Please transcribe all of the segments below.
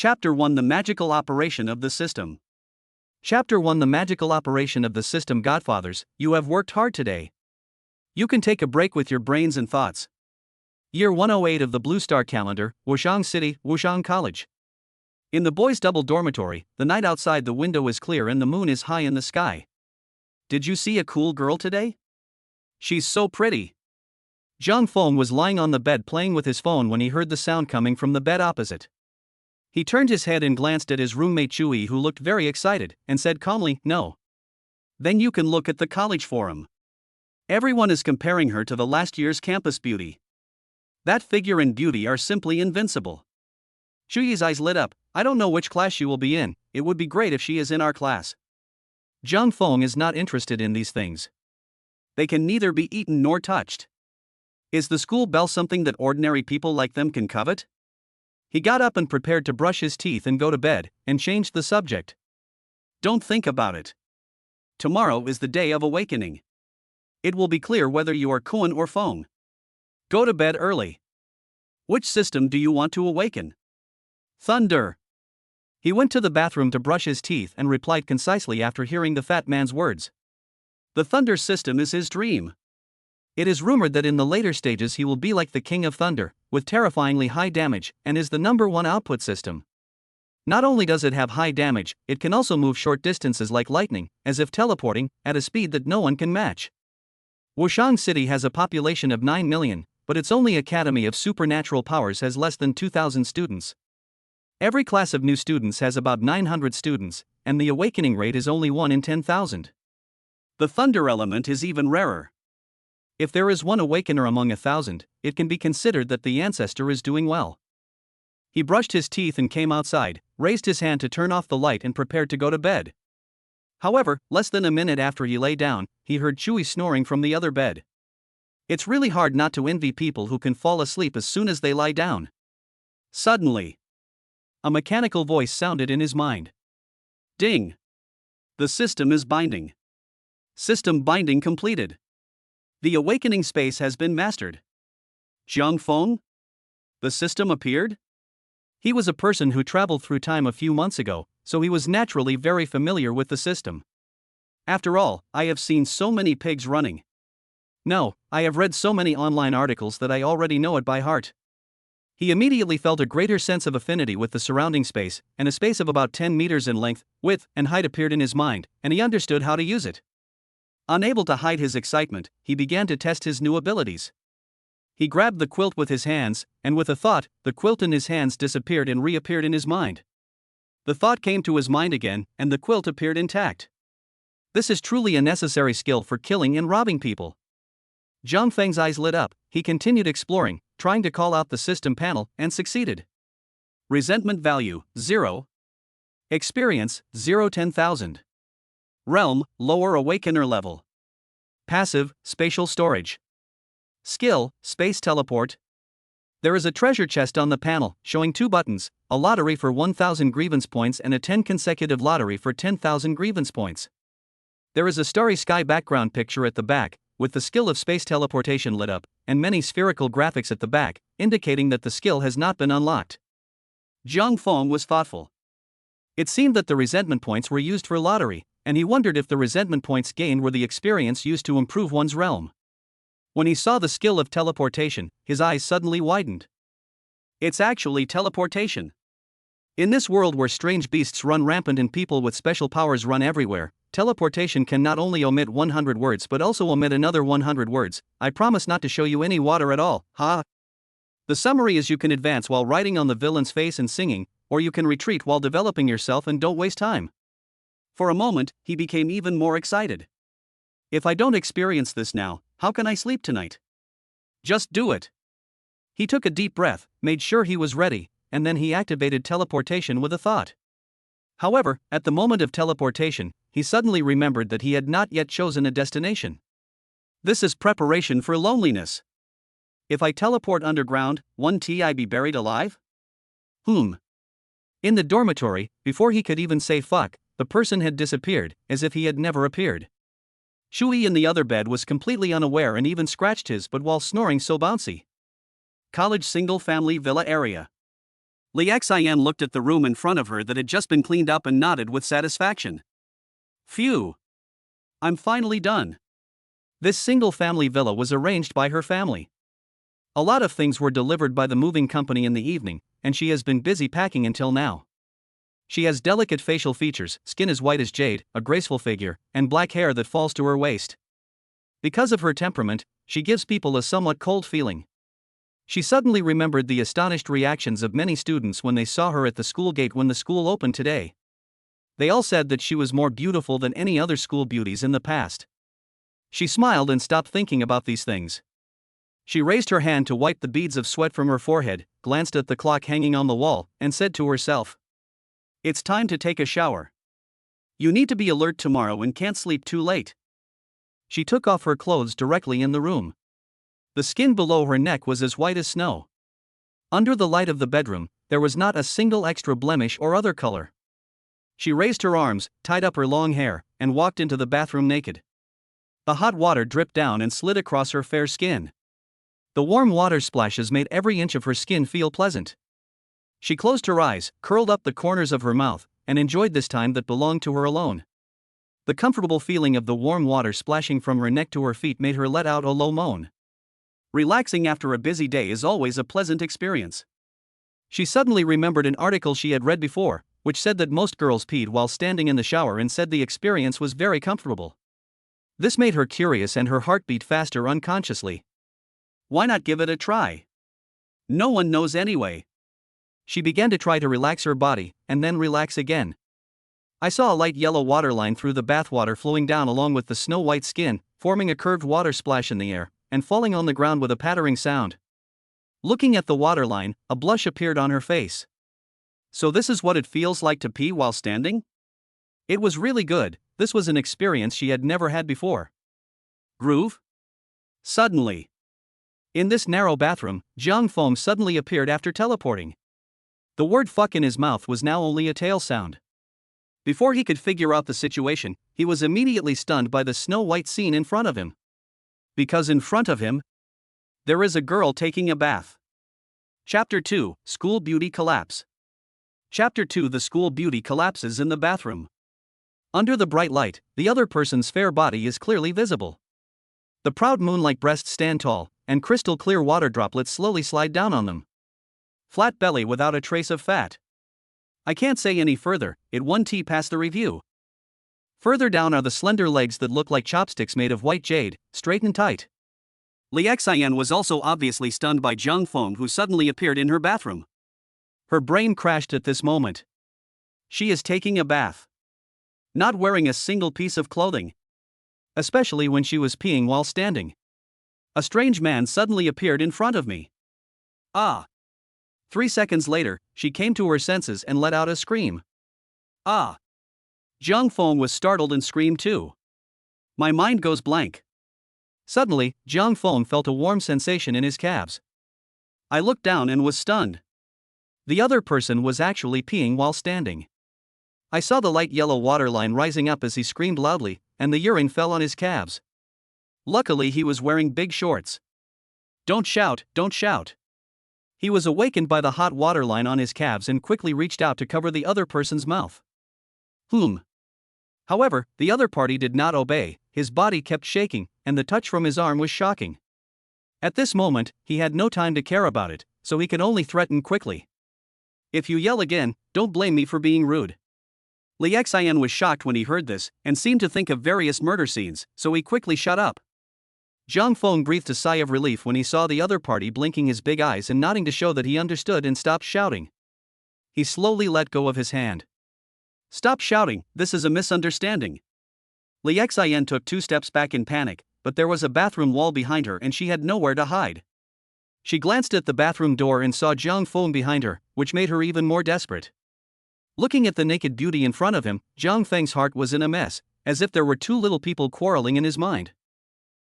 Chapter 1: The Magical Operation of the System. Chapter 1: The Magical Operation of the System. Godfathers, you have worked hard today. You can take a break with your brains and thoughts. Year 108 of the Blue Star Calendar, Wushang City, Wushang College. In the boys' double dormitory, the night outside the window is clear and the moon is high in the sky. Did you see a cool girl today? She's so pretty. Zhang Feng was lying on the bed playing with his phone when he heard the sound coming from the bed opposite. He turned his head and glanced at his roommate Chui, who looked very excited, and said calmly, "No." Then you can look at the college forum. Everyone is comparing her to the last year's campus beauty. That figure and beauty are simply invincible. Chuyi's eyes lit up. I don't know which class she will be in, it would be great if she is in our class. Zhang Feng is not interested in these things. They can neither be eaten nor touched. Is the school bell something that ordinary people like them can covet? He got up and prepared to brush his teeth and go to bed, and changed the subject. Don't think about it. Tomorrow is the day of awakening. It will be clear whether you are Kun or Feng. Go to bed early. Which system do you want to awaken? Thunder. He went to the bathroom to brush his teeth and replied concisely after hearing the fat man's words. The Thunder system is his dream. It is rumored that in the later stages he will be like the King of Thunder, with terrifyingly high damage, and is the #1 output system. Not only does it have high damage, it can also move short distances like lightning, as if teleporting, at a speed that no one can match. Wushang City has a population of 9 million, but its only Academy of Supernatural Powers has less than 2,000 students. Every class of new students has about 900 students, and the awakening rate is only 1 in 10,000. The Thunder element is even rarer. If there is one awakener among 1,000, it can be considered that the ancestor is doing well. He brushed his teeth and came outside, raised his hand to turn off the light and prepared to go to bed. However, less than a minute after he lay down, he heard Chui snoring from the other bed. It's really hard not to envy people who can fall asleep as soon as they lie down. Suddenly, a mechanical voice sounded in his mind. Ding! The system is binding. System binding completed. The awakening space has been mastered. Zhang Feng? The system appeared? He was a person who traveled through time a few months ago, so he was naturally very familiar with the system. After all, I have seen so many pigs running. No, I have read so many online articles that I already know it by heart. He immediately felt a greater sense of affinity with the surrounding space, and a space of about 10 meters in length, width, and height appeared in his mind, and he understood how to use it. Unable to hide his excitement, he began to test his new abilities. He grabbed the quilt with his hands, and with a thought, the quilt in his hands disappeared and reappeared in his mind. The thought came to his mind again, and the quilt appeared intact. This is truly a necessary skill for killing and robbing people. Zhang Feng's eyes lit up. He continued exploring, trying to call out the system panel, and succeeded. Resentment value, 0. Experience, 0-10,000. Realm, lower awakener level. Passive, spatial storage. Skill, space teleport. There is a treasure chest on the panel, showing 2 buttons, a lottery for 1,000 grievance points and a 10 consecutive lottery for 10,000 grievance points. There is a starry sky background picture at the back, with the skill of space teleportation lit up, and many spherical graphics at the back, indicating that the skill has not been unlocked. Zhang Feng was thoughtful. It seemed that the resentment points were used for lottery, and he wondered if the resentment points gained were the experience used to improve one's realm. When he saw the skill of teleportation, his eyes suddenly widened. It's actually teleportation. In this world where strange beasts run rampant and people with special powers run everywhere, teleportation can not only omit 100 words but also omit another 100 words. I promise not to show you any water at all, ha! The summary is you can advance while riding on the villain's face and singing, or you can retreat while developing yourself and don't waste time. For a moment, he became even more excited. If I don't experience this now, how can I sleep tonight? Just do it. He took a deep breath, made sure he was ready, and then he activated teleportation with a thought. However, at the moment of teleportation, he suddenly remembered that he had not yet chosen a destination. This is preparation for loneliness. If I teleport underground, won't I be buried alive? In the dormitory, before he could even say fuck, the person had disappeared, as if he had never appeared. Chui in the other bed was completely unaware and even scratched his butt while snoring so bouncy. College single-family villa area. Li Xian looked at the room in front of her that had just been cleaned up and nodded with satisfaction. Phew! I'm finally done. This single-family villa was arranged by her family. A lot of things were delivered by the moving company in the evening, and she has been busy packing until now. She has delicate facial features, skin as white as jade, a graceful figure, and black hair that falls to her waist. Because of her temperament, she gives people a somewhat cold feeling. She suddenly remembered the astonished reactions of many students when they saw her at the school gate when the school opened today. They all said that she was more beautiful than any other school beauties in the past. She smiled and stopped thinking about these things. She raised her hand to wipe the beads of sweat from her forehead, glanced at the clock hanging on the wall, and said to herself, "It's time to take a shower. You need to be alert tomorrow and can't sleep too late." She took off her clothes directly in the room. The skin below her neck was as white as snow. Under the light of the bedroom, there was not a single extra blemish or other color. She raised her arms, tied up her long hair, and walked into the bathroom naked. The hot water dripped down and slid across her fair skin. The warm water splashes made every inch of her skin feel pleasant. She closed her eyes, curled up the corners of her mouth, and enjoyed this time that belonged to her alone. The comfortable feeling of the warm water splashing from her neck to her feet made her let out a low moan. Relaxing after a busy day is always a pleasant experience. She suddenly remembered an article she had read before, which said that most girls peed while standing in the shower and said the experience was very comfortable. This made her curious and her heart beat faster unconsciously. Why not give it a try? No one knows anyway. She began to try to relax her body, and then relax again. I saw a light yellow waterline through the bathwater flowing down along with the snow-white skin, forming a curved water splash in the air, and falling on the ground with a pattering sound. Looking at the waterline, a blush appeared on her face. So this is what it feels like to pee while standing? It was really good. This was an experience she had never had before. Groove? Suddenly. In this narrow bathroom, Jiang Feng suddenly appeared after teleporting. The word fuck in his mouth was now only a tail sound. Before he could figure out the situation, he was immediately stunned by the snow-white scene in front of him. Because in front of him, there is a girl taking a bath. Chapter 2, School Beauty Collapse. Chapter 2, The School Beauty collapses in the bathroom. Under the bright light, the other person's fair body is clearly visible. The proud moon-like breasts stand tall, and crystal-clear water droplets slowly slide down on them. Flat belly without a trace of fat. I can't say any further, it 1T past the review. Further down are the slender legs that look like chopsticks made of white jade, straight and tight. Li Xian was also obviously stunned by Jiang Feng, who suddenly appeared in her bathroom. Her brain crashed at this moment. She is taking a bath. Not wearing a single piece of clothing. Especially when she was peeing while standing. A strange man suddenly appeared in front of me. Ah! 3 seconds later, she came to her senses and let out a scream. Ah! Jiang Feng was startled and screamed too. My mind goes blank. Suddenly, Jiang Feng felt a warm sensation in his calves. I looked down and was stunned. The other person was actually peeing while standing. I saw the light yellow waterline rising up as he screamed loudly, and the urine fell on his calves. Luckily, he was wearing big shorts. Don't shout, don't shout. He was awakened by the hot waterline on his calves and quickly reached out to cover the other person's mouth. However, the other party did not obey, his body kept shaking, and the touch from his arm was shocking. At this moment, he had no time to care about it, so he could only threaten quickly. If you yell again, don't blame me for being rude. Li Xian was shocked when he heard this, and seemed to think of various murder scenes, so he quickly shut up. Jiang Feng breathed a sigh of relief when he saw the other party blinking his big eyes and nodding to show that he understood and stopped shouting. He slowly let go of his hand. Stop shouting, this is a misunderstanding. Li Xian took 2 steps back in panic, but there was a bathroom wall behind her and she had nowhere to hide. She glanced at the bathroom door and saw Jiang Feng behind her, which made her even more desperate. Looking at the naked beauty in front of him, Jiang Feng's heart was in a mess, as if there were 2 little people quarreling in his mind.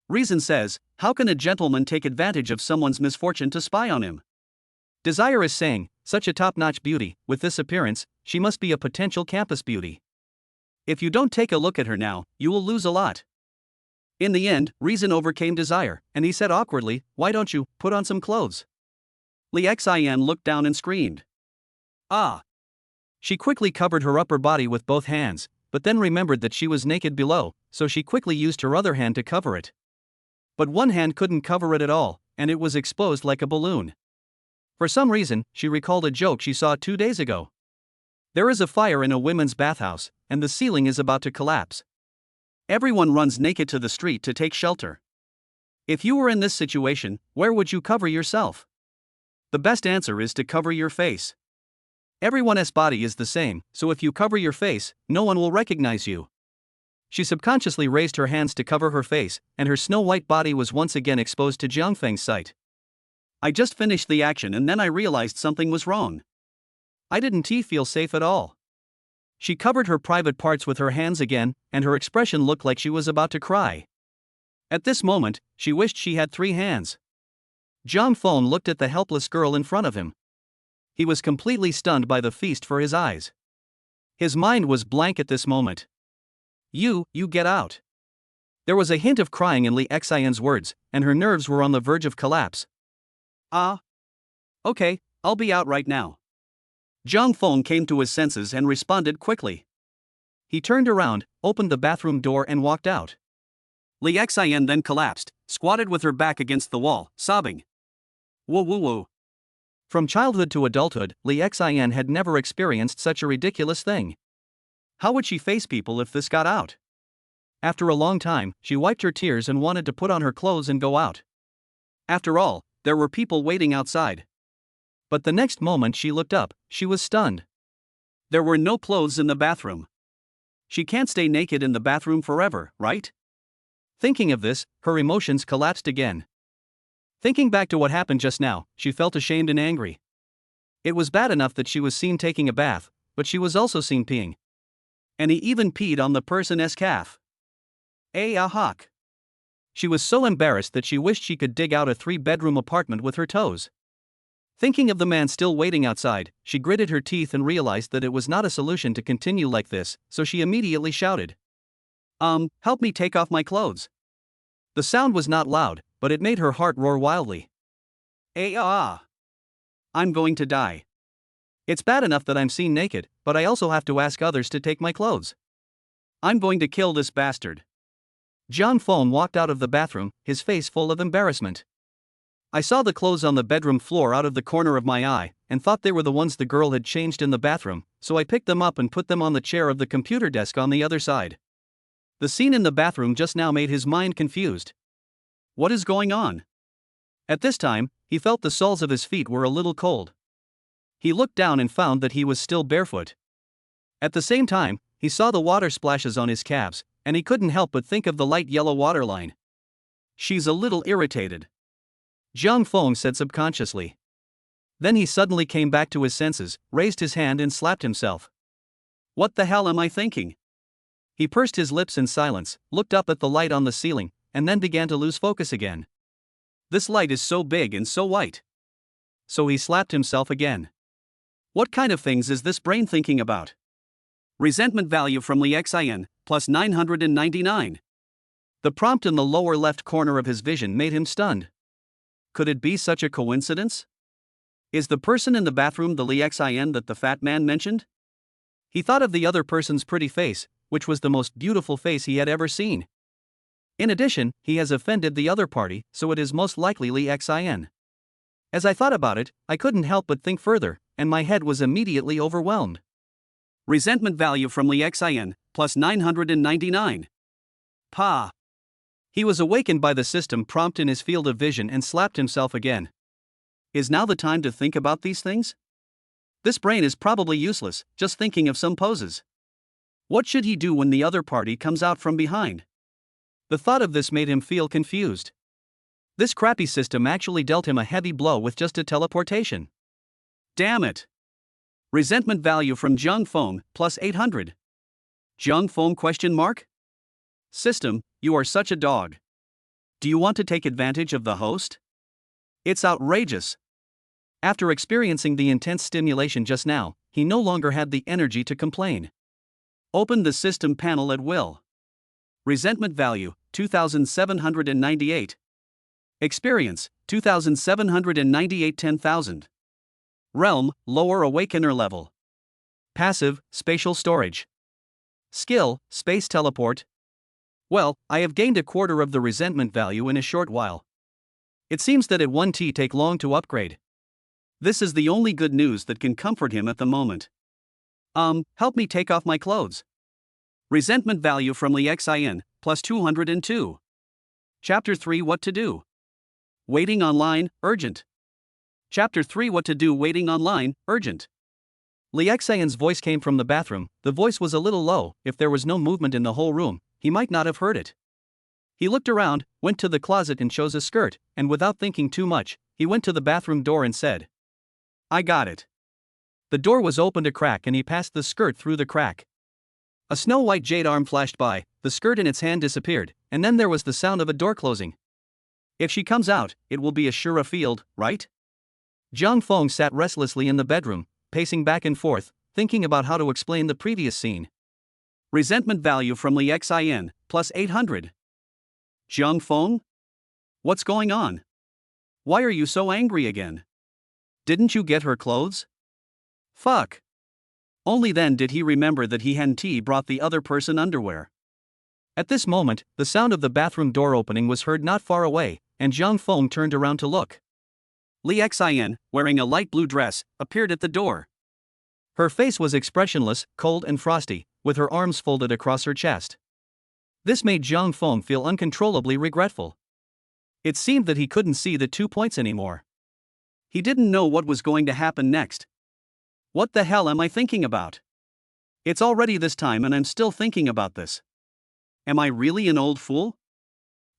Reason says, how can a gentleman take advantage of someone's misfortune to spy on him? Desire is saying, such a top-notch beauty, with this appearance, she must be a potential campus beauty. If you don't take a look at her now, you will lose a lot. In the end, reason overcame desire, and he said awkwardly, why don't you put on some clothes? Li Xian looked down and screamed. Ah! She quickly covered her upper body with both hands, but then remembered that she was naked below, so she quickly used her other hand to cover it. But one hand couldn't cover it at all, and it was exposed like a balloon. For some reason, she recalled a joke she saw 2 days ago. There is a fire in a women's bathhouse, and the ceiling is about to collapse. Everyone runs naked to the street to take shelter. If you were in this situation, where would you cover yourself? The best answer is to cover your face. Everyone's body is the same, so if you cover your face, no one will recognize you. She subconsciously raised her hands to cover her face, and her snow-white body was once again exposed to Jiangfeng's sight. I just finished the action and then I realized something was wrong. I didn't feel safe at all. She covered her private parts with her hands again, and her expression looked like she was about to cry. At this moment, she wished she had 3 hands. Jiang Feng looked at the helpless girl in front of him. He was completely stunned by the feast for his eyes. His mind was blank at this moment. You get out. There was a hint of crying in Li Xian's words, and her nerves were on the verge of collapse. Okay, I'll be out right now. Jiang Feng came to his senses and responded quickly. He turned around, opened the bathroom door and walked out. Li Xian then collapsed, squatted with her back against the wall, sobbing. Whoa whoa whoa. From childhood to adulthood, Li Xian had never experienced such a ridiculous thing. How would she face people if this got out? After a long time, she wiped her tears and wanted to put on her clothes and go out. After all, there were people waiting outside. But the next moment she looked up, she was stunned. There were no clothes in the bathroom. She can't stay naked in the bathroom forever, right? Thinking of this, her emotions collapsed again. Thinking back to what happened just now, she felt ashamed and angry. It was bad enough that she was seen taking a bath, but she was also seen peeing. And he even peed on the person's calf. Hawk. She was so embarrassed that she wished she could dig out a 3-bedroom apartment with her toes. Thinking of the man still waiting outside, she gritted her teeth and realized that it was not a solution to continue like this, so she immediately shouted. Help me take off my clothes. The sound was not loud, but it made her heart roar wildly. I'm going to die. It's bad enough that I'm seen naked, but I also have to ask others to take my clothes. I'm going to kill this bastard. Jiang Feng walked out of the bathroom, his face full of embarrassment. I saw the clothes on the bedroom floor out of the corner of my eye, and thought they were the ones the girl had changed in the bathroom, so I picked them up and put them on the chair of the computer desk on the other side. The scene in the bathroom just now made his mind confused. What is going on? At this time, he felt the soles of his feet were a little cold. He looked down and found that he was still barefoot. At the same time, he saw the water splashes on his calves, and he couldn't help but think of the light yellow waterline. She's a little irritated. Jiang Feng said subconsciously. Then he suddenly came back to his senses, raised his hand and slapped himself. What the hell am I thinking? He pursed his lips in silence, looked up at the light on the ceiling, and then began to lose focus again. This light is so big and so white. So he slapped himself again. What kind of things is this brain thinking about? Resentment value from Li Xian, plus 999. The prompt in the lower left corner of his vision made him stunned. Could it be such a coincidence? Is the person in the bathroom the Li Xian that the fat man mentioned? He thought of the other person's pretty face, which was the most beautiful face he had ever seen. In addition, he has offended the other party, so it is most likely Li Xian. As I thought about it, I couldn't help but think further, and my head was immediately overwhelmed. Resentment value from Li Xian, plus 999. Pa. He was awakened by the system prompt in his field of vision and slapped himself again. Is now the time to think about these things? This brain is probably useless, just thinking of some poses. What should he do when the other party comes out from behind? The thought of this made him feel confused. This crappy system actually dealt him a heavy blow with just a teleportation. Damn it! Resentment value from Jiang Feng, plus 800. Jiang Feng question mark? System, you are such a dog. Do you want to take advantage of the host? It's outrageous. After experiencing the intense stimulation just now, he no longer had the energy to complain. Open the system panel at will. Resentment value, 2,798. Experience, 2,798 10,000. Realm, lower awakener level. Passive, spatial storage. Skill, space teleport. Well, I have gained a quarter of the resentment value in a short while. It seems that it won't take long to upgrade. This is the only good news that can comfort him at the moment. Help me take off my clothes. Resentment value from Lexin, plus 202. Chapter 3 What to do. Waiting online, urgent. Chapter 3 What to do waiting online, urgent. Lexin's voice came from the bathroom. The voice was a little low. If there was no movement in the whole room, he might not have heard it. He looked around, went to the closet and chose a skirt, and without thinking too much, he went to the bathroom door and said, "I got it." The door was opened a crack and he passed the skirt through the crack. A snow-white jade arm flashed by, the skirt in its hand disappeared, and then there was the sound of a door closing. If she comes out, it will be a sure field, right? Zhang Feng sat restlessly in the bedroom, pacing back and forth, thinking about how to explain the previous scene. Resentment value from Lexin, plus 800. Zhang Feng? What's going on? Why are you so angry again? Didn't you get her clothes? Fuck. Only then did he remember that he hadn't brought the other person underwear. At this moment, the sound of the bathroom door opening was heard not far away, and Zhang Feng turned around to look. Lexin, wearing a light blue dress, appeared at the door. Her face was expressionless, cold and frosty, with her arms folded across her chest. This made Zhang Feng feel uncontrollably regretful. It seemed that he couldn't see the 2 points anymore. He didn't know what was going to happen next. What the hell am I thinking about? It's already this time and I'm still thinking about this. Am I really an old fool?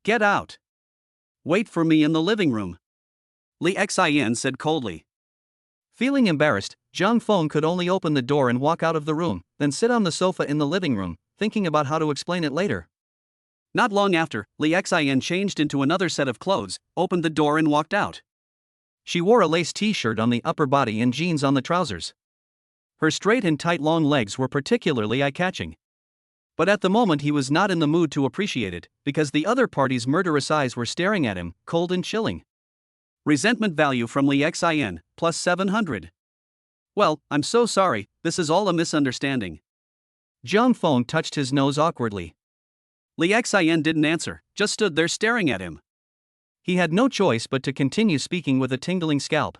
Get out. Wait for me in the living room. Lexin said coldly. Feeling embarrassed, Zhang Feng could only open the door and walk out of the room, then sit on the sofa in the living room, thinking about how to explain it later. Not long after, Lexin changed into another set of clothes, opened the door and walked out. She wore a lace t-shirt on the upper body and jeans on the trousers. Her straight and tight long legs were particularly eye-catching. But at the moment he was not in the mood to appreciate it, because the other party's murderous eyes were staring at him, cold and chilling. Resentment value from Lexin, plus 700. Well, I'm so sorry, this is all a misunderstanding. Zhang Feng touched his nose awkwardly. Lexin didn't answer, just stood there staring at him. He had no choice but to continue speaking with a tingling scalp.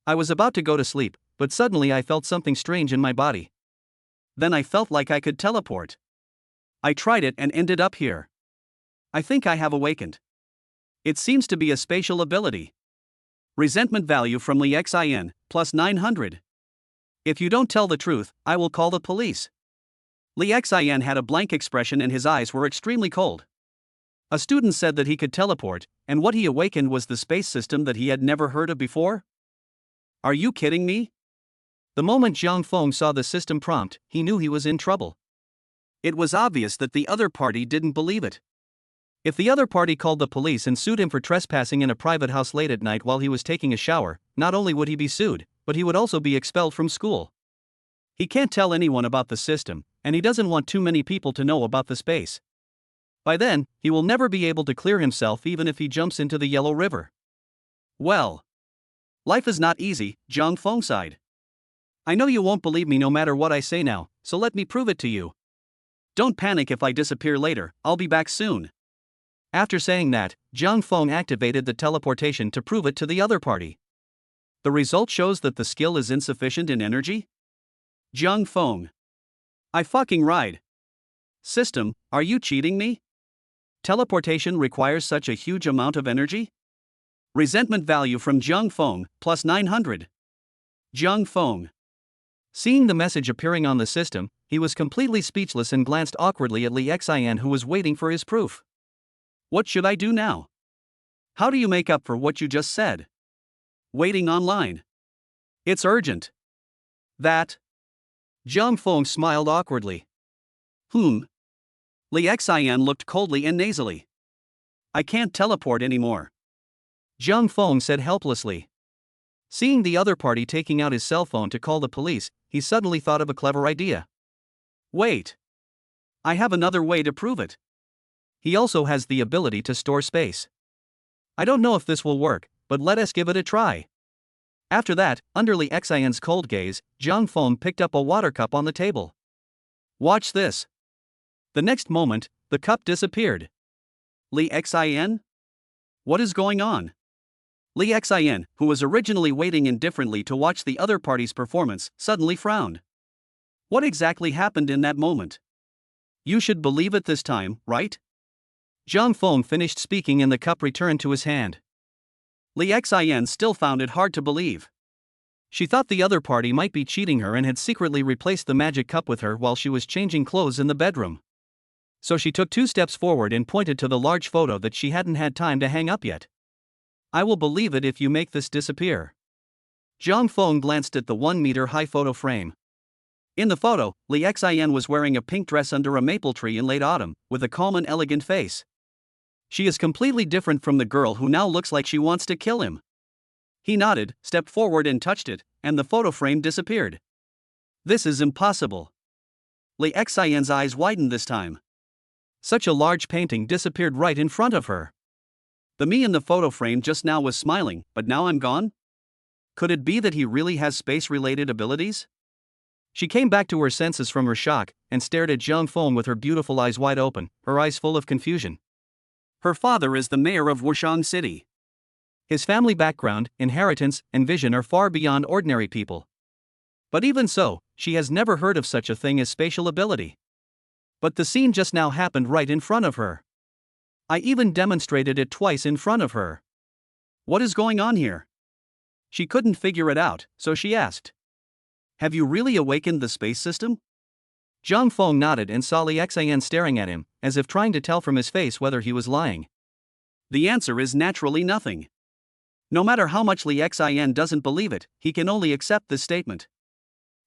I was about to go to sleep, but suddenly I felt something strange in my body. Then I felt like I could teleport. I tried it and ended up here. I think I have awakened. It seems to be a spatial ability. Resentment value from Lexin, plus 900. If you don't tell the truth, I will call the police. Lexin had a blank expression and his eyes were extremely cold. A student said that he could teleport, and what he awakened was the space system that he had never heard of before? Are you kidding me? The moment Zhang Feng saw the system prompt, he knew he was in trouble. It was obvious that the other party didn't believe it. If the other party called the police and sued him for trespassing in a private house late at night while he was taking a shower, not only would he be sued, but he would also be expelled from school. He can't tell anyone about the system, and he doesn't want too many people to know about the space. By then, he will never be able to clear himself even if he jumps into the Yellow River. Well, life is not easy, Zhang Feng sighed. I know you won't believe me no matter what I say now, so let me prove it to you. Don't panic if I disappear later, I'll be back soon. After saying that, Zhang Feng activated the teleportation to prove it to the other party. The result shows that the skill is insufficient in energy? Zhang Feng. I fucking lied. System, are you cheating me? Teleportation requires such a huge amount of energy? Resentment value from Zhang Feng, plus 900. Zhang Feng. Seeing the message appearing on the system, he was completely speechless and glanced awkwardly at Lexin, who was waiting for his proof. What should I do now? How do you make up for what you just said? Waiting online. It's urgent. That. Zhang Feng smiled awkwardly. Lexin looked coldly and nasally. I can't teleport anymore. Zhang Feng said helplessly. Seeing the other party taking out his cell phone to call the police, he suddenly thought of a clever idea. Wait. I have another way to prove it. He also has the ability to store space. I don't know if this will work, but let us give it a try. After that, under Li Xian's cold gaze, Zhang Feng picked up a water cup on the table. Watch this. The next moment, the cup disappeared. Li Xian? What is going on? Li Xian, who was originally waiting indifferently to watch the other party's performance, suddenly frowned. What exactly happened in that moment? You should believe it this time, right? Zhang Feng finished speaking and the cup returned to his hand. Li Xian still found it hard to believe. She thought the other party might be cheating her and had secretly replaced the magic cup with her while she was changing clothes in the bedroom. So she took 2 steps forward and pointed to the large photo that she hadn't had time to hang up yet. I will believe it if you make this disappear. Zhang Feng glanced at the 1-meter-high photo frame. In the photo, Li Xian was wearing a pink dress under a maple tree in late autumn, with a calm and elegant face. She is completely different from the girl who now looks like she wants to kill him. He nodded, stepped forward and touched it, and the photo frame disappeared. This is impossible. Li Xian's eyes widened this time. Such a large painting disappeared right in front of her. The me in the photo frame just now was smiling, but now I'm gone? Could it be that he really has space-related abilities? She came back to her senses from her shock, and stared at Zhang Feng with her beautiful eyes wide open, her eyes full of confusion. Her father is the mayor of Wushang City. His family background, inheritance, and vision are far beyond ordinary people. But even so, she has never heard of such a thing as spatial ability. But the scene just now happened right in front of her. I even demonstrated it twice in front of her. What is going on here? She couldn't figure it out, so she asked. Have you really awakened the space system? Zhang Feng nodded and saw Li Xian staring at him, as if trying to tell from his face whether he was lying. The answer is naturally nothing. No matter how much Li Xian doesn't believe it, he can only accept this statement.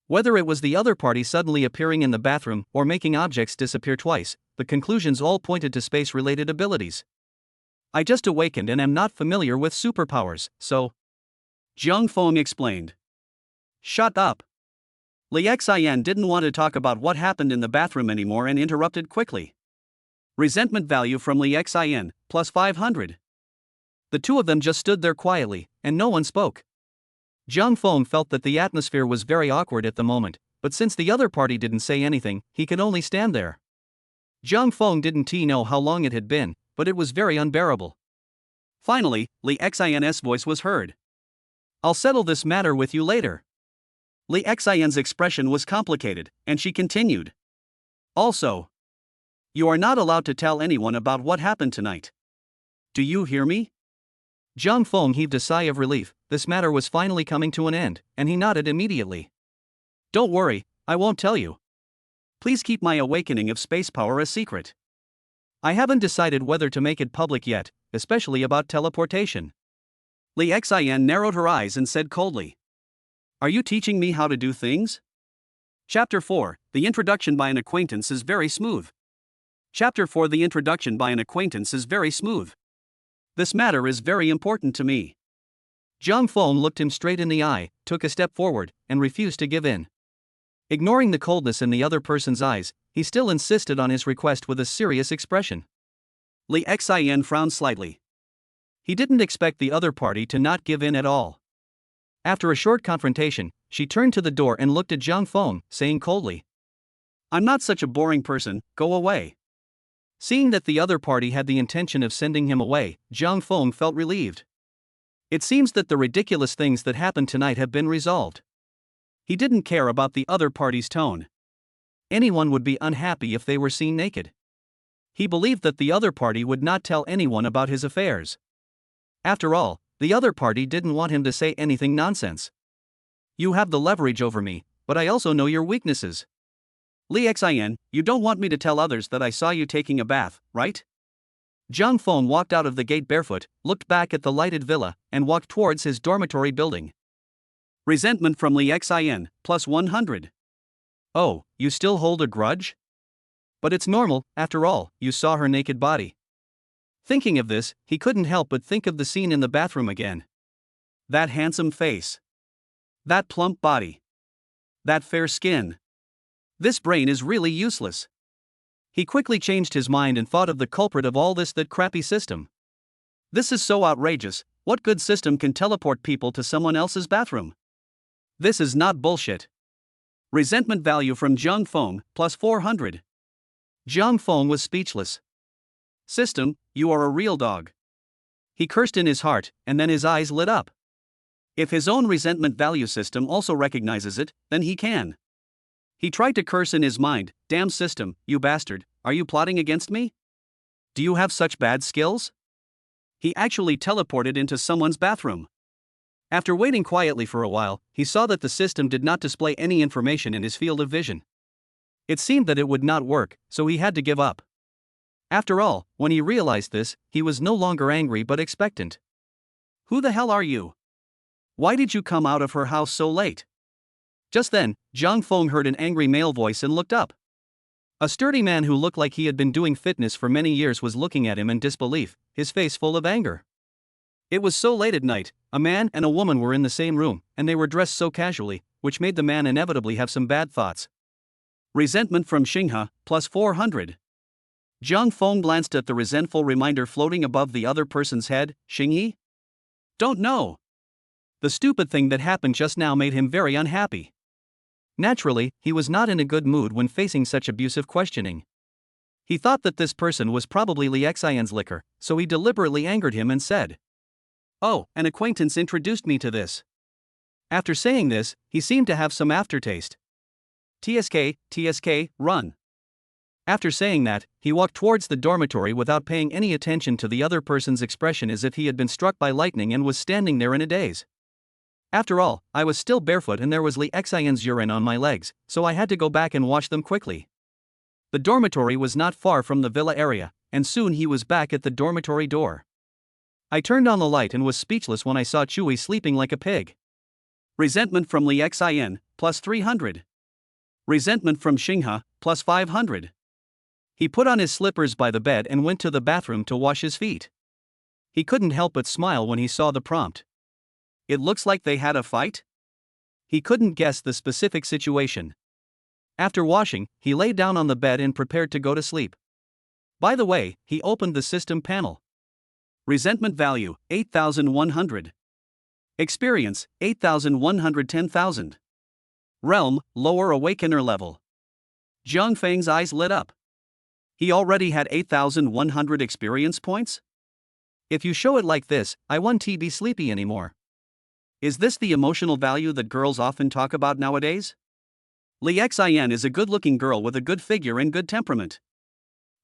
Whether it was the other party suddenly appearing in the bathroom or making objects disappear twice, the conclusions all pointed to space-related abilities. I just awakened and am not familiar with superpowers, so... Zhang Feng explained. Shut up. Li Xian didn't want to talk about what happened in the bathroom anymore and interrupted quickly. Resentment value from Li Xian, plus 500. The two of them just stood there quietly, and no one spoke. Zhang Feng felt that the atmosphere was very awkward at the moment, but since the other party didn't say anything, he could only stand there. Zhang Feng didn't know how long it had been, but it was very unbearable. Finally, Li Xian's voice was heard. I'll settle this matter with you later. Li Xian's expression was complicated, and she continued. Also, you are not allowed to tell anyone about what happened tonight. Do you hear me? Zhang Feng heaved a sigh of relief. This matter was finally coming to an end, and he nodded immediately. Don't worry, I won't tell you. Please keep my awakening of space power a secret. I haven't decided whether to make it public yet, especially about teleportation. Li Xian narrowed her eyes and said coldly. Are you teaching me how to do things? Chapter 4, The Introduction by an Acquaintance is very smooth. Chapter 4, The Introduction by an Acquaintance is very smooth. This matter is very important to me. Zhang Feng looked him straight in the eye, took a step forward, and refused to give in. Ignoring the coldness in the other person's eyes, he still insisted on his request with a serious expression. Li Xian frowned slightly. He didn't expect the other party to not give in at all. After a short confrontation, she turned to the door and looked at Zhang Feng, saying coldly, I'm not such a boring person, go away. Seeing that the other party had the intention of sending him away, Zhang Feng felt relieved. It seems that the ridiculous things that happened tonight have been resolved. He didn't care about the other party's tone. Anyone would be unhappy if they were seen naked. He believed that the other party would not tell anyone about his affairs. After all, the other party didn't want him to say anything nonsense. You have the leverage over me, but I also know your weaknesses. Li Xian, you don't want me to tell others that I saw you taking a bath, right? Zhang Feng walked out of the gate barefoot, looked back at the lighted villa, and walked towards his dormitory building. Resentment from Li Xian, plus 100. Oh, you still hold a grudge? But it's normal, after all, you saw her naked body. Thinking of this, he couldn't help but think of the scene in the bathroom again. That handsome face. That plump body. That fair skin. This brain is really useless. He quickly changed his mind and thought of the culprit of all this, that crappy system. This is so outrageous, What good system can teleport people to someone else's bathroom? This is not bullshit. Resentment value from Zhang Feng, plus 400. Zhang Feng was speechless. System, you are a real dog. He cursed in his heart, and then his eyes lit up. If his own resentment value system also recognizes it, then he can. He tried to curse in his mind, damn system, you bastard, are you plotting against me? Do you have such bad skills? He actually teleported into someone's bathroom. After waiting quietly for a while, he saw that the system did not display any information in his field of vision. It seemed that it would not work, so he had to give up. After all, when he realized this, he was no longer angry but expectant. Who the hell are you? Why did you come out of her house so late? Just then, Zhang Feng heard an angry male voice and looked up. A sturdy man who looked like he had been doing fitness for many years was looking at him in disbelief, his face full of anger. It was so late at night, a man and a woman were in the same room, and they were dressed so casually, which made the man inevitably have some bad thoughts. Resentment from Xinghe, plus 400. Zhang Feng glanced at the resentful reminder floating above the other person's head. Shingi? Don't know. The stupid thing that happened just now made him very unhappy. Naturally, he was not in a good mood when facing such abusive questioning. He thought that this person was probably Li Xian's liquor, so he deliberately angered him and said, "Oh, an acquaintance introduced me to this." After saying this, he seemed to have some aftertaste. TSK, run. After saying that, he walked towards the dormitory without paying any attention to the other person's expression, as if he had been struck by lightning and was standing there in a daze. After all, I was still barefoot and there was Li Xian's urine on my legs, so I had to go back and wash them quickly. The dormitory was not far from the villa area, and soon he was back at the dormitory door. I turned on the light and was speechless when I saw Chui sleeping like a pig. Resentment from Li Xian, plus 300. Resentment from Xinghe, plus 500. He put on his slippers by the bed and went to the bathroom to wash his feet. He couldn't help but smile when he saw the prompt. It looks like they had a fight? He couldn't guess the specific situation. After washing, he lay down on the bed and prepared to go to sleep. By the way, he opened the system panel. Resentment value, 8,100. Experience, 8,110,000. Realm, lower awakener level. Zhang Feng's eyes lit up. He already had 8,100 experience points? If you show it like this, I won't be sleepy anymore. Is this the emotional value that girls often talk about nowadays? Li Xian is a good-looking girl with a good figure and good temperament.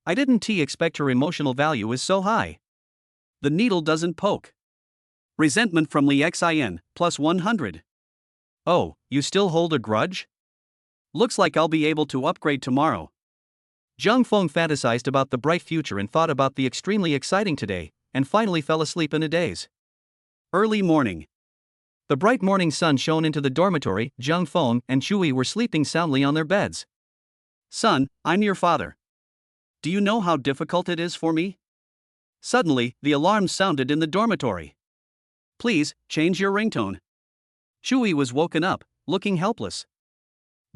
I didn't expect her emotional value is so high. The needle doesn't poke. Resentment from Li Xian, plus 100. Oh, you still hold a grudge? Looks like I'll be able to upgrade tomorrow. Zhang Feng fantasized about the bright future and thought about the extremely exciting today, and finally fell asleep in a daze. Early morning. The bright morning sun shone into the dormitory. Zhang Feng and Chui were sleeping soundly on their beds. Son, I'm your father. Do you know how difficult it is for me? Suddenly, the alarm sounded in the dormitory. Please, change your ringtone. Chui was woken up, looking helpless.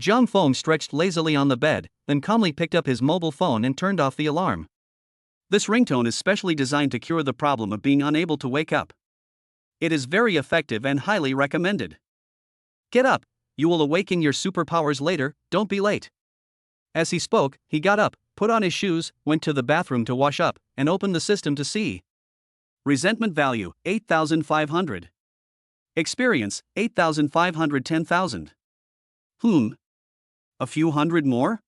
Zhang Feng stretched lazily on the bed, then calmly picked up his mobile phone and turned off the alarm. This ringtone is specially designed to cure the problem of being unable to wake up. It is very effective and highly recommended. Get up, you will awaken your superpowers later, don't be late. As he spoke, he got up, put on his shoes, went to the bathroom to wash up, and opened the system to see. Resentment value, 8,500. Experience, 8,510,000. A few hundred more?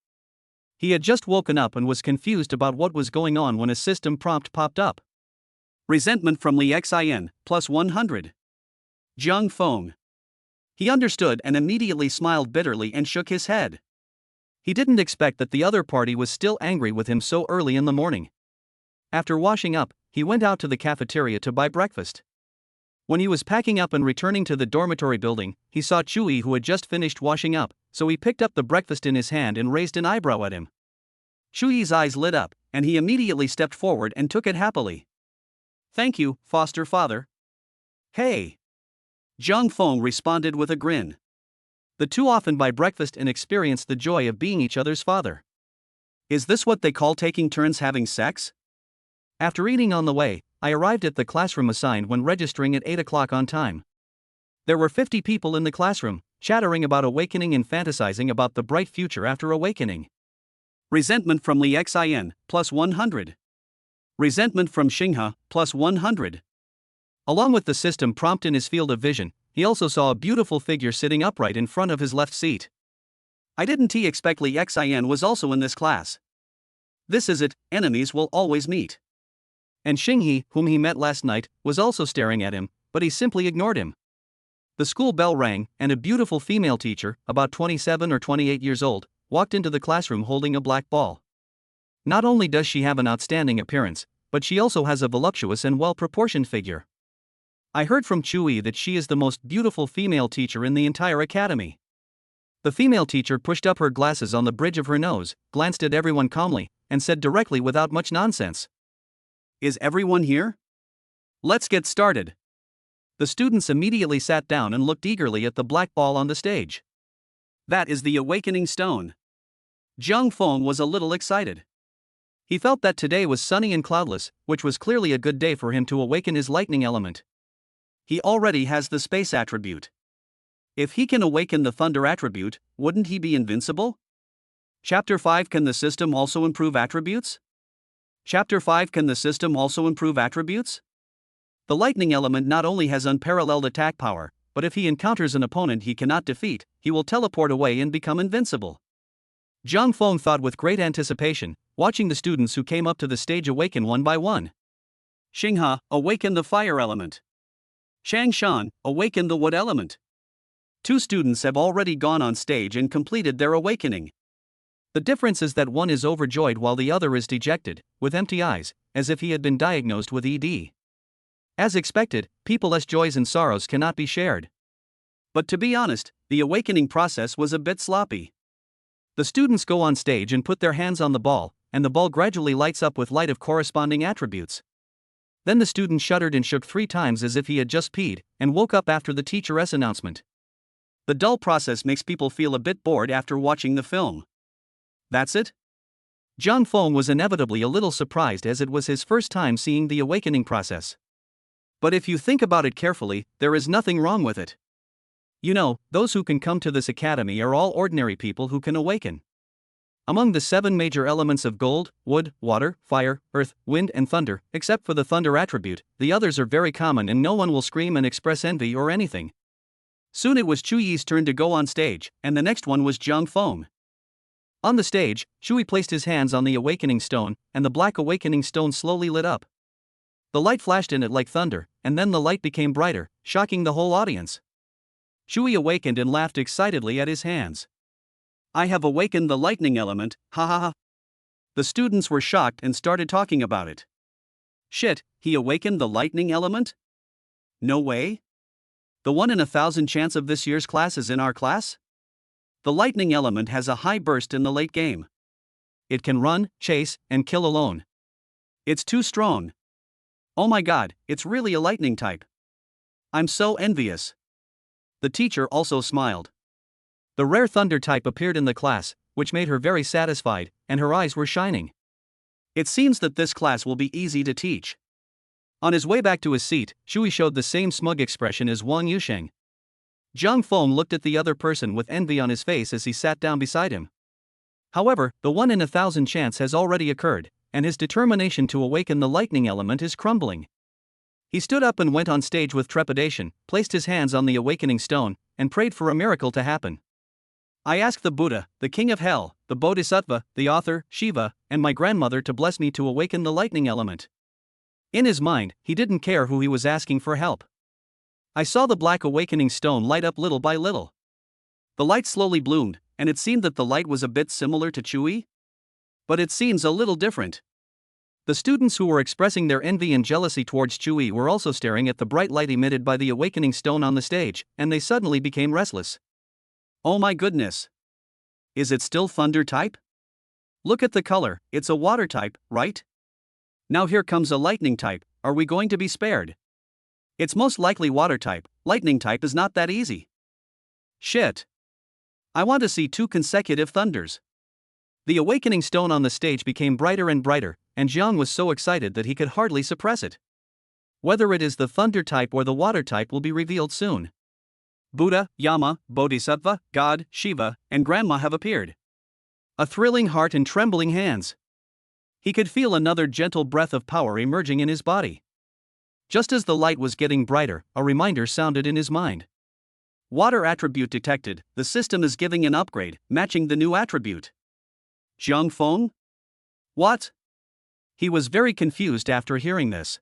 He had just woken up and was confused about what was going on when a system prompt popped up. Resentment from Li Xian, plus 100. Zhang Feng. He understood and immediately smiled bitterly and shook his head. He didn't expect that the other party was still angry with him so early in the morning. After washing up, he went out to the cafeteria to buy breakfast. When he was packing up and returning to the dormitory building, he saw Chui, who had just finished washing up, so he picked up the breakfast in his hand and raised an eyebrow at him. Chui's eyes lit up, and he immediately stepped forward and took it happily. Thank you, foster father. Hey! Zhang Feng responded with a grin. The two often buy breakfast and experience the joy of being each other's father. Is this what they call taking turns having sex? After eating on the way, I arrived at the classroom assigned when registering at 8 o'clock on time. There were 50 people in the classroom, chattering about awakening and fantasizing about the bright future after awakening. Resentment from Li Xin, plus 100. Resentment from Xinghe, plus 100. Along with the system prompt in his field of vision, he also saw a beautiful figure sitting upright in front of his left seat. I didn't expect Li Xin was also in this class. This is it, enemies will always meet. And Xinghe, whom he met last night, was also staring at him, but he simply ignored him. The school bell rang, and a beautiful female teacher, about 27 or 28 years old, walked into the classroom holding a black ball. Not only does she have an outstanding appearance, but she also has a voluptuous and well-proportioned figure. I heard from Chui that she is the most beautiful female teacher in the entire academy. The female teacher pushed up her glasses on the bridge of her nose, glanced at everyone calmly, and said directly without much nonsense, "Is everyone here? Let's get started." The students immediately sat down and looked eagerly at the black ball on the stage. That is the awakening stone. Zhang Feng was a little excited. He felt that today was sunny and cloudless, which was clearly a good day for him to awaken his lightning element. He already has the space attribute. If he can awaken the thunder attribute, wouldn't he be invincible? Chapter 5. Can the system also improve attributes? Chapter 5. Can the system also improve attributes? The lightning element not only has unparalleled attack power, but if he encounters an opponent he cannot defeat, he will teleport away and become invincible. Zhang Feng thought with great anticipation, watching the students who came up to the stage awaken one by one. Xinghe, awaken the fire element. Shang Shan, awaken the wood element. 2 students have already gone on stage and completed their awakening. The difference is that one is overjoyed while the other is dejected, with empty eyes, as if he had been diagnosed with ED. As expected, people's joys and sorrows cannot be shared. But to be honest, the awakening process was a bit sloppy. The students go on stage and put their hands on the ball, and the ball gradually lights up with light of corresponding attributes. Then the student shuddered and shook 3 times as if he had just peed, and woke up after the teacher's announcement. The dull process makes people feel a bit bored after watching the film. That's it? Zhang Feng was inevitably a little surprised as it was his first time seeing the awakening process. But if you think about it carefully, there is nothing wrong with it. You know, those who can come to this academy are all ordinary people who can awaken. Among the 7 major elements of gold, wood, water, fire, earth, wind and thunder, except for the thunder attribute, the others are very common and no one will scream and express envy or anything. Soon it was Chuyi's turn to go on stage, and the next one was Zhang Feng. On the stage, Chui placed his hands on the awakening stone, and the black awakening stone slowly lit up. The light flashed in it like thunder, and then the light became brighter, shocking the whole audience. Chui awakened and laughed excitedly at his hands. "I have awakened the lightning element, ha ha ha." The students were shocked and started talking about it. Shit, he awakened the lightning element? No way? The 1 in 1,000 chance of this year's class is in our class? The lightning element has a high burst in the late game. It can run, chase, and kill alone. It's too strong. Oh my god, it's really a lightning type. I'm so envious. The teacher also smiled. The rare thunder type appeared in the class, which made her very satisfied, and her eyes were shining. It seems that this class will be easy to teach. On his way back to his seat, Shui showed the same smug expression as Wang Yusheng. Zhang Feng looked at the other person with envy on his face as he sat down beside him. However, the 1 in 1,000 chance has already occurred, and his determination to awaken the lightning element is crumbling. He stood up and went on stage with trepidation, placed his hands on the awakening stone, and prayed for a miracle to happen. "I ask the Buddha, the King of Hell, the Bodhisattva, the Author, Shiva, and my grandmother to bless me to awaken the lightning element." In his mind, he didn't care who he was asking for help. I saw the black awakening stone light up little by little. The light slowly bloomed, and it seemed that the light was a bit similar to Chui. But it seems a little different. The students who were expressing their envy and jealousy towards Chui were also staring at the bright light emitted by the awakening stone on the stage, and they suddenly became restless. Oh my goodness! Is it still thunder type? Look at the color, it's a water type, right? Now here comes a lightning type, are we going to be spared? It's most likely water type, lightning type is not that easy. Shit! I want to see 2 consecutive thunders. The awakening stone on the stage became brighter and brighter, and Jiang was so excited that he could hardly suppress it. Whether it is the thunder type or the water type will be revealed soon. Buddha, Yama, Bodhisattva, God, Shiva, and Grandma have appeared. A thrilling heart and trembling hands. He could feel another gentle breath of power emerging in his body. Just as the light was getting brighter, a reminder sounded in his mind. Water attribute detected, the system is giving an upgrade, matching the new attribute. Jiang Feng? What? He was very confused after hearing this.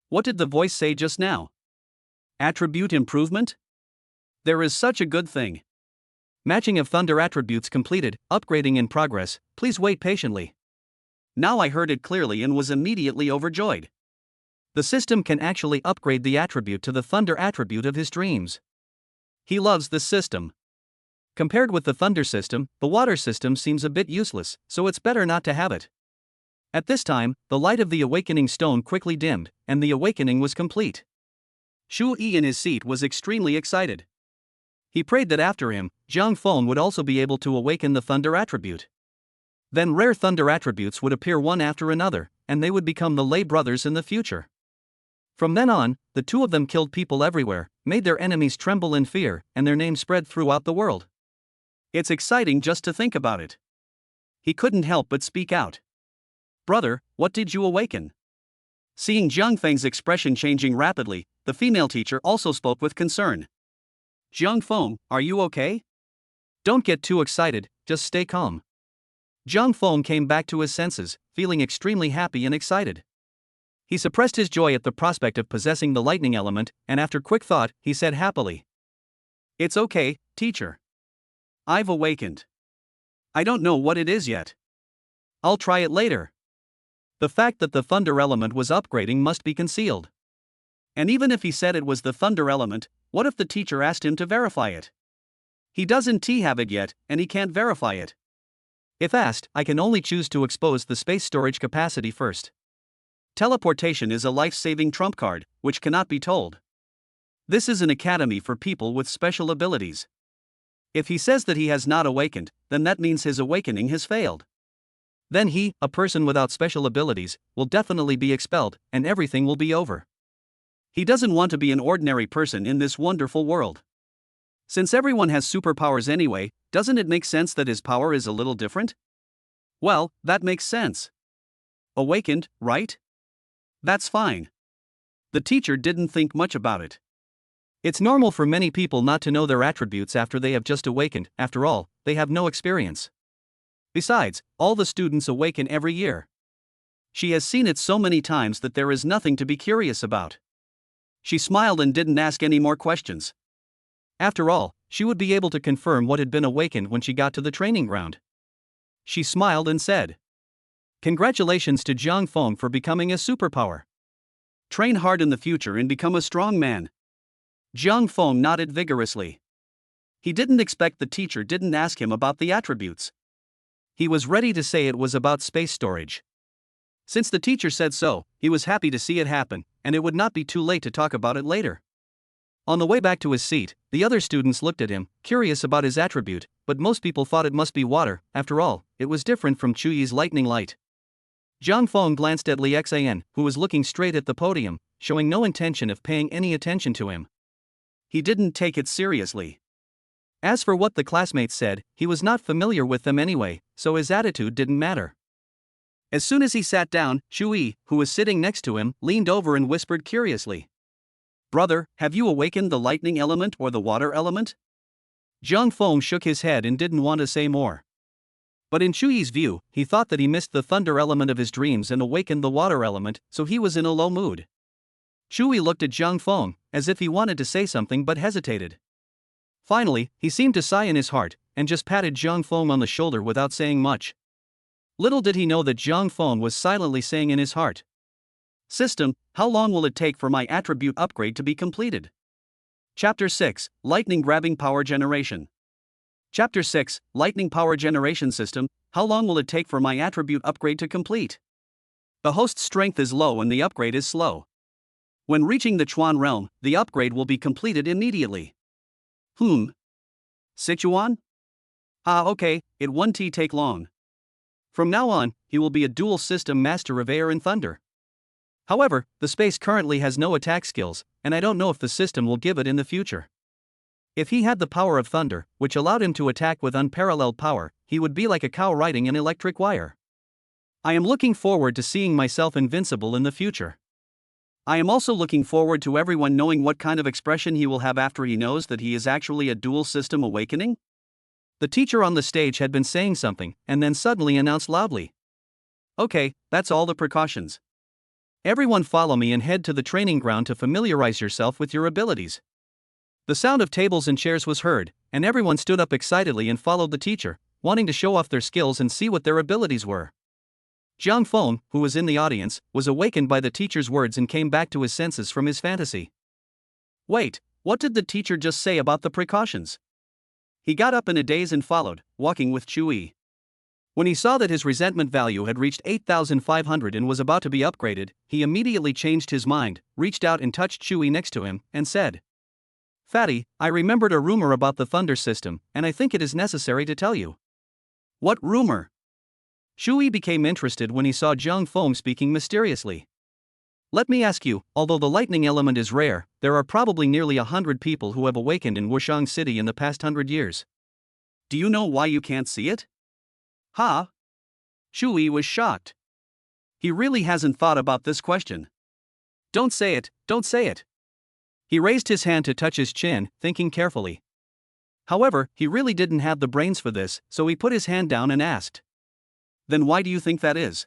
What did the voice say just now? Attribute improvement? There is such a good thing. Matching of thunder attributes completed, upgrading in progress, please wait patiently. Now I heard it clearly and was immediately overjoyed. The system can actually upgrade the attribute to the thunder attribute of his dreams. He loves this system. Compared with the thunder system, the water system seems a bit useless, so it's better not to have it. At this time, the light of the awakening stone quickly dimmed, and the awakening was complete. Shu Yi in his seat was extremely excited. He prayed that after him, Jiang Feng would also be able to awaken the thunder attribute. Then rare thunder attributes would appear one after another, and they would become the lay brothers in the future. From then on, the two of them killed people everywhere, made their enemies tremble in fear, and their name spread throughout the world. It's exciting just to think about it. He couldn't help but speak out. Brother, what did you awaken? Seeing Jiang Feng's expression changing rapidly, the female teacher also spoke with concern. Jiang Feng, are you okay? Don't get too excited, just stay calm. Jiang Feng came back to his senses, feeling extremely happy and excited. He suppressed his joy at the prospect of possessing the lightning element, and after quick thought, he said happily. It's okay, teacher. I've awakened. I don't know what it is yet. I'll try it later. The fact that the thunder element was upgrading must be concealed. And even if he said it was the thunder element, what if the teacher asked him to verify it? He doesn't have it yet, and he can't verify it. If asked, I can only choose to expose the space storage capacity first. Teleportation is a life-saving trump card, which cannot be told. This is an academy for people with special abilities. If he says that he has not awakened, then that means his awakening has failed. Then he, a person without special abilities, will definitely be expelled, and everything will be over. He doesn't want to be an ordinary person in this wonderful world. Since everyone has superpowers anyway, doesn't it make sense that his power is a little different? Well, that makes sense. Awakened, right? That's fine. The teacher didn't think much about it. It's normal for many people not to know their attributes after they have just awakened, after all, they have no experience. Besides, all the students awaken every year. She has seen it so many times that there is nothing to be curious about. She smiled and didn't ask any more questions. After all, she would be able to confirm what had been awakened when she got to the training ground. She smiled and said, Congratulations to Jiang Feng for becoming a superpower. Train hard in the future and become a strong man. Jiang Feng nodded vigorously. He didn't expect the teacher didn't ask him about the attributes. He was ready to say it was about space storage. Since the teacher said so, he was happy to see it happen, and it would not be too late to talk about it later. On the way back to his seat, the other students looked at him, curious about his attribute, but most people thought it must be water. After all, it was different from Chuyi's lightning light. Jiang Feng glanced at Li Xan, who was looking straight at the podium, showing no intention of paying any attention to him. He didn't take it seriously. As for what the classmates said, he was not familiar with them anyway, so his attitude didn't matter. As soon as he sat down, Shu Yi, who was sitting next to him, leaned over and whispered curiously. Brother, have you awakened the lightning element or the water element? Jiang Feng shook his head and didn't want to say more. But in Shu Yi's view, he thought that he missed the thunder element of his dreams and awakened the water element, so he was in a low mood. Shu Yi looked at Jiang Feng, as if he wanted to say something but hesitated. Finally, he seemed to sigh in his heart, and just patted Jiang Feng on the shoulder without saying much. Little did he know that Jiang Feng was silently saying in his heart, System, how long will it take for my attribute upgrade to be completed? Chapter 6, Lightning Grabbing Power Generation. Chapter 6, Lightning Power Generation System, how long will it take for my attribute upgrade to complete? The host's strength is low and the upgrade is slow. When reaching the Chuan realm, the upgrade will be completed immediately. Sichuan? Okay, it won't take long. From now on, he will be a dual system master of air and thunder. However, the space currently has no attack skills, and I don't know if the system will give it in the future. If he had the power of thunder, which allowed him to attack with unparalleled power, he would be like a cow riding an electric wire. I am looking forward to seeing myself invincible in the future. I am also looking forward to everyone knowing what kind of expression he will have after he knows that he is actually a dual system awakening. The teacher on the stage had been saying something, and then suddenly announced loudly, "Okay, that's all the precautions. Everyone follow me and head to the training ground to familiarize yourself with your abilities." The sound of tables and chairs was heard, and everyone stood up excitedly and followed the teacher, wanting to show off their skills and see what their abilities were. Jiang Feng, who was in the audience, was awakened by the teacher's words and came back to his senses from his fantasy. Wait, what did the teacher just say about the precautions? He got up in a daze and followed, walking with Chui. When he saw that his resentment value had reached 8,500 and was about to be upgraded, he immediately changed his mind, reached out and touched Chui next to him, and said, "Fatty, I remembered a rumor about the thunder system, and I think it is necessary to tell you." "What rumor?" Chui became interested when he saw Jiang Feng speaking mysteriously. "Let me ask you, although the lightning element is rare, there are probably nearly 100 people who have awakened in Wushang City in the past 100 years. Do you know why you can't see it?" "Huh?" Chui was shocked. He really hasn't thought about this question. "Don't say it, don't say it." He raised his hand to touch his chin, thinking carefully. However, he really didn't have the brains for this, so he put his hand down and asked, "Then why do you think that is?"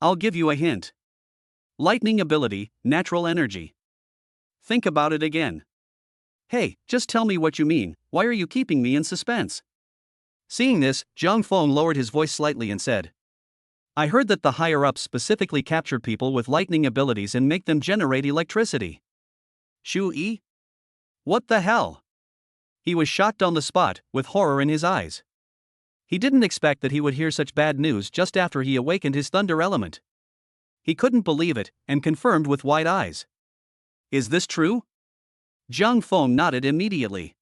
"I'll give you a hint. Lightning ability, natural energy. Think about it again." "Hey, just tell me what you mean, why are you keeping me in suspense?" Seeing this, Jiang Feng lowered his voice slightly and said, "I heard that the higher-ups specifically capture people with lightning abilities and make them generate electricity." "Shu-yi? What the hell?" He was shocked on the spot, with horror in his eyes. He didn't expect that he would hear such bad news just after he awakened his thunder element. He couldn't believe it, and confirmed with wide eyes. "Is this true?" Jiang Feng nodded immediately.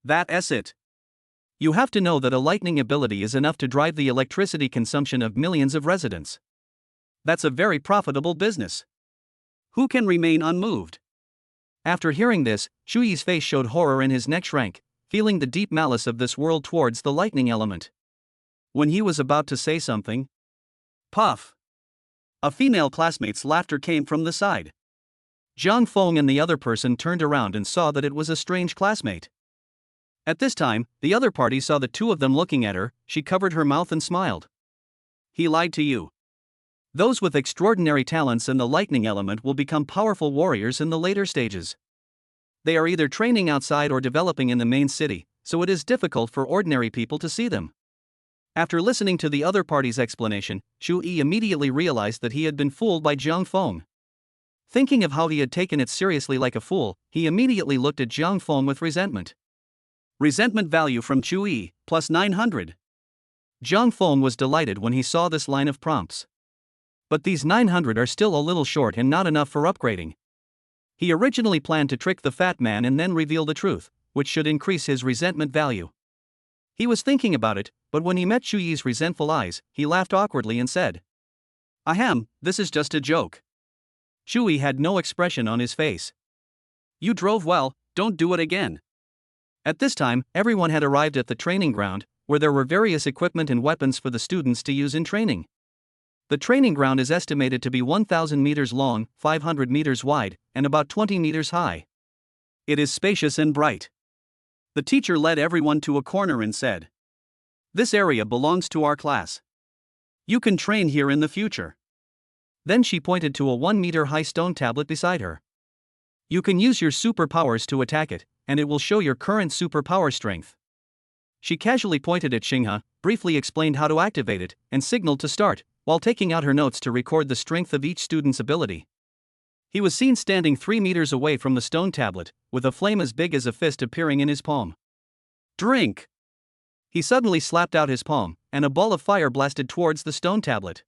"That's it. You have to know that a lightning ability is enough to drive the electricity consumption of millions of residents. That's a very profitable business. Who can remain unmoved?" After hearing this, Chuyi's face showed horror and his neck shrank, feeling the deep malice of this world towards the lightning element. When he was about to say something, puff! A female classmate's laughter came from the side. Jiang Feng and the other person turned around and saw that it was a strange classmate. At this time, the other party saw the two of them looking at her. She covered her mouth and smiled. "He lied to you. Those with extraordinary talents in the lightning element will become powerful warriors in the later stages. They are either training outside or developing in the main city, so it is difficult for ordinary people to see them." After listening to the other party's explanation, Shu-yi immediately realized that he had been fooled by Jiang Feng. Thinking of how he had taken it seriously like a fool, he immediately looked at Jiang Feng with resentment. Resentment value from Shu-yi, plus 900. Jiang Feng was delighted when he saw this line of prompts. But these 900 are still a little short and not enough for upgrading. He originally planned to trick the fat man and then reveal the truth, which should increase his resentment value. He was thinking about it, but when he met Shu-yi's resentful eyes, he laughed awkwardly and said, "Ahem, this is just a joke." Shu-yi had no expression on his face. "You drove well, don't do it again." At this time, everyone had arrived at the training ground, where there were various equipment and weapons for the students to use in training. The training ground is estimated to be 1,000 meters long, 500 meters wide, and about 20 meters high. It is spacious and bright. The teacher led everyone to a corner and said, "This area belongs to our class. You can train here in the future." Then she pointed to a 1-meter-high stone tablet beside her. "You can use your superpowers to attack it, and it will show your current superpower strength." She casually pointed at Xinghe, briefly explained how to activate it, and signaled to start, while taking out her notes to record the strength of each student's ability. He was seen standing 3 meters away from the stone tablet, with a flame as big as a fist appearing in his palm. "Drink!" He suddenly slapped out his palm, and a ball of fire blasted towards the stone tablet.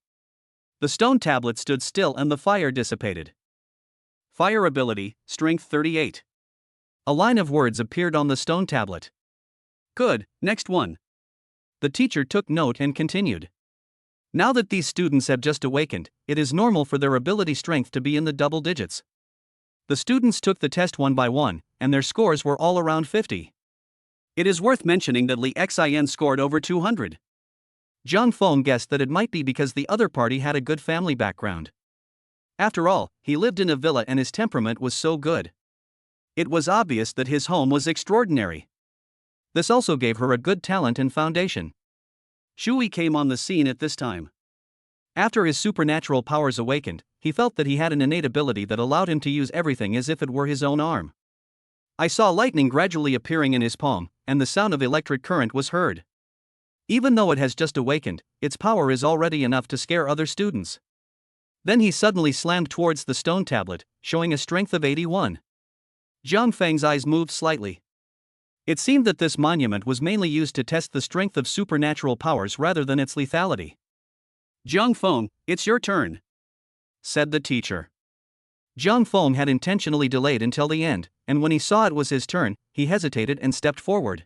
The stone tablet stood still and the fire dissipated. Fire ability, strength 38. A line of words appeared on the stone tablet. "Good, next one." The teacher took note and continued. Now that these students have just awakened, it is normal for their ability strength to be in the double digits. The students took the test one by one, and their scores were all around 50. It is worth mentioning that Li Xin scored over 200. Zhang Feng guessed that it might be because the other party had a good family background. After all, he lived in a villa and his temperament was so good. It was obvious that his home was extraordinary. This also gave her a good talent and foundation. Shui came on the scene at this time. After his supernatural powers awakened, he felt that he had an innate ability that allowed him to use everything as if it were his own arm. I saw lightning gradually appearing in his palm, and the sound of electric current was heard. Even though it has just awakened, its power is already enough to scare other students. Then he suddenly slammed towards the stone tablet, showing a strength of 81. Zhang Feng's eyes moved slightly. It seemed that this monument was mainly used to test the strength of supernatural powers rather than its lethality. Zhang Feng, it's your turn, said the teacher. Zhang Feng had intentionally delayed until the end, and when he saw it was his turn, he hesitated and stepped forward.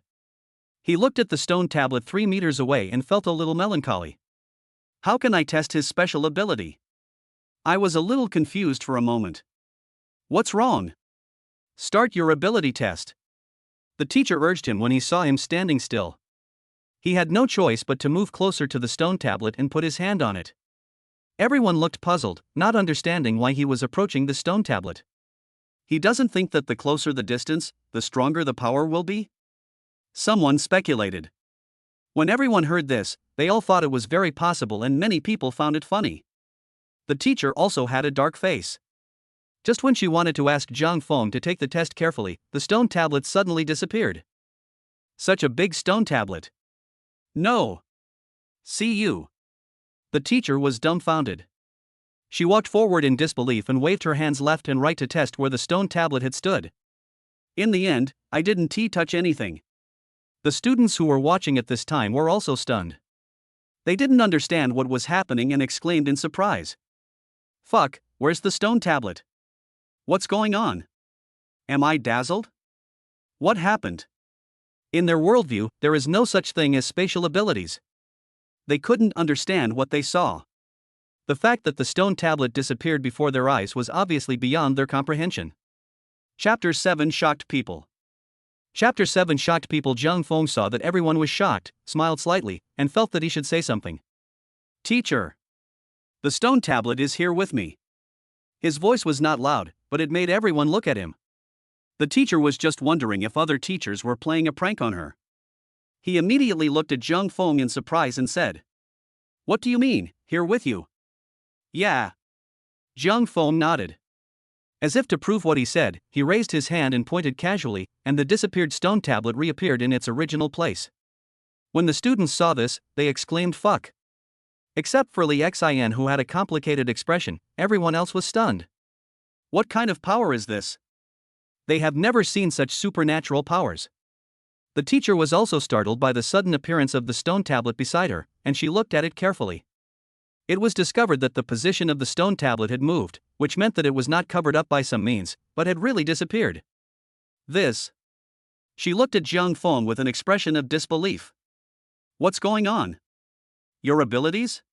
He looked at the stone tablet 3 meters away and felt a little melancholy. How can I test his special ability? I was a little confused for a moment. What's wrong? Start your ability test. The teacher urged him when he saw him standing still. He had no choice but to move closer to the stone tablet and put his hand on it. Everyone looked puzzled, not understanding why he was approaching the stone tablet. He doesn't think that the closer the distance, the stronger the power will be? Someone speculated. When everyone heard this, they all thought it was very possible and many people found it funny. The teacher also had a dark face. Just when she wanted to ask Zhang Feng to take the test carefully, the stone tablet suddenly disappeared. Such a big stone tablet. No. See you. The teacher was dumbfounded. She walked forward in disbelief and waved her hands left and right to test where the stone tablet had stood. In the end, I didn't touch anything. The students who were watching at this time were also stunned. They didn't understand what was happening and exclaimed in surprise. Fuck, where's the stone tablet? What's going on? Am I dazzled? What happened? In their worldview, there is no such thing as spatial abilities. They couldn't understand what they saw. The fact that the stone tablet disappeared before their eyes was obviously beyond their comprehension. Chapter 7 shocked people. Chapter 7 shocked people. Zhang Feng saw that everyone was shocked, smiled slightly, and felt that he should say something. Teacher. The stone tablet is here with me. His voice was not loud, but it made everyone look at him. The teacher was just wondering if other teachers were playing a prank on her. He immediately looked at Zhang Feng in surprise and said, What do you mean, here with you? Yeah. Zhang Feng nodded. As if to prove what he said, he raised his hand and pointed casually, and the disappeared stone tablet reappeared in its original place. When the students saw this, they exclaimed fuck. Except for Li Xin, who had a complicated expression, everyone else was stunned. What kind of power is this? They have never seen such supernatural powers. The teacher was also startled by the sudden appearance of the stone tablet beside her, and she looked at it carefully. It was discovered that the position of the stone tablet had moved, which meant that it was not covered up by some means, but had really disappeared. This. She looked at Zhang Feng with an expression of disbelief. What's going on? Your abilities?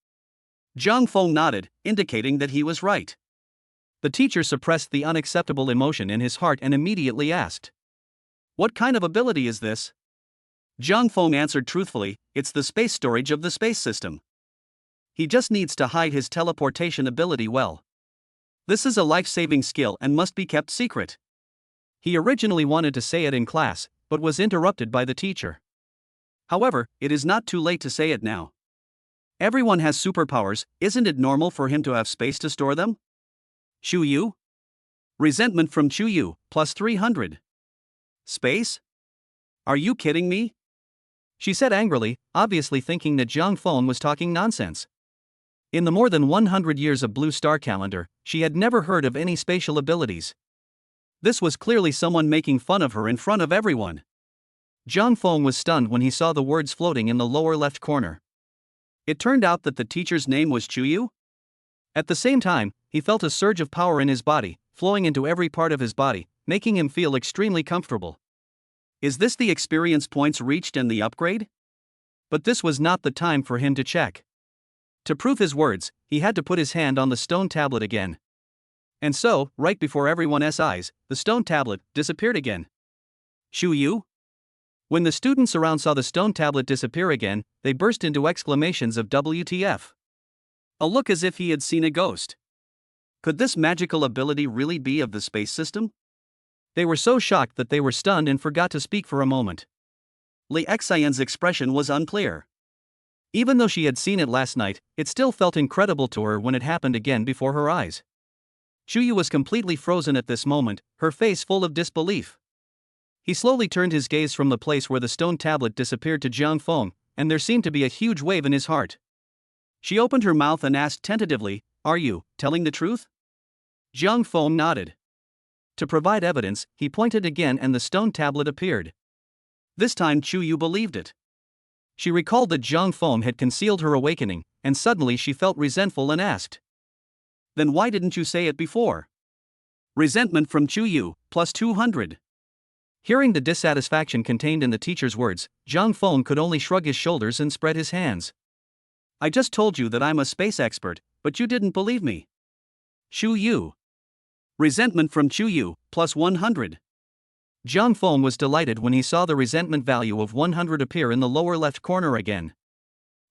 Zhang Feng nodded, indicating that he was right. The teacher suppressed the unacceptable emotion in his heart and immediately asked, What kind of ability is this? Zhang Feng answered truthfully, It's the space storage of the space system. He just needs to hide his teleportation ability well. This is a life-saving skill and must be kept secret. He originally wanted to say it in class, but was interrupted by the teacher. However, it is not too late to say it now. Everyone has superpowers, isn't it normal for him to have space to store them? Chu Yu? Resentment from Chu Yu, plus 300. Space? Are you kidding me? She said angrily, obviously thinking that Zhang Feng was talking nonsense. In the more than 100 years of Blue Star calendar, she had never heard of any spatial abilities. This was clearly someone making fun of her in front of everyone. Zhang Feng was stunned when he saw the words floating in the lower left corner. It turned out that the teacher's name was Chu Yu? At the same time, he felt a surge of power in his body, flowing into every part of his body, making him feel extremely comfortable. Is this the experience points reached and the upgrade? But this was not the time for him to check. To prove his words, he had to put his hand on the stone tablet again. And so, right before everyone's eyes, the stone tablet disappeared again. Shu Yu? When the students around saw the stone tablet disappear again, they burst into exclamations of WTF. A look as if he had seen a ghost. Could this magical ability really be of the space system? They were so shocked that they were stunned and forgot to speak for a moment. Li Xian's expression was unclear. Even though she had seen it last night, it still felt incredible to her when it happened again before her eyes. Shu Yu was completely frozen at this moment, her face full of disbelief. He slowly turned his gaze from the place where the stone tablet disappeared to Jiang Feng, and there seemed to be a huge wave in his heart. She opened her mouth and asked tentatively, "Are you telling the truth?" Jiang Feng nodded. To provide evidence, he pointed again and the stone tablet appeared. This time Shu Yu believed it. She recalled that Jiang Feng had concealed her awakening, and suddenly she felt resentful and asked, "Then why didn't you say it before?" Resentment from Shu Yu, plus 200. Hearing the dissatisfaction contained in the teacher's words, Jiang Feng could only shrug his shoulders and spread his hands. "I just told you that I'm a space expert, but you didn't believe me." Shu Yu. Resentment from Shu Yu, plus 100. Jiang Feng was delighted when he saw the resentment value of 100 appear in the lower left corner again.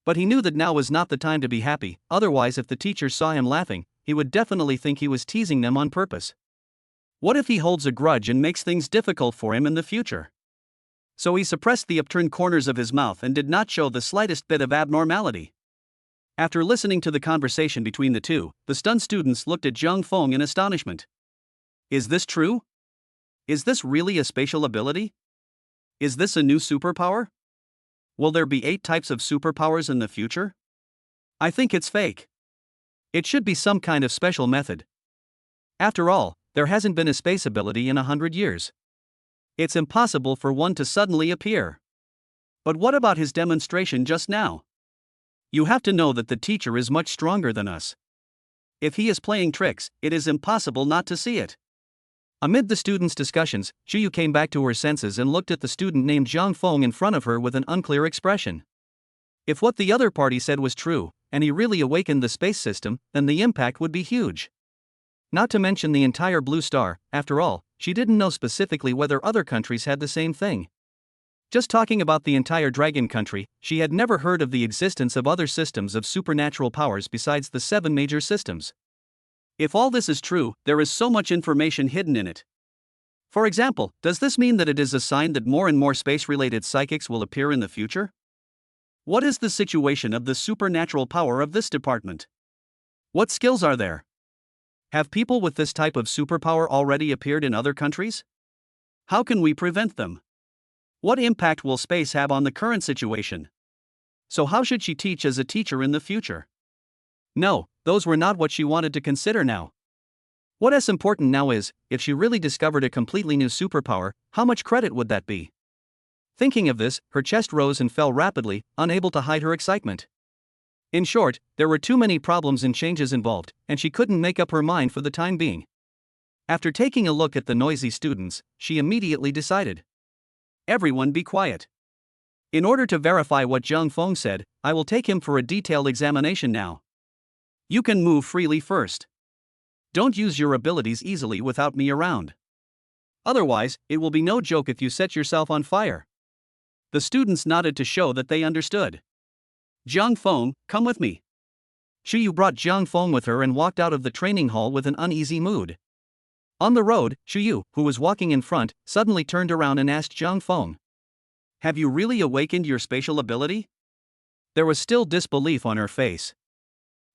But he knew that now was not the time to be happy, otherwise if the teachers saw him laughing, he would definitely think he was teasing them on purpose. What if he holds a grudge and makes things difficult for him in the future? So he suppressed the upturned corners of his mouth and did not show the slightest bit of abnormality. After listening to the conversation between the two, the stunned students looked at Jiang Feng in astonishment. Is this true? Is this really a spatial ability? Is this a new superpower? Will there be 8 types of superpowers in the future? I think it's fake. It should be some kind of special method. After all, there hasn't been a space ability in 100 years. It's impossible for one to suddenly appear. But what about his demonstration just now? You have to know that the teacher is much stronger than us. If he is playing tricks, it is impossible not to see it. Amid the students' discussions, Shu Yu came back to her senses and looked at the student named Jiang Feng in front of her with an unclear expression. If what the other party said was true, and he really awakened the space system, then the impact would be huge. Not to mention the entire blue star. After all, she didn't know specifically whether other countries had the same thing. Just talking about the entire dragon country, she had never heard of the existence of other systems of supernatural powers besides the 7 major systems. If all this is true, there is so much information hidden in it. For example, does this mean that it is a sign that more and more space-related psychics will appear in the future? What is the situation of the supernatural power of this department? What skills are there? Have people with this type of superpower already appeared in other countries? How can we prevent them? What impact will space have on the current situation? So how should she teach as a teacher in the future? No, those were not what she wanted to consider now. What is important now is, if she really discovered a completely new superpower, how much credit would that be? Thinking of this, her chest rose and fell rapidly, unable to hide her excitement. In short, there were too many problems and changes involved, and she couldn't make up her mind for the time being. After taking a look at the noisy students, she immediately decided. Everyone be quiet. In order to verify what Jiang Feng said, I will take him for a detailed examination now. You can move freely first. Don't use your abilities easily without me around. Otherwise, it will be no joke if you set yourself on fire. The students nodded to show that they understood. Jiang Feng, come with me. Shu Yu brought Jiang Feng with her and walked out of the training hall with an uneasy mood. On the road, Shu Yu, who was walking in front, suddenly turned around and asked Jiang Feng, "Have you really awakened your spatial ability?" There was still disbelief on her face.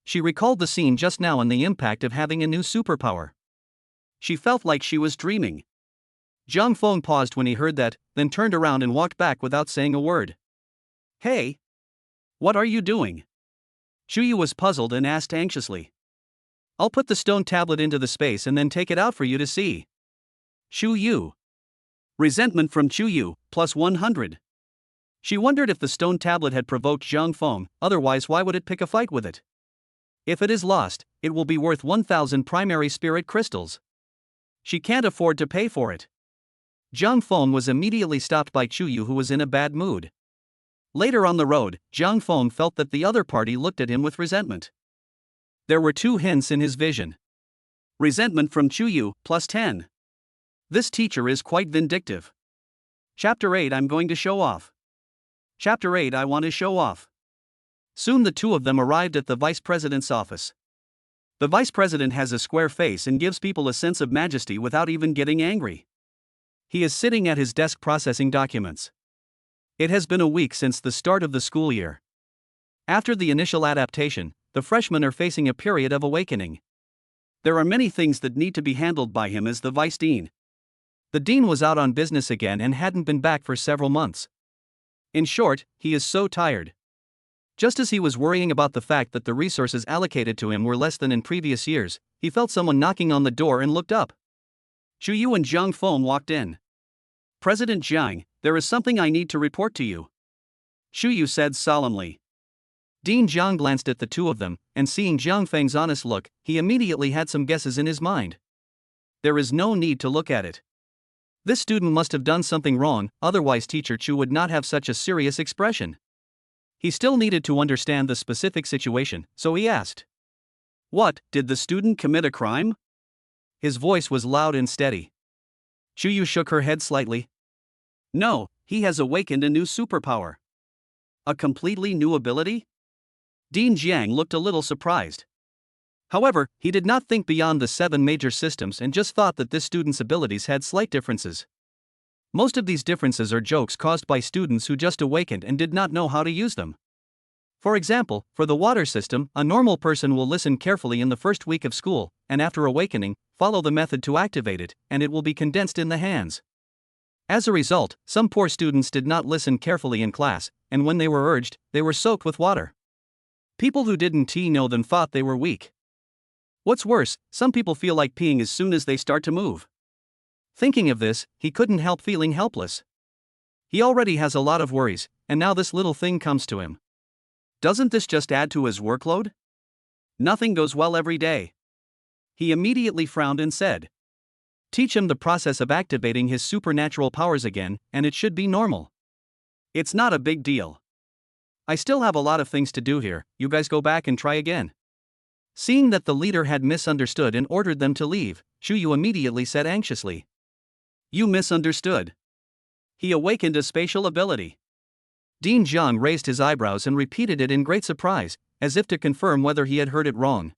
She recalled the scene just now and the impact of having a new superpower. She felt like she was dreaming. Jiang Feng paused when he heard that, then turned around and walked back without saying a word. Hey! What are you doing? Shu Yu was puzzled and asked anxiously. I'll put the stone tablet into the space and then take it out for you to see. Shu Yu. Resentment from Shu Yu, plus 100. She wondered if the stone tablet had provoked Jiang Feng, otherwise why would it pick a fight with it? If it is lost, it will be worth 1,000 primary spirit crystals. She can't afford to pay for it. Jiang Feng was immediately stopped by Shu Yu, who was in a bad mood. Later on the road, Zhang Feng felt that the other party looked at him with resentment. There were two hints in his vision. Resentment from Chuyu, plus 10. This teacher is quite vindictive. Chapter 8 I'm going to show off. Chapter 8 I want to show off. Soon the two of them arrived at the vice president's office. The vice president has a square face and gives people a sense of majesty without even getting angry. He is sitting at his desk processing documents. It has been a week since the start of the school year. After the initial adaptation, the freshmen are facing a period of awakening. There are many things that need to be handled by him as the vice dean. The dean was out on business again and hadn't been back for several months. In short, he is so tired. Just as he was worrying about the fact that the resources allocated to him were less than in previous years, he felt someone knocking on the door and looked up. Zhu Yu and Zhang Feng walked in. President Zhang, there is something I need to report to you, Zhu Yu said solemnly. Dean Zhang glanced at the two of them, and seeing Zhang Feng's honest look, he immediately had some guesses in his mind. There is no need to look at it. This student must have done something wrong, otherwise Teacher Chu would not have such a serious expression. He still needed to understand the specific situation, so he asked. What, did the student commit a crime? His voice was loud and steady. Zhu Yu shook her head slightly. No, he has awakened a new superpower. A completely new ability? Dean Jiang looked a little surprised. However, he did not think beyond the 7 major systems and just thought that this student's abilities had slight differences. Most of these differences are jokes caused by students who just awakened and did not know how to use them. For example, for the water system, a normal person will listen carefully in the first week of school, and after awakening, follow the method to activate it, and it will be condensed in the hands. As a result, some poor students did not listen carefully in class, and when they were urged, they were soaked with water. People who didn't know them thought they were weak. What's worse, some people feel like peeing as soon as they start to move. Thinking of this, he couldn't help feeling helpless. He already has a lot of worries, and now this little thing comes to him. Doesn't this just add to his workload? Nothing goes well every day. He immediately frowned and said. Teach him the process of activating his supernatural powers again, and it should be normal. It's not a big deal. I still have a lot of things to do here, you guys go back and try again. Seeing that the leader had misunderstood and ordered them to leave, Zhu Yu immediately said anxiously. You misunderstood. He awakened a spatial ability. Dean Zhang raised his eyebrows and repeated it in great surprise, as if to confirm whether he had heard it wrong.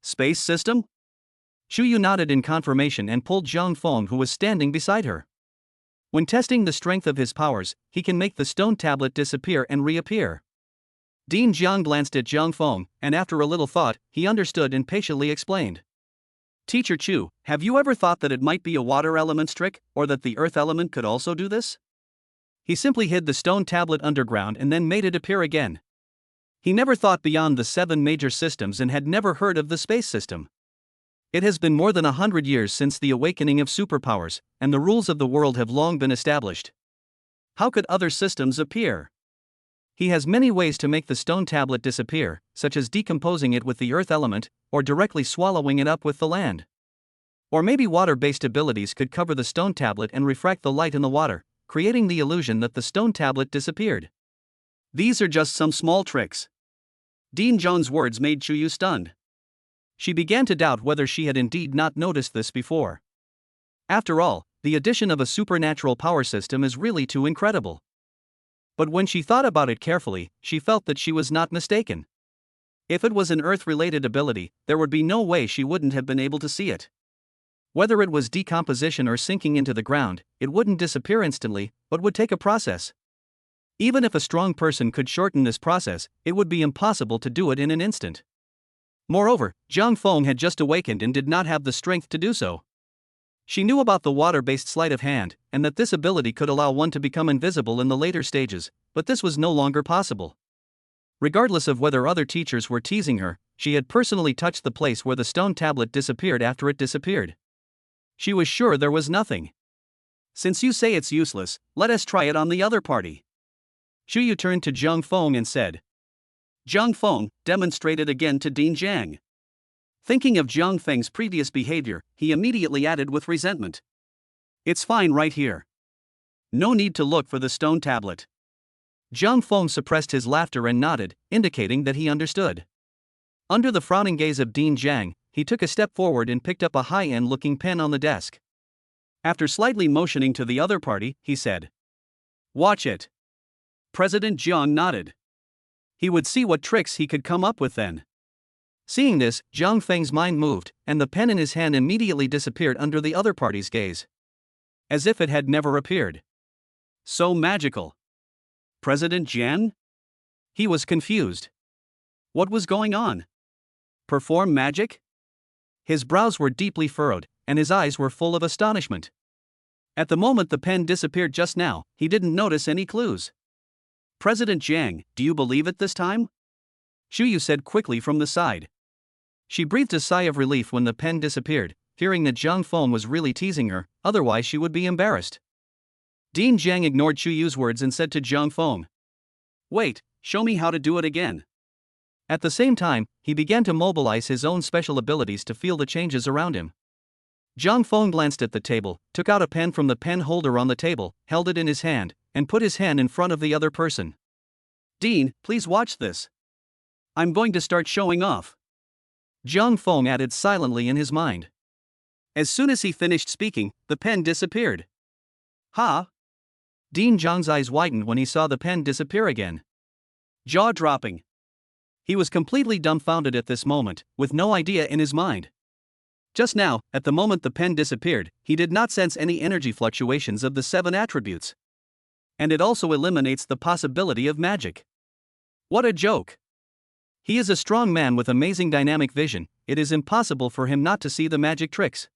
Space system? Zhu Yu nodded in confirmation and pulled Zhang Feng, who was standing beside her. When testing the strength of his powers, he can make the stone tablet disappear and reappear. Dean Jiang glanced at Zhang Feng, and after a little thought, he understood and patiently explained. Teacher Chu, have you ever thought that it might be a water element's trick, or that the earth element could also do this? He simply hid the stone tablet underground and then made it appear again. He never thought beyond the 7 major systems and had never heard of the space system. It has been more than 100 years since the awakening of superpowers, and the rules of the world have long been established. How could other systems appear? He has many ways to make the stone tablet disappear, such as decomposing it with the earth element, or directly swallowing it up with the land. Or maybe water-based abilities could cover the stone tablet and refract the light in the water, creating the illusion that the stone tablet disappeared. These are just some small tricks. Dean Zhang's words made Zhu Yu stunned. She began to doubt whether she had indeed not noticed this before. After all, the addition of a supernatural power system is really too incredible. But when she thought about it carefully, she felt that she was not mistaken. If it was an Earth-related ability, there would be no way she wouldn't have been able to see it. Whether it was decomposition or sinking into the ground, it wouldn't disappear instantly, but would take a process. Even if a strong person could shorten this process, it would be impossible to do it in an instant. Moreover, Zhang Feng had just awakened and did not have the strength to do so. She knew about the water-based sleight of hand, and that this ability could allow one to become invisible in the later stages, but this was no longer possible. Regardless of whether other teachers were teasing her, she had personally touched the place where the stone tablet disappeared after it disappeared. She was sure there was nothing. Since you say it's useless, let us try it on the other party. Zhu Yu turned to Zhang Feng and said. Zhang Feng demonstrated again to Dean Jiang. Thinking of Zhang Feng's previous behavior, he immediately added with resentment. It's fine right here. No need to look for the stone tablet. Zhang Feng suppressed his laughter and nodded, indicating that he understood. Under the frowning gaze of Dean Jiang, he took a step forward and picked up a high-end looking pen on the desk. After slightly motioning to the other party, he said, "Watch it." President Jiang nodded. He would see what tricks he could come up with then. Seeing this, Zhang Feng's mind moved, and the pen in his hand immediately disappeared under the other party's gaze. As if it had never appeared. So magical. President Jiang? He was confused. What was going on? Perform magic? His brows were deeply furrowed, and his eyes were full of astonishment. At the moment the pen disappeared just now, he didn't notice any clues. President Jiang, do you believe it this time? Shuyu said quickly from the side. She breathed a sigh of relief when the pen disappeared, fearing that Zhang Feng was really teasing her, otherwise she would be embarrassed. Dean Jiang ignored Shuyu's words and said to Zhang Feng, "Wait, show me how to do it again." At the same time, he began to mobilize his own special abilities to feel the changes around him. Zhang Feng glanced at the table, took out a pen from the pen holder on the table, held it in his hand, and put his hand in front of the other person. "Dean, please watch this. I'm going to start showing off." Zhang Feng added silently in his mind. As soon as he finished speaking, the pen disappeared. "Ha!" Dean Jiang's eyes widened when he saw the pen disappear again. Jaw-dropping. He was completely dumbfounded at this moment, with no idea in his mind. Just now, at the moment the pen disappeared, he did not sense any energy fluctuations of the 7 attributes. And it also eliminates the possibility of magic. What a joke! He is a strong man with amazing dynamic vision, it is impossible for him not to see the magic tricks.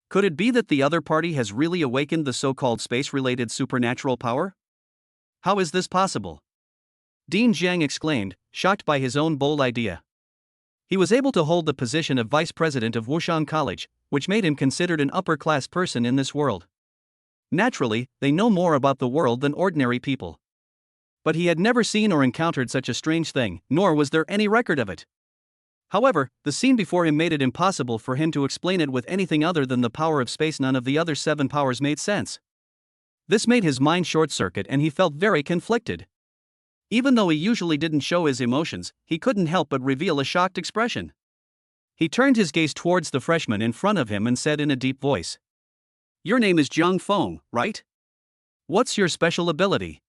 Could it be that the other party has really awakened the so-called space-related supernatural power? How is this possible? Dean Jiang exclaimed, shocked by his own bold idea. He was able to hold the position of vice president of Wushang College, which made him considered an upper-class person in this world. Naturally, they know more about the world than ordinary people. But he had never seen or encountered such a strange thing, nor was there any record of it. However, the scene before him made it impossible for him to explain it with anything other than the power of space. None of the other 7 powers made sense. This made his mind short-circuit and he felt very conflicted. Even though he usually didn't show his emotions, he couldn't help but reveal a shocked expression. He turned his gaze towards the freshman in front of him and said in a deep voice, "Your name is Zhang Feng, right? What's your special ability?"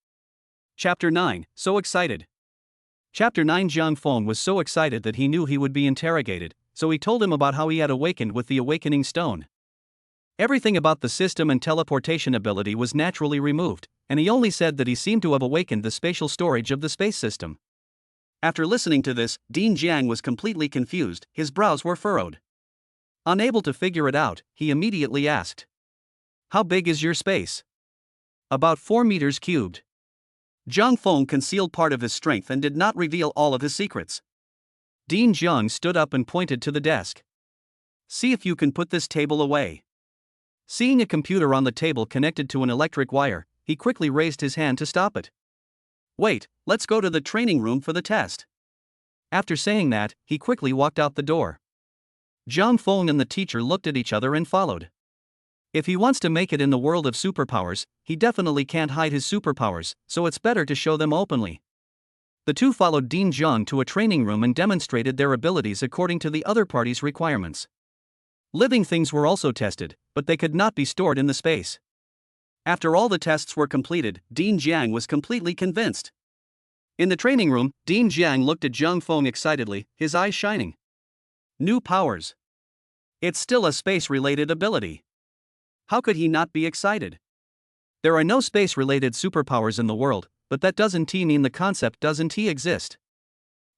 Chapter 9, So Excited. Chapter 9. Zhang Feng was so excited that he knew he would be interrogated, so he told him about how he had awakened with the awakening stone. Everything about the system and teleportation ability was naturally removed, and he only said that he seemed to have awakened the spatial storage of the space system. After listening to this, Dean Jiang was completely confused, his brows were furrowed. Unable to figure it out, he immediately asked, "How big is your space?" "About 4 meters cubed." Zhang Feng concealed part of his strength and did not reveal all of his secrets. Dean Jiang stood up and pointed to the desk. "See if you can put this table away." Seeing a computer on the table connected to an electric wire, he quickly raised his hand to stop it. "Wait, let's go to the training room for the test." After saying that, he quickly walked out the door. Zhang Feng and the teacher looked at each other and followed. If he wants to make it in the world of superpowers, he definitely can't hide his superpowers, so it's better to show them openly. The two followed Dean Jiang to a training room and demonstrated their abilities according to the other party's requirements. Living things were also tested, but they could not be stored in the space. After all the tests were completed, Dean Jiang was completely convinced. In the training room, Dean Jiang looked at Zhang Feng excitedly, his eyes shining. New powers. It's still a space-related ability. How could he not be excited? There are no space-related superpowers in the world, but that doesn't mean the concept doesn't exist.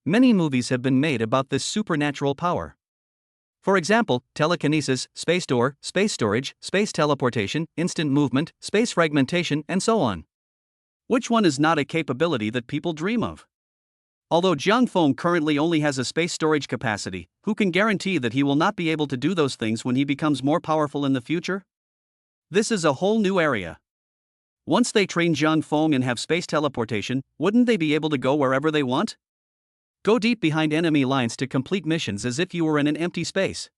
Many movies have been made about this supernatural power. For example, telekinesis, space door, space storage, space teleportation, instant movement, space fragmentation, and so on. Which one is not a capability that people dream of? Although Zhang Feng currently only has a space storage capacity, who can guarantee that he will not be able to do those things when he becomes more powerful in the future? This is a whole new area. Once they train Zhang Feng and have space teleportation, wouldn't they be able to go wherever they want? Go deep behind enemy lines to complete missions as if you were in an empty space.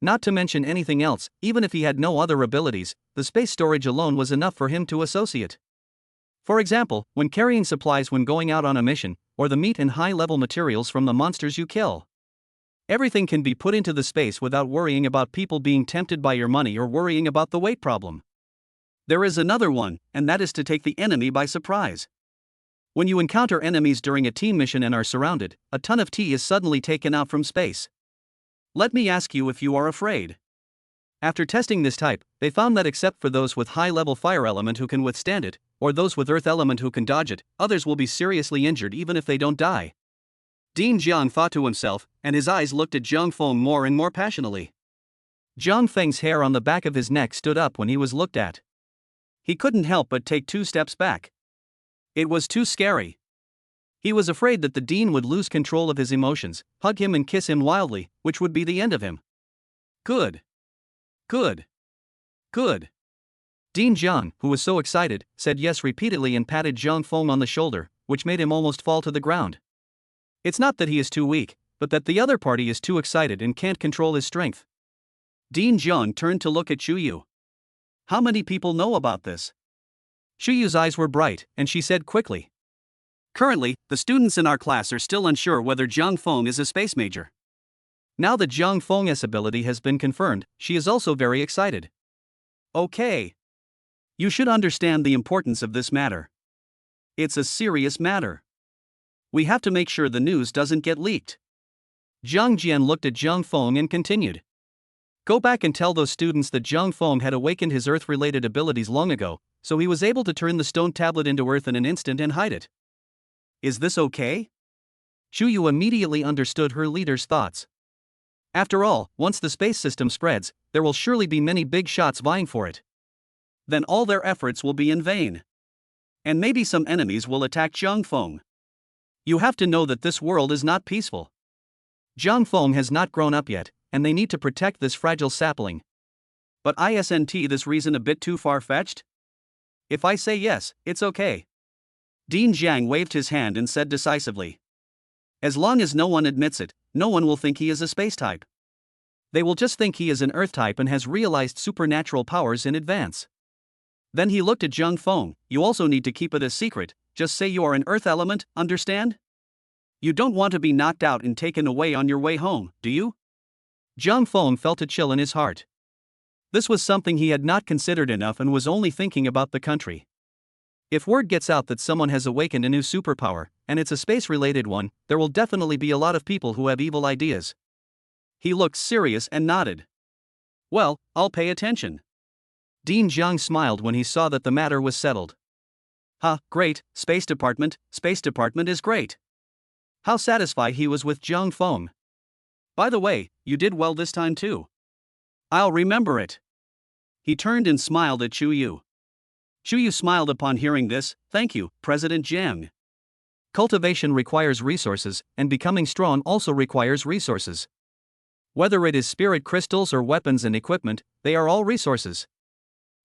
Not to mention anything else, even if he had no other abilities, the space storage alone was enough for him to associate. For example, when carrying supplies when going out on a mission, or the meat and high-level materials from the monsters you kill. Everything can be put into the space without worrying about people being tempted by your money or worrying about the weight problem. There is another one, and that is to take the enemy by surprise. When you encounter enemies during a team mission and are surrounded, a ton of tea is suddenly taken out from space. Let me ask you if you are afraid. After testing this type, they found that except for those with high-level fire element who can withstand it, or those with earth element who can dodge it, others will be seriously injured even if they don't die. Dean Jiang thought to himself, and his eyes looked at Zhang Feng more and more passionately. Zhang Feng's hair on the back of his neck stood up when he was looked at. He couldn't help but take 2 steps back. It was too scary. He was afraid that the dean would lose control of his emotions, hug him and kiss him wildly, which would be the end of him. Good. Good. Good. Dean Jiang, who was so excited, said yes repeatedly and patted Zhang Feng on the shoulder, which made him almost fall to the ground. It's not that he is too weak, but that the other party is too excited and can't control his strength. Dean Jiang turned to look at Xu Yu. How many people know about this? Xu Yu's eyes were bright, and she said quickly. Currently, the students in our class are still unsure whether Zhang Feng is a space major. Now that Zhang Feng's ability has been confirmed, she is also very excited. Okay. You should understand the importance of this matter. It's a serious matter. We have to make sure the news doesn't get leaked. Zhang Jian looked at Zhang Feng and continued. Go back and tell those students that Zhang Feng had awakened his earth-related abilities long ago, so he was able to turn the stone tablet into earth in an instant and hide it. Is this okay? Xu Yu immediately understood her leader's thoughts. After all, once the space system spreads, there will surely be many big shots vying for it. Then all their efforts will be in vain. And maybe some enemies will attack Zhang Feng. You have to know that this world is not peaceful. Zhang Feng has not grown up yet, and they need to protect this fragile sapling. But isn't this reason a bit too far-fetched? If I say yes, it's okay. Dean Jiang waved his hand and said decisively. As long as no one admits it, no one will think he is a space type. They will just think he is an earth type and has realized supernatural powers in advance. Then he looked at Zhang Feng. You also need to keep it a secret, just say you are an earth element, understand? You don't want to be knocked out and taken away on your way home, do you? Zhang Feng felt a chill in his heart. This was something he had not considered enough and was only thinking about the country. If word gets out that someone has awakened a new superpower, and it's a space-related one, there will definitely be a lot of people who have evil ideas. He looked serious and nodded. Well, I'll pay attention. Dean Jiang smiled when he saw that the matter was settled. Great, Space Department is great. How satisfied he was with Zhang Feng. By the way, you did well this time too. I'll remember it. He turned and smiled at Xu Yu. Xu Yu smiled upon hearing this. Thank you, President Jiang. Cultivation requires resources, and becoming strong also requires resources. Whether it is spirit crystals or weapons and equipment, they are all resources.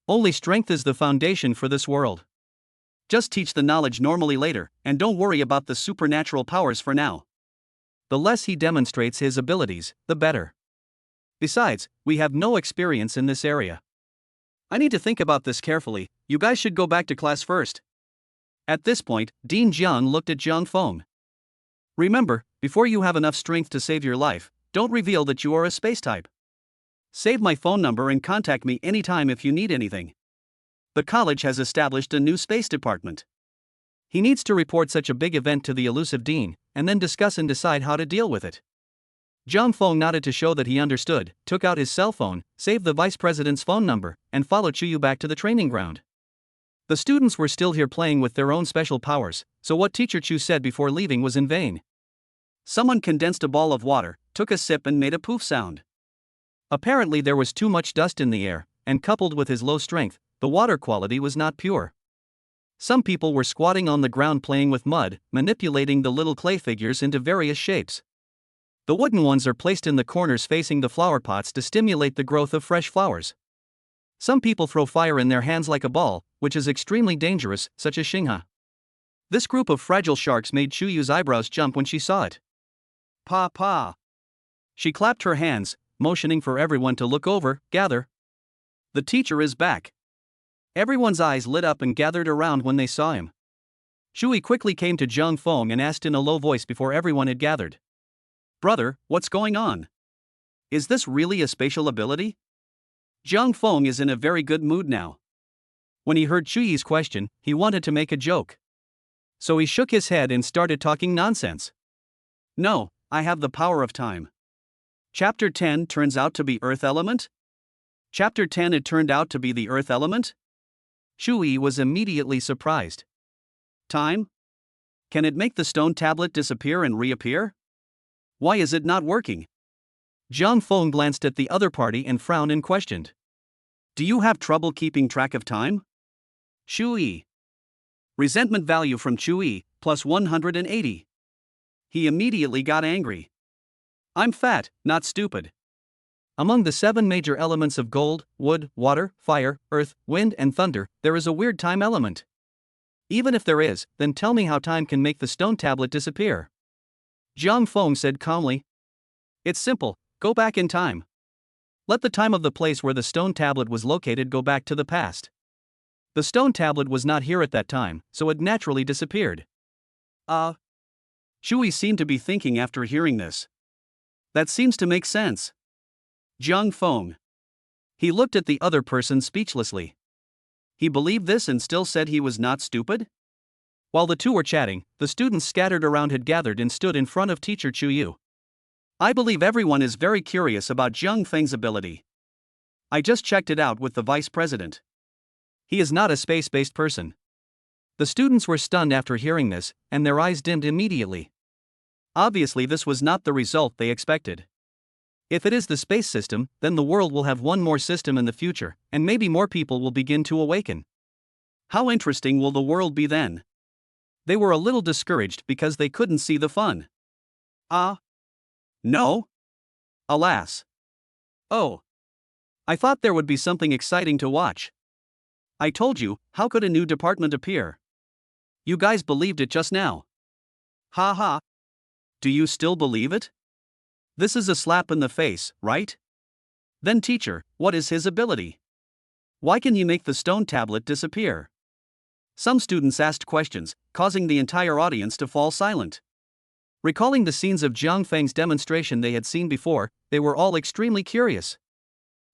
Only strength is the foundation for this world. Just teach the knowledge normally later, and don't worry about the supernatural powers for now. The less he demonstrates his abilities, the better. Besides, we have no experience in this area. I need to think about this carefully. You guys should go back to class first. At this point, Dean Jiang looked at Zhang Feng. Remember, before you have enough strength to save your life, don't reveal that you are a space type. Save my phone number and contact me anytime if you need anything. The college has established a new space department. He needs to report such a big event to the elusive dean, and then discuss and decide how to deal with it. Zhang Feng nodded to show that he understood, took out his cell phone, saved the vice president's phone number, and followed Xu Yu back to the training ground. The students were still here playing with their own special powers, so what Teacher Chu said before leaving was in vain. Someone condensed a ball of water, took a sip and made a poof sound. Apparently there was too much dust in the air, and coupled with his low strength, the water quality was not pure. Some people were squatting on the ground playing with mud, manipulating the little clay figures into various shapes. The wooden ones are placed in the corners facing the flower pots to stimulate the growth of fresh flowers. Some people throw fire in their hands like a ball, which is extremely dangerous, such as shingi. This group of fragile sharks made Xu Yu's eyebrows jump when she saw it. Pa. She clapped her hands, motioning for everyone to look over, gather. The teacher is back. Everyone's eyes lit up and gathered around when they saw him. Shui quickly came to Zhang Feng and asked in a low voice before everyone had gathered. Brother, what's going on? Is this really a spatial ability? Zhang Feng is in a very good mood now. When he heard Shuyi's question, he wanted to make a joke. So he shook his head and started talking nonsense. No, I have the power of time. Chapter 10 turns out to be Earth Element? Chapter 10 it turned out to be the Earth Element? Shui was immediately surprised. Time? Can it make the stone tablet disappear and reappear? Why is it not working? Zhang Feng glanced at the other party and frowned and questioned. Do you have trouble keeping track of time? Shui. Resentment value from Shui, plus 180. He immediately got angry. I'm fat, not stupid. Among the 7 major elements of gold, wood, water, fire, earth, wind, and thunder, there is a weird time element. Even if there is, then tell me how time can make the stone tablet disappear. Zhang Feng said calmly. It's simple, go back in time. Let the time of the place where the stone tablet was located go back to the past. The stone tablet was not here at that time, so it naturally disappeared. Shui seemed to be thinking after hearing this. That seems to make sense. Zhang Feng. He looked at the other person speechlessly. He believed this and still said he was not stupid? While the two were chatting, the students scattered around had gathered and stood in front of teacher Chuyu. I believe everyone is very curious about Zhang Feng's ability. I just checked it out with the vice president. He is not a space-based person. The students were stunned after hearing this, and their eyes dimmed immediately. Obviously, this was not the result they expected. If it is the space system, then the world will have one more system in the future, and maybe more people will begin to awaken. How interesting will the world be then? They were a little discouraged because they couldn't see the fun. No? Alas. Oh. I thought there would be something exciting to watch. I told you, how could a new department appear? You guys believed it just now. Ha ha. Do you still believe it? This is a slap in the face, right? Then teacher, what is his ability? Why can he make the stone tablet disappear? Some students asked questions, causing the entire audience to fall silent. Recalling the scenes of Zhang Feng's demonstration they had seen before, they were all extremely curious.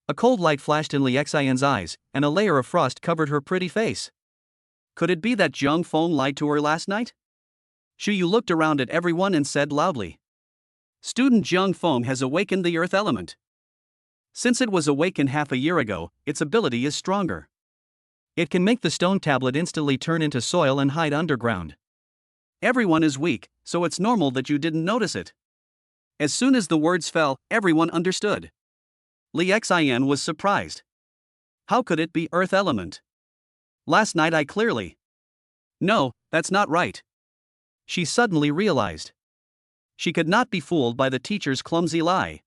A cold light flashed in Li Xian's eyes, and a layer of frost covered her pretty face. Could it be that Zhang Feng lied to her last night? Shu Yu looked around at everyone and said loudly. Student Zhang Feng has awakened the earth element. Since it was awakened half a year ago, its ability is stronger. It can make the stone tablet instantly turn into soil and hide underground. Everyone is weak, so it's normal that you didn't notice it. As soon as the words fell, everyone understood. Li Xian was surprised. How could it be earth element? Last night I clearly. No, that's not right. She suddenly realized. She could not be fooled by the teacher's clumsy lie.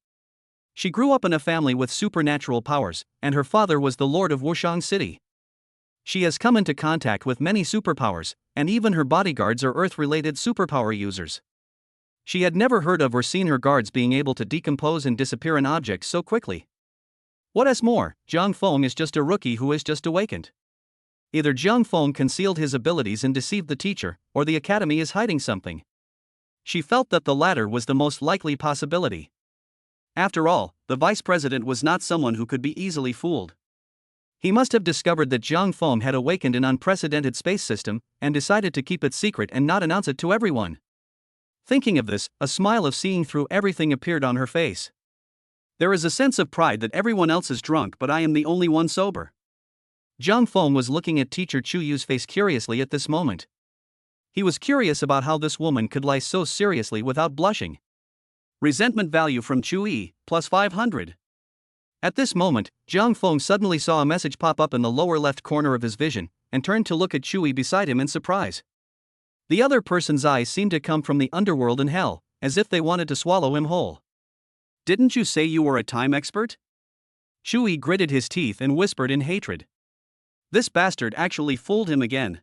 She grew up in a family with supernatural powers, and her father was the lord of Wushang City. She has come into contact with many superpowers, and even her bodyguards are Earth-related superpower users. She had never heard of or seen her guards being able to decompose and disappear an object so quickly. What is more, Zhang Feng is just a rookie who has just awakened. Either Zhang Feng concealed his abilities and deceived the teacher, or the academy is hiding something. She felt that the latter was the most likely possibility. After all, the vice president was not someone who could be easily fooled. He must have discovered that Zhang Feng had awakened an unprecedented space system, and decided to keep it secret and not announce it to everyone. Thinking of this, a smile of seeing through everything appeared on her face. There is a sense of pride that everyone else is drunk but I am the only one sober. Zhang Feng was looking at teacher Chu Yu's face curiously at this moment. He was curious about how this woman could lie so seriously without blushing. Resentment value from Chu Yi, plus 500. At this moment, Zhang Feng suddenly saw a message pop up in the lower left corner of his vision, and turned to look at Chui beside him in surprise. The other person's eyes seemed to come from the underworld and hell, as if they wanted to swallow him whole. Didn't you say you were a time expert? Chui gritted his teeth and whispered in hatred. This bastard actually fooled him again.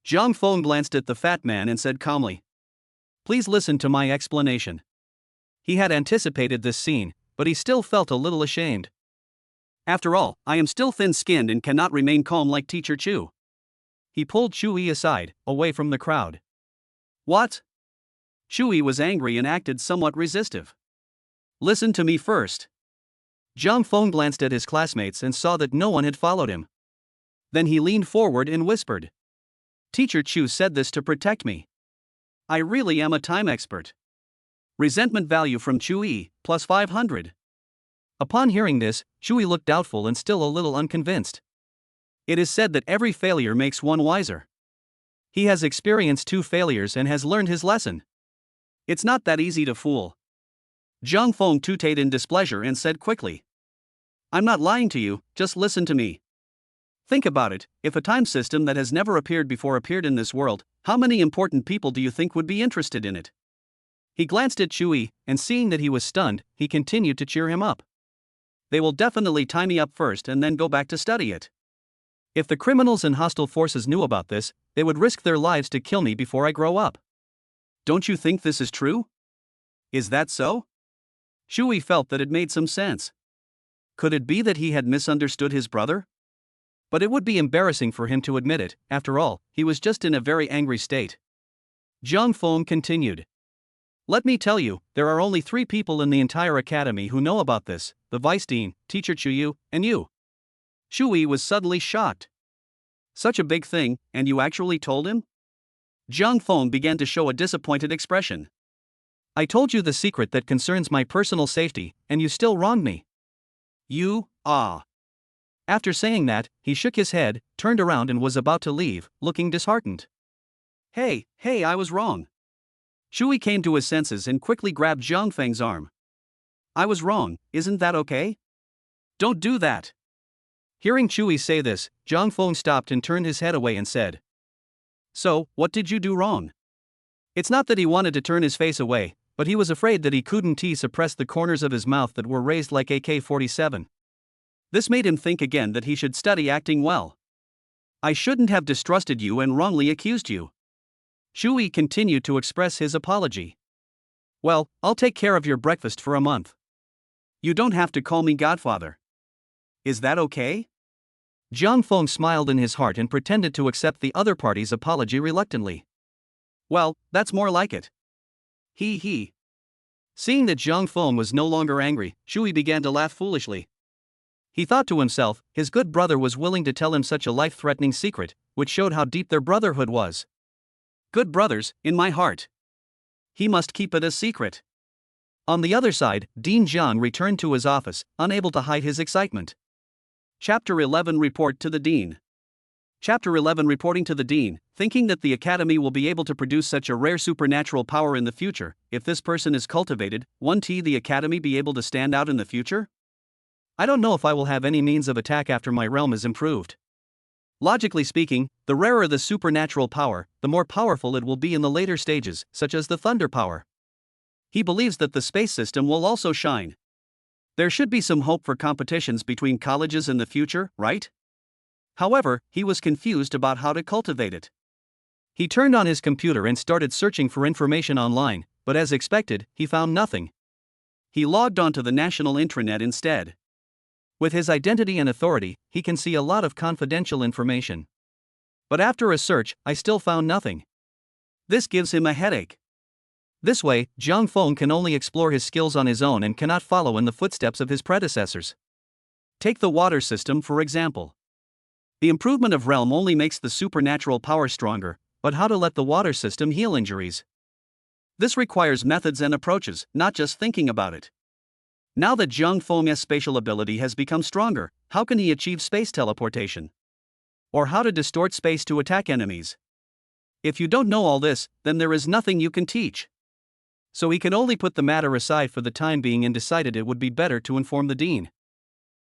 Zhang Feng glanced at the fat man and said calmly, Please listen to my explanation. He had anticipated this scene, but he still felt a little ashamed. After all, I am still thin-skinned and cannot remain calm like Teacher Chu. He pulled Shui aside, away from the crowd. What? Shui was angry and acted somewhat resistive. Listen to me first. Zhang Feng glanced at his classmates and saw that no one had followed him. Then he leaned forward and whispered. Teacher Chu said this to protect me. I really am a time expert. Resentment value from Chui, plus 500. Upon hearing this, Chui looked doubtful and still a little unconvinced. It is said that every failure makes one wiser. He has experienced 2 failures and has learned his lesson. It's not that easy to fool. Zhang Feng tooted in displeasure and said quickly. I'm not lying to you, just listen to me. Think about it, if a time system that has never appeared before appeared in this world, how many important people do you think would be interested in it? He glanced at Chui, and seeing that he was stunned, he continued to cheer him up. They will definitely tie me up first and then go back to study it. If the criminals and hostile forces knew about this, they would risk their lives to kill me before I grow up. Don't you think this is true? Is that so? Shui felt that it made some sense. Could it be that he had misunderstood his brother? But it would be embarrassing for him to admit it, after all, he was just in a very angry state. Zhang Feng continued. Let me tell you, there are only 3 people in the entire academy who know about this, the vice dean, Teacher Chuyu, and you. Shui was suddenly shocked. Such a big thing, and you actually told him? Zhang Feng began to show a disappointed expression. I told you the secret that concerns my personal safety, and you still wronged me. You, After saying that, he shook his head, turned around and was about to leave, looking disheartened. Hey, I was wrong. Shui came to his senses and quickly grabbed Zhang Feng's arm. I was wrong, isn't that okay? Don't do that. Hearing Shui say this, Zhang Feng stopped and turned his head away and said. So, what did you do wrong? It's not that he wanted to turn his face away, but he was afraid that he couldn't suppress the corners of his mouth that were raised like AK-47. This made him think again that he should study acting well. I shouldn't have distrusted you and wrongly accused you. Shui continued to express his apology. Well, I'll take care of your breakfast for a month. You don't have to call me Godfather. Is that okay? Zhang Feng smiled in his heart and pretended to accept the other party's apology reluctantly. Well, that's more like it. He. Seeing that Zhang Feng was no longer angry, Shui began to laugh foolishly. He thought to himself, his good brother was willing to tell him such a life-threatening secret, which showed how deep their brotherhood was. Good brothers, in my heart. He must keep it a secret. On the other side, Dean Jiang returned to his office, unable to hide his excitement. Chapter 11 Report to the Dean. Chapter 11 Reporting to the Dean, thinking that the Academy will be able to produce such a rare supernatural power in the future, if this person is cultivated, won't the Academy be able to stand out in the future? I don't know if I will have any means of attack after my realm is improved. Logically speaking, the rarer the supernatural power, the more powerful it will be in the later stages, such as the thunder power. He believes that the space system will also shine. There should be some hope for competitions between colleges in the future, right? However, he was confused about how to cultivate it. He turned on his computer and started searching for information online, but as expected, he found nothing. He logged onto the national intranet instead. With his identity and authority, he can see a lot of confidential information. But after a search, I still found nothing. This gives him a headache. This way, Zhang Feng can only explore his skills on his own and cannot follow in the footsteps of his predecessors. Take the water system for example. The improvement of realm only makes the supernatural power stronger, but how to let the water system heal injuries? This requires methods and approaches, not just thinking about it. Now that Zhang Feng's spatial ability has become stronger, how can he achieve space teleportation? Or how to distort space to attack enemies? If you don't know all this, then there is nothing you can teach. So he can only put the matter aside for the time being and decided it would be better to inform the dean.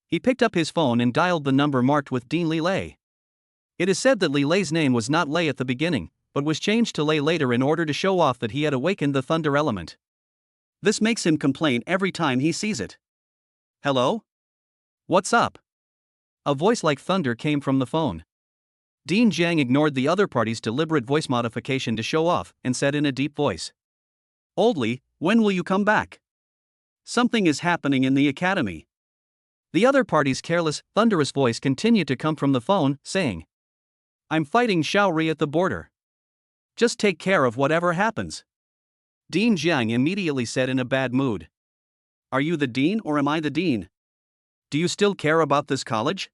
He picked up his phone and dialed the number marked with Dean Li Lei. It is said that Li Lei's name was not Lei at the beginning, but was changed to Lei later in order to show off that he had awakened the thunder element. This makes him complain every time he sees it. Hello? What's up? A voice like thunder came from the phone. Dean Jiang ignored the other party's deliberate voice modification to show off and said in a deep voice. Old Li, when will you come back? Something is happening in the academy. The other party's careless, thunderous voice continued to come from the phone, saying, "I'm fighting Xiaori at the border. Just take care of whatever happens." Dean Jiang immediately said in a bad mood, "Are you the dean or am I the dean? Do you still care about this college?"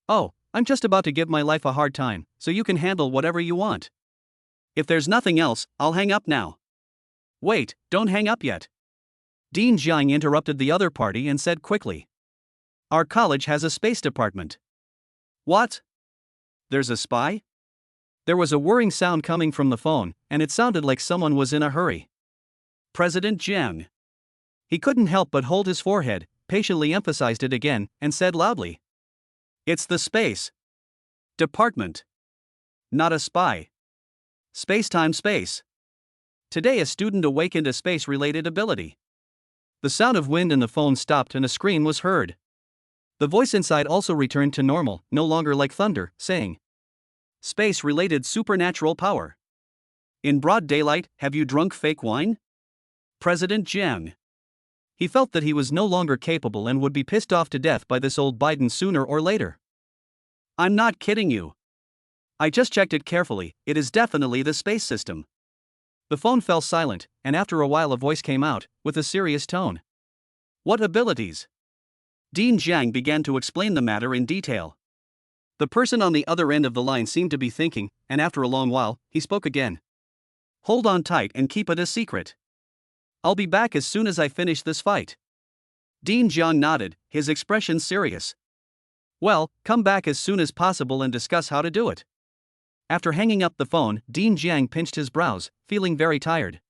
"Oh, I'm just about to give my life a hard time, so you can handle whatever you want. If there's nothing else, I'll hang up now." "Wait, don't hang up yet." Dean Jiang interrupted the other party and said quickly, "Our college has a space department." "What? There's a spy?" There was a whirring sound coming from the phone, and it sounded like someone was in a hurry. President Jiang. He couldn't help but hold his forehead, patiently emphasized it again, and said loudly, "It's the space department. Not a spy. Space-time space." Today a student awakened a space-related ability. The sound of wind in the phone stopped and a scream was heard. The voice inside also returned to normal, no longer like thunder, saying, "Space-related supernatural power. In broad daylight, have you drunk fake wine?" President Jiang. He felt that he was no longer capable and would be pissed off to death by this old Biden sooner or later. "I'm not kidding you. I just checked it carefully, it is definitely the space system." The phone fell silent, and after a while a voice came out, with a serious tone. "What abilities?" Dean Jiang began to explain the matter in detail. The person on the other end of the line seemed to be thinking, and after a long while, he spoke again. "Hold on tight and keep it a secret. I'll be back as soon as I finish this fight." Dean Jiang nodded, his expression serious. "Well, come back as soon as possible and discuss how to do it." After hanging up the phone, Dean Jiang pinched his brows, feeling very tired.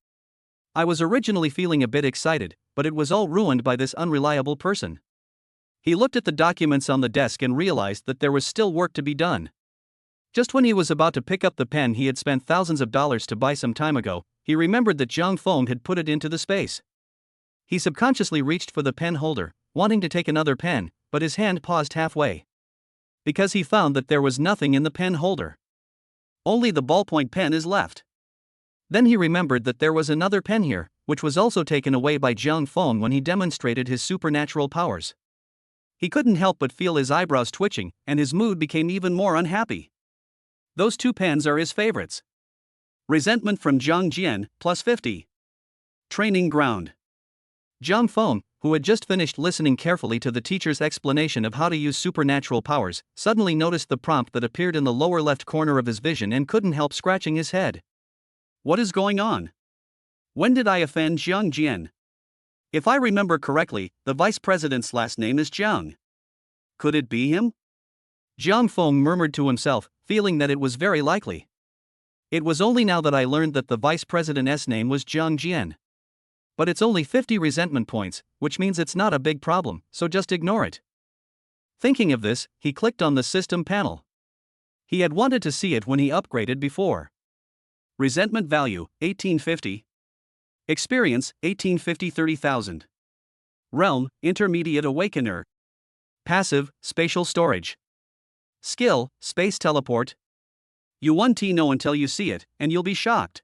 "I was originally feeling a bit excited, but it was all ruined by this unreliable person." He looked at the documents on the desk and realized that there was still work to be done. Just when he was about to pick up the pen he had spent thousands of dollars to buy some time ago, he remembered that Zhang Feng had put it into the space. He subconsciously reached for the pen holder, wanting to take another pen, but his hand paused halfway. Because he found that there was nothing in the pen holder. Only the ballpoint pen is left. Then he remembered that there was another pen here, which was also taken away by Zhang Feng when he demonstrated his supernatural powers. He couldn't help but feel his eyebrows twitching, and his mood became even more unhappy. Those two pens are his favorites. Resentment from Zhang Jian, plus 50. Training ground. Zhang Feng, who had just finished listening carefully to the teacher's explanation of how to use supernatural powers, suddenly noticed the prompt that appeared in the lower left corner of his vision and couldn't help scratching his head. What is going on? When did I offend Zhang Jian? If I remember correctly, the vice president's last name is Jiang. Could it be him? Zhang Feng murmured to himself, feeling that it was very likely. It was only now that I learned that the vice president's name was Zhang Jian. But it's only 50 resentment points, which means it's not a big problem, so just ignore it. Thinking of this, he clicked on the system panel. He had wanted to see it when he upgraded before. Resentment value, 1850. Experience, 1850 30,000. Realm, Intermediate Awakener. Passive, Spatial Storage. Skill, Space Teleport. You won't know until you see it, and you'll be shocked.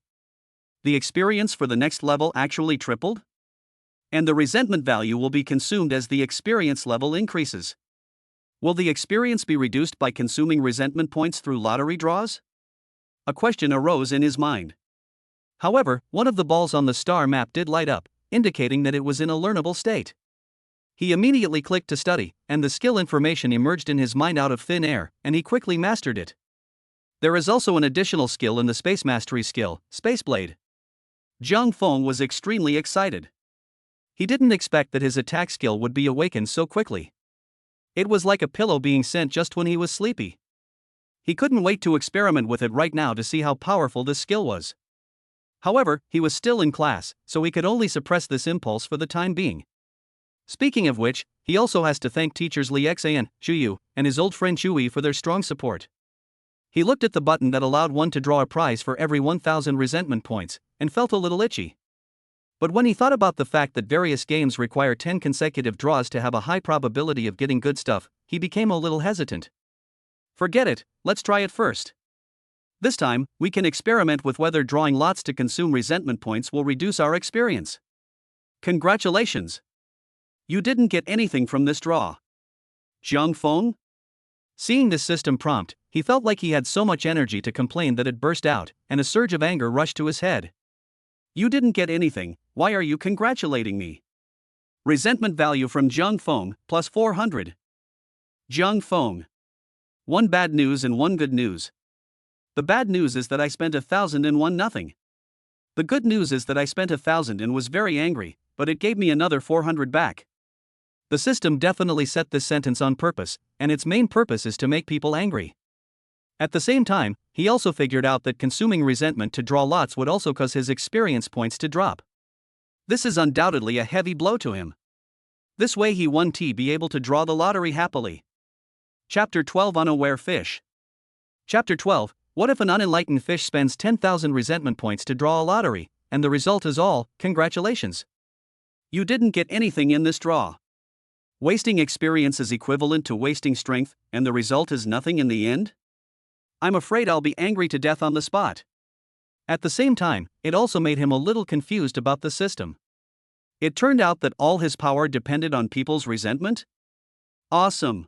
The experience for the next level actually tripled? And the resentment value will be consumed as the experience level increases. Will the experience be reduced by consuming resentment points through lottery draws? A question arose in his mind. However, one of the balls on the star map did light up, indicating that it was in a learnable state. He immediately clicked to study, and the skill information emerged in his mind out of thin air, and he quickly mastered it. There is also an additional skill in the Space Mastery skill, Spaceblade. Zhang Feng was extremely excited. He didn't expect that his attack skill would be awakened so quickly. It was like a pillow being sent just when he was sleepy. He couldn't wait to experiment with it right now to see how powerful this skill was. However, he was still in class, so he could only suppress this impulse for the time being. Speaking of which, he also has to thank teachers Li Xan, Zhu and his old friend Chui for their strong support. He looked at the button that allowed one to draw a prize for every 1,000 resentment points, and felt a little itchy. But when he thought about the fact that various games require 10 consecutive draws to have a high probability of getting good stuff, he became a little hesitant. Forget it, let's try it first. This time, we can experiment with whether drawing lots to consume resentment points will reduce our experience. Congratulations! You didn't get anything from this draw. Jiang Feng? Seeing this system prompt, he felt like he had so much energy to complain that it burst out, and a surge of anger rushed to his head. You didn't get anything, why are you congratulating me? Resentment value from Jiang Feng, plus 400. Jiang Feng. One bad news and one good news. The bad news is that I spent 1,000 and won nothing. The good news is that I spent 1,000 and was very angry, but it gave me another 400 back. The system definitely set this sentence on purpose, and its main purpose is to make people angry. At the same time, he also figured out that consuming resentment to draw lots would also cause his experience points to drop. This is undoubtedly a heavy blow to him. This way he won to be able to draw the lottery happily. Chapter 12 Unaware Fish. Chapter 12 What if an unenlightened fish spends 10,000 resentment points to draw a lottery, and the result is all, congratulations. You didn't get anything in this draw. Wasting experience is equivalent to wasting strength, and the result is nothing in the end? I'm afraid I'll be angry to death on the spot. At the same time, it also made him a little confused about the system. It turned out that all his power depended on people's resentment? Awesome.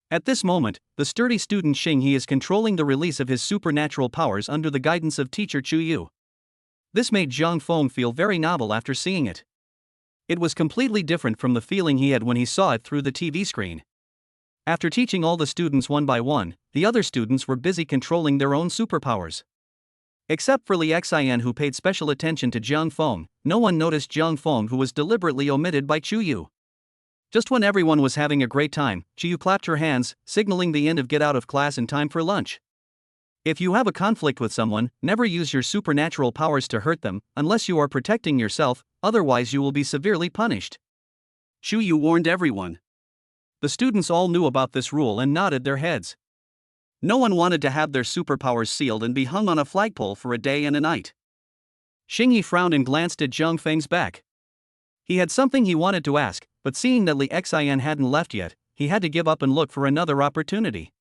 At this moment, the sturdy student Shingi is controlling the release of his supernatural powers under the guidance of teacher Chu Yu. This made Jiang Feng feel very novel after seeing it. It was completely different from the feeling he had when he saw it through the TV screen. After teaching all the students one by one, the other students were busy controlling their own superpowers. Except for Li Xian, who paid special attention to Jiang Feng, no one noticed Jiang Feng, who was deliberately omitted by Chu Yu. Just when everyone was having a great time, Chu Yu clapped her hands, signaling the end of get out of class and time for lunch. If you have a conflict with someone, never use your supernatural powers to hurt them, unless you are protecting yourself, otherwise you will be severely punished. Chu Yu warned everyone. The students all knew about this rule and nodded their heads. No one wanted to have their superpowers sealed and be hung on a flagpole for a day and a night. Shingi frowned and glanced at Jiang Feng's back. He had something he wanted to ask, but seeing that Li Xian hadn't left yet, he had to give up and look for another opportunity.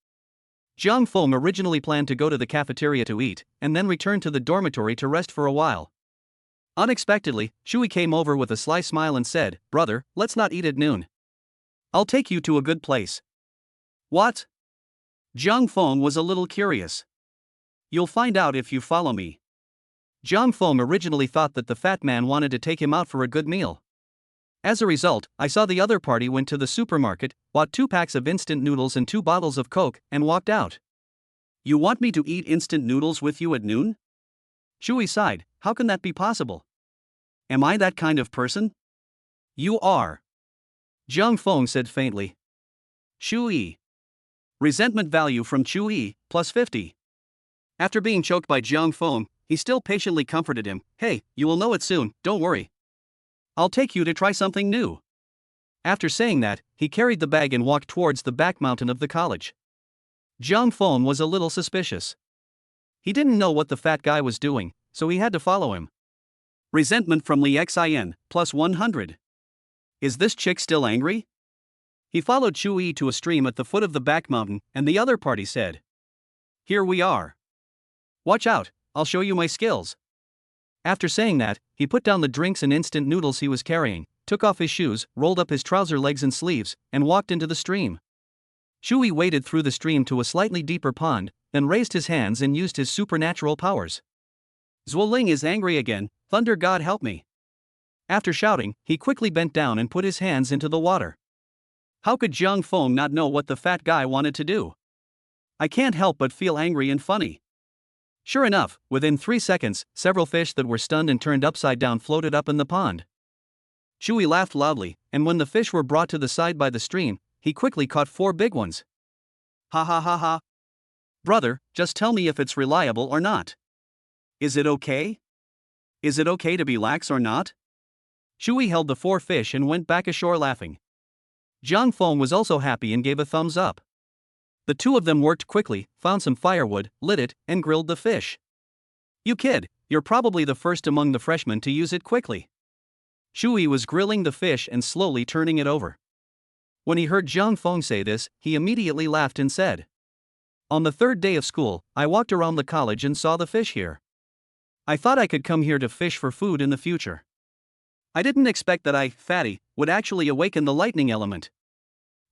Jiang Feng originally planned to go to the cafeteria to eat, and then return to the dormitory to rest for a while. Unexpectedly, Shui came over with a sly smile and said, "Brother, let's not eat at noon. I'll take you to a good place." What? Jiang Feng was a little curious. You'll find out if you follow me. Jiang Feng originally thought that the fat man wanted to take him out for a good meal. As a result, I saw the other party went to the supermarket, bought 2 packs of instant noodles and 2 bottles of Coke, and walked out. You want me to eat instant noodles with you at noon? Shui sighed, how can that be possible? Am I that kind of person? You are. Jiang Feng said faintly. Shui. Resentment value from Shui, plus 50. After being choked by Jiang Feng, he still patiently comforted him, hey, you will know it soon, don't worry. I'll take you to try something new. After saying that, he carried the bag and walked towards the back mountain of the college. Jiang Feng was a little suspicious. He didn't know what the fat guy was doing, so he had to follow him. Resentment from Li Xian, plus 100. Is this chick still angry? He followed Chu Yi to a stream at the foot of the back mountain, and the other party said, "Here we are. Watch out, I'll show you my skills." After saying that, he put down the drinks and instant noodles he was carrying, took off his shoes, rolled up his trouser legs and sleeves, and walked into the stream. Shui waded through the stream to a slightly deeper pond, then raised his hands and used his supernatural powers. Zuoling is angry again, thunder god help me. After shouting, he quickly bent down and put his hands into the water. How could Jiang Feng not know what the fat guy wanted to do? I can't help but feel angry and funny. Sure enough, within 3 seconds, several fish that were stunned and turned upside down floated up in the pond. Shui laughed loudly, and when the fish were brought to the side by the stream, he quickly caught 4 big ones. Ha ha ha ha. Brother, just tell me if it's reliable or not. Is it okay? Is it okay to be lax or not? Shui held the 4 fish and went back ashore laughing. Jiang Feng was also happy and gave a thumbs up. The 2 of them worked quickly, found some firewood, lit it, and grilled the fish. You kid, you're probably the first among the freshmen to use it quickly. Shui was grilling the fish and slowly turning it over. When he heard Jiang Feng say this, he immediately laughed and said, "On the 3rd day of school, I walked around the college and saw the fish here. I thought I could come here to fish for food in the future. I didn't expect that fatty, would actually awaken the lightning element.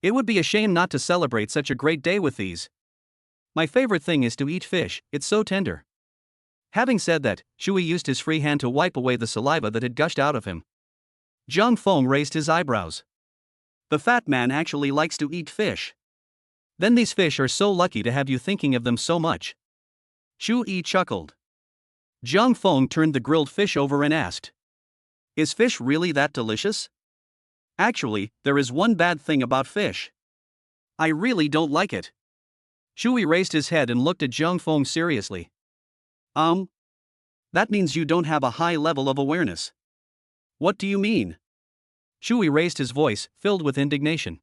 It would be a shame not to celebrate such a great day with these. My favorite thing is to eat fish, it's so tender. Having said that, Shui used his free hand to wipe away the saliva that had gushed out of him. Zhang Feng raised his eyebrows. The fat man actually likes to eat fish. Then these fish are so lucky to have you thinking of them so much. Shui chuckled. Zhang Feng turned the grilled fish over and asked, "Is fish really that delicious?" "Actually, there is one bad thing about fish. I really don't like it." Shui raised his head and looked at Zhang Feng seriously. That means you don't have a high level of awareness." "What do you mean?" Shui raised his voice, filled with indignation.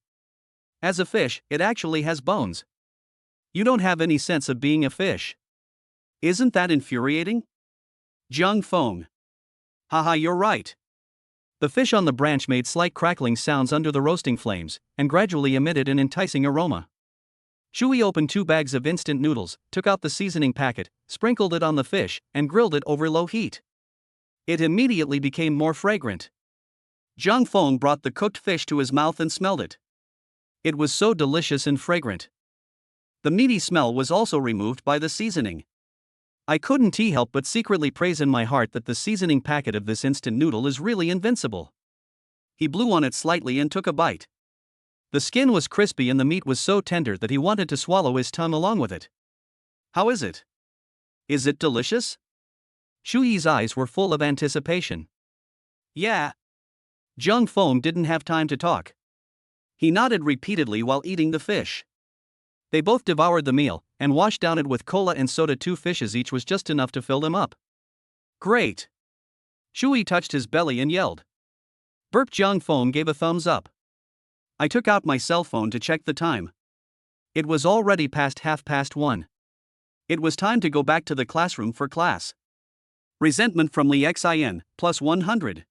"As a fish, it actually has bones. You don't have any sense of being a fish. Isn't that infuriating?" Zhang Feng. "Haha, you're right." The fish on the branch made slight crackling sounds under the roasting flames, and gradually emitted an enticing aroma. Shui opened 2 bags of instant noodles, took out the seasoning packet, sprinkled it on the fish, and grilled it over low heat. It immediately became more fragrant. Zhang Feng brought the cooked fish to his mouth and smelled it. It was so delicious and fragrant. The meaty smell was also removed by the seasoning. I couldn't help but secretly praise in my heart that the seasoning packet of this instant noodle is really invincible. He blew on it slightly and took a bite. The skin was crispy and the meat was so tender that he wanted to swallow his tongue along with it. "How is it? Is it delicious?" Shuyi's eyes were full of anticipation. "Yeah." Zhang Feng didn't have time to talk. He nodded repeatedly while eating the fish. They both devoured the meal, and washed down it with cola and soda. 2 fishes each was just enough to fill them up. "Great!" Shui touched his belly and yelled. Burp. Zhang Feng gave a thumbs up. I took out my cell phone to check the time. It was already past 1:30. It was time to go back to the classroom for class. Resentment from Li Xin, plus 100.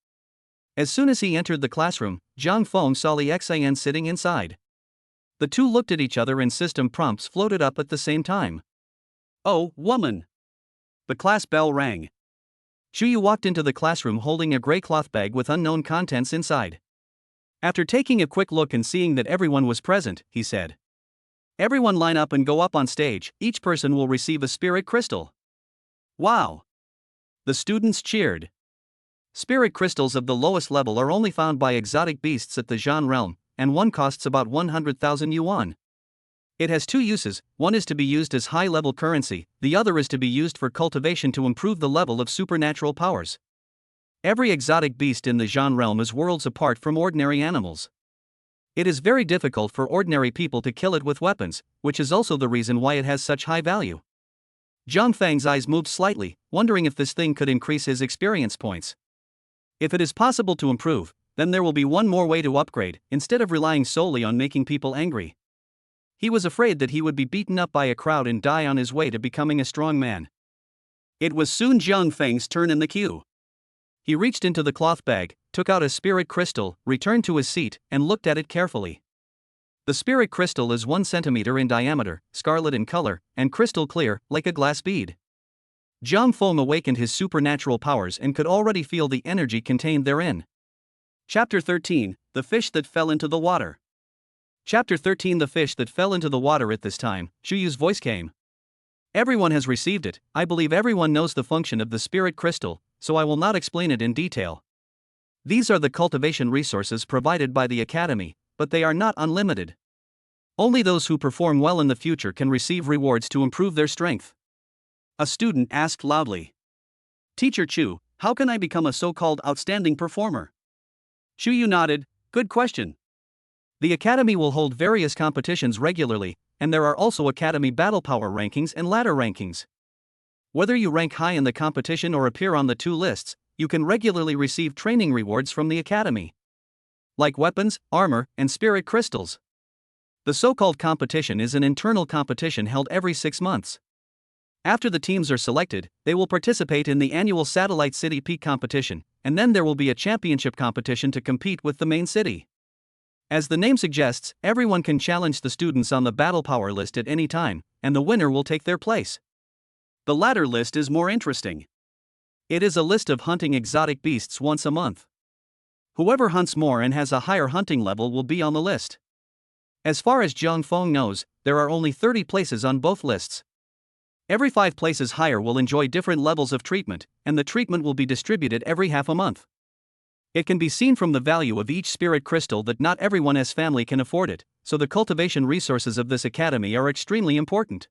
As soon as he entered the classroom, Zhang Feng saw Li Xin sitting inside. The two looked at each other and system prompts floated up at the same time. "Oh, woman!" The class bell rang. Shuyu walked into the classroom holding a gray cloth bag with unknown contents inside. After taking a quick look and seeing that everyone was present, he said, "Everyone line up and go up on stage, each person will receive a spirit crystal." Wow! The students cheered. Spirit crystals of the lowest level are only found by exotic beasts at the Zhan realm, and one costs about 100,000 yuan. It has 2 uses, one is to be used as high-level currency, the other is to be used for cultivation to improve the level of supernatural powers. Every exotic beast in the Zhan realm is worlds apart from ordinary animals. It is very difficult for ordinary people to kill it with weapons, which is also the reason why it has such high value. Zhang Fang's eyes moved slightly, wondering if this thing could increase his experience points. If it is possible to improve, then there will be one more way to upgrade, instead of relying solely on making people angry. He was afraid that he would be beaten up by a crowd and die on his way to becoming a strong man. It was soon Zhang Feng's turn in the queue. He reached into the cloth bag, took out a spirit crystal, returned to his seat, and looked at it carefully. The spirit crystal is 1 centimeter in diameter, scarlet in color, and crystal clear, like a glass bead. Zhang Feng awakened his supernatural powers and could already feel the energy contained therein. Chapter 13, The Fish That Fell into the Water. Chapter 13, The Fish That Fell into the Water. At this time, Shuyu's voice came. Everyone has received it. I believe everyone knows the function of the spirit crystal, so I will not explain it in detail. These are the cultivation resources provided by the Academy, but they are not unlimited. Only those who perform well in the future can receive rewards to improve their strength. A student asked loudly. "Teacher Chu, how can I become a so-called outstanding performer?" Shuyu nodded. "Good question. The Academy will hold various competitions regularly, and there are also Academy battle power rankings and ladder rankings. Whether you rank high in the competition or appear on the 2 lists, you can regularly receive training rewards from the Academy, like weapons, armor, and spirit crystals. The so-called competition is an internal competition held every 6 months. After the teams are selected, they will participate in the annual Satellite City Peak competition, and then there will be a championship competition to compete with the main city. As the name suggests, everyone can challenge the students on the battle power list at any time, and the winner will take their place. The latter list is more interesting. It is a list of hunting exotic beasts once a month. Whoever hunts more and has a higher hunting level will be on the list. As far as Zhang Feng knows, there are only 30 places on both lists. Every 5 places higher will enjoy different levels of treatment, and the treatment will be distributed every half a month. It can be seen from the value of each spirit crystal that not everyone as family can afford it, so the cultivation resources of this academy are extremely important.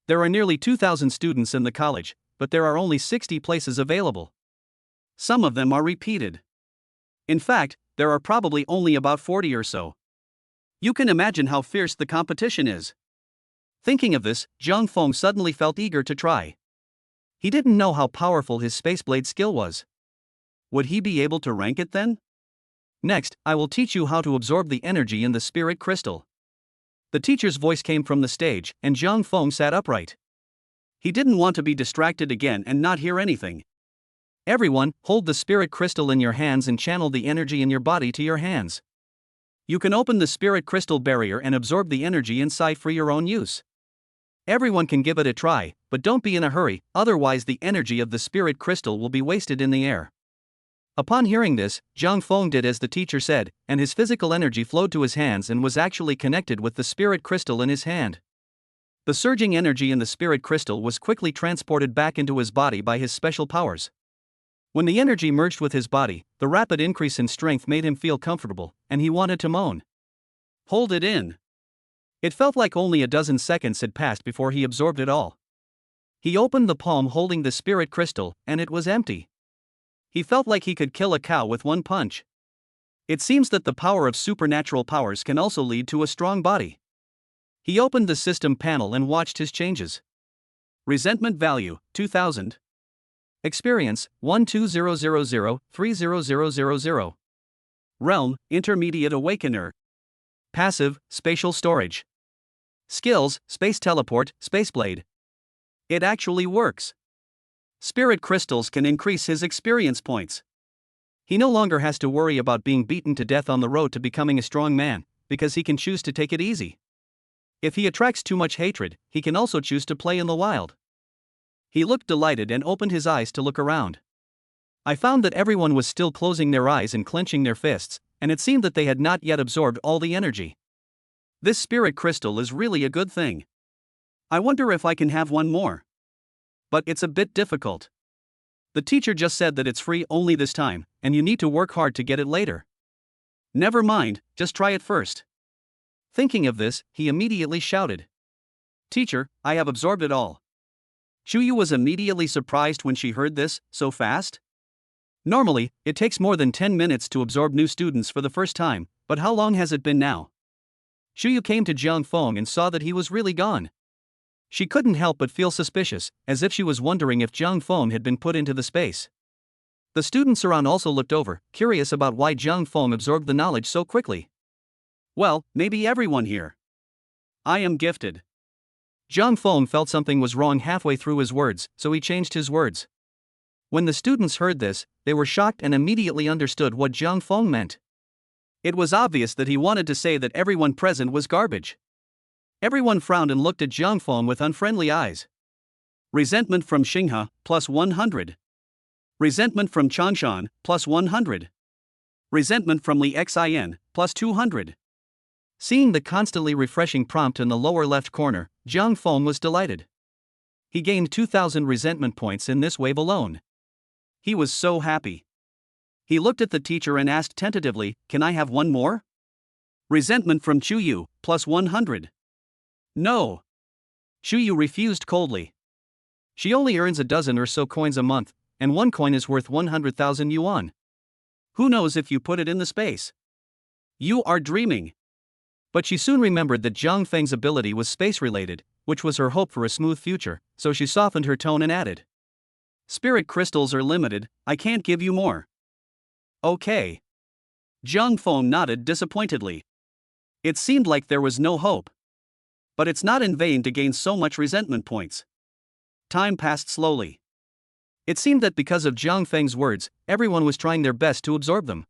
There are nearly 2,000 students in the college, but there are only 60 places available. Some of them are repeated. In fact, there are probably only about 40 or so. You can imagine how fierce the competition is. Thinking of this, Zhang Feng suddenly felt eager to try. He didn't know how powerful his spaceblade skill was. Would he be able to rank it then? Next, I will teach you how to absorb the energy in the spirit crystal. The teacher's voice came from the stage, and Zhang Feng sat upright. He didn't want to be distracted again and not hear anything. Everyone, hold the spirit crystal in your hands and channel the energy in your body to your hands. You can open the spirit crystal barrier and absorb the energy inside for your own use. Everyone can give it a try, but don't be in a hurry, otherwise the energy of the spirit crystal will be wasted in the air. Upon hearing this, Zhang Feng did as the teacher said, and his physical energy flowed to his hands and was actually connected with the spirit crystal in his hand. The surging energy in the spirit crystal was quickly transported back into his body by his special powers. When the energy merged with his body, the rapid increase in strength made him feel comfortable, and he wanted to moan. Hold it in. It felt like only a dozen seconds had passed before he absorbed it all. He opened the palm holding the spirit crystal, and it was empty. He felt like he could kill a cow with one punch. It seems that the power of supernatural powers can also lead to a strong body. He opened the system panel and watched his changes. Resentment value, 2000. Experience, 12000-30000. Realm, Intermediate Awakener. Passive, Spatial Storage. Skills, Space Teleport, Spaceblade. It actually works. Spirit crystals can increase his experience points. He no longer has to worry about being beaten to death on the road to becoming a strong man, because he can choose to take it easy. If he attracts too much hatred, he can also choose to play in the wild. He looked delighted and opened his eyes to look around. I found that everyone was still closing their eyes and clenching their fists, and it seemed that they had not yet absorbed all the energy. This spirit crystal is really a good thing. I wonder if I can have one more. But it's a bit difficult. The teacher just said that it's free only this time, and you need to work hard to get it later. Never mind, just try it first. Thinking of this, he immediately shouted. Teacher, I have absorbed it all. Shuyu was immediately surprised when she heard this, so fast. Normally, it takes more than 10 minutes to absorb new students for the first time, but how long has it been now? Shuyu came to Zhang Feng and saw that he was really gone. She couldn't help but feel suspicious, as if she was wondering if Zhang Feng had been put into the space. The students around also looked over, curious about why Zhang Feng absorbed the knowledge so quickly. Well, maybe everyone here. I am gifted. Zhang Feng felt something was wrong halfway through his words, so he changed his words. When the students heard this, they were shocked and immediately understood what Zhang Feng meant. It was obvious that he wanted to say that everyone present was garbage. Everyone frowned and looked at Zhang Feng with unfriendly eyes. Resentment from Xinghe, plus 100. Resentment from Changshan, plus 100. Resentment from Li Xin, plus 200. Seeing the constantly refreshing prompt in the lower left corner, Zhang Feng was delighted. He gained 2,000 resentment points in this wave alone. He was so happy. He looked at the teacher and asked tentatively, "Can I have one more?" Resentment from Chuyu, plus 100. No. Chuyu refused coldly. She only earns a dozen or so coins a month, and one coin is worth 100,000 yuan. Who knows if you put it in the space? You are dreaming. But she soon remembered that Zhang Feng's ability was space-related, which was her hope for a smooth future, so she softened her tone and added. Spirit crystals are limited, I can't give you more. Okay. Zhang Feng nodded disappointedly. It seemed like there was no hope. But it's not in vain to gain so much resentment points. Time passed slowly. It seemed that because of Zhang Feng's words, everyone was trying their best to absorb them.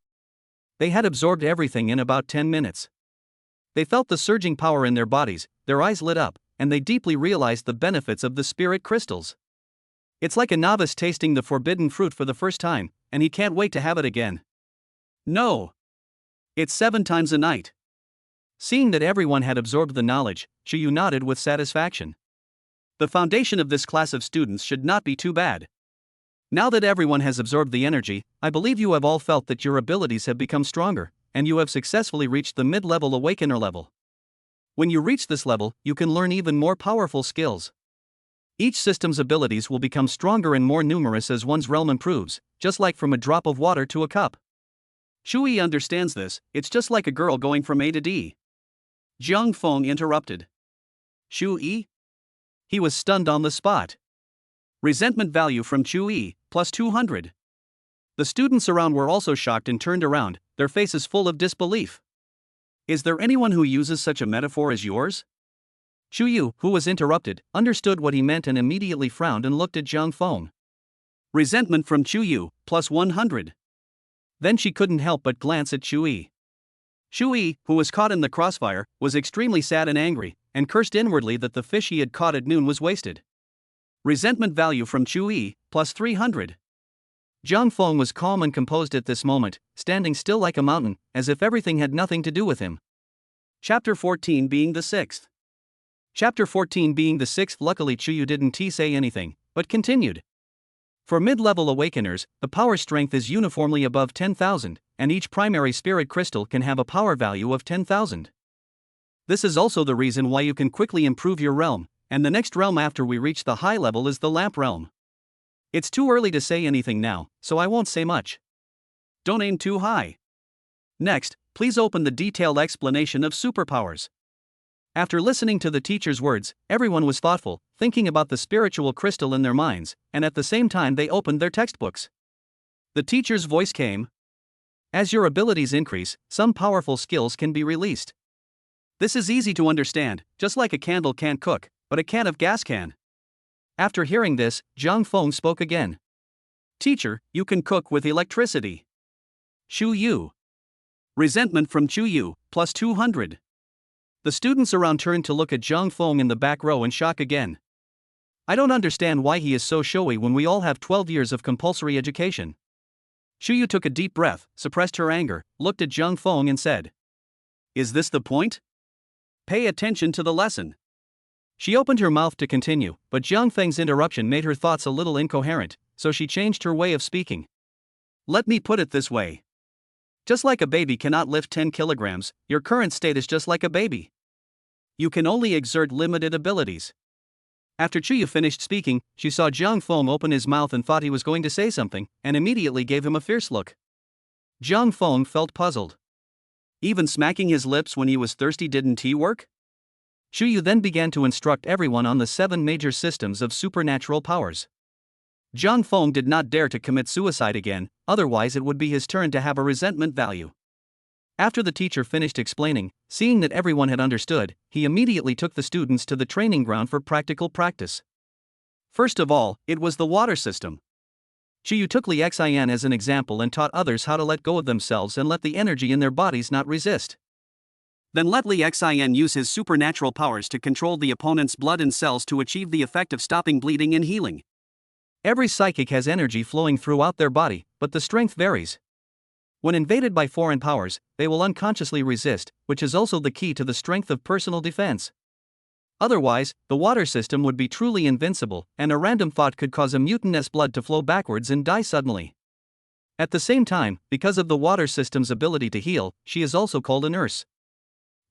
They had absorbed everything in about 10 minutes. They felt the surging power in their bodies, their eyes lit up, and they deeply realized the benefits of the spirit crystals. It's like a novice tasting the forbidden fruit for the first time, and he can't wait to have it again. No. It's 7 times a night. Seeing that everyone had absorbed the knowledge, Chuyu nodded with satisfaction. The foundation of this class of students should not be too bad. Now that everyone has absorbed the energy, I believe you have all felt that your abilities have become stronger, and you have successfully reached the mid-level awakener level. When you reach this level, you can learn even more powerful skills. Each system's abilities will become stronger and more numerous as one's realm improves, just like from a drop of water to a cup. Shui understands this, it's just like a girl going from A to D. Jiang Feng interrupted. Shui? He was stunned on the spot. Resentment value from Shui, plus 200. The students around were also shocked and turned around, their faces full of disbelief. Is there anyone who uses such a metaphor as yours? Chuyu, who was interrupted, understood what he meant and immediately frowned and looked at Jiang Feng. Resentment from Chuyu, plus 100. Then she couldn't help but glance at Shui. Shui, who was caught in the crossfire, was extremely sad and angry, and cursed inwardly that the fish he had caught at noon was wasted. Resentment value from Shui, plus 300. Jiang Feng was calm and composed at this moment, standing still like a mountain, as if everything had nothing to do with him. Chapter 14 being the sixth. Chapter 14 being the sixth. Luckily Chuyu didn't say anything, but continued. For mid-level awakeners, the power strength is uniformly above 10,000, and each primary spirit crystal can have a power value of 10,000. This is also the reason why you can quickly improve your realm, and the next realm after we reach the high level is the lamp realm. It's too early to say anything now, so I won't say much. Don't aim too high. Next, please open the detailed explanation of superpowers. After listening to the teacher's words, everyone was thoughtful, thinking about the spiritual crystal in their minds, and at the same time they opened their textbooks. The teacher's voice came. As your abilities increase, some powerful skills can be released. This is easy to understand, just like a candle can't cook, but a can of gas can. After hearing this, Jiang Feng spoke again. Teacher, you can cook with electricity. Shu Yu. Resentment from Chu Yu, plus 200. The students around turned to look at Jiang Feng in the back row in shock again. I don't understand why he is so showy when we all have 12 years of compulsory education. Shu Yu took a deep breath, suppressed her anger, looked at Jiang Feng and said. Is this the point? Pay attention to the lesson. She opened her mouth to continue, but Jiang Feng's interruption made her thoughts a little incoherent, so she changed her way of speaking. Let me put it this way. Just like a baby cannot lift 10 kilograms, your current state is just like a baby. You can only exert limited abilities. After Chuyu finished speaking, she saw Jiang Feng open his mouth and thought he was going to say something, and immediately gave him a fierce look. Jiang Feng felt puzzled. Even smacking his lips when he was thirsty didn't work? Chuyu then began to instruct everyone on the 7 major systems of supernatural powers. Jiang Feng did not dare to commit suicide again, otherwise it would be his turn to have a resentment value. After the teacher finished explaining, seeing that everyone had understood, he immediately took the students to the training ground for practical practice. First of all, it was the water system. Chuyu took Li Xian as an example and taught others how to let go of themselves and let the energy in their bodies not resist. Then let Li Xian use his supernatural powers to control the opponent's blood and cells to achieve the effect of stopping bleeding and healing. Every psychic has energy flowing throughout their body, but the strength varies. When invaded by foreign powers, they will unconsciously resist, which is also the key to the strength of personal defense. Otherwise, the water system would be truly invincible, and a random thought could cause a mutant's blood to flow backwards and die suddenly. At the same time, because of the water system's ability to heal, she is also called a nurse.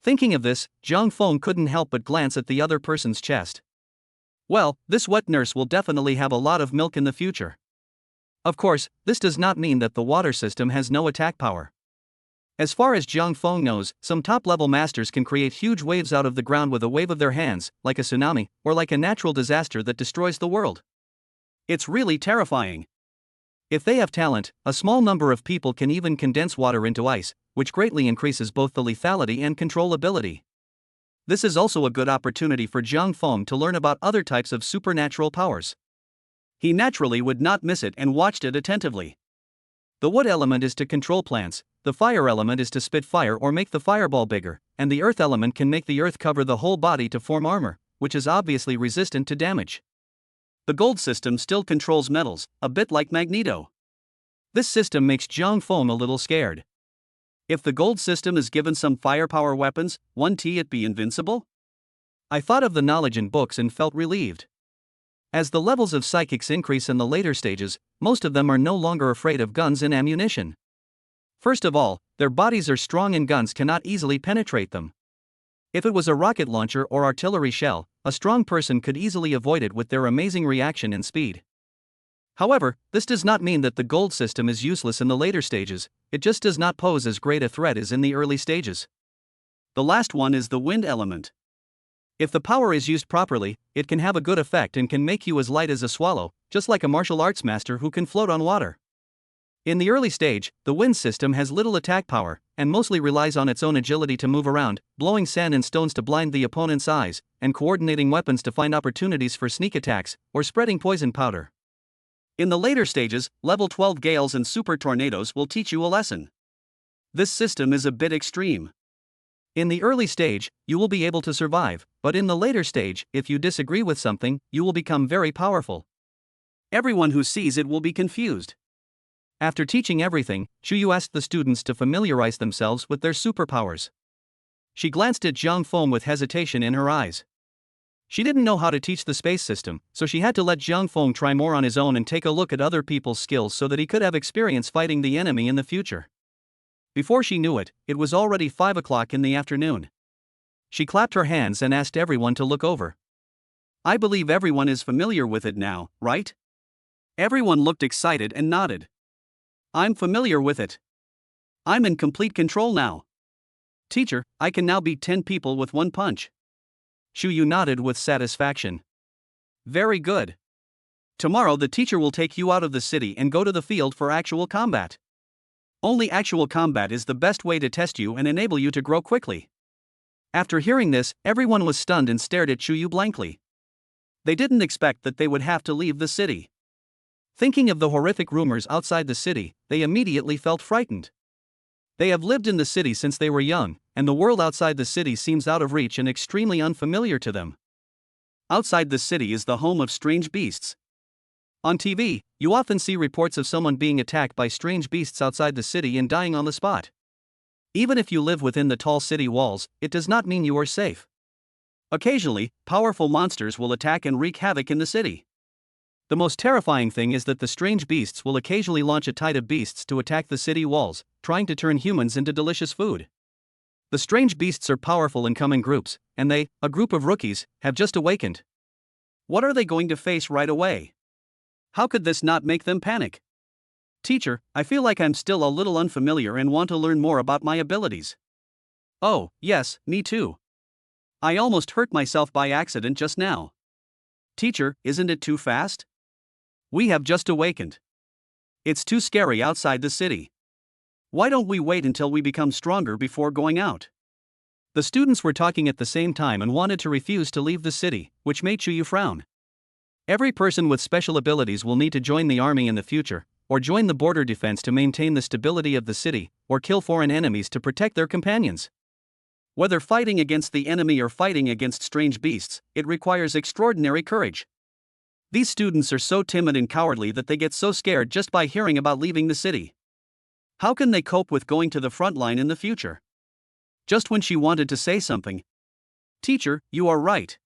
Thinking of this, Jiang Feng couldn't help but glance at the other person's chest. Well, this wet nurse will definitely have a lot of milk in the future. Of course, this does not mean that the water system has no attack power. As far as Jiang Feng knows, some top-level masters can create huge waves out of the ground with a wave of their hands, like a tsunami, or like a natural disaster that destroys the world. It's really terrifying. If they have talent, a small number of people can even condense water into ice, which greatly increases both the lethality and controllability. This is also a good opportunity for Jiang Feng to learn about other types of supernatural powers. He naturally would not miss it and watched it attentively. The wood element is to control plants, the fire element is to spit fire or make the fireball bigger, and the earth element can make the earth cover the whole body to form armor, which is obviously resistant to damage. The gold system still controls metals, a bit like Magneto. This system makes Jiang Feng a little scared. If the gold system is given some firepower weapons, won't it be invincible? I thought of the knowledge in books and felt relieved. As the levels of psychics increase in the later stages, most of them are no longer afraid of guns and ammunition. First of all, their bodies are strong and guns cannot easily penetrate them. If it was a rocket launcher or artillery shell, a strong person could easily avoid it with their amazing reaction and speed. However, this does not mean that the gold system is useless in the later stages, it just does not pose as great a threat as in the early stages. The last one is the wind element. If the power is used properly, it can have a good effect and can make you as light as a swallow, just like a martial arts master who can float on water. In the early stage, the wind system has little attack power, and mostly relies on its own agility to move around, blowing sand and stones to blind the opponent's eyes, and coordinating weapons to find opportunities for sneak attacks, or spreading poison powder. In the later stages, level 12 gales and super tornadoes will teach you a lesson. This system is a bit extreme. In the early stage, you will be able to survive, but in the later stage, if you disagree with something, you will become very powerful. Everyone who sees it will be confused. After teaching everything, Chuyu asked the students to familiarize themselves with their superpowers. She glanced at Zhang Feng with hesitation in her eyes. She didn't know how to teach the space system, so she had to let Zhang Feng try more on his own and take a look at other people's skills so that he could have experience fighting the enemy in the future. Before she knew it, it was already 5 o'clock in the afternoon. She clapped her hands and asked everyone to look over. I believe everyone is familiar with it now, right? Everyone looked excited and nodded. I'm familiar with it. I'm in complete control now. Teacher, I can now beat 10 people with one punch. Chuyu nodded with satisfaction. Very good. Tomorrow the teacher will take you out of the city and go to the field for actual combat. Only actual combat is the best way to test you and enable you to grow quickly. After hearing this, everyone was stunned and stared at Chuyu blankly. They didn't expect that they would have to leave the city. Thinking of the horrific rumors outside the city, they immediately felt frightened. They have lived in the city since they were young, and the world outside the city seems out of reach and extremely unfamiliar to them. Outside the city is the home of strange beasts. On TV, you often see reports of someone being attacked by strange beasts outside the city and dying on the spot. Even if you live within the tall city walls, it does not mean you are safe. Occasionally, powerful monsters will attack and wreak havoc in the city. The most terrifying thing is that the strange beasts will occasionally launch a tide of beasts to attack the city walls, trying to turn humans into delicious food. The strange beasts are powerful and come in groups, and they, a group of rookies, have just awakened. What are they going to face right away? How could this not make them panic? Teacher, I feel like I'm still a little unfamiliar and want to learn more about my abilities. Oh, yes, me too. I almost hurt myself by accident just now. Teacher, isn't it too fast? We have just awakened. It's too scary outside the city. Why don't we wait until we become stronger before going out? The students were talking at the same time and wanted to refuse to leave the city, which made Chuyu frown. Every person with special abilities will need to join the army in the future, or join the border defense to maintain the stability of the city, or kill foreign enemies to protect their companions. Whether fighting against the enemy or fighting against strange beasts, it requires extraordinary courage. These students are so timid and cowardly that they get so scared just by hearing about leaving the city. How can they cope with going to the front line in the future? Just when she wanted to say something. Teacher, you are right.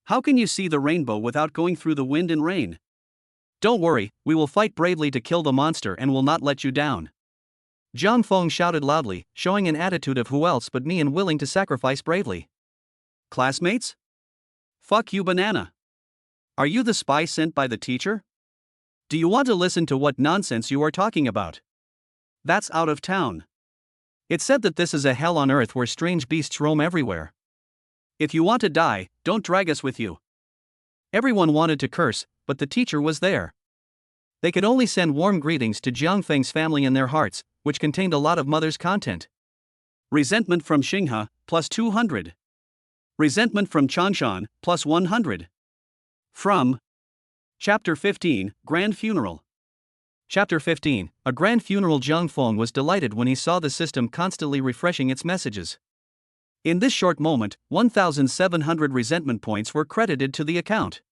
How can you see the rainbow without going through the wind and rain? Don't worry, we will fight bravely to kill the monster and will not let you down. Zhang Feng shouted loudly, showing an attitude of who else but me and willing to sacrifice bravely. Classmates? Fuck you, banana. Are you the spy sent by the teacher? Do you want to listen to what nonsense you are talking about? That's out of town. It's said that this is a hell on earth where strange beasts roam everywhere. If you want to die, don't drag us with you. Everyone wanted to curse, but the teacher was there. They could only send warm greetings to Jiang Feng's family in their hearts, which contained a lot of mother's content. Resentment from Xinghe, plus 200. Resentment from Changshan, plus 100. From Chapter 15, Grand Funeral. Chapter 15, A Grand Funeral. Zhang Feng was delighted when he saw the system constantly refreshing its messages. In this short moment, 1,700 resentment points were credited to the account.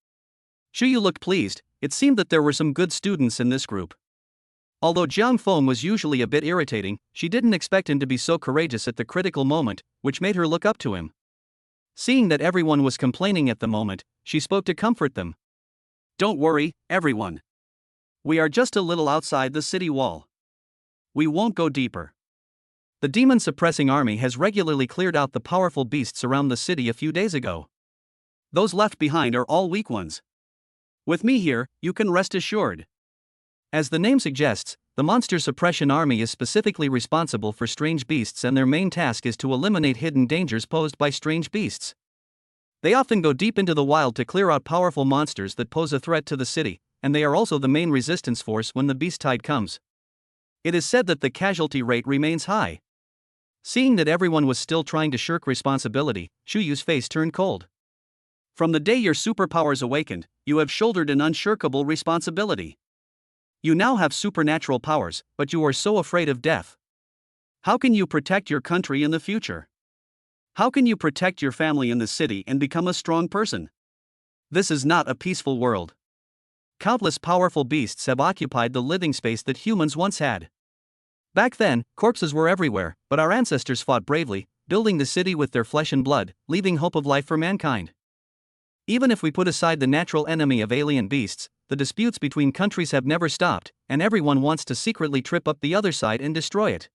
Chuyu looked pleased. It seemed that there were some good students in this group. Although Jiang Feng was usually a bit irritating, she didn't expect him to be so courageous at the critical moment, which made her look up to him. Seeing that everyone was complaining at the moment, she spoke to comfort them. Don't worry, everyone. We are just a little outside the city wall. We won't go deeper. The demon-suppressing army has regularly cleared out the powerful beasts around the city a few days ago. Those left behind are all weak ones. With me here, you can rest assured. As the name suggests, the monster suppression army is specifically responsible for strange beasts, and their main task is to eliminate hidden dangers posed by strange beasts. They often go deep into the wild to clear out powerful monsters that pose a threat to the city, and they are also the main resistance force when the beast tide comes. It is said that the casualty rate remains high. Seeing that everyone was still trying to shirk responsibility, Shu Yu's face turned cold. From the day your superpowers awakened, you have shouldered an unshirkable responsibility. You now have supernatural powers, but you are so afraid of death. How can you protect your country in the future? How can you protect your family in the city and become a strong person? This is not a peaceful world. Countless powerful beasts have occupied the living space that humans once had. Back then, corpses were everywhere, but our ancestors fought bravely, building the city with their flesh and blood, leaving hope of life for mankind. Even if we put aside the natural enemy of alien beasts, the disputes between countries have never stopped, and everyone wants to secretly trip up the other side and destroy it.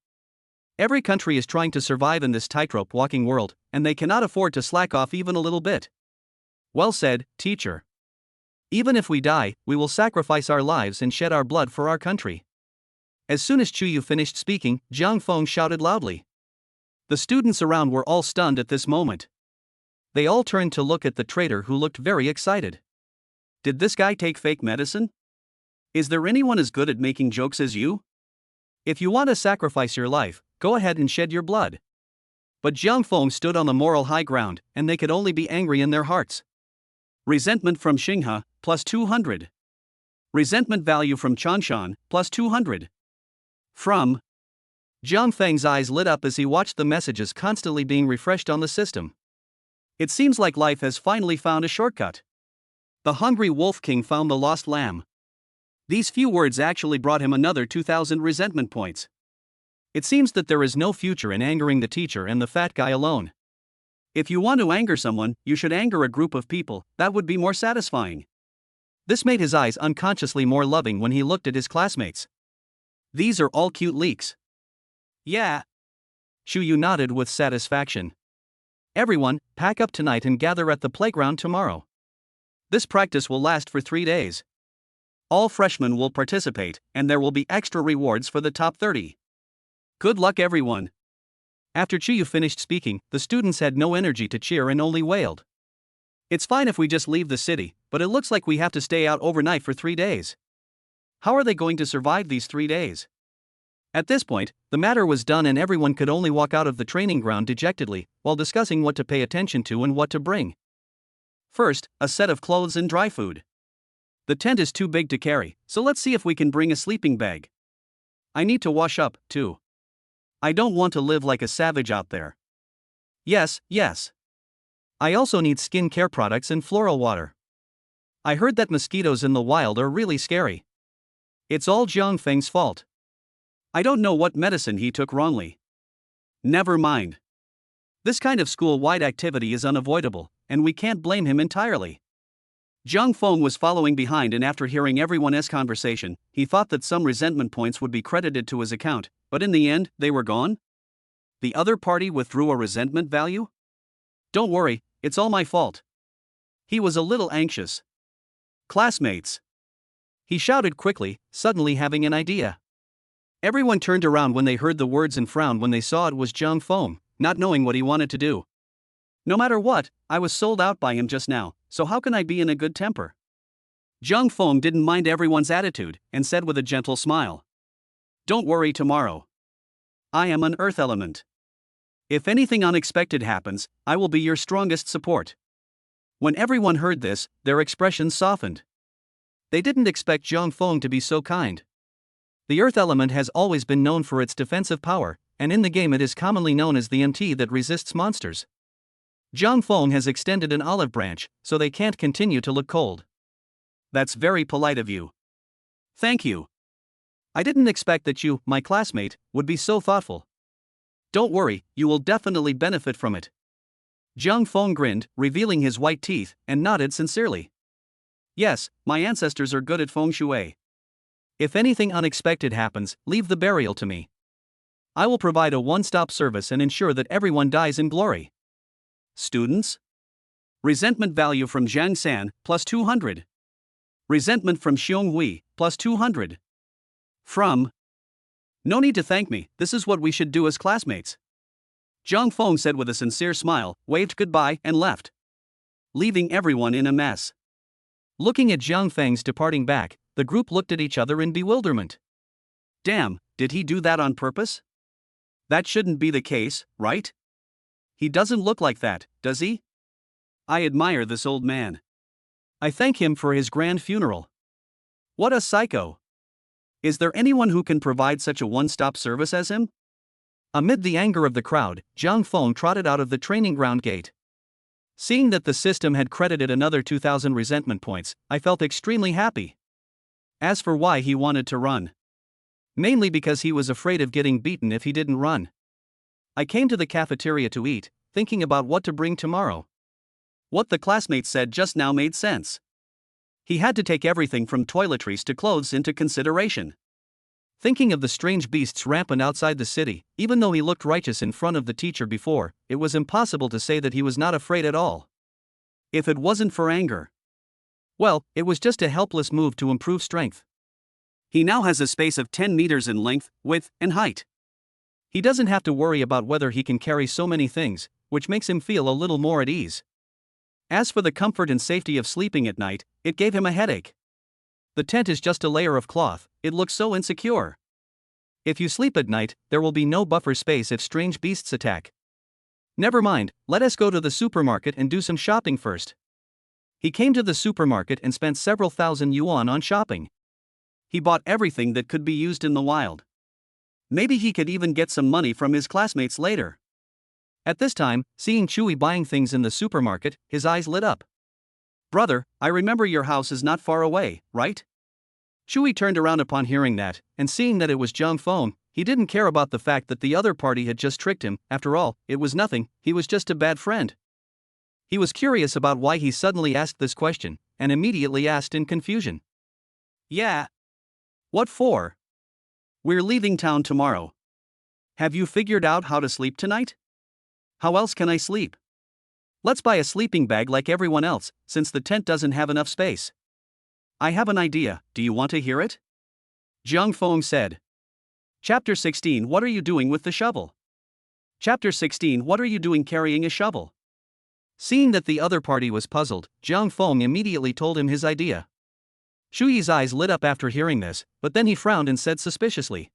Every country is trying to survive in this tightrope walking world, and they cannot afford to slack off even a little bit. Well said, teacher. Even if we die, we will sacrifice our lives and shed our blood for our country. As soon as Chu Yu finished speaking, Jiang Feng shouted loudly. The students around were all stunned at this moment. They all turned to look at the traitor, who looked very excited. Did this guy take fake medicine? Is there anyone as good at making jokes as you? If you want to sacrifice your life, go ahead and shed your blood. But Jiang Feng stood on the moral high ground, and they could only be angry in their hearts. Resentment from Xinghe, plus 200. Resentment value from Changshan, plus 200. From. Jiang Feng's eyes lit up as he watched the messages constantly being refreshed on the system. It seems like life has finally found a shortcut. The hungry wolf king found the lost lamb. These few words actually brought him another 2,000 resentment points. It seems that there is no future in angering the teacher and the fat guy alone. If you want to anger someone, you should anger a group of people. That would be more satisfying. This made his eyes unconsciously more loving when he looked at his classmates. These are all cute leaks. Yeah. Shu Yu nodded with satisfaction. Everyone, pack up tonight and gather at the playground tomorrow. This practice will last for 3 days. All freshmen will participate, and there will be extra rewards for the top 30. Good luck, everyone. After Chu Yu finished speaking, the students had no energy to cheer and only wailed. It's fine if we just leave the city, but it looks like we have to stay out overnight for 3 days. How are they going to survive these 3 days? At this point, the matter was done, and everyone could only walk out of the training ground dejectedly, while discussing what to pay attention to and what to bring. First, a set of clothes and dry food. The tent is too big to carry, so let's see if we can bring a sleeping bag. I need to wash up, too. I don't want to live like a savage out there. Yes. I also need skin care products and floral water. I heard that mosquitoes in the wild are really scary. It's all Jiang Feng's fault. I don't know what medicine he took wrongly. Never mind. This kind of school-wide activity is unavoidable, and we can't blame him entirely. Jiang Feng was following behind, and after hearing everyone's conversation, he thought that some resentment points would be credited to his account, but in the end, they were gone? The other party withdrew a resentment value? Don't worry, it's all my fault. He was a little anxious. Classmates. He shouted quickly, suddenly having an idea. Everyone turned around when they heard the words and frowned when they saw it was Jiang Feng, not knowing what he wanted to do. No matter what, I was sold out by him just now, so how can I be in a good temper? Jiang Feng didn't mind everyone's attitude, and said with a gentle smile. Don't worry tomorrow. I am an earth element. If anything unexpected happens, I will be your strongest support. When everyone heard this, their expressions softened. They didn't expect Jiang Feng to be so kind. The earth element has always been known for its defensive power, and in the game it is commonly known as the MT that resists monsters. Jiang Feng has extended an olive branch, so they can't continue to look cold. That's very polite of you. Thank you. I didn't expect that you, my classmate, would be so thoughtful. Don't worry, you will definitely benefit from it. Jiang Feng grinned, revealing his white teeth, and nodded sincerely. Yes, my ancestors are good at feng shui. If anything unexpected happens, leave the burial to me. I will provide a one-stop service and ensure that everyone dies in glory. Students? Resentment value from Zhang San, plus 200. Resentment from Xiong Hui, plus 200. From. No need to thank me, this is what we should do as classmates. Jiang Feng said with a sincere smile, waved goodbye, and left, leaving everyone in a mess. Looking at Jiang Feng's departing back, the group looked at each other in bewilderment. Damn, did he do that on purpose? That shouldn't be the case, right? He doesn't look like that, does he? I admire this old man. I thank him for his grand funeral. What a psycho. Is there anyone who can provide such a one-stop service as him? Amid the anger of the crowd, Jiang Feng trotted out of the training ground gate. Seeing that the system had credited another 2,000 resentment points, I felt extremely happy. As for why he wanted to run, mainly because he was afraid of getting beaten if he didn't run. I came to the cafeteria to eat, thinking about what to bring tomorrow. What the classmate said just now made sense. He had to take everything from toiletries to clothes into consideration. Thinking of the strange beasts rampant outside the city, even though he looked righteous in front of the teacher before, it was impossible to say that he was not afraid at all. If it wasn't for anger. Well, it was just a helpless move to improve strength. He now has a space of 10 meters in length, width, and height. He doesn't have to worry about whether he can carry so many things, which makes him feel a little more at ease. As for the comfort and safety of sleeping at night, it gave him a headache. The tent is just a layer of cloth, it looks so insecure. If you sleep at night, there will be no buffer space if strange beasts attack. Never mind, let us go to the supermarket and do some shopping first. He came to the supermarket and spent several thousand yuan on shopping. He bought everything that could be used in the wild. Maybe he could even get some money from his classmates later. At this time, seeing Chewy buying things in the supermarket, his eyes lit up. Brother, I remember your house is not far away, right? Chewy turned around upon hearing that, and seeing that it was Jiang Feng, he didn't care about the fact that the other party had just tricked him. After all, it was nothing, he was just a bad friend. He was curious about why he suddenly asked this question, and immediately asked in confusion. Yeah. What for? We're leaving town tomorrow. Have you figured out how to sleep tonight? How else can I sleep? Let's buy a sleeping bag like everyone else, since the tent doesn't have enough space. I have an idea, do you want to hear it? Jiang Feng said. Chapter 16 What are you doing with the shovel? Chapter 16 What are you doing carrying a shovel? Seeing that the other party was puzzled, Jiang Feng immediately told him his idea. Shuyi's eyes lit up after hearing this, but then he frowned and said suspiciously.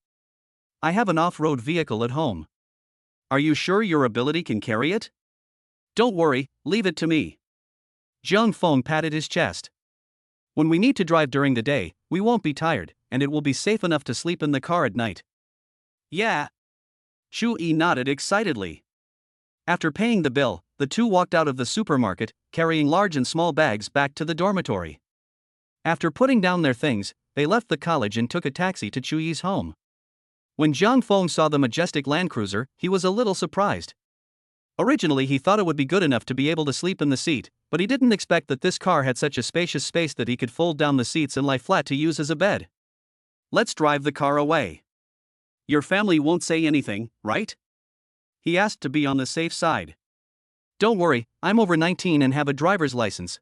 I have an off-road vehicle at home. Are you sure your ability can carry it? Don't worry, leave it to me. Jiang Feng patted his chest. When we need to drive during the day, we won't be tired, and it will be safe enough to sleep in the car at night. Yeah. Shu Yi nodded excitedly. After paying the bill, the two walked out of the supermarket, carrying large and small bags back to the dormitory. After putting down their things, they left the college and took a taxi to Chu Yi's home. When Jiang Feng saw the majestic Land Cruiser, he was a little surprised. Originally he thought it would be good enough to be able to sleep in the seat, but he didn't expect that this car had such a spacious space that he could fold down the seats and lie flat to use as a bed. Let's drive the car away. Your family won't say anything, right? He asked to be on the safe side. Don't worry, I'm over 19 and have a driver's license.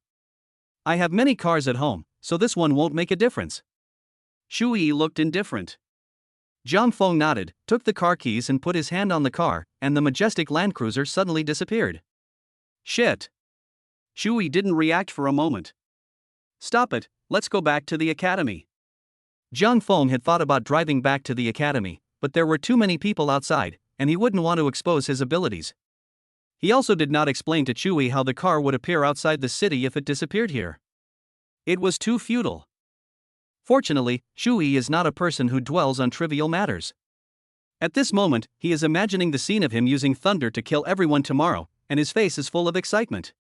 I have many cars at home, so this one won't make a difference. Shu Yi looked indifferent. Jiang Feng nodded, took the car keys and put his hand on the car, and the majestic Land Cruiser suddenly disappeared. Shit. Shu Yi didn't react for a moment. Stop it, let's go back to the academy. Jiang Feng had thought about driving back to the academy, but there were too many people outside, and he wouldn't want to expose his abilities. He also did not explain to Chewy how the car would appear outside the city if it disappeared here. It was too futile. Fortunately, Chewy is not a person who dwells on trivial matters. At this moment, he is imagining the scene of him using thunder to kill everyone tomorrow, and his face is full of excitement.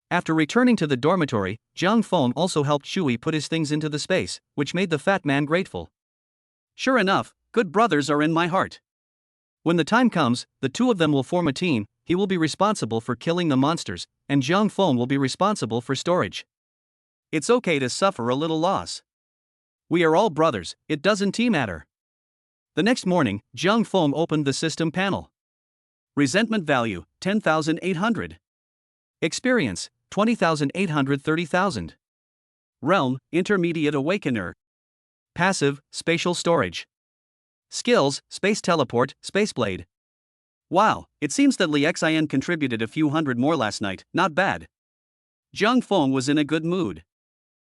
After returning to the dormitory, Jiang Feng also helped Chewy put his things into the space, which made the fat man grateful. Sure enough, good brothers are in my heart. When the time comes, the two of them will form a team. He will be responsible for killing the monsters, and Jiang Feng will be responsible for storage. It's okay to suffer a little loss. We are all brothers, it doesn't matter. The next morning, Jiang Feng opened the system panel. Resentment value, 10,800. Experience, 20,830,000. Realm, Intermediate Awakener. Passive, Spatial Storage. Skills, Space Teleport, Spaceblade. Wow, it seems that Li Xin contributed a few hundred more last night, not bad. Jiang Feng was in a good mood.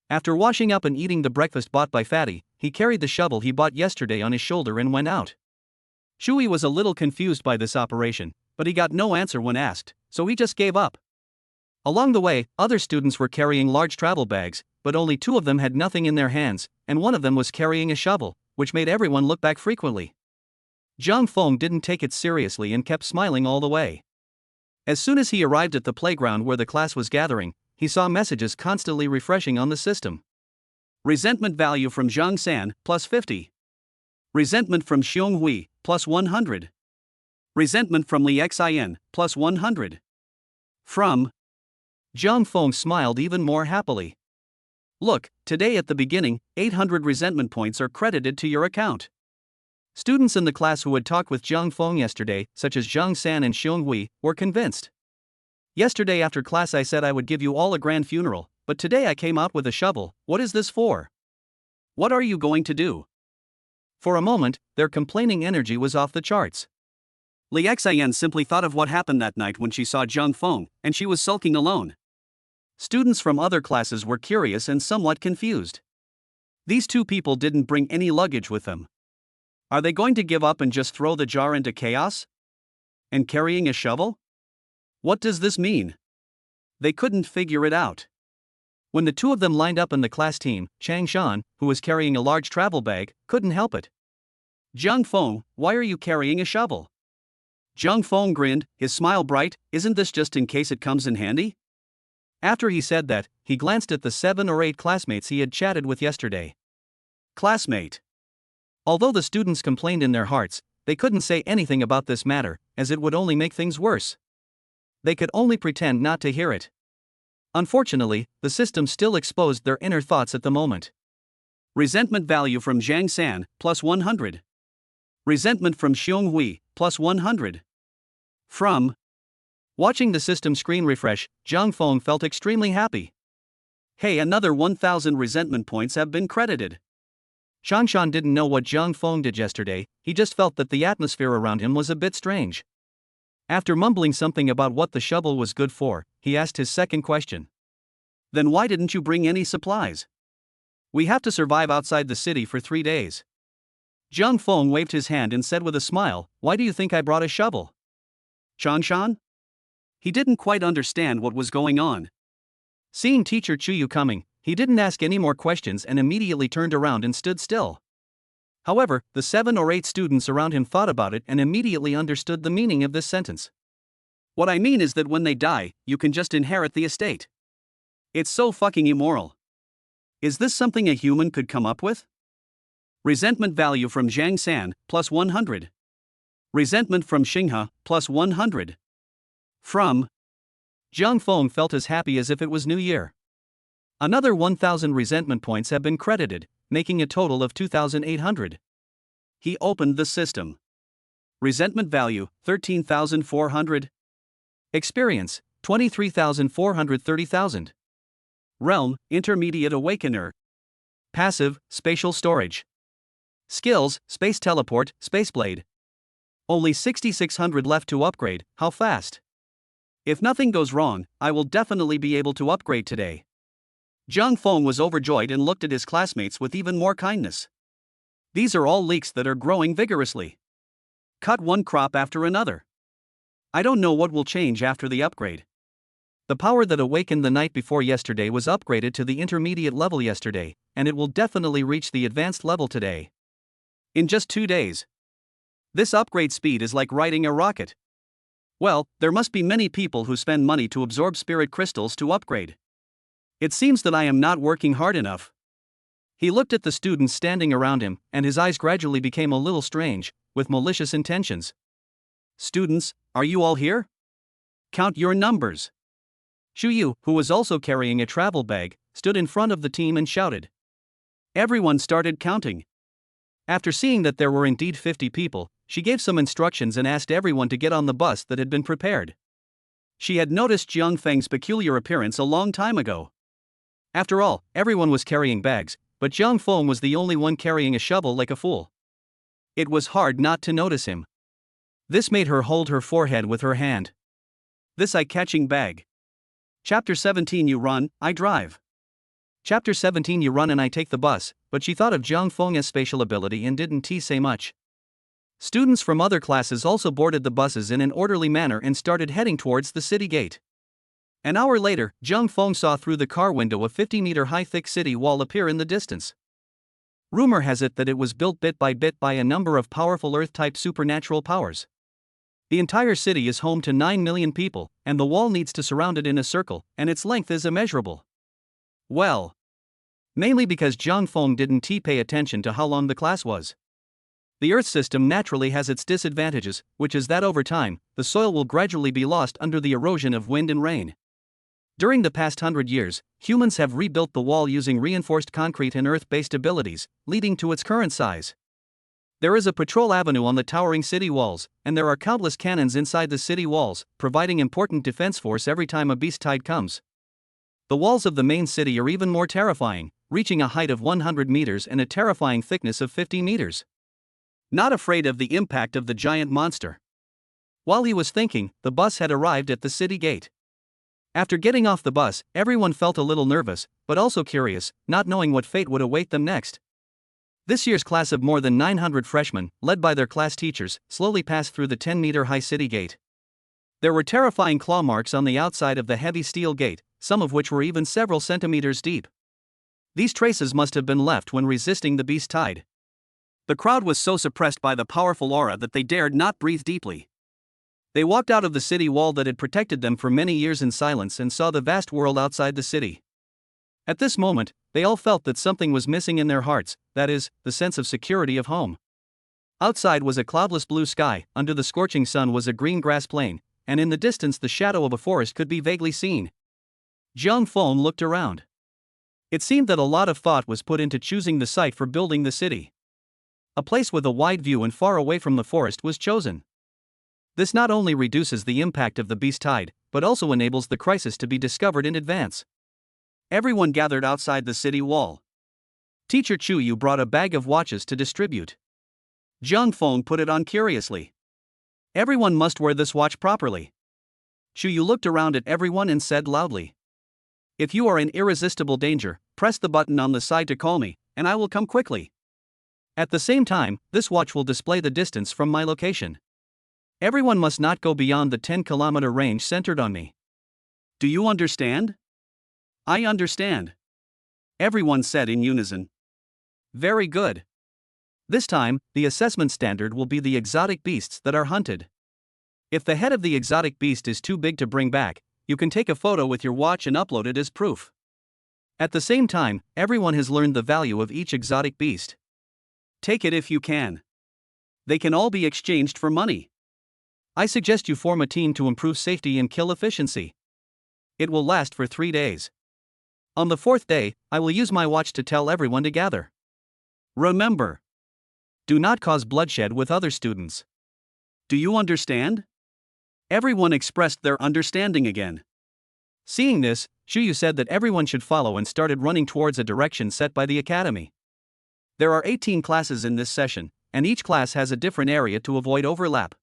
After washing up and eating the breakfast bought by Fatty, he carried the shovel he bought yesterday on his shoulder and went out. Shui was a little confused by this operation, but he got no answer when asked, so he just gave up. Along the way, other students were carrying large travel bags, but only two of them had nothing in their hands, and one of them was carrying a shovel, which made everyone look back frequently. Jiang Feng didn't take it seriously and kept smiling all the way. As soon as he arrived at the playground where the class was gathering, he saw messages constantly refreshing on the system. Resentment value from Zhang San, plus 50. Resentment from Xiong Hui, plus 100. Resentment from Li Xin, plus 100. From Jiang Feng smiled even more happily. Look, today at the beginning, 800 resentment points are credited to your account. Students in the class who had talked with Jiang Feng yesterday, such as Zhang San and Xiong Hui, were convinced. Yesterday after class I said I would give you all a grand funeral, but today I came out with a shovel. What is this for? What are you going to do? For a moment, their complaining energy was off the charts. Li Xin simply thought of what happened that night when she saw Jiang Feng, and she was sulking alone. Students from other classes were curious and somewhat confused. These two people didn't bring any luggage with them. Are they going to give up and just throw the jar into chaos? And carrying a shovel? What does this mean? They couldn't figure it out. When the two of them lined up in the class team, Chang Shan, who was carrying a large travel bag, couldn't help it. Jiang Feng, why are you carrying a shovel? Jiang Feng grinned, his smile bright. Isn't this just in case it comes in handy? After he said that, he glanced at the 7 or 8 classmates he had chatted with yesterday. Classmate. Although the students complained in their hearts, they couldn't say anything about this matter, as it would only make things worse. They could only pretend not to hear it. Unfortunately, the system still exposed their inner thoughts at the moment. Resentment value from Zhang San, plus 100. Resentment from Xiong Hui, plus 100. From watching the system screen refresh, Jiang Feng felt extremely happy. Hey, another 1,000 resentment points have been credited. Shanshan didn't know what Jiang Feng did yesterday, he just felt that the atmosphere around him was a bit strange. After mumbling something about what the shovel was good for, he asked his second question. Then why didn't you bring any supplies? We have to survive outside the city for 3 days. Jiang Feng waved his hand and said with a smile, why do you think I brought a shovel? Shanshan? He didn't quite understand what was going on. Seeing teacher Chuyu coming, he didn't ask any more questions and immediately turned around and stood still. However, the 7 or 8 students around him thought about it and immediately understood the meaning of this sentence. What I mean is that when they die, you can just inherit the estate. It's so fucking immoral. Is this something a human could come up with? Resentment value from Zhang San, plus 100. Resentment from Xinghe, plus 100. From Jiang Feng felt as happy as if it was New Year. Another 1,000 resentment points have been credited, making a total of 2,800. He opened the system. Resentment value, 13,400. Experience, 23,430,000. Realm, Intermediate Awakener. Passive, Spatial Storage. Skills, Space Teleport, Spaceblade. Only 6,600 left to upgrade, how fast? If nothing goes wrong, I will definitely be able to upgrade today. Jiang Feng was overjoyed and looked at his classmates with even more kindness. These are all leeks that are growing vigorously. Cut one crop after another. I don't know what will change after the upgrade. The power that awakened the night before yesterday was upgraded to the intermediate level yesterday, and it will definitely reach the advanced level today. In just 2 days. This upgrade speed is like riding a rocket. Well, there must be many people who spend money to absorb spirit crystals to upgrade. It seems that I am not working hard enough. He looked at the students standing around him, and his eyes gradually became a little strange, with malicious intentions. Students, are you all here? Count your numbers. Shuyu, who was also carrying a travel bag, stood in front of the team and shouted. Everyone started counting. After seeing that there were indeed 50 people, she gave some instructions and asked everyone to get on the bus that had been prepared. She had noticed Jiang Feng's peculiar appearance a long time ago. After all, everyone was carrying bags, but Jiang Feng was the only one carrying a shovel like a fool. It was hard not to notice him. This made her hold her forehead with her hand. This eye-catching bag. Chapter 17. You run, I drive. Chapter 17. You run and I take the bus, but she thought of Jiang Feng's spatial ability and didn't say much. Students from other classes also boarded the buses in an orderly manner and started heading towards the city gate. An hour later, Jiang Feng saw through the car window a 50-meter-high thick city wall appear in the distance. Rumor has it that it was built bit by a number of powerful Earth-type supernatural powers. The entire city is home to 9 million people, and the wall needs to surround it in a circle, and its length is immeasurable. Well, mainly because Jiang Feng didn't pay attention to how long the class was. The Earth system naturally has its disadvantages, which is that over time, the soil will gradually be lost under the erosion of wind and rain. During the past 100 years, humans have rebuilt the wall using reinforced concrete and earth-based abilities, leading to its current size. There is a patrol avenue on the towering city walls, and there are countless cannons inside the city walls, providing important defense force every time a beast tide comes. The walls of the main city are even more terrifying, reaching a height of 100 meters and a terrifying thickness of 50 meters. Not afraid of the impact of the giant monster. While he was thinking, the bus had arrived at the city gate. After getting off the bus, everyone felt a little nervous, but also curious, not knowing what fate would await them next. This year's class of more than 900 freshmen, led by their class teachers, slowly passed through the 10-meter-high city gate. There were terrifying claw marks on the outside of the heavy steel gate, some of which were even several centimeters deep. These traces must have been left when resisting the beast tide. The crowd was so suppressed by the powerful aura that they dared not breathe deeply. They walked out of the city wall that had protected them for many years in silence and saw the vast world outside the city. At this moment, they all felt that something was missing in their hearts, that is, the sense of security of home. Outside was a cloudless blue sky, under the scorching sun was a green grass plain, and in the distance the shadow of a forest could be vaguely seen. Jiang Feng looked around. It seemed that a lot of thought was put into choosing the site for building the city. A place with a wide view and far away from the forest was chosen. This not only reduces the impact of the beast tide, but also enables the crisis to be discovered in advance. Everyone gathered outside the city wall. Teacher Chuyu brought a bag of watches to distribute. Jiang Feng put it on curiously. Everyone must wear this watch properly. Chuyu looked around at everyone and said loudly. If you are in irresistible danger, press the button on the side to call me, and I will come quickly. At the same time, this watch will display the distance from my location. Everyone must not go beyond the 10-kilometer range centered on me. Do you understand? I understand. Everyone said in unison. Very good. This time, the assessment standard will be the exotic beasts that are hunted. If the head of the exotic beast is too big to bring back, you can take a photo with your watch and upload it as proof. At the same time, everyone has learned the value of each exotic beast. Take it if you can. They can all be exchanged for money. I suggest you form a team to improve safety and kill efficiency. It will last for 3 days. On the 4th day, I will use my watch to tell everyone to gather. Remember, do not cause bloodshed with other students. Do you understand? Everyone expressed their understanding again. Seeing this, Shuyu said that everyone should follow and started running towards a direction set by the academy. There are 18 classes in this session, and each class has a different area to avoid overlap.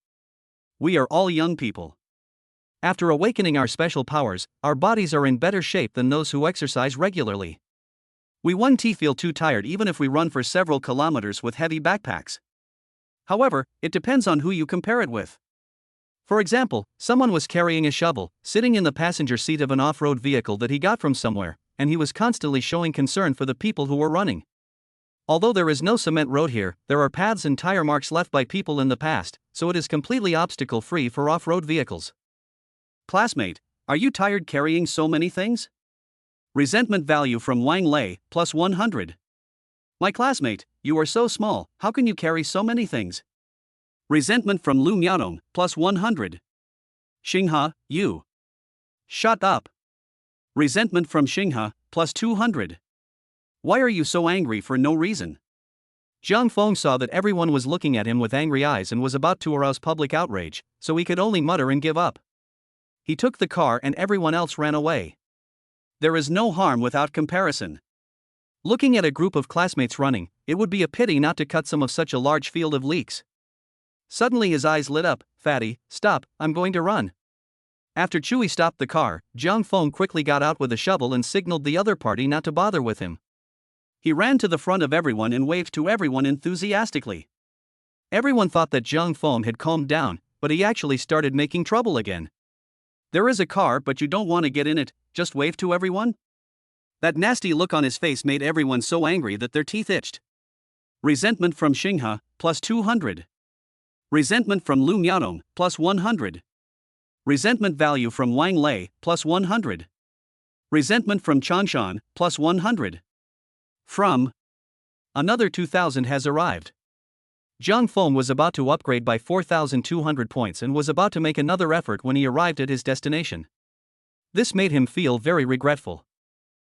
We are all young people. After awakening our special powers, our bodies are in better shape than those who exercise regularly. We won't feel too tired even if we run for several kilometers with heavy backpacks. However, it depends on who you compare it with. For example, someone was carrying a shovel, sitting in the passenger seat of an off-road vehicle that he got from somewhere, and he was constantly showing concern for the people who were running. Although there is no cement road here, there are paths and tire marks left by people in the past, so it is completely obstacle-free for off-road vehicles. Classmate, are you tired carrying so many things? Resentment value from Wang Lei, plus 100. My classmate, you are so small, how can you carry so many things? Resentment from Lu Miaodong, plus 100. Xinghe, you. Shut up. Resentment from Xinghe, plus 200. Why are you so angry for no reason? Zhang Feng saw that everyone was looking at him with angry eyes and was about to arouse public outrage, so he could only mutter and give up. He took the car and everyone else ran away. There is no harm without comparison. Looking at a group of classmates running, it would be a pity not to cut some of such a large field of leeks. Suddenly his eyes lit up. Fatty, stop, I'm going to run. After Chui stopped the car, Zhang Feng quickly got out with a shovel and signaled the other party not to bother with him. He ran to the front of everyone and waved to everyone enthusiastically. Everyone thought that Zhang Feng had calmed down, but he actually started making trouble again. There is a car, but you don't want to get in it, just wave to everyone? That nasty look on his face made everyone so angry that their teeth itched. Resentment from Xinghe, plus 200. Resentment from Lu Miaodong, plus 100. Resentment value from Wang Lei, plus 100. Resentment from Chanshan, plus 100. From another 2,000 has arrived. Zhang Feng was about to upgrade by 4,200 points and was about to make another effort when he arrived at his destination. This made him feel very regretful.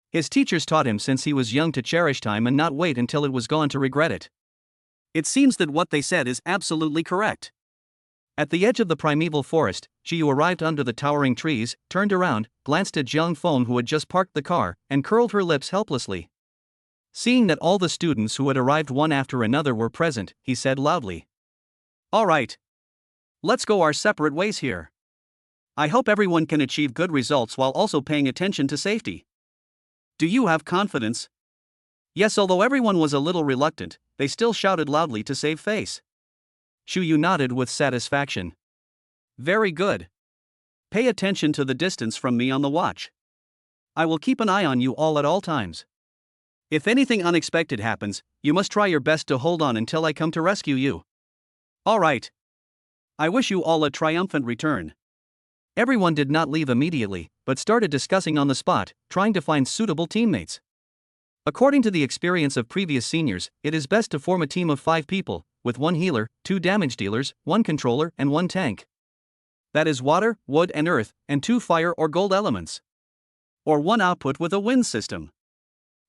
His teachers taught him since he was young to cherish time and not wait until it was gone to regret it. It seems that what they said is absolutely correct. At the edge of the primeval forest, Xiu arrived under the towering trees, turned around, glanced at Zhang Feng who had just parked the car, and curled her lips helplessly. Seeing that all the students who had arrived one after another were present, he said loudly, "All right. Let's go our separate ways here. I hope everyone can achieve good results while also paying attention to safety. Do you have confidence?" Yes, although everyone was a little reluctant, they still shouted loudly to save face. Shu Yu nodded with satisfaction. Very good. Pay attention to the distance from me on the watch. I will keep an eye on you all at all times. If anything unexpected happens, you must try your best to hold on until I come to rescue you. All right. I wish you all a triumphant return. Everyone did not leave immediately, but started discussing on the spot, trying to find suitable teammates. According to the experience of previous seniors, it is best to form a team of 5 people, with 1 healer, 2 damage dealers, 1 controller, and 1 tank. That is water, wood, and earth, and 2 fire or gold elements. Or 1 output with a wind system.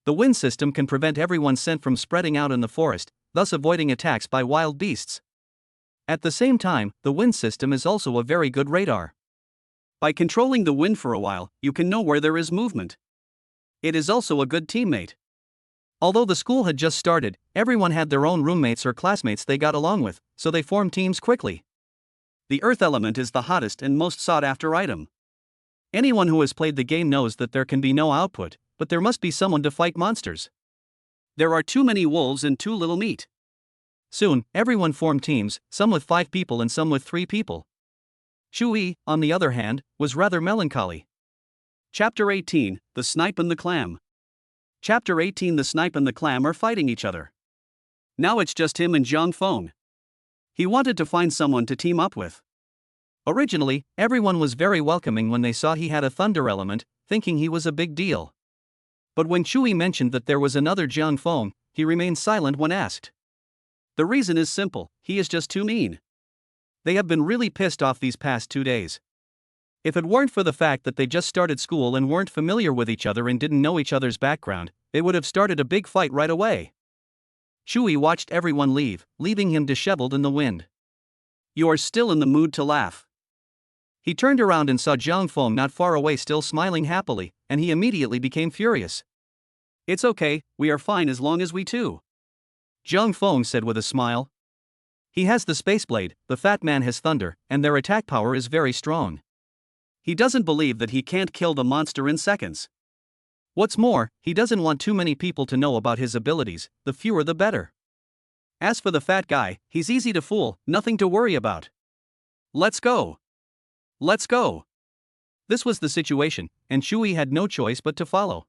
The wind system can prevent everyone sent from spreading out in the forest, thus avoiding attacks by wild beasts. At the same time, the wind system is also a very good radar. By controlling the wind for a while, you can know where there is movement. It is also a good teammate. Although the school had just started, everyone had their own roommates or classmates they got along with, so they formed teams quickly. The earth element is the hottest and most sought after item. Anyone who has played the game knows that there can be no output, but there must be someone to fight monsters. There are too many wolves and too little meat. Soon, everyone formed teams, some with 5 people and some with 3 people. Shui, on the other hand, was rather melancholy. Chapter 18, The Snipe and the Clam. Chapter 18, The Snipe and the Clam are fighting each other. Now it's just him and Zhang Feng. He wanted to find someone to team up with. Originally, everyone was very welcoming when they saw he had a thunder element, thinking he was a big deal. But when Chui mentioned that there was another Zhang Feng, he remained silent when asked. The reason is simple, he is just too mean. They have been really pissed off these past 2 days. If it weren't for the fact that they just started school and weren't familiar with each other and didn't know each other's background, they would have started a big fight right away. Chui watched everyone leave, leaving him disheveled in the wind. You are still in the mood to laugh. He turned around and saw Zhang Feng not far away still smiling happily, and he immediately became furious. It's okay, we are fine as long as we two. Zhang Feng said with a smile. He has the space blade, the fat man has thunder, and their attack power is very strong. He doesn't believe that he can't kill the monster in seconds. What's more, he doesn't want too many people to know about his abilities, the fewer the better. As for the fat guy, he's easy to fool, nothing to worry about. Let's go. Let's go. This was the situation, and Shui had no choice but to follow.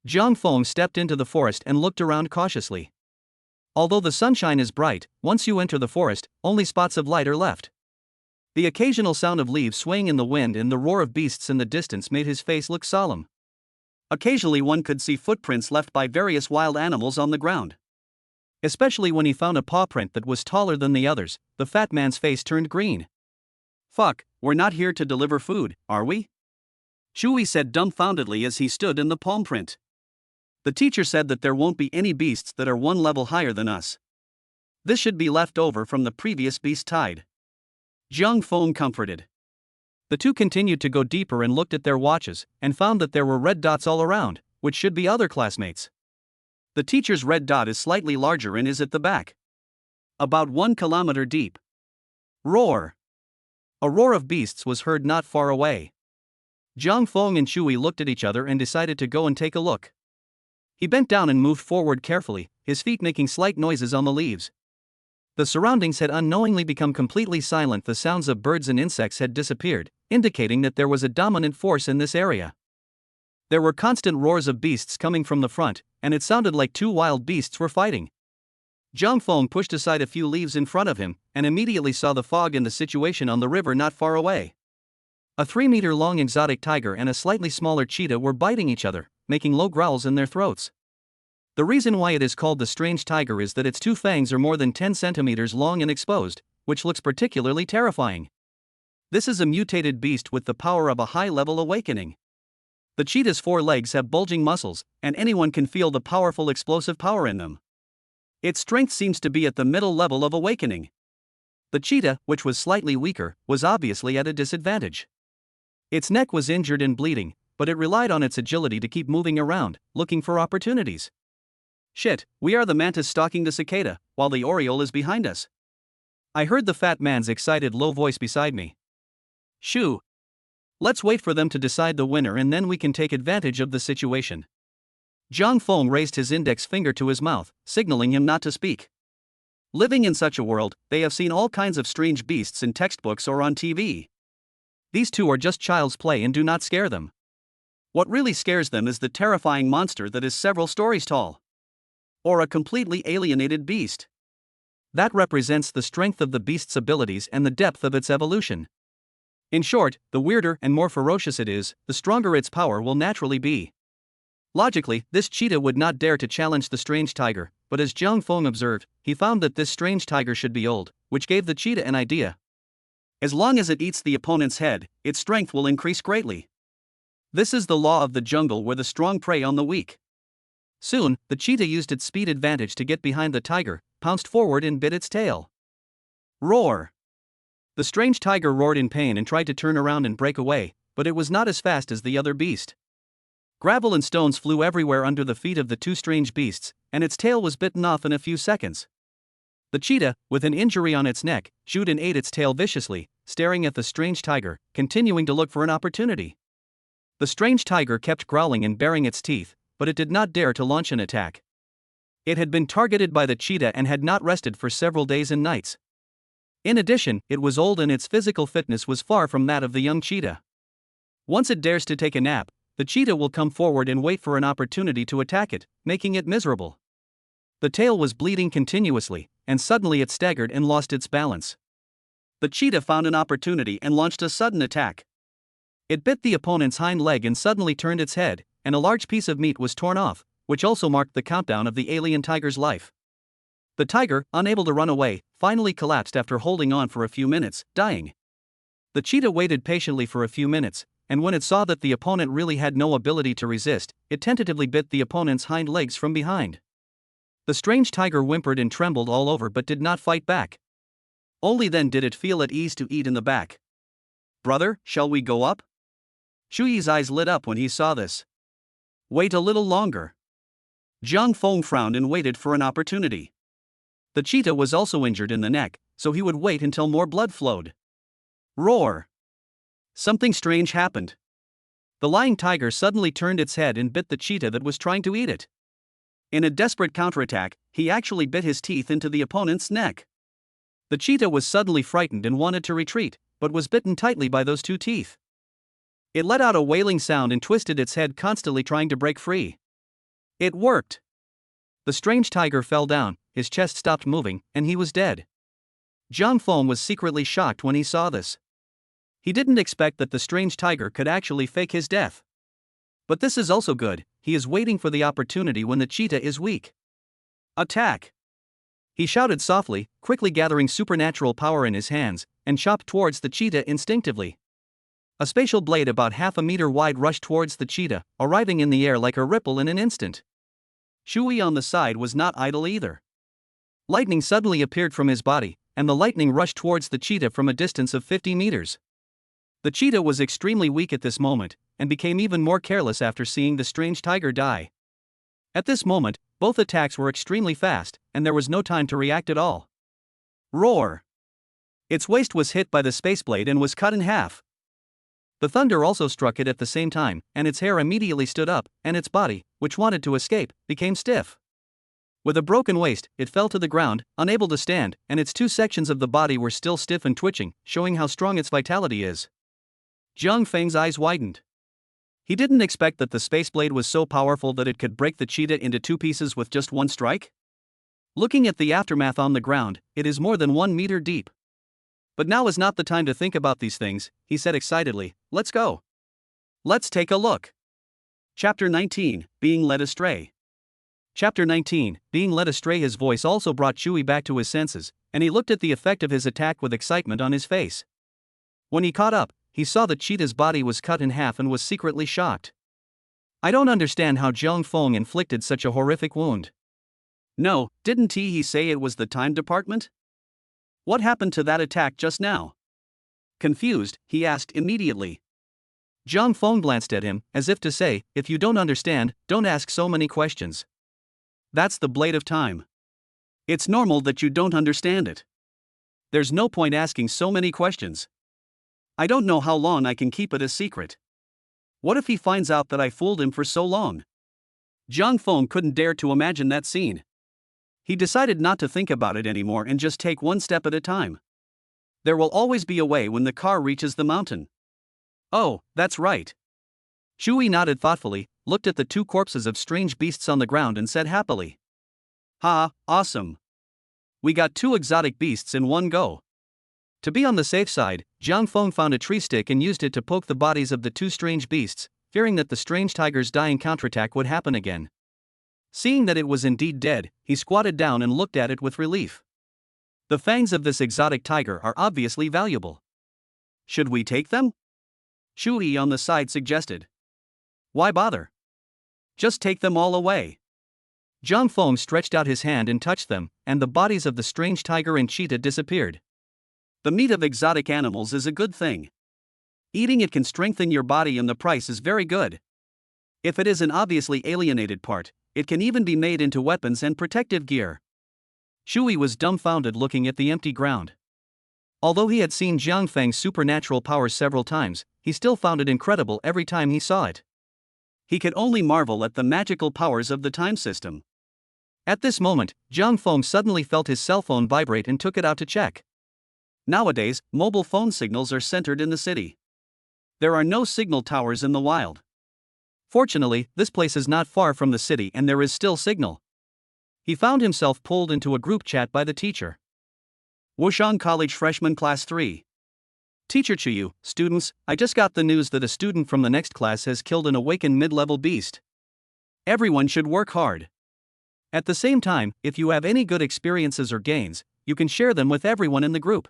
Zhang Feng stepped into the forest and looked around cautiously. Although the sunshine is bright, once you enter the forest, only spots of light are left. The occasional sound of leaves swaying in the wind and the roar of beasts in the distance made his face look solemn. Occasionally one could see footprints left by various wild animals on the ground. Especially when he found a paw print that was taller than the others, the fat man's face turned green. "Fuck, we're not here to deliver food, are we?" Chewie said dumbfoundedly as he stood in the palm print. "The teacher said that there won't be any beasts that are one level higher than us. This should be left over from the previous beast tide." Jiang Feng comforted. The two continued to go deeper and looked at their watches, and found that there were red dots all around, which should be other classmates. The teacher's red dot is slightly larger and is at the back. About 1 kilometer deep. Roar! A roar of beasts was heard not far away. Jiang Feng and Chewie looked at each other and decided to go and take a look. He bent down and moved forward carefully, his feet making slight noises on the leaves. The surroundings had unknowingly become completely silent. The sounds of birds and insects had disappeared, indicating that there was a dominant force in this area. There were constant roars of beasts coming from the front, and it sounded like two wild beasts were fighting. Jiang Feng pushed aside a few leaves in front of him, and immediately saw the fog in the situation on the river not far away. A 3-meter-long exotic tiger and a slightly smaller cheetah were biting each other, making low growls in their throats. The reason why it is called the strange tiger is that its two fangs are more than 10 centimeters long and exposed, which looks particularly terrifying. This is a mutated beast with the power of a high-level awakening. The cheetah's 4 legs have bulging muscles, and anyone can feel the powerful explosive power in them. Its strength seems to be at the middle level of awakening. The cheetah, which was slightly weaker, was obviously at a disadvantage. Its neck was injured and bleeding, but it relied on its agility to keep moving around, looking for opportunities. "Shit, we are the mantis stalking the cicada, while the oriole is behind us." I heard the fat man's excited low voice beside me. "Shoo! Let's wait for them to decide the winner and then we can take advantage of the situation." Jiang Feng raised his index finger to his mouth, signaling him not to speak. Living in such a world, they have seen all kinds of strange beasts in textbooks or on TV. These two are just child's play and do not scare them. What really scares them is the terrifying monster that is several stories tall. Or a completely alienated beast. That represents the strength of the beast's abilities and the depth of its evolution. In short, the weirder and more ferocious it is, the stronger its power will naturally be. Logically, this cheetah would not dare to challenge the strange tiger, but as Jiang Feng observed, he found that this strange tiger should be old, which gave the cheetah an idea. As long as it eats the opponent's head, its strength will increase greatly. This is the law of the jungle where the strong prey on the weak. Soon, the cheetah used its speed advantage to get behind the tiger, pounced forward and bit its tail. Roar! The strange tiger roared in pain and tried to turn around and break away, but it was not as fast as the other beast. Gravel and stones flew everywhere under the feet of the two strange beasts, and its tail was bitten off in a few seconds. The cheetah, with an injury on its neck, chewed and ate its tail viciously, staring at the strange tiger, continuing to look for an opportunity. The strange tiger kept growling and baring its teeth, but it did not dare to launch an attack. It had been targeted by the cheetah and had not rested for several days and nights. In addition, it was old and its physical fitness was far from that of the young cheetah. Once it dares to take a nap, the cheetah will come forward and wait for an opportunity to attack it, making it miserable. The tail was bleeding continuously, and suddenly it staggered and lost its balance. The cheetah found an opportunity and launched a sudden attack. It bit the opponent's hind leg and suddenly turned its head, and a large piece of meat was torn off, which also marked the countdown of the alien tiger's life. The tiger, unable to run away, finally collapsed after holding on for a few minutes, dying. The cheetah waited patiently for a few minutes, and when it saw that the opponent really had no ability to resist, it tentatively bit the opponent's hind legs from behind. The strange tiger whimpered and trembled all over but did not fight back. Only then did it feel at ease to eat in the back. "Brother, shall we go up?" Shuyi's eyes lit up when he saw this. "Wait a little longer." Jiang Feng frowned and waited for an opportunity. The cheetah was also injured in the neck, so he would wait until more blood flowed. Roar! Something strange happened. The lying tiger suddenly turned its head and bit the cheetah that was trying to eat it. In a desperate counterattack, he actually bit his teeth into the opponent's neck. The cheetah was suddenly frightened and wanted to retreat, but was bitten tightly by those two teeth. It let out a wailing sound and twisted its head, constantly trying to break free. It worked. The strange tiger fell down, his chest stopped moving, and he was dead. Jiang Feng was secretly shocked when he saw this. He didn't expect that the strange tiger could actually fake his death. But this is also good, he is waiting for the opportunity when the cheetah is weak. Attack! He shouted softly, quickly gathering supernatural power in his hands, and chopped towards the cheetah instinctively. A spatial blade about half a meter wide rushed towards the cheetah, arriving in the air like a ripple in an instant. Shui on the side was not idle either. Lightning suddenly appeared from his body, and the lightning rushed towards the cheetah from a distance of 50 meters. The cheetah was extremely weak at this moment, and became even more careless after seeing the strange tiger die. At this moment, both attacks were extremely fast, and there was no time to react at all. Roar! Its waist was hit by the space blade and was cut in half. The thunder also struck it at the same time, and its hair immediately stood up, and its body, which wanted to escape, became stiff. With a broken waist, it fell to the ground, unable to stand, and its two sections of the body were still stiff and twitching, showing how strong its vitality is. Jiang Feng's eyes widened. He didn't expect that the space blade was so powerful that it could break the cheetah into two pieces with just one strike. Looking at the aftermath on the ground, it is more than 1 meter deep. But now is not the time to think about these things, he said excitedly. Let's go. Let's take a look. Chapter 19, Being Led Astray. Chapter 19, Being Led Astray. His voice also brought Shui back to his senses, and he looked at the effect of his attack with excitement on his face. When he caught up, he saw that cheetah's body was cut in half and was secretly shocked. I don't understand how Jiang Feng inflicted such a horrific wound. No, didn't he say it was the time department? What happened to that attack just now? Confused, he asked immediately. Jiang Feng glanced at him, as if to say, if you don't understand, don't ask so many questions. That's the blade of time. It's normal that you don't understand it. There's no point asking so many questions. I don't know how long I can keep it a secret. What if he finds out that I fooled him for so long? Jiang Feng couldn't dare to imagine that scene. He decided not to think about it anymore and just take one step at a time. There will always be a way when the car reaches the mountain. Oh, that's right. Shui nodded thoughtfully, looked at the two corpses of strange beasts on the ground and said happily. Ha, awesome. We got 2 exotic beasts in one go. To be on the safe side, Jiang Feng found a tree stick and used it to poke the bodies of the 2 strange beasts, fearing that the strange tiger's dying counterattack would happen again. Seeing that it was indeed dead, he squatted down and looked at it with relief. The fangs of this exotic tiger are obviously valuable. Should we take them? Shui on the side suggested. Why bother? Just take them all away. Jiang Feng stretched out his hand and touched them, and the bodies of the strange tiger and cheetah disappeared. The meat of exotic animals is a good thing. Eating it can strengthen your body and the price is very good. If it is an obviously alienated part, it can even be made into weapons and protective gear. Shui was dumbfounded looking at the empty ground. Although he had seen Jiang Feng's supernatural powers several times, he still found it incredible every time he saw it. He could only marvel at the magical powers of the time system. At this moment, Jiang Feng suddenly felt his cell phone vibrate and took it out to check. Nowadays, mobile phone signals are centered in the city. There are no signal towers in the wild. Fortunately, this place is not far from the city and there is still signal. He found himself pulled into a group chat by the teacher. Wushang College Freshman Class 3. Teacher Chuyu, students, I just got the news that a student from the next class has killed an awakened mid-level beast. Everyone should work hard. At the same time, if you have any good experiences or gains, you can share them with everyone in the group.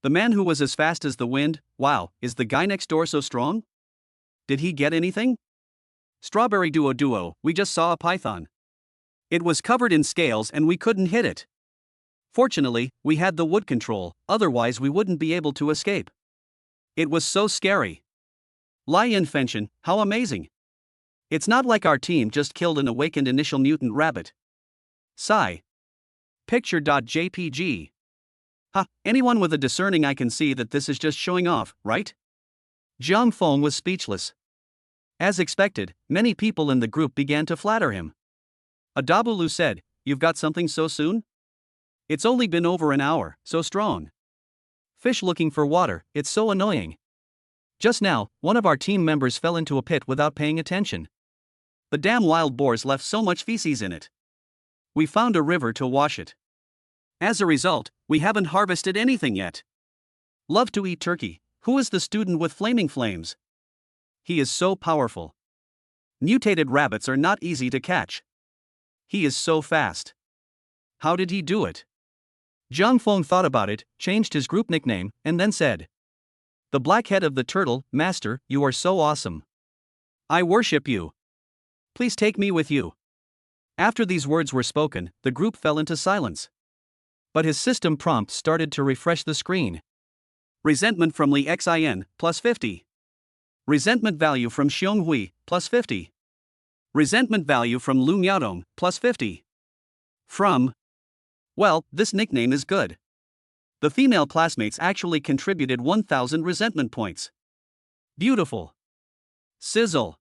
The man who was as fast as the wind, wow, is the guy next door so strong? Did he get anything? Strawberry Duo, we just saw a python. It was covered in scales and we couldn't hit it. Fortunately, we had the wood control, otherwise we wouldn't be able to escape. It was so scary. Lion Fenshin, how amazing. It's not like our team just killed an awakened initial mutant rabbit. Sigh. Picture.jpg. Ha, anyone with a discerning eye can see that this is just showing off, right? Jiang Feng was speechless. As expected, many people in the group began to flatter him. Adabulu said, "You've got something so soon? It's only been over an hour, so strong. Fish looking for water, it's so annoying. Just now, one of our team members fell into a pit without paying attention. The damn wild boars left so much feces in it. We found a river to wash it. As a result, we haven't harvested anything yet. Love to eat turkey. Who is the student with flaming flames? He is so powerful. Mutated rabbits are not easy to catch. He is so fast. How did he do it? Zhang Feng thought about it, changed his group nickname, and then said, "The black head of the turtle, master, you are so awesome. I worship you. Please take me with you." After these words were spoken, the group fell into silence. But his system prompt started to refresh the screen. Resentment from Li Xin, plus 50. Resentment value from Xiong Hui, plus 50. Resentment value from Lu Miaodong, plus 50. From. Well, this nickname is good. The female classmates actually contributed 1,000 resentment points. Beautiful. Sizzle.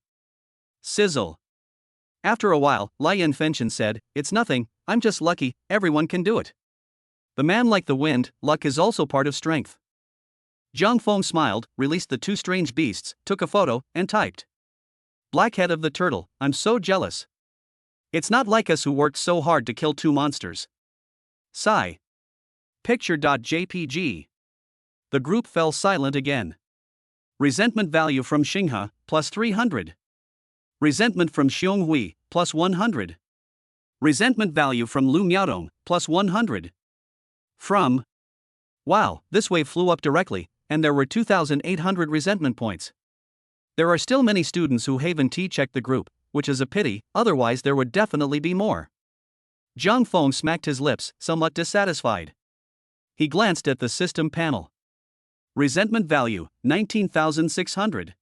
Sizzle. After a while, Lai Yanfenchen said, "It's nothing, I'm just lucky, everyone can do it." The man like the wind, luck is also part of strength. Zhang Feng smiled, released the two strange beasts, took a photo, and typed, "Blackhead of the turtle, I'm so jealous. It's not like us who worked so hard to kill two monsters. Sigh." Picture.jpg. The group fell silent again. Resentment value from Xinghe, plus 300. Resentment from Xiong Hui, plus 100. Resentment value from Lu Miaodong, plus 100. From. Wow, this wave flew up directly, and there were 2,800 resentment points. There are still many students who haven't T-checked the group, which is a pity, otherwise there would definitely be more. Zhang Feng smacked his lips, somewhat dissatisfied. He glanced at the system panel. Resentment value, 19,600.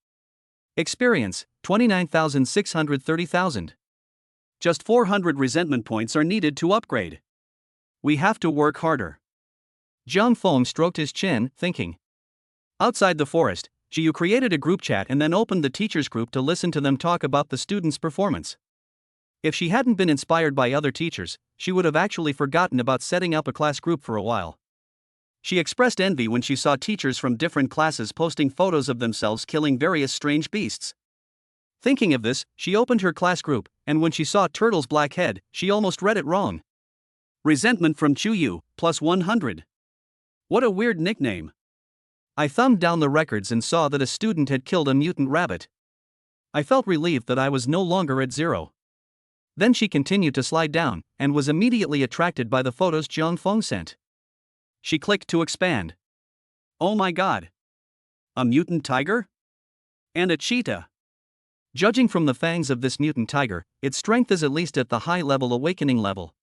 Experience, 29,630,000. Just 400 resentment points are needed to upgrade. We have to work harder. Zhang Feng stroked his chin, thinking. Outside the forest, Jiu created a group chat and then opened the teachers group to listen to them talk about the students' performance. If she hadn't been inspired by other teachers, she would have actually forgotten about setting up a class group for a while. She expressed envy when she saw teachers from different classes posting photos of themselves killing various strange beasts. Thinking of this, she opened her class group, and when she saw Turtle's black head, she almost read it wrong. Resentment from Chuyu, plus 100. What a weird nickname. I thumbed down the records and saw that a student had killed a mutant rabbit. I felt relieved that I was no longer at 0. Then she continued to slide down, and was immediately attracted by the photos Zhang Feng sent. She clicked to expand. Oh my god. A mutant tiger? And a cheetah. Judging from the fangs of this mutant tiger, its strength is at least at the high-level awakening level.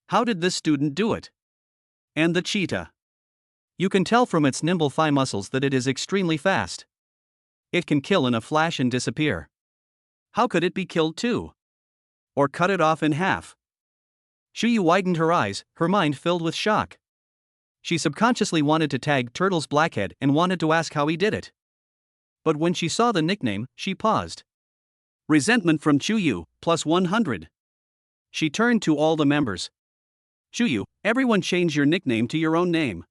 How did this student do it? And the cheetah. You can tell from its nimble thigh muscles that it is extremely fast. It can kill in a flash and disappear. How could it be killed too? Or cut it off in half? Shuyu widened her eyes, her mind filled with shock. She subconsciously wanted to tag Turtle's blackhead and wanted to ask how he did it. But when she saw the nickname, she paused. Resentment from Chuyu, plus 100. She turned to all the members. Chuyu, everyone change your nickname to your own name.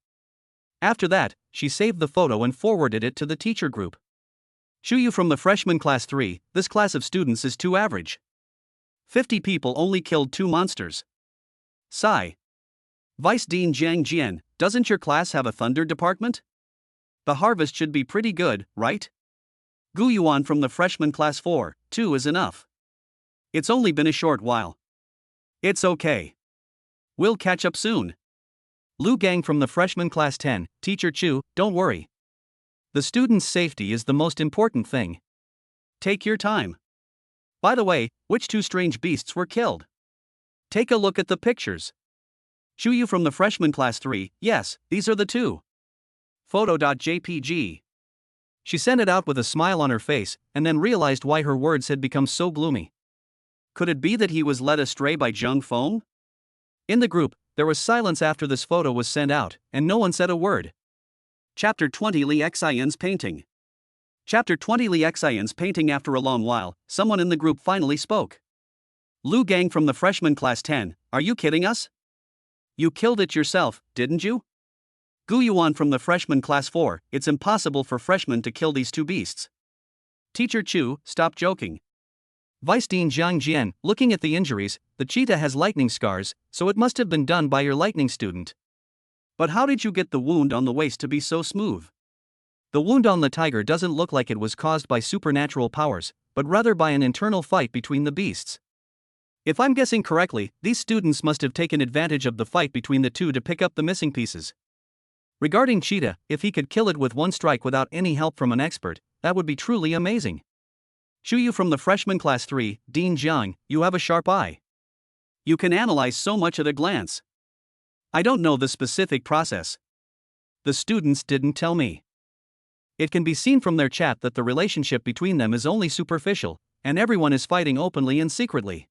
After that, she saved the photo and forwarded it to the teacher group. Chuyu from the freshman class 3, this class of students is too average. 50 people only killed 2 monsters. Sigh. Vice Dean Jiang Jian, doesn't your class have a thunder department? The harvest should be pretty good, right? Gu Yuan from the freshman class 4, 2 is enough. It's only been a short while. It's okay. We'll catch up soon. Lu Gang from the freshman class 10, Teacher Chu, don't worry. The student's safety is the most important thing. Take your time. By the way, which 2 strange beasts were killed? Take a look at the pictures. Chuyu from the freshman class 3, yes, these are the 2. Photo.jpg. She sent it out with a smile on her face, and then realized why her words had become so gloomy. Could it be that he was led astray by Zhang Feng? In the group, there was silence after this photo was sent out, and no one said a word. Chapter 20 Li Xian's painting. Chapter 20 Li Xian's painting. After a long while, someone in the group finally spoke. Lu Gang from the freshman class 10, are you kidding us? You killed it yourself, didn't you? Gu Yuan from the freshman class 4, it's impossible for freshmen to kill these 2 beasts. Teacher Chu, stop joking. Vice Dean Jiang Jian, looking at the injuries, the cheetah has lightning scars, so it must have been done by your lightning student. But how did you get the wound on the waist to be so smooth? The wound on the tiger doesn't look like it was caused by supernatural powers, but rather by an internal fight between the beasts. If I'm guessing correctly, these students must have taken advantage of the fight between the two to pick up the missing pieces. Regarding Cheetah, if he could kill it with one strike without any help from an expert, that would be truly amazing. Shuyu from the freshman class 3, Dean Jiang, you have a sharp eye. You can analyze so much at a glance. I don't know the specific process. The students didn't tell me. It can be seen from their chat that the relationship between them is only superficial, and everyone is fighting openly and secretly.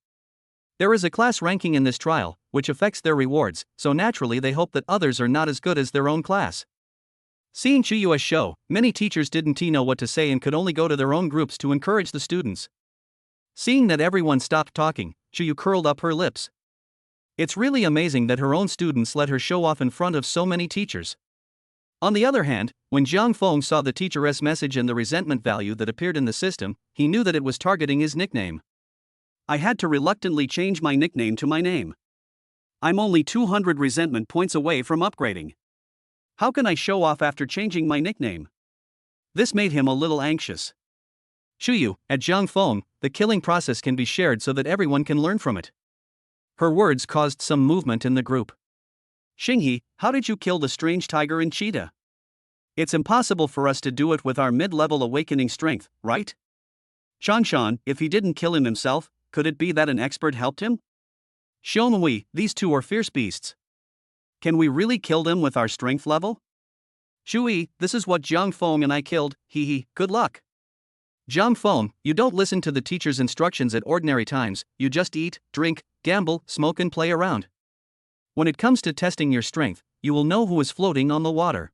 There is a class ranking in this trial, which affects their rewards, so naturally they hope that others are not as good as their own class. Seeing Chuyua's show, many teachers didn't know what to say and could only go to their own groups to encourage the students. Seeing that everyone stopped talking, Chuyu curled up her lips. It's really amazing that her own students let her show off in front of so many teachers. On the other hand, when Jiang Feng saw the teacher's message and the resentment value that appeared in the system, he knew that it was targeting his nickname. I had to reluctantly change my nickname to my name. I'm only 200 resentment points away from upgrading. How can I show off after changing my nickname? This made him a little anxious. Chuyu, at Jiang Feng, the killing process can be shared so that everyone can learn from it. Her words caused some movement in the group. Shingi, how did you kill the strange tiger and cheetah? It's impossible for us to do it with our mid-level awakening strength, right? Changshan, if he didn't kill him himself, could it be that an expert helped him? Xiongwei, these two are fierce beasts. Can we really kill them with our strength level? Shui, this is what Jiang Feng and I killed, good luck. Jiang Feng, you don't listen to the teacher's instructions at ordinary times, you just eat, drink, gamble, smoke and play around. When it comes to testing your strength, you will know who is floating on the water.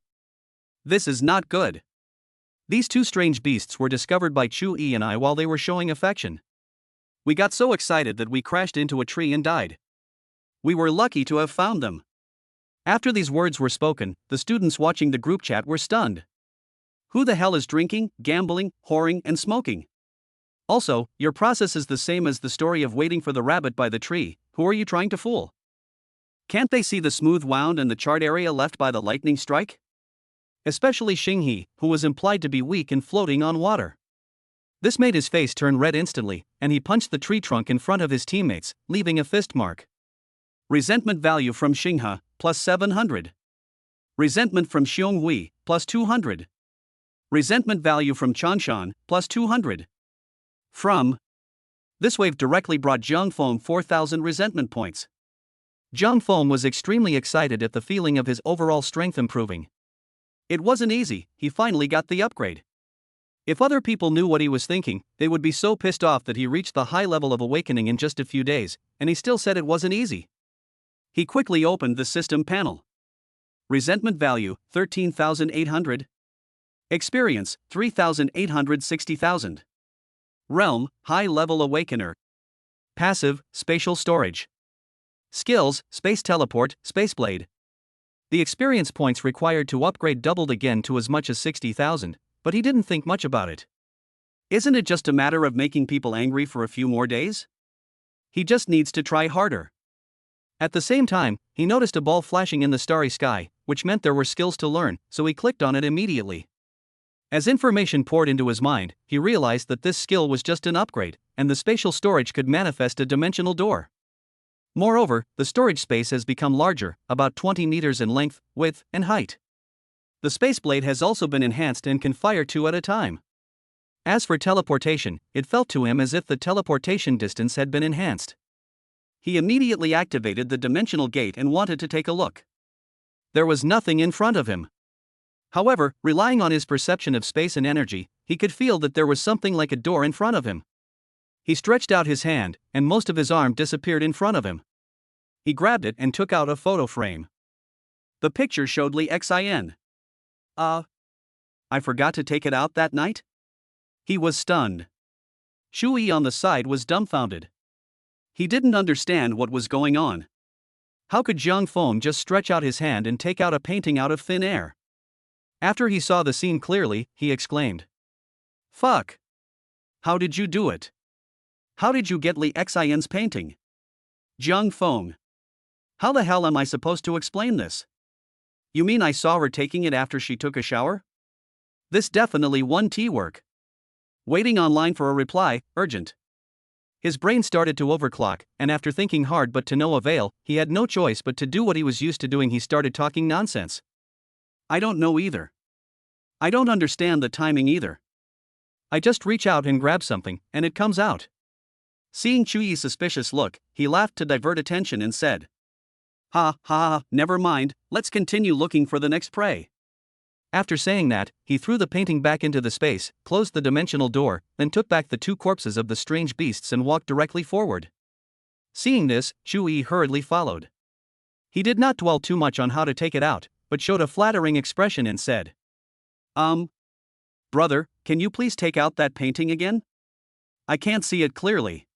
This is not good. These two strange beasts were discovered by Chu Yi and I while they were showing affection. We got so excited that we crashed into a tree and died. We were lucky to have found them. After these words were spoken, the students watching the group chat were stunned. Who the hell is drinking, gambling, whoring, and smoking? Also, your process is the same as the story of waiting for the rabbit by the tree. Who are you trying to fool? Can't they see the smooth wound and the charred area left by the lightning strike? Especially Xinghe, who was implied to be weak and floating on water. This made his face turn red instantly, and he punched the tree trunk in front of his teammates, leaving a fist mark. Resentment value from Xinghe, plus 700. Resentment from Xiongwei, plus 200. Resentment value from Changshan, plus 200. This wave directly brought Jiang Feng 4,000 resentment points. Jiang Feng was extremely excited at the feeling of his overall strength improving. It wasn't easy, he finally got the upgrade. If other people knew what he was thinking, they would be so pissed off that he reached the high level of awakening in just a few days, and he still said it wasn't easy. He quickly opened the system panel. Resentment value, 13,800. Experience, 3,860,000. Realm, high level awakener. Passive, spatial storage. Skills, space teleport, spaceblade. The experience points required to upgrade doubled again to as much as 60,000, but he didn't think much about it. Isn't it just a matter of making people angry for a few more days? He just needs to try harder. At the same time, he noticed a ball flashing in the starry sky, which meant there were skills to learn, so he clicked on it immediately. As information poured into his mind, he realized that this skill was just an upgrade, and the spatial storage could manifest a dimensional door. Moreover, the storage space has become larger, about 20 meters in length, width, and height. The spaceblade has also been enhanced and can fire 2 at a time. As for teleportation, it felt to him as if the teleportation distance had been enhanced. He immediately activated the dimensional gate and wanted to take a look. There was nothing in front of him. However, relying on his perception of space and energy, he could feel that there was something like a door in front of him. He stretched out his hand, and most of his arm disappeared in front of him. He grabbed it and took out a photo frame. The picture showed Li Xin. I forgot to take it out that night? He was stunned. Shui on the side was dumbfounded. He didn't understand what was going on. How could Jiang Feng just stretch out his hand and take out a painting out of thin air? After he saw the scene clearly, he exclaimed. Fuck! How did you do it? How did you get Li Xin's painting? Jiang Feng. How the hell am I supposed to explain this? You mean I saw her taking it after she took a shower? This definitely won T-work. Waiting online for a reply, urgent. His brain started to overclock, and after thinking hard but to no avail, he had no choice but to do what he was used to doing. He started talking nonsense. I don't know either. I don't understand the timing either. I just reach out and grab something, and it comes out. Seeing Chuyi's suspicious look, he laughed to divert attention and said, Ha ha ha, never mind, let's continue looking for the next prey. After saying that, he threw the painting back into the space, closed the dimensional door, then took back the two corpses of the strange beasts and walked directly forward. Seeing this, Chuyi hurriedly followed. He did not dwell too much on how to take it out, but showed a flattering expression and said, Brother, can you please take out that painting again? I can't see it clearly.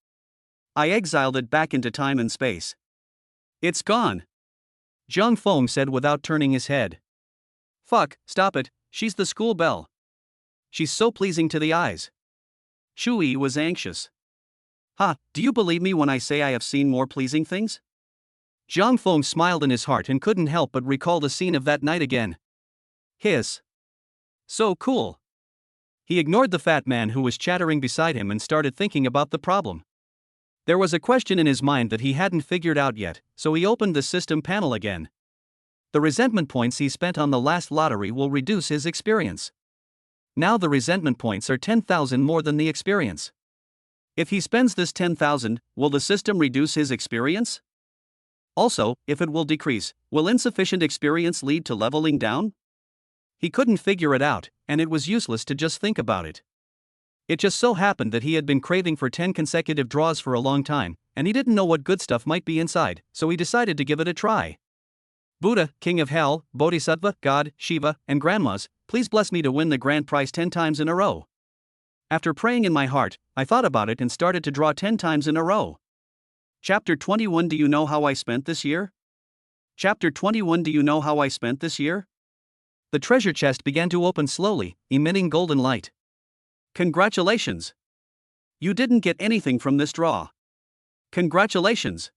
I exiled it back into time and space. It's gone. Zhang Feng said without turning his head. Fuck, stop it, she's the school belle. She's so pleasing to the eyes. Chuyi was anxious. Ha, do you believe me when I say I have seen more pleasing things? Zhang Feng smiled in his heart and couldn't help but recall the scene of that night again. Hiss. So cool. He ignored the fat man who was chattering beside him and started thinking about the problem. There was a question in his mind that he hadn't figured out yet, so he opened the system panel again. The resentment points he spent on the last lottery will reduce his experience. Now the resentment points are 10,000 more than the experience. If he spends this 10,000, will the system reduce his experience? Also, if it will decrease, will insufficient experience lead to leveling down? He couldn't figure it out, and it was useless to just think about it. It just so happened that he had been craving for 10 consecutive draws for a long time, and he didn't know what good stuff might be inside, so he decided to give it a try. Buddha, King of Hell, Bodhisattva, God, Shiva, and Grandmas, please bless me to win the grand prize 10 times in a row. After praying in my heart, I thought about it and started to draw 10 times in a row. Chapter 21. Do you know how I spent this year? Chapter 21. Do you know how I spent this year? The treasure chest began to open slowly, emitting golden light. Congratulations! You didn't get anything from this draw. Congratulations!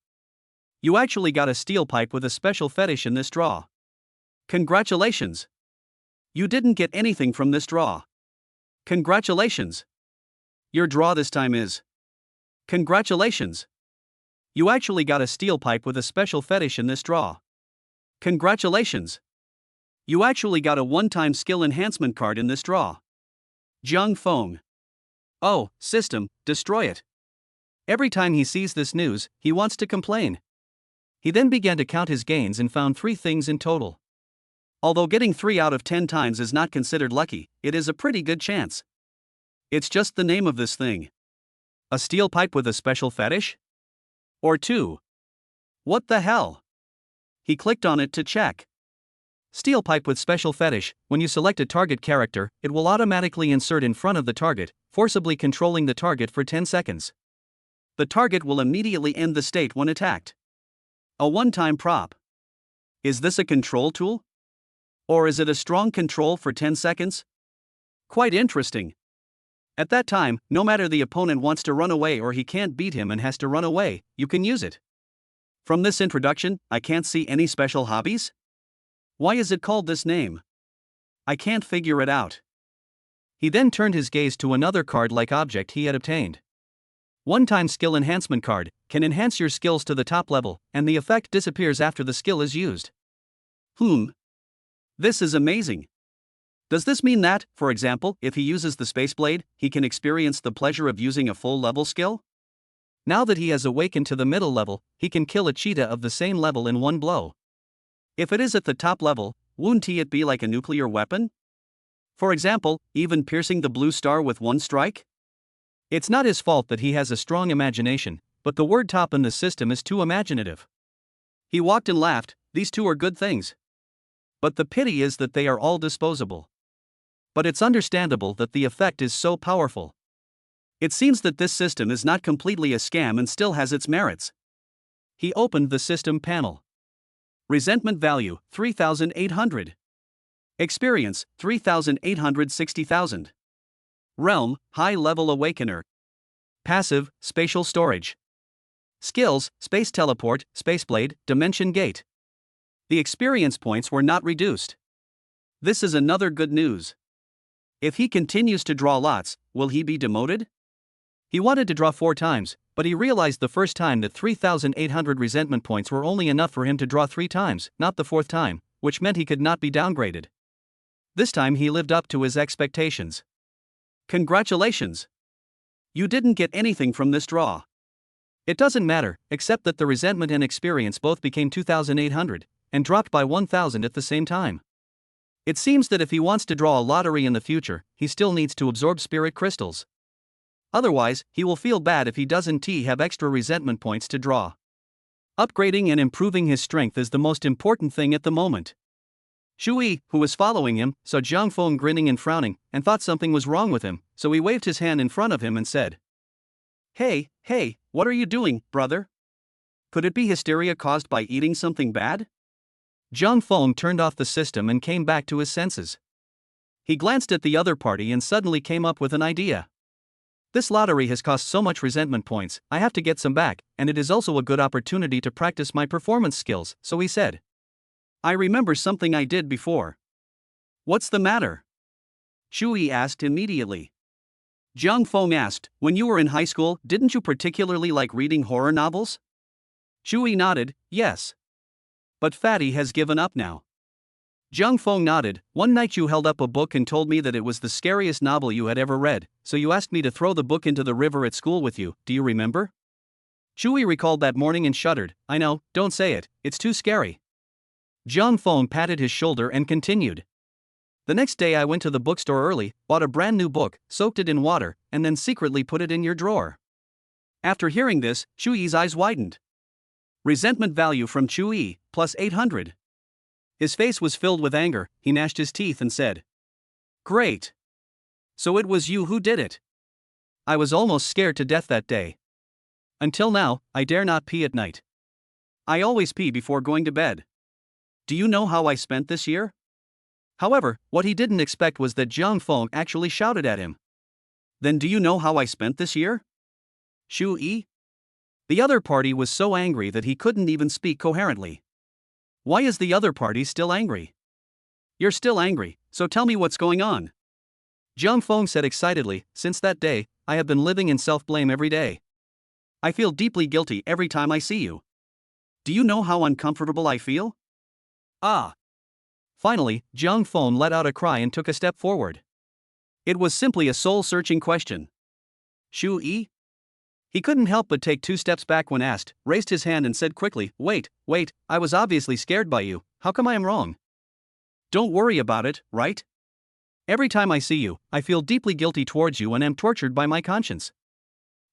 You actually got a steel pipe with a special fetish in this draw. Congratulations! You didn't get anything from this draw. Congratulations! Your draw this time is. Congratulations! You actually got a steel pipe with a special fetish in this draw. Congratulations! You actually got a one-time skill enhancement card in this draw. Zhang Feng. Oh, system, destroy it. Every time he sees this news, he wants to complain. He then began to count his gains and found 3 things in total. Although getting 3 out of 10 times is not considered lucky, it is a pretty good chance. It's just the name of this thing. A steel pipe with a special fetish? Or 2. What the hell? He clicked on it to check. Steel pipe with special fetish. When you select a target character, it will automatically insert in front of the target, forcibly controlling the target for 10 seconds. The target will immediately end the state when attacked. A one-time prop. Is this a control tool? Or is it a strong control for 10 seconds? Quite interesting. At that time, no matter the opponent wants to run away or he can't beat him and has to run away, you can use it. From this introduction, I can't see any special hobbies? Why is it called this name? I can't figure it out. He then turned his gaze to another card-like object he had obtained. One-time skill enhancement card, can enhance your skills to the top level, and the effect disappears after the skill is used. This is amazing. Does this mean that, for example, if he uses the Space Blade, he can experience the pleasure of using a full-level skill? Now that he has awakened to the middle level, he can kill a cheetah of the same level in one blow. If it is at the top level, wouldn't it be like a nuclear weapon? For example, even piercing the blue star with one strike? It's not his fault that he has a strong imagination, but the word top in the system is too imaginative. He walked and laughed. These 2 are good things. But the pity is that they are all disposable. But it's understandable that the effect is so powerful. It seems that this system is not completely a scam and still has its merits. He opened the system panel. Resentment value, 3,800. Experience, 3,860,000. Realm, high-level awakener. Passive, spatial storage. Skills, space teleport, spaceblade, dimension gate. The experience points were not reduced. This is another good news. If he continues to draw lots, will he be demoted? He wanted to draw 4 times, but he realized the first time that 3,800 resentment points were only enough for him to draw 3 times, not the 4th time, which meant he could not be downgraded. This time he lived up to his expectations. Congratulations! You didn't get anything from this draw. It doesn't matter, except that the resentment and experience both became 2,800, and dropped by 1,000 at the same time. It seems that if he wants to draw a lottery in the future, he still needs to absorb spirit crystals. Otherwise, he will feel bad if he doesn't have extra resentment points to draw. Upgrading and improving his strength is the most important thing at the moment. Shui, who was following him, saw Jiang Feng grinning and frowning, and thought something was wrong with him, so he waved his hand in front of him and said, Hey, what are you doing, brother? Could it be hysteria caused by eating something bad? Jiang Feng turned off the system and came back to his senses. He glanced at the other party and suddenly came up with an idea. This lottery has cost so much resentment points, I have to get some back, and it is also a good opportunity to practice my performance skills, so he said. I remember something I did before. What's the matter? Shui asked immediately. Jiang Feng asked, when you were in high school, didn't you particularly like reading horror novels? Shui nodded, yes. But Fatty has given up now. Jiang Feng nodded. One night you held up a book and told me that it was the scariest novel you had ever read, so you asked me to throw the book into the river at school with you, do you remember? Shui recalled that morning and shuddered. I know, don't say it, it's too scary. Jiang Feng patted his shoulder and continued. The next day I went to the bookstore early, bought a brand new book, soaked it in water, and then secretly put it in your drawer. After hearing this, Shui's eyes widened. Resentment value from Shui, plus 800. His face was filled with anger, he gnashed his teeth and said. Great. So it was you who did it. I was almost scared to death that day. Until now, I dare not pee at night. I always pee before going to bed. Do you know how I spent this year? However, what he didn't expect was that Jiang Feng actually shouted at him. Then do you know how I spent this year? Shui? The other party was so angry that he couldn't even speak coherently. Why is the other party still angry? You're still angry, so tell me what's going on. Jiang Feng said excitedly, since that day, I have been living in self-blame every day. I feel deeply guilty every time I see you. Do you know how uncomfortable I feel? Ah. Finally, Jiang Feng let out a cry and took a step forward. It was simply a soul-searching question. Shui? He couldn't help but take 2 steps back when asked, raised his hand and said quickly, Wait, I was obviously scared by you, how come I am wrong? Don't worry about it, right? Every time I see you, I feel deeply guilty towards you and am tortured by my conscience.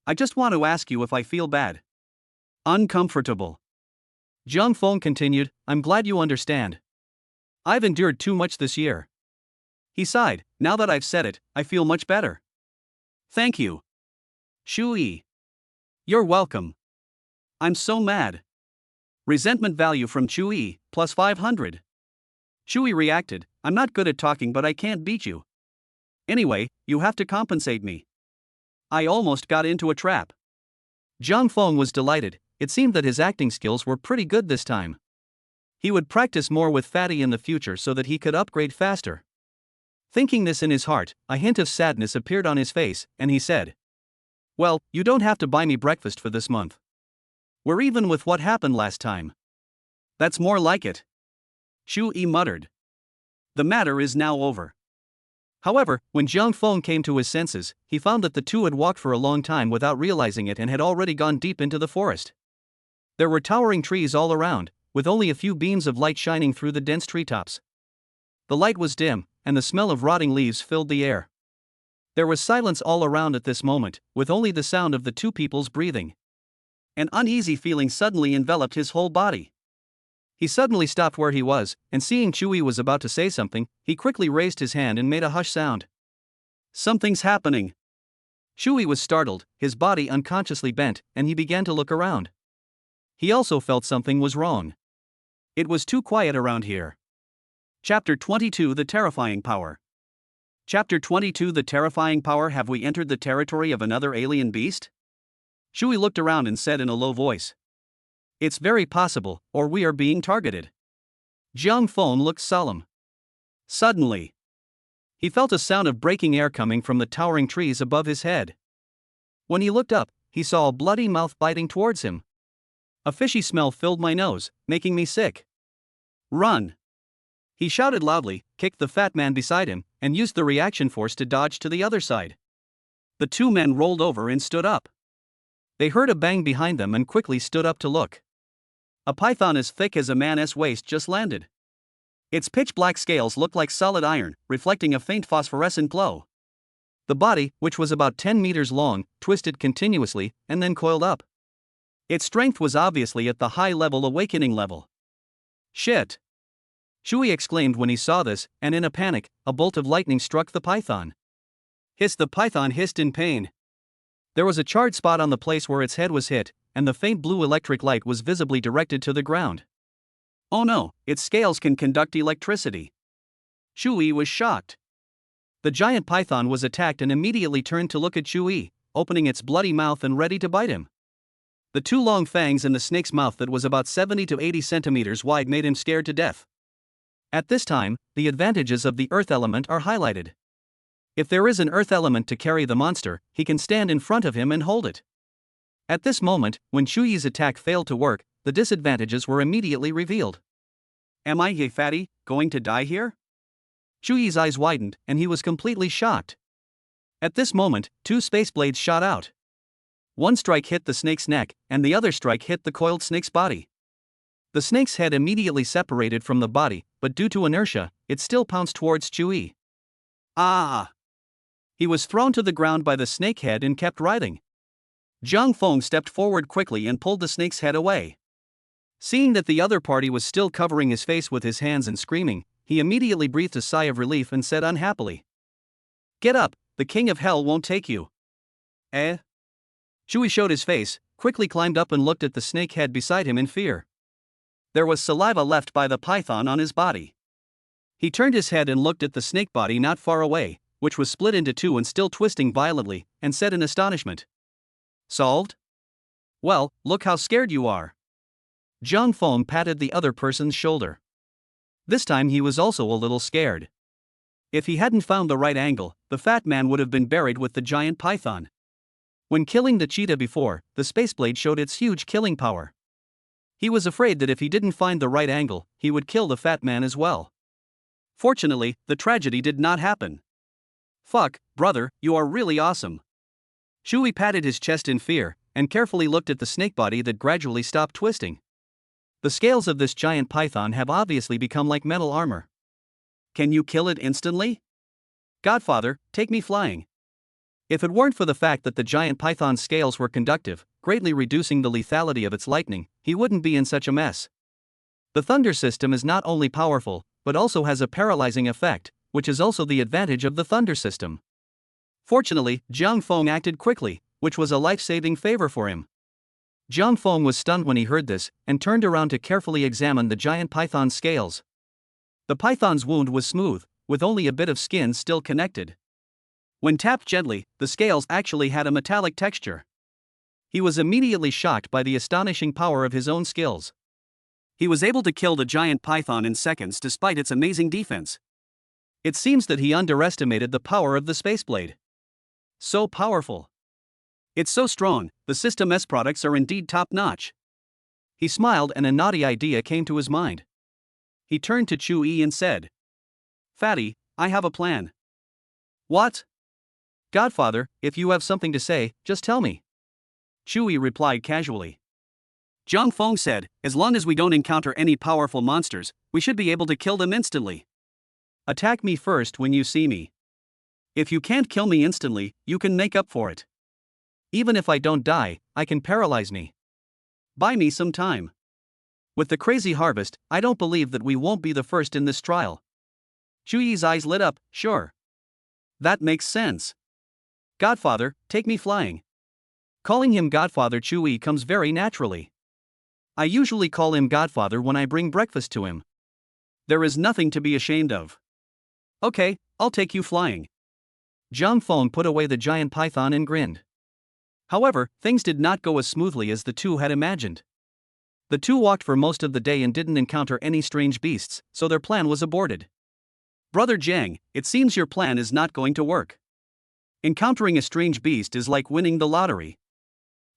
I just want to ask you if I feel bad. Uncomfortable. Jiang Feng continued, I'm glad you understand. I've endured too much this year. He sighed, now that I've said it, I feel much better. Thank you. Shui. You're welcome. I'm so mad. Resentment value from Shui, plus 500. Shui reacted, I'm not good at talking but I can't beat you. Anyway, you have to compensate me. I almost got into a trap. Jiang Feng was delighted, it seemed that his acting skills were pretty good this time. He would practice more with Fatty in the future so that he could upgrade faster. Thinking this in his heart, a hint of sadness appeared on his face, and he said, Well, you don't have to buy me breakfast for this month. We're even with what happened last time. That's more like it. Shui muttered. The matter is now over. However, when Jiang Feng came to his senses, he found that the two had walked for a long time without realizing it and had already gone deep into the forest. There were towering trees all around, with only a few beams of light shining through the dense treetops. The light was dim, and the smell of rotting leaves filled the air. There was silence all around at this moment, with only the sound of the two people's breathing. An uneasy feeling suddenly enveloped his whole body. He suddenly stopped where he was, and seeing Shui was about to say something, he quickly raised his hand and made a hush sound. Something's happening. Shui was startled, his body unconsciously bent, and he began to look around. He also felt something was wrong. It was too quiet around here. Chapter 22 The Terrifying Power. Chapter 22 The Terrifying Power. Have we entered the territory of another alien beast? Shui looked around and said in a low voice. It's very possible, or we are being targeted. Jiang Feng looked solemn. Suddenly, He felt a sound of breaking air coming from the towering trees above his head. When he looked up, he saw a bloody mouth biting towards him. A fishy smell filled my nose, making me sick. Run! He shouted loudly, kicked the fat man beside him, and used the reaction force to dodge to the other side. The two men rolled over and stood up. They heard a bang behind them and quickly stood up to look. A python as thick as a man's waist just landed. Its pitch-black scales looked like solid iron, reflecting a faint phosphorescent glow. The body, which was about 10 meters long, twisted continuously, and then coiled up. Its strength was obviously at the high-level awakening level. Shit! Chewie exclaimed when he saw this, and in a panic, a bolt of lightning struck the python. Hiss! The python hissed in pain. There was a charred spot on the place where its head was hit, and the faint blue electric light was visibly directed to the ground. Oh no, its scales can conduct electricity. Chewie was shocked. The giant python was attacked and immediately turned to look at Chewie, opening its bloody mouth and ready to bite him. The two long fangs in the snake's mouth that was about 70 to 80 centimeters wide made him scared to death. At this time, the advantages of the earth element are highlighted. If there is an earth element to carry the monster, he can stand in front of him and hold it. At this moment, when Chewie's attack failed to work, the disadvantages were immediately revealed. Am I, hey fatty, going to die here? Chewie's eyes widened, and he was completely shocked. At this moment, two space blades shot out. One strike hit the snake's neck, and the other strike hit the coiled snake's body. The snake's head immediately separated from the body, but due to inertia, it still pounced towards Chewie. Ah! He was thrown to the ground by the snake head and kept writhing. Zhang Feng stepped forward quickly and pulled the snake's head away. Seeing that the other party was still covering his face with his hands and screaming, he immediately breathed a sigh of relief and said unhappily, "Get up, the king of hell won't take you." Eh? Chewie showed his face, quickly climbed up and looked at the snake head beside him in fear. There was saliva left by the python on his body. He turned his head and looked at the snake body not far away, which was split into two and still twisting violently, and said in astonishment, "Solved? Well, look how scared you are." Zhang Feng patted the other person's shoulder. This time he was also a little scared. If he hadn't found the right angle, the fat man would have been buried with the giant python. When killing the cheetah before, the spaceblade showed its huge killing power. He was afraid that if he didn't find the right angle, he would kill the fat man as well. Fortunately, the tragedy did not happen. Fuck, brother, you are really awesome. Chewie patted his chest in fear, and carefully looked at the snake body that gradually stopped twisting. The scales of this giant python have obviously become like metal armor. Can you kill it instantly? Godfather, take me flying. If it weren't for the fact that the giant python's scales were conductive, greatly reducing the lethality of its lightning, he wouldn't be in such a mess. The thunder system is not only powerful, but also has a paralyzing effect, which is also the advantage of the thunder system. Fortunately, Zhang Feng acted quickly, which was a life-saving favor for him. Zhang Feng was stunned when he heard this, and turned around to carefully examine the giant python's scales. The python's wound was smooth, with only a bit of skin still connected. When tapped gently, the scales actually had a metallic texture. He was immediately shocked by the astonishing power of his own skills. He was able to kill the giant python in seconds despite its amazing defense. It seems that he underestimated the power of the spaceblade. So powerful. It's so strong, the System S products are indeed top-notch. He smiled and a naughty idea came to his mind. He turned to Chewie and said, "Fatty, I have a plan." "What?" "Godfather, if you have something to say, just tell me." Chewie replied casually. Zhang Feng said, "As long as we don't encounter any powerful monsters, we should be able to kill them instantly. Attack me first when you see me. If you can't kill me instantly, you can make up for it. Even if I don't die, I can paralyze me. Buy me some time. With the crazy harvest, I don't believe that we won't be the first in this trial." Chewie's eyes lit up. "Sure. That makes sense. Godfather, take me flying." Calling him Godfather Chewie comes very naturally. I usually call him Godfather when I bring breakfast to him. There is nothing to be ashamed of. Okay, I'll take you flying. Zhang Feng put away the giant python and grinned. However, things did not go as smoothly as the two had imagined. The two walked for most of the day and didn't encounter any strange beasts, so their plan was aborted. Brother Jiang, it seems your plan is not going to work. Encountering a strange beast is like winning the lottery.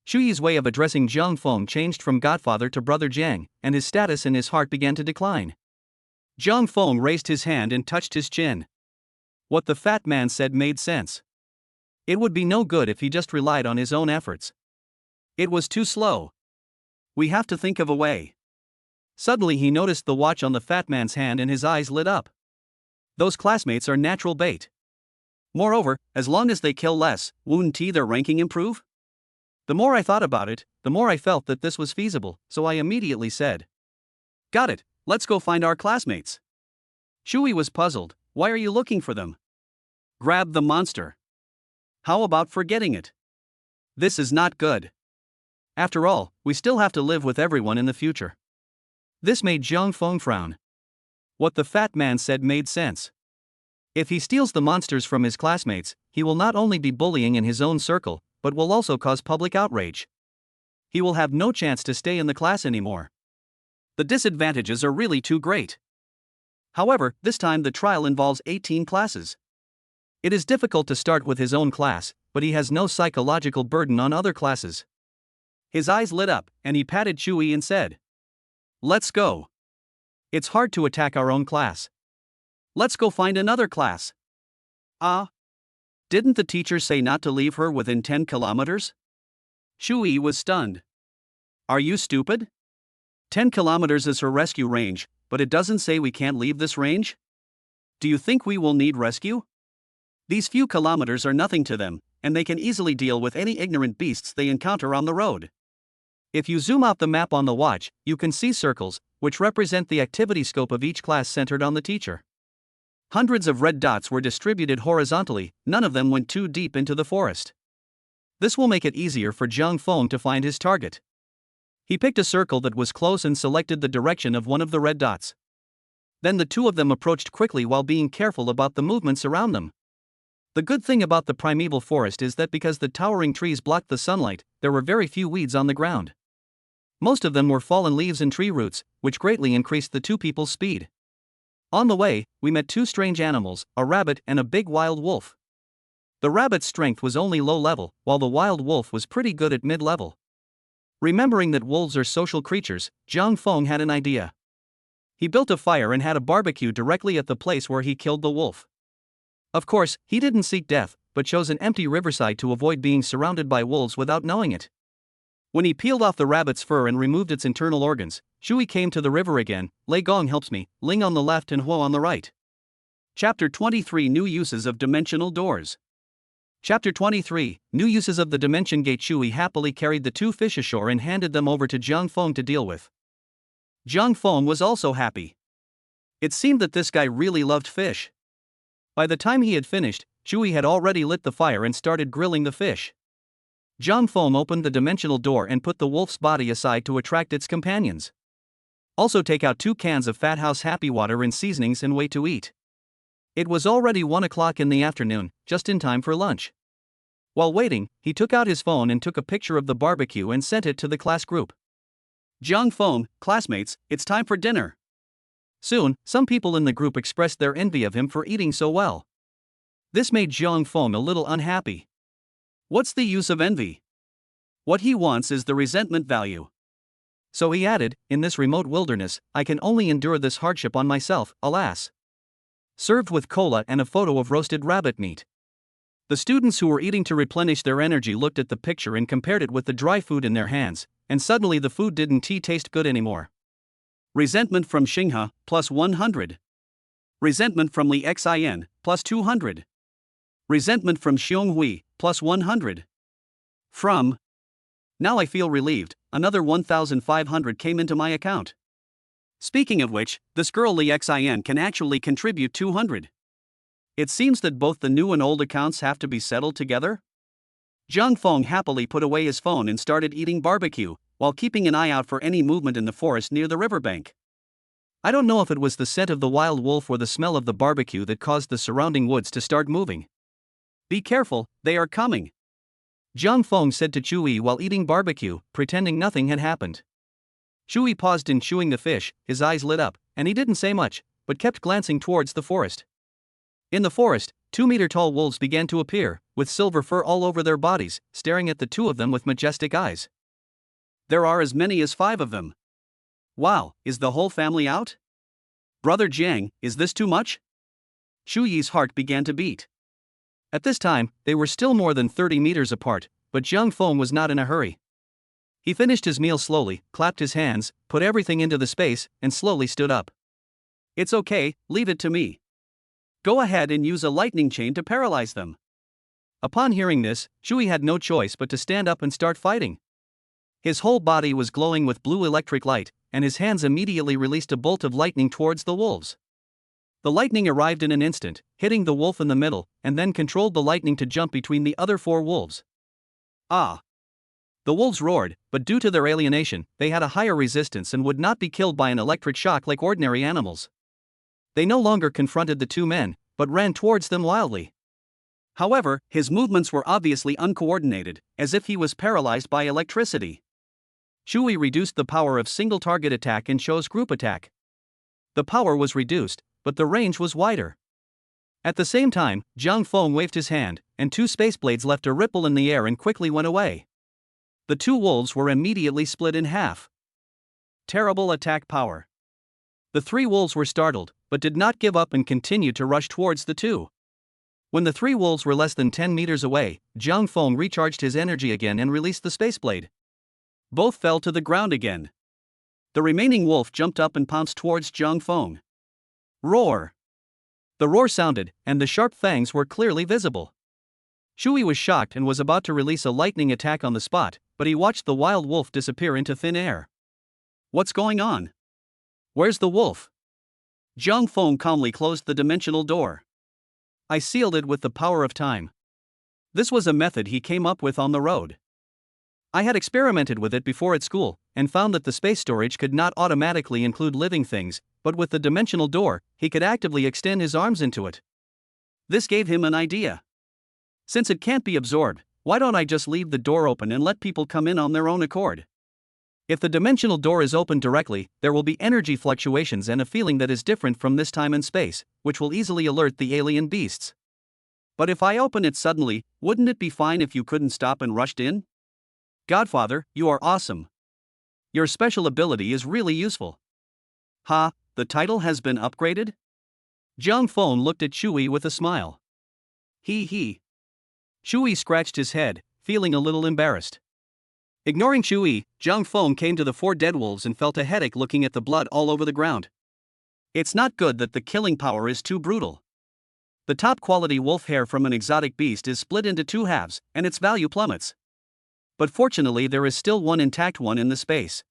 Shuyi's way of addressing Jiang Feng changed from godfather to Brother Jiang, and his status in his heart began to decline. Jiang Feng raised his hand and touched his chin. What the fat man said made sense. It would be no good if he just relied on his own efforts. It was too slow. We have to think of a way. Suddenly he noticed the watch on the fat man's hand and his eyes lit up. Those classmates are natural bait. Moreover, as long as they kill less, won't their ranking improve? The more I thought about it, the more I felt that this was feasible, so I immediately said, "Got it, let's go find our classmates." Shui was puzzled. Why are you looking for them? Grab the monster. How about forgetting it? This is not good. After all, we still have to live with everyone in the future. This made Jiang Feng frown. What the fat man said made sense. If he steals the monsters from his classmates, he will not only be bullying in his own circle, but will also cause public outrage. He will have no chance to stay in the class anymore. The disadvantages are really too great. However, this time the trial involves 18 classes. It is difficult to start with his own class, but he has no psychological burden on other classes. His eyes lit up, and he patted Chewie and said, "Let's go. It's hard to attack our own class. Let's go find another class." Ah? Didn't the teacher say not to leave her within 10 kilometers? Shui was stunned. Are you stupid? 10 kilometers is her rescue range, but it doesn't say we can't leave this range? Do you think we will need rescue? These few kilometers are nothing to them, and they can easily deal with any ignorant beasts they encounter on the road. If you zoom out the map on the watch, you can see circles, which represent the activity scope of each class centered on the teacher. Hundreds of red dots were distributed horizontally, none of them went too deep into the forest. This will make it easier for Jiang Feng to find his target. He picked a circle that was close and selected the direction of one of the red dots. Then the two of them approached quickly while being careful about the movements around them. The good thing about the primeval forest is that because the towering trees blocked the sunlight, there were very few weeds on the ground. Most of them were fallen leaves and tree roots, which greatly increased the two people's speed. On the way, we met two strange animals, a rabbit and a big wild wolf. The rabbit's strength was only low level, while the wild wolf was pretty good at mid-level. Remembering that wolves are social creatures, Jiang Feng had an idea. He built a fire and had a barbecue directly at the place where he killed the wolf. Of course, he didn't seek death, but chose an empty riverside to avoid being surrounded by wolves without knowing it. When he peeled off the rabbit's fur and removed its internal organs, Shui came to the river again. Lei Gong helps me, Ling on the left and Huo on the right. Chapter 23 New Uses of Dimensional Doors. Chapter 23 New Uses of the Dimension Gate. Shui happily carried the two fish ashore and handed them over to Jiang Feng to deal with. Jiang Feng was also happy. It seemed that this guy really loved fish. By the time he had finished, Shui had already lit the fire and started grilling the fish. Jiang Feng opened the dimensional door and put the wolf's body aside to attract its companions. Also take out 2 cans of Fat House Happy Water and seasonings and wait to eat. It was already 1 o'clock in the afternoon, just in time for lunch. While waiting, he took out his phone and took a picture of the barbecue and sent it to the class group. Jiang Feng, classmates, it's time for dinner. Soon, some people in the group expressed their envy of him for eating so well. This made Jiang Feng a little unhappy. What's the use of envy? What he wants is the resentment value. So he added, in this remote wilderness, I can only endure this hardship on myself, alas. Served with cola and a photo of roasted rabbit meat. The students who were eating to replenish their energy looked at the picture and compared it with the dry food in their hands, and suddenly the food didn't taste good anymore. Resentment from Xinghe, plus 100. Resentment from Li Xin, plus 200. Resentment from Xionghui, plus 100. From. Now I feel relieved, another 1,500 came into my account. Speaking of which, this girl Li Xin can actually contribute 200. It seems that both the new and old accounts have to be settled together? Jiang Feng happily put away his phone and started eating barbecue, while keeping an eye out for any movement in the forest near the riverbank. I don't know if it was the scent of the wild wolf or the smell of the barbecue that caused the surrounding woods to start moving. Be careful, they are coming. Jiang Feng said to Chewie while eating barbecue, pretending nothing had happened. Chewie paused in chewing the fish, his eyes lit up, and he didn't say much, but kept glancing towards the forest. In the forest, 2-meter-tall wolves began to appear, with silver fur all over their bodies, staring at the two of them with majestic eyes. There are as many as 5 of them. Wow, is the whole family out? Brother Jiang, is this too much? Shu Yi's heart began to beat. At this time, they were still more than 30 meters apart, but Jiang Feng was not in a hurry. He finished his meal slowly, clapped his hands, put everything into the space, and slowly stood up. It's okay, leave it to me. Go ahead and use a lightning chain to paralyze them. Upon hearing this, Shu Yi had no choice but to stand up and start fighting. His whole body was glowing with blue electric light, and his hands immediately released a bolt of lightning towards the wolves. The lightning arrived in an instant, hitting the wolf in the middle, and then controlled the lightning to jump between the other 4 wolves. Ah! The wolves roared, but due to their alienation, they had a higher resistance and would not be killed by an electric shock like ordinary animals. They no longer confronted the 2 men, but ran towards them wildly. However, his movements were obviously uncoordinated, as if he was paralyzed by electricity. Shu Yi reduced the power of single target attack and chose group attack. The power was reduced, but the range was wider. At the same time, Jiang Feng waved his hand, and 2 space blades left a ripple in the air and quickly went away. The 2 wolves were immediately split in half. Terrible attack power. The 3 wolves were startled, but did not give up and continued to rush towards the 2. When the 3 wolves were less than 10 meters away, Jiang Feng recharged his energy again and released the space blade. Both fell to the ground again. The remaining wolf jumped up and pounced towards Jiang Feng. Roar! The roar sounded, and the sharp fangs were clearly visible. Shu Yi was shocked and was about to release a lightning attack on the spot, but he watched the wild wolf disappear into thin air. What's going on? Where's the wolf? Jiang Feng calmly closed the dimensional door. I sealed it with the power of time. This was a method he came up with on the road. I had experimented with it before at school, and found that the space storage could not automatically include living things, but with the dimensional door, he could actively extend his arms into it. This gave him an idea. Since it can't be absorbed, why don't I just leave the door open and let people come in on their own accord? If the dimensional door is opened directly, there will be energy fluctuations and a feeling that is different from this time and space, which will easily alert the alien beasts. But if I open it suddenly, wouldn't it be fine if you couldn't stop and rushed in? Godfather, you are awesome. Your special ability is really useful. Ha, the title has been upgraded? Jiang Feng looked at Shu Yi with a smile. He. Shu Yi scratched his head, feeling a little embarrassed. Ignoring Shu Yi, Jiang Feng came to the 4 dead wolves and felt a headache looking at the blood all over the ground. It's not good that the killing power is too brutal. The top quality wolf hair from an exotic beast is split into 2 halves, and its value plummets. But fortunately there is still one intact one in the space.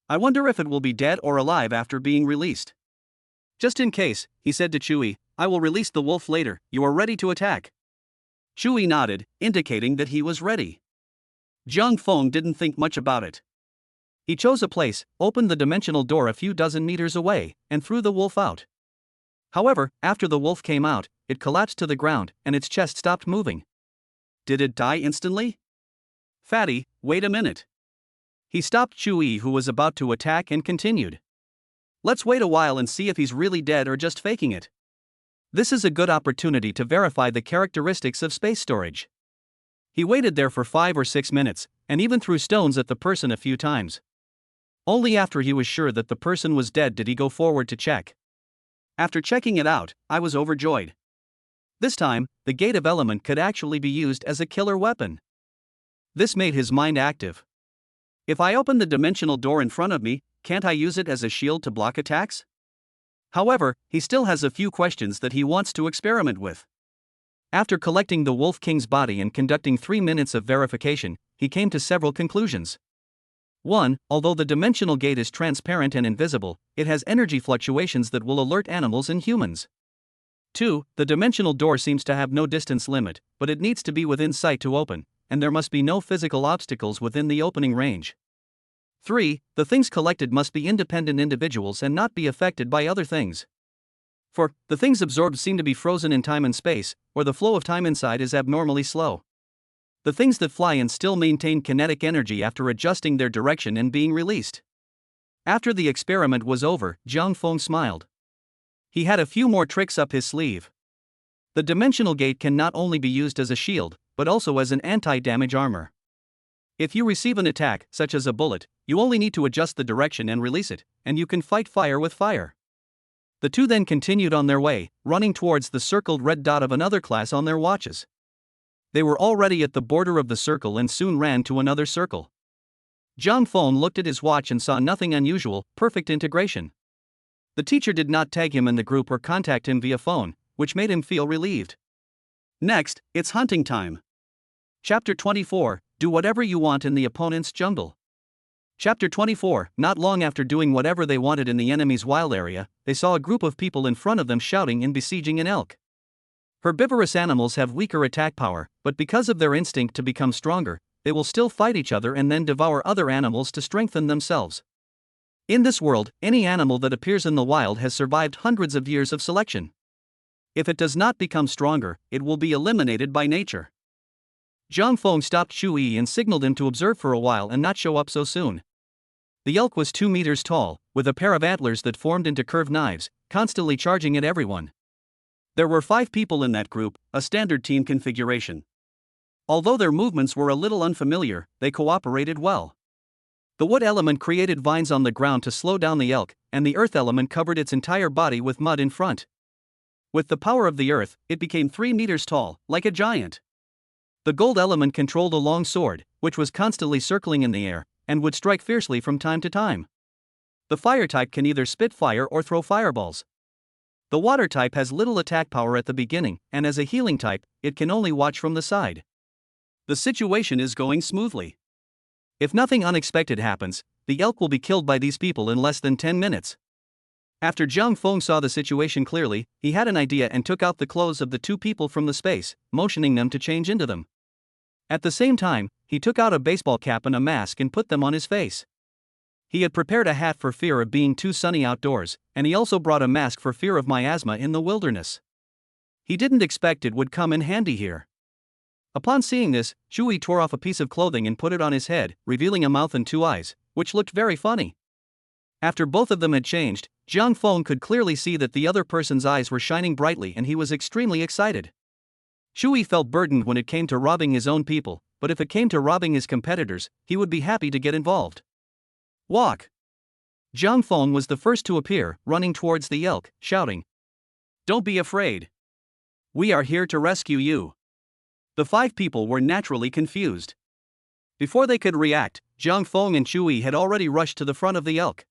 I wonder if it will be dead or alive after being released. Just in case, he said to Shu Yi, I will release the wolf later, you are ready to attack. Shu Yi nodded, indicating that he was ready. Jiang Feng didn't think much about it. He chose a place, opened the dimensional door a few dozen meters away, and threw the wolf out. However, after the wolf came out, it collapsed to the ground, and its chest stopped moving. Did it die instantly? Fatty, wait a minute. He stopped Shu Yi, who was about to attack, and continued. Let's wait a while and see if he's really dead or just faking it. This is a good opportunity to verify the characteristics of space storage. He waited there for 5 or 6 minutes, and even threw stones at the person a few times. Only after he was sure that the person was dead did he go forward to check. After checking it out, I was overjoyed. This time, the gate of element could actually be used as a killer weapon. This made his mind active. If I open the dimensional door in front of me, can't I use it as a shield to block attacks? However, he still has a few questions that he wants to experiment with. After collecting the Wolf King's body and conducting 3 minutes of verification, he came to several conclusions. 1. Although the dimensional gate is transparent and invisible, it has energy fluctuations that will alert animals and humans. 2. The dimensional door seems to have no distance limit, but it needs to be within sight to open, and there must be no physical obstacles within the opening range. 3. The things collected must be independent individuals and not be affected by other things. 4. The things absorbed seem to be frozen in time and space, or the flow of time inside is abnormally slow. The things that fly and still maintain kinetic energy after adjusting their direction and being released. After the experiment was over, Jiang Feng smiled. He had a few more tricks up his sleeve. The dimensional gate can not only be used as a shield, but also as an anti-damage armor. If you receive an attack, such as a bullet, you only need to adjust the direction and release it, and you can fight fire with fire. The two then continued on their way, running towards the circled red dot of another class on their watches. They were already at the border of the circle and soon ran to another circle. Zhang Feng looked at his watch and saw nothing unusual, perfect integration. The teacher did not tag him in the group or contact him via phone, which made him feel relieved. Next, it's hunting time. Chapter 24, do whatever you want in the opponent's jungle. Chapter 24, not long after doing whatever they wanted in the enemy's wild area, they saw a group of people in front of them shouting and besieging an elk. Herbivorous animals have weaker attack power, but because of their instinct to become stronger, they will still fight each other and then devour other animals to strengthen themselves. In this world, any animal that appears in the wild has survived hundreds of years of selection. If it does not become stronger, it will be eliminated by nature. Zhang Feng stopped Shu Yi and signaled him to observe for a while and not show up so soon. The elk was 2 meters tall, with a pair of antlers that formed into curved knives, constantly charging at everyone. There were 5 people in that group, a standard team configuration. Although their movements were a little unfamiliar, they cooperated well. The wood element created vines on the ground to slow down the elk, and the earth element covered its entire body with mud in front. With the power of the earth, it became 3 meters tall, like a giant. The gold element controlled a long sword, which was constantly circling in the air, and would strike fiercely from time to time. The fire type can either spit fire or throw fireballs. The water type has little attack power at the beginning, and as a healing type, it can only watch from the side. The situation is going smoothly. If nothing unexpected happens, the elk will be killed by these people in less than 10 minutes. After Zhang Feng saw the situation clearly, he had an idea and took out the clothes of the 2 people from the space, motioning them to change into them. At the same time, he took out a baseball cap and a mask and put them on his face. He had prepared a hat for fear of being too sunny outdoors, and he also brought a mask for fear of miasma in the wilderness. He didn't expect it would come in handy here. Upon seeing this, Shui tore off a piece of clothing and put it on his head, revealing a mouth and 2 eyes, which looked very funny. After both of them had changed, Zhang Feng could clearly see that the other person's eyes were shining brightly and he was extremely excited. Shui felt burdened when it came to robbing his own people, but if it came to robbing his competitors, he would be happy to get involved. Walk! Zhang Feng was the first to appear, running towards the elk, shouting, "Don't be afraid. We are here to rescue you." The 5 people were naturally confused. Before they could react, Zhang Feng and Shui had already rushed to the front of the elk.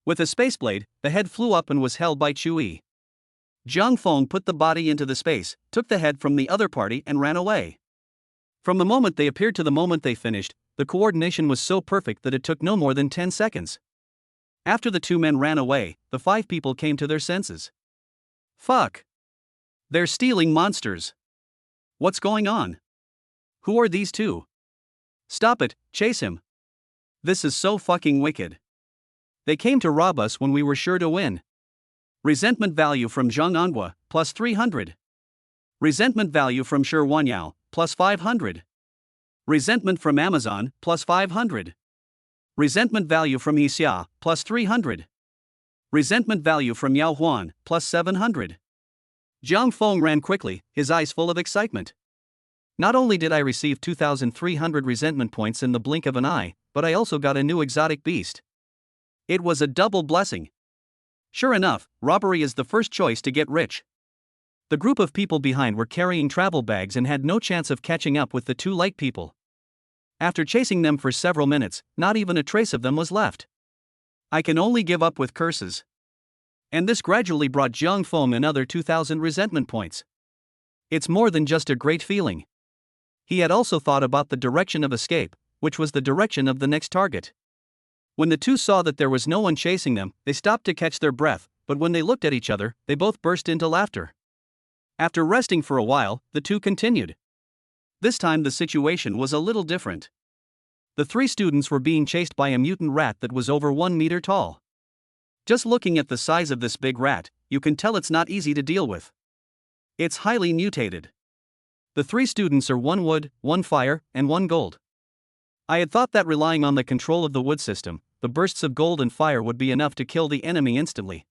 With a space blade, the head flew up and was held by Shui. Zhang Feng put the body into the space, took the head from the other party and ran away. From the moment they appeared to the moment they finished, the coordination was so perfect that it took no more than 10 seconds. After the 2 men ran away, the 5 people came to their senses. Fuck! They're stealing monsters. What's going on? Who are these 2? Stop it, chase him. This is so fucking wicked. They came to rob us when we were sure to win. Resentment value from Zhang Angua, plus 300. Resentment value from Shi Wanyao, plus 500. Resentment from Amazon, plus 500. Resentment value from Yixia, plus 300. Resentment value from Yao Huan, plus 700. Zhang Feng ran quickly, his eyes full of excitement. Not only did I receive 2,300 resentment points in the blink of an eye, but I also got a new exotic beast. It was a double blessing. Sure enough, robbery is the first choice to get rich. The group of people behind were carrying travel bags and had no chance of catching up with the 2 light people. After chasing them for several minutes, not even a trace of them was left. I can only give up with curses. And this gradually brought Zhang Feng another 2,000 resentment points. It's more than just a great feeling. He had also thought about the direction of escape, which was the direction of the next target. When the 2 saw that there was no one chasing them, they stopped to catch their breath, but when they looked at each other, they both burst into laughter. After resting for a while, the 2 continued. This time the situation was a little different. The 3 students were being chased by a mutant rat that was over 1 meter tall. Just looking at the size of this big rat, you can tell it's not easy to deal with. It's highly mutated. The 3 students are 1 wood, 1 fire, and 1 gold. I had thought that relying on the control of the wood system, the bursts of gold and fire would be enough to kill the enemy instantly.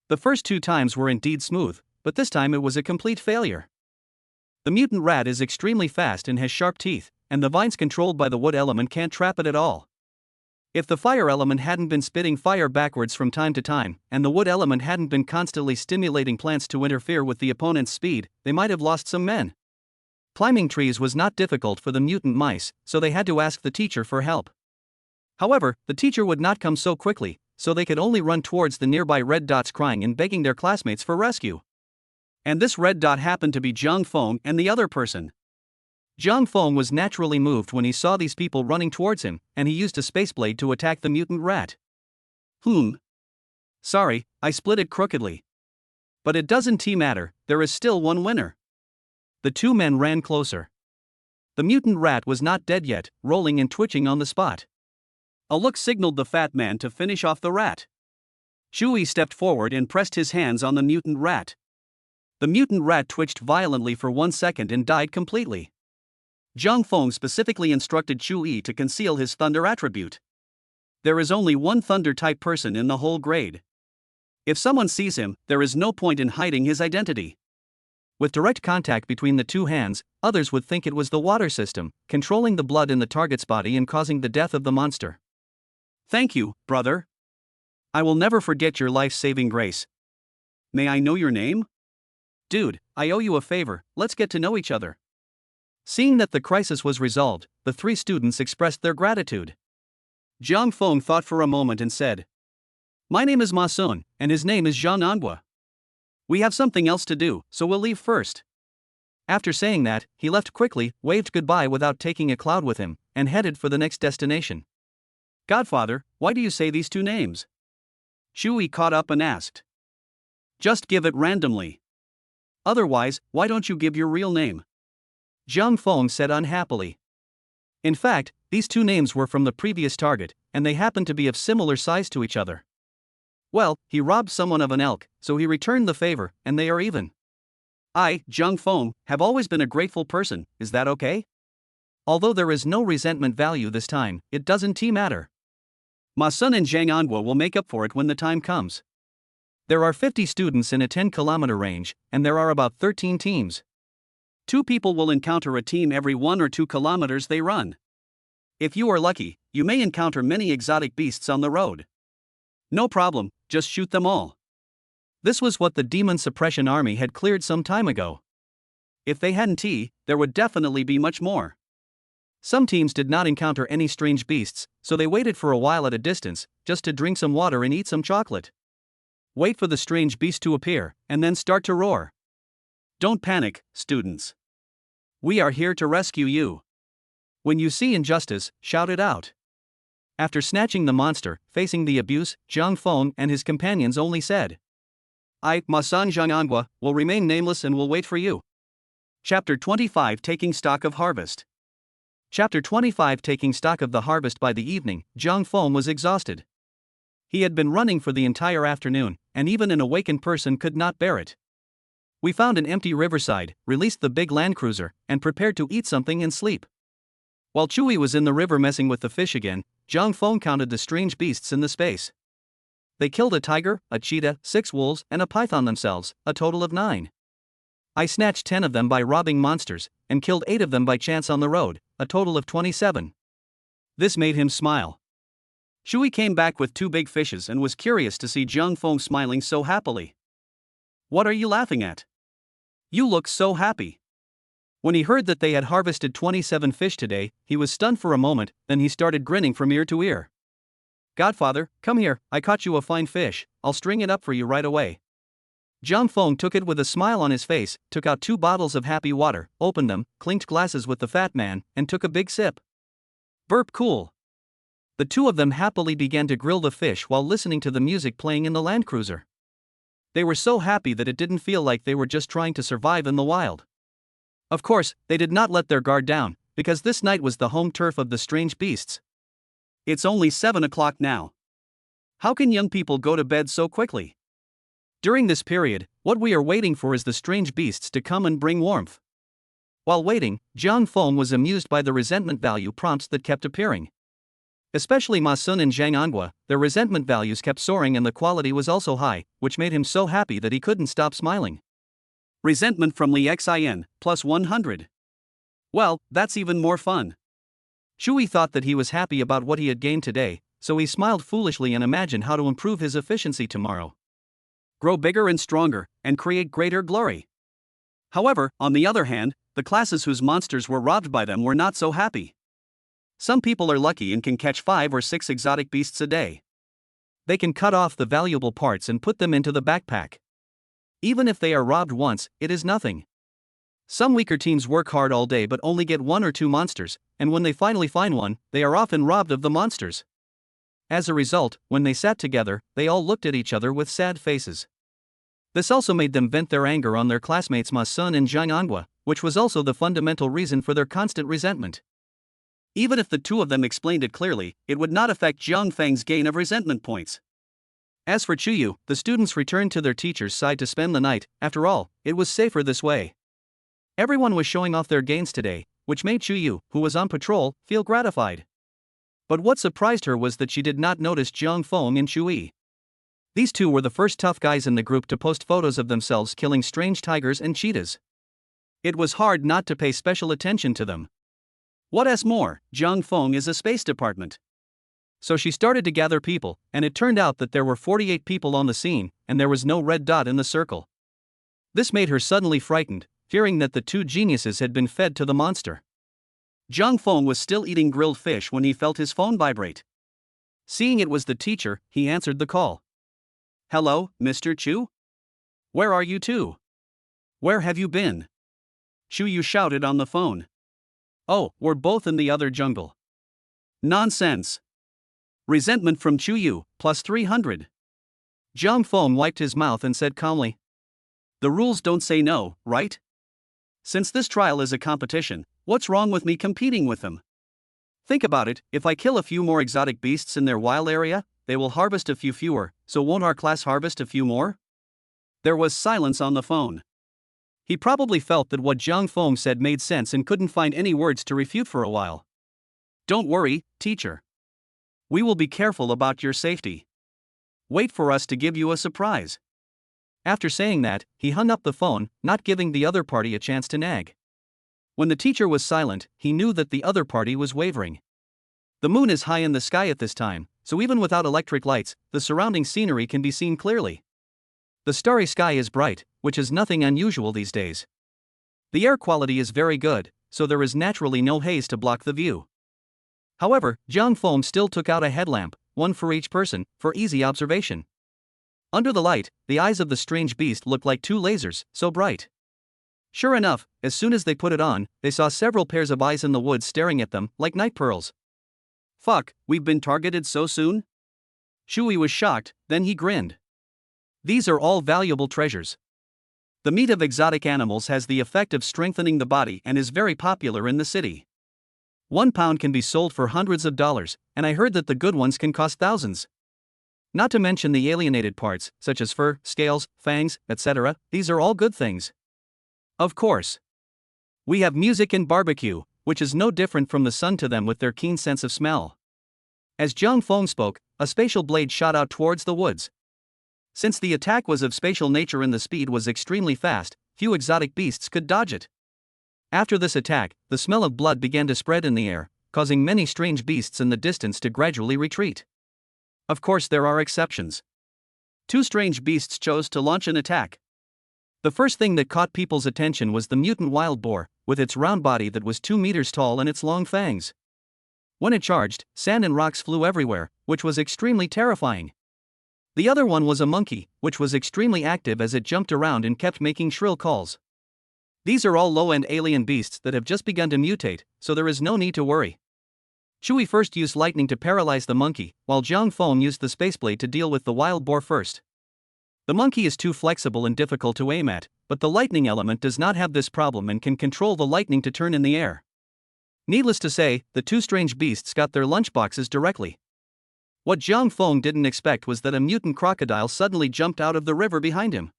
The first 2 times were indeed smooth, but this time it was a complete failure. The mutant rat is extremely fast and has sharp teeth, and the vines controlled by the wood element can't trap it at all. If the fire element hadn't been spitting fire backwards from time to time, and the wood element hadn't been constantly stimulating plants to interfere with the opponent's speed, they might have lost some men. Climbing trees was not difficult for the mutant mice, so they had to ask the teacher for help. However, the teacher would not come so quickly, so they could only run towards the nearby red dots crying and begging their classmates for rescue. And this red dot happened to be Zhang Feng and the other person. Zhang Feng was naturally moved when he saw these people running towards him, and he used a space blade to attack the mutant rat. Sorry, I split it crookedly. But it doesn't matter, there is still one winner. The two men ran closer. The mutant rat was not dead yet, rolling and twitching on the spot. A look signaled the fat man to finish off the rat. Chewie stepped forward and pressed his hands on the mutant rat. The mutant rat twitched violently for 1 second and died completely. Zhang Feng specifically instructed Chewie to conceal his thunder attribute. There is only one thunder-type person in the whole grade. If someone sees him, there is no point in hiding his identity. With direct contact between the two hands, others would think it was the water system, controlling the blood in the target's body and causing the death of the monster. Thank you, brother. I will never forget your life-saving grace. May I know your name? Dude, I owe you a favor, let's get to know each other. Seeing that the crisis was resolved, the three students expressed their gratitude. Zhang Feng thought for a moment and said, My name is Ma Sun, and his name is Zhang Angua. We have something else to do, so we'll leave first. After saying that, he left quickly, waved goodbye without taking a cloud with him, and headed for the next destination. Godfather, why do you say these two names? Chewie caught up and asked. Just give it randomly. Otherwise, why don't you give your real name? Zhang Feng said unhappily. In fact, these two names were from the previous target, and they happened to be of similar size to each other. Well, he robbed someone of an elk, so he returned the favor, and they are even. I, Zhang Feng, have always been a grateful person, is that okay? Although there is no resentment value this time, it doesn't matter. Ma Sun and Zhang Angua will make up for it when the time comes. There are 50 students in a 10-kilometer range, and there are about 13 teams. 2 people will encounter a team every 1 or 2 kilometers they run. If you are lucky, you may encounter many exotic beasts on the road. No problem, just shoot them all. This was what the Demon Suppression Army had cleared some time ago. If they hadn't, there would definitely be much more. Some teams did not encounter any strange beasts, so they waited for a while at a distance, just to drink some water and eat some chocolate. Wait for the strange beast to appear, and then start to roar. Don't panic, students. We are here to rescue you. When you see injustice, shout it out. After snatching the monster, facing the abuse, Zhang Feng and his companions only said, I, Ma Sun Zhang Angua, will remain nameless and will wait for you. Chapter 25 Taking Stock of Harvest. Chapter 25 Taking stock of the harvest. By the evening, Zhang Feng was exhausted. He had been running for the entire afternoon, and even an awakened person could not bear it. We found an empty riverside, released the big land cruiser, and prepared to eat something and sleep. While Chewie was in the river messing with the fish again, Zhang Feng counted the strange beasts in the space. They killed a tiger, a cheetah, 6 wolves, and a python themselves, a total of 9. I snatched 10 of them by robbing monsters, and killed 8 of them by chance on the road, a total of 27. This made him smile. Chewie came back with 2 big fishes and was curious to see Zhang Feng smiling so happily. What are you laughing at? You look so happy. When he heard that they had harvested 27 fish today, he was stunned for a moment, then he started grinning from ear to ear. Godfather, come here, I caught you a fine fish, I'll string it up for you right away. Zhang Feng took it with a smile on his face, took out 2 bottles of happy water, opened them, clinked glasses with the fat man, and took a big sip. Burp cool. The 2 of them happily began to grill the fish while listening to the music playing in the land cruiser. They were so happy that it didn't feel like they were just trying to survive in the wild. Of course, they did not let their guard down, because this night was the home turf of the strange beasts. It's only 7 o'clock now. How can young people go to bed so quickly? During this period, what we are waiting for is the strange beasts to come and bring warmth. While waiting, Zhang Feng was amused by the resentment value prompts that kept appearing. Especially Ma Sun and Zhang Angua, their resentment values kept soaring and the quality was also high, which made him so happy that he couldn't stop smiling. Resentment from Li Xin, plus 100. Well, that's even more fun. Shui thought that he was happy about what he had gained today, so he smiled foolishly and imagined how to improve his efficiency tomorrow. Grow bigger and stronger, and create greater glory. However, on the other hand, the classes whose monsters were robbed by them were not so happy. Some people are lucky and can catch 5 or 6 exotic beasts a day. They can cut off the valuable parts and put them into the backpack. Even if they are robbed once, it is nothing. Some weaker teams work hard all day but only get 1 or 2 monsters, and when they finally find one, they are often robbed of the monsters. As a result, when they sat together, they all looked at each other with sad faces. This also made them vent their anger on their classmates Ma Sun and Zhang Anhua, which was also the fundamental reason for their constant resentment. Even if the two of them explained it clearly, it would not affect Jiang Feng's gain of resentment points. As for Chuyu, the students returned to their teacher's side to spend the night. After all, it was safer this way. Everyone was showing off their gains today, which made Chuyu, who was on patrol, feel gratified. But what surprised her was that she did not notice Jiang Feng and Chui. These two were the first tough guys in the group to post photos of themselves killing strange tigers and cheetahs. It was hard not to pay special attention to them. What's more, Jiang Feng is a space department. So she started to gather people, and it turned out that there were 48 people on the scene, and there was no red dot in the circle. This made her suddenly frightened, fearing that the two geniuses had been fed to the monster. Jiang Feng was still eating grilled fish when he felt his phone vibrate. Seeing it was the teacher, he answered the call. "Hello, Mr. Chu? Where are you two? Where have you been?" Chuyu shouted on the phone. "Oh, we're both in the other jungle." "Nonsense." Resentment from Chuyu, plus 300. Jiang Feng wiped his mouth and said calmly, "The rules don't say no, right? Since this trial is a competition, what's wrong with me competing with them? Think about it, if I kill a few more exotic beasts in their wild area, they will harvest a few fewer, so won't our class harvest a few more?" There was silence on the phone. He probably felt that what Jiang Feng said made sense and couldn't find any words to refute for a while. "Don't worry, teacher. We will be careful about your safety. Wait for us to give you a surprise." After saying that, he hung up the phone, not giving the other party a chance to nag. When the teacher was silent, he knew that the other party was wavering. The moon is high in the sky at this time, so even without electric lights, the surrounding scenery can be seen clearly. The starry sky is bright, which is nothing unusual these days. The air quality is very good, so there is naturally no haze to block the view. However, Jiang Feng still took out a headlamp, one for each person, for easy observation. Under the light, the eyes of the strange beast looked like two lasers, so bright. Sure enough, as soon as they put it on, they saw several pairs of eyes in the woods staring at them, like night pearls. "Fuck, we've been targeted so soon?" Shui was shocked, then he grinned. "These are all valuable treasures. The meat of exotic animals has the effect of strengthening the body and is very popular in the city. 1 pound can be sold for hundreds of dollars, and I heard that the good ones can cost thousands. Not to mention the alienated parts, such as fur, scales, fangs, etc., these are all good things. Of course. We have music and barbecue, which is no different from the sun to them with their keen sense of smell." As Jiang Feng spoke, a spatial blade shot out towards the woods. Since the attack was of spatial nature and the speed was extremely fast, few exotic beasts could dodge it. After this attack, the smell of blood began to spread in the air, causing many strange beasts in the distance to gradually retreat. Of course, there are exceptions. 2 strange beasts chose to launch an attack. The first thing that caught people's attention was the mutant wild boar, with its round body that was 2 meters tall and its long fangs. When it charged, sand and rocks flew everywhere, which was extremely terrifying. The other one was a monkey, which was extremely active as it jumped around and kept making shrill calls. These are all low-end alien beasts that have just begun to mutate, so there is no need to worry. Chui first used lightning to paralyze the monkey, while Jiang Feng used the space blade to deal with the wild boar first. The monkey is too flexible and difficult to aim at, but the lightning element does not have this problem and can control the lightning to turn in the air. Needless to say, the 2 strange beasts got their lunchboxes directly. What Jiang Feng didn't expect was that a mutant crocodile suddenly jumped out of the river behind him.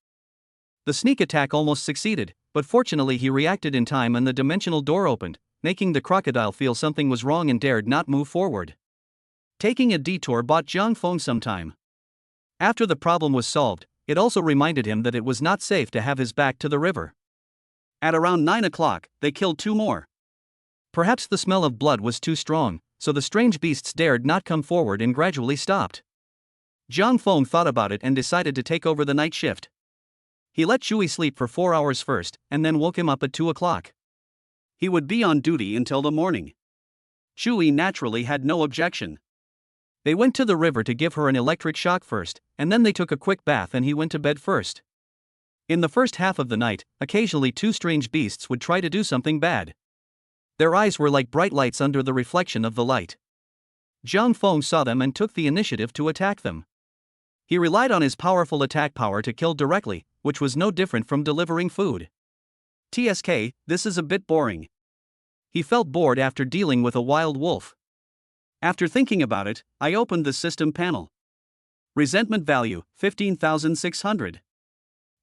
The sneak attack almost succeeded, but fortunately he reacted in time and the dimensional door opened, making the crocodile feel something was wrong and dared not move forward. Taking a detour bought Jiang Feng some time. After the problem was solved, it also reminded him that it was not safe to have his back to the river. At around 9 o'clock, they killed 2 more. Perhaps the smell of blood was too strong, so the strange beasts dared not come forward and gradually stopped. Jiang Feng thought about it and decided to take over the night shift. He let Shui sleep for 4 hours first, and then woke him up at 2 o'clock. He would be on duty until the morning. Shui naturally had no objection. They went to the river to give her an electric shock first, and then they took a quick bath and he went to bed first. In the first half of the night, occasionally 2 strange beasts would try to do something bad. Their eyes were like bright lights under the reflection of the light. Jiang Feng saw them and took the initiative to attack them. He relied on his powerful attack power to kill directly, which was no different from delivering food. TSK, this is a bit boring. He felt bored after dealing with a wild wolf. After thinking about it, I opened the system panel. Resentment value, 15,600.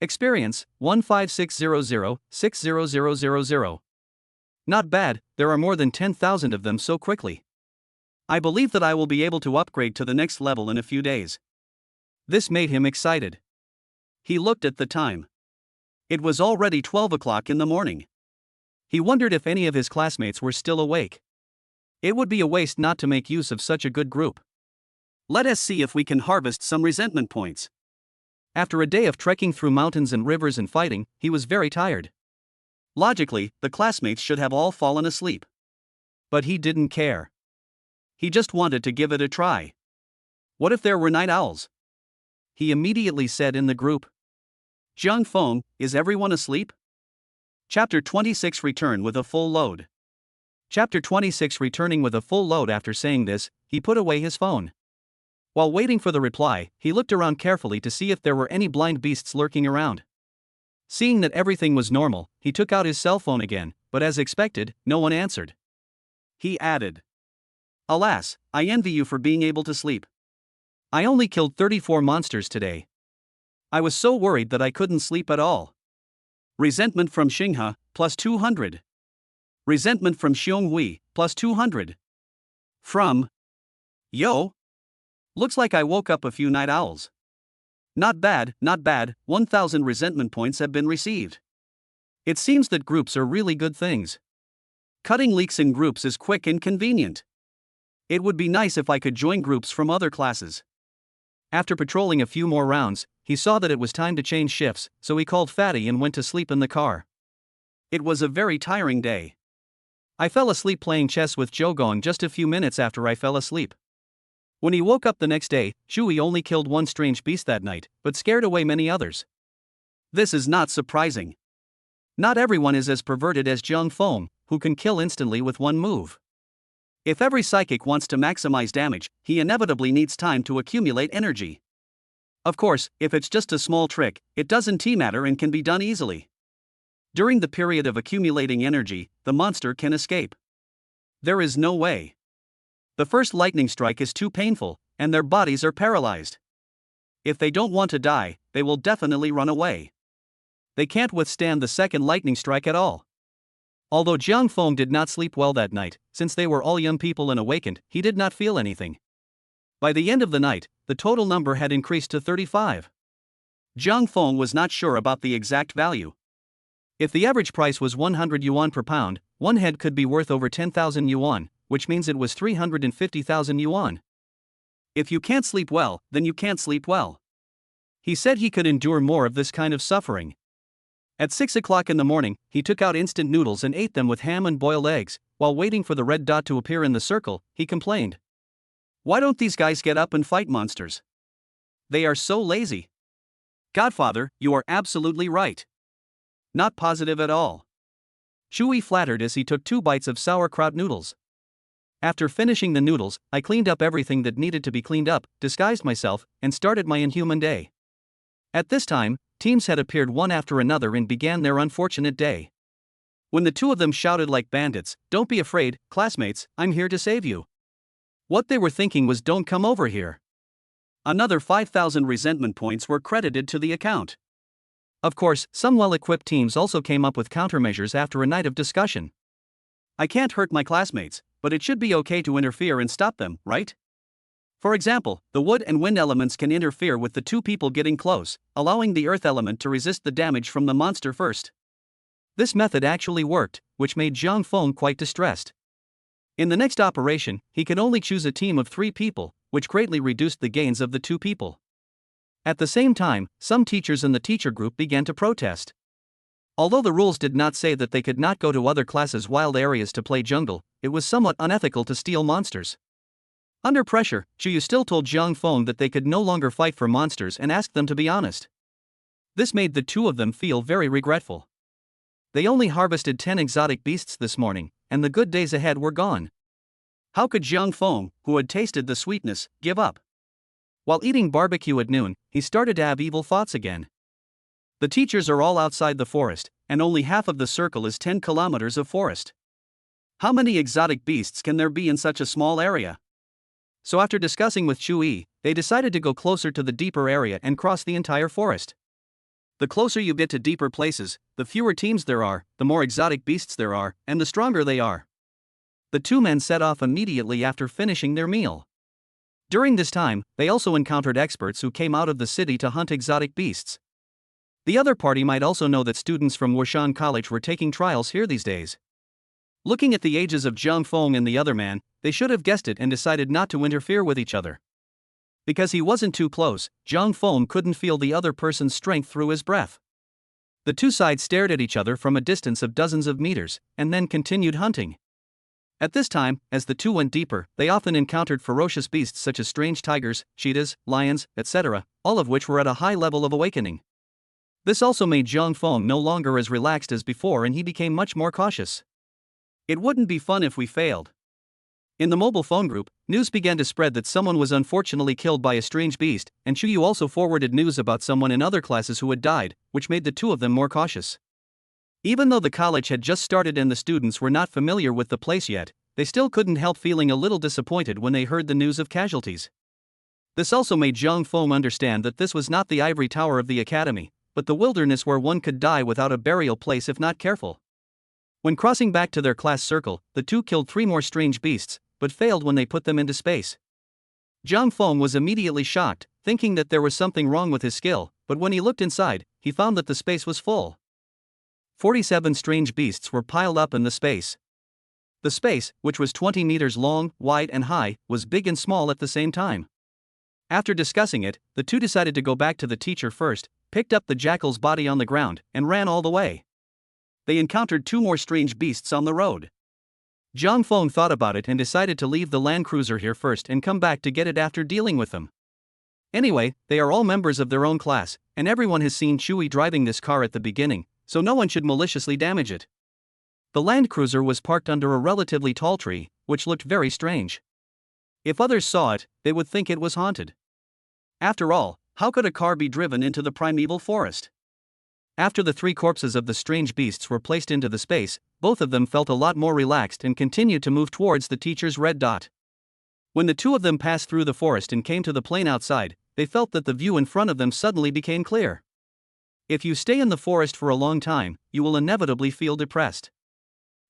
Experience, 15600-60000. Not bad, there are more than 10,000 of them so quickly. I believe that I will be able to upgrade to the next level in a few days. This made him excited. He looked at the time. It was already 12 o'clock in the morning. He wondered if any of his classmates were still awake. It would be a waste not to make use of such a good group. Let us see if we can harvest some resentment points. After a day of trekking through mountains and rivers and fighting, he was very tired. Logically, the classmates should have all fallen asleep. But he didn't care. He just wanted to give it a try. What if there were night owls? He immediately said in the group. Jiang Feng, is everyone asleep? Chapter 26 Return with a full load. Chapter 26 Returning with a full load. After saying this, he put away his phone. While waiting for the reply, he looked around carefully to see if there were any blind beasts lurking around. Seeing that everything was normal, he took out his cell phone again, but as expected, no one answered. He added, Alas, I envy you for being able to sleep. I only killed 34 monsters today. I was so worried that I couldn't sleep at all. Resentment from Xinghe, plus 200. Resentment from Xionghui, plus 200. From Yo. Looks like I woke up a few night owls. Not bad, 1,000 resentment points have been received. It seems that groups are really good things. Cutting leaks in groups is quick and convenient. It would be nice if I could join groups from other classes. After patrolling a few more rounds, he saw that it was time to change shifts, so he called Fatty and went to sleep in the car. It was a very tiring day. I fell asleep playing chess with Zhou just a few minutes after I fell asleep. When he woke up the next day, Shui only killed 1 strange beast that night, but scared away many others. This is not surprising. Not everyone is as perverted as Jiang Feng, who can kill instantly with 1 move. If every psychic wants to maximize damage, he inevitably needs time to accumulate energy. Of course, if it's just a small trick, it doesn't matter and can be done easily. During the period of accumulating energy, the monster can escape. There is no way. The first lightning strike is too painful, and their bodies are paralyzed. If they don't want to die, they will definitely run away. They can't withstand the second lightning strike at all. Although Jiang Feng did not sleep well that night, since they were all young people and awakened, he did not feel anything. By the end of the night, the total number had increased to 35. Jiang Feng was not sure about the exact value. If the average price was 100 yuan per pound, 1 head could be worth over 10,000 yuan, which means it was 350,000 yuan. If you can't sleep well, then you can't sleep well. He said he could endure more of this kind of suffering. At 6 o'clock in the morning, he took out instant noodles and ate them with ham and boiled eggs. While waiting for the red dot to appear in the circle, he complained. Why don't these guys get up and fight monsters? They are so lazy. Godfather, you are absolutely right. Not positive at all. Shui flattered as he took 2 bites of sauerkraut noodles. After finishing the noodles, I cleaned up everything that needed to be cleaned up, disguised myself, and started my inhuman day. At this time, teams had appeared one after another and began their unfortunate day. When the 2 of them shouted like bandits, "Don't be afraid, classmates, I'm here to save you." What they were thinking was, "Don't come over here." Another 5,000 resentment points were credited to the account. Of course, some well-equipped teams also came up with countermeasures after a night of discussion. I can't hurt my classmates, but it should be okay to interfere and stop them, right? For example, the wood and wind elements can interfere with the two people getting close, allowing the earth element to resist the damage from the monster first. This method actually worked, which made Zhang Feng quite distressed. In the next operation, he could only choose a team of 3 people, which greatly reduced the gains of the 2 people. At the same time, some teachers in the teacher group began to protest. Although the rules did not say that they could not go to other classes' wild areas to play jungle, it was somewhat unethical to steal monsters. Under pressure, Chuyu still told Zhang Feng that they could no longer fight for monsters and asked them to be honest. This made the 2 of them feel very regretful. They only harvested 10 exotic beasts this morning, and the good days ahead were gone. How could Zhang Feng, who had tasted the sweetness, give up? While eating barbecue at noon, he started to have evil thoughts again. The teachers are all outside the forest, and only half of the circle is 10 kilometers of forest. How many exotic beasts can there be in such a small area? So after discussing with Chu-yi, they decided to go closer to the deeper area and cross the entire forest. The closer you get to deeper places, the fewer teams there are, the more exotic beasts there are, and the stronger they are. The 2 men set off immediately after finishing their meal. During this time, they also encountered experts who came out of the city to hunt exotic beasts. The other party might also know that students from Wurshan College were taking trials here these days. Looking at the ages of Zhang Feng and the other man, they should have guessed it and decided not to interfere with each other. Because he wasn't too close, Zhang Feng couldn't feel the other person's strength through his breath. The 2 sides stared at each other from a distance of dozens of meters, and then continued hunting. At this time, as the 2 went deeper, they often encountered ferocious beasts such as strange tigers, cheetahs, lions, etc., all of which were at a high level of awakening. This also made Zhang Feng no longer as relaxed as before, and he became much more cautious. It wouldn't be fun if we failed. In the mobile phone group, news began to spread that someone was unfortunately killed by a strange beast, and Chuyu also forwarded news about someone in other classes who had died, which made the 2 of them more cautious. Even though the college had just started and the students were not familiar with the place yet, they still couldn't help feeling a little disappointed when they heard the news of casualties. This also made Zhang Feng understand that this was not the ivory tower of the academy, but the wilderness where one could die without a burial place if not careful. When crossing back to their class circle, the 2 killed 3 more strange beasts, but failed when they put them into space. Zhang Feng was immediately shocked, thinking that there was something wrong with his skill, but when he looked inside, he found that the space was full. 47 strange beasts were piled up in the space. The space, which was 20 meters long, wide and high, was big and small at the same time. After discussing it, the 2 decided to go back to the teacher first, picked up the jackal's body on the ground, and ran all the way. They encountered 2 more strange beasts on the road. Zhang Feng thought about it and decided to leave the land cruiser here first and come back to get it after dealing with them. Anyway, they are all members of their own class, and everyone has seen Chuyi driving this car at the beginning, so no one should maliciously damage it. The land cruiser was parked under a relatively tall tree, which looked very strange. If others saw it, they would think it was haunted. After all, how could a car be driven into the primeval forest? After the 3 corpses of the strange beasts were placed into the space, both of them felt a lot more relaxed and continued to move towards the teacher's red dot. When the 2 of them passed through the forest and came to the plain outside, they felt that the view in front of them suddenly became clear. If you stay in the forest for a long time, you will inevitably feel depressed.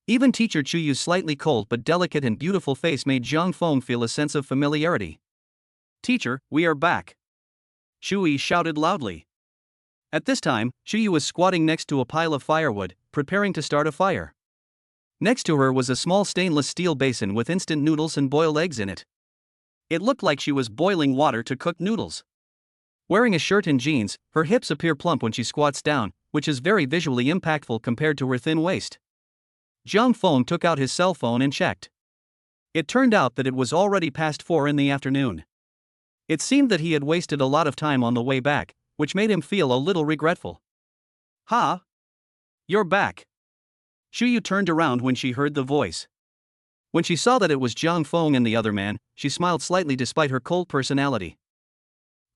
Even teacher Chuyu's slightly cold but delicate and beautiful face made Zhang Feng feel a sense of familiarity. "Teacher, we are back!" Chuyi shouted loudly. At this time, Chuyi was squatting next to a pile of firewood, preparing to start a fire. Next to her was a small stainless steel basin with instant noodles and boiled eggs in it. It looked like she was boiling water to cook noodles. Wearing a shirt and jeans, her hips appear plump when she squats down, which is very visually impactful compared to her thin waist. Zhang Feng took out his cell phone and checked. It turned out that it was already past 4 in the afternoon. It seemed that he had wasted a lot of time on the way back, which made him feel a little regretful. "Ha! You're back." Chuyu turned around when she heard the voice. When she saw that it was Zhang Feng and the other man, she smiled slightly despite her cold personality.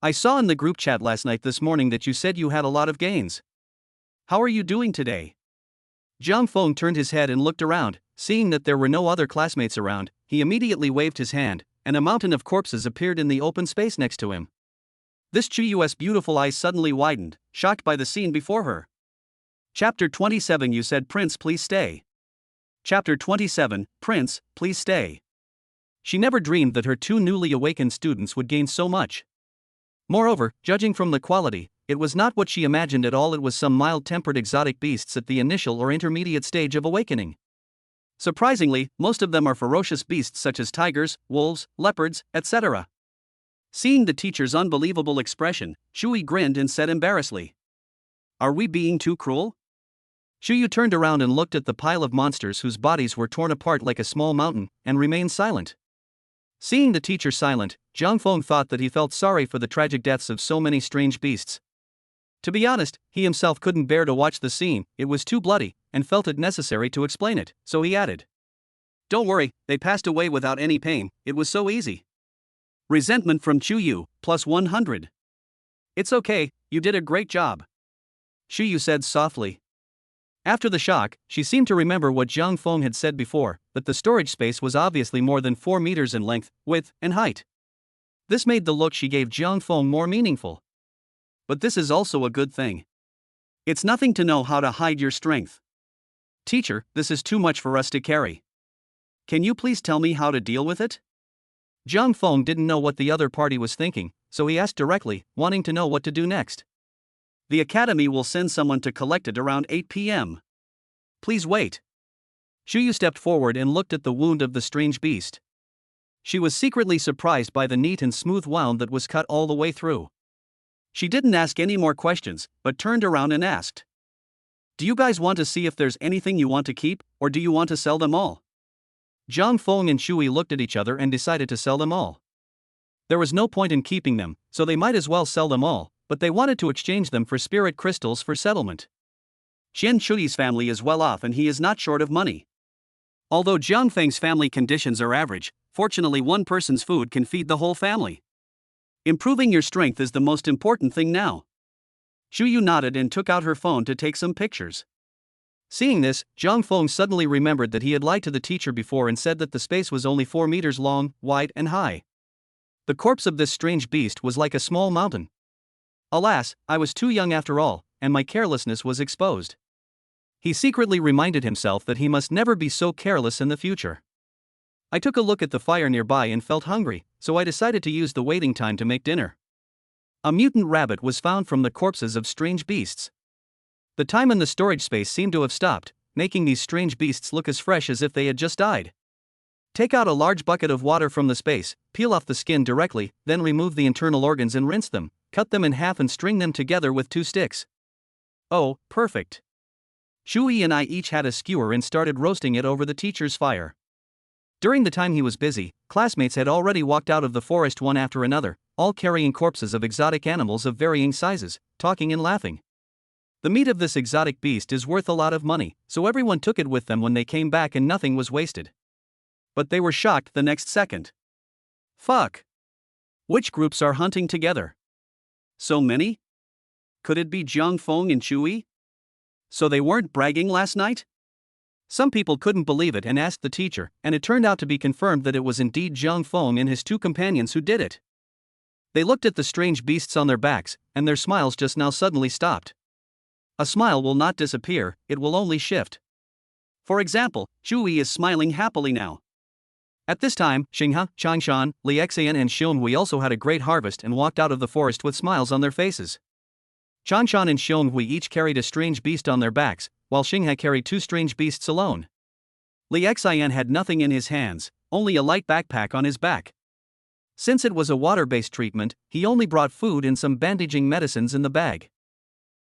"I saw in the group chat last night this morning that you said you had a lot of gains. How are you doing today?" Zhang Feng turned his head and looked around. Seeing that there were no other classmates around, he immediately waved his hand, and a mountain of corpses appeared in the open space next to him. This Chuyu's beautiful eyes suddenly widened, shocked by the scene before her. Chapter 27. You said, "Prince, please stay." Chapter 27. Prince, please stay. She never dreamed that her two newly awakened students would gain so much. Moreover, judging from the quality, it was not what she imagined at all. It was some mild-tempered exotic beasts at the initial or intermediate stage of awakening. Surprisingly, most of them are ferocious beasts such as tigers, wolves, leopards, etc. Seeing the teacher's unbelievable expression, Shui grinned and said embarrassedly, "Are we being too cruel?" Shuyu turned around and looked at the pile of monsters whose bodies were torn apart like a small mountain, and remained silent. Seeing the teacher silent, Zhang Feng thought that he felt sorry for the tragic deaths of so many strange beasts. To be honest, he himself couldn't bear to watch the scene, it was too bloody, and felt it necessary to explain it, so he added, "Don't worry, they passed away without any pain, it was so easy." Resentment from Chuyu, plus 100. "It's okay, you did a great job," Chuyu said softly. After the shock, she seemed to remember what Zhang Feng had said before, that the storage space was obviously more than 4 meters in length, width, and height. This made the look she gave Zhang Feng more meaningful. But this is also a good thing. It's nothing to know how to hide your strength. Teacher, this is too much for us to carry. Can you please tell me how to deal with it? Zhang Feng didn't know what the other party was thinking, so he asked directly, wanting to know what to do next. The academy will send someone to collect it around 8 p.m. Please wait. Shuyu stepped forward and looked at the wound of the strange beast. She was secretly surprised by the neat and smooth wound that was cut all the way through. She didn't ask any more questions, but turned around and asked, "Do you guys want to see if there's anything you want to keep, or do you want to sell them all?" Zhang Feng and Shui looked at each other and decided to sell them all. There was no point in keeping them, so they might as well sell them all, but they wanted to exchange them for spirit crystals for settlement. Qian Shui's family is well off and he is not short of money. Although Zhang Feng's family conditions are average, fortunately one person's food can feed the whole family. Improving your strength is the most important thing now. Shuyu nodded and took out her phone to take some pictures. Seeing this, Zhang Feng suddenly remembered that he had lied to the teacher before and said that the space was only 4 meters long, wide, and high. The corpse of this strange beast was like a small mountain. Alas, I was too young after all, and my carelessness was exposed. He secretly reminded himself that he must never be so careless in the future. I took a look at the fire nearby and felt hungry, so I decided to use the waiting time to make dinner. A mutant rabbit was found from the corpses of strange beasts. The time in the storage space seemed to have stopped, making these strange beasts look as fresh as if they had just died. Take out a large bucket of water from the space, peel off the skin directly, then remove the internal organs and rinse them, cut them in half and string them together with 2 sticks. Oh, perfect. Shui and I each had a skewer and started roasting it over the teacher's fire. During the time he was busy, classmates had already walked out of the forest one after another, all carrying corpses of exotic animals of varying sizes, talking and laughing. The meat of this exotic beast is worth a lot of money, so everyone took it with them when they came back and nothing was wasted. But they were shocked the next second. Fuck. Which groups are hunting together? So many? Could it be Zhang Feng and Shui? So they weren't bragging last night? Some people couldn't believe it and asked the teacher, and it turned out to be confirmed that it was indeed Zhang Feng and his 2 companions who did it. They looked at the strange beasts on their backs, and their smiles just now suddenly stopped. A smile will not disappear, it will only shift. For example, Shui is smiling happily now. At this time, Xinghe, Changshan, Li Xian and Xionghui also had a great harvest and walked out of the forest with smiles on their faces. Changshan and Xionghui each carried a strange beast on their backs, while Xinghe carried 2 strange beasts alone. Li Xian had nothing in his hands, only a light backpack on his back. Since it was a water-based treatment, he only brought food and some bandaging medicines in the bag.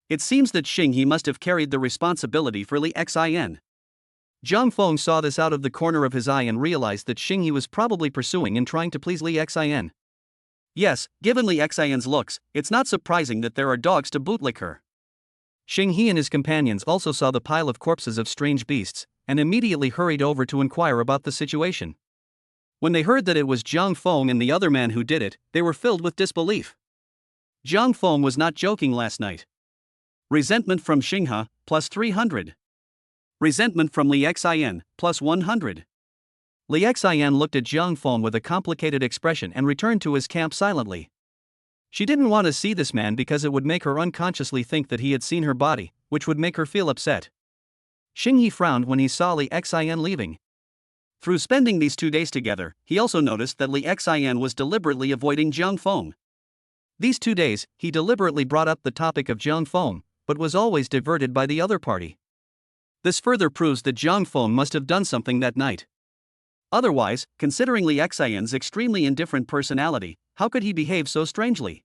It seems that Xinghe must have carried the responsibility for Li Xian. Zhang Feng saw this out of the corner of his eye and realized that Xinghe was probably pursuing and trying to please Li Xian. Yes, given Li Xian's looks, it's not surprising that there are dogs to bootlick her. Xinghe and his companions also saw the pile of corpses of strange beasts, and immediately hurried over to inquire about the situation. When they heard that it was Zhang Feng and the other man who did it, they were filled with disbelief. Zhang Feng was not joking last night. Resentment from Xinghe, plus 300. Resentment from Li Xian, plus 100. Li Xian looked at Zhang Feng with a complicated expression and returned to his camp silently. She didn't want to see this man because it would make her unconsciously think that he had seen her body, which would make her feel upset. Xinghe frowned when he saw Li Xian leaving. Through spending these 2 days together, he also noticed that Li Xian was deliberately avoiding Jiang Feng. These 2 days, he deliberately brought up the topic of Jiang Feng, but was always diverted by the other party. This further proves that Jiang Feng must have done something that night. Otherwise, considering Li Xian's extremely indifferent personality, how could he behave so strangely?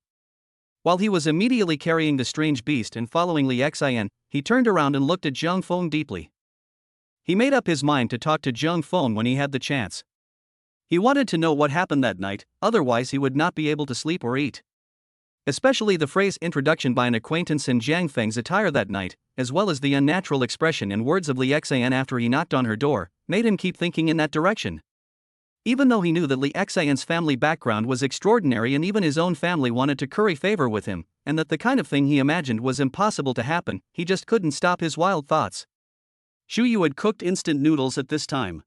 While he was immediately carrying the strange beast and following Li Xian, he turned around and looked at Jiang Feng deeply. He made up his mind to talk to Jiang Feng when he had the chance. He wanted to know what happened that night, otherwise he would not be able to sleep or eat. Especially the phrase introduction by an acquaintance in Jiang Feng's attire that night, as well as the unnatural expression and words of Li Xian after he knocked on her door, made him keep thinking in that direction. Even though he knew that Li Xian's family background was extraordinary and even his own family wanted to curry favor with him, and that the kind of thing he imagined was impossible to happen, he just couldn't stop his wild thoughts. Xu Yu had cooked instant noodles at this time.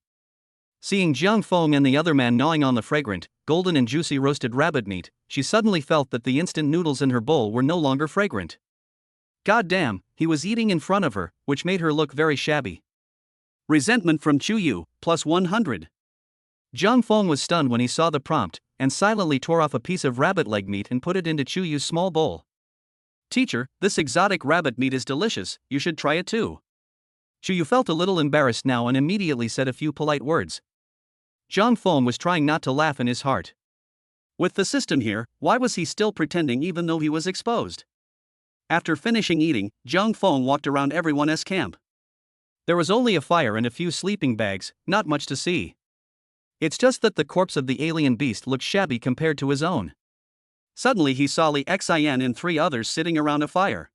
Seeing Jiang Feng and the other man gnawing on the fragrant, golden and juicy roasted rabbit meat, she suddenly felt that the instant noodles in her bowl were no longer fragrant. God damn, he was eating in front of her, which made her look very shabby. Resentment from Xu Yu, plus 100. Jiang Feng was stunned when he saw the prompt, and silently tore off a piece of rabbit leg meat and put it into Xu Yu's small bowl. Teacher, this exotic rabbit meat is delicious, you should try it too. Xu Yu felt a little embarrassed now and immediately said a few polite words. Jiang Feng was trying not to laugh in his heart. With the system here, why was he still pretending even though he was exposed? After finishing eating, Jiang Feng walked around everyone's camp. There was only a fire and a few sleeping bags, not much to see. It's just that the corpse of the alien beast looked shabby compared to his own. Suddenly he saw Li Xian and 3 others sitting around a fire.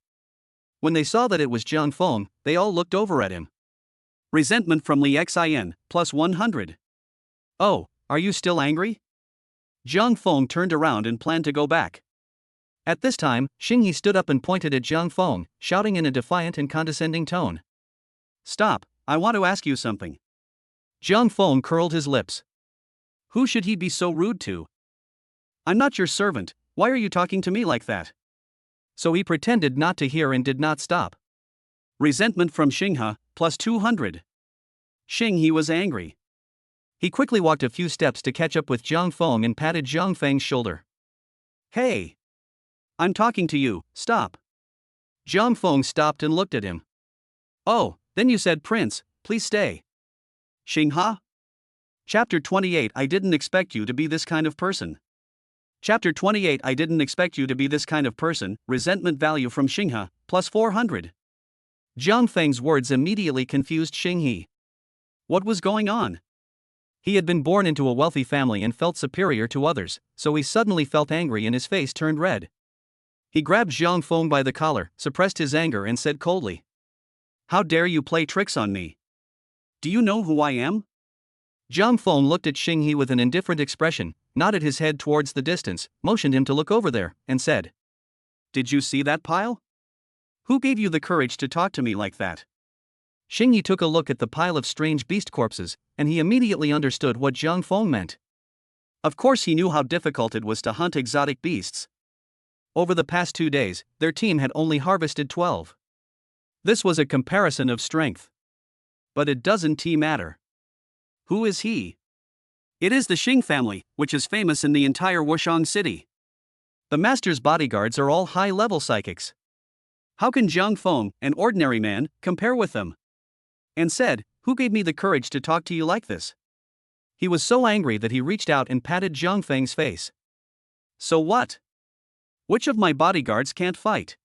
When they saw that it was Jiang Feng, they all looked over at him. Resentment from Li Xian, plus 100. Oh, are you still angry? Jiang Feng turned around and planned to go back. At this time, Shingi stood up and pointed at Jiang Feng, shouting in a defiant and condescending tone. Stop, I want to ask you something. Jiang Feng curled his lips. Who should he be so rude to? I'm not your servant, why are you talking to me like that? So he pretended not to hear and did not stop. Resentment from Xinghe, plus 200. Xinghe was angry. He quickly walked a few steps to catch up with Jiang Feng and patted Jiang Feng's shoulder. Hey! I'm talking to you, stop. Jiang Feng stopped and looked at him. Oh, then you said Prince, please stay. Xinghe? Chapter 28 I didn't expect you to be this kind of person. Chapter 28 I didn't expect you to be this kind of person, resentment value from Xinghe, plus 400. Jiang Feng's words immediately confused Xinghe. What was going on? He had been born into a wealthy family and felt superior to others, so he suddenly felt angry and his face turned red. He grabbed Jiang Feng by the collar, suppressed his anger and said coldly. How dare you play tricks on me? Do you know who I am? Jiang Feng looked at Xinghe with an indifferent expression, nodded his head towards the distance, motioned him to look over there, and said. Did you see that pile? Who gave you the courage to talk to me like that? Xinghe took a look at the pile of strange beast corpses, and he immediately understood what Jiang Feng meant. Of course he knew how difficult it was to hunt exotic beasts. Over the past 2 days, their team had only harvested 12. This was a comparison of strength. But it doesn't matter. Who is he? It is the Xing family, which is famous in the entire Wushang city. The master's bodyguards are all high-level psychics. How can Jiang Feng, an ordinary man, compare with them? And said, who gave me the courage to talk to you like this? He was so angry that he reached out and patted Jiang Feng's face. So what? Which of my bodyguards can't fight?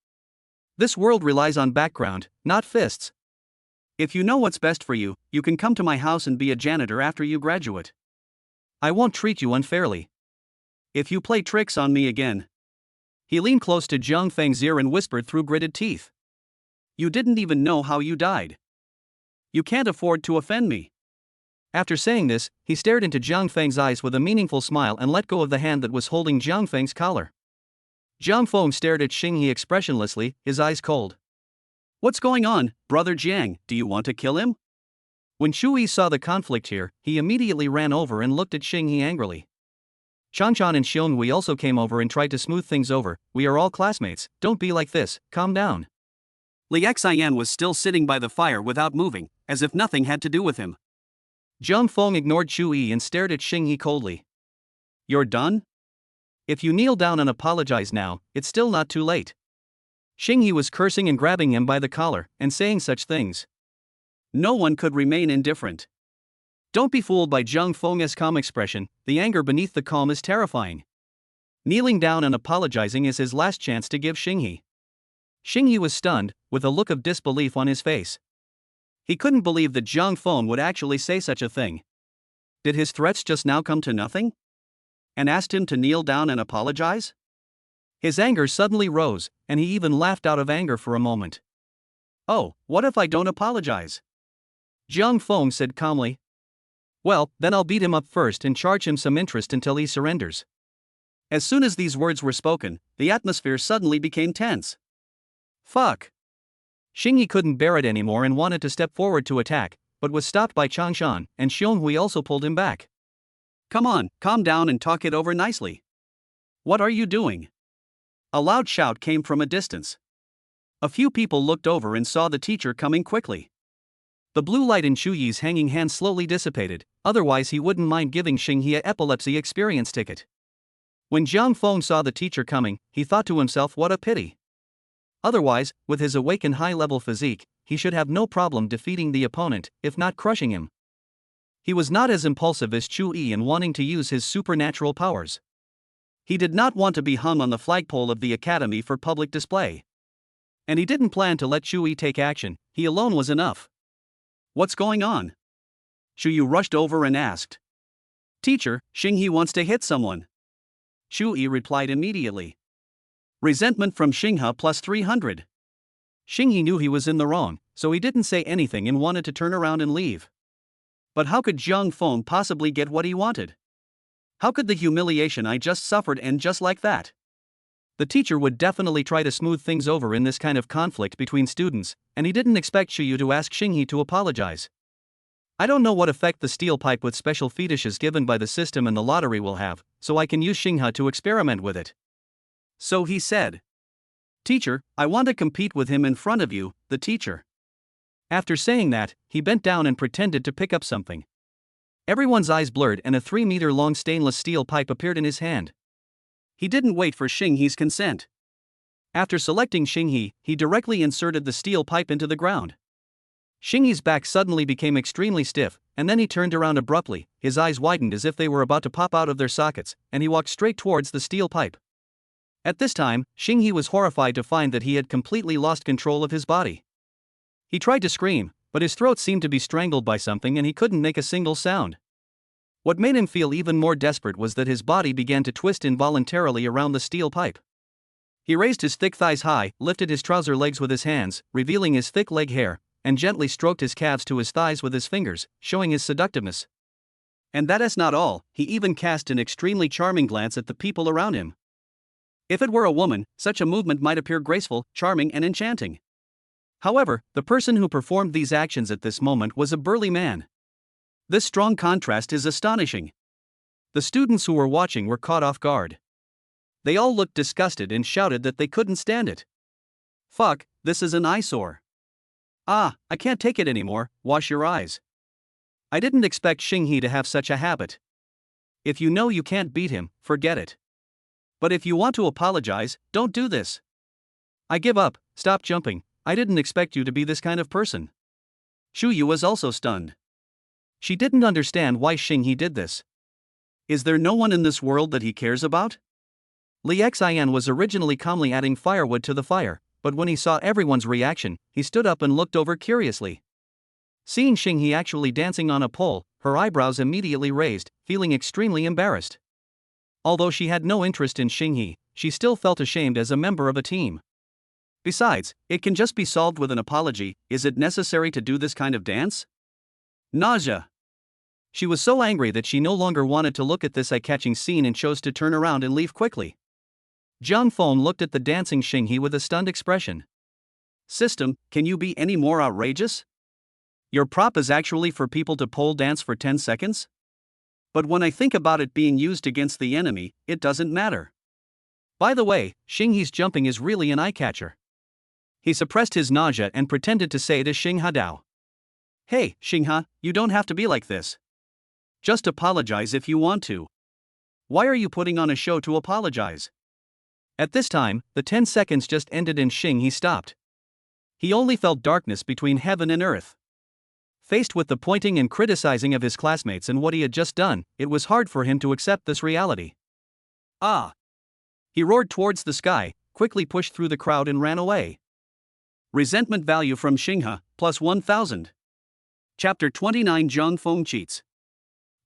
This world relies on background, not fists. If you know what's best for you, you can come to my house and be a janitor after you graduate. I won't treat you unfairly. If you play tricks on me again. He leaned close to Jiang Feng's ear and whispered through gritted teeth. You didn't even know how you died. You can't afford to offend me. After saying this, he stared into Jiang Feng's eyes with a meaningful smile and let go of the hand that was holding Jiang Feng's collar. Jiang Feng stared at Xinghe expressionlessly, his eyes cold. What's going on, brother Jiang, do you want to kill him? When Shui saw the conflict here, he immediately ran over and looked at Xinghe angrily. Chanchan and Xionghui also came over and tried to smooth things over. We are all classmates, don't be like this, calm down. Li Xian was still sitting by the fire without moving, as if nothing had to do with him. Zhang Feng ignored Chu Yi and stared at Xinghe coldly. You're done? If you kneel down and apologize now, it's still not too late. Xinghe was cursing and grabbing him by the collar and saying such things. No one could remain indifferent. Don't be fooled by Zhang Feng's calm expression, the anger beneath the calm is terrifying. Kneeling down and apologizing is his last chance to give Xinghe. Xinghe was stunned, with a look of disbelief on his face. He couldn't believe that Zhang Feng would actually say such a thing. Did his threats just now come to nothing? And asked him to kneel down and apologize? His anger suddenly rose, and he even laughed out of anger for a moment. Oh, what if I don't apologize? Zhang Feng said calmly. Well, then I'll beat him up first and charge him some interest until he surrenders. As soon as these words were spoken, the atmosphere suddenly became tense. Fuck. Xinghe couldn't bear it anymore and wanted to step forward to attack, but was stopped by Changshan, and Xionghui also pulled him back. Come on, calm down and talk it over nicely. What are you doing? A loud shout came from a distance. A few people looked over and saw the teacher coming quickly. The blue light in Chu Yi's hanging hand slowly dissipated, otherwise he wouldn't mind giving Xinghe an epilepsy experience ticket. When Zhang Feng saw the teacher coming, he thought to himself, what a pity. Otherwise, with his awakened high-level physique, he should have no problem defeating the opponent, if not crushing him. He was not as impulsive as Chu Yi in wanting to use his supernatural powers. He did not want to be hung on the flagpole of the academy for public display. And he didn't plan to let Chu Yi take action, he alone was enough. What's going on? Chu Yi rushed over and asked. Teacher, Xinghe wants to hit someone. Chu Yi replied immediately. Resentment from Xinghe plus 300. Xinghe knew he was in the wrong, so he didn't say anything and wanted to turn around and leave. But how could Zhang Feng possibly get what he wanted? How could the humiliation I just suffered end just like that? The teacher would definitely try to smooth things over in this kind of conflict between students, and he didn't expect Chu Yi to ask Xinghe to apologize. I don't know what effect the steel pipe with special fetishes given by the system and the lottery will have, so I can use Xinghe to experiment with it. So he said. Teacher, I want to compete with him in front of you, the teacher. After saying that, he bent down and pretended to pick up something. Everyone's eyes blurred and a 3-meter-long stainless steel pipe appeared in his hand. He didn't wait for Xinghe's consent. After selecting Xinghe, he directly inserted the steel pipe into the ground. Xinghe's back suddenly became extremely stiff, and then he turned around abruptly, his eyes widened as if they were about to pop out of their sockets, and he walked straight towards the steel pipe. At this time, Xinghe was horrified to find that he had completely lost control of his body. He tried to scream, but his throat seemed to be strangled by something and he couldn't make a single sound. What made him feel even more desperate was that his body began to twist involuntarily around the steel pipe. He raised his thick thighs high, lifted his trouser legs with his hands, revealing his thick leg hair, and gently stroked his calves to his thighs with his fingers, showing his seductiveness. And that is not all, he even cast an extremely charming glance at the people around him. If it were a woman, such a movement might appear graceful, charming, and enchanting. However, the person who performed these actions at this moment was a burly man. This strong contrast is astonishing. The students who were watching were caught off guard. They all looked disgusted and shouted that they couldn't stand it. Fuck, this is an eyesore. Ah, I can't take it anymore, wash your eyes. I didn't expect Xinghe to have such a habit. If you know you can't beat him, forget it. But if you want to apologize, don't do this. I give up, stop jumping, I didn't expect you to be this kind of person. Chu Yi was also stunned. She didn't understand why Xinghe did this. Is there no one in this world that he cares about? Li Xian was originally calmly adding firewood to the fire, but when he saw everyone's reaction, he stood up and looked over curiously. Seeing Xinghe actually dancing on a pole, her eyebrows immediately raised, feeling extremely embarrassed. Although she had no interest in Xinghe, she still felt ashamed as a member of a team. Besides, it can just be solved with an apology. Is it necessary to do this kind of dance? Nausea. She was so angry that she no longer wanted to look at this eye-catching scene and chose to turn around and leave quickly. Zhang Feng looked at the dancing Xinghe with a stunned expression. System, can you be any more outrageous? Your prop is actually for people to pole dance for 10 seconds? But when I think about it being used against the enemy, it doesn't matter. By the way, Xinghe's jumping is really an eye-catcher. He suppressed his nausea and pretended to say to Xinghe Dao. Hey, Xinghe, you don't have to be like this. Just apologize if you want to. Why are you putting on a show to apologize? At this time, the 10 seconds just ended and Shingi stopped. He only felt darkness between heaven and earth. Faced with the pointing and criticizing of his classmates and what he had just done, it was hard for him to accept this reality. Ah! He roared towards the sky, quickly pushed through the crowd and ran away. Resentment value from Xinghe, plus 1000. Chapter 29 Zhang Feng cheats.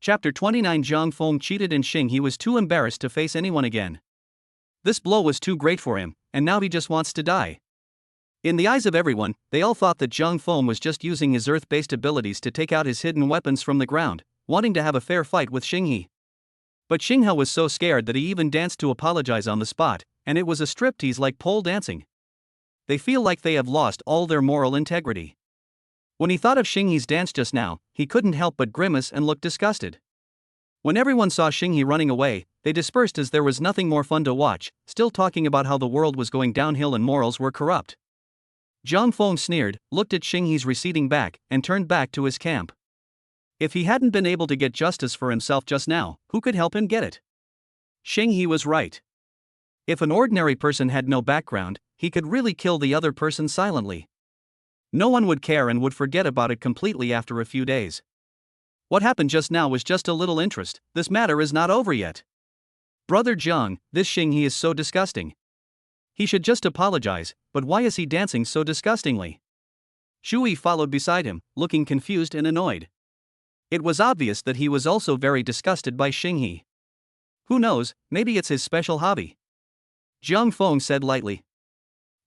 Chapter 29 Zhang Feng cheated and Xinghe was too embarrassed to face anyone again. This blow was too great for him, and now he just wants to die. In the eyes of everyone, they all thought that Zhang Feng was just using his earth-based abilities to take out his hidden weapons from the ground, wanting to have a fair fight with Xinghe. But Xinghe was so scared that he even danced to apologize on the spot, and it was a striptease like pole dancing. They feel like they have lost all their moral integrity. When he thought of Xinghe's dance just now, he couldn't help but grimace and look disgusted. When everyone saw Xinghe running away, they dispersed as there was nothing more fun to watch, still talking about how the world was going downhill and morals were corrupt. Zhang Feng sneered, looked at Xinghe's receding back, and turned back to his camp. If he hadn't been able to get justice for himself just now, who could help him get it? Xinghe was right. If an ordinary person had no background, he could really kill the other person silently. No one would care and would forget about it completely after a few days. What happened just now was just a little interest, this matter is not over yet. Brother Zhang, this Xinghe is so disgusting. He should just apologize, but why is he dancing so disgustingly? Shui followed beside him, looking confused and annoyed. It was obvious that he was also very disgusted by Xinghe. Who knows, maybe it's his special hobby. Zhang Feng said lightly.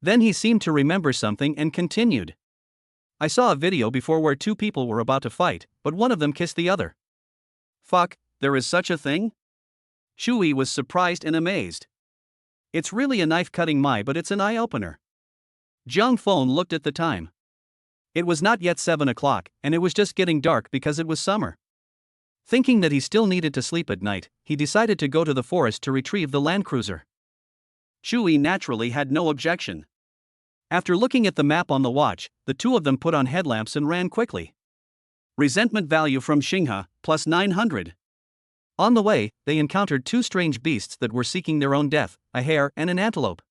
Then he seemed to remember something and continued. I saw a video before where two people were about to fight, but one of them kissed the other. Fuck, there is such a thing? Shui was surprised and amazed. It's really a knife-cutting but it's an eye-opener. Zhang Feng looked at the time. It was not yet 7 o'clock, and it was just getting dark because it was summer. Thinking that he still needed to sleep at night, he decided to go to the forest to retrieve the land cruiser. Shui naturally had no objection. After looking at the map on the watch, the two of them put on headlamps and ran quickly. Resentment value from Xinghe, plus 900. On the way, they encountered two strange beasts that were seeking their own death, a hare and an antelope.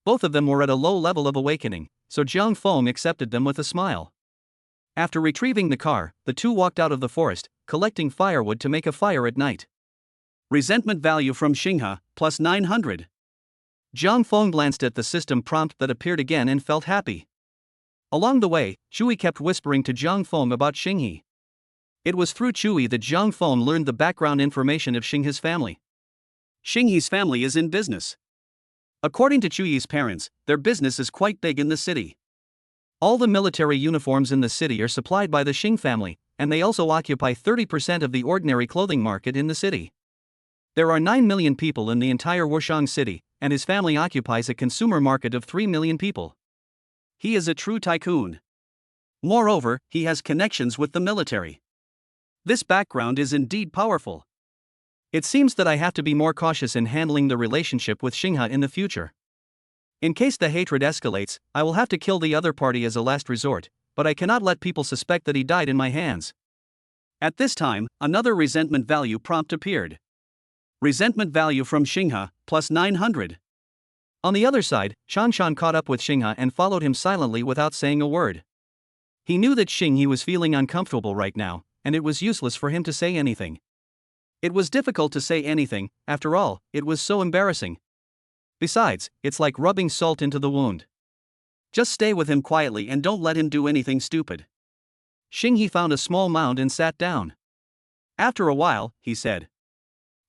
Both of them were at a low level of awakening, so Zhang Feng accepted them with a smile. After retrieving the car, the two walked out of the forest, collecting firewood to make a fire at night. Resentment value from Xinghe, plus 900. Zhang Feng glanced at the system prompt that appeared again and felt happy. Along the way, Chui kept whispering to Zhang Feng about Xinghe. It was through Chui that Zhang Feng learned the background information of Xinghe's family. Xinghe's family is in business. According to Chuyi's parents, their business is quite big in the city. All the military uniforms in the city are supplied by the Xing family, and they also occupy 30% of the ordinary clothing market in the city. There are 9 million people in the entire Wushang city, and his family occupies a consumer market of 3 million people. He is a true tycoon. Moreover, he has connections with the military. This background is indeed powerful. It seems that I have to be more cautious in handling the relationship with Xinghe in the future. In case the hatred escalates, I will have to kill the other party as a last resort, but I cannot let people suspect that he died in my hands. At this time, another resentment value prompt appeared. Resentment value from Xinghe, plus 900. On the other side, Shanshan caught up with Xinghe and followed him silently without saying a word. He knew that Xinghe was feeling uncomfortable right now, and it was useless for him to say anything. It was difficult to say anything, after all, it was so embarrassing. Besides, it's like rubbing salt into the wound. Just stay with him quietly and don't let him do anything stupid. Xinghe found a small mound and sat down. After a while, he said,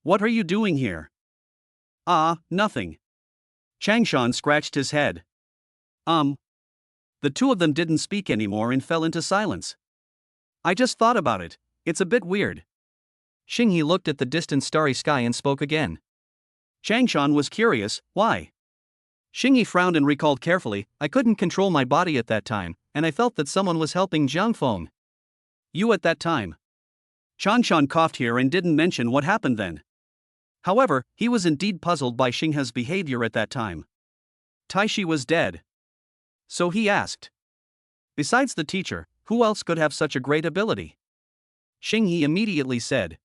"What are you doing here?" "Ah, nothing." Changshan scratched his head. The two of them didn't speak anymore and fell into silence. "I just thought about it, it's a bit weird." Xinghe looked at the distant starry sky and spoke again. Changshan was curious, why? Xinghe frowned and recalled carefully, "I couldn't control my body at that time, and I felt that someone was helping Zhang Feng." "You at that time?" Changshan coughed here and didn't mention what happened then. However, he was indeed puzzled by Xinghe's behavior at that time. Taishi was dead. So he asked. Besides the teacher, who else could have such a great ability? Shingi immediately said.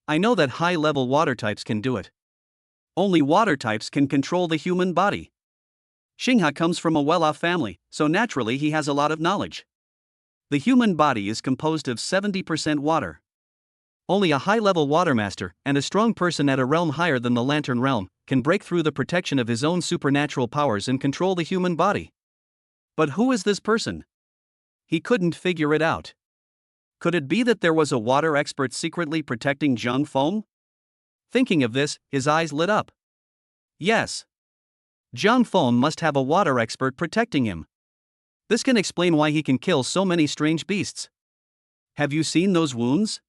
I know that high-level water types can do it. Only water types can control the human body. Xingha comes from a well-off family, so naturally he has a lot of knowledge. The human body is composed of 70% water. Only a high-level water master, and a strong person at a realm higher than the Lantern Realm, can break through the protection of his own supernatural powers and control the human body. But who is this person? He couldn't figure it out. Could it be that there was a water expert secretly protecting Zhang Feng? Thinking of this, his eyes lit up. Yes. Zhang Feng must have a water expert protecting him. This can explain why he can kill so many strange beasts. Have you seen those wounds?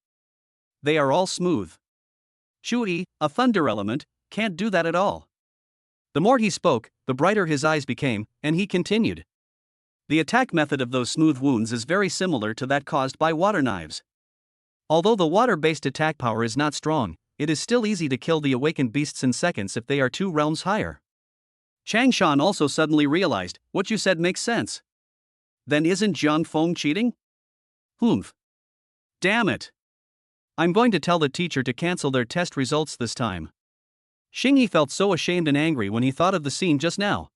They are all smooth. Shui, a thunder element, can't do that at all. The more he spoke, the brighter his eyes became, and he continued. The attack method of those smooth wounds is very similar to that caused by water knives. Although the water-based attack power is not strong, it is still easy to kill the awakened beasts in seconds if they are 2 realms higher. Changshan also suddenly realized, what you said makes sense. Then isn't Zhang Feng cheating? Humph. Damn it. I'm going to tell the teacher to cancel their test results this time. Shingi felt so ashamed and angry when he thought of the scene just now.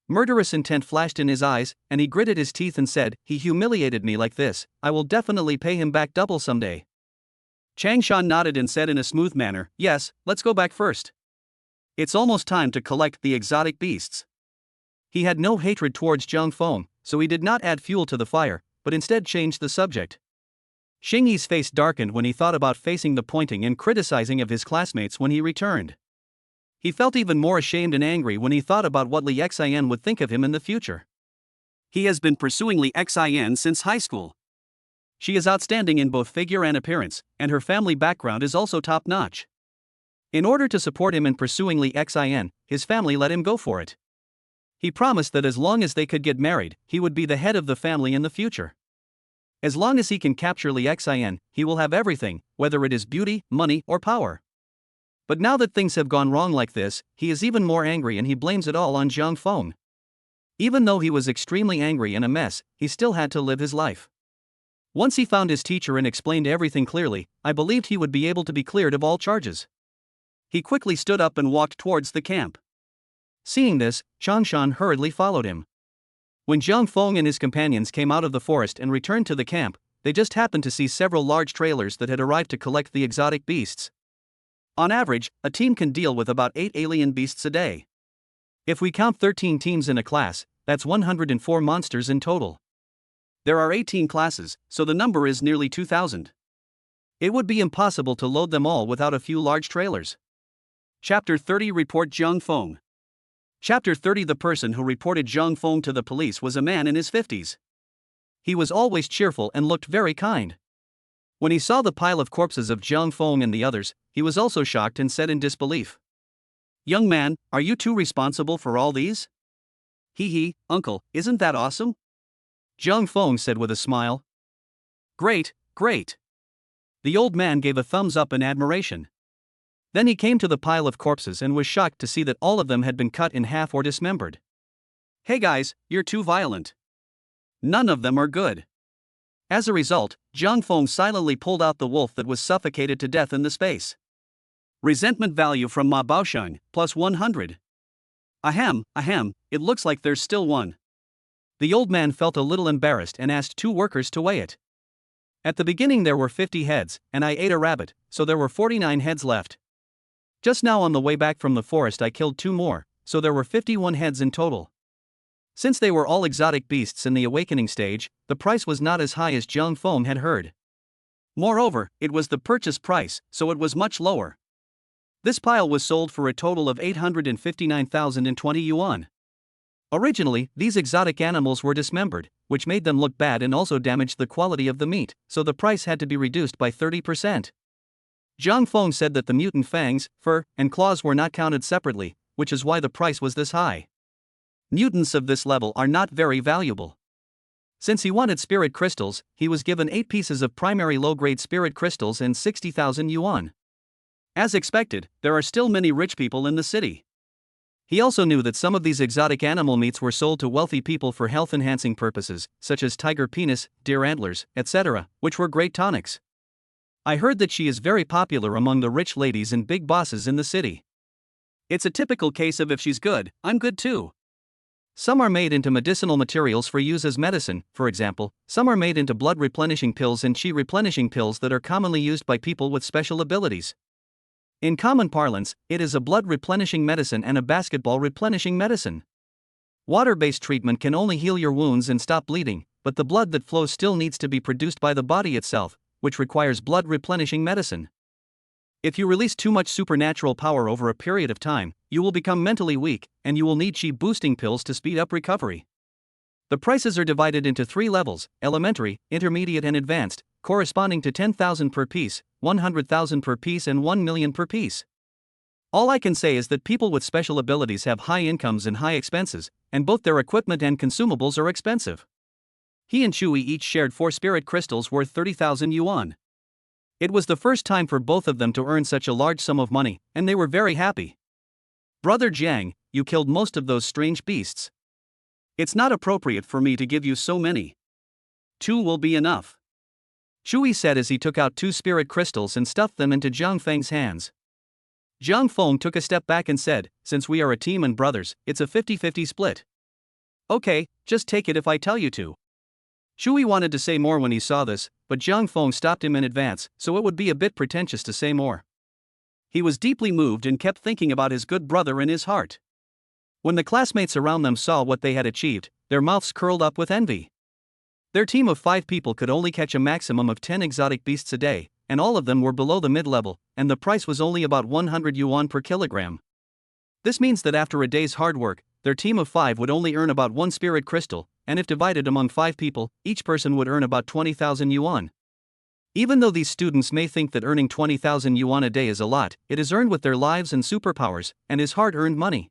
Murderous intent flashed in his eyes, and he gritted his teeth and said, he humiliated me like this, I will definitely pay him back double someday. Changshan nodded and said in a smooth manner, yes, let's go back first. It's almost time to collect the exotic beasts. He had no hatred towards Zhang Feng, so he did not add fuel to the fire, but instead changed the subject. Shingi's face darkened when he thought about facing the pointing and criticizing of his classmates when he returned. He felt even more ashamed and angry when he thought about what Li Xin would think of him in the future. He has been pursuing Li Xin since high school. She is outstanding in both figure and appearance, and her family background is also top-notch. In order to support him in pursuing Li Xin, his family let him go for it. He promised that as long as they could get married, he would be the head of the family in the future. As long as he can capture Li Xin, he will have everything, whether it is beauty, money, or power. But now that things have gone wrong like this, he is even more angry and he blames it all on Zhang Feng. Even though he was extremely angry and a mess, he still had to live his life. Once he found his teacher and explained everything clearly, I believed he would be able to be cleared of all charges. He quickly stood up and walked towards the camp. Seeing this, Changshan hurriedly followed him. When Zhang Feng and his companions came out of the forest and returned to the camp, they just happened to see several large trailers that had arrived to collect the exotic beasts. On average, a team can deal with about 8 alien beasts a day. If we count 13 teams in a class, that's 104 monsters in total. There are 18 classes, so the number is nearly 2,000. It would be impossible to load them all without a few large trailers. Chapter 30 Report Zhang Feng. Chapter 30 The person who reported Zhang Feng to the police was a man in his 50s. He was always cheerful and looked very kind. When he saw the pile of corpses of Zhang Feng and the others, he was also shocked and said in disbelief. Young man, are you too responsible for all these? Hee hee, uncle, isn't that awesome? Zhang Feng said with a smile. Great, great. The old man gave a thumbs up in admiration. Then he came to the pile of corpses and was shocked to see that all of them had been cut in half or dismembered. Hey guys, you're too violent. None of them are good. As a result, Zhang Feng silently pulled out the wolf that was suffocated to death in the space. Resentment value from Ma Baosheng, plus 100. Ahem, it looks like there's still one. The old man felt a little embarrassed and asked 2 workers to weigh it. At the beginning there were 50 heads, and I ate a rabbit, so there were 49 heads left. Just now on the way back from the forest I killed 2 more, so there were 51 heads in total. Since they were all exotic beasts in the awakening stage, the price was not as high as Zhang Feng had heard. Moreover, it was the purchase price, so it was much lower. This pile was sold for a total of 859,020 yuan. Originally, these exotic animals were dismembered, which made them look bad and also damaged the quality of the meat, so the price had to be reduced by 30%. Zhang Feng said that the mutant fangs, fur, and claws were not counted separately, which is why the price was this high. Mutants of this level are not very valuable. Since he wanted spirit crystals, he was given 8 pieces of primary low-grade spirit crystals and 60,000 yuan. As expected, there are still many rich people in the city. He also knew that some of these exotic animal meats were sold to wealthy people for health-enhancing purposes, such as tiger penis, deer antlers, etc., which were great tonics. I heard that she is very popular among the rich ladies and big bosses in the city. It's a typical case of if she's good, I'm good too. Some are made into medicinal materials for use as medicine, for example, some are made into blood replenishing pills and chi replenishing pills that are commonly used by people with special abilities. In common parlance, it is a blood replenishing medicine and a basketball replenishing medicine. Water-based treatment can only heal your wounds and stop bleeding, but the blood that flows still needs to be produced by the body itself, which requires blood replenishing medicine. If you release too much supernatural power over a period of time, you will become mentally weak, and you will need chi boosting pills to speed up recovery. The prices are divided into 3 levels: elementary, intermediate, and advanced, corresponding to 10,000 per piece, 100,000 per piece, and 1 million per piece. All I can say is that people with special abilities have high incomes and high expenses, and both their equipment and consumables are expensive. He and Chui each shared 4 spirit crystals worth 30,000 yuan. It was the first time for both of them to earn such a large sum of money, and they were very happy. Brother Jiang, you killed most of those strange beasts. It's not appropriate for me to give you so many. 2 will be enough. Chui said as he took out 2 spirit crystals and stuffed them into Zhang Feng's hands. Zhang Feng took a step back and said, since we are a team and brothers, it's a 50-50 split. Okay, just take it if I tell you to. Chui wanted to say more when he saw this, but Zhang Feng stopped him in advance, so it would be a bit pretentious to say more. He was deeply moved and kept thinking about his good brother in his heart. When the classmates around them saw what they had achieved, their mouths curled up with envy. Their team of 5 people could only catch a maximum of 10 exotic beasts a day, and all of them were below the mid-level, and the price was only about 100 yuan per kilogram. This means that after a day's hard work, their team of 5 would only earn about 1 spirit crystal, and if divided among 5 people, each person would earn about 20,000 yuan. Even though these students may think that earning 20,000 yuan a day is a lot, it is earned with their lives and superpowers, and is hard-earned money.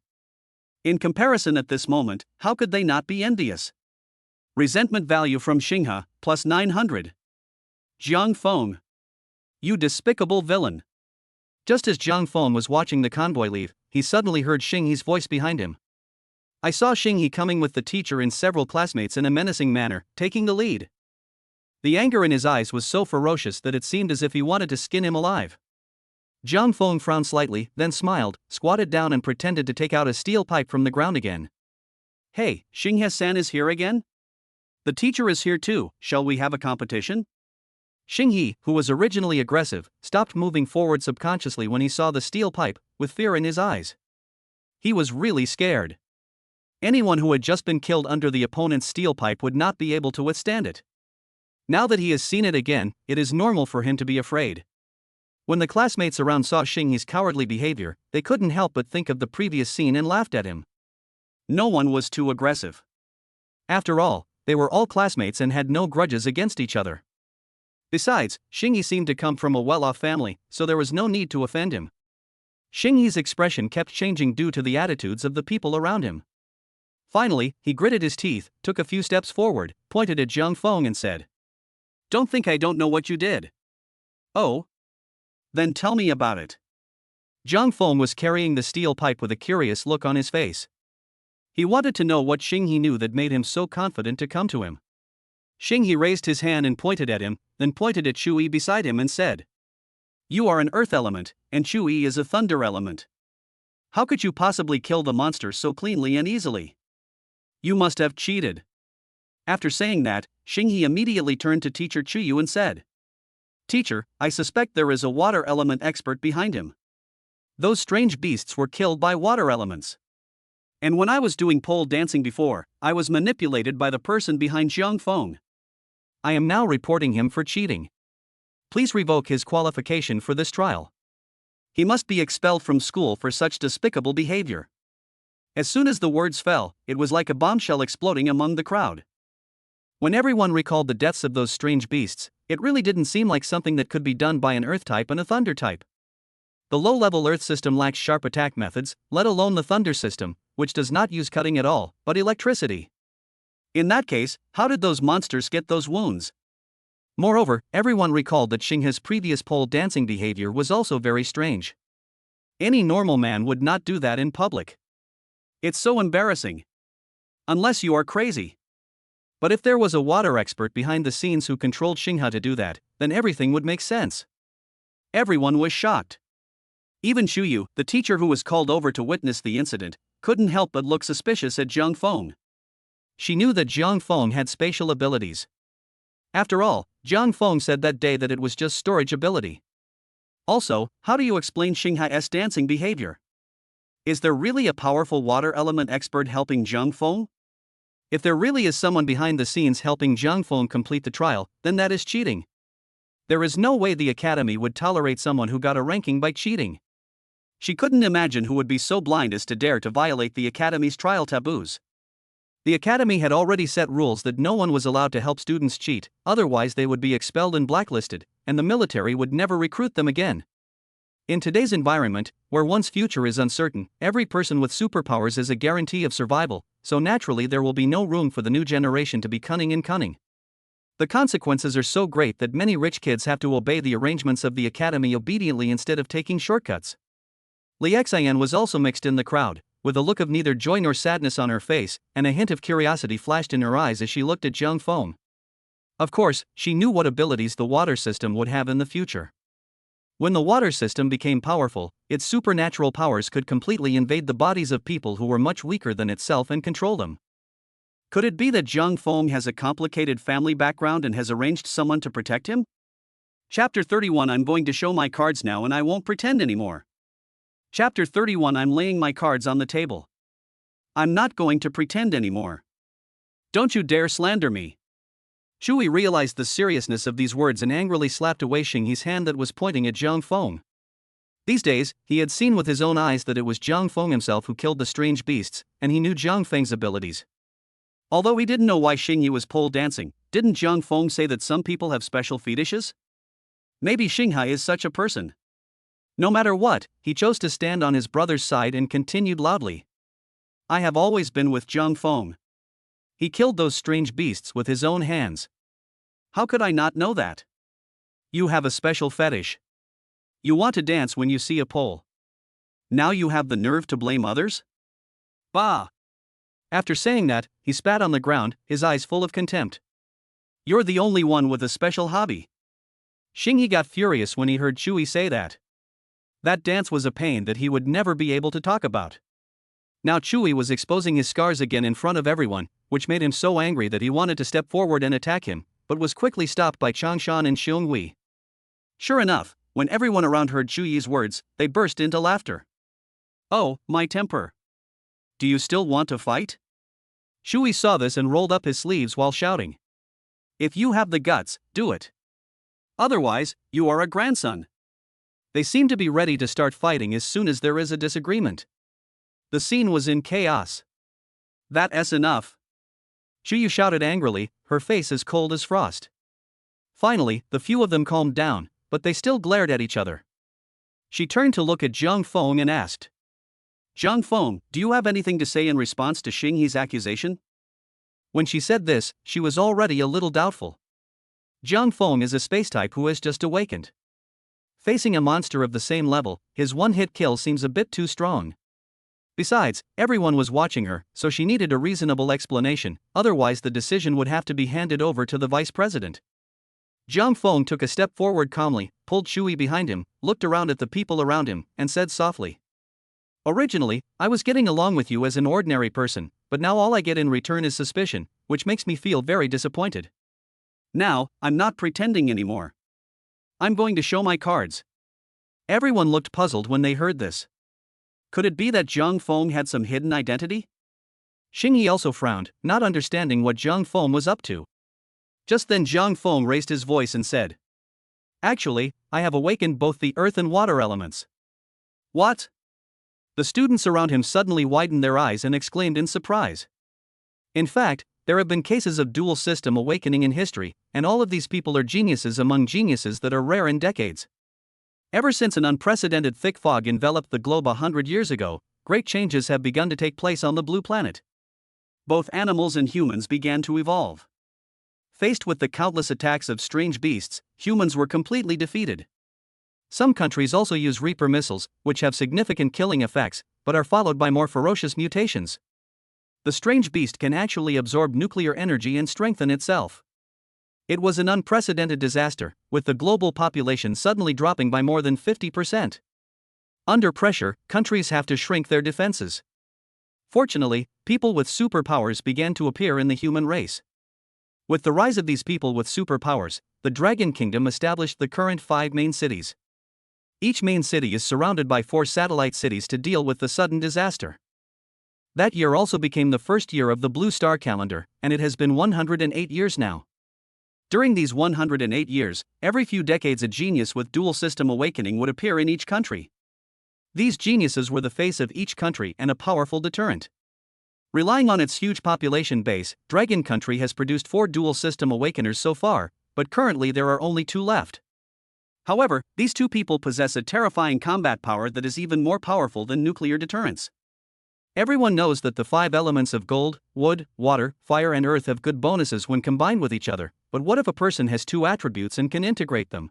In comparison at this moment, how could they not be envious? Resentment value from Xinghe, plus 900. Zhang Feng. You despicable villain. Just as Zhang Feng was watching the convoy leave, he suddenly heard Xinghe's voice behind him. I saw Xinghe coming with the teacher and several classmates in a menacing manner, taking the lead. The anger in his eyes was so ferocious that it seemed as if he wanted to skin him alive. Zhang Feng frowned slightly, then smiled, squatted down and pretended to take out a steel pipe from the ground again. Hey, Xinghe-san is here again? The teacher is here too, shall we have a competition? Xinghe, who was originally aggressive, stopped moving forward subconsciously when he saw the steel pipe, with fear in his eyes. He was really scared. Anyone who had just been killed under the opponent's steel pipe would not be able to withstand it. Now that he has seen it again, it is normal for him to be afraid. When the classmates around saw Xinghe's cowardly behavior, they couldn't help but think of the previous scene and laughed at him. No one was too aggressive. After all, they were all classmates and had no grudges against each other. Besides, Xinghe seemed to come from a well-off family, so there was no need to offend him. Xinghe's expression kept changing due to the attitudes of the people around him. Finally, he gritted his teeth, took a few steps forward, pointed at Zhang Feng and said, Don't think I don't know what you did. Oh? Then tell me about it. Zhang Feng was carrying the steel pipe with a curious look on his face. He wanted to know what Xinghe knew that made him so confident to come to him. Xinghe raised his hand and pointed at him, then pointed at Chui beside him and said, You are an earth element, and Chui is a thunder element. How could you possibly kill the monster so cleanly and easily? You must have cheated. After saying that, Xinghe immediately turned to teacher Chuyu and said, Teacher, I suspect there is a water element expert behind him. Those strange beasts were killed by water elements. And when I was doing pole dancing before, I was manipulated by the person behind Zhang Feng. I am now reporting him for cheating. Please revoke his qualification for this trial. He must be expelled from school for such despicable behavior. As soon as the words fell, it was like a bombshell exploding among the crowd. When everyone recalled the deaths of those strange beasts, it really didn't seem like something that could be done by an earth type and a thunder type. The low-level earth system lacks sharp attack methods, let alone the thunder system, which does not use cutting at all, but electricity. In that case, how did those monsters get those wounds? Moreover, everyone recalled that Xinghe's previous pole dancing behavior was also very strange. Any normal man would not do that in public. It's so embarrassing. Unless you are crazy. But if there was a water expert behind the scenes who controlled Xinghe to do that, then everything would make sense. Everyone was shocked. Even Shuyu, the teacher who was called over to witness the incident, couldn't help but look suspicious at Zhang Feng. She knew that Zhang Feng had spatial abilities. After all, Zhang Feng said that day that it was just storage ability. Also, how do you explain Xinghai's dancing behavior? Is there really a powerful water element expert helping Zhang Feng? If there really is someone behind the scenes helping Zhang Feng complete the trial, then that is cheating. There is no way the academy would tolerate someone who got a ranking by cheating. She couldn't imagine who would be so blind as to dare to violate the academy's trial taboos. The academy had already set rules that no one was allowed to help students cheat, otherwise they would be expelled and blacklisted, and the military would never recruit them again. In today's environment, where one's future is uncertain, every person with superpowers is a guarantee of survival, so naturally there will be no room for the new generation to be cunning and cunning. The consequences are so great that many rich kids have to obey the arrangements of the academy obediently instead of taking shortcuts. Li Xian was also mixed in the crowd, with a look of neither joy nor sadness on her face, and a hint of curiosity flashed in her eyes as she looked at Zhang Feng. Of course, she knew what abilities the water system would have in the future. When the water system became powerful, its supernatural powers could completely invade the bodies of people who were much weaker than itself and control them. Could it be that Zhang Feng has a complicated family background and has arranged someone to protect him? Chapter 31 I'm going to show my cards now and I won't pretend anymore. Chapter 31 I'm laying my cards on the table. I'm not going to pretend anymore. Don't you dare slander me. Shui realized the seriousness of these words and angrily slapped away Xingyi's hand that was pointing at Zhang Feng. These days, he had seen with his own eyes that it was Zhang Feng himself who killed the strange beasts, and he knew Zhang Feng's abilities. Although he didn't know why Xingyi was pole dancing, didn't Zhang Feng say that some people have special fetishes? Maybe Xinghai is such a person. No matter what, he chose to stand on his brother's side and continued loudly. I have always been with Zhang Feng. He killed those strange beasts with his own hands. How could I not know that? You have a special fetish. You want to dance when you see a pole. Now you have the nerve to blame others? Bah! After saying that, he spat on the ground, his eyes full of contempt. You're the only one with a special hobby. Xingyi got furious when he heard Shui say that. That dance was a pain that he would never be able to talk about. Now Shui was exposing his scars again in front of everyone, which made him so angry that he wanted to step forward and attack him, but was quickly stopped by Changshan and Xionghui. Sure enough, when everyone around heard Shuyi's words, they burst into laughter. Oh, my temper. Do you still want to fight? Shui saw this and rolled up his sleeves while shouting. If you have the guts, do it. Otherwise, you are a grandson. They seem to be ready to start fighting as soon as there is a disagreement. The scene was in chaos. That's enough. Shuyu shouted angrily, her face as cold as frost. Finally, the few of them calmed down, but they still glared at each other. She turned to look at Zhang Feng and asked. Zhang Feng, do you have anything to say in response to Xingyi's accusation? When she said this, she was already a little doubtful. Zhang Feng is a space type who has just awakened. Facing a monster of the same level, his one-hit kill seems a bit too strong. Besides, everyone was watching her, so she needed a reasonable explanation, otherwise the decision would have to be handed over to the vice president. Zhang Feng took a step forward calmly, pulled Shui behind him, looked around at the people around him, and said softly. Originally, I was getting along with you as an ordinary person, but now all I get in return is suspicion, which makes me feel very disappointed. Now, I'm not pretending anymore. I'm going to show my cards. Everyone looked puzzled when they heard this. Could it be that Zhang Feng had some hidden identity? Xingyi also frowned, not understanding what Zhang Feng was up to. Just then Zhang Feng raised his voice and said. Actually, I have awakened both the earth and water elements. What? The students around him suddenly widened their eyes and exclaimed in surprise. In fact, there have been cases of dual system awakening in history, and all of these people are geniuses among geniuses that are rare in decades. Ever since an unprecedented thick fog enveloped the globe 100 years ago, great changes have begun to take place on the blue planet. Both animals and humans began to evolve. Faced with the countless attacks of strange beasts, humans were completely defeated. Some countries also use Reaper missiles, which have significant killing effects, but are followed by more ferocious mutations. The strange beast can actually absorb nuclear energy and strengthen itself. It was an unprecedented disaster, with the global population suddenly dropping by more than 50%. Under pressure, countries have to shrink their defenses. Fortunately, people with superpowers began to appear in the human race. With the rise of these people with superpowers, the Dragon Kingdom established the current 5 main cities. Each main city is surrounded by 4 satellite cities to deal with the sudden disaster. That year also became the first year of the Blue Star calendar, and it has been 108 years now. During these 108 years, every few decades a genius with dual system awakening would appear in each country. These geniuses were the face of each country and a powerful deterrent. Relying on its huge population base, Dragon Country has produced 4 dual system awakeners so far, but currently there are only 2 left. However, these 2 people possess a terrifying combat power that is even more powerful than nuclear deterrence. Everyone knows that the 5 elements of gold, wood, water, fire and earth have good bonuses when combined with each other, but what if a person has 2 attributes and can integrate them?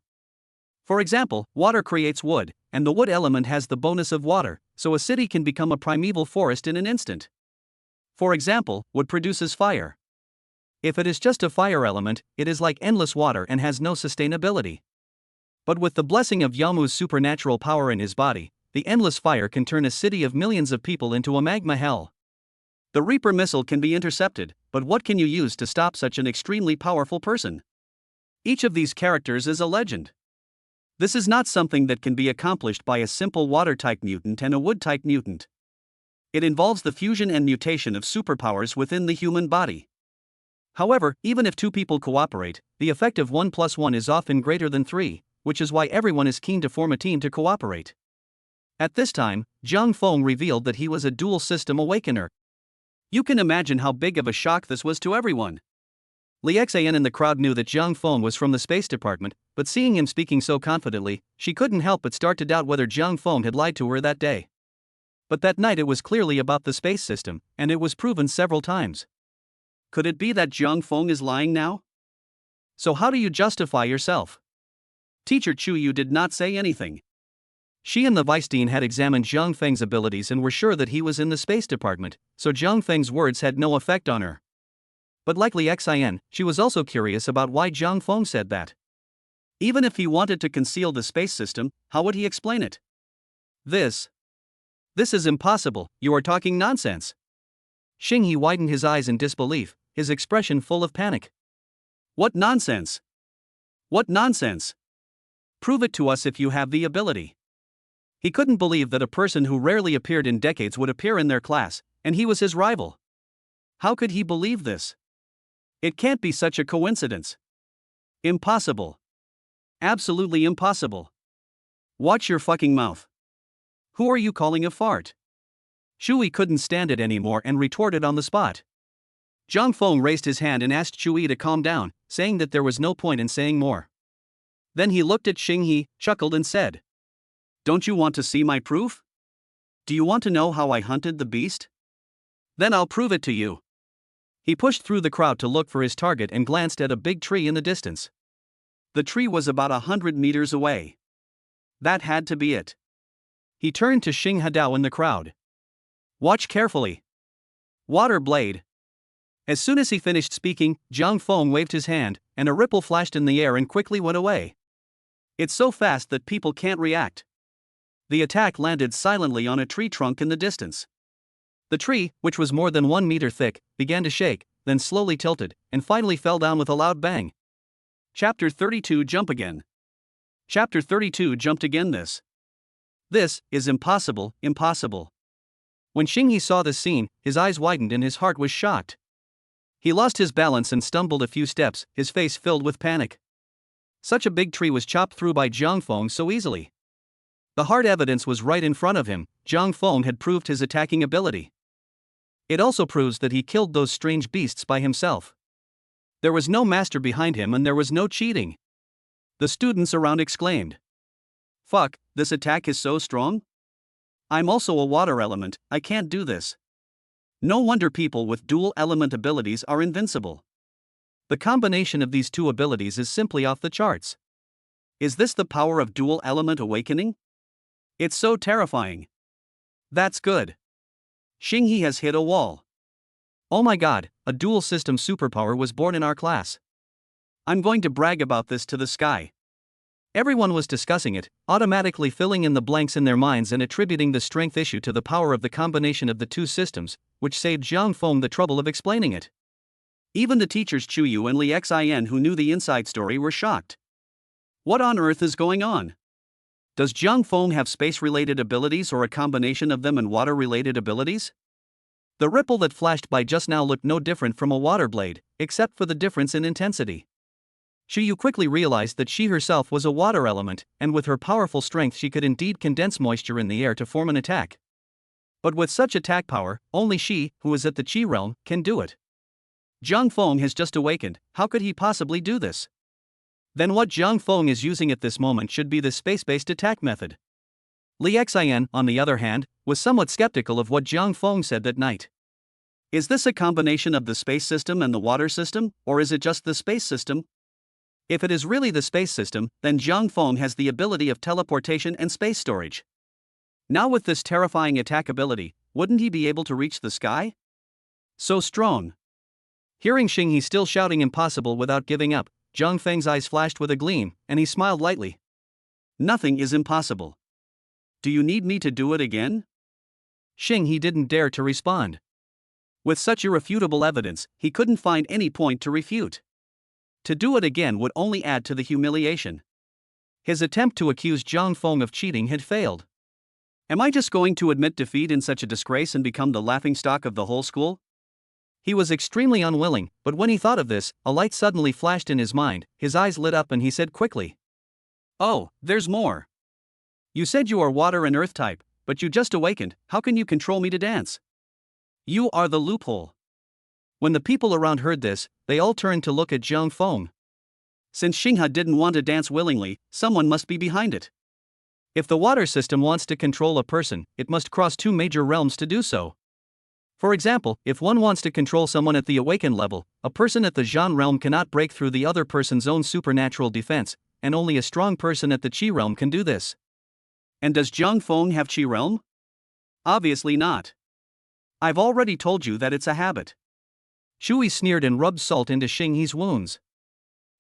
For example, water creates wood, and the wood element has the bonus of water, so a city can become a primeval forest in an instant. For example, wood produces fire. If it is just a fire element, it is like endless water and has no sustainability. But with the blessing of Yamu's supernatural power in his body, the endless fire can turn a city of millions of people into a magma hell. The Reaper missile can be intercepted, but what can you use to stop such an extremely powerful person? Each of these characters is a legend. This is not something that can be accomplished by a simple water-type mutant and a wood-type mutant. It involves the fusion and mutation of superpowers within the human body. However, even if 2 people cooperate, the effect of 1 + 1 is often greater than 3, which is why everyone is keen to form a team to cooperate. At this time, Zhang Feng revealed that he was a dual system awakener. You can imagine how big of a shock this was to everyone. Li Xian in the crowd knew that Zhang Feng was from the Space Department, but seeing him speaking so confidently, she couldn't help but start to doubt whether Zhang Feng had lied to her that day. But that night it was clearly about the space system, and it was proven several times. Could it be that Zhang Feng is lying now? So how do you justify yourself? Teacher Chu Yu did not say anything. She and the Vice Dean had examined Zhang Feng's abilities and were sure that he was in the Space Department, so Zhang Feng's words had no effect on her. But like Li Xian, she was also curious about why Zhang Feng said that. Even if he wanted to conceal the space system, how would he explain it? This is impossible, you are talking nonsense. Shingi widened his eyes in disbelief, his expression full of panic. What nonsense? What nonsense? Prove it to us if you have the ability. He couldn't believe that a person who rarely appeared in decades would appear in their class, and he was his rival. How could he believe this? It can't be such a coincidence. Impossible. Absolutely impossible. Watch your fucking mouth. Who are you calling a fart? Shui couldn't stand it anymore and retorted on the spot. Zhang Feng raised his hand and asked Shui to calm down, saying that there was no point in saying more. Then he looked at Xinghe, chuckled and said, "Don't you want to see my proof? Do you want to know how I hunted the beast? Then I'll prove it to you." He pushed through the crowd to look for his target and glanced at a big tree in the distance. The tree was about 100 meters away. That had to be it. He turned to Xing Hadao in the crowd. "Watch carefully. Water blade." As soon as he finished speaking, Zhang Feng waved his hand, and a ripple flashed in the air and quickly went away. It's so fast that people can't react. The attack landed silently on a tree trunk in the distance. The tree, which was more than 1 meter thick, began to shake, then slowly tilted, and finally fell down with a loud bang. Chapter 32 Jump Again. Chapter 32 Jumped Again. This is impossible, impossible. When Xinghe saw this scene, his eyes widened and his heart was shocked. He lost his balance and stumbled a few steps, his face filled with panic. Such a big tree was chopped through by Zhang Feng so easily. The hard evidence was right in front of him. Zhang Feng had proved his attacking ability. It also proves that he killed those strange beasts by himself. There was no master behind him and there was no cheating. The students around exclaimed, "Fuck, this attack is so strong? I'm also a water element, I can't do this." No wonder people with dual element abilities are invincible. The combination of these 2 abilities is simply off the charts. Is this the power of dual element awakening? It's so terrifying. That's good. Xinghe has hit a wall. Oh my god, a dual system superpower was born in our class. I'm going to brag about this to the sky. Everyone was discussing it, automatically filling in the blanks in their minds and attributing the strength issue to the power of the combination of the two systems, which saved Jiang Feng the trouble of explaining it. Even the teachers Chu Yu and Li Xin, who knew the inside story, were shocked. What on earth is going on? Does Jiang Feng have space-related abilities or a combination of them and water-related abilities? The ripple that flashed by just now looked no different from a water blade, except for the difference in intensity. Chu Yu quickly realized that she herself was a water element, and with her powerful strength she could indeed condense moisture in the air to form an attack. But with such attack power, only she, who is at the Qi realm, can do it. Jiang Feng has just awakened, how could he possibly do this? Then what Jiang Feng is using at this moment should be the space-based attack method. Li Xian, on the other hand, was somewhat skeptical of what Jiang Feng said that night. Is this a combination of the space system and the water system, or is it just the space system? If it is really the space system, then Jiang Feng has the ability of teleportation and space storage. Now with this terrifying attack ability, wouldn't he be able to reach the sky? So strong. Hearing Shingi still shouting impossible without giving up, Jiang Feng's eyes flashed with a gleam, and he smiled lightly. Nothing is impossible. Do you need me to do it again? Shingi didn't dare to respond. With such irrefutable evidence, he couldn't find any point to refute. To do it again would only add to the humiliation. His attempt to accuse Jiang Feng of cheating had failed. Am I just going to admit defeat in such a disgrace and become the laughingstock of the whole school? He was extremely unwilling, but when he thought of this, a light suddenly flashed in his mind, his eyes lit up and he said quickly. Oh, there's more. You said you are water and earth type, but you just awakened, how can you control me to dance? You are the loophole. When the people around heard this, they all turned to look at Jiang Feng. Since Xinghe didn't want to dance willingly, someone must be behind it. If the water system wants to control a person, it must cross two major realms to do so. For example, if one wants to control someone at the awakened level, a person at the Zhan realm cannot break through the other person's own supernatural defense, and only a strong person at the Qi realm can do this. And does Jiang Feng have Qi realm? Obviously not. I've already told you that it's a habit. Shui sneered and rubbed salt into Xingyi's wounds.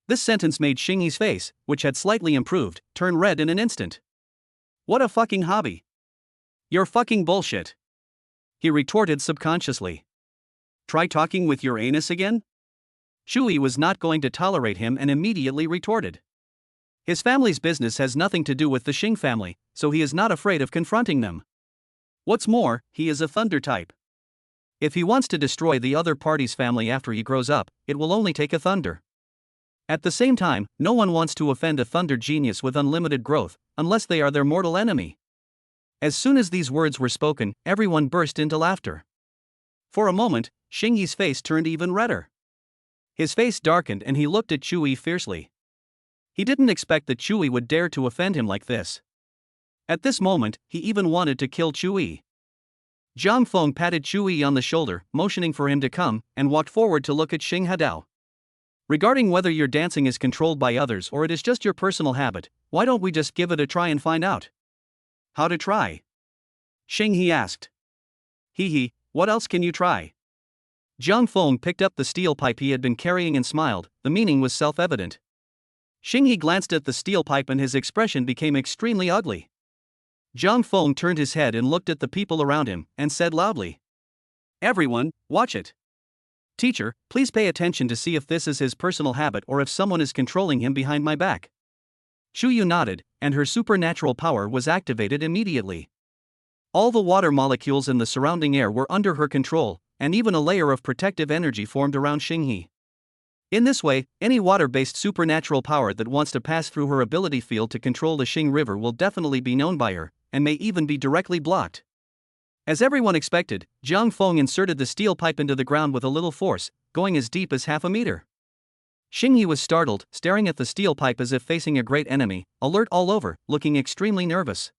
This sentence made Xingyi's face, which had slightly improved, turn red in an instant. What a fucking hobby. You're fucking bullshit. He retorted subconsciously. Try talking with your anus again? Shui was not going to tolerate him and immediately retorted. His family's business has nothing to do with the Xing family, so he is not afraid of confronting them. What's more, he is a thunder type. If he wants to destroy the other party's family after he grows up, it will only take a thunder. At the same time, no one wants to offend a thunder genius with unlimited growth, unless they are their mortal enemy. As soon as these words were spoken, everyone burst into laughter. For a moment, Xingyi's face turned even redder. His face darkened and he looked at Chui fiercely. He didn't expect that Chui would dare to offend him like this. At this moment, he even wanted to kill Chui. Jiang Feng patted Chui on the shoulder, motioning for him to come, and walked forward to look at Xing Hadao. Regarding whether your dancing is controlled by others or it is just your personal habit, why don't we just give it a try and find out? How to try? Xing He asked. Hee, what else can you try? Jiang Feng picked up the steel pipe he had been carrying and smiled, the meaning was self-evident. Xing He glanced at the steel pipe and his expression became extremely ugly. Jiang Feng turned his head and looked at the people around him, and said loudly. Everyone, watch it. Teacher, please pay attention to see if this is his personal habit or if someone is controlling him behind my back. Chuyu nodded, and her supernatural power was activated immediately. All the water molecules in the surrounding air were under her control, and even a layer of protective energy formed around Xinghe. In this way, any water-based supernatural power that wants to pass through her ability field to control the Xing River will definitely be known by her, and may even be directly blocked. As everyone expected, Jiang Feng inserted the steel pipe into the ground with a little force, going as deep as half a meter. Xingyi was startled, staring at the steel pipe as if facing a great enemy, alert all over, looking extremely nervous.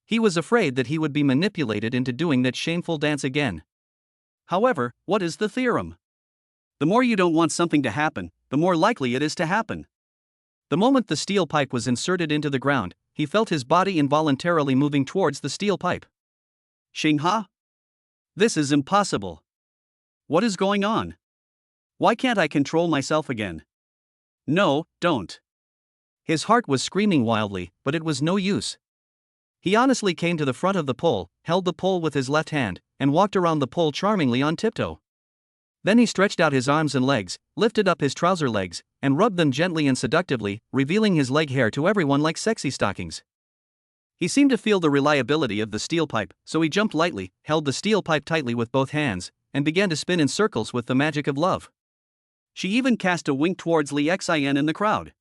He was afraid that he would be manipulated into doing that shameful dance again. However, what is the theorem? The more you don't want something to happen, the more likely it is to happen. The moment the steel pipe was inserted into the ground, he felt his body involuntarily moving towards the steel pipe. Xingha? This is impossible. What is going on? Why can't I control myself again? No, don't. His heart was screaming wildly, but it was no use. He honestly came to the front of the pole, held the pole with his left hand, and walked around the pole charmingly on tiptoe. Then he stretched out his arms and legs, lifted up his trouser legs, and rubbed them gently and seductively, revealing his leg hair to everyone like sexy stockings. He seemed to feel the reliability of the steel pipe, so he jumped lightly, held the steel pipe tightly with both hands, and began to spin in circles with the magic of love. She even cast a wink towards Lee Xin in the crowd.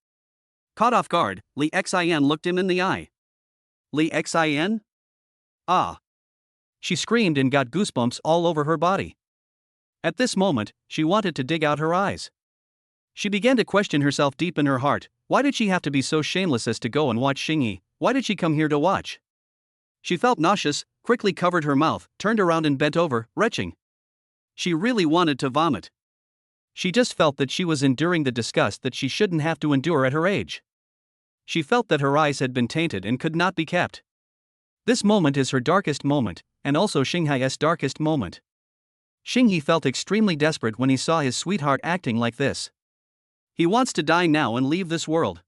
Caught off guard, Lee Xin looked him in the eye. Lee Xin? Ah! She screamed and got goosebumps all over her body. At this moment, she wanted to dig out her eyes. She began to question herself deep in her heart. Why did she have to be so shameless as to go and watch Shingi? Why did she come here to watch? She felt nauseous, quickly covered her mouth, turned around and bent over, retching. She really wanted to vomit. She just felt that she was enduring the disgust that she shouldn't have to endure at her age. She felt that her eyes had been tainted and could not be kept. This moment is her darkest moment, and also Xinghai's darkest moment. Shingi felt extremely desperate when he saw his sweetheart acting like this. He wants to die now and leave this world.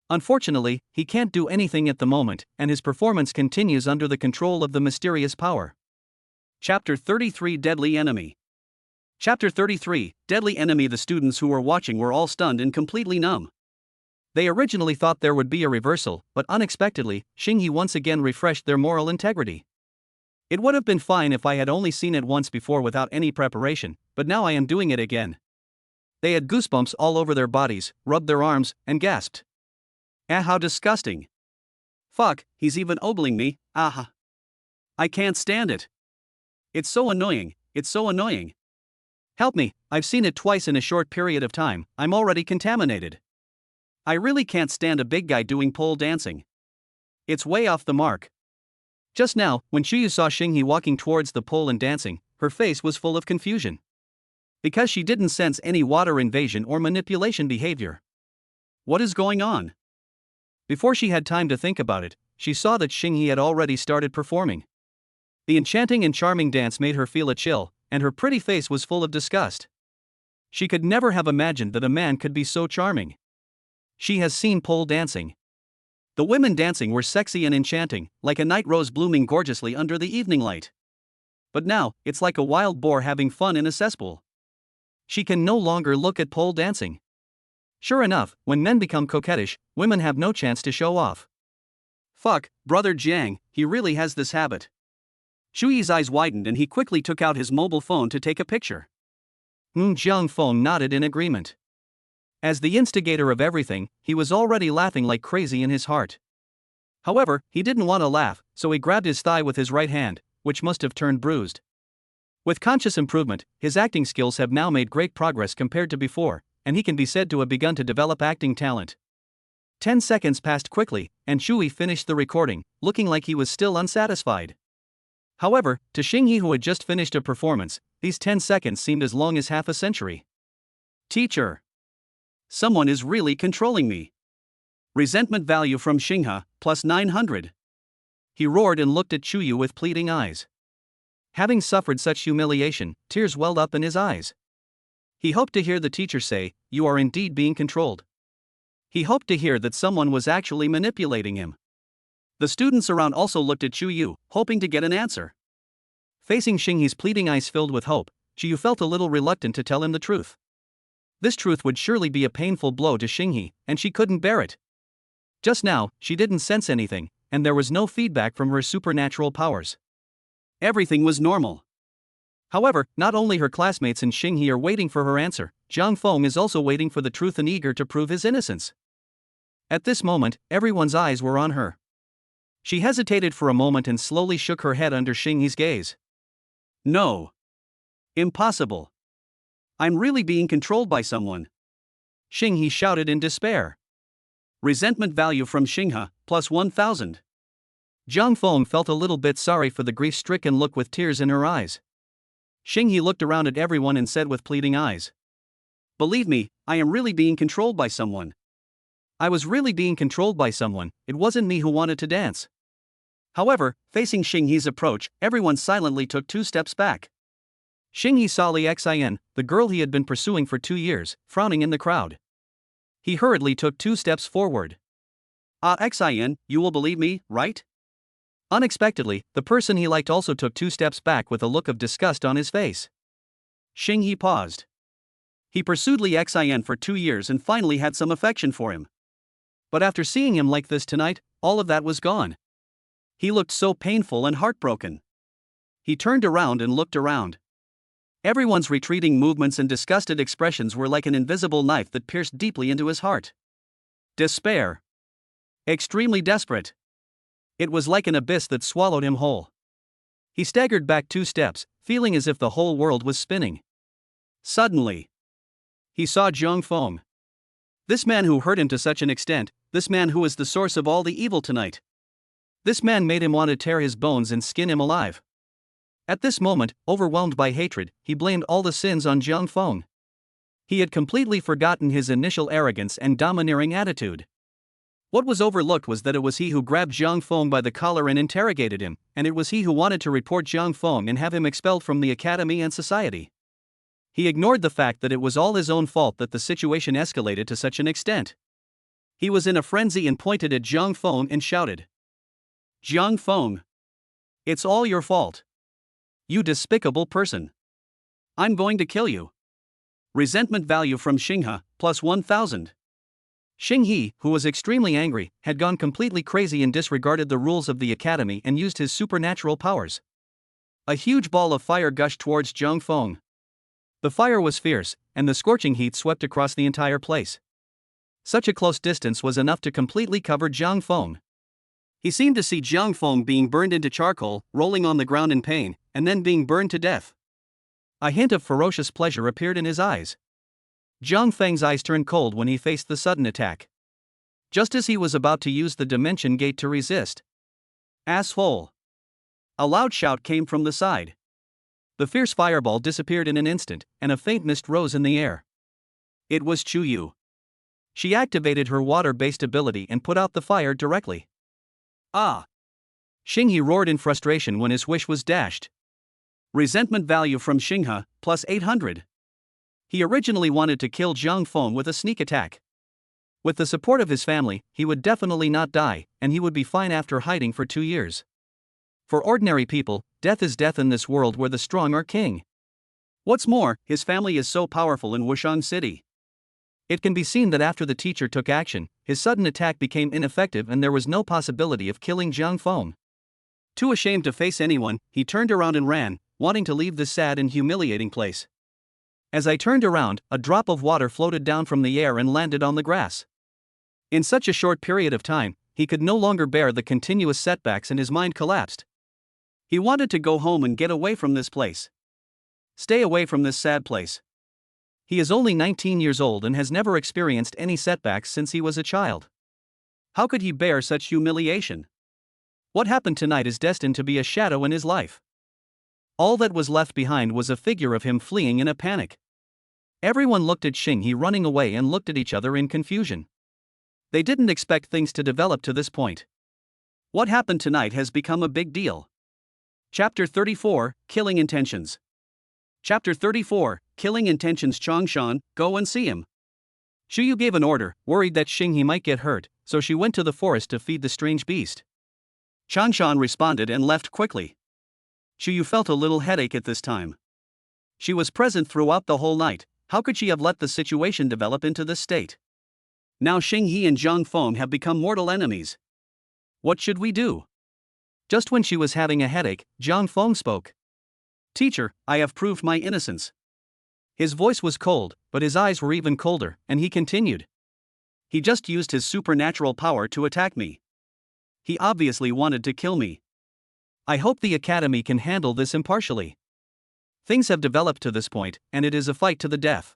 Unfortunately, he can't do anything at the moment, and his performance continues under the control of the mysterious power. Chapter 33 Deadly Enemy. Chapter 33 Deadly Enemy. The students who were watching were all stunned and completely numb. They originally thought there would be a reversal, but unexpectedly, Shingi once again refreshed their moral integrity. It would have been fine if I had only seen it once before without any preparation, but now I am doing it again. They had goosebumps all over their bodies, rubbed their arms, and gasped. Ah, how disgusting. Fuck, he's even ogling me, aha. I can't stand it. It's so annoying, it's so annoying. Help me, I've seen it twice in a short period of time, I'm already contaminated. I really can't stand a big guy doing pole dancing. It's way off the mark. Just now, when Chuyu saw Shingi walking towards the pole and dancing, her face was full of confusion. Because she didn't sense any water invasion or manipulation behavior. What is going on? Before she had time to think about it, she saw that Shingi had already started performing. The enchanting and charming dance made her feel a chill, and her pretty face was full of disgust. She could never have imagined that a man could be so charming. She has seen pole dancing. The women dancing were sexy and enchanting, like a night rose blooming gorgeously under the evening light. But now, it's like a wild boar having fun in a cesspool. She can no longer look at pole dancing. Sure enough, when men become coquettish, women have no chance to show off. Fuck, brother Jiang, he really has this habit. Shuyi's eyes widened and he quickly took out his mobile phone to take a picture. Jiang Feng nodded in agreement. As the instigator of everything, he was already laughing like crazy in his heart. However, he didn't want to laugh, so he grabbed his thigh with his right hand, which must have turned bruised. With conscious improvement, his acting skills have now made great progress compared to before, and he can be said to have begun to develop acting talent. 10 seconds passed quickly, and Shui finished the recording, looking like he was still unsatisfied. However, to Xingyi, who had just finished a performance, these 10 seconds seemed as long as half a century. Teacher. Someone is really controlling me. Resentment value from Xinghe, plus 900. He roared and looked at Chuyu with pleading eyes. Having suffered such humiliation, tears welled up in his eyes. He hoped to hear the teacher say, "You are indeed being controlled." He hoped to hear that someone was actually manipulating him. The students around also looked at Chuyu, hoping to get an answer. Facing Xinghe's pleading eyes filled with hope, Chuyu felt a little reluctant to tell him the truth. This truth would surely be a painful blow to Xinghe, and she couldn't bear it. Just now, she didn't sense anything, and there was no feedback from her supernatural powers. Everything was normal. However, not only her classmates and Xinghe are waiting for her answer, Jiang Feng is also waiting for the truth and eager to prove his innocence. At this moment, everyone's eyes were on her. She hesitated for a moment and slowly shook her head under Xinghe's gaze. No. Impossible. I'm really being controlled by someone. Xinghe shouted in despair. Resentment value from Xinghe, plus 1000. Jiang Feng felt a little bit sorry for the grief-stricken look with tears in her eyes. Xinghe looked around at everyone and said with pleading eyes. Believe me, I am really being controlled by someone. I was really being controlled by someone, it wasn't me who wanted to dance. However, facing Xinghe's approach, everyone silently took 2 steps back. Xinghe saw Li Xian, the girl he had been pursuing for 2 years, frowning in the crowd. He hurriedly took 2 steps forward. Xin, you will believe me, right? Unexpectedly, the person he liked also took 2 steps back with a look of disgust on his face. Shingi paused. He pursued Li Xin for 2 years and finally had some affection for him. But after seeing him like this tonight, all of that was gone. He looked so painful and heartbroken. He turned around and looked around. Everyone's retreating movements and disgusted expressions were like an invisible knife that pierced deeply into his heart. Despair. Extremely desperate. It was like an abyss that swallowed him whole. He staggered back 2 steps, feeling as if the whole world was spinning. Suddenly, he saw Zhang Feng. This man who hurt him to such an extent, this man who is the source of all the evil tonight. This man made him want to tear his bones and skin him alive. At this moment, overwhelmed by hatred, he blamed all the sins on Zhang Feng. He had completely forgotten his initial arrogance and domineering attitude. What was overlooked was that it was he who grabbed Zhang Feng by the collar and interrogated him, and it was he who wanted to report Zhang Feng and have him expelled from the academy and society. He ignored the fact that it was all his own fault that the situation escalated to such an extent. He was in a frenzy and pointed at Zhang Feng and shouted, "Zhang Feng! It's all your fault. You despicable person. I'm going to kill you." Resentment value from Xinghe, plus 1,000. Xinghe, who was extremely angry, had gone completely crazy and disregarded the rules of the academy and used his supernatural powers. A huge ball of fire gushed towards Zhang Feng. The fire was fierce, and the scorching heat swept across the entire place. Such a close distance was enough to completely cover Zhang Feng. He seemed to see Zhang Feng being burned into charcoal, rolling on the ground in pain, and then being burned to death. A hint of ferocious pleasure appeared in his eyes. Zhang Feng's eyes turned cold when he faced the sudden attack. Just as he was about to use the dimension gate to resist. Asshole! A loud shout came from the side. The fierce fireball disappeared in an instant, and a faint mist rose in the air. It was Chu Yu. She activated her water-based ability and put out the fire directly. Ah! Xinghe roared in frustration when his wish was dashed. Resentment value from Xinghe, plus 800. He originally wanted to kill Zhang Feng with a sneak attack. With the support of his family, he would definitely not die, and he would be fine after hiding for 2 years. For ordinary people, death is death in this world where the strong are king. What's more, his family is so powerful in Wushang City. It can be seen that after the teacher took action, his sudden attack became ineffective and there was no possibility of killing Zhang Feng. Too ashamed to face anyone, he turned around and ran, wanting to leave this sad and humiliating place. As I turned around, a drop of water floated down from the air and landed on the grass. In such a short period of time, he could no longer bear the continuous setbacks and his mind collapsed. He wanted to go home and get away from this place. Stay away from this sad place. He is only 19 years old and has never experienced any setbacks since he was a child. How could he bear such humiliation? What happened tonight is destined to be a shadow in his life. All that was left behind was a figure of him fleeing in a panic. Everyone looked at Xinghe running away and looked at each other in confusion. They didn't expect things to develop to this point. What happened tonight has become a big deal. Chapter 34, Killing Intentions. Chapter 34, Killing Intentions. Changshan, go and see him. Shuyu gave an order, worried that Xinghe might get hurt, so she went to the forest to feed the strange beast. Changshan responded and left quickly. Shuyu felt a little headache at this time. She was present throughout the whole night. How could she have let the situation develop into this state? Now Xinghe and Zhang Feng have become mortal enemies. What should we do? Just when she was having a headache, Zhang Feng spoke. Teacher, I have proved my innocence. His voice was cold, but his eyes were even colder, and he continued. He just used his supernatural power to attack me. He obviously wanted to kill me. I hope the academy can handle this impartially. Things have developed to this point, and it is a fight to the death.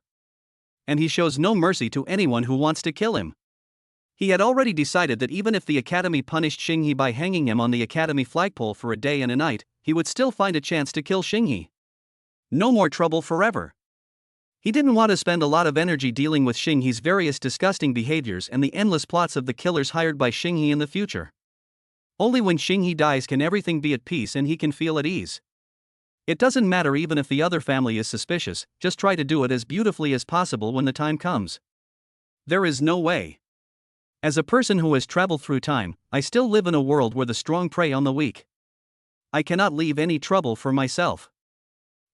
And he shows no mercy to anyone who wants to kill him. He had already decided that even if the academy punished Xinghe by hanging him on the academy flagpole for a day and a night, he would still find a chance to kill Xinghe. No more trouble forever. He didn't want to spend a lot of energy dealing with Xinghe's various disgusting behaviors and the endless plots of the killers hired by Xinghe in the future. Only when Xinghe dies can everything be at peace and he can feel at ease. It doesn't matter even if the other family is suspicious, just try to do it as beautifully as possible when the time comes. There is no way. As a person who has traveled through time, I still live in a world where the strong prey on the weak. I cannot leave any trouble for myself.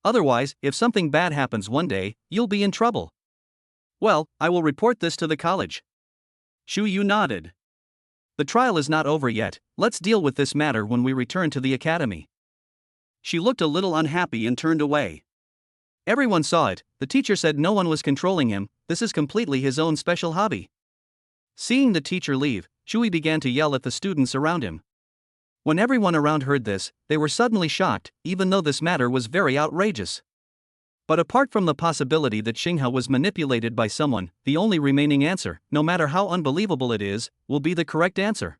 Otherwise, if something bad happens one day, you'll be in trouble. Well, I will report this to the college. Shu Yu nodded. The trial is not over yet, let's deal with this matter when we return to the academy. She looked a little unhappy and turned away. Everyone saw it, the teacher said no one was controlling him, this is completely his own special hobby. Seeing the teacher leave, Shui began to yell at the students around him. When everyone around heard this, they were suddenly shocked, even though this matter was very outrageous. But apart from the possibility that Xinghe was manipulated by someone, the only remaining answer, no matter how unbelievable it is, will be the correct answer.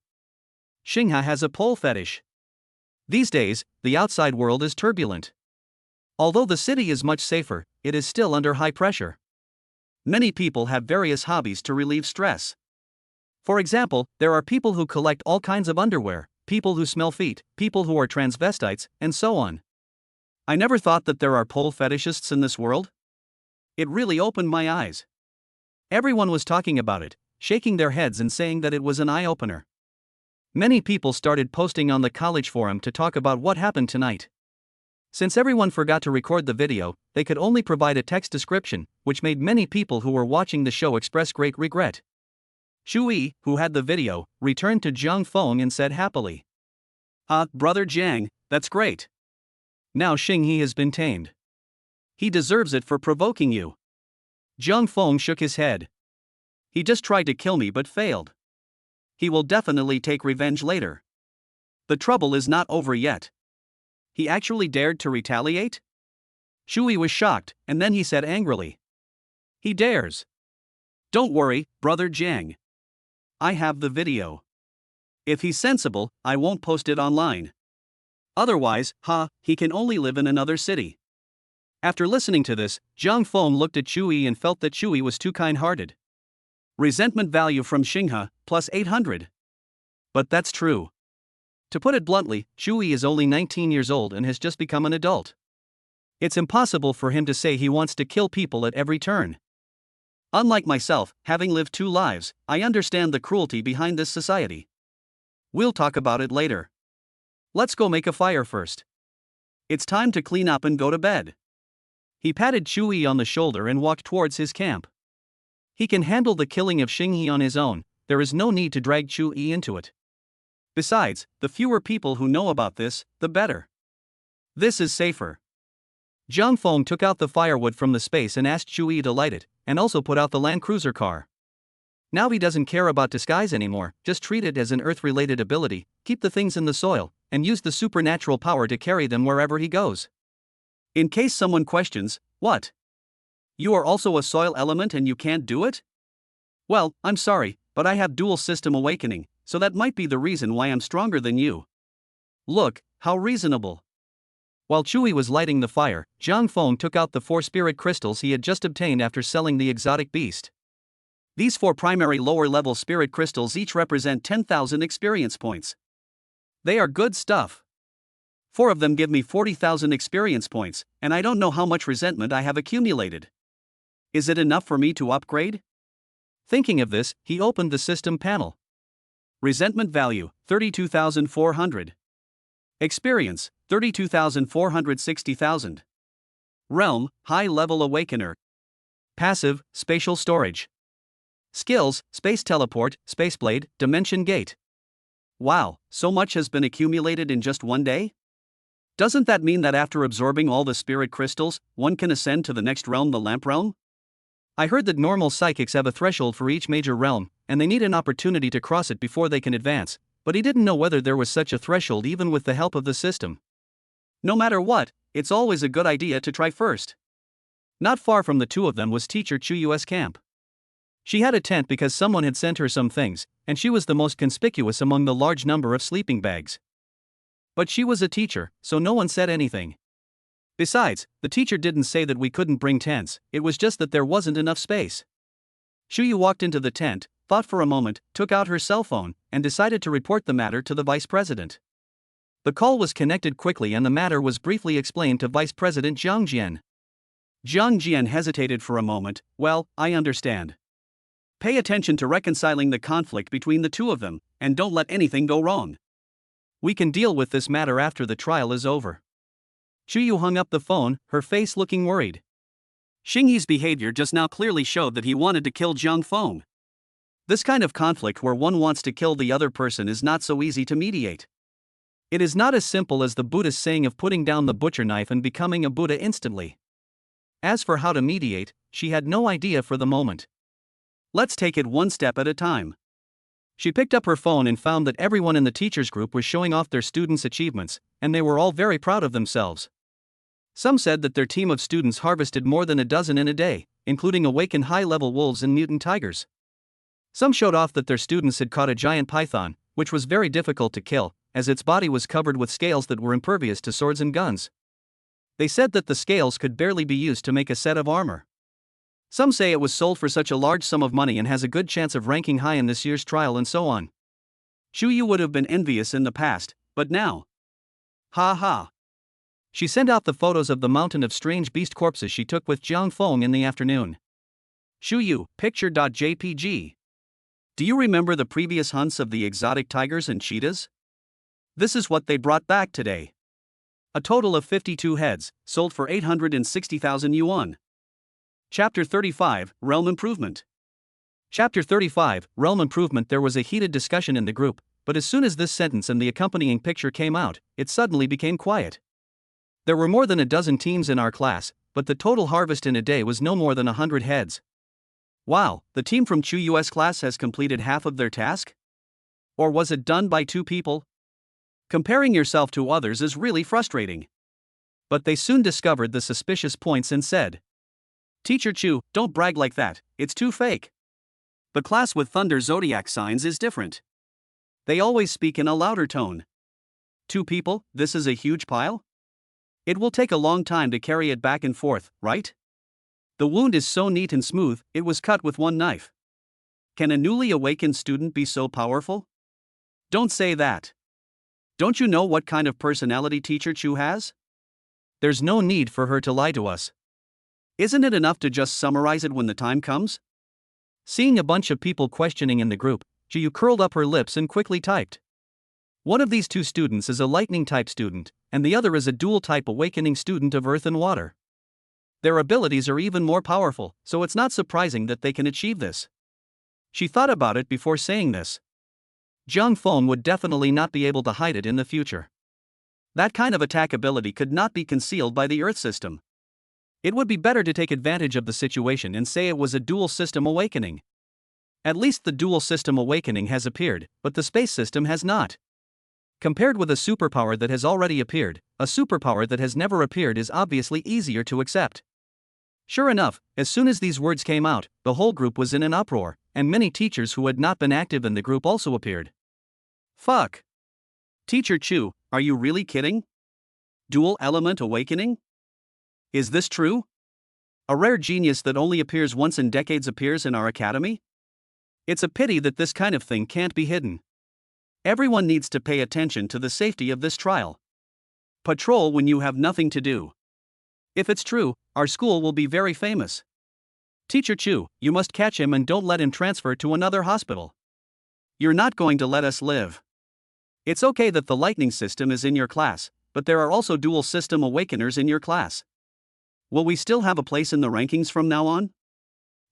Xinghe has a pole fetish. These days, the outside world is turbulent. Although the city is much safer, it is still under high pressure. Many people have various hobbies to relieve stress. For example, there are people who collect all kinds of underwear, people who smell feet, people who are transvestites, and so on. I never thought that there are pole fetishists in this world. It really opened my eyes. Everyone was talking about it, shaking their heads and saying that it was an eye-opener. Many people started posting on the college forum to talk about what happened tonight. Since everyone forgot to record the video, they could only provide a text description, which made many people who were watching the show express great regret. Shui, who had the video, returned to Jiang Feng and said happily, Brother Jiang, that's great. Now Xinghe has been tamed. He deserves it for provoking you. Jiang Feng shook his head. He just tried to kill me but failed. He will definitely take revenge later. The trouble is not over yet. He actually dared to retaliate? Shui was shocked, and then he said angrily, he dares. Don't worry, Brother Jiang. I have the video. If he's sensible, I won't post it online. Otherwise, he can only live in another city. After listening to this, Jiang Feng looked at Shui and felt that Shui was too kind-hearted. Resentment value from Xinghe, plus 800. But that's true. To put it bluntly, Shui is only 19 years old and has just become an adult. It's impossible for him to say he wants to kill people at every turn. Unlike myself, having lived 2 lives, I understand the cruelty behind this society. We'll talk about it later. Let's go make a fire first. It's time to clean up and go to bed. He patted Shui on the shoulder and walked towards his camp. He can handle the killing of Xinghe on his own, there is no need to drag Shui into it. Besides, the fewer people who know about this, the better. This is safer. Jiang Feng took out the firewood from the space and asked Shui to light it, and also put out the Land Cruiser car. Now he doesn't care about disguise anymore, just treat it as an Earth-related ability, keep the things in the soil, and use the supernatural power to carry them wherever he goes. In case someone questions, what? You are also a soil element and you can't do it? Well, I'm sorry, but I have dual system awakening, so that might be the reason why I'm stronger than you. Look, how reasonable. While Shui was lighting the fire, Jiang Feng took out the 4 spirit crystals he had just obtained after selling the exotic beast. These 4 primary lower-level spirit crystals each represent 10,000 experience points. They are good stuff. 4 of them give me 40,000 experience points, and I don't know how much resentment I have accumulated. Is it enough for me to upgrade? Thinking of this, he opened the system panel. Resentment value, 32,400. Experience, 32,460,000. Realm, high-level awakener. Passive, spatial storage. Skills, space teleport, spaceblade, dimension gate. Wow, so much has been accumulated in just one day? Doesn't that mean that after absorbing all the spirit crystals, one can ascend to the next realm, the lamp realm? I heard that normal psychics have a threshold for each major realm, and they need an opportunity to cross it before they can advance, but he didn't know whether there was such a threshold even with the help of the system. No matter what, it's always a good idea to try first. Not far from the 2 of them was teacher Chuyu's camp. She had a tent because someone had sent her some things, and she was the most conspicuous among the large number of sleeping bags. But she was a teacher, so no one said anything. Besides, the teacher didn't say that we couldn't bring tents, it was just that there wasn't enough space. Shuyu walked into the tent, thought for a moment, took out her cell phone, and decided to report the matter to the vice president. The call was connected quickly and the matter was briefly explained to Vice President Jiang Jian. Jiang Jian hesitated for a moment. Well, I understand. Pay attention to reconciling the conflict between the two of them, and don't let anything go wrong. We can deal with this matter after the trial is over. Chuyu hung up the phone, her face looking worried. Shingi's behavior just now clearly showed that he wanted to kill Jiang Feng. This kind of conflict where one wants to kill the other person is not so easy to mediate. It is not as simple as the Buddhist saying of putting down the butcher knife and becoming a Buddha instantly. As for how to mediate, she had no idea for the moment. Let's take it one step at a time. She picked up her phone and found that everyone in the teachers group was showing off their students' achievements, and they were all very proud of themselves. Some said that their team of students harvested more than a dozen in a day, including awakened high-level wolves and mutant tigers. Some showed off that their students had caught a giant python, which was very difficult to kill, as its body was covered with scales that were impervious to swords and guns. They said that the scales could barely be used to make a set of armor. Some say it was sold for such a large sum of money and has a good chance of ranking high in this year's trial and so on. Chuyu would have been envious in the past, but now. Ha ha. She sent out the photos of the mountain of strange beast corpses she took with Jiang Feng in the afternoon. Chuyu, picture.jpg. Do you remember the previous hunts of the exotic tigers and cheetahs? This is what they brought back today. A total of 52 heads, sold for 860,000 yuan. Chapter 35, Realm Improvement. Chapter 35, Realm Improvement. There was a heated discussion in the group, but as soon as this sentence and the accompanying picture came out, it suddenly became quiet. There were more than a dozen teams in our class, but the total harvest in a day was no more than 100 heads. Wow, the team from Chuyu's class has completed half of their task? Or was it done by 2 people? Comparing yourself to others is really frustrating. But they soon discovered the suspicious points and said, Teacher Chu, don't brag like that, it's too fake. The class with thunder zodiac signs is different. They always speak in a louder tone. 2 people, this is a huge pile? It will take a long time to carry it back and forth, right? The wound is so neat and smooth, it was cut with 1 knife. Can a newly awakened student be so powerful? Don't say that. Don't you know what kind of personality Teacher Chu has? There's no need for her to lie to us. Isn't it enough to just summarize it when the time comes? Seeing a bunch of people questioning in the group, Jiu curled up her lips and quickly typed. One of these 2 students is a lightning type student, and the other is a dual type awakening student of earth and water. Their abilities are even more powerful, so it's not surprising that they can achieve this. She thought about it before saying this. Jiang Feng would definitely not be able to hide it in the future. That kind of attack ability could not be concealed by the Earth system. It would be better to take advantage of the situation and say it was a dual system awakening. At least the dual system awakening has appeared, but the space system has not. Compared with a superpower that has already appeared, a superpower that has never appeared is obviously easier to accept. Sure enough, as soon as these words came out, the whole group was in an uproar, and many teachers who had not been active in the group also appeared. Fuck. Teacher Chu, are you really kidding? Dual element awakening? Is this true? A rare genius that only appears once in decades appears in our academy? It's a pity that this kind of thing can't be hidden. Everyone needs to pay attention to the safety of this trial. Patrol when you have nothing to do. If it's true, our school will be very famous. Teacher Chu, you must catch him and don't let him transfer to another hospital. You're not going to let us live. It's okay that the lightning system is in your class, but there are also dual system awakeners in your class. Will we still have a place in the rankings from now on?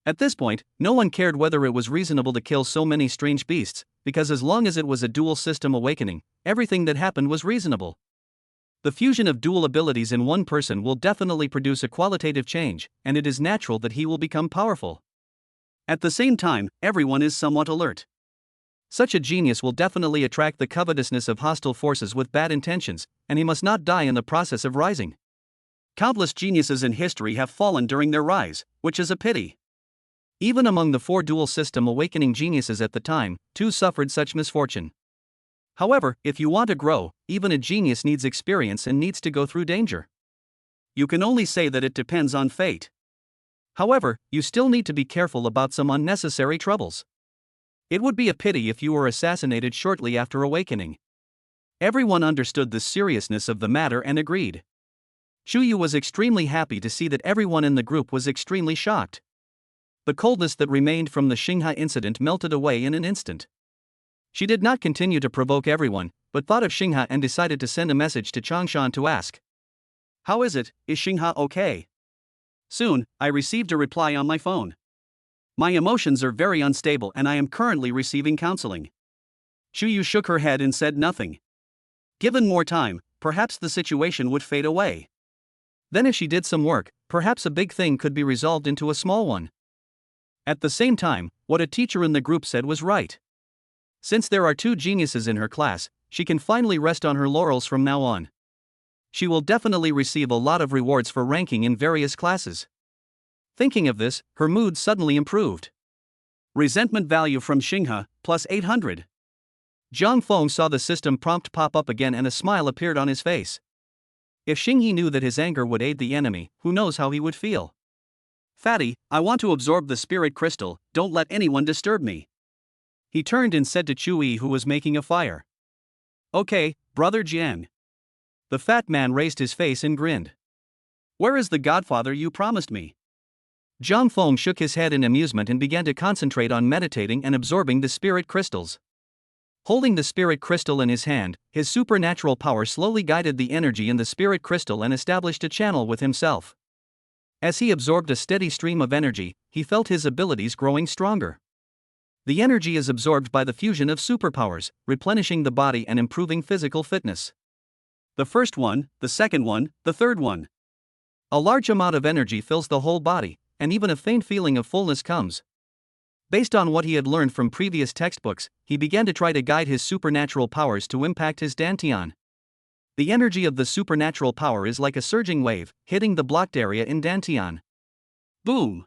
At this point, no one cared whether it was reasonable to kill so many strange beasts, because as long as it was a dual system awakening, everything that happened was reasonable. The fusion of dual abilities in one person will definitely produce a qualitative change, and it is natural that he will become powerful. At the same time, everyone is somewhat alert. Such a genius will definitely attract the covetousness of hostile forces with bad intentions, and he must not die in the process of rising. Countless geniuses in history have fallen during their rise, which is a pity. Even among the 4 dual system awakening geniuses at the time, 2 suffered such misfortune. However, if you want to grow, even a genius needs experience and needs to go through danger. You can only say that it depends on fate. However, you still need to be careful about some unnecessary troubles. It would be a pity if you were assassinated shortly after awakening. Everyone understood the seriousness of the matter and agreed. Chuyu was extremely happy to see that everyone in the group was extremely shocked. The coldness that remained from the Shingi incident melted away in an instant. She did not continue to provoke everyone, but thought of Shingi and decided to send a message to Changshan to ask, "How is it, is Shingi okay?" Soon, I received a reply on my phone. "My emotions are very unstable and I am currently receiving counseling." Chuyu shook her head and said nothing. Given more time, perhaps the situation would fade away. Then if she did some work, perhaps a big thing could be resolved into a small one. At the same time, what a teacher in the group said was right. Since there are 2 geniuses in her class, she can finally rest on her laurels from now on. She will definitely receive a lot of rewards for ranking in various classes. Thinking of this, her mood suddenly improved. Resentment value from Shingi, plus 800. Zhang Feng saw the system prompt pop up again and a smile appeared on his face. If Shingi knew that his anger would aid the enemy, who knows how he would feel. "Fatty, I want to absorb the spirit crystal, don't let anyone disturb me." He turned and said to Chui, who was making a fire. "Okay, brother Jian." The fat man raised his face and grinned. "Where is the godfather you promised me?" Zhang Feng shook his head in amusement and began to concentrate on meditating and absorbing the spirit crystals. Holding the spirit crystal in his hand, his supernatural power slowly guided the energy in the spirit crystal and established a channel with himself. As he absorbed a steady stream of energy, he felt his abilities growing stronger. The energy is absorbed by the fusion of superpowers, replenishing the body and improving physical fitness. The first one, the second one, the third one. A large amount of energy fills the whole body, and even a faint feeling of fullness comes. Based on what he had learned from previous textbooks, he began to try to guide his supernatural powers to impact his dantian. The energy of the supernatural power is like a surging wave, hitting the blocked area in dantian. Boom!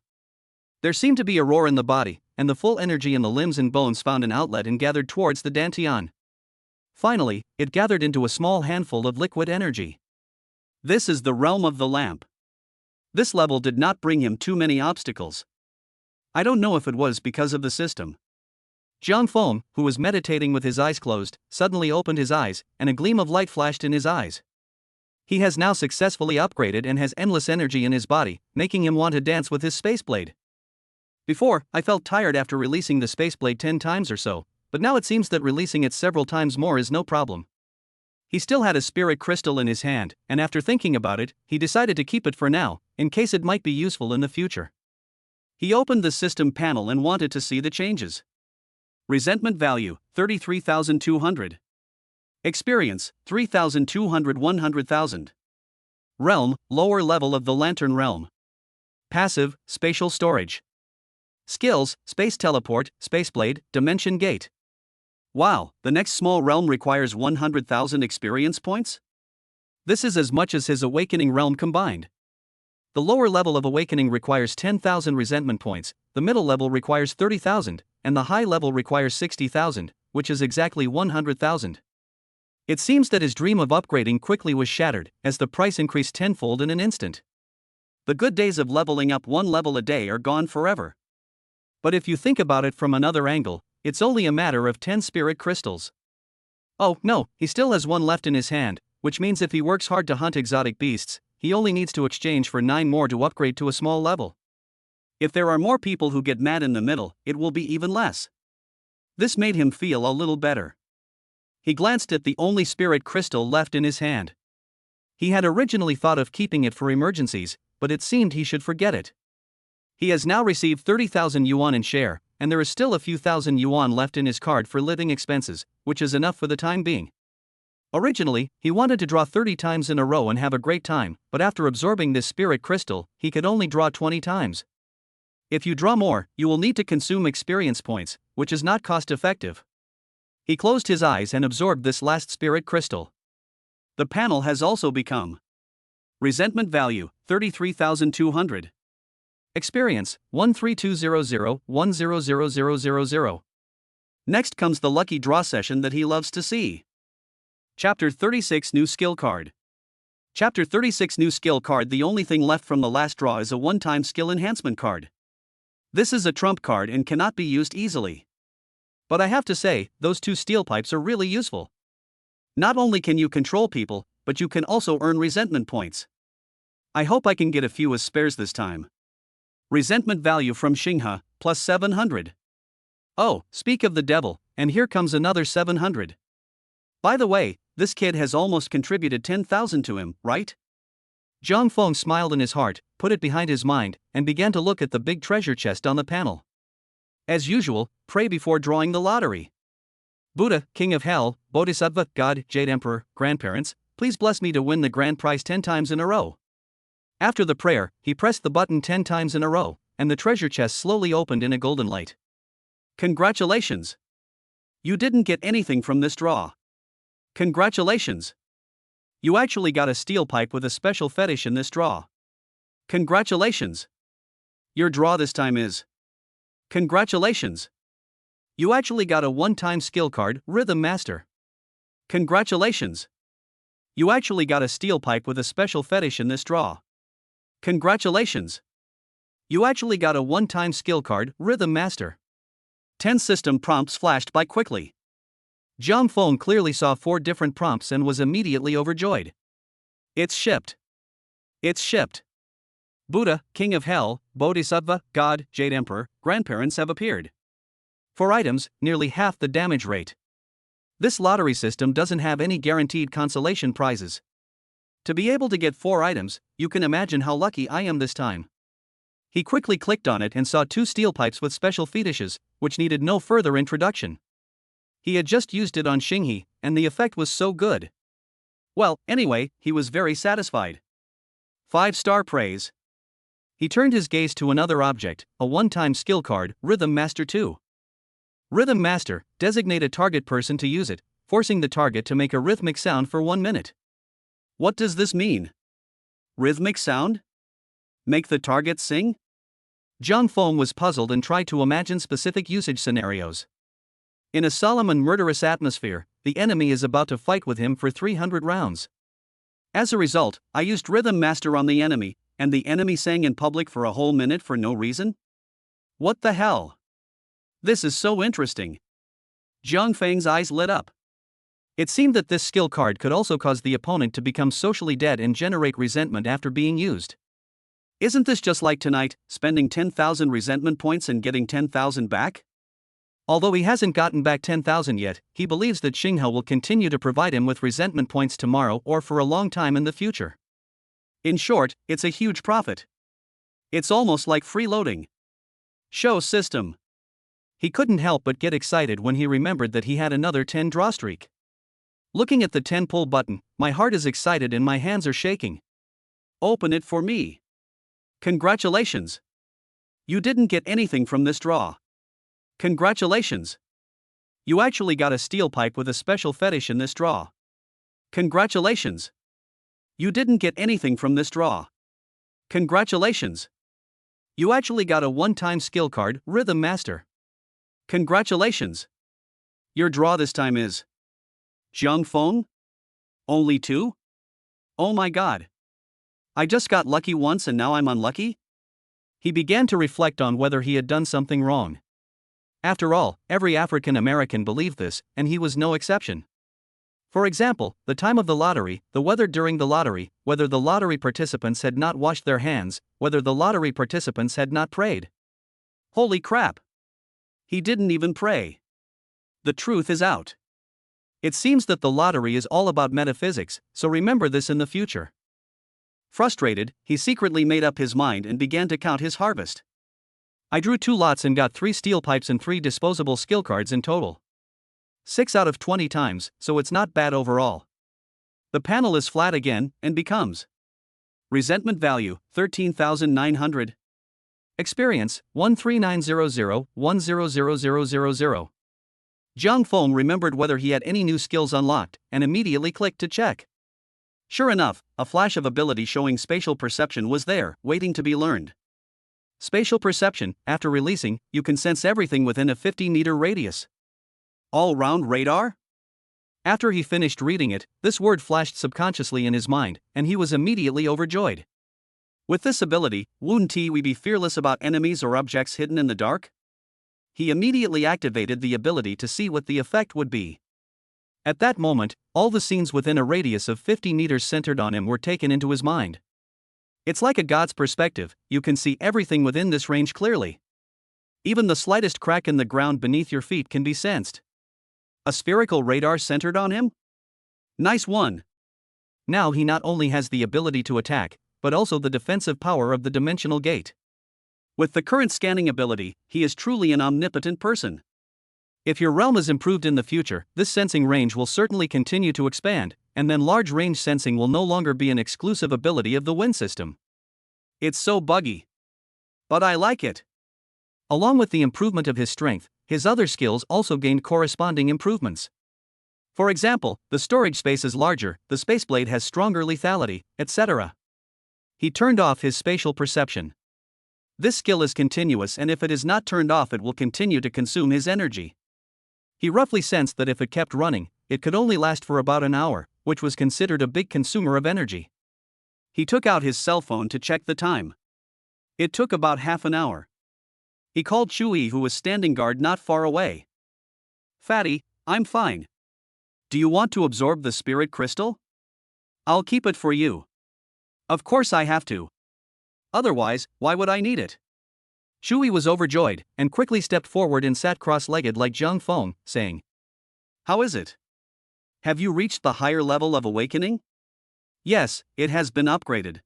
There seemed to be a roar in the body, and the full energy in the limbs and bones found an outlet and gathered towards the dantian. Finally, it gathered into a small handful of liquid energy. This is the realm of the lamp. This level did not bring him too many obstacles. I don't know if it was because of the system. Zhang Feng, who was meditating with his eyes closed, suddenly opened his eyes, and a gleam of light flashed in his eyes. He has now successfully upgraded and has endless energy in his body, making him want to dance with his space blade. Before, I felt tired after releasing the space blade 10 times or so, but now it seems that releasing it several times more is no problem. He still had a spirit crystal in his hand, and after thinking about it, he decided to keep it for now, in case it might be useful in the future. He opened the system panel and wanted to see the changes. Resentment value, 33,200. Experience, 3,200 100,000. Realm, lower level of the Lantern Realm. Passive, spatial storage. Skills, space teleport, spaceblade, dimension gate. Wow, the next small realm requires 100,000 experience points? This is as much as his awakening realm combined. The lower level of awakening requires 10,000 resentment points, the middle level requires 30,000, and the high level requires 60,000, which is exactly 100,000. It seems that his dream of upgrading quickly was shattered, as the price increased tenfold in an instant. The good days of leveling up 1 level a day are gone forever. But if you think about it from another angle, it's only a matter of 10 spirit crystals. Oh, no, he still has 1 left in his hand, which means if he works hard to hunt exotic beasts, he only needs to exchange for 9 more to upgrade to a small level. If there are more people who get mad in the middle, it will be even less. This made him feel a little better. He glanced at the only spirit crystal left in his hand. He had originally thought of keeping it for emergencies, but it seemed he should forget it. He has now received 30,000 yuan in share, and there is still a few thousand yuan left in his card for living expenses, which is enough for the time being. Originally, he wanted to draw 30 times in a row and have a great time, but after absorbing this spirit crystal, he could only draw 20 times. If you draw more, you will need to consume experience points, which is not cost-effective. He closed his eyes and absorbed this last spirit crystal. The panel has also become resentment value, 33,200. Experience, 13200100000. Next comes the lucky draw session that he loves to see. Chapter 36 New Skill Card. Chapter 36 New Skill Card. The only thing left from the last draw is a one-time skill enhancement card. This is a trump card and cannot be used easily. But I have to say, those 2 steel pipes are really useful. Not only can you control people, but you can also earn resentment points. I hope I can get a few as spares this time. Resentment value from Shinha, plus 700. Oh, speak of the devil, and here comes another 700. By the way, this kid has almost contributed 10,000 to him, right? Zhang Feng smiled in his heart, put it behind his mind, and began to look at the big treasure chest on the panel. As usual, pray before drawing the lottery. Buddha, King of Hell, Bodhisattva, God, Jade Emperor, grandparents, please bless me to win the grand prize 10 times in a row. After the prayer, he pressed the button 10 times in a row, and the treasure chest slowly opened in a golden light. Congratulations! You didn't get anything from this draw. Congratulations! You actually got a steel pipe with a special fetish in this draw. Congratulations! Your draw this time is. Congratulations! You actually got a one-time skill card, Rhythm Master. Congratulations! You actually got a steel pipe with a special fetish in this draw. Congratulations! You actually got a one-time skill card, Rhythm Master. 10 system prompts flashed by quickly. Zhang Feng clearly saw 4 different prompts and was immediately overjoyed. It's shipped. It's shipped. Buddha, King of Hell, Bodhisattva, God, Jade Emperor, grandparents have appeared. 4 items, nearly half the damage rate. This lottery system doesn't have any guaranteed consolation prizes. To be able to get 4 items, you can imagine how lucky I am this time. He quickly clicked on it and saw 2 steel pipes with special fetishes, which needed no further introduction. He had just used it on Shingi, and the effect was so good. Well, anyway, he was very satisfied. 5-star praise. He turned his gaze to another object, a one-time skill card, Rhythm Master 2. Rhythm Master, designate a target person to use it, forcing the target to make a rhythmic sound for 1 minute. What does this mean? Rhythmic sound? Make the target sing? Zhang Feng was puzzled and tried to imagine specific usage scenarios. In a solemn and murderous atmosphere, the enemy is about to fight with him for 300 rounds. As a result, I used Rhythm Master on the enemy, and the enemy sang in public for a whole minute for no reason? What the hell? This is so interesting. Zhang Feng's eyes lit up. It seemed that this skill card could also cause the opponent to become socially dead and generate resentment after being used. Isn't this just like tonight, spending 10,000 resentment points and getting 10,000 back? Although he hasn't gotten back 10,000 yet, he believes that Xinghe will continue to provide him with resentment points tomorrow or for a long time in the future. In short, it's a huge profit. It's almost like freeloading. Show system. He couldn't help but get excited when he remembered that he had another 10 draw streak. Looking at the 10 pull button, my heart is excited and my hands are shaking. Open it for me. Congratulations. You didn't get anything from this draw. Congratulations. You actually got a steel pipe with a special fetish in this draw. Congratulations. You didn't get anything from this draw. Congratulations. You actually got a one-time skill card, Rhythm Master. Congratulations. Your draw this time is. Zhang Feng? Only 2? Oh my god. I just got lucky once and now I'm unlucky? He began to reflect on whether he had done something wrong. After all, every African American believed this, and he was no exception. For example, the time of the lottery, the weather during the lottery, whether the lottery participants had not washed their hands, whether the lottery participants had not prayed. Holy crap! He didn't even pray. The truth is out. It seems that the lottery is all about metaphysics, so remember this in the future. Frustrated, he secretly made up his mind and began to count his harvest. I drew 2 lots and got 3 steel pipes and 3 disposable skill cards in total. 6 out of 20 times, so it's not bad overall. The panel is flat again, and becomes. Resentment value, 13,900. Experience, 13900-100000. Zhang Feng remembered whether he had any new skills unlocked, and immediately clicked to check. Sure enough, a flash of ability showing spatial perception was there, waiting to be learned. Spatial perception, after releasing, you can sense everything within a 50-meter radius. All-round radar? After he finished reading it, this word flashed subconsciously in his mind, and he was immediately overjoyed. With this ability, wouldn't we be fearless about enemies or objects hidden in the dark? He immediately activated the ability to see what the effect would be. At that moment, all the scenes within a radius of 50 meters centered on him were taken into his mind. It's like a god's perspective, you can see everything within this range clearly. Even the slightest crack in the ground beneath your feet can be sensed. A spherical radar centered on him? Nice one. Now he not only has the ability to attack, but also the defensive power of the dimensional gate. With the current scanning ability, he is truly an omnipotent person. If your realm is improved in the future, this sensing range will certainly continue to expand, and then large range sensing will no longer be an exclusive ability of the Wind system. It's so buggy. But I like it. Along with the improvement of his strength, his other skills also gained corresponding improvements. For example, the storage space is larger, the spaceblade has stronger lethality, etc. He turned off his spatial perception. This skill is continuous, and if it is not turned off, it will continue to consume his energy. He roughly sensed that if it kept running, it could only last for about an hour, which was considered a big consumer of energy. He took out his cell phone to check the time. It took about half an hour. He called Shui, who was standing guard not far away. "Fatty, I'm fine. Do you want to absorb the spirit crystal? I'll keep it for you." "Of course I have to. Otherwise, why would I need it?" Shui was overjoyed, and quickly stepped forward and sat cross-legged like Zhang Feng, saying, "How is it? Have you reached the higher level of awakening?" "Yes, it has been upgraded."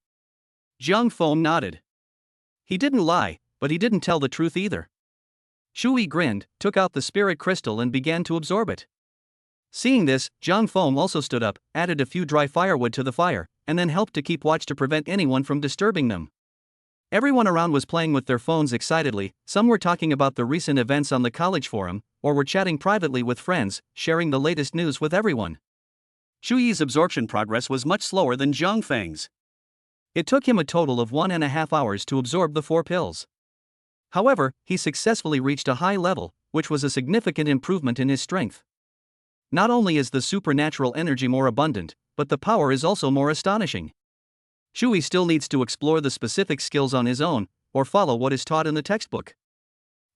Zhang Feng nodded. He didn't lie, but he didn't tell the truth either. Shui grinned, took out the spirit crystal and began to absorb it. Seeing this, Zhang Feng also stood up, added a few dry firewood to the fire, and then helped to keep watch to prevent anyone from disturbing them. Everyone around was playing with their phones excitedly, some were talking about the recent events on the college forum, or were chatting privately with friends, sharing the latest news with everyone. Shuyi's absorption progress was much slower than Zhang Feng's. It took him a total of 1.5 hours to absorb the 4 pills. However, he successfully reached a high level, which was a significant improvement in his strength. Not only is the supernatural energy more abundant, but the power is also more astonishing. Shui still needs to explore the specific skills on his own, or follow what is taught in the textbook.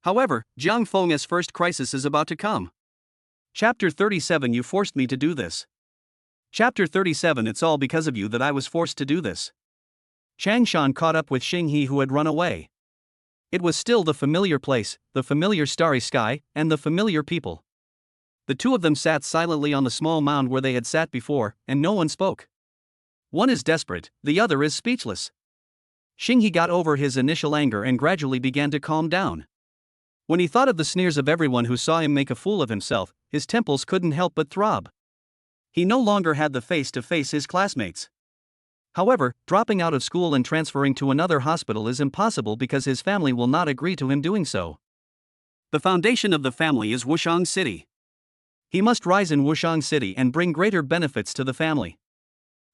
However, Zhang Feng's first crisis is about to come. Chapter 37. You forced me to do this. Chapter 37. It's all because of you that I was forced to do this. Changshan caught up with Xinghe, who had run away. It was still the familiar place, the familiar starry sky, and the familiar people. The two of them sat silently on the small mound where they had sat before, and no one spoke. One is desperate, the other is speechless. Xinghe got over his initial anger and gradually began to calm down. When he thought of the sneers of everyone who saw him make a fool of himself, his temples couldn't help but throb. He no longer had the face to face his classmates. However, dropping out of school and transferring to another hospital is impossible because his family will not agree to him doing so. The foundation of the family is Wushang City. He must rise in Wushang City and bring greater benefits to the family.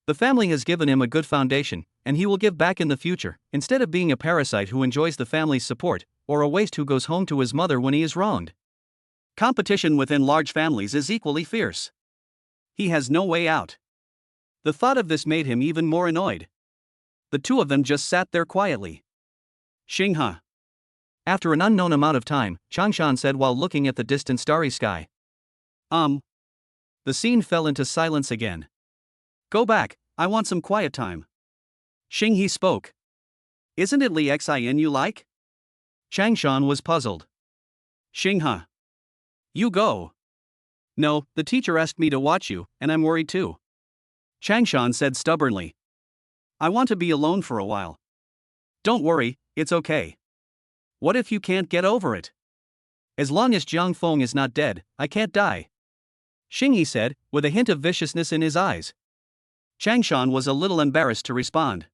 The family has given him a good foundation, and he will give back in the future, instead of being a parasite who enjoys the family's support, or a waste who goes home to his mother when he is wronged. Competition within large families is equally fierce. He has no way out. The thought of this made him even more annoyed. The two of them just sat there quietly. "Xinghe." After an unknown amount of time, Changshan said while looking at the distant starry sky. The scene fell into silence again. "Go back, I want some quiet time." Xinghe spoke. "Isn't it Li Xin you like?" Changshan was puzzled. "Xinghe. You go." "No, the teacher asked me to watch you, and I'm worried too." Changshan said stubbornly. "I want to be alone for a while." "Don't worry, it's okay. What if you can't get over it?" "As long as Zhang Feng is not dead, I can't die," Xinghe said, with a hint of viciousness in his eyes. Changshan was a little embarrassed to respond.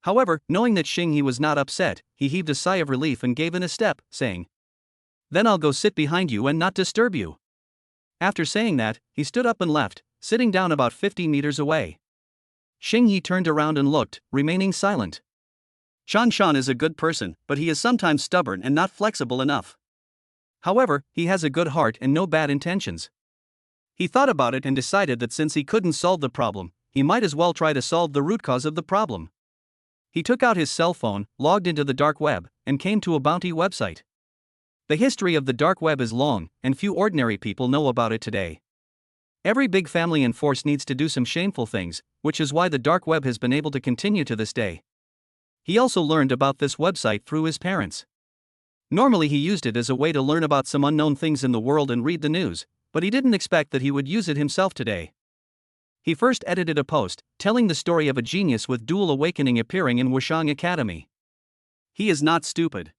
However, knowing that Xinghe was not upset, he heaved a sigh of relief and gave in a step, saying, "Then I'll go sit behind you and not disturb you." After saying that, he stood up and left, sitting down about 50 meters away. Xinghe turned around and looked, remaining silent. Changshan is a good person, but he is sometimes stubborn and not flexible enough. However, he has a good heart and no bad intentions. He thought about it and decided that since he couldn't solve the problem, he might as well try to solve the root cause of the problem. He took out his cell phone, logged into the dark web, and came to a bounty website. The history of the dark web is long, and few ordinary people know about it today. Every big family and force needs to do some shameful things, which is why the dark web has been able to continue to this day. He also learned about this website through his parents. Normally he used it as a way to learn about some unknown things in the world and read the news, but he didn't expect that he would use it himself today. He first edited a post, telling the story of a genius with dual awakening appearing in Wushang Academy. He is not stupid.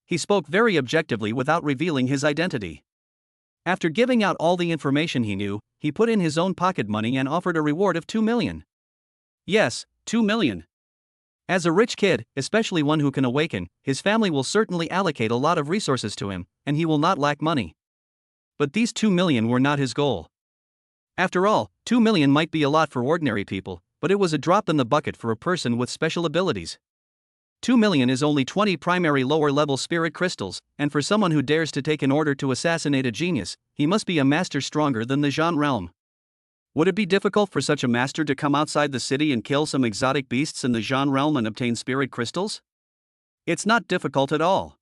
He spoke very objectively without revealing his identity. After giving out all the information he knew, he put in his own pocket money and offered a reward of 2 million. Yes, 2 million. As a rich kid, especially one who can awaken, his family will certainly allocate a lot of resources to him, and he will not lack money. But these 2 million were not his goal. After all, 2 million might be a lot for ordinary people, but it was a drop in the bucket for a person with special abilities. 2 million is only 20 primary lower-level spirit crystals, and for someone who dares to take an order to assassinate a genius, he must be a master stronger than the Zhan realm. Would it be difficult for such a master to come outside the city and kill some exotic beasts in the Zhan realm and obtain spirit crystals? It's not difficult at all.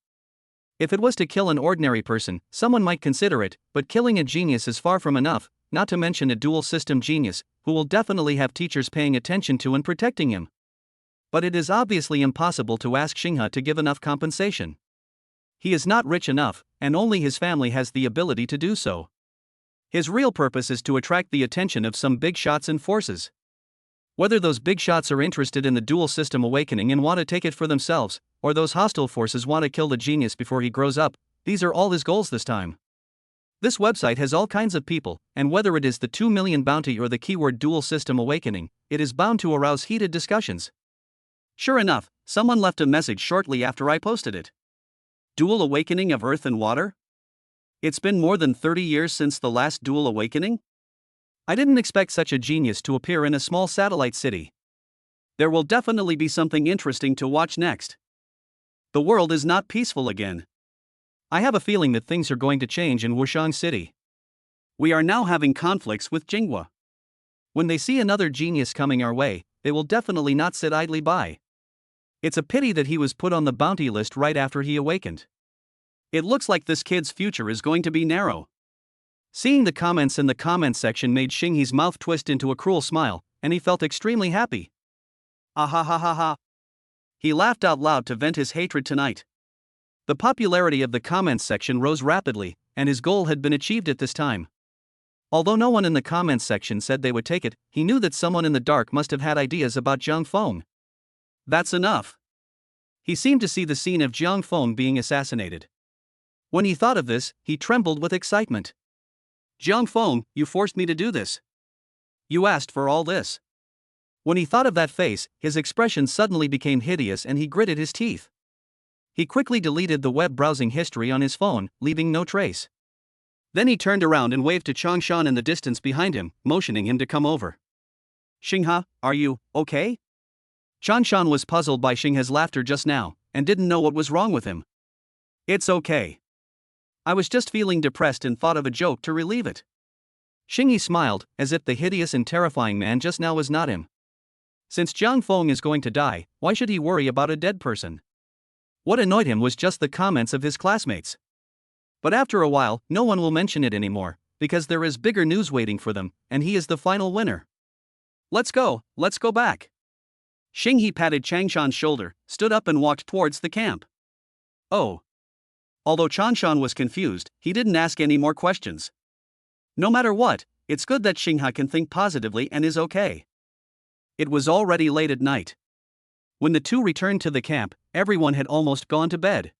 If it was to kill an ordinary person, someone might consider it, but killing a genius is far from enough, not to mention a dual-system genius, who will definitely have teachers paying attention to and protecting him. But it is obviously impossible to ask Xinghe to give enough compensation. He is not rich enough, and only his family has the ability to do so. His real purpose is to attract the attention of some big shots and forces. Whether those big shots are interested in the dual system awakening and want to take it for themselves, or those hostile forces want to kill the genius before he grows up, these are all his goals this time. This website has all kinds of people, and whether it is the 2 million bounty or the keyword dual system awakening, it is bound to arouse heated discussions. Sure enough, someone left a message shortly after I posted it. Dual awakening of earth and water? It's been more than 30 years since the last dual awakening? I didn't expect such a genius to appear in a small satellite city. There will definitely be something interesting to watch next. The world is not peaceful again. I have a feeling that things are going to change in Wushang City. We are now having conflicts with Jinghua. When they see another genius coming our way, they will definitely not sit idly by. It's a pity that he was put on the bounty list right after he awakened. It looks like this kid's future is going to be narrow. Seeing the comments in the comment section made Xinghe's mouth twist into a cruel smile, and he felt extremely happy. Ah ha ha ha ha. He laughed out loud to vent his hatred tonight. The popularity of the comments section rose rapidly, and his goal had been achieved at this time. Although no one in the comments section said they would take it, he knew that someone in the dark must have had ideas about Jiang Feng. That's enough. He seemed to see the scene of Jiang Feng being assassinated. When he thought of this, he trembled with excitement. Jiang Feng, you forced me to do this. You asked for all this. When he thought of that face, his expression suddenly became hideous and he gritted his teeth. He quickly deleted the web browsing history on his phone, leaving no trace. Then he turned around and waved to Changshan in the distance behind him, motioning him to come over. Xinghe, are you okay? Changshan was puzzled by Xinghe's laughter just now, and didn't know what was wrong with him. It's okay. I was just feeling depressed and thought of a joke to relieve it. Xinghe smiled, as if the hideous and terrifying man just now was not him. Since Jiang Feng is going to die, why should he worry about a dead person? What annoyed him was just the comments of his classmates. But after a while, no one will mention it anymore, because there is bigger news waiting for them, and he is the final winner. Let's go back. Xinghe patted Changshan's shoulder, stood up and walked towards the camp. Oh. Although Changshan was confused, he didn't ask any more questions. No matter what, it's good that Xinghe can think positively and is okay. It was already late at night. When the two returned to the camp, everyone had almost gone to bed.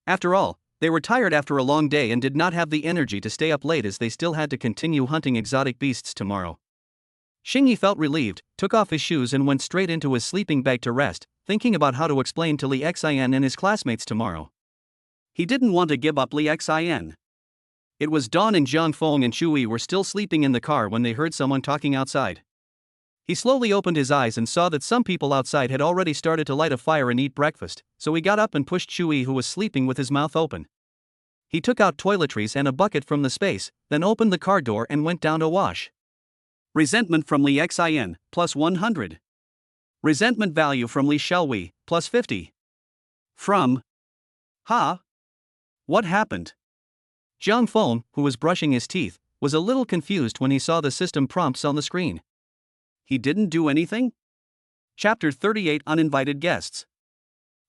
After all, they were tired after a long day and did not have the energy to stay up late as they still had to continue hunting exotic beasts tomorrow. Xinghe felt relieved, took off his shoes and went straight into his sleeping bag to rest, thinking about how to explain to Li Xian and his classmates tomorrow. He didn't want to give up Li Xian. It was dawn and Jiang Feng and Chui were still sleeping in the car when they heard someone talking outside. He slowly opened his eyes and saw that some people outside had already started to light a fire and eat breakfast, so he got up and pushed Chui, who was sleeping with his mouth open. He took out toiletries and a bucket from the space, then opened the car door and went down to wash. Resentment from Li Xian, plus 100. Resentment value from Li Xiaowei, plus 50. From. What happened? Jiang Feng, who was brushing his teeth, was a little confused when he saw the system prompts on the screen. He didn't do anything? Chapter 38 Uninvited Guests.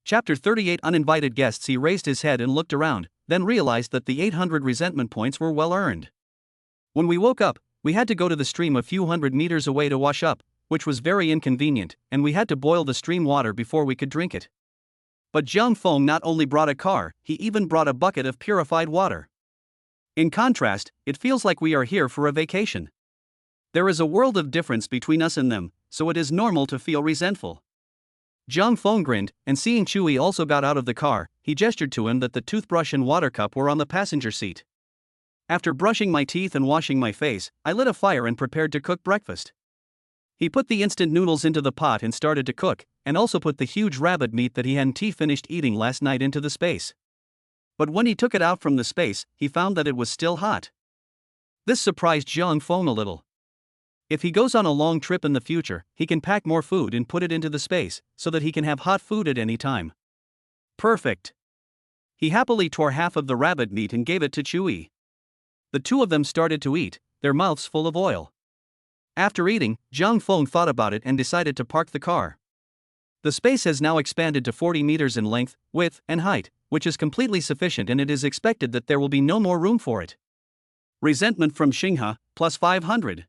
Chapter 38 Uninvited Guests. He raised his head and looked around, then realized that the 800 resentment points were well earned. When we woke up, we had to go to the stream a few hundred meters away to wash up, which was very inconvenient, and we had to boil the stream water before we could drink it. But Jiang Feng not only brought a car, he even brought a bucket of purified water. In contrast, it feels like we are here for a vacation. There is a world of difference between us and them, so it is normal to feel resentful. Jiang Feng grinned, and seeing Chui also got out of the car, he gestured to him that the toothbrush and water cup were on the passenger seat. After brushing my teeth and washing my face, I lit a fire and prepared to cook breakfast. He put the instant noodles into the pot and started to cook, and also put the huge rabbit meat that he hadn't finished eating last night into the space. But when he took it out from the space, he found that it was still hot. This surprised Jiang Feng a little. If he goes on a long trip in the future, he can pack more food and put it into the space, so that he can have hot food at any time. Perfect. He happily tore half of the rabbit meat and gave it to Chui. The two of them started to eat, their mouths full of oil. After eating, Jiang Feng thought about it and decided to park the car. The space has now expanded to 40 meters in length, width, and height, which is completely sufficient, and it is expected that there will be no more room for it. Resentment from Xinghe, plus 500.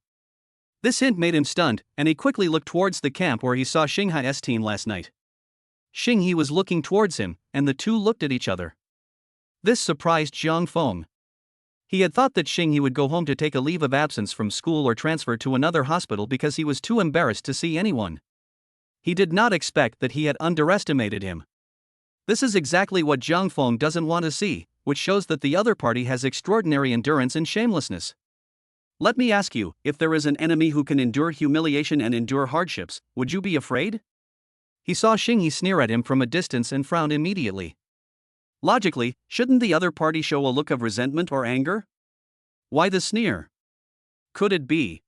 This hint made him stunned, and he quickly looked towards the camp where he saw Xinghe's team last night. Xinghe was looking towards him, and the two looked at each other. This surprised Jiang Feng. He had thought that Xinghe would go home to take a leave of absence from school or transfer to another hospital because he was too embarrassed to see anyone. He did not expect that he had underestimated him. This is exactly what Jiang Feng doesn't want to see, which shows that the other party has extraordinary endurance and shamelessness. Let me ask you, if there is an enemy who can endure humiliation and endure hardships, would you be afraid? He saw Xinghe sneer at him from a distance and frowned immediately. Logically, shouldn't the other party show a look of resentment or anger? Why the sneer? Could it be?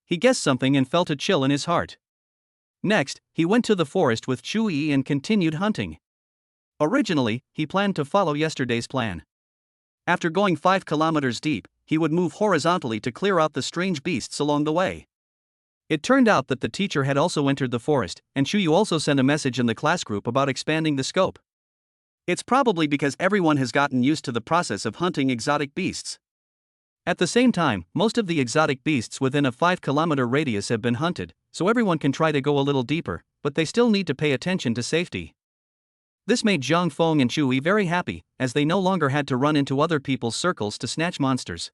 He guessed something and felt a chill in his heart. Next, he went to the forest with Chui and continued hunting. Originally, he planned to follow yesterday's plan. After going 5 kilometers deep, he would move horizontally to clear out the strange beasts along the way. It turned out that the teacher had also entered the forest, and Chuyu also sent a message in the class group about expanding the scope. It's probably because everyone has gotten used to the process of hunting exotic beasts. At the same time, most of the exotic beasts within a 5-kilometer radius have been hunted, so everyone can try to go a little deeper, but they still need to pay attention to safety. This made Jiang Feng and Chui very happy, as they no longer had to run into other people's circles to snatch monsters.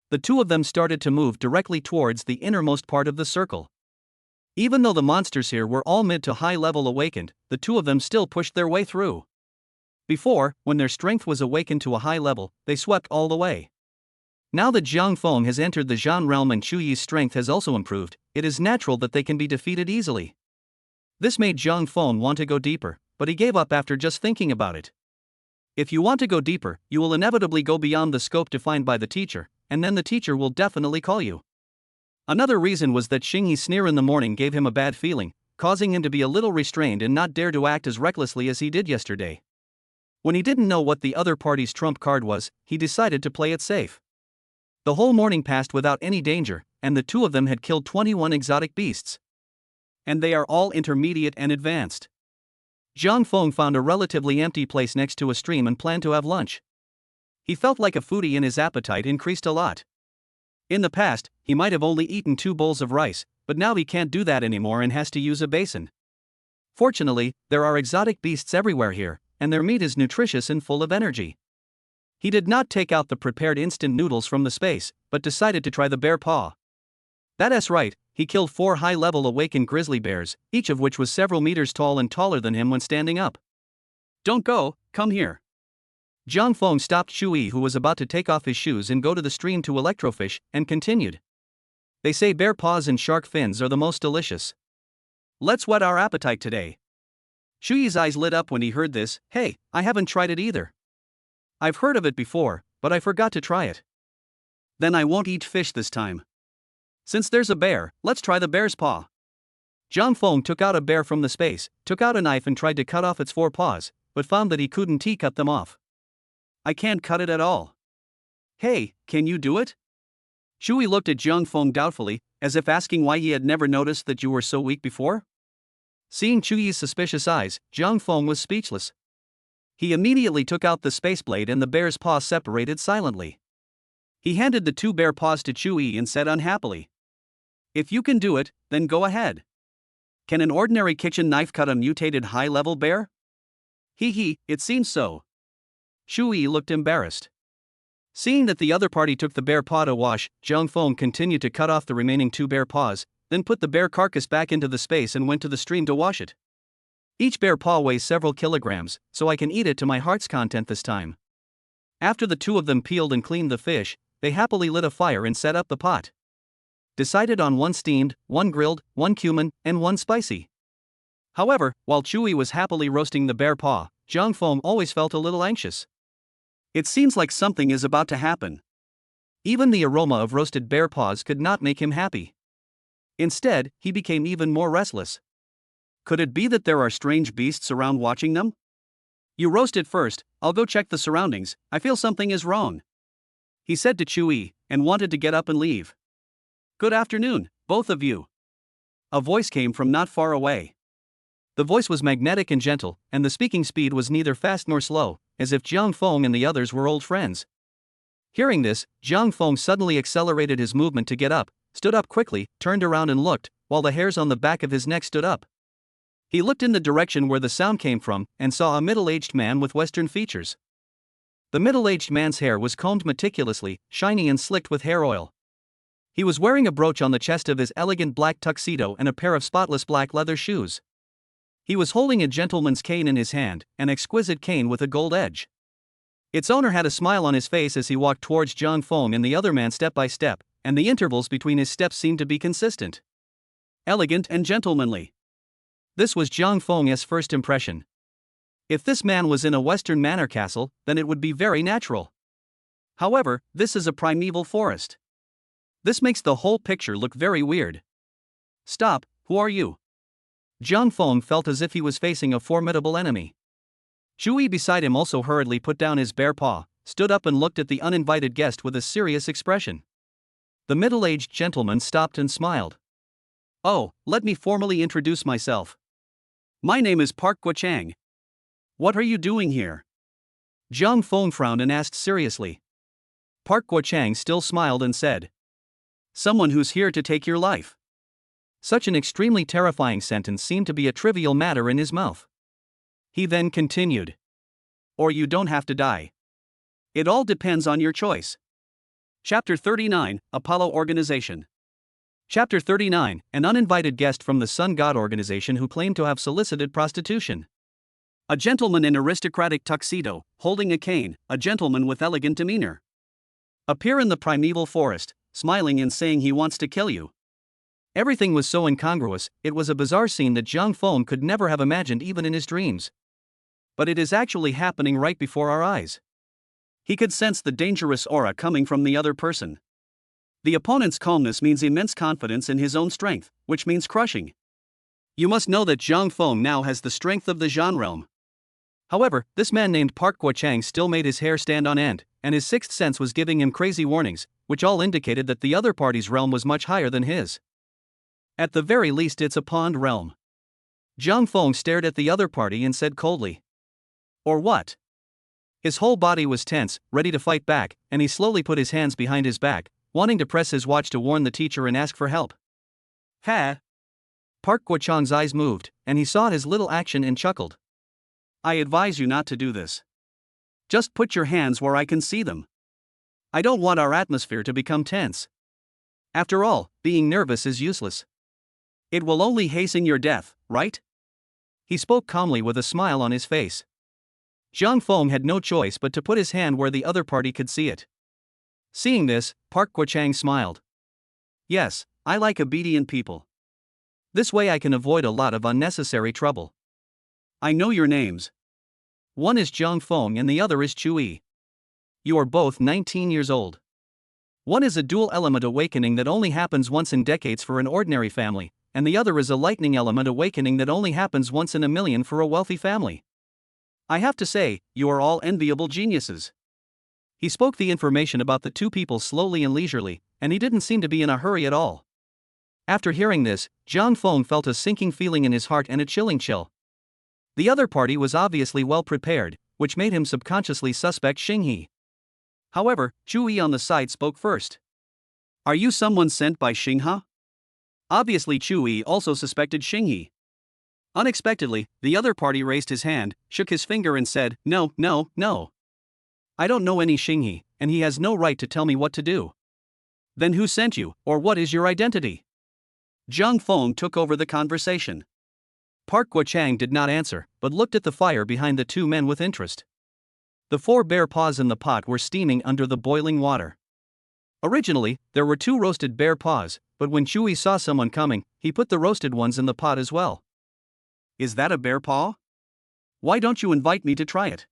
The two of them started to move directly towards the innermost part of the circle. Even though the monsters here were all mid to high level awakened, the two of them still pushed their way through. Before, when their strength was awakened to a high level, they swept all the way. Now that Jiang Feng has entered the Zhan realm and Chuyi's strength has also improved, it is natural that they can be defeated easily. This made Jiang Feng want to go deeper, but he gave up after just thinking about it. If you want to go deeper, you will inevitably go beyond the scope defined by the teacher, and then the teacher will definitely call you. Another reason was that Xinghe's sneer in the morning gave him a bad feeling, causing him to be a little restrained and not dare to act as recklessly as he did yesterday. When he didn't know what the other party's trump card was, he decided to play it safe. The whole morning passed without any danger, and the two of them had killed 21 exotic beasts. And they are all intermediate and advanced. Jiang Feng found a relatively empty place next to a stream and planned to have lunch. He felt like a foodie and his appetite increased a lot. In the past, he might have only eaten 2 bowls of rice, but now he can't do that anymore and has to use a basin. Fortunately, there are exotic beasts everywhere here, and their meat is nutritious and full of energy. He did not take out the prepared instant noodles from the space, but decided to try the bear paw. That's right, he killed 4 high-level awakened grizzly bears, each of which was several meters tall and taller than him when standing up. Don't go, come here. Jiang Feng stopped Chui, who was about to take off his shoes and go to the stream to electrofish, and continued. They say bear paws and shark fins are the most delicious. Let's whet our appetite today. Chuyi's eyes lit up when he heard this. Hey, I haven't tried it either. I've heard of it before, but I forgot to try it. Then I won't eat fish this time. Since there's a bear, let's try the bear's paw. Jiang Feng took out a bear from the space, took out a knife and tried to cut off its 4 paws, but found that he couldn't cut them off. I can't cut it at all. Hey, can you do it? Chui looked at Jiang Feng doubtfully, as if asking why he had never noticed that you were so weak before. Seeing Chuyi's suspicious eyes, Zhang Feng was speechless. He immediately took out the space blade and the bear's paw separated silently. He handed the two bear paws to Chuyi and said unhappily, "If you can do it, then go ahead. Can an ordinary kitchen knife cut a mutated high-level bear?" "Hee, it seems so." Chuyi looked embarrassed. Seeing that the other party took the bear paw to wash, Zhang Feng continued to cut off the remaining two bear paws, then put the bear carcass back into the space and went to the stream to wash it. "Each bear paw weighs several kilograms, so I can eat it to my heart's content this time." After the two of them peeled and cleaned the fish, they happily lit a fire and set up the pot. Decided on one steamed, one grilled, one cumin, and one spicy. However, while Chuyi was happily roasting the bear paw, Zhang Feng always felt a little anxious. It seems like something is about to happen. Even the aroma of roasted bear paws could not make him happy. Instead, he became even more restless. Could it be that there are strange beasts around watching them? "You roast it first, I'll go check the surroundings, I feel something is wrong," he said to Chuyi, and wanted to get up and leave. "Good afternoon, both of you." A voice came from not far away. The voice was magnetic and gentle, and the speaking speed was neither fast nor slow, as if Zhang Feng and the others were old friends. Hearing this, Zhang Feng suddenly accelerated his movement to get up, stood up quickly, turned around and looked, while the hairs on the back of his neck stood up. He looked in the direction where the sound came from and saw a middle-aged man with Western features. The middle-aged man's hair was combed meticulously, shiny and slicked with hair oil. He was wearing a brooch on the chest of his elegant black tuxedo and a pair of spotless black leather shoes. He was holding a gentleman's cane in his hand, an exquisite cane with a gold edge. Its owner had a smile on his face as he walked towards Zhang Feng and the other man step by step, and the intervals between his steps seemed to be consistent. Elegant and gentlemanly. This was Zhang Feng's first impression. If this man was in a Western manor castle, then it would be very natural. However, this is a primeval forest. This makes the whole picture look very weird. "Stop, who are you?" Zhang Feng felt as if he was facing a formidable enemy. Chuyi beside him also hurriedly put down his bear paw, stood up and looked at the uninvited guest with a serious expression. The middle-aged gentleman stopped and smiled. "Oh, let me formally introduce myself. My name is part.Chang. What are you doing here?" Zhang Feng frowned and asked seriously. Part.Chang still smiled and said, "Someone who's here to take your life." Such an extremely terrifying sentence seemed to be a trivial matter in his mouth. He then continued, "Or you don't have to die. It all depends on your choice." Chapter 39, Apollo Organization. Chapter 39, an uninvited guest from the Sun God Organization who claimed to have solicited prostitution. A gentleman in aristocratic tuxedo, holding a cane, a gentleman with elegant demeanor. Appear in the primeval forest, smiling and saying he wants to kill you. Everything was so incongruous, it was a bizarre scene that Zhang Feng could never have imagined even in his dreams. But it is actually happening right before our eyes. He could sense the dangerous aura coming from the other person. The opponent's calmness means immense confidence in his own strength, which means crushing. You must know that Zhang Feng now has the strength of the Zhan realm. However, this man named Part.Chang still made his hair stand on end, and his sixth sense was giving him crazy warnings, which all indicated that the other party's realm was much higher than his. At the very least, it's a pond realm. Zhang Feng stared at the other party and said coldly, "Or what?" His whole body was tense, ready to fight back, and he slowly put his hands behind his back, wanting to press his watch to warn the teacher and ask for help. "Ha!" Part.Chang's eyes moved, and he saw his little action and chuckled. "I advise you not to do this. Just put your hands where I can see them. I don't want our atmosphere to become tense. After all, being nervous is useless. It will only hasten your death, right?" He spoke calmly with a smile on his face. Zhang Feng had no choice but to put his hand where the other party could see it. Seeing this, Part.Chang smiled. "Yes, I like obedient people. This way I can avoid a lot of unnecessary trouble. I know your names. One is Zhang Feng and the other is Chuyi. You are both 19 years old. One is a dual element awakening that only happens once in decades for an ordinary family, and the other is a lightning element awakening that only happens once in a million for a wealthy family. I have to say, you are all enviable geniuses." He spoke the information about the two people slowly and leisurely, and he didn't seem to be in a hurry at all. After hearing this, Jiang Feng felt a sinking feeling in his heart and a chilling chill. The other party was obviously well prepared, which made him subconsciously suspect Shingi. However, Chu Yi on the side spoke first. Are you someone sent by Xinghe? Obviously Chu Yi also suspected Shingi. Unexpectedly, the other party raised his hand, shook his finger and said, No. I don't know any Shingi, and he has no right to tell me what to do. Then who sent you, or what is your identity? Jiang Feng took over the conversation. Park Guochang did not answer, but looked at the fire behind the two men with interest. The 4 bear paws in the pot were steaming under the boiling water. Originally, there were 2 roasted bear paws, but when Chewie saw someone coming, he put the roasted ones in the pot as well. Is that a bear paw? Why don't you invite me to try it?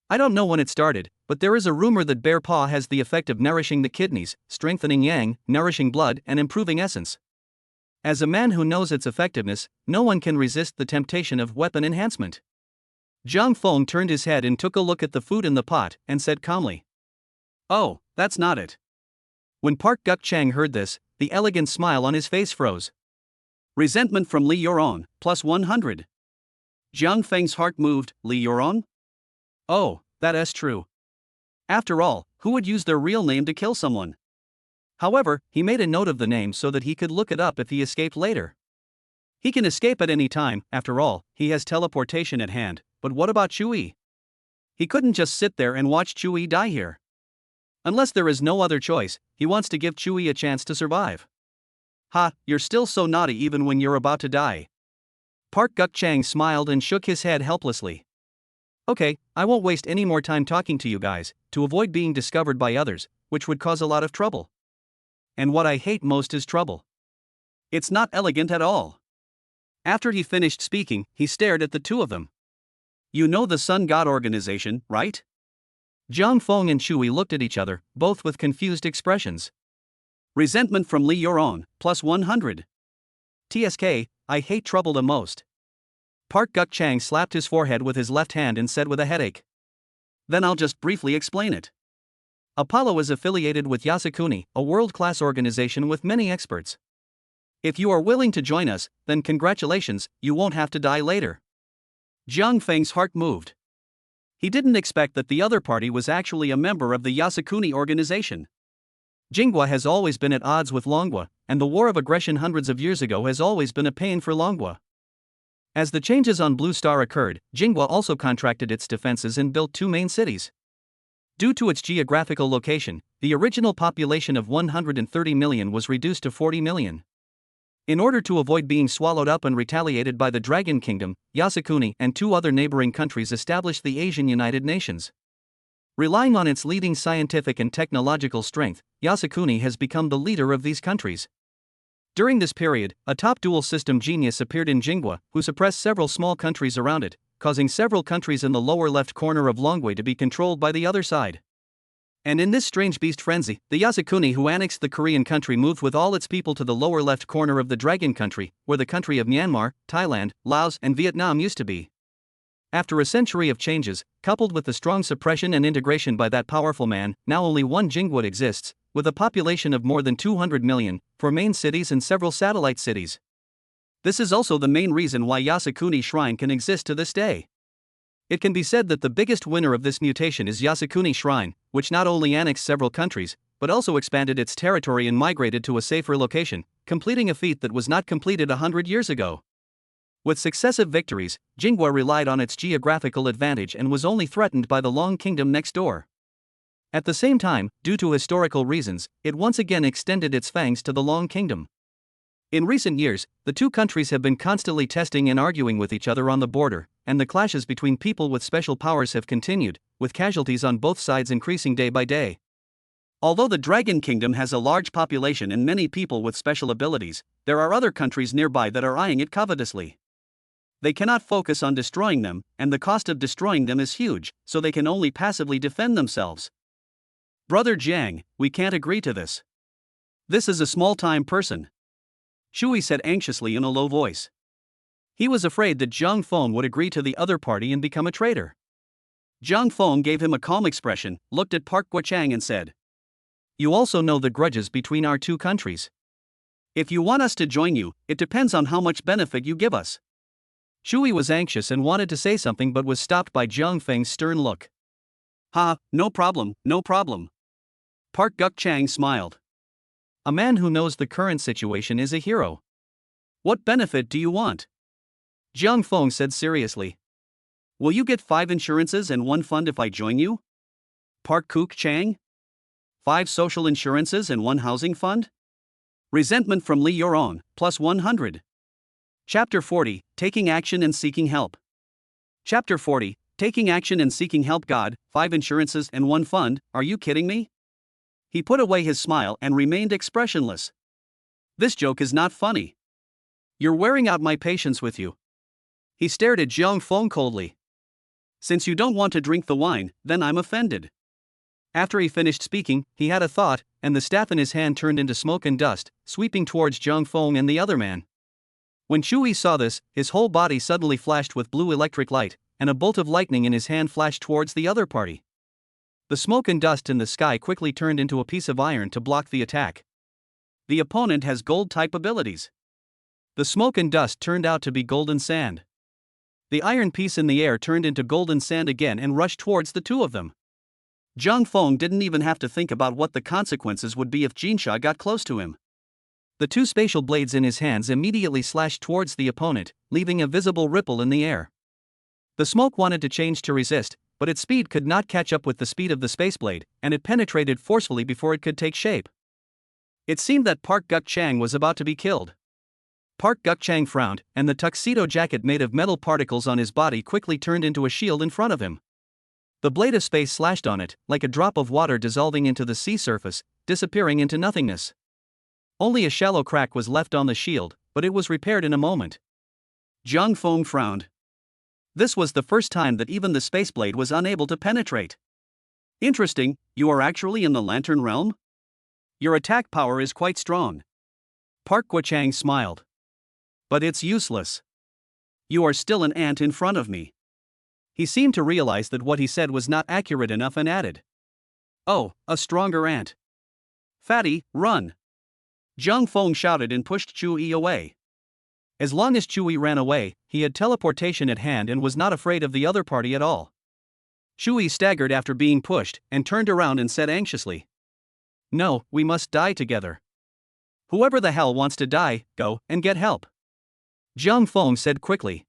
I don't know when it started, but there is a rumor that bear paw has the effect of nourishing the kidneys, strengthening yang, nourishing blood, and improving essence. As a man who knows its effectiveness, no one can resist the temptation of weapon enhancement. Jiang Feng turned his head and took a look at the food in the pot and said calmly, Oh, that's not it. When Park Guochang heard this, the elegant smile on his face froze. Resentment from Li Yuron, plus 100. Jiang Feng's heart moved. Li Yuron? Oh, that is true. After all, who would use their real name to kill someone? However, he made a note of the name so that he could look it up if he escaped later. He can escape at any time, after all, he has teleportation at hand, but what about Chewie? He couldn't just sit there and watch Chewie die here. Unless there is no other choice, he wants to give Chewie a chance to survive. Ha, you're still so naughty even when you're about to die. Park Guochang smiled and shook his head helplessly. Okay, I won't waste any more time talking to you guys, to avoid being discovered by others, which would cause a lot of trouble. And what I hate most is trouble. It's not elegant at all. After he finished speaking, he stared at the two of them. You know the Sun God organization, right? Jiang Feng and Chewie looked at each other, both with confused expressions. Resentment from Li Yuron, plus 100. TSK, I hate trouble the most. Park Guochang slapped his forehead with his left hand and said with a headache. Then I'll just briefly explain it. Apollo is affiliated with Yasukuni, a world-class organization with many experts. If you are willing to join us, then congratulations, you won't have to die later. Jiang Feng's heart moved. He didn't expect that the other party was actually a member of the Yasukuni organization. Jingwa has always been at odds with Longwa, and the war of aggression hundreds of years ago has always been a pain for Longwa. As the changes on Blue Star occurred, Jingwa also contracted its defenses and built 2 main cities. Due to its geographical location, the original population of 130 million was reduced to 40 million. In order to avoid being swallowed up and retaliated by the Dragon Kingdom, Yasukuni and 2 other neighboring countries established the Asian United Nations. Relying on its leading scientific and technological strength, Yasukuni has become the leader of these countries. During this period, a top dual system genius appeared in Jingwa, who suppressed several small countries around it, causing several countries in the lower left corner of Longwei to be controlled by the other side. And in this strange beast frenzy, the Yasukuni who annexed the Korean country moved with all its people to the lower left corner of the Dragon country, where the country of Myanmar, Thailand, Laos, and Vietnam used to be. After a century of changes, coupled with the strong suppression and integration by that powerful man, now only one Jingwa exists, with a population of more than 200 million, 4 main cities and several satellite cities. This is also the main reason why Yasukuni Shrine can exist to this day. It can be said that the biggest winner of this mutation is Yasukuni Shrine, which not only annexed several countries, but also expanded its territory and migrated to a safer location, completing a feat that was not completed 100 years ago. With successive victories, Jingwa relied on its geographical advantage and was only threatened by the Long Kingdom next door. At the same time, due to historical reasons, it once again extended its fangs to the Long Kingdom. In recent years, the 2 countries have been constantly testing and arguing with each other on the border, and the clashes between people with special powers have continued, with casualties on both sides increasing day by day. Although the Dragon Kingdom has a large population and many people with special abilities, there are other countries nearby that are eyeing it covetously. They cannot focus on destroying them, and the cost of destroying them is huge, so they can only passively defend themselves. Brother Jiang, we can't agree to this. This is a small-time person. Shui said anxiously in a low voice. He was afraid that Jiang Feng would agree to the other party and become a traitor. Jiang Feng gave him a calm expression, looked at Park Guochang and said, You also know the grudges between our 2 countries. If you want us to join you, it depends on how much benefit you give us. Shui was anxious and wanted to say something but was stopped by Jiang Feng's stern look. Ha, no problem, no problem. Park Guk-chang smiled. A man who knows the current situation is a hero. What benefit do you want? Jiang Feng said seriously. Will you get 5 insurances and 1 fund if I join you? Park Kuk-chang? 5 social insurances and 1 housing fund? Resentment from Li Yoron, plus 100. Chapter 40, Taking Action and Seeking Help. Chapter 40, Taking Action and Seeking Help. God, 5 insurances and 1 fund, are you kidding me? He put away his smile and remained expressionless. This joke is not funny. You're wearing out my patience with you. He stared at Jiang Feng coldly. Since you don't want to drink the wine, then I'm offended. After he finished speaking, he had a thought, and the staff in his hand turned into smoke and dust, sweeping towards Jiang Feng and the other man. When Chui saw this, his whole body suddenly flashed with blue electric light, and a bolt of lightning in his hand flashed towards the other party. The smoke and dust in the sky quickly turned into a piece of iron to block the attack. The opponent has gold-type abilities. The smoke and dust turned out to be golden sand. The iron piece in the air turned into golden sand again and rushed towards the two of them. Jiang Feng didn't even have to think about what the consequences would be if Jinsha got close to him. The 2 spatial blades in his hands immediately slashed towards the opponent, leaving a visible ripple in the air. The smoke wanted to change to resist, but its speed could not catch up with the speed of the space blade, and it penetrated forcefully before it could take shape. It seemed that Park Guk-chang was about to be killed. Park Guk-chang frowned, and the tuxedo jacket made of metal particles on his body quickly turned into a shield in front of him. The blade of space slashed on it, like a drop of water dissolving into the sea surface, disappearing into nothingness. Only a shallow crack was left on the shield, but it was repaired in a moment. Jiang Feng frowned. This was the first time that even the space blade was unable to penetrate. Interesting, you are actually in the Lantern Realm? Your attack power is quite strong. Park Guo-chang smiled. But it's useless. You are still an ant in front of me. He seemed to realize that what he said was not accurate enough and added. Oh, a stronger ant. Fatty, run! Jiang Feng shouted and pushed Chui away. As long as Chui ran away, he had teleportation at hand and was not afraid of the other party at all. Chui staggered after being pushed and turned around and said anxiously. No, we must die together. Whoever the hell wants to die, go and get help. Jiang Feng said quickly.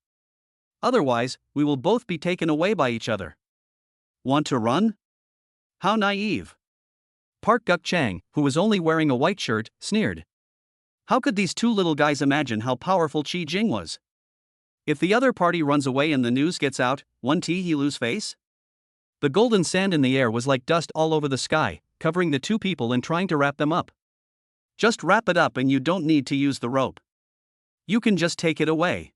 Otherwise, we will both be taken away by each other. Want to run? How naive. Park Guk-chang, who was only wearing a white shirt, sneered. How could these 2 little guys imagine how powerful Qi Jing was? If the other party runs away and the news gets out, he lose face? The golden sand in the air was like dust all over the sky, covering the 2 people and trying to wrap them up. Just wrap it up and you don't need to use the rope. You can just take it away.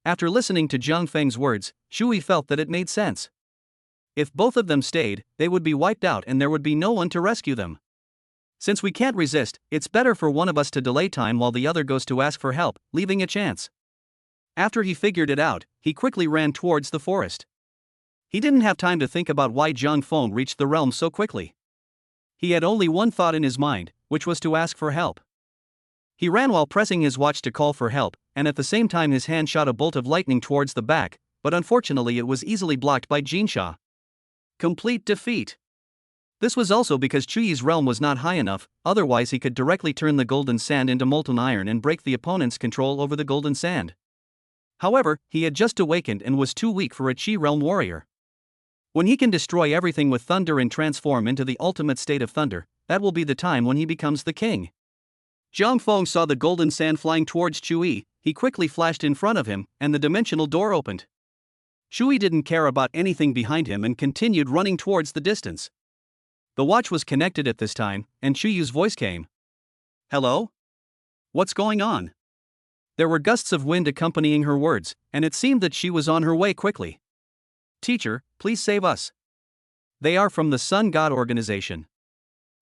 After listening to Jiang Feng's words, Shui felt that it made sense. If both of them stayed, they would be wiped out and there would be no one to rescue them. Since we can't resist, it's better for one of us to delay time while the other goes to ask for help, leaving a chance. After he figured it out, he quickly ran towards the forest. He didn't have time to think about why Jiang Feng reached the realm so quickly. He had only one thought in his mind, which was to ask for help. He ran while pressing his watch to call for help, and at the same time his hand shot a bolt of lightning towards the back, but unfortunately it was easily blocked by Jinsha. Complete defeat. This was also because Chuyi's realm was not high enough, otherwise he could directly turn the golden sand into molten iron and break the opponent's control over the golden sand. However, he had just awakened and was too weak for a Qi realm warrior. When he can destroy everything with thunder and transform into the ultimate state of thunder, that will be the time when he becomes the king. Jiang Feng saw the golden sand flying towards Chui, he quickly flashed in front of him, and the dimensional door opened. Chui didn't care about anything behind him and continued running towards the distance. The watch was connected at this time, and Chuyu's voice came. Hello? What's going on? There were gusts of wind accompanying her words, and it seemed that she was on her way quickly. Teacher, please save us. They are from the Sun God organization.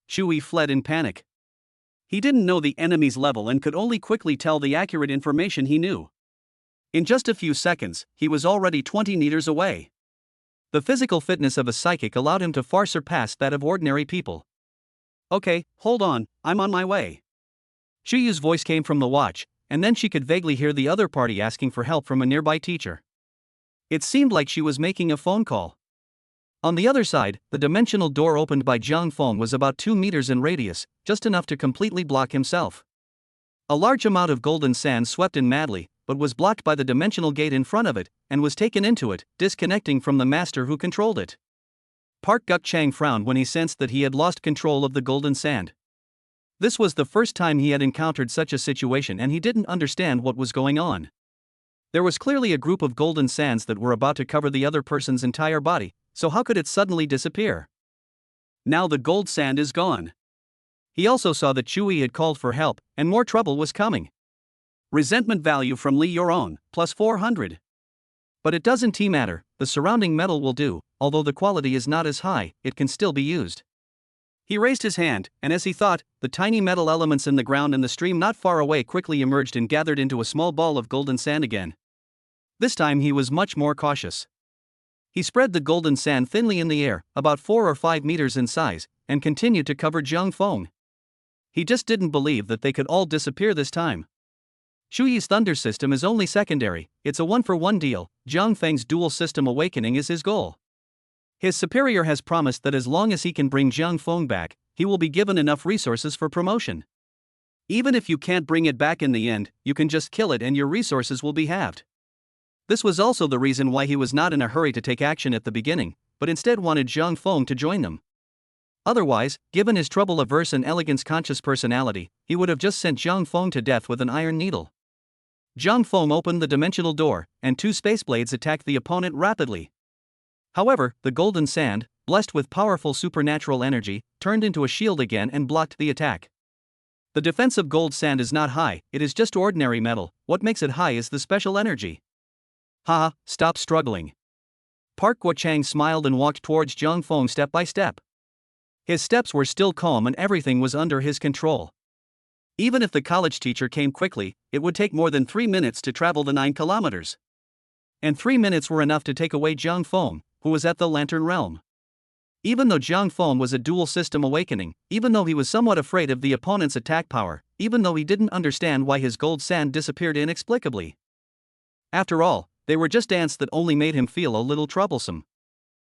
Chui fled in panic. He didn't know the enemy's level and could only quickly tell the accurate information he knew. In just a few seconds, he was already 20 meters away. The physical fitness of a psychic allowed him to far surpass that of ordinary people. Okay, hold on, I'm on my way. Shu Yu's voice came from the watch, and then she could vaguely hear the other party asking for help from a nearby teacher. It seemed like she was making a phone call. On the other side, the dimensional door opened by Jiang Feng was about 2 meters in radius, just enough to completely block himself. A large amount of golden sand swept in madly, but was blocked by the dimensional gate in front of it, and was taken into it, disconnecting from the master who controlled it. Park Guk-chang frowned when he sensed that he had lost control of the golden sand. This was the first time he had encountered such a situation, and he didn't understand what was going on. There was clearly a group of golden sands that were about to cover the other person's entire body, so how could it suddenly disappear? Now the gold sand is gone. He also saw that Chui had called for help, and more trouble was coming. Resentment value from Li Yoron, plus 400. But it doesn't matter, the surrounding metal will do, although the quality is not as high, it can still be used. He raised his hand, and as he thought, the tiny metal elements in the ground and the stream not far away quickly emerged and gathered into a small ball of golden sand again. This time he was much more cautious. He spread the golden sand thinly in the air, about 4 or 5 meters in size, and continued to cover Jiang Feng. He just didn't believe that they could all disappear this time. Shu Yi's thunder system is only secondary, it's a 1-for-1 deal. Jiang Feng's dual system awakening is his goal. His superior has promised that as long as he can bring Jiang Feng back, he will be given enough resources for promotion. Even if you can't bring it back in the end, you can just kill it and your resources will be halved. This was also the reason why he was not in a hurry to take action at the beginning, but instead wanted Jiang Feng to join them. Otherwise, given his trouble-averse and elegance-conscious personality, he would have just sent Jiang Feng to death with an iron needle. Jiang Feng opened the dimensional door, and 2 space blades attacked the opponent rapidly. However, the golden sand, blessed with powerful supernatural energy, turned into a shield again and blocked the attack. The defense of gold sand is not high, it is just ordinary metal, what makes it high is the special energy. Haha, stop struggling. Park Guo-chang smiled and walked towards Jiang Feng step by step. His steps were still calm and everything was under his control. Even if the college teacher came quickly, it would take more than 3 minutes to travel the 9 kilometers. And 3 minutes were enough to take away Jiang Feng, who was at the Lantern Realm. Even though Jiang Feng was a dual system awakening, even though he was somewhat afraid of the opponent's attack power, even though he didn't understand why his gold sand disappeared inexplicably. After all, they were just ants that only made him feel a little troublesome.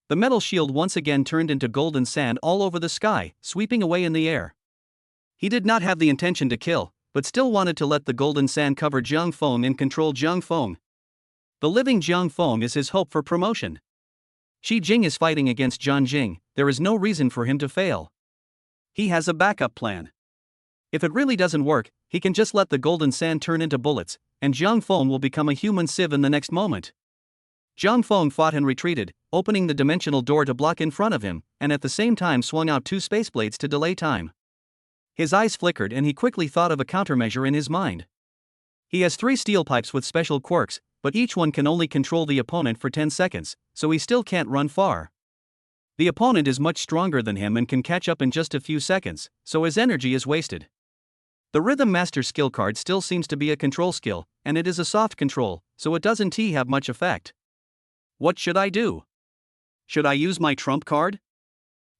The metal shield once again turned into golden sand all over the sky, sweeping away in the air. He did not have the intention to kill, but still wanted to let the golden sand cover Jiang Feng and control Jiang Feng. The living Jiang Feng is his hope for promotion. Shi Jing is fighting against Zhan Jing, there is no reason for him to fail. He has a backup plan. If it really doesn't work, he can just let the golden sand turn into bullets, and Jiang Feng will become a human sieve in the next moment. Jiang Feng fought and retreated, opening the dimensional door to block in front of him, and at the same time swung out 2 space blades to delay time. His eyes flickered and he quickly thought of a countermeasure in his mind. He has 3 steel pipes with special quirks, but each one can only control the opponent for 10 seconds, so he still can't run far. The opponent is much stronger than him and can catch up in just a few seconds, so his energy is wasted. The Rhythm Master skill card still seems to be a control skill, and it is a soft control, so it doesn't have much effect. What should I do? Should I use my trump card?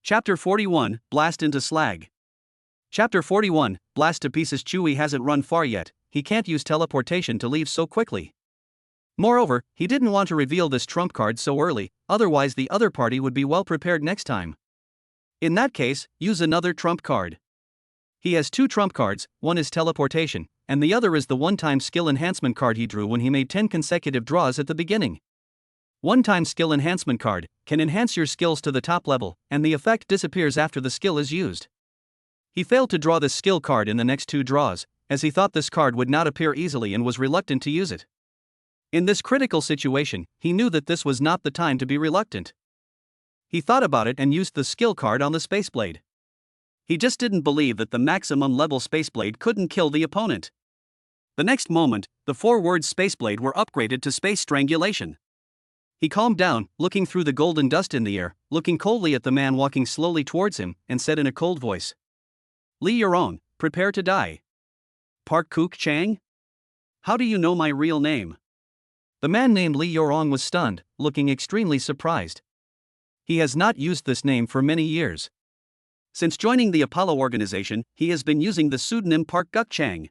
Chapter 41, Blast into Slag. Chapter 41, Blast to Pieces. Chui hasn't run far yet, he can't use teleportation to leave so quickly. Moreover, he didn't want to reveal this trump card so early, otherwise the other party would be well prepared next time. In that case, use another trump card. He has 2 trump cards, one is teleportation, and the other is the one-time skill enhancement card he drew when he made 10 consecutive draws at the beginning. One-time skill enhancement card can enhance your skills to the top level, and the effect disappears after the skill is used. He failed to draw this skill card in the next 2 draws, as he thought this card would not appear easily and was reluctant to use it. In this critical situation, he knew that this was not the time to be reluctant. He thought about it and used the skill card on the Space Blade. He just didn't believe that the maximum level Space Blade couldn't kill the opponent. The next moment, the 4 words Space Blade were upgraded to Space Strangulation. He calmed down, looking through the golden dust in the air, looking coldly at the man walking slowly towards him, and said in a cold voice, "Li Yoron, prepare to die." Park Guk-chang? How do you know my real name? The man named Li Yoron was stunned, looking extremely surprised. He has not used this name for many years. Since joining the Apollo organization, he has been using the pseudonym Part.Chang.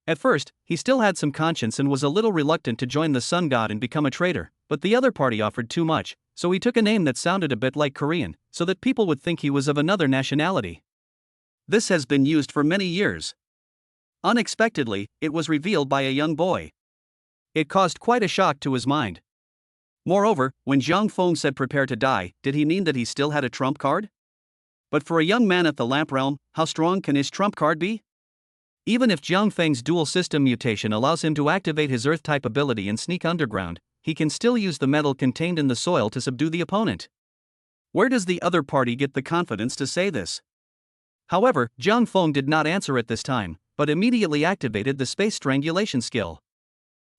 At first, he still had some conscience and was a little reluctant to join the sun god and become a traitor, but the other party offered too much, so he took a name that sounded a bit like Korean, so that people would think he was of another nationality. This has been used for many years. Unexpectedly, it was revealed by a young boy. It caused quite a shock to his mind. Moreover, when Zhang Feng said prepare to die, did he mean that he still had a trump card? But for a young man at the Lamp Realm, how strong can his trump card be? Even if Jiang Feng's dual system mutation allows him to activate his Earth-type ability and sneak underground, he can still use the metal contained in the soil to subdue the opponent. Where does the other party get the confidence to say this? However, Jiang Feng did not answer at this time, but immediately activated the space strangulation skill.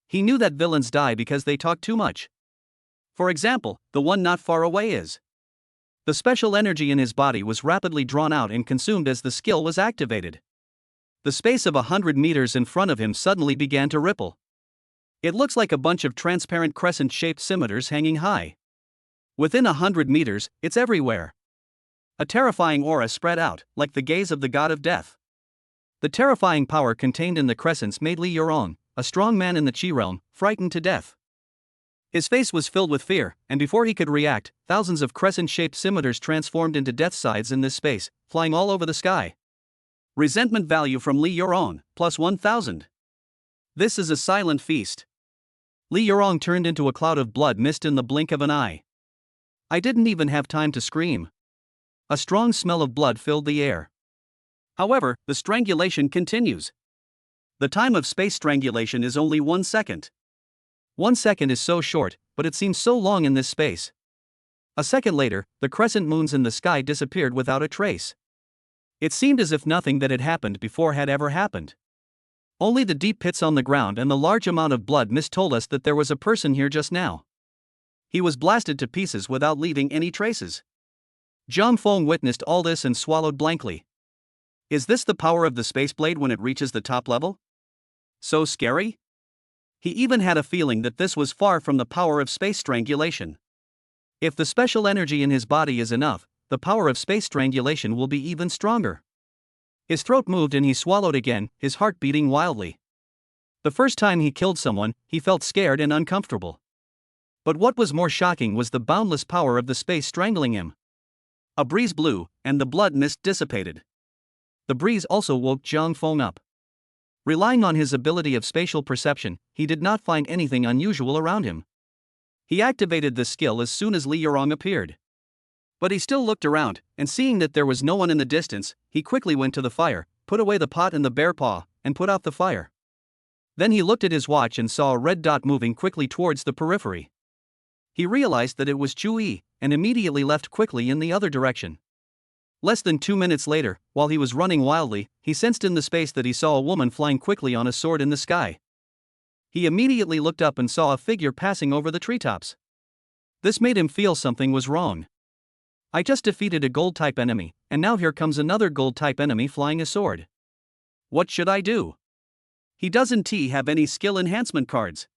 He knew that villains die because they talk too much. For example, the one not far away is. The special energy in his body was rapidly drawn out and consumed as the skill was activated. The space of 100 meters in front of him suddenly began to ripple. It looks like a bunch of transparent crescent-shaped scimitars hanging high. Within 100 meters, it's everywhere. A terrifying aura spread out, like the gaze of the god of death. The terrifying power contained in the crescents made Li Yurong, a strong man in the Qi realm, frightened to death. His face was filled with fear, and before he could react, thousands of crescent-shaped scimitars transformed into death sides in this space, flying all over the sky. Resentment value from Li Yurong, plus 1,000. This is a silent feast. Li Yurong turned into a cloud of blood mist in the blink of an eye. I didn't even have time to scream. A strong smell of blood filled the air. However, the strangulation continues. The time of space strangulation is only 1 second. 1 second is so short, but it seems so long in this space. A second later, the crescent moons in the sky disappeared without a trace. It seemed as if nothing that had happened before had ever happened. Only the deep pits on the ground and the large amount of blood mist told us that there was a person here just now. He was blasted to pieces without leaving any traces. Zhang Feng witnessed all this and swallowed blankly. Is this the power of the space blade when it reaches the top level? So scary? He even had a feeling that this was far from the power of space strangulation. If the special energy in his body is enough, the power of space strangulation will be even stronger. His throat moved and he swallowed again, his heart beating wildly. The first time he killed someone, he felt scared and uncomfortable. But what was more shocking was the boundless power of the space strangling him. A breeze blew, and the blood mist dissipated. The breeze also woke Zhang Feng up. Relying on his ability of spatial perception, he did not find anything unusual around him. He activated this skill as soon as Li Yurong appeared. But he still looked around, and seeing that there was no one in the distance, he quickly went to the fire, put away the pot and the bear paw, and put out the fire. Then he looked at his watch and saw a red dot moving quickly towards the periphery. He realized that it was Chu-Yi, and immediately left quickly in the other direction. Less than 2 minutes later, while he was running wildly, he sensed in the space that he saw a woman flying quickly on a sword in the sky. He immediately looked up and saw a figure passing over the treetops. This made him feel something was wrong. I just defeated a gold-type enemy, and now here comes another gold-type enemy flying a sword. What should I do? He doesn't have any skill enhancement cards.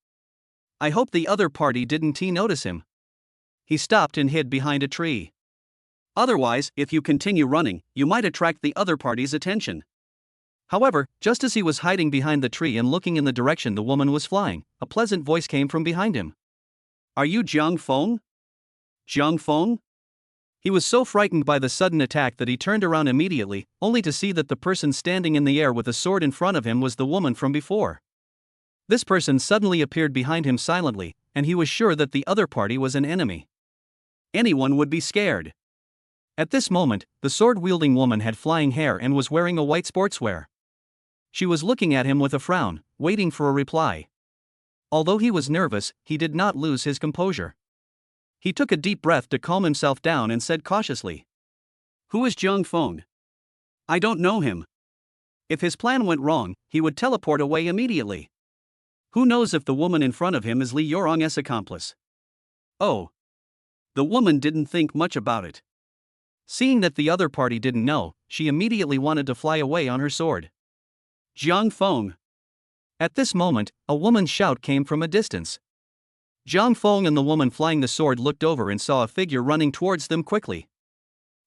I hope the other party didn't notice him. He stopped and hid behind a tree. Otherwise, if you continue running, you might attract the other party's attention. However, just as he was hiding behind the tree and looking in the direction the woman was flying, a pleasant voice came from behind him. Are you Zhang Feng? Zhang Feng? He was so frightened by the sudden attack that he turned around immediately, only to see that the person standing in the air with a sword in front of him was the woman from before. This person suddenly appeared behind him silently, and he was sure that the other party was an enemy. Anyone would be scared. At this moment, the sword-wielding woman had flying hair and was wearing a white sportswear. She was looking at him with a frown, waiting for a reply. Although he was nervous, he did not lose his composure. He took a deep breath to calm himself down and said cautiously, "Who is Zhang Feng? I don't know him." If his plan went wrong, he would teleport away immediately. Who knows if the woman in front of him is Li Yurong's accomplice? Oh. The woman didn't think much about it. Seeing that the other party didn't know, she immediately wanted to fly away on her sword. Zhang Feng. At this moment, a woman's shout came from a distance. Zhang Feng and the woman flying the sword looked over and saw a figure running towards them quickly.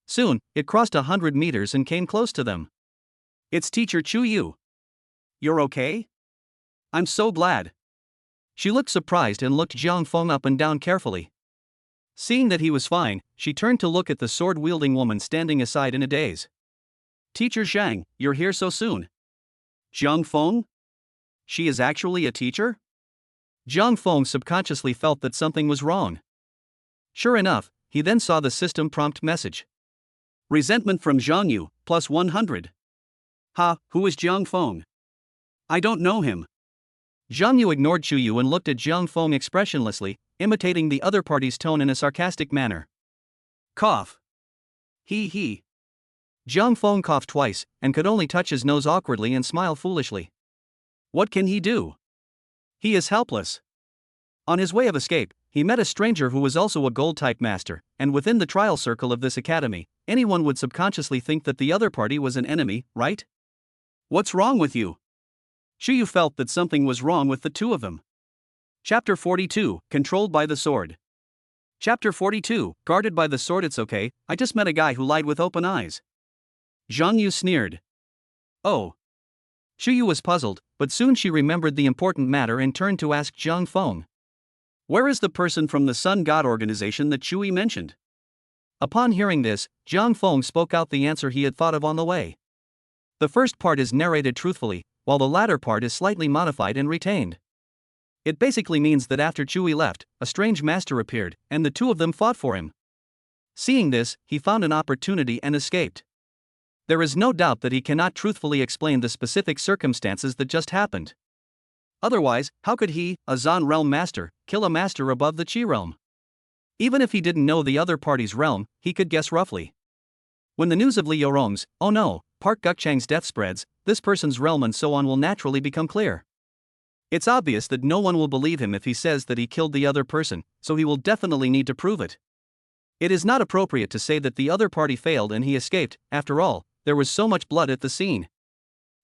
Soon, it crossed 100 meters and came close to them. It's teacher Chu Yu. You're okay? I'm so glad. She looked surprised and looked Jiang Feng up and down carefully. Seeing that he was fine, she turned to look at the sword-wielding woman standing aside in a daze. Teacher Zhang, you're here so soon. Jiang Feng? She is actually a teacher? Jiang Feng subconsciously felt that something was wrong. Sure enough, he then saw the system prompt message. Resentment from Zhang Yu, plus 100. Ha, who is Jiang Feng? I don't know him. Zhang Yu ignored Chu Yu and looked at Jiang Feng expressionlessly, imitating the other party's tone in a sarcastic manner. Cough. He. Jiang Feng coughed twice, and could only touch his nose awkwardly and smile foolishly. What can he do? He is helpless. On his way of escape, he met a stranger who was also a gold-type master, and within the trial circle of this academy, anyone would subconsciously think that the other party was an enemy, right? What's wrong with you? Chu Yu felt that something was wrong with the two of them. Chapter 42, Controlled by the Sword. Chapter 42, Guarded by the Sword. It's okay, I just met a guy who lied with open eyes. Zhang Yu sneered. Oh. Chu Yu was puzzled, but soon she remembered the important matter and turned to ask Jiang Feng. Where is the person from the Sun God organization that Chu Yu mentioned? Upon hearing this, Jiang Feng spoke out the answer he had thought of on the way. The first part is narrated truthfully, while the latter part is slightly modified and retained. It basically means that after Chu Yu left, a strange master appeared, and the two of them fought for him. Seeing this, he found an opportunity and escaped. There is no doubt that he cannot truthfully explain the specific circumstances that just happened. Otherwise, how could he, a Zan realm master, kill a master above the Qi realm? Even if he didn't know the other party's realm, he could guess roughly. When the news of Li Yorong's, oh no, Park Gukchang's death spreads, this person's realm and so on will naturally become clear. It's obvious that no one will believe him if he says that he killed the other person, so he will definitely need to prove it. It is not appropriate to say that the other party failed and he escaped. After all, there was so much blood at the scene.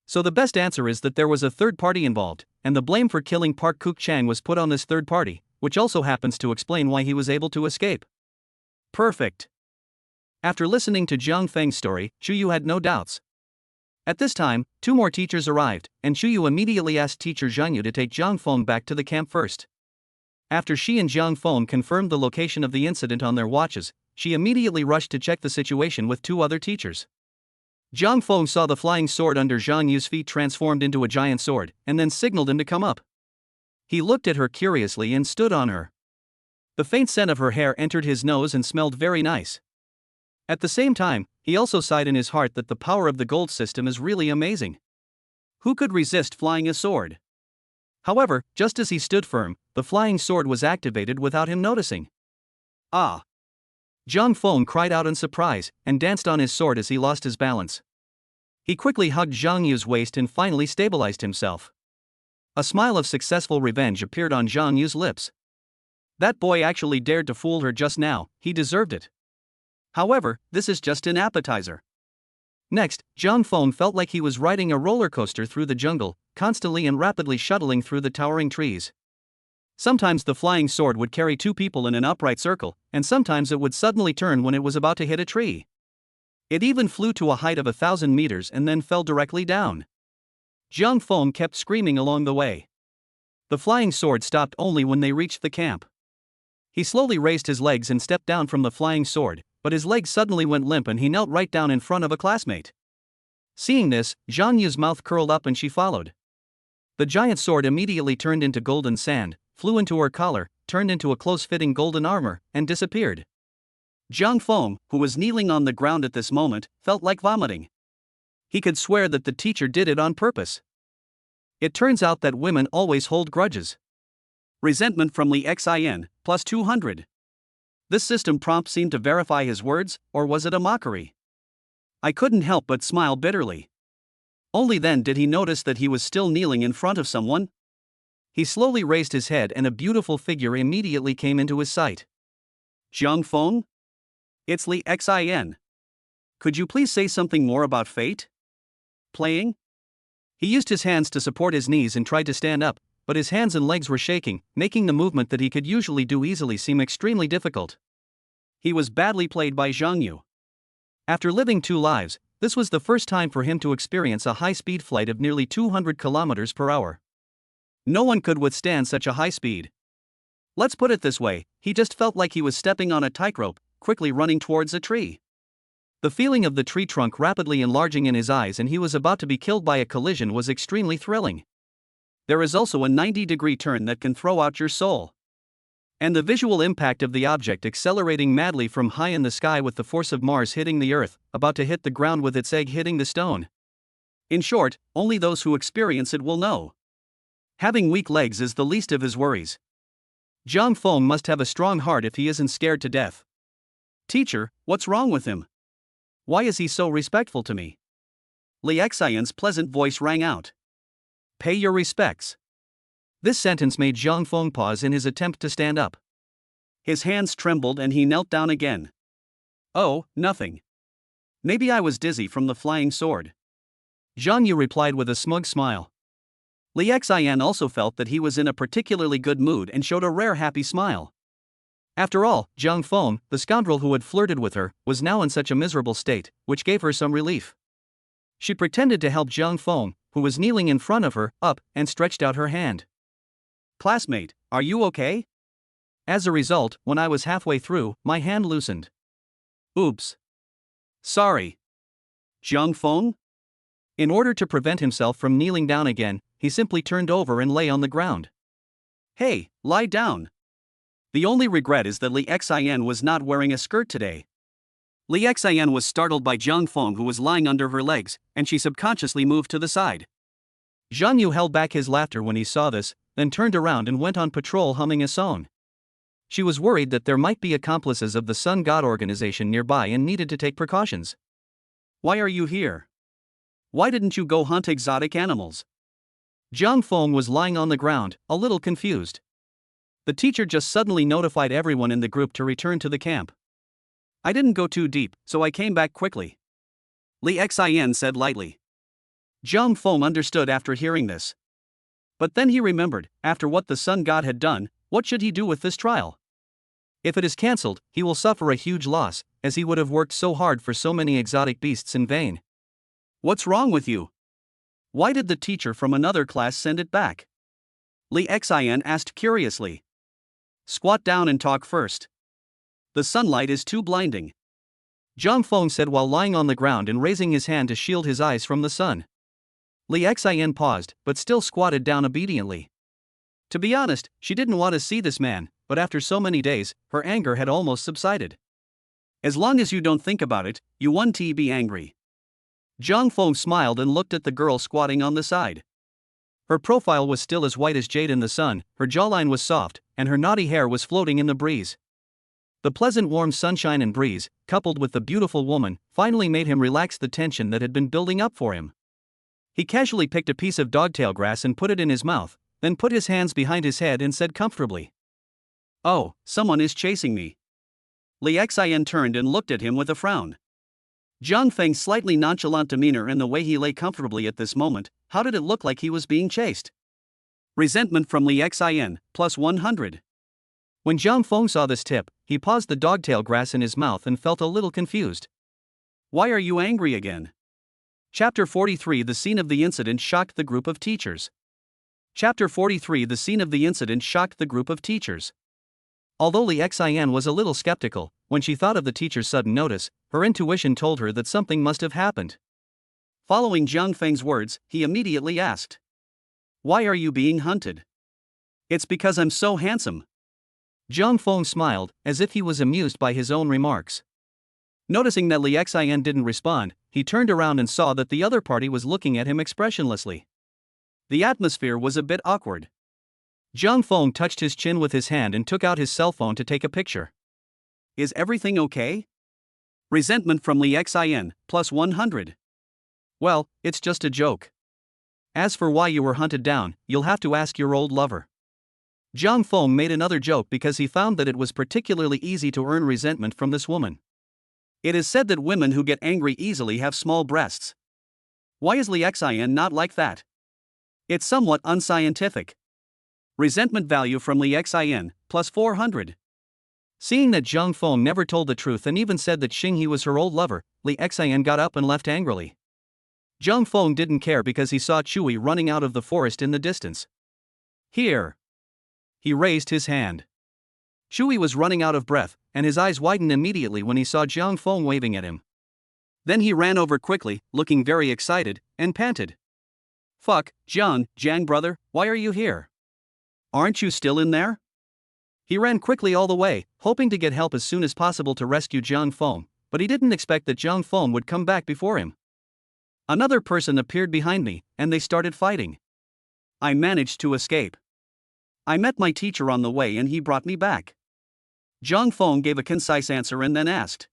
So the best answer is that there was a third party involved, and the blame for killing Park Gukchang was put on this third party, which also happens to explain why he was able to escape. Perfect. After listening to Jiang Feng's story, Chu Yu had no doubts. At this time, two more teachers arrived, and Chu Yu immediately asked teacher Zhang Yu to take Jiang Feng back to the camp first. After she and Jiang Feng confirmed the location of the incident on their watches, she immediately rushed to check the situation with two other teachers. Jiang Feng saw the flying sword under Zhang Yu's feet transformed into a giant sword, and then signaled him to come up. He looked at her curiously and stood on her. The faint scent of her hair entered his nose and smelled very nice. At the same time, he also sighed in his heart that the power of the gold system is really amazing. Who could resist flying a sword? However, just as he stood firm, the flying sword was activated without him noticing. Ah! Jiang Feng cried out in surprise, and danced on his sword as he lost his balance. He quickly hugged Zhang Yu's waist and finally stabilized himself. A smile of successful revenge appeared on Zhang Yu's lips. That boy actually dared to fool her just now, he deserved it. However, this is just an appetizer. Next, Jiang Feng felt like he was riding a roller coaster through the jungle, constantly and rapidly shuttling through the towering trees. Sometimes the flying sword would carry two people in an upright circle, and sometimes it would suddenly turn when it was about to hit a tree. It even flew to a height of 1,000 meters and then fell directly down. Jiang Feng kept screaming along the way. The flying sword stopped only when they reached the camp. He slowly raised his legs and stepped down from the flying sword, but his legs suddenly went limp and he knelt right down in front of a classmate. Seeing this, Zhang Yu's mouth curled up and she followed. The giant sword immediately turned into golden sand, flew into her collar, turned into a close-fitting golden armor, and disappeared. Jiang Feng, who was kneeling on the ground at this moment, felt like vomiting. He could swear that the teacher did it on purpose. It turns out that women always hold grudges. Resentment from Li Xin, plus 200. This system prompt seemed to verify his words, or was it a mockery? I couldn't help but smile bitterly. Only then did he notice that he was still kneeling in front of someone. He slowly raised his head and a beautiful figure immediately came into his sight. Jiang Feng? It's Li Xin. Could you please say something more about fate? Playing? He used his hands to support his knees and tried to stand up, but his hands and legs were shaking, making the movement that he could usually do easily seem extremely difficult. He was badly played by Zhang Yu. After living two lives, this was the first time for him to experience a high-speed flight of nearly 200 kilometers per hour. No one could withstand such a high speed. Let's put it this way, he just felt like he was stepping on a tightrope, quickly running towards a tree. The feeling of the tree trunk rapidly enlarging in his eyes and he was about to be killed by a collision was extremely thrilling. There is also a 90-degree turn that can throw out your soul. And the visual impact of the object accelerating madly from high in the sky with the force of Mars hitting the Earth, about to hit the ground with its egg hitting the stone. In short, only those who experience it will know. Having weak legs is the least of his worries. Zhang Feng must have a strong heart if he isn't scared to death. Teacher, what's wrong with him? Why is he so respectful to me? Li Xian's pleasant voice rang out. Pay your respects. This sentence made Zhang Feng pause in his attempt to stand up. His hands trembled and he knelt down again. Oh, nothing. Maybe I was dizzy from the flying sword. Zhang Yu replied with a smug smile. Li Xian also felt that he was in a particularly good mood and showed a rare happy smile. After all, Zhang Feng, the scoundrel who had flirted with her, was now in such a miserable state, which gave her some relief. She pretended to help Zhang Feng, who was kneeling in front of her, up, and stretched out her hand. Classmate, are you okay? As a result, when I was halfway through, my hand loosened. Oops. Sorry. Zhang Feng? In order to prevent himself from kneeling down again, he simply turned over and lay on the ground. Hey, lie down. The only regret is that Li Xian was not wearing a skirt today. Li Xian was startled by Zhang Feng who was lying under her legs, and she subconsciously moved to the side. Zhang Yu held back his laughter when he saw this, then turned around and went on patrol humming a song. She was worried that there might be accomplices of the Sun God organization nearby and needed to take precautions. Why are you here? Why didn't you go hunt exotic animals? Zhang Feng was lying on the ground, a little confused. The teacher just suddenly notified everyone in the group to return to the camp. I didn't go too deep, so I came back quickly. Li Xian said lightly. Zhang Feng understood after hearing this. But then he remembered, after what the Sun God had done, what should he do with this trial? If it is cancelled, he will suffer a huge loss, as he would have worked so hard for so many exotic beasts in vain. What's wrong with you? Why did the teacher from another class send it back? Li Xian asked curiously. Squat down and talk first. The sunlight is too blinding. Zhang Feng said while lying on the ground and raising his hand to shield his eyes from the sun. Li Xian paused, but still squatted down obediently. To be honest, she didn't want to see this man, but after so many days, her anger had almost subsided. As long as you don't think about it, you won't be angry. Zhang Feng smiled and looked at the girl squatting on the side. Her profile was still as white as jade in the sun, her jawline was soft, and her knotty hair was floating in the breeze. The pleasant warm sunshine and breeze, coupled with the beautiful woman, finally made him relax the tension that had been building up for him. He casually picked a piece of dogtail grass and put it in his mouth, then put his hands behind his head and said comfortably. Oh, someone is chasing me. Li Xian turned and looked at him with a frown. Zhang Feng's slightly nonchalant demeanor and the way he lay comfortably at this moment, how did it look like he was being chased? Resentment from Li Xian, plus 100. When Zhang Feng saw this tip, he paused the dogtail grass in his mouth and felt a little confused. Why are you angry again? Chapter 43 The scene of the incident shocked the group of teachers. Chapter 43 The scene of the incident shocked the group of teachers. Although Li Xian was a little skeptical, when she thought of the teacher's sudden notice, her intuition told her that something must have happened. Following Zhang Feng's words, he immediately asked. Why are you being hunted? It's because I'm so handsome. Zhang Feng smiled, as if he was amused by his own remarks. Noticing that Li Xian didn't respond, he turned around and saw that the other party was looking at him expressionlessly. The atmosphere was a bit awkward. Zhang Feng touched his chin with his hand and took out his cell phone to take a picture. Is everything okay? Resentment from Li Xian, plus 100. Well, it's just a joke. As for why you were hunted down, you'll have to ask your old lover. Zhang Feng made another joke because he found that it was particularly easy to earn resentment from this woman. It is said that women who get angry easily have small breasts. Why is Li Xian not like that? It's somewhat unscientific. Resentment value from Li Xian, plus 400. Seeing that Zhang Feng never told the truth and even said that Xinghe was her old lover, Li Xian got up and left angrily. Zhang Feng didn't care because he saw Chui running out of the forest in the distance. Here. He raised his hand. Chui was running out of breath, and his eyes widened immediately when he saw Zhang Feng waving at him. Then he ran over quickly, looking very excited, and panted. Fuck, Jiang brother, why are you here? Aren't you still in there? He ran quickly all the way, hoping to get help as soon as possible to rescue Zhang Feng, but he didn't expect that Zhang Feng would come back before him. Another person appeared behind me, and they started fighting. I managed to escape. I met my teacher on the way and he brought me back. Zhang Feng gave a concise answer and then asked,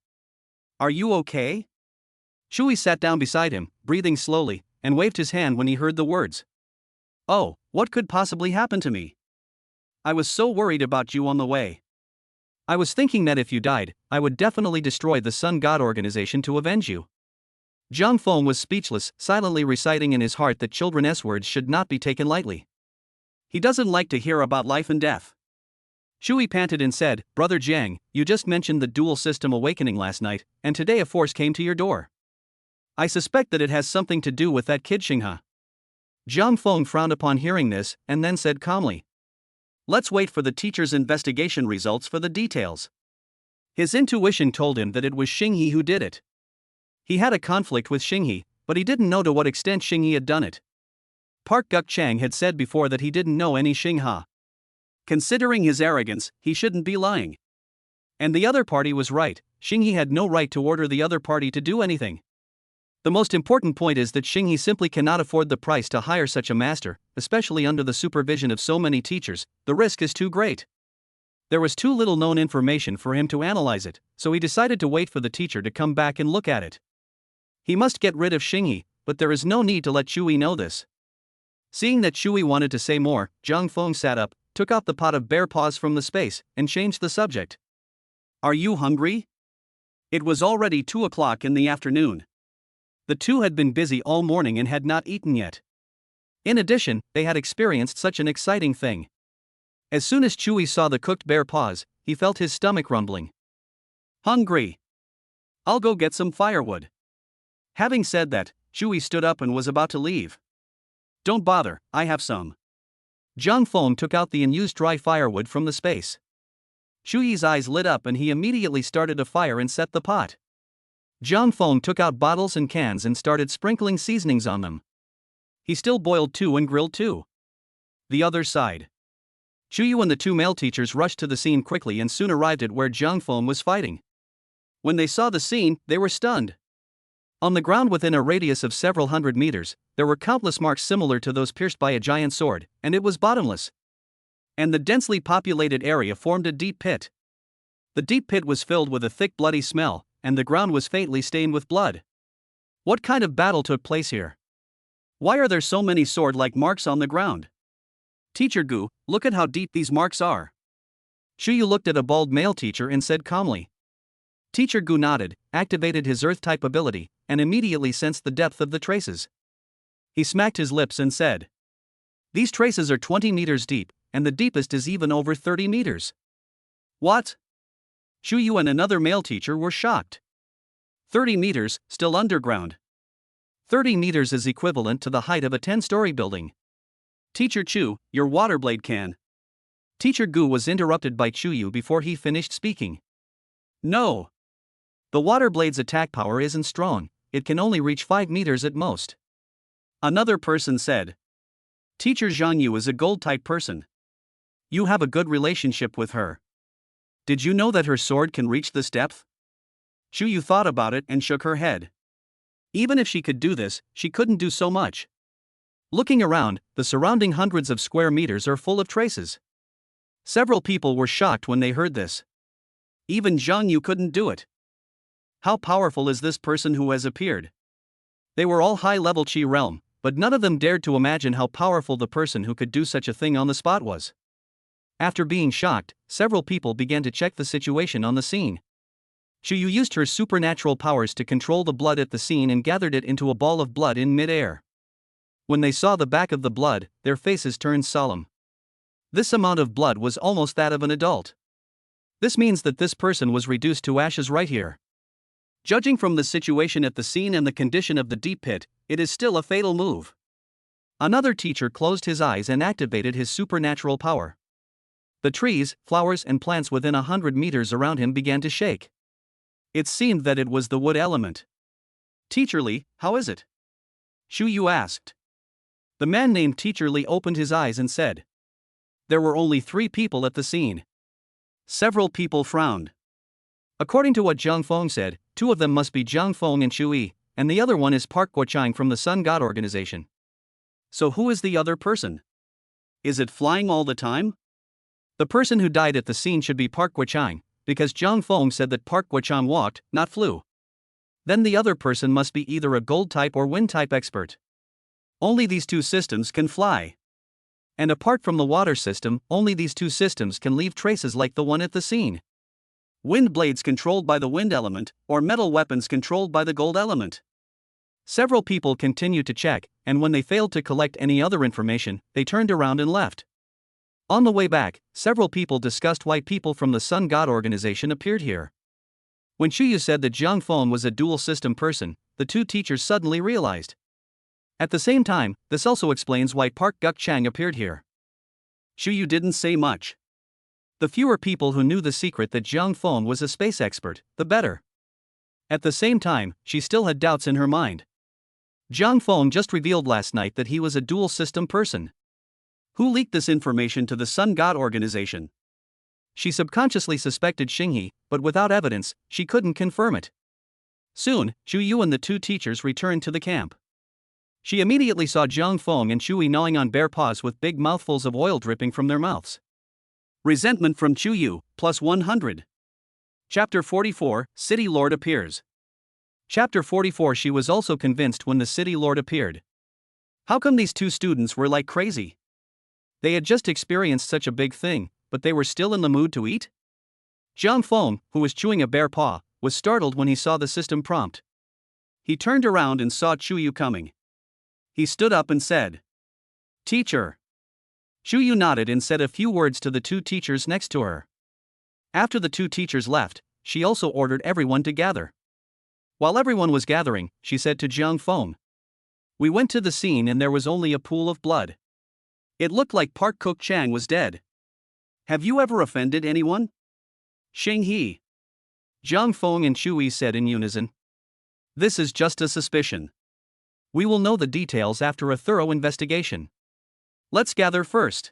Are you okay? Chui sat down beside him, breathing slowly, and waved his hand when he heard the words. Oh, what could possibly happen to me? I was so worried about you on the way. I was thinking that if you died, I would definitely destroy the Sun God organization to avenge you. Zhang Feng was speechless, silently reciting in his heart that children's words should not be taken lightly. He doesn't like to hear about life and death. Chui panted and said, Brother Jiang, you just mentioned the dual system awakening last night, and today a force came to your door. I suspect that it has something to do with that kid Xinghe. Zhang Feng frowned upon hearing this, and then said calmly, Let's wait for the teacher's investigation results for the details. His intuition told him that it was Xinghe who did it. He had a conflict with Xinghe, but he didn't know to what extent Xinghe had done it. Park Chang had said before that he didn't know any Xinghe. Considering his arrogance, he shouldn't be lying. And the other party was right, Xinghe had no right to order the other party to do anything. The most important point is that Xinghe simply cannot afford the price to hire such a master, especially under the supervision of so many teachers. The risk is too great. There was too little known information for him to analyze it, so he decided to wait for the teacher to come back and look at it. He must get rid of Xinghe, but there is no need to let Chui know this. Seeing that Chui wanted to say more, Zhang Feng sat up, took out the pot of bear paws from the space, and changed the subject. Are you hungry? It was already 2 o'clock in the afternoon. The two had been busy all morning and had not eaten yet. In addition, they had experienced such an exciting thing. As soon as Chui saw the cooked bear paws, he felt his stomach rumbling. Hungry. I'll go get some firewood. Having said that, Chui stood up and was about to leave. Don't bother, I have some. Zhang Feng took out the unused dry firewood from the space. Chui's eyes lit up and he immediately started a fire and set the pot. Zhang Feng took out bottles and cans and started sprinkling seasonings on them. He still boiled 2 and grilled 2. The other side. Chuyu and the 2 male teachers rushed to the scene quickly and soon arrived at where Zhang Feng was fighting. When they saw the scene, they were stunned. On the ground within a radius of several hundred meters, there were countless marks similar to those pierced by a giant sword, and it was bottomless. And the densely populated area formed a deep pit. The deep pit was filled with a thick bloody smell, and the ground was faintly stained with blood. What kind of battle took place here? Why are there so many sword-like marks on the ground? Teacher Gu, look at how deep these marks are. Shuyu looked at a bald male teacher and said calmly. Teacher Gu nodded, activated his earth-type ability, and immediately sensed the depth of the traces. He smacked his lips and said, These traces are 20 meters deep, and the deepest is even over 30 meters. What? Shuyu and another male teacher were shocked. 30 meters, still underground. 30 meters is equivalent to the height of a 10-story building. Teacher Chu, your water blade can. Teacher Gu was interrupted by Chuyu before he finished speaking. No. The water blade's attack power isn't strong, it can only reach 5 meters at most. Another person said. Teacher Zhang Yu is a gold-type person. You have a good relationship with her. Did you know that her sword can reach this depth? Chuyu thought about it and shook her head. Even if she could do this, she couldn't do so much. Looking around, the surrounding hundreds of square meters are full of traces. Several people were shocked when they heard this. Even Zhang Yu couldn't do it. How powerful is this person who has appeared? They were all high-level Qi realm, but none of them dared to imagine how powerful the person who could do such a thing on the spot was. After being shocked, several people began to check the situation on the scene. Shuyu used her supernatural powers to control the blood at the scene and gathered it into a ball of blood in mid-air. When they saw the back of the blood, their faces turned solemn. This amount of blood was almost that of an adult. This means that this person was reduced to ashes right here. Judging from the situation at the scene and the condition of the deep pit, it is still a fatal move. Another teacher closed his eyes and activated his supernatural power. The trees, flowers, and plants within 100 meters around him began to shake. It seemed that it was the wood element. Teacher Li, how is it? Shu Yu asked. The man named Teacher Li opened his eyes and said. There were only 3 people at the scene. Several people frowned. According to what Zhang Feng said, 2 of them must be Zhang Feng and Shu Yi, and the other one is part.Chang from the Sun God organization. So who is the other person? Is it flying all the time? The person who died at the scene should be part.Chang, because Zhang Feng said that part.Chang walked, not flew. Then the other person must be either a gold type or wind type expert. Only these 2 systems can fly. And apart from the water system, only these 2 systems can leave traces like the one at the scene. Wind blades controlled by the wind element, or metal weapons controlled by the gold element. Several people continued to check, and when they failed to collect any other information, they turned around and left. On the way back, several people discussed why people from the Sun God organization appeared here. When Shu Yu said that Zhang Feng was a dual system person, the 2 teachers suddenly realized. At the same time, this also explains why part.Chang appeared here. Shu Yu didn't say much. The fewer people who knew the secret that Zhang Feng was a space expert, the better. At the same time, she still had doubts in her mind. Zhang Feng just revealed last night that he was a dual system person. Who leaked this information to the Sun God organization? She subconsciously suspected Shingi, but without evidence, she couldn't confirm it. Soon, Shu Yu and the 2 teachers returned to the camp. She immediately saw Zhang Feng and Shu Yi gnawing on bare paws with big mouthfuls of oil dripping from their mouths. Resentment from Shu Yu, plus 100. Chapter 44, City Lord appears. Chapter 44. She was also convinced when the City Lord appeared. How come these 2 students were like crazy? They had just experienced such a big thing, but they were still in the mood to eat? Zhang Feng, who was chewing a bare paw, was startled when he saw the system prompt. He turned around and saw Shu Yu coming. He stood up and said, Teacher. Shu Yu nodded and said a few words to the 2 teachers next to her. After the 2 teachers left, she also ordered everyone to gather. While everyone was gathering, she said to Zhang Feng. We went to the scene and there was only a pool of blood. It looked like part.Chang was dead. Have you ever offended anyone? Xing He. Zhang Feng and Shu Yi said in unison. This is just a suspicion. We will know the details after a thorough investigation. Let's gather first.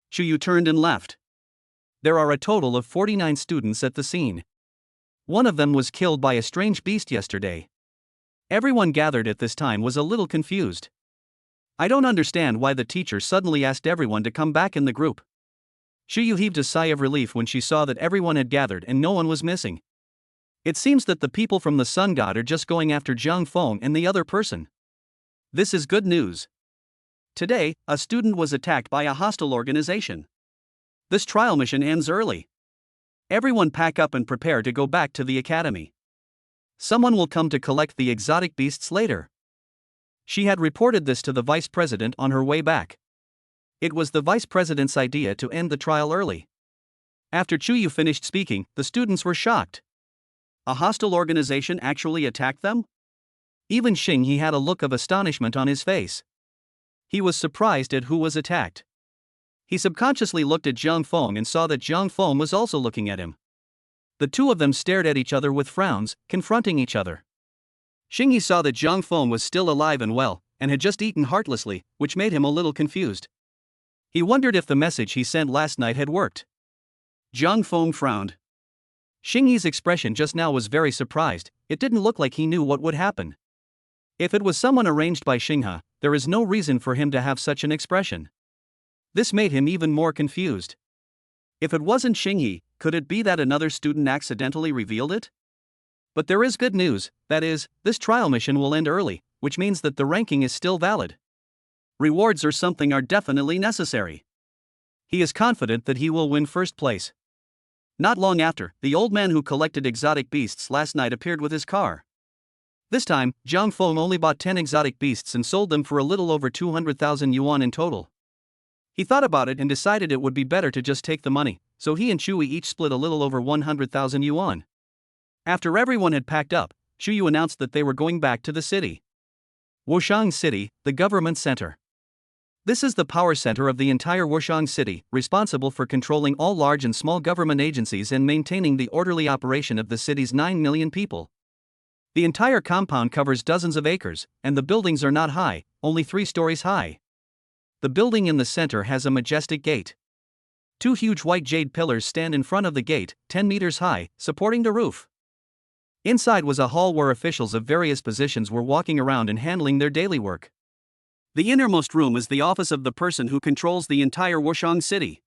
Shu Yu turned and left. There are a total of 49 students at the scene. One of them was killed by a strange beast yesterday. Everyone gathered at this time was a little confused. I don't understand why the teacher suddenly asked everyone to come back in the group. Shu Yu heaved a sigh of relief when she saw that everyone had gathered and no one was missing. It seems that the people from the Sun God are just going after Zhang Feng and the other person. This is good news. Today, a student was attacked by a hostile organization. This trial mission ends early. Everyone pack up and prepare to go back to the academy. Someone will come to collect the exotic beasts later. She had reported this to the vice president on her way back. It was the vice president's idea to end the trial early. After Shu Yu finished speaking, the students were shocked. A hostile organization actually attacked them? Even Xing He had a look of astonishment on his face. He was surprised at who was attacked. He subconsciously looked at Zhang Feng and saw that Zhang Feng was also looking at him. The 2 of them stared at each other with frowns, confronting each other. Xing He saw that Zhang Feng was still alive and well, and had just eaten heartlessly, which made him a little confused. He wondered if the message he sent last night had worked. Zhang Feng frowned. Xing He's expression just now was very surprised. It didn't look like he knew what would happen. If it was someone arranged by Xinghe, there is no reason for him to have such an expression. This made him even more confused. If it wasn't Xinghe, could it be that another student accidentally revealed it? But there is good news, that is, this trial mission will end early, which means that the ranking is still valid. Rewards or something are definitely necessary. He is confident that he will win first place. Not long after, the old man who collected exotic beasts last night appeared with his car. This time, Zhang Feng only bought 10 exotic beasts and sold them for a little over 200,000 yuan in total. He thought about it and decided it would be better to just take the money, so he and Shui each split a little over 100,000 yuan. After everyone had packed up, Shui announced that they were going back to the city. Wushang City, the government center. This is the power center of the entire Wushang City, responsible for controlling all large and small government agencies and maintaining the orderly operation of the city's 9 million people. The entire compound covers dozens of acres, and the buildings are not high, only 3 stories high. The building in the center has a majestic gate. 2 huge white jade pillars stand in front of the gate, 10 meters high, supporting the roof. Inside was a hall where officials of various positions were walking around and handling their daily work. The innermost room is the office of the person who controls the entire Wushang City.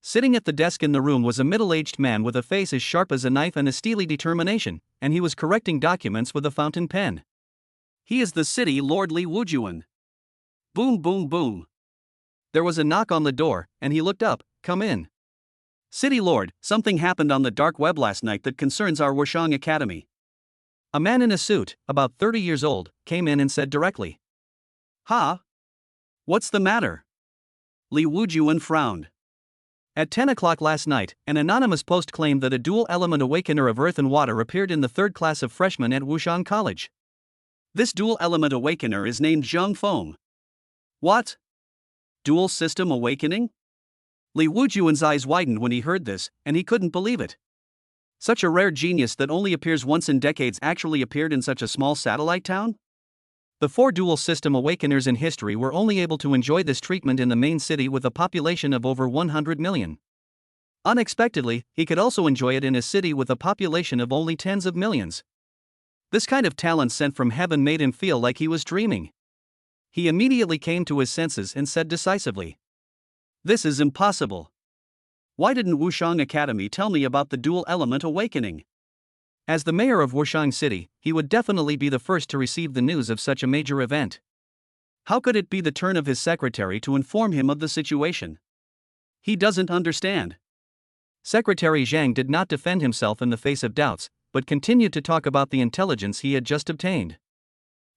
Sitting at the desk in the room was a middle-aged man with a face as sharp as a knife and a steely determination, and he was correcting documents with a fountain pen. He is the city Lord Li Wujuan. Boom boom boom. There was a knock on the door, and he looked up. Come in. City Lord, something happened on the dark web last night that concerns our Wushang Academy. A man in a suit, about 30 years old, came in and said directly. Huh? What's the matter? Li Wujuan frowned. At 10 o'clock last night, an anonymous post claimed that a dual-element awakener of earth and water appeared in the 3rd class of freshmen at Wushang College. This dual-element awakener is named Zhang Feng. What? Dual system awakening? Li Wujuan's eyes widened when he heard this, and he couldn't believe it. Such a rare genius that only appears once in decades actually appeared in such a small satellite town? The 4 dual system awakeners in history were only able to enjoy this treatment in the main city with a population of over 100 million. Unexpectedly, he could also enjoy it in a city with a population of only tens of millions. This kind of talent sent from heaven made him feel like he was dreaming. He immediately came to his senses and said decisively, "This is impossible. Why didn't Wushang Academy tell me about the dual element awakening?" As the mayor of Wushang City, he would definitely be the first to receive the news of such a major event. How could it be the turn of his secretary to inform him of the situation? He doesn't understand. Secretary Zhang did not defend himself in the face of doubts, but continued to talk about the intelligence he had just obtained.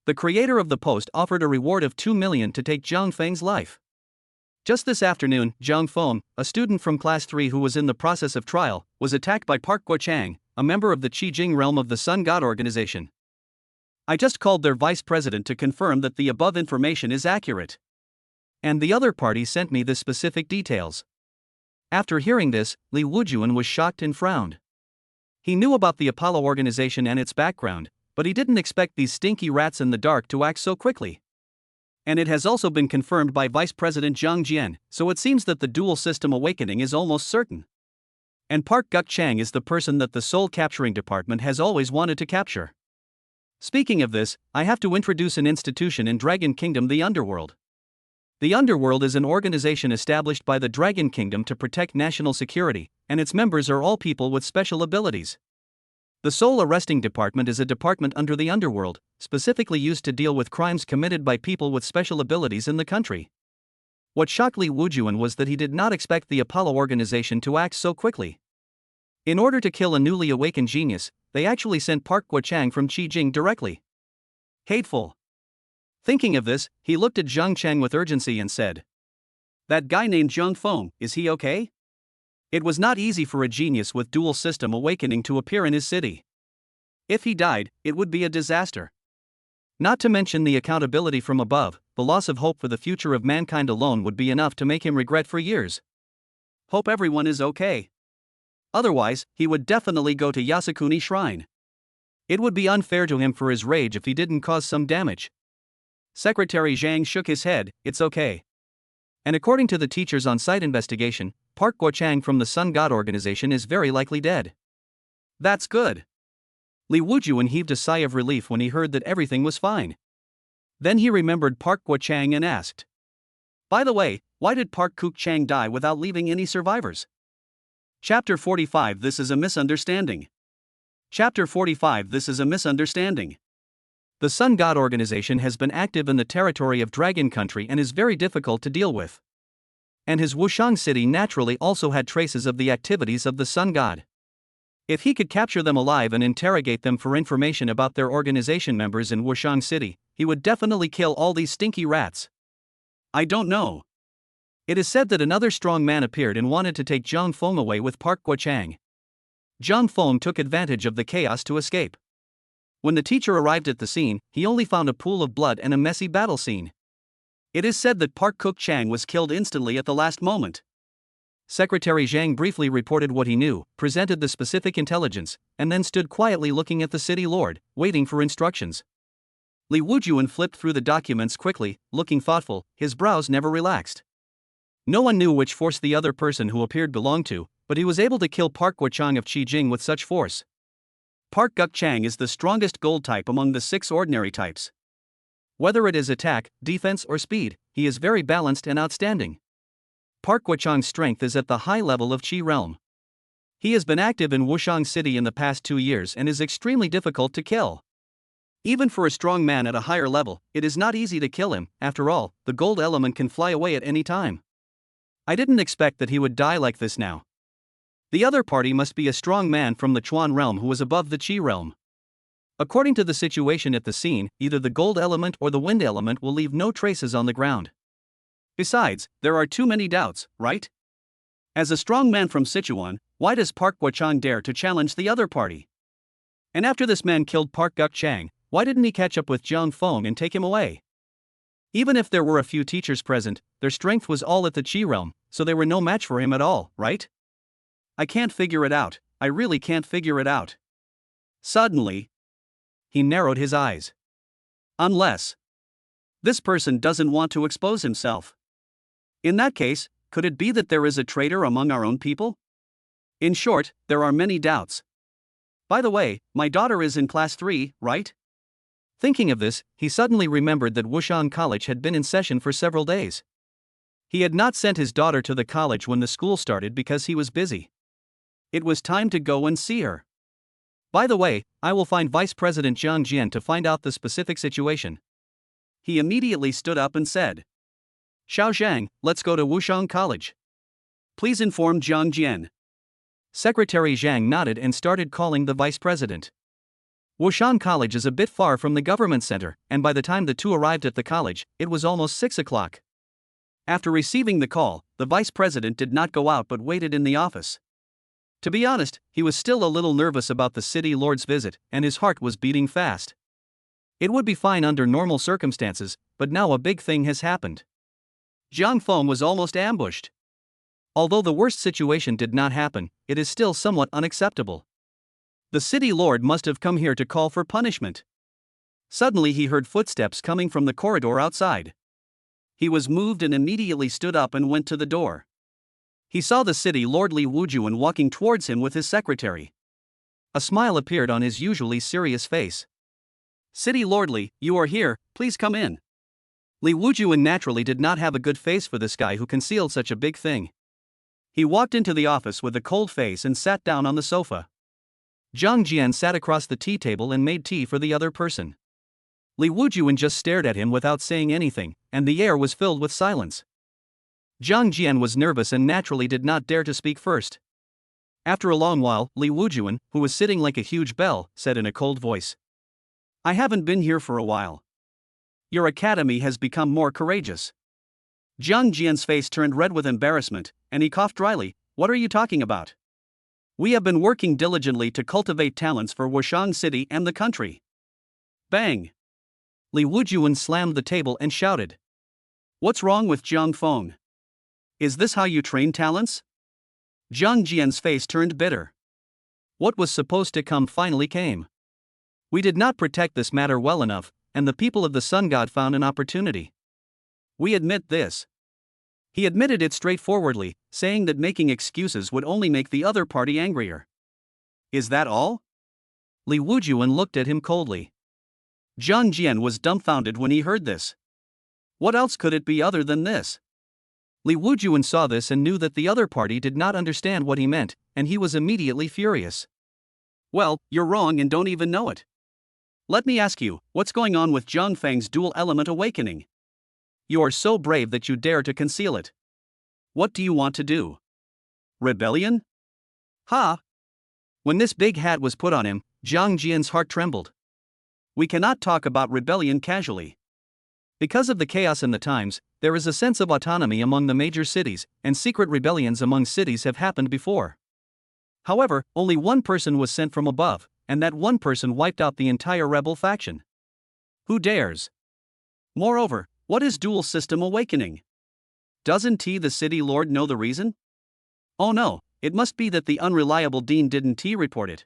The creator of the post offered a reward of 2 million to take Zhang Feng's life. Just this afternoon, Zhang Feng, a student from Class 3 who was in the process of trial, was attacked by Park Guochang, a member of the Qijing realm of the Sun God organization. I just called their vice president to confirm that the above information is accurate. And the other party sent me the specific details. After hearing this, Li Wujuan was shocked and frowned. He knew about the Apollo organization and its background, but he didn't expect these stinky rats in the dark to act so quickly. And it has also been confirmed by Vice President Zhang Jian, so it seems that the dual system awakening is almost certain. And Park Guochang is the person that the soul capturing department has always wanted to capture. Speaking of this, I have to introduce an institution in Dragon Kingdom, the Underworld. The Underworld is an organization established by the Dragon Kingdom to protect national security, and its members are all people with special abilities. The Soul Arresting Department is a department under the Underworld, specifically used to deal with crimes committed by people with special abilities in the country. What shocked Li Wujuan was that he did not expect the Apollo organization to act so quickly. In order to kill a newly awakened genius, they actually sent Park Guochang from Qijing directly. Hateful. Thinking of this, he looked at Zhang Cheng with urgency and said, "That guy named Zhang Feng, is he okay?" It was not easy for a genius with dual system awakening to appear in his city. If he died, it would be a disaster. Not to mention the accountability from above, the loss of hope for the future of mankind alone would be enough to make him regret for years. Hope everyone is okay. Otherwise, he would definitely go to Yasukuni Shrine. It would be unfair to him for his rage if he didn't cause some damage. Secretary Zhang shook his head, "It's okay." And according to the teacher's on-site investigation, Park Guochang from the Sun God organization is very likely dead. That's good. Li Wujuan heaved a sigh of relief when he heard that everything was fine. Then he remembered Park Guochang and asked, "By the way, why did Park Guochang die without leaving any survivors?" Chapter 45 This is a misunderstanding. Chapter 45 This is a misunderstanding. The Sun God organization has been active in the territory of Dragon Country and is very difficult to deal with. And his Wushang city naturally also had traces of the activities of the Sun God. If he could capture them alive and interrogate them for information about their organization members in Wushang City, he would definitely kill all these stinky rats. I don't know. It is said that another strong man appeared and wanted to take Zhang Feng away with Park Guochang. Zhang Feng took advantage of the chaos to escape. When the teacher arrived at the scene, he only found a pool of blood and a messy battle scene. It is said that Park Guochang was killed instantly at the last moment. Secretary Zhang briefly reported what he knew, presented the specific intelligence, and then stood quietly looking at the city lord, waiting for instructions. Li Wujuan flipped through the documents quickly, looking thoughtful, his brows never relaxed. No one knew which force the other person who appeared belonged to, but he was able to kill Park Guochang of Qijing with such force. Park Guochang is the strongest gold type among the 6 ordinary types. Whether it is attack, defense or speed, he is very balanced and outstanding. Park Guochang's strength is at the high level of Qi realm. He has been active in Wushang City in the past 2 years and is extremely difficult to kill. Even for a strong man at a higher level, it is not easy to kill him. After all, the gold element can fly away at any time. I didn't expect that he would die like this now. The other party must be a strong man from the Chuan realm who was above the Qi realm. According to the situation at the scene, either the gold element or the wind element will leave no traces on the ground. Besides, there are too many doubts, right? As a strong man from Sichuan, why does Park Guochang dare to challenge the other party? And after this man killed Park Guochang, why didn't he catch up with Zhang Feng and take him away? Even if there were a few teachers present, their strength was all at the Qi realm, so they were no match for him at all, right? I can't figure it out, I really can't figure it out. Suddenly, he narrowed his eyes. Unless this person doesn't want to expose himself. In that case, could it be that there is a traitor among our own people? In short, there are many doubts. By the way, my daughter is in class 3, right? Thinking of this, he suddenly remembered that Wushang College had been in session for several days. He had not sent his daughter to the college when the school started because he was busy. It was time to go and see her. By the way, I will find Vice President Jiang Jian to find out the specific situation. He immediately stood up and said, Xiao Zhang, let's go to Wushang College. Please inform Jiang Jian. Secretary Zhang nodded and started calling the vice president. Wushang College is a bit far from the government center, and by the time the two arrived at the college, it was almost 6 o'clock. After receiving the call, the vice president did not go out but waited in the office. To be honest, he was still a little nervous about the city lord's visit, and his heart was beating fast. It would be fine under normal circumstances, but now a big thing has happened. Zhang Feng was almost ambushed. Although the worst situation did not happen, it is still somewhat unacceptable. The city lord must have come here to call for punishment. Suddenly he heard footsteps coming from the corridor outside. He was moved and immediately stood up and went to the door. He saw the city lord Li Wujuan walking towards him with his secretary. A smile appeared on his usually serious face. City Lord Li, you are here, please come in. Li Wujuan naturally did not have a good face for this guy who concealed such a big thing. He walked into the office with a cold face and sat down on the sofa. Zhang Jian sat across the tea table and made tea for the other person. Li Wujuan just stared at him without saying anything, and the air was filled with silence. Zhang Jian was nervous and naturally did not dare to speak first. After a long while, Li Wujuan, who was sitting like a huge bell, said in a cold voice, I haven't been here for a while. Your academy has become more courageous. Zhang Jian's face turned red with embarrassment, and he coughed dryly. What are you talking about? We have been working diligently to cultivate talents for Wushang City and the country. Bang! Li Wujuan slammed the table and shouted. What's wrong with Zhang Feng? Is this how you train talents? Zhang Jian's face turned bitter. What was supposed to come finally came. We did not protect this matter well enough, and the people of the Sun God found an opportunity. We admit this. He admitted it straightforwardly, saying that making excuses would only make the other party angrier. Is that all? Li Wujuan looked at him coldly. Zhang Jian was dumbfounded when he heard this. What else could it be other than this? Li Wujuan saw this and knew that the other party did not understand what he meant, and he was immediately furious. Well, you're wrong and don't even know it. Let me ask you, what's going on with Zhang Feng's dual element awakening? You are so brave that you dare to conceal it. What do you want to do? Rebellion? Ha! When this big hat was put on him, Zhang Jian's heart trembled. We cannot talk about rebellion casually. Because of the chaos in the times, there is a sense of autonomy among the major cities, and secret rebellions among cities have happened before. However, only one person was sent from above, and that one person wiped out the entire rebel faction. Who dares? Moreover, what is dual system awakening? Doesn't the city lord know the reason? Oh no, it must be that the unreliable Dean didn't report it.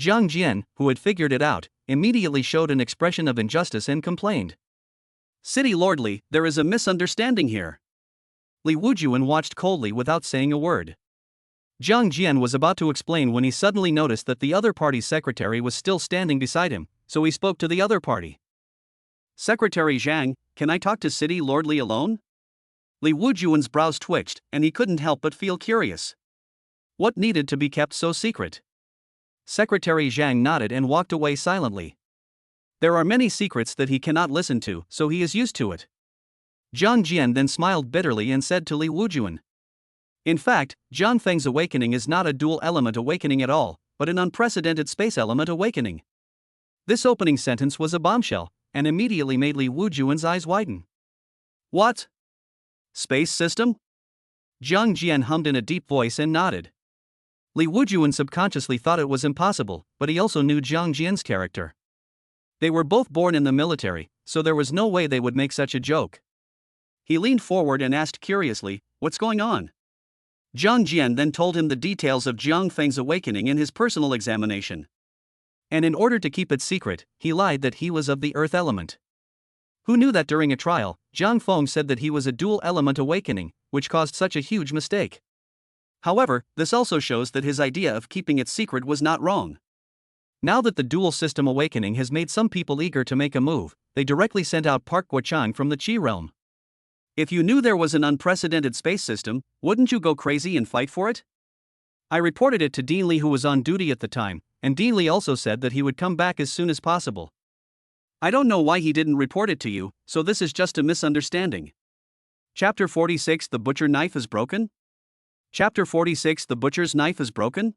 Jiang Jian, who had figured it out, immediately showed an expression of injustice and complained. City Lord Li, there is a misunderstanding here. Li Wujuan watched coldly without saying a word. Jiang Jian was about to explain when he suddenly noticed that the other party's secretary was still standing beside him, so he spoke to the other party. Secretary Zhang, can I talk to City Lord Li alone? Li Wujuan's brows twitched, and he couldn't help but feel curious. What needed to be kept so secret? Secretary Zhang nodded and walked away silently. There are many secrets that he cannot listen to, so he is used to it. Jiang Jian then smiled bitterly and said to Li Wujuan. In fact, Jiang Feng's awakening is not a dual element awakening at all, but an unprecedented space element awakening. This opening sentence was a bombshell, and immediately made Li Wujuan's eyes widen. What? Space system? Jiang Jian hummed in a deep voice and nodded. Li Wujuan subconsciously thought it was impossible, but he also knew Jiang Jian's character. They were both born in the military, so there was no way they would make such a joke. He leaned forward and asked curiously, "What's going on?" Jiang Jian then told him the details of Jiang Feng's awakening in his personal examination. And in order to keep it secret, he lied that he was of the earth element. Who knew that during a trial, Jiang Feng said that he was a dual element awakening, which caused such a huge mistake. However, this also shows that his idea of keeping it secret was not wrong. Now that the dual system awakening has made some people eager to make a move, they directly sent out Park Guochang from the Qi realm. If you knew there was an unprecedented space system, wouldn't you go crazy and fight for it? I reported it to Dean Li, who was on duty at the time, and Dean Li also said that he would come back as soon as possible. I don't know why he didn't report it to you, so this is just a misunderstanding. Chapter 46 The Butcher Knife is Broken? Chapter 46 The Butcher's Knife is Broken?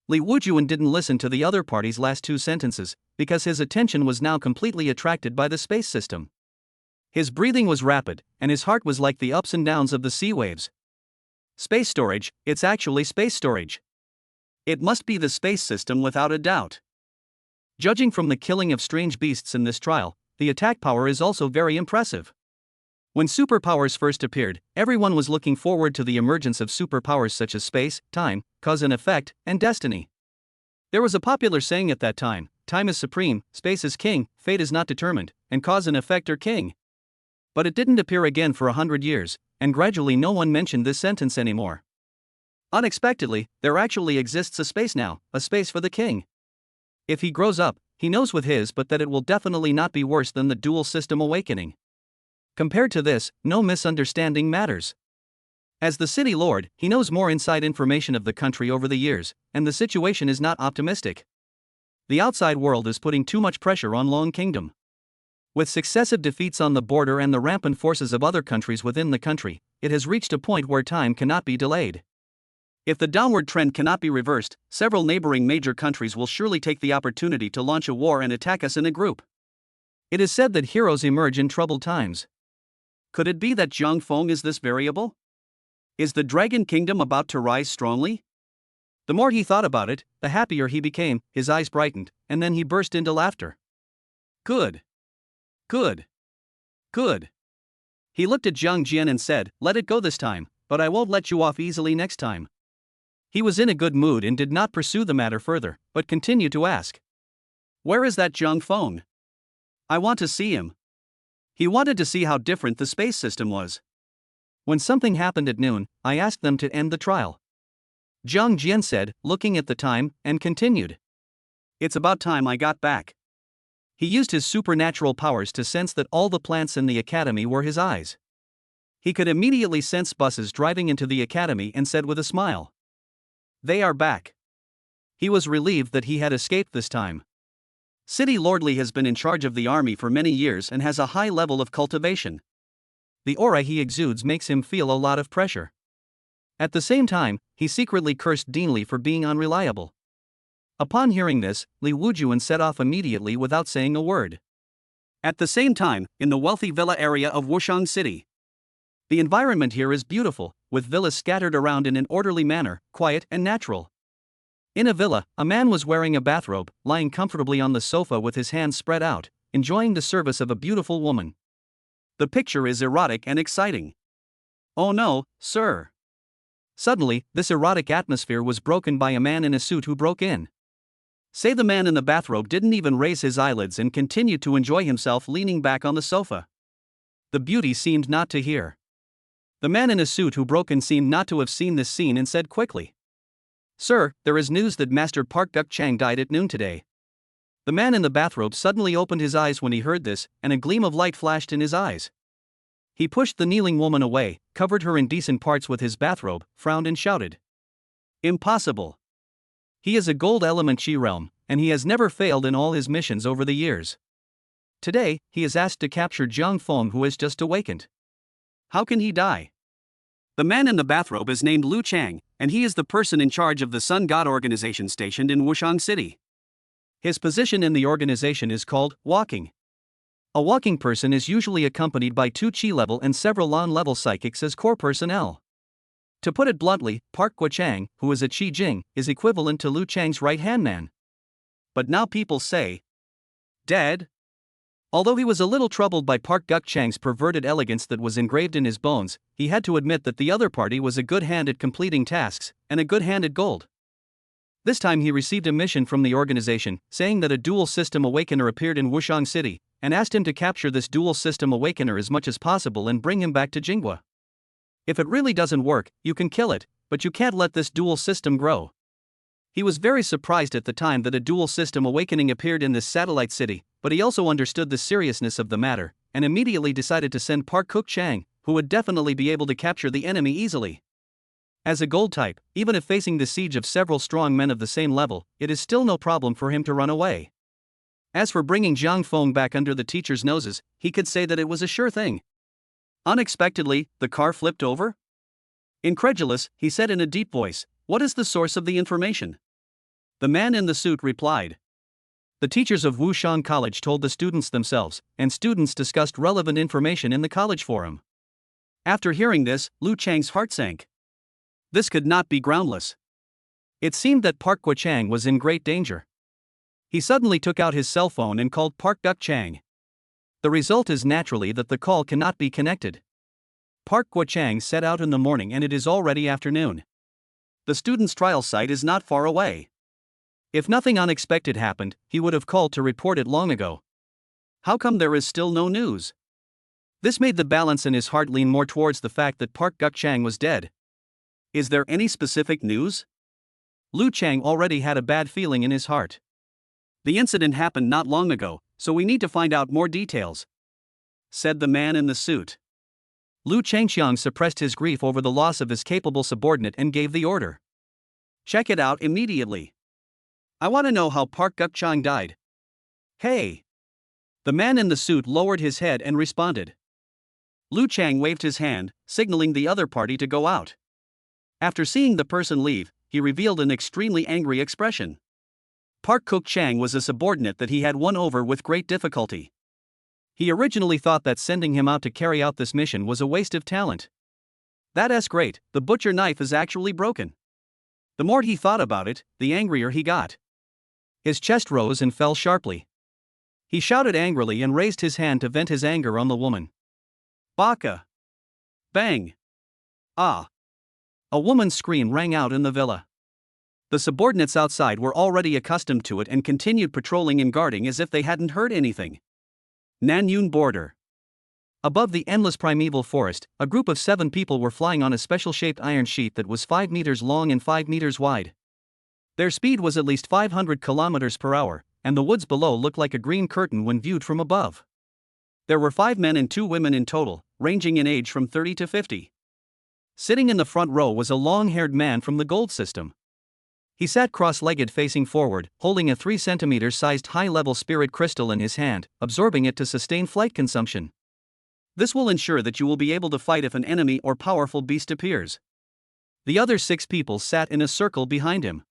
Li Wujuan didn't listen to the other party's last two sentences, because his attention was now completely attracted by the space system. His breathing was rapid, and his heart was like the ups and downs of the sea waves. Space storage, it's actually space storage. It must be the space system without a doubt. Judging from the killing of strange beasts in this trial, the attack power is also very impressive. When superpowers first appeared, everyone was looking forward to the emergence of superpowers such as space, time, cause and effect, and destiny. There was a popular saying at that time: time is supreme, space is king, fate is not determined, and cause and effect are king. But it didn't appear again for 100 years, and gradually no one mentioned this sentence anymore. Unexpectedly, there actually exists a space now, a space for the king. If he grows up, he knows with his but that it will definitely not be worse than the dual system awakening. Compared to this, no misunderstanding matters. As the city lord, he knows more inside information of the country over the years, and the situation is not optimistic. The outside world is putting too much pressure on Long Kingdom. With successive defeats on the border and the rampant forces of other countries within the country, it has reached a point where time cannot be delayed. If the downward trend cannot be reversed, several neighboring major countries will surely take the opportunity to launch a war and attack us in a group. It is said that heroes emerge in troubled times. Could it be that Jiang Feng is this variable? Is the Dragon Kingdom about to rise strongly? The more he thought about it, the happier he became. His eyes brightened, and then he burst into laughter. Good. Good. Good. He looked at Jiang Jian and said, "Let it go this time, but I won't let you off easily next time." He was in a good mood and did not pursue the matter further, but continued to ask, "Where is that Jiang Feng? I want to see him." He wanted to see how different the space system was. When something happened at noon, I asked them to end the trial. Jiang Jian said, looking at the time, and continued. It's about time I got back. He used his supernatural powers to sense that all the plants in the academy were his eyes. He could immediately sense buses driving into the academy and said with a smile, "They are back." He was relieved that he had escaped this time. City Lord Li has been in charge of the army for many years and has a high level of cultivation. The aura he exudes makes him feel a lot of pressure. At the same time, he secretly cursed Dean Li for being unreliable. Upon hearing this, Li Wujuan set off immediately without saying a word. At the same time, in the wealthy villa area of Wushang City. The environment here is beautiful, with villas scattered around in an orderly manner, quiet and natural. In a villa, a man was wearing a bathrobe, lying comfortably on the sofa with his hands spread out, enjoying the service of a beautiful woman. The picture is erotic and exciting. Oh no, sir. Suddenly, this erotic atmosphere was broken by a man in a suit who broke in. Say the man in the bathrobe didn't even raise his eyelids and continued to enjoy himself leaning back on the sofa. The beauty seemed not to hear. The man in a suit who broke in seemed not to have seen this scene and said quickly, "Sir, there is news that Master Park.Chang died at noon today." The man in the bathrobe suddenly opened his eyes when he heard this, and a gleam of light flashed in his eyes. He pushed the kneeling woman away, covered her indecent parts with his bathrobe, frowned and shouted, "Impossible! He is a gold element Chi realm, and he has never failed in all his missions over the years. Today, he is asked to capture Jiang Feng, who has just awakened. How can he die?" The man in the bathrobe is named Lu Chang, and he is the person in charge of the Sun God organization stationed in Wushang City. His position in the organization is called walking. A walking person is usually accompanied by 2 Chi level and several Lan level psychics as core personnel. To put it bluntly, Park Chang, who is a Chi Jing, is equivalent to Lu Chang's right-hand man. But now people say, dead? Although he was a little troubled by Park Chang's perverted elegance that was engraved in his bones, he had to admit that the other party was a good hand at completing tasks, and a good hand at gold. This time he received a mission from the organization, saying that a dual system awakener appeared in Wushang City, and asked him to capture this dual system awakener as much as possible and bring him back to Jinghua. If it really doesn't work, you can kill it, but you can't let this dual system grow. He was very surprised at the time that a dual system awakening appeared in this satellite city, but he also understood the seriousness of the matter, and immediately decided to send Park Chang, who would definitely be able to capture the enemy easily. As a gold type, even if facing the siege of several strong men of the same level, it is still no problem for him to run away. As for bringing Jiang Feng back under the teacher's noses, he could say that it was a sure thing. Unexpectedly, the car flipped over? Incredulous, he said in a deep voice, "What is the source of the information?" The man in the suit replied, "The teachers of Wushang College told the students themselves, and students discussed relevant information in the college forum." After hearing this, Lu Chang's heart sank. This could not be groundless. It seemed that Park Chang was in great danger. He suddenly took out his cell phone and called Park Chang. The result is naturally that the call cannot be connected. Park Chang set out in the morning and it is already afternoon. The student's trial site is not far away. If nothing unexpected happened, he would have called to report it long ago. How come there is still no news? This made the balance in his heart lean more towards the fact that Park Chang was dead. Is there any specific news? Lu Chang already had a bad feeling in his heart. The incident happened not long ago, so we need to find out more details, said the man in the suit. Lu Changxiang suppressed his grief over the loss of his capable subordinate and gave the order. Check it out immediately. I want to know how Park Chang died. Hey! The man in the suit lowered his head and responded. Lu Chang waved his hand, signaling the other party to go out. After seeing the person leave, he revealed an extremely angry expression. Park Chang was a subordinate that he had won over with great difficulty. He originally thought that sending him out to carry out this mission was a waste of talent. That's great, the butcher knife is actually broken. The more he thought about it, the angrier he got. His chest rose and fell sharply. He shouted angrily and raised his hand to vent his anger on the woman. Baka! Bang! Ah! A woman's scream rang out in the villa. The subordinates outside were already accustomed to it and continued patrolling and guarding as if they hadn't heard anything. Nanyun border. Above the endless primeval forest, a group of 7 people were flying on a special-shaped iron sheet that was 5 meters long and 5 meters wide. Their speed was at least 500 kilometers per hour, and the woods below looked like a green curtain when viewed from above. There were 5 men and 2 women in total, ranging in age from 30 to 50. Sitting in the front row was a long-haired man from the gold system. He sat cross-legged facing forward, holding a 3 centimeter sized high-level spirit crystal in his hand, absorbing it to sustain flight consumption. This will ensure that you will be able to fight if an enemy or powerful beast appears. The other 6 people sat in a circle behind him.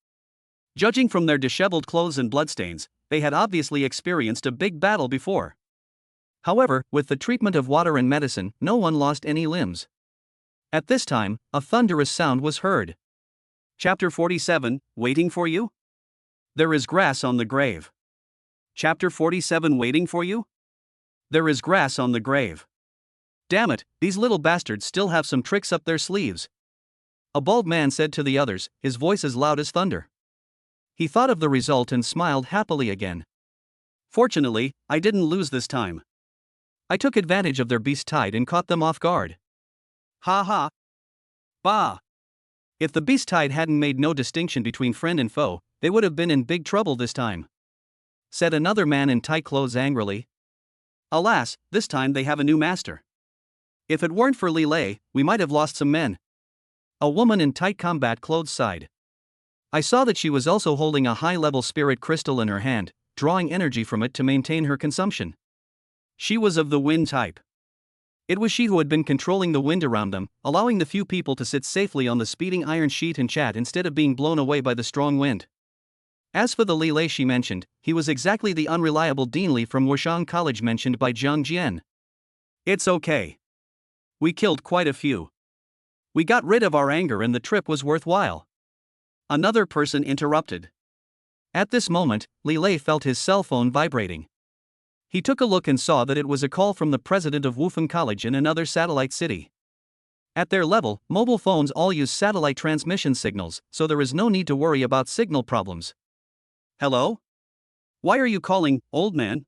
Judging from their disheveled clothes and bloodstains, they had obviously experienced a big battle before. However, with the treatment of water and medicine, no one lost any limbs. At this time, a thunderous sound was heard. Chapter 47, Waiting for You? There is grass on the grave. Chapter 47, Waiting for You? There is grass on the grave. Damn it, these little bastards still have some tricks up their sleeves. A bald man said to the others, his voice as loud as thunder. He thought of the result and smiled happily again. Fortunately, I didn't lose this time. I took advantage of their beast tide and caught them off guard. Ha ha. Bah. If the beast tide hadn't made no distinction between friend and foe, they would have been in big trouble this time, said another man in tight clothes angrily. Alas, this time they have a new master. If it weren't for Lilei, we might have lost some men. A woman in tight combat clothes sighed. I saw that she was also holding a high-level spirit crystal in her hand, drawing energy from it to maintain her consumption. She was of the wind type. It was she who had been controlling the wind around them, allowing the few people to sit safely on the speeding iron sheet and chat instead of being blown away by the strong wind. As for the Lilei she mentioned, he was exactly the unreliable Deanly from Wushang College mentioned by Zhang Jian. It's okay. We killed quite a few. We got rid of our anger and the trip was worthwhile. Another person interrupted. At this moment, Lilei felt his cell phone vibrating. He took a look and saw that it was a call from the president of Wufeng College in another satellite city. At their level, mobile phones all use satellite transmission signals, so there is no need to worry about signal problems. Hello? Why are you calling, old man?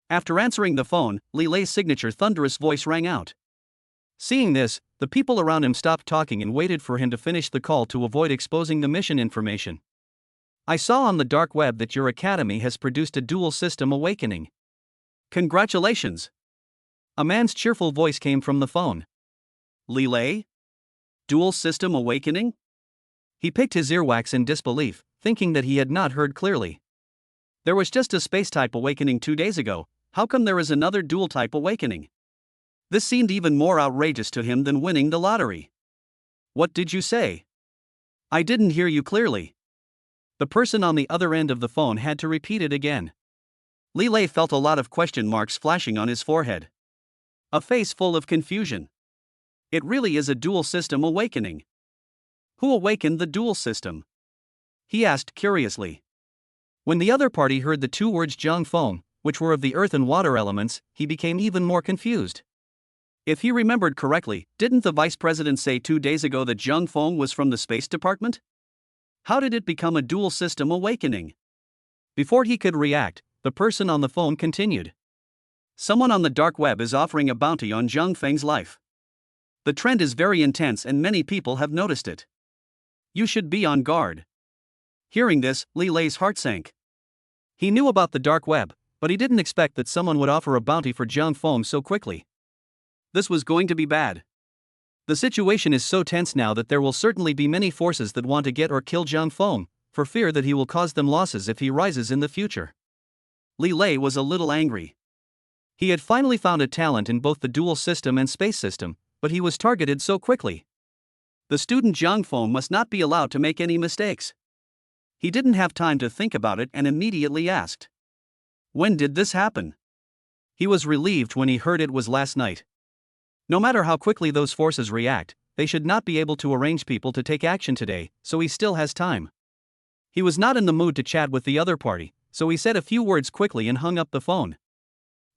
After answering the phone, Lilei's signature thunderous voice rang out. Seeing this, the people around him stopped talking and waited for him to finish the call to avoid exposing the mission information. I saw on the dark web that your academy has produced a dual system awakening. Congratulations! A man's cheerful voice came from the phone. Lilei? Dual system awakening? He picked his earwax in disbelief, thinking that he had not heard clearly. There was just a space-type awakening 2 days ago, how come there is another dual-type awakening? This seemed even more outrageous to him than winning the lottery. What did you say? I didn't hear you clearly. The person on the other end of the phone had to repeat it again. Lilei felt a lot of question marks flashing on his forehead. A face full of confusion. It really is a dual system awakening. Who awakened the dual system? He asked curiously. When the other party heard the two words Zhang Feng, which were of the earth and water elements, he became even more confused. If he remembered correctly, didn't the vice president say 2 days ago that Zhang Feng was from the space department? How did it become a dual system awakening? Before he could react, the person on the phone continued. Someone on the dark web is offering a bounty on Zhang Feng's life. The trend is very intense and many people have noticed it. You should be on guard. Hearing this, Lilei's heart sank. He knew about the dark web, but he didn't expect that someone would offer a bounty for Zhang Feng so quickly. This was going to be bad. The situation is so tense now that there will certainly be many forces that want to get or kill Zhang Feng, for fear that he will cause them losses if he rises in the future. Lilei was a little angry. He had finally found a talent in both the dual system and space system, but he was targeted so quickly. The student Zhang Feng must not be allowed to make any mistakes. He didn't have time to think about it and immediately asked. When did this happen? He was relieved when he heard it was last night. No matter how quickly those forces react, they should not be able to arrange people to take action today, so he still has time. He was not in the mood to chat with the other party, so he said a few words quickly and hung up the phone.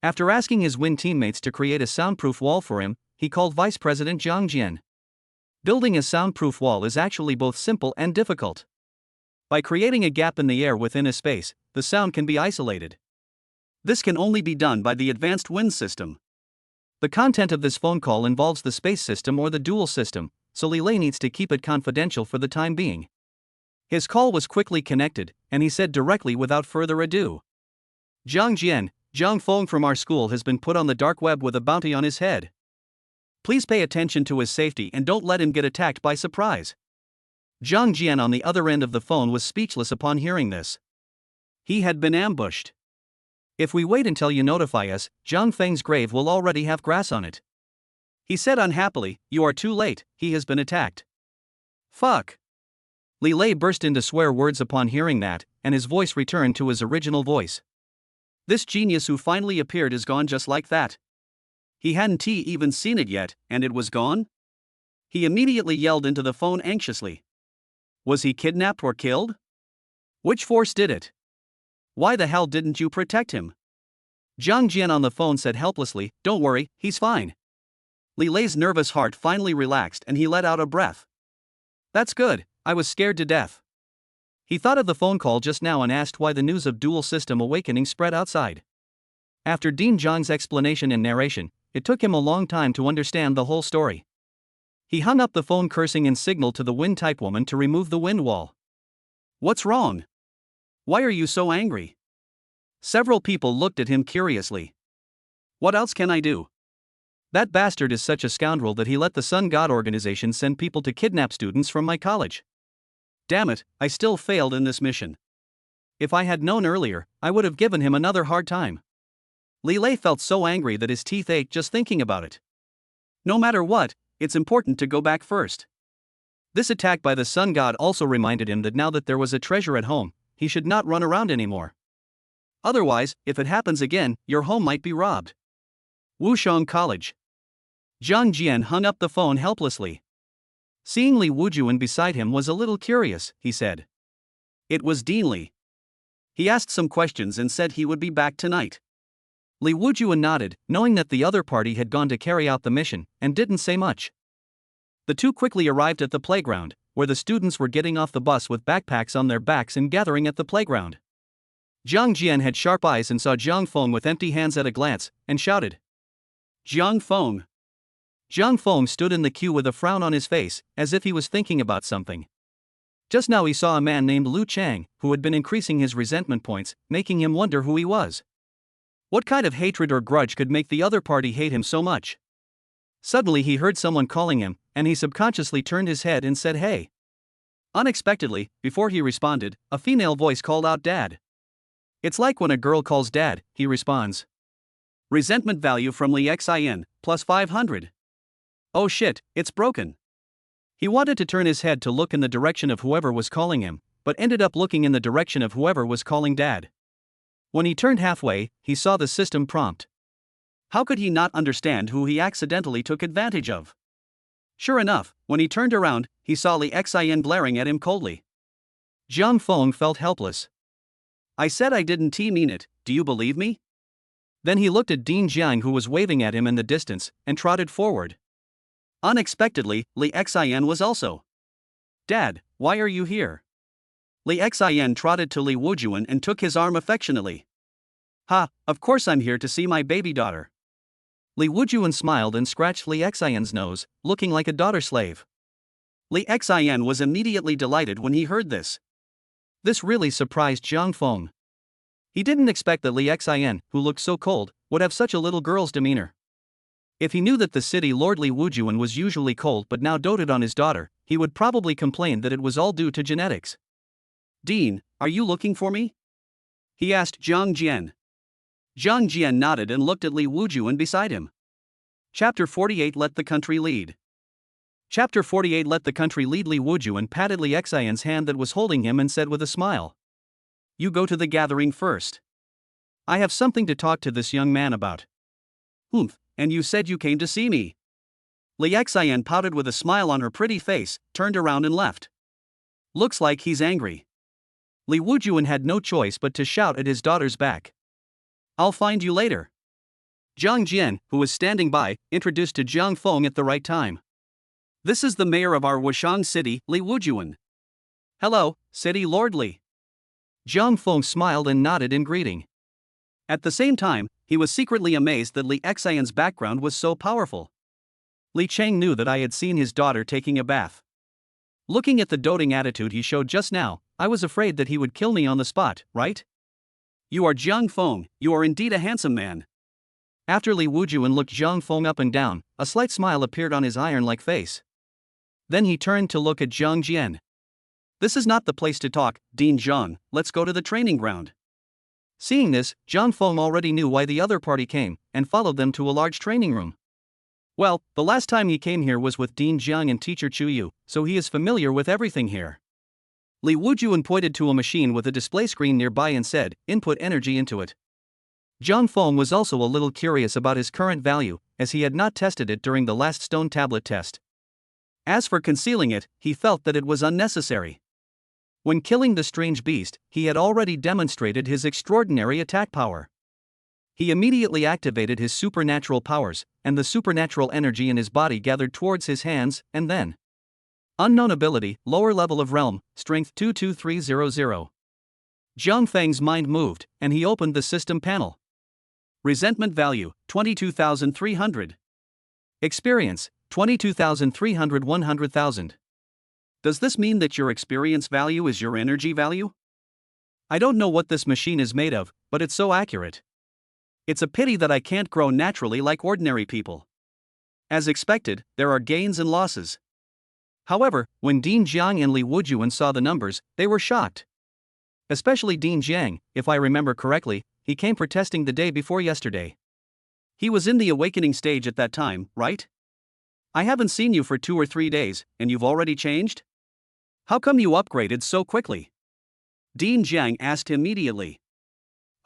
After asking his Win teammates to create a soundproof wall for him, he called Vice President Zhang Jian. Building a soundproof wall is actually both simple and difficult. By creating a gap in the air within a space, the sound can be isolated. This can only be done by the advanced Win system. The content of this phone call involves the space system or the dual system, so Lilei needs to keep it confidential for the time being. His call was quickly connected, and he said directly without further ado. Zhang Jian, Zhang Feng from our school has been put on the dark web with a bounty on his head. Please pay attention to his safety and don't let him get attacked by surprise. Zhang Jian on the other end of the phone was speechless upon hearing this. He had been ambushed. If we wait until you notify us, Zhang Feng's grave will already have grass on it. He said unhappily, you are too late, he has been attacked. Fuck. Lilei burst into swear words upon hearing that, and his voice returned to his original voice. This genius who finally appeared is gone just like that. He hadn't even seen it yet, and it was gone? He immediately yelled into the phone anxiously. Was he kidnapped or killed? Which force did it? Why the hell didn't you protect him? Jiang Jian on the phone said helplessly, "Don't worry, he's fine." Li Lei's nervous heart finally relaxed and he let out a breath. That's good, I was scared to death. He thought of the phone call just now and asked why the news of dual system awakening spread outside. After Dean Zhang's explanation and narration, it took him a long time to understand the whole story. He hung up the phone cursing and signaled to the wind-type woman to remove the wind wall. What's wrong? Why are you so angry? Several people looked at him curiously. What else can I do? That bastard is such a scoundrel that he let the Sun God organization send people to kidnap students from my college. Damn it, I still failed in this mission. If I had known earlier, I would have given him another hard time. Li Lei felt so angry that his teeth ached just thinking about it. No matter what, it's important to go back first. This attack by the Sun God also reminded him that now that there was a treasure at home, he should not run around anymore. Otherwise, if it happens again, your home might be robbed. Wushang College. Jiang Jian hung up the phone helplessly. Seeing Li Wujuan beside him was a little curious, he said. It was Dean Li. He asked some questions and said he would be back tonight. Li Wujuan nodded, knowing that the other party had gone to carry out the mission, and didn't say much. The two quickly arrived at the playground, where the students were getting off the bus with backpacks on their backs and gathering at the playground. Jiang Jian had sharp eyes and saw Jiang Feng with empty hands at a glance, and shouted. Jiang Feng. Jiang Feng stood in the queue with a frown on his face, as if he was thinking about something. Just now he saw a man named Lu Chang, who had been increasing his resentment points, making him wonder who he was. What kind of hatred or grudge could make the other party hate him so much? Suddenly he heard someone calling him, and he subconsciously turned his head and said hey. Unexpectedly, before he responded, a female voice called out Dad. It's like when a girl calls Dad, he responds. Resentment value from Li Xin, plus 500. Oh shit, it's broken. He wanted to turn his head to look in the direction of whoever was calling him, but ended up looking in the direction of whoever was calling Dad. When he turned halfway, he saw the system prompt. How could he not understand who he accidentally took advantage of? Sure enough, when he turned around, he saw Li Xin glaring at him coldly. Jiang Feng felt helpless. I said I didn't mean it, do you believe me? Then he looked at Dean Jiang who was waving at him in the distance, and trotted forward. Unexpectedly, Li Xin was also. Dad, why are you here? Li Xin trotted to Li Wujuan and took his arm affectionately. Ha, of course I'm here to see my baby daughter. Li Wujuan smiled and scratched Li Xin's nose, looking like a daughter slave. Li Xin was immediately delighted when he heard this. This really surprised Jiang Feng. He didn't expect that Li Xin, who looked so cold, would have such a little girl's demeanor. If he knew that the city lord Li Wujuan was usually cold but now doted on his daughter, he would probably complain that it was all due to genetics. Dean, are you looking for me? He asked Jiang Jian. Jiang Jian nodded and looked at Li Wujuan beside him. Chapter 48 Let the Country Lead. Chapter 48 Let the Country Lead. Li Wujuan patted Li Xin's hand that was holding him and said with a smile. You go to the gathering first. I have something to talk to this young man about. Humph, and you said you came to see me. Li Xin pouted with a smile on her pretty face, turned around and left. Looks like he's angry. Li Wujuan had no choice but to shout at his daughter's back. I'll find you later. Jiang Jian, who was standing by, introduced to Jiang Feng at the right time. This is the mayor of our Wushang city, Li Wujuan. Hello, City Lord Li. Jiang Feng smiled and nodded in greeting. At the same time, he was secretly amazed that Li Xin's background was so powerful. Li Cheng knew that I had seen his daughter taking a bath. Looking at the doting attitude he showed just now, I was afraid that he would kill me on the spot, right? You are Jiang Feng, you are indeed a handsome man. After Li Wujuan looked Jiang Feng up and down, a slight smile appeared on his iron-like face. Then he turned to look at Jiang Jian. This is not the place to talk, Dean Jiang, let's go to the training ground. Seeing this, Jiang Feng already knew why the other party came, and followed them to a large training room. Well, the last time he came here was with Dean Jiang and teacher Chu Yu, so he is familiar with everything here. Li Wujuan pointed to a machine with a display screen nearby and said, input energy into it. Zhang Feng was also a little curious about his current value, as he had not tested it during the last stone tablet test. As for concealing it, he felt that it was unnecessary. When killing the strange beast, he had already demonstrated his extraordinary attack power. He immediately activated his supernatural powers, and the supernatural energy in his body gathered towards his hands, and then. Unknown ability, lower level of realm, strength 22300. Zhang Feng's mind moved, and he opened the system panel. Resentment value, 22,300. Experience, 22,300 100,000. Does this mean that your experience value is your energy value? I don't know what this machine is made of, but it's so accurate. It's a pity that I can't grow naturally like ordinary people. As expected, there are gains and losses. However, when Dean Jiang and Li Wujuan saw the numbers, they were shocked. Especially Dean Jiang, if I remember correctly, he came for testing the day before yesterday. He was in the awakening stage at that time, right? I haven't seen you for 2 or 3 days, and you've already changed? How come you upgraded so quickly? Dean Jiang asked immediately.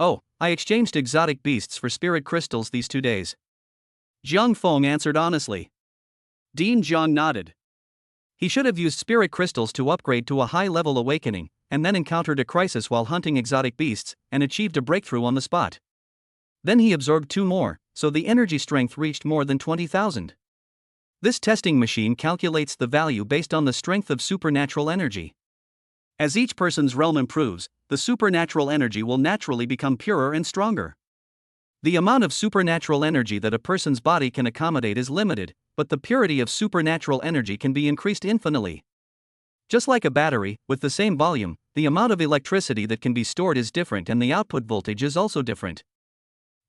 Oh, I exchanged exotic beasts for spirit crystals these 2 days. Zhang Feng answered honestly. Dean Jiang nodded. He should have used spirit crystals to upgrade to a high-level awakening, and then encountered a crisis while hunting exotic beasts, and achieved a breakthrough on the spot. Then he absorbed 2 more, so the energy strength reached more than 20,000. This testing machine calculates the value based on the strength of supernatural energy. As each person's realm improves, the supernatural energy will naturally become purer and stronger. The amount of supernatural energy that a person's body can accommodate is limited, but the purity of supernatural energy can be increased infinitely. Just like a battery, with the same volume, the amount of electricity that can be stored is different and the output voltage is also different.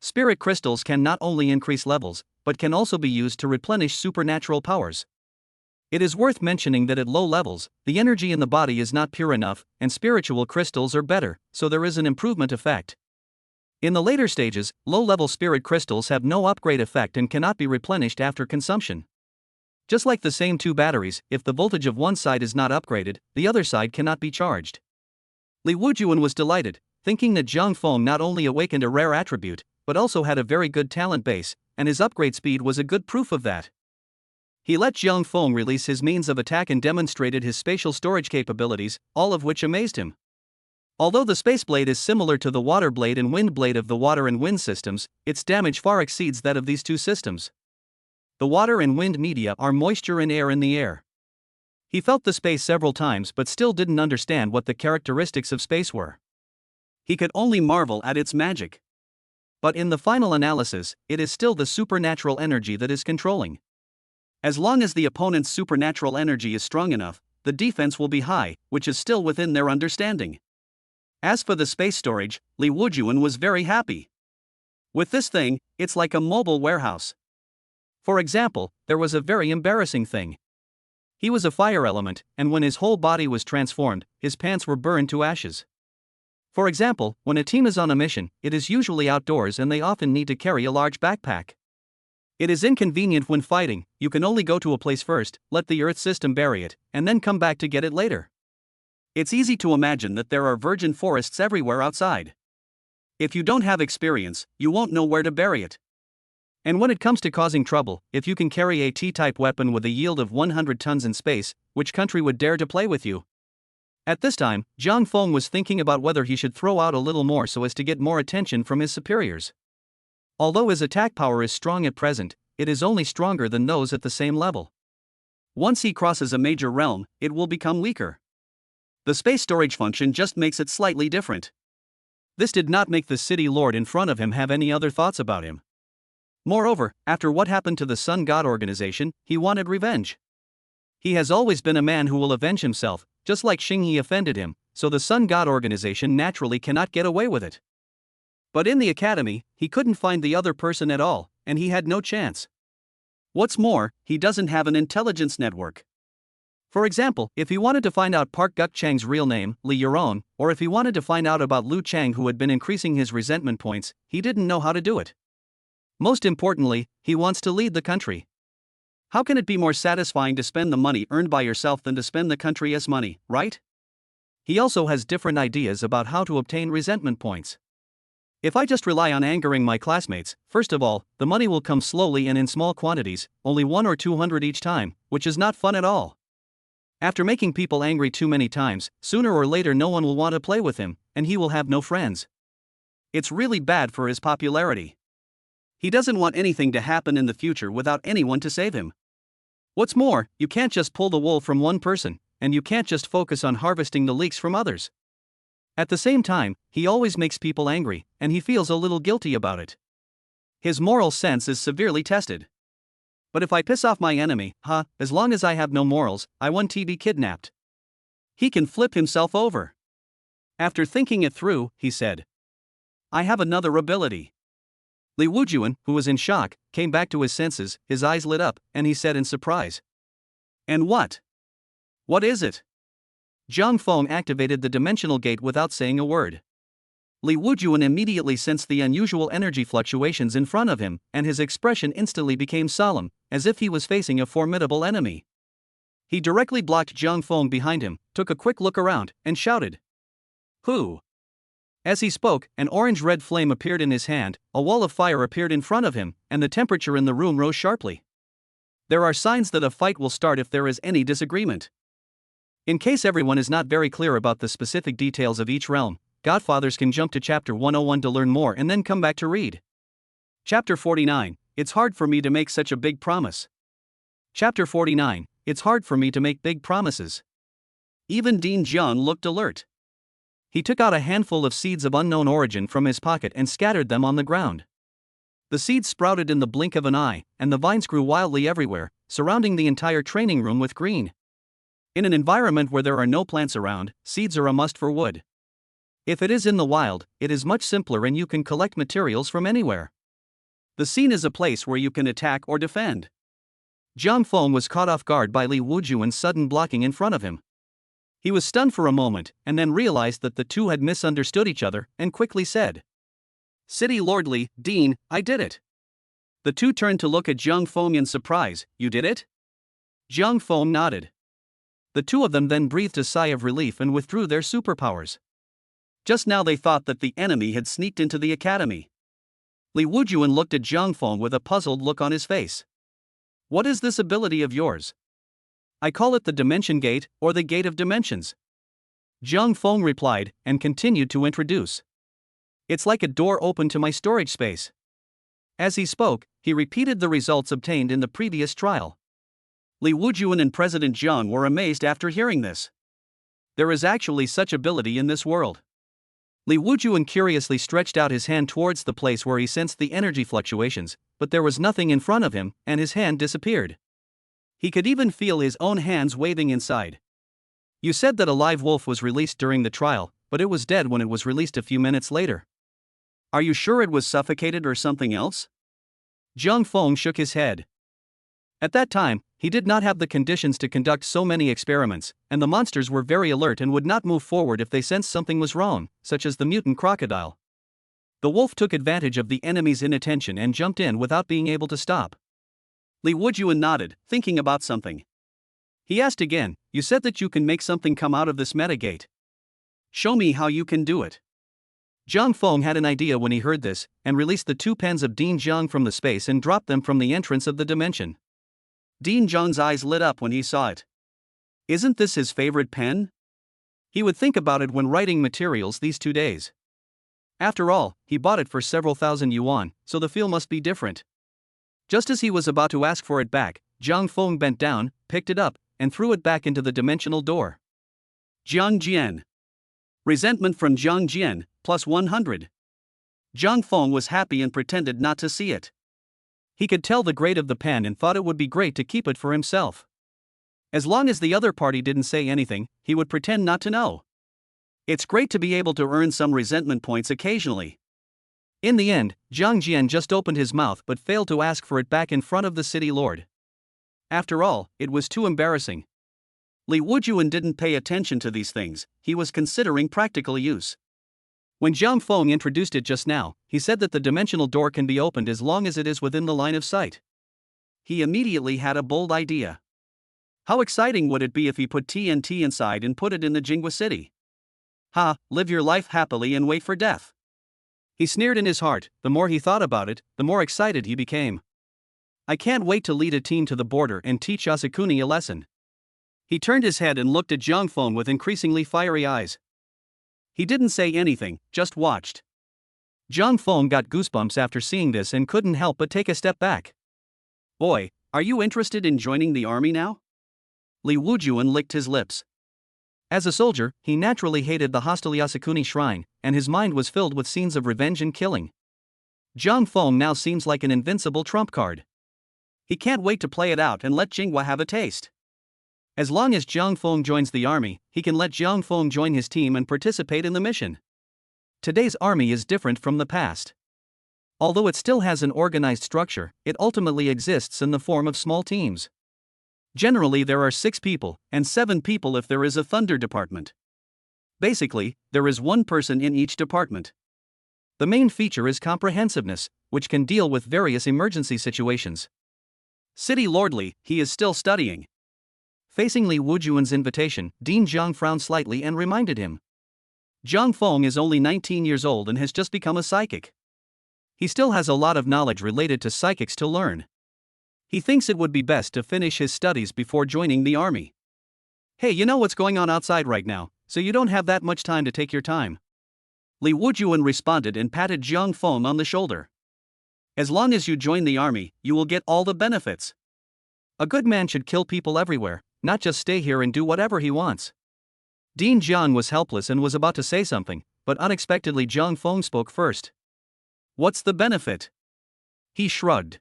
Spirit crystals can not only increase levels, but can also be used to replenish supernatural powers. It is worth mentioning that at low levels, the energy in the body is not pure enough, and spiritual crystals are better, so there is an improvement effect. In the later stages, low-level spirit crystals have no upgrade effect and cannot be replenished after consumption. Just like the same 2 batteries, if the voltage of one side is not upgraded, the other side cannot be charged. Li Wujuan was delighted, thinking that Zhang Feng not only awakened a rare attribute, but also had a very good talent base, and his upgrade speed was a good proof of that. He let Zhang Feng release his means of attack and demonstrated his spatial storage capabilities, all of which amazed him. Although the space blade is similar to the water blade and wind blade of the water and wind systems, its damage far exceeds that of these 2 systems. The water and wind media are moisture and air in the air. He felt the space several times but still didn't understand what the characteristics of space were. He could only marvel at its magic. But in the final analysis, it is still the supernatural energy that is controlling. As long as the opponent's supernatural energy is strong enough, the defense will be high, which is still within their understanding. As for the space storage, Li Wujuan was very happy. With this thing, it's like a mobile warehouse. For example, there was a very embarrassing thing. He was a fire element, and when his whole body was transformed, his pants were burned to ashes. For example, when a team is on a mission, it is usually outdoors and they often need to carry a large backpack. It is inconvenient when fighting, you can only go to a place first, let the Earth system bury it, and then come back to get it later. It's easy to imagine that there are virgin forests everywhere outside. If you don't have experience, you won't know where to bury it. And when it comes to causing trouble, if you can carry a T-type weapon with a yield of 100 tons in space, which country would dare to play with you? At this time, Zhang Feng was thinking about whether he should throw out a little more so as to get more attention from his superiors. Although his attack power is strong at present, it is only stronger than those at the same level. Once he crosses a major realm, it will become weaker. The space storage function just makes it slightly different. This did not make the city lord in front of him have any other thoughts about him. Moreover, after what happened to the Sun God organization, he wanted revenge. He has always been a man who will avenge himself, just like Shingi offended him, so the Sun God organization naturally cannot get away with it. But in the academy, he couldn't find the other person at all, and he had no chance. What's more, he doesn't have an intelligence network. For example, if he wanted to find out Park Guk Chang's real name, Li Yuron, or if he wanted to find out about Lu Chang who had been increasing his resentment points, he didn't know how to do it. Most importantly, he wants to lead the country. How can it be more satisfying to spend the money earned by yourself than to spend the country's money, right? He also has different ideas about how to obtain resentment points. If I just rely on angering my classmates, first of all, the money will come slowly and in small quantities, only 1 or 200 each time, which is not fun at all. After making people angry too many times, sooner or later no one will want to play with him, and he will have no friends. It's really bad for his popularity. He doesn't want anything to happen in the future without anyone to save him. What's more, you can't just pull the wool from one person, and you can't just focus on harvesting the leeks from others. At the same time, he always makes people angry, and he feels a little guilty about it. His moral sense is severely tested. But if I piss off my enemy, as long as I have no morals, I want to be kidnapped. He can flip himself over. After thinking it through, he said, I have another ability. Li Wujuan, who was in shock, came back to his senses, his eyes lit up, and he said in surprise. And what? What is it? Zhang Feng activated the dimensional gate without saying a word. Li Wujuan immediately sensed the unusual energy fluctuations in front of him, and his expression instantly became solemn, as if he was facing a formidable enemy. He directly blocked Zhang Feng behind him, took a quick look around, and shouted. Who? As he spoke, an orange-red flame appeared in his hand, a wall of fire appeared in front of him, and the temperature in the room rose sharply. There are signs that a fight will start if there is any disagreement. In case everyone is not very clear about the specific details of each realm, Godfathers can jump to Chapter 101 to learn more and then come back to read. Chapter 49, It's hard for me to make such a big promise. Chapter 49, It's hard for me to make big promises. Even Dean Jiang looked alert. He took out a handful of seeds of unknown origin from his pocket and scattered them on the ground. The seeds sprouted in the blink of an eye, and the vines grew wildly everywhere, surrounding the entire training room with green. In an environment where there are no plants around, seeds are a must for wood. If it is in the wild, it is much simpler and you can collect materials from anywhere. The scene is a place where you can attack or defend. Zhang Feng was caught off guard by Li Wujuan's sudden blocking in front of him. He was stunned for a moment, and then realized that the two had misunderstood each other, and quickly said, City Lord Li, Dean, I did it. The two turned to look at Zhang Feng in surprise. You did it? Zhang Feng nodded. The two of them then breathed a sigh of relief and withdrew their superpowers. Just now they thought that the enemy had sneaked into the academy. Li Wujuan looked at Zhang Feng with a puzzled look on his face. What is this ability of yours? I call it the Dimension Gate, or the Gate of Dimensions. Zhang Feng replied, and continued to introduce. It's like a door open to my storage space. As he spoke, he repeated the results obtained in the previous trial. Li Wujuan and President Zhang were amazed after hearing this. There is actually such ability in this world. Li Wujuan curiously stretched out his hand towards the place where he sensed the energy fluctuations, but there was nothing in front of him, and his hand disappeared. He could even feel his own hands waving inside. You said that a live wolf was released during the trial, but it was dead when it was released a few minutes later. Are you sure it was suffocated or something else? Zhang Feng shook his head. At that time, he did not have the conditions to conduct so many experiments, and the monsters were very alert and would not move forward if they sensed something was wrong, such as the mutant crocodile. The wolf took advantage of the enemy's inattention and jumped in without being able to stop. Li Wujuan nodded, thinking about something. He asked again, you said that you can make something come out of this metagate. Show me how you can do it. Zhang Feng had an idea when he heard this, and released the 2 pens of Dean Jiang from the space and dropped them from the entrance of the dimension. Dean Jiang's eyes lit up when he saw it. Isn't this his favorite pen? He would think about it when writing materials these 2 days. After all, he bought it for several thousand yuan, so the feel must be different. Just as he was about to ask for it back, Zhang Feng bent down, picked it up, and threw it back into the dimensional door. Jiang Jian. Resentment from Jiang Jian, plus 100. Zhang Feng was happy and pretended not to see it. He could tell the grade of the pen and thought it would be great to keep it for himself. As long as the other party didn't say anything, he would pretend not to know. It's great to be able to earn some resentment points occasionally. In the end, Jiang Jian just opened his mouth but failed to ask for it back in front of the city lord. After all, it was too embarrassing. Li Wujuan didn't pay attention to these things, he was considering practical use. When Zhang Feng introduced it just now, he said that the dimensional door can be opened as long as it is within the line of sight. He immediately had a bold idea. How exciting would it be if he put TNT inside and put it in the Jingwa city? Live your life happily and wait for death. He sneered in his heart. The more he thought about it, the more excited he became. I can't wait to lead a team to the border and teach Yasukuni a lesson. He turned his head and looked at Jiang Feng with increasingly fiery eyes. He didn't say anything, just watched. Jiang Feng got goosebumps after seeing this and couldn't help but take a step back. Boy, are you interested in joining the army now? Li Wujuan licked his lips. As a soldier, he naturally hated the hostile Yasukuni shrine, and his mind was filled with scenes of revenge and killing. Jiang Feng now seems like an invincible trump card. He can't wait to play it out and let Jinghua have a taste. As long as Jiang Feng joins the army, he can let Jiang Feng join his team and participate in the mission. Today's army is different from the past. Although it still has an organized structure, it ultimately exists in the form of small teams. Generally, there are 6 people, and 7 people if there is a thunder department. Basically, there is one person in each department. The main feature is comprehensiveness, which can deal with various emergency situations. City Lord Li, he is still studying. Facing Li Wujuan's invitation, Dean Zhang frowned slightly and reminded him. Jiang Feng is only 19 years old and has just become a psychic. He still has a lot of knowledge related to psychics to learn. He thinks it would be best to finish his studies before joining the army. Hey, you know what's going on outside right now, so you don't have that much time to take your time. Li Wujuan responded and patted Jiang Feng on the shoulder. As long as you join the army, you will get all the benefits. A good man should kill people everywhere, not just stay here and do whatever he wants. Dean Jiang was helpless and was about to say something, but unexpectedly Jiang Feng spoke first. What's the benefit? He shrugged.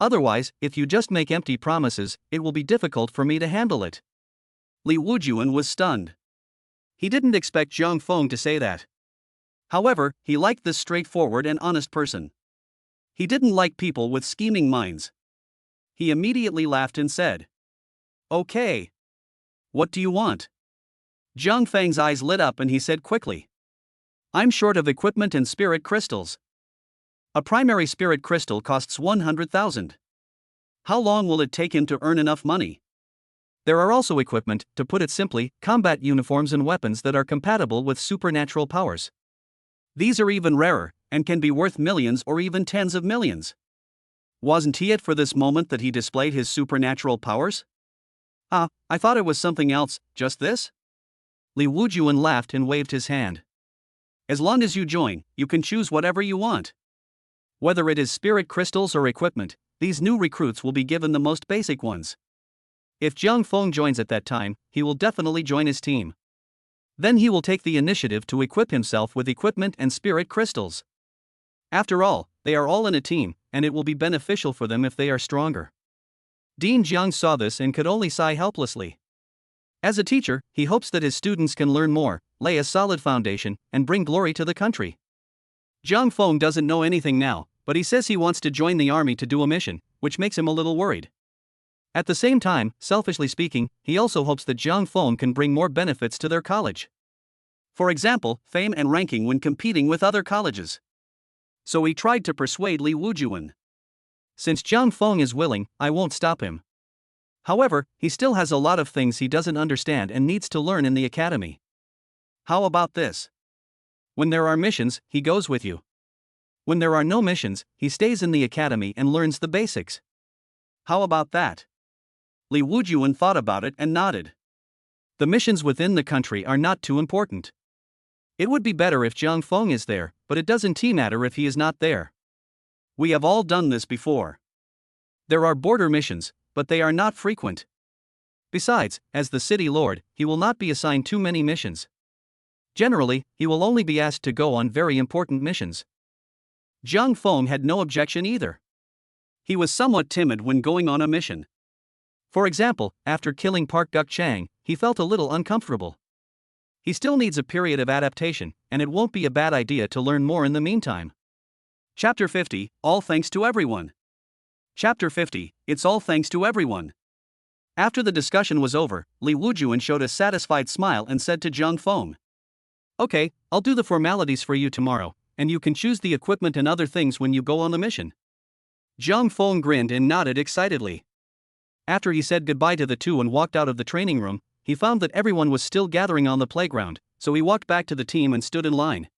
Otherwise, if you just make empty promises, it will be difficult for me to handle it. Li Wujuan was stunned. He didn't expect Jiang Feng to say that. However, he liked this straightforward and honest person. He didn't like people with scheming minds. He immediately laughed and said, Okay. What do you want? Jiang Feng's eyes lit up and he said quickly, I'm short of equipment and spirit crystals. A primary spirit crystal costs 100,000. How long will it take him to earn enough money? There are also equipment, to put it simply, combat uniforms and weapons that are compatible with supernatural powers. These are even rarer, and can be worth millions or even tens of millions. Wasn't it for this moment that he displayed his supernatural powers? I thought it was something else, just this? Li Wujuan laughed and waved his hand. As long as you join, you can choose whatever you want. Whether it is spirit crystals or equipment, these new recruits will be given the most basic ones. If Jiang Feng joins at that time, he will definitely join his team. Then he will take the initiative to equip himself with equipment and spirit crystals. After all, they are all in a team, and it will be beneficial for them if they are stronger. Dean Jiang saw this and could only sigh helplessly. As a teacher, he hopes that his students can learn more, lay a solid foundation, and bring glory to the country. Jiang Feng doesn't know anything now, but he says he wants to join the army to do a mission, which makes him a little worried. At the same time, selfishly speaking, he also hopes that Jiang Feng can bring more benefits to their college. For example, fame and ranking when competing with other colleges. So he tried to persuade Li Wujuan. Since Jiang Feng is willing, I won't stop him. However, he still has a lot of things he doesn't understand and needs to learn in the academy. How about this? When there are missions, he goes with you. When there are no missions, he stays in the academy and learns the basics. How about that? Li Wujuan thought about it and nodded. The missions within the country are not too important. It would be better if Jiang Feng is there, but it doesn't matter if he is not there. We have all done this before. There are border missions, but they are not frequent. Besides, as the city lord, he will not be assigned too many missions. Generally, he will only be asked to go on very important missions. Jiang Feng had no objection either. He was somewhat timid when going on a mission. For example, after killing Park Guk-chang, he felt a little uncomfortable. He still needs a period of adaptation, and it won't be a bad idea to learn more in the meantime. Chapter 50, All Thanks to Everyone. Chapter 50, It's All Thanks to Everyone. After the discussion was over, Li Wujuan showed a satisfied smile and said to Jiang Feng, Okay, I'll do the formalities for you tomorrow, and you can choose the equipment and other things when you go on the mission. Jiang Feng grinned and nodded excitedly. After he said goodbye to the two and walked out of the training room, he found that everyone was still gathering on the playground, so he walked back to the team and stood in line.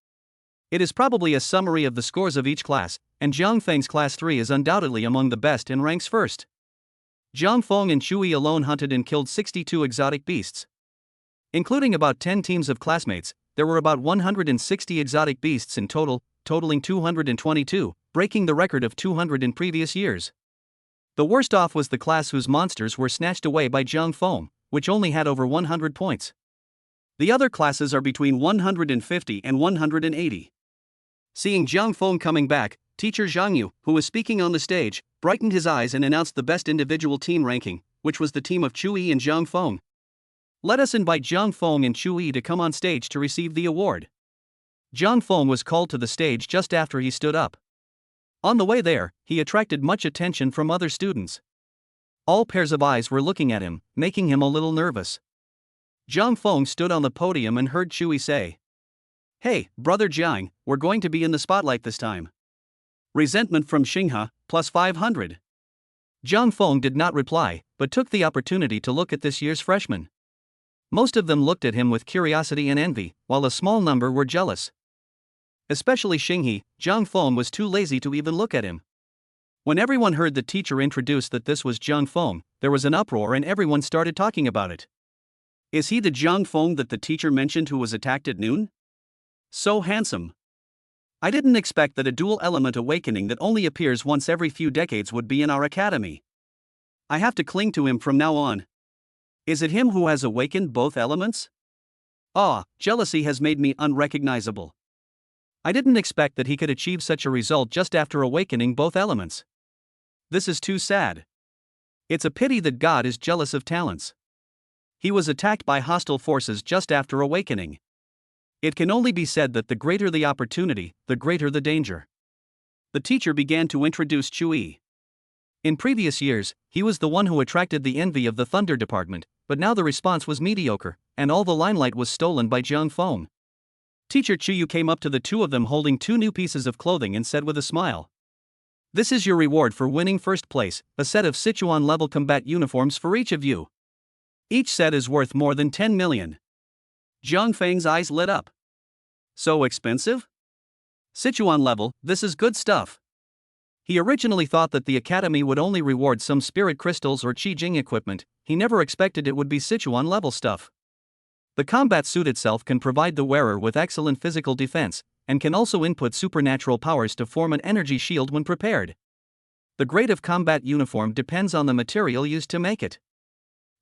It is probably a summary of the scores of each class, and Jiang Feng's class 3 is undoubtedly among the best and ranks first. Jiang Feng and Chui alone hunted and killed 62 exotic beasts. Including about 10 teams of classmates, there were about 160 exotic beasts in total, totaling 222, breaking the record of 200 in previous years. The worst off was the class whose monsters were snatched away by Jiang Feng, which only had over 100 points. The other classes are between 150 and 180. Seeing Jiang Feng coming back, teacher Zhang Yu, who was speaking on the stage, brightened his eyes and announced the best individual team ranking, which was the team of Chui and Jiang Feng. Let us invite Jiang Feng and Chui to come on stage to receive the award. Jiang Feng was called to the stage just after he stood up. On the way there, he attracted much attention from other students. All pairs of eyes were looking at him, making him a little nervous. Jiang Feng stood on the podium and heard Chui say, "Hey, brother Jiang, we're going to be in the spotlight this time." Resentment from Xinghe, plus 500. Jiang Feng did not reply, but took the opportunity to look at this year's freshmen. Most of them looked at him with curiosity and envy, while a small number were jealous. Especially Xinghe, Jiang Feng was too lazy to even look at him. When everyone heard the teacher introduce that this was Jiang Feng, there was an uproar and everyone started talking about it. Is he the Jiang Feng that the teacher mentioned who was attacked at noon? So handsome. I didn't expect that a dual element awakening that only appears once every few decades would be in our academy. I have to cling to him from now on. Is it him who has awakened both elements? Jealousy has made me unrecognizable. I didn't expect that he could achieve such a result just after awakening both elements. This is too sad. It's a pity that God is jealous of talents. He was attacked by hostile forces just after awakening. It can only be said that the greater the opportunity, the greater the danger. The teacher began to introduce Chui. In previous years, he was the one who attracted the envy of the Thunder Department, but now the response was mediocre, and all the limelight was stolen by Jiang Feng. Teacher Chuyu came up to the two of them holding 2 new pieces of clothing and said with a smile, "This is your reward for winning first place, a set of Sichuan-level combat uniforms for each of you. Each set is worth more than 10 million. Jiang Feng's eyes lit up. So expensive? Sichuan level, this is good stuff. He originally thought that the academy would only reward some spirit crystals or Qi Jing equipment. He never expected it would be Sichuan level stuff. The combat suit itself can provide the wearer with excellent physical defense, and can also input supernatural powers to form an energy shield when prepared. The grade of combat uniform depends on the material used to make it.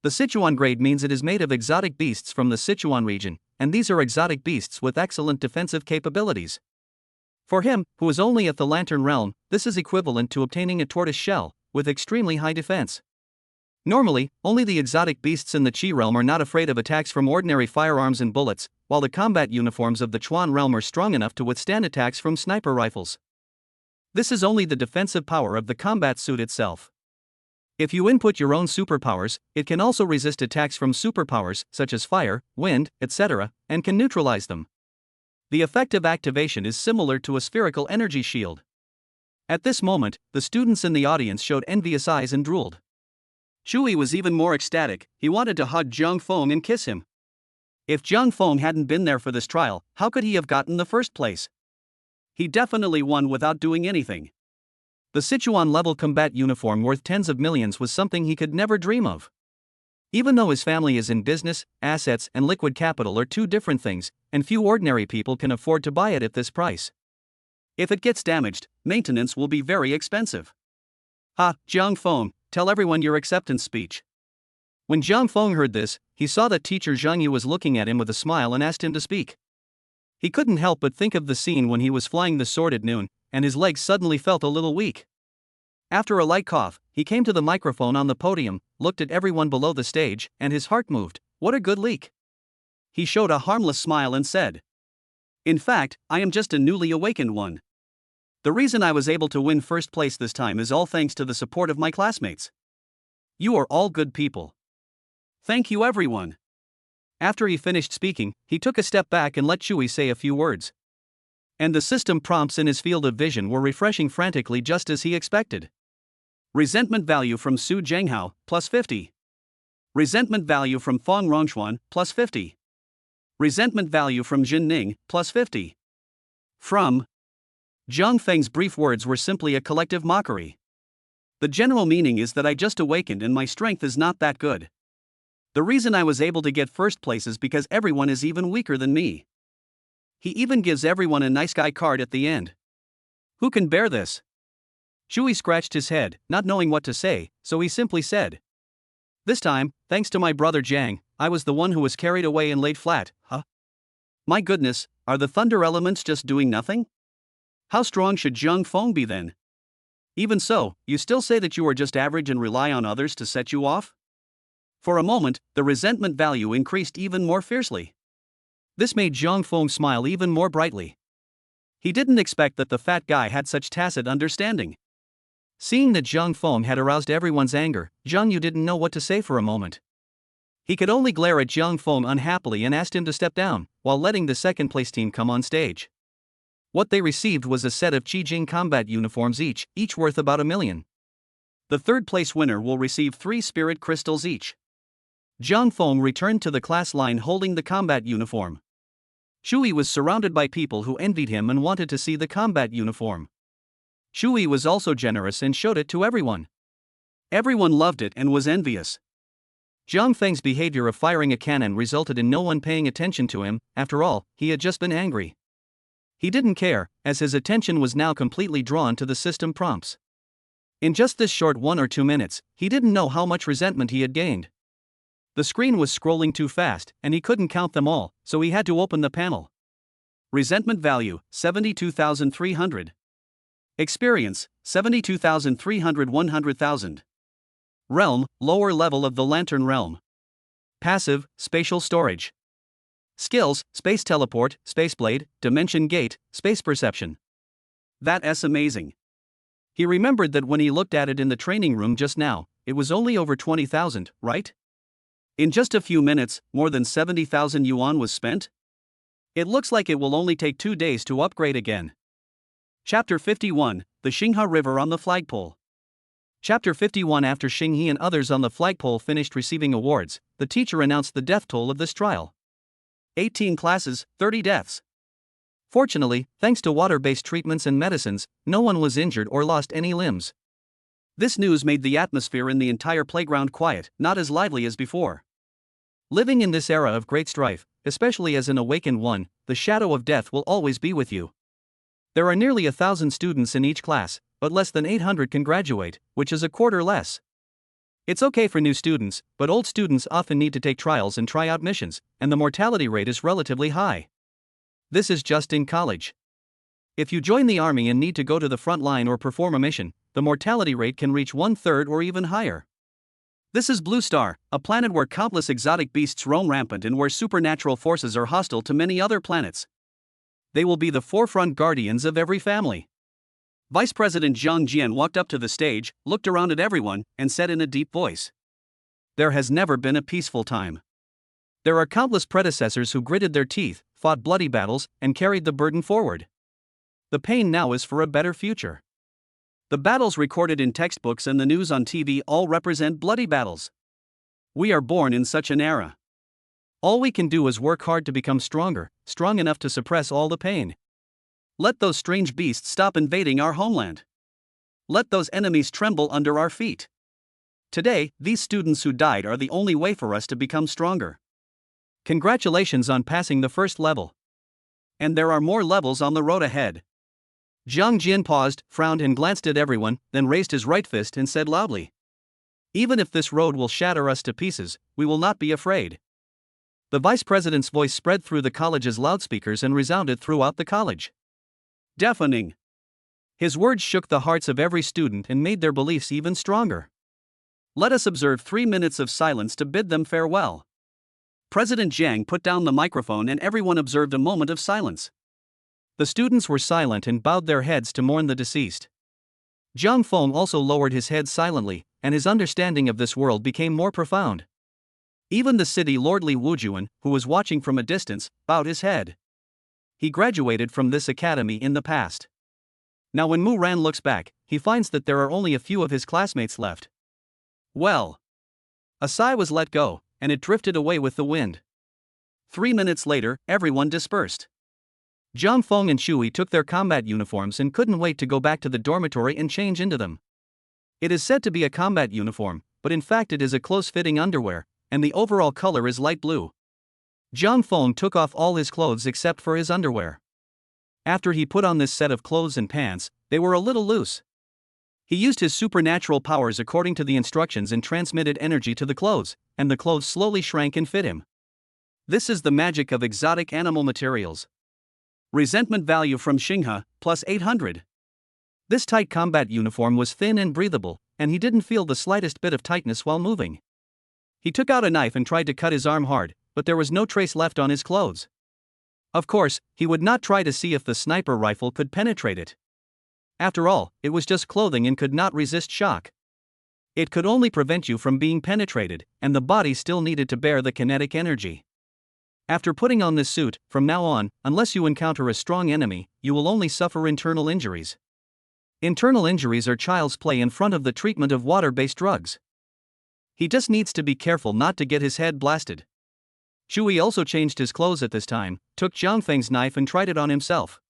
The Sichuan grade means it is made of exotic beasts from the Sichuan region, and these are exotic beasts with excellent defensive capabilities. For him, who is only at the Lantern Realm, this is equivalent to obtaining a tortoise shell, with extremely high defense. Normally, only the exotic beasts in the Qi realm are not afraid of attacks from ordinary firearms and bullets, while the combat uniforms of the Chuan realm are strong enough to withstand attacks from sniper rifles. This is only the defensive power of the combat suit itself. If you input your own superpowers, it can also resist attacks from superpowers such as fire, wind, etc., and can neutralize them. The effective activation is similar to a spherical energy shield. At this moment, the students in the audience showed envious eyes and drooled. Chui was even more ecstatic. He wanted to hug Jiang Feng and kiss him. If Jiang Feng hadn't been there for this trial, how could he have gotten the first place? He definitely won without doing anything. The Sichuan-level combat uniform worth tens of millions was something he could never dream of. Even though his family is in business, assets and liquid capital are two different things, and few ordinary people can afford to buy it at this price. If it gets damaged, maintenance will be very expensive. Jiang Feng, tell everyone your acceptance speech. When Jiang Feng heard this, he saw that teacher Zhang Yu was looking at him with a smile and asked him to speak. He couldn't help but think of the scene when he was flying the sword at noon, and his legs suddenly felt a little weak. After a light cough, he came to the microphone on the podium, looked at everyone below the stage, and his heart moved. What a good leak! He showed a harmless smile and said, "In fact, I am just a newly awakened one. The reason I was able to win first place this time is all thanks to the support of my classmates. You are all good people. Thank you everyone." After he finished speaking, he took a step back and let Chui say a few words. And the system prompts in his field of vision were refreshing frantically just as he expected. Resentment value from Su Zhenghao, plus 50. Resentment value from Fong Rongxuan, plus 50. Resentment value from Jin Ning, plus 50. From Zhang Feng's brief words were simply a collective mockery. The general meaning is that I just awakened and my strength is not that good. The reason I was able to get first place is because everyone is even weaker than me. He even gives everyone a nice guy card at the end. Who can bear this? Shui scratched his head, not knowing what to say, so he simply said. This time, thanks to my brother Jiang, I was the one who was carried away and laid flat, huh? My goodness, are the thunder elements just doing nothing? How strong should Zhang Feng be then? Even so, you still say that you are just average and rely on others to set you off? For a moment, the resentment value increased even more fiercely. This made Zhang Feng smile even more brightly. He didn't expect that the fat guy had such tacit understanding. Seeing that Zhang Feng had aroused everyone's anger, Zhang Yu didn't know what to say for a moment. He could only glare at Zhang Feng unhappily and asked him to step down, while letting the second place team come on stage. What they received was a set of Qijing combat uniforms each worth about 1 million. The third place winner will receive 3 spirit crystals each. Zhang Feng returned to the class line holding the combat uniform. Shui was surrounded by people who envied him and wanted to see the combat uniform. Shui was also generous and showed it to everyone. Everyone loved it and was envious. Zhang Feng's behavior of firing a cannon resulted in no one paying attention to him. After all, he had just been angry. He didn't care, as his attention was now completely drawn to the system prompts. In just this short 1 or 2 minutes, he didn't know how much resentment he had gained. The screen was scrolling too fast, and he couldn't count them all, so he had to open the panel. Resentment value, 72,300. Experience, 72,300 100,000. Realm, lower level of the Lantern Realm. Passive, spatial storage. Skills, space teleport, space blade, dimension gate, space perception. That's amazing. He remembered that when he looked at it in the training room just now, it was only over 20,000, right? In just a few minutes, more than 70,000 yuan was spent? It looks like it will only take 2 days to upgrade again. Chapter 51, The Xinghe River on the Flagpole. Chapter 51. After Xinghe and others on the flagpole finished receiving awards, the teacher announced the death toll of this trial. 18 classes, 30 deaths. Fortunately, thanks to water-based treatments and medicines, no one was injured or lost any limbs. This news made the atmosphere in the entire playground quiet, not as lively as before. Living in this era of great strife, especially as an awakened one, the shadow of death will always be with you. There are nearly 1,000 students in each class, but less than 800 can graduate, which is a quarter less. It's okay for new students, but old students often need to take trials and try out missions, and the mortality rate is relatively high. This is just in college. If you join the army and need to go to the front line or perform a mission, the mortality rate can reach 1/3 or even higher. This is Blue Star, a planet where countless exotic beasts roam rampant and where supernatural forces are hostile to many other planets. They will be the forefront guardians of every family. Vice President Zhang Jian walked up to the stage, looked around at everyone, and said in a deep voice, "There has never been a peaceful time. There are countless predecessors who gritted their teeth, fought bloody battles, and carried the burden forward. The pain now is for a better future. The battles recorded in textbooks and the news on TV all represent bloody battles. We are born in such an era. All we can do is work hard to become stronger, strong enough to suppress all the pain. Let those strange beasts stop invading our homeland. Let those enemies tremble under our feet. Today, these students who died are the only way for us to become stronger. Congratulations on passing the first level. And there are more levels on the road ahead." Zhang Jian paused, frowned and glanced at everyone, then raised his right fist and said loudly, "Even if this road will shatter us to pieces, we will not be afraid." The vice president's voice spread through the college's loudspeakers and resounded throughout the college. Deafening. His words shook the hearts of every student and made their beliefs even stronger. Let us observe 3 minutes of silence to bid them farewell. President Jiang put down the microphone and everyone observed a moment of silence. The students were silent and bowed their heads to mourn the deceased. Zhang Feng also lowered his head silently, and his understanding of this world became more profound. Even the city lord Li Wujuan, who was watching from a distance, bowed his head. He graduated from this academy in the past. Now when Mu Ran looks back, he finds that there are only a few of his classmates left. Well. A sigh was let go, and it drifted away with the wind. 3 minutes later, everyone dispersed. Jiang Feng and Shui took their combat uniforms and couldn't wait to go back to the dormitory and change into them. It is said to be a combat uniform, but in fact it is a close-fitting underwear, and the overall color is light blue. Jiang Feng took off all his clothes except for his underwear. After he put on this set of clothes and pants, they were a little loose. He used his supernatural powers according to the instructions and transmitted energy to the clothes, and the clothes slowly shrank and fit him. This is the magic of exotic animal materials. Resentment value from Xinghe, plus 800. This tight combat uniform was thin and breathable, and he didn't feel the slightest bit of tightness while moving. He took out a knife and tried to cut his arm hard, but there was no trace left on his clothes. Of course, he would not try to see if the sniper rifle could penetrate it. After all, it was just clothing and could not resist shock. It could only prevent you from being penetrated, and the body still needed to bear the kinetic energy. After putting on this suit, from now on, unless you encounter a strong enemy, you will only suffer internal injuries. Internal injuries are child's play in front of the treatment of water-based drugs. He just needs to be careful not to get his head blasted. Shui also changed his clothes at this time, took Jiang Feng's knife and tried it on himself.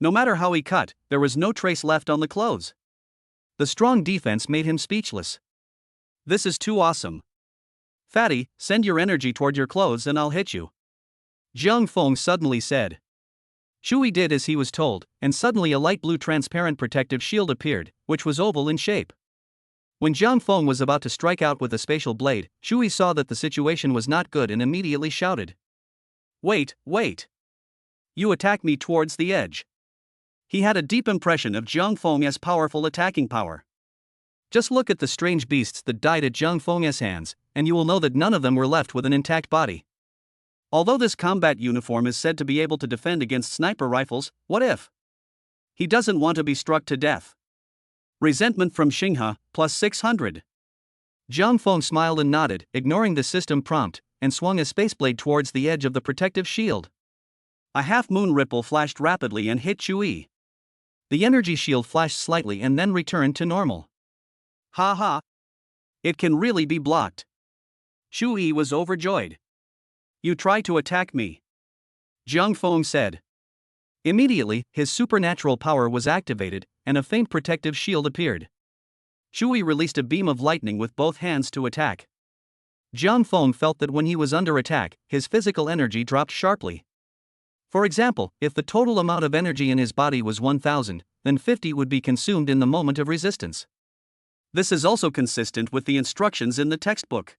No matter how he cut, there was no trace left on the clothes. The strong defense made him speechless. This is too awesome. Fatty, send your energy toward your clothes and I'll hit you. Jiang Feng suddenly said. Shui did as he was told, and suddenly a light blue transparent protective shield appeared, which was oval in shape. When Jiang Feng was about to strike out with a spatial blade, Shui saw that the situation was not good and immediately shouted. Wait. You attack me towards the edge. He had a deep impression of Jiang Feng's powerful attacking power. Just look at the strange beasts that died at Jiang Feng's hands, and you will know that none of them were left with an intact body. Although this combat uniform is said to be able to defend against sniper rifles, what if? He doesn't want to be struck to death. Resentment from Xinghe, plus 600. Jiang Feng smiled and nodded, ignoring the system prompt, and swung a space blade towards the edge of the protective shield. A half-moon ripple flashed rapidly and hit Shui. The energy shield flashed slightly and then returned to normal. Ha! It can really be blocked. Shui was overjoyed. You try to attack me. Jiang Feng said. Immediately, his supernatural power was activated, and a faint protective shield appeared. Shui released a beam of lightning with both hands to attack. Jiang Feng felt that when he was under attack, his physical energy dropped sharply. For example, if the total amount of energy in his body was 1,000, then 50 would be consumed in the moment of resistance. This is also consistent with the instructions in the textbook.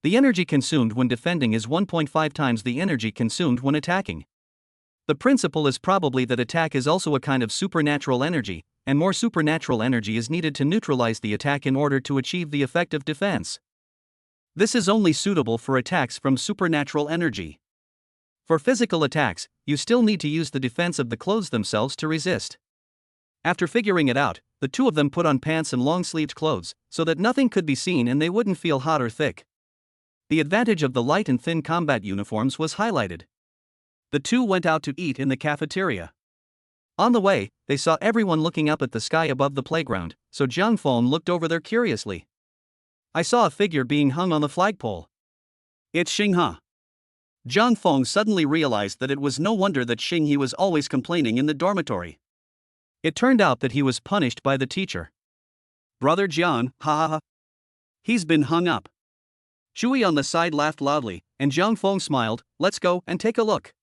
The energy consumed when defending is 1.5 times the energy consumed when attacking. The principle is probably that attack is also a kind of supernatural energy, and more supernatural energy is needed to neutralize the attack in order to achieve the effective defense. This is only suitable for attacks from supernatural energy. For physical attacks, you still need to use the defense of the clothes themselves to resist. After figuring it out, the two of them put on pants and long-sleeved clothes, so that nothing could be seen and they wouldn't feel hot or thick. The advantage of the light and thin combat uniforms was highlighted. The two went out to eat in the cafeteria. On the way, they saw everyone looking up at the sky above the playground, so Jiang Feng looked over there curiously. I saw a figure being hung on the flagpole. It's Xinghe. Jiang Feng suddenly realized that it was no wonder that Xinghe was always complaining in the dormitory. It turned out that he was punished by the teacher. Brother Jian, ha. He's been hung up. Shui on the side laughed loudly, and Jiang Feng smiled. Let's go and take a look.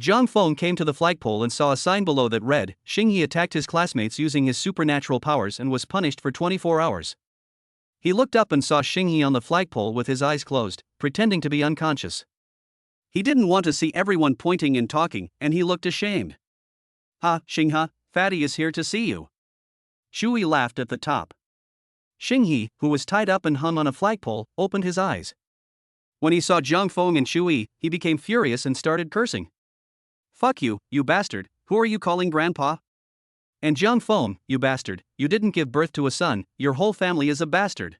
Jiang Feng came to the flagpole and saw a sign below that read, Xinghe attacked his classmates using his supernatural powers and was punished for 24 hours. He looked up and saw Xinghe on the flagpole with his eyes closed, pretending to be unconscious. He didn't want to see everyone pointing and talking, and he looked ashamed. Ha, Xinghe, Fatty is here to see you. Shui laughed at the top. Xinghe, who was tied up and hung on a flagpole, opened his eyes. When he saw Jiang Feng and Shui, he became furious and started cursing. Fuck you, you bastard, who are you calling grandpa? And Jiang Feng, you bastard, you didn't give birth to a son, your whole family is a bastard.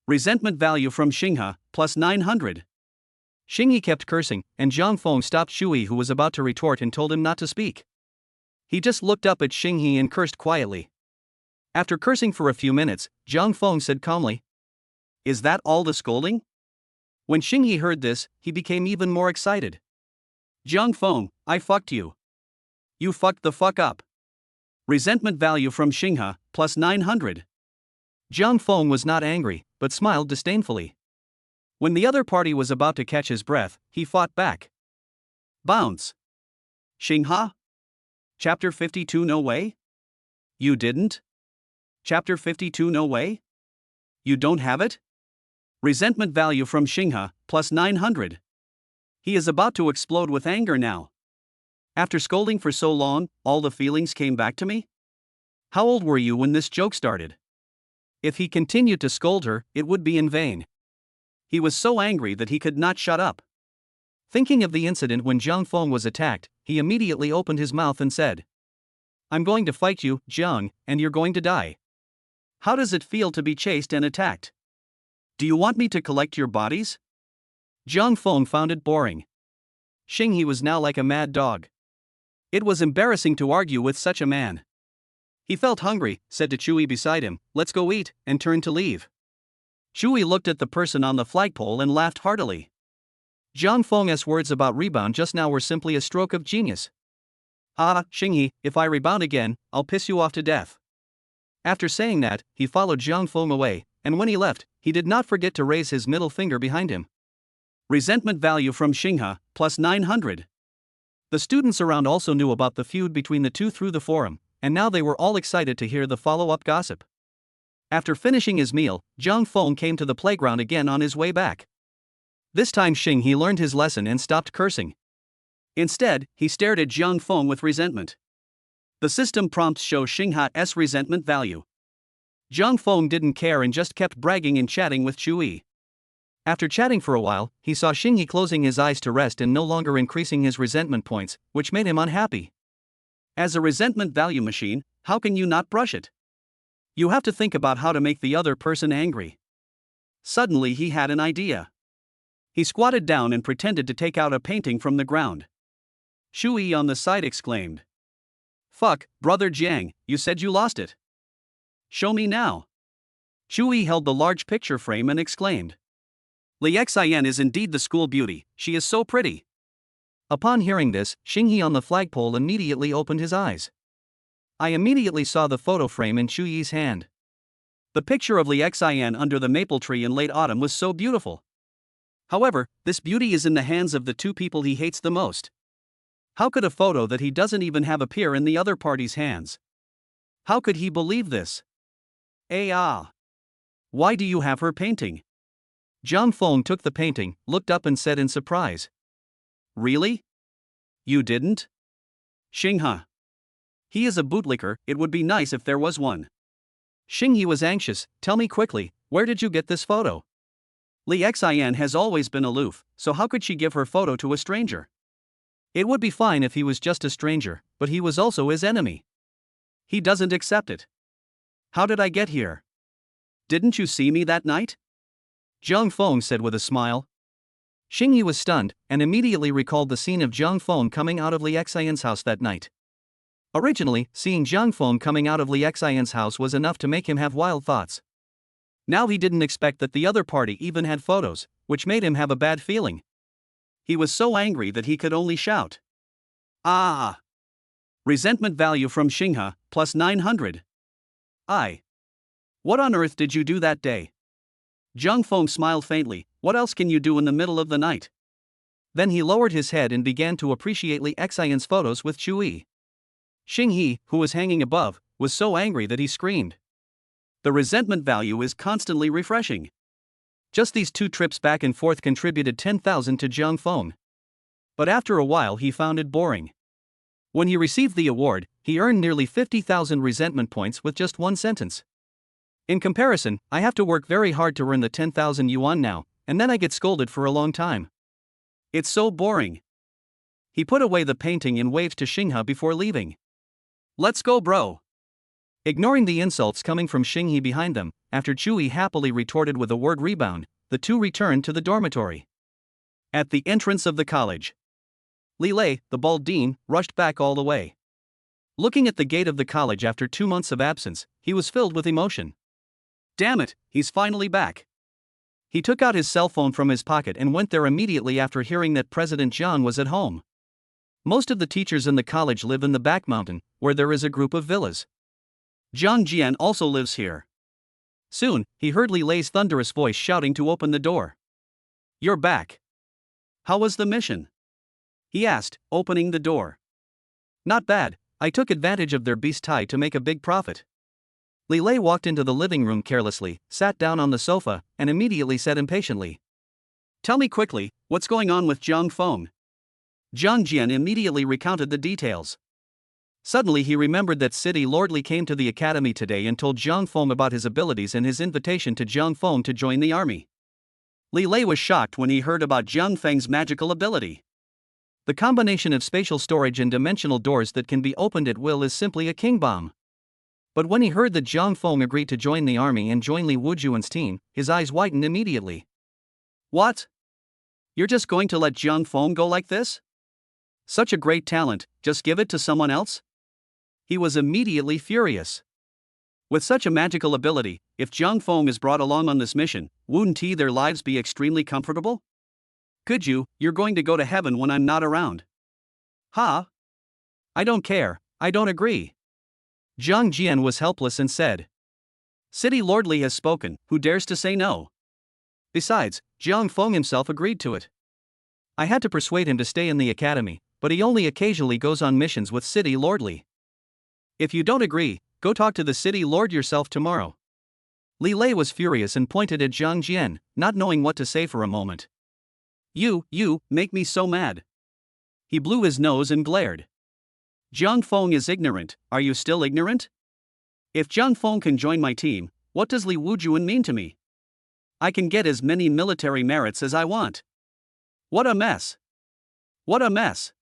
Resentment value from Xinghe, plus 900. Xinghe kept cursing, and Jiang Feng stopped Shui, who was about to retort, and told him not to speak. He just looked up at Xinghe and cursed quietly. After cursing for a few minutes, Jiang Feng said calmly, Is that all the scolding? When Xinghe heard this, he became even more excited. Jiang Feng, I fucked you. You fucked the fuck up. Resentment value from Xinghe, plus 900. Jiang Feng was not angry, but smiled disdainfully. When the other party was about to catch his breath, he fought back. Bounce. Xinghe? Chapter 52 No way? You didn't? Chapter 52 No way? You don't have it? Resentment value from Xinghe, plus 900. He is about to explode with anger now. After scolding for so long, all the feelings came back to me? How old were you when this joke started? If he continued to scold her, it would be in vain. He was so angry that he could not shut up. Thinking of the incident when Jiang Feng was attacked, he immediately opened his mouth and said, I'm going to fight you, Jiang, and you're going to die. How does it feel to be chased and attacked? Do you want me to collect your bodies? Jiang Feng found it boring. Xinghe was now like a mad dog. It was embarrassing to argue with such a man. He felt hungry, said to Chui beside him, let's go eat, and turned to leave. Chui looked at the person on the flagpole and laughed heartily. Jiang Feng's words about rebound just now were simply a stroke of genius. Ah, Xinghe, if I rebound again, I'll piss you off to death. After saying that, he followed Jiang Feng away, and when he left, he did not forget to raise his middle finger behind him. Resentment value from Xinghe, plus 900. The students around also knew about the feud between the two through the forum, and now they were all excited to hear the follow-up gossip. After finishing his meal, Jiang Feng came to the playground again on his way back. This time Xinghe learned his lesson and stopped cursing. Instead, he stared at Jiang Feng with resentment. The system prompts show Xinghe's resentment value. Jiang Feng didn't care and just kept bragging and chatting with Chui. After chatting for a while, he saw Xinghe closing his eyes to rest and no longer increasing his resentment points, which made him unhappy. As a resentment value machine, how can you not brush it? You have to think about how to make the other person angry. Suddenly he had an idea. He squatted down and pretended to take out a painting from the ground. Chui on the side exclaimed. Fuck, brother Jiang, you said you lost it. Show me now. Chui held the large picture frame and exclaimed. Li Xian is indeed the school beauty, she is so pretty. Upon hearing this, Xinghe on the flagpole immediately opened his eyes. I immediately saw the photo frame in Chuyi's hand. The picture of Li Xian under the maple tree in late autumn was so beautiful. However, this beauty is in the hands of the two people he hates the most. How could a photo that he doesn't even have appear in the other party's hands? How could he believe this? Why do you have her painting? Jiang Feng took the painting, looked up and said in surprise. Really? You didn't? Xinghe. He is a bootlicker, it would be nice if there was one. Xinghe was anxious, tell me quickly, where did you get this photo? Li Xian has always been aloof, so how could she give her photo to a stranger? It would be fine if he was just a stranger, but he was also his enemy. He doesn't accept it. How did I get here? Didn't you see me that night? Jiang Feng said with a smile. Xinghe was stunned, and immediately recalled the scene of Jiang Feng coming out of Li Xian's house that night. Originally, seeing Jiang Feng coming out of Li Xian's house was enough to make him have wild thoughts. Now he didn't expect that the other party even had photos, which made him have a bad feeling. He was so angry that he could only shout. Ah! Resentment value from Xinghe, plus 900. What on earth did you do that day? Jiang Feng smiled faintly, what else can you do in the middle of the night? Then he lowered his head and began to appreciate Li Xian's photos with Chui. Xinghe, who was hanging above, was so angry that he screamed. The resentment value is constantly refreshing. Just these 2 trips back and forth contributed 10,000 to Jiang Feng. But after a while he found it boring. When he received the award, he earned nearly 50,000 resentment points with just one sentence. In comparison, I have to work very hard to earn the 10,000 yuan now, and then I get scolded for a long time. It's so boring. He put away the painting and waved to Xinghe before leaving. Let's go, bro. Ignoring the insults coming from Xinghe behind them, after Chui happily retorted with the word rebound, the two returned to the dormitory. At the entrance of the college, Li Lei, the bald dean, rushed back all the way. Looking at the gate of the college after 2 months of absence, he was filled with emotion. Damn it, he's finally back. He took out his cell phone from his pocket and went there immediately after hearing that President Zhang was at home. Most of the teachers in the college live in the back mountain, where there is a group of villas. Jiang Jian also lives here. Soon, he heard Li Lei's thunderous voice shouting to open the door. "You're back. How was the mission?" he asked, opening the door. "Not bad, I took advantage of their beast tie to make a big profit." Li Lei walked into the living room carelessly, sat down on the sofa, and immediately said impatiently, "Tell me quickly, what's going on with Jiang Feng?" Jiang Jian immediately recounted the details. Suddenly he remembered that City Lord Li came to the academy today and told Jiang Feng about his abilities and his invitation to Jiang Feng to join the army. Li Lei was shocked when he heard about Jiang Feng's magical ability. The combination of spatial storage and dimensional doors that can be opened at will is simply a king bomb. But when he heard that Jiang Feng agreed to join the army and join Li Wujuan's team, his eyes widened immediately. "What? You're just going to let Jiang Feng go like this? Such a great talent, just give it to someone else?" He was immediately furious. With such a magical ability, if Jiang Feng is brought along on this mission, wouldn't their lives be extremely comfortable? You're going to go to heaven when I'm not around. Huh? I don't care, I don't agree. Jiang Jian was helpless and said. City Lord Li has spoken, who dares to say no? Besides, Jiang Feng himself agreed to it. I had to persuade him to stay in the academy, but he only occasionally goes on missions with City Lord Li. If you don't agree, go talk to the City Lord yourself tomorrow. Li Lei was furious and pointed at Jiang Jian, not knowing what to say for a moment. You make me so mad. He blew his nose and glared. Jiang Feng is ignorant, are you still ignorant? If Jiang Feng can join my team, what does Li Wujuan mean to me? I can get as many military merits as I want. What a mess. What a mess.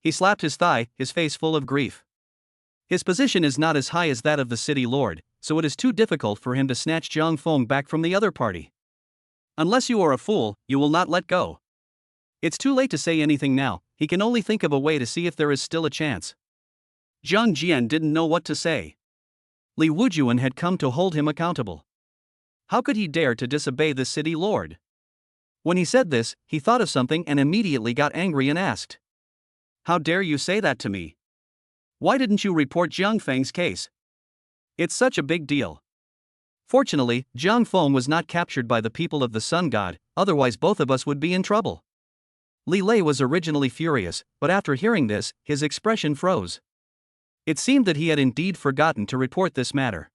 He slapped his thigh, his face full of grief. His position is not as high as that of the city lord, so it is too difficult for him to snatch Jiang Feng back from the other party. Unless you are a fool, you will not let go. It's too late to say anything now, he can only think of a way to see if there is still a chance. Jiang Jian didn't know what to say. Li Wujuan had come to hold him accountable. How could he dare to disobey the city lord? When he said this, he thought of something and immediately got angry and asked. How dare you say that to me? Why didn't you report Jiang Feng's case? It's such a big deal. Fortunately, Jiang Feng was not captured by the people of the Sun God, otherwise both of us would be in trouble. Li Lei was originally furious, but after hearing this, his expression froze. It seemed that he had indeed forgotten to report this matter.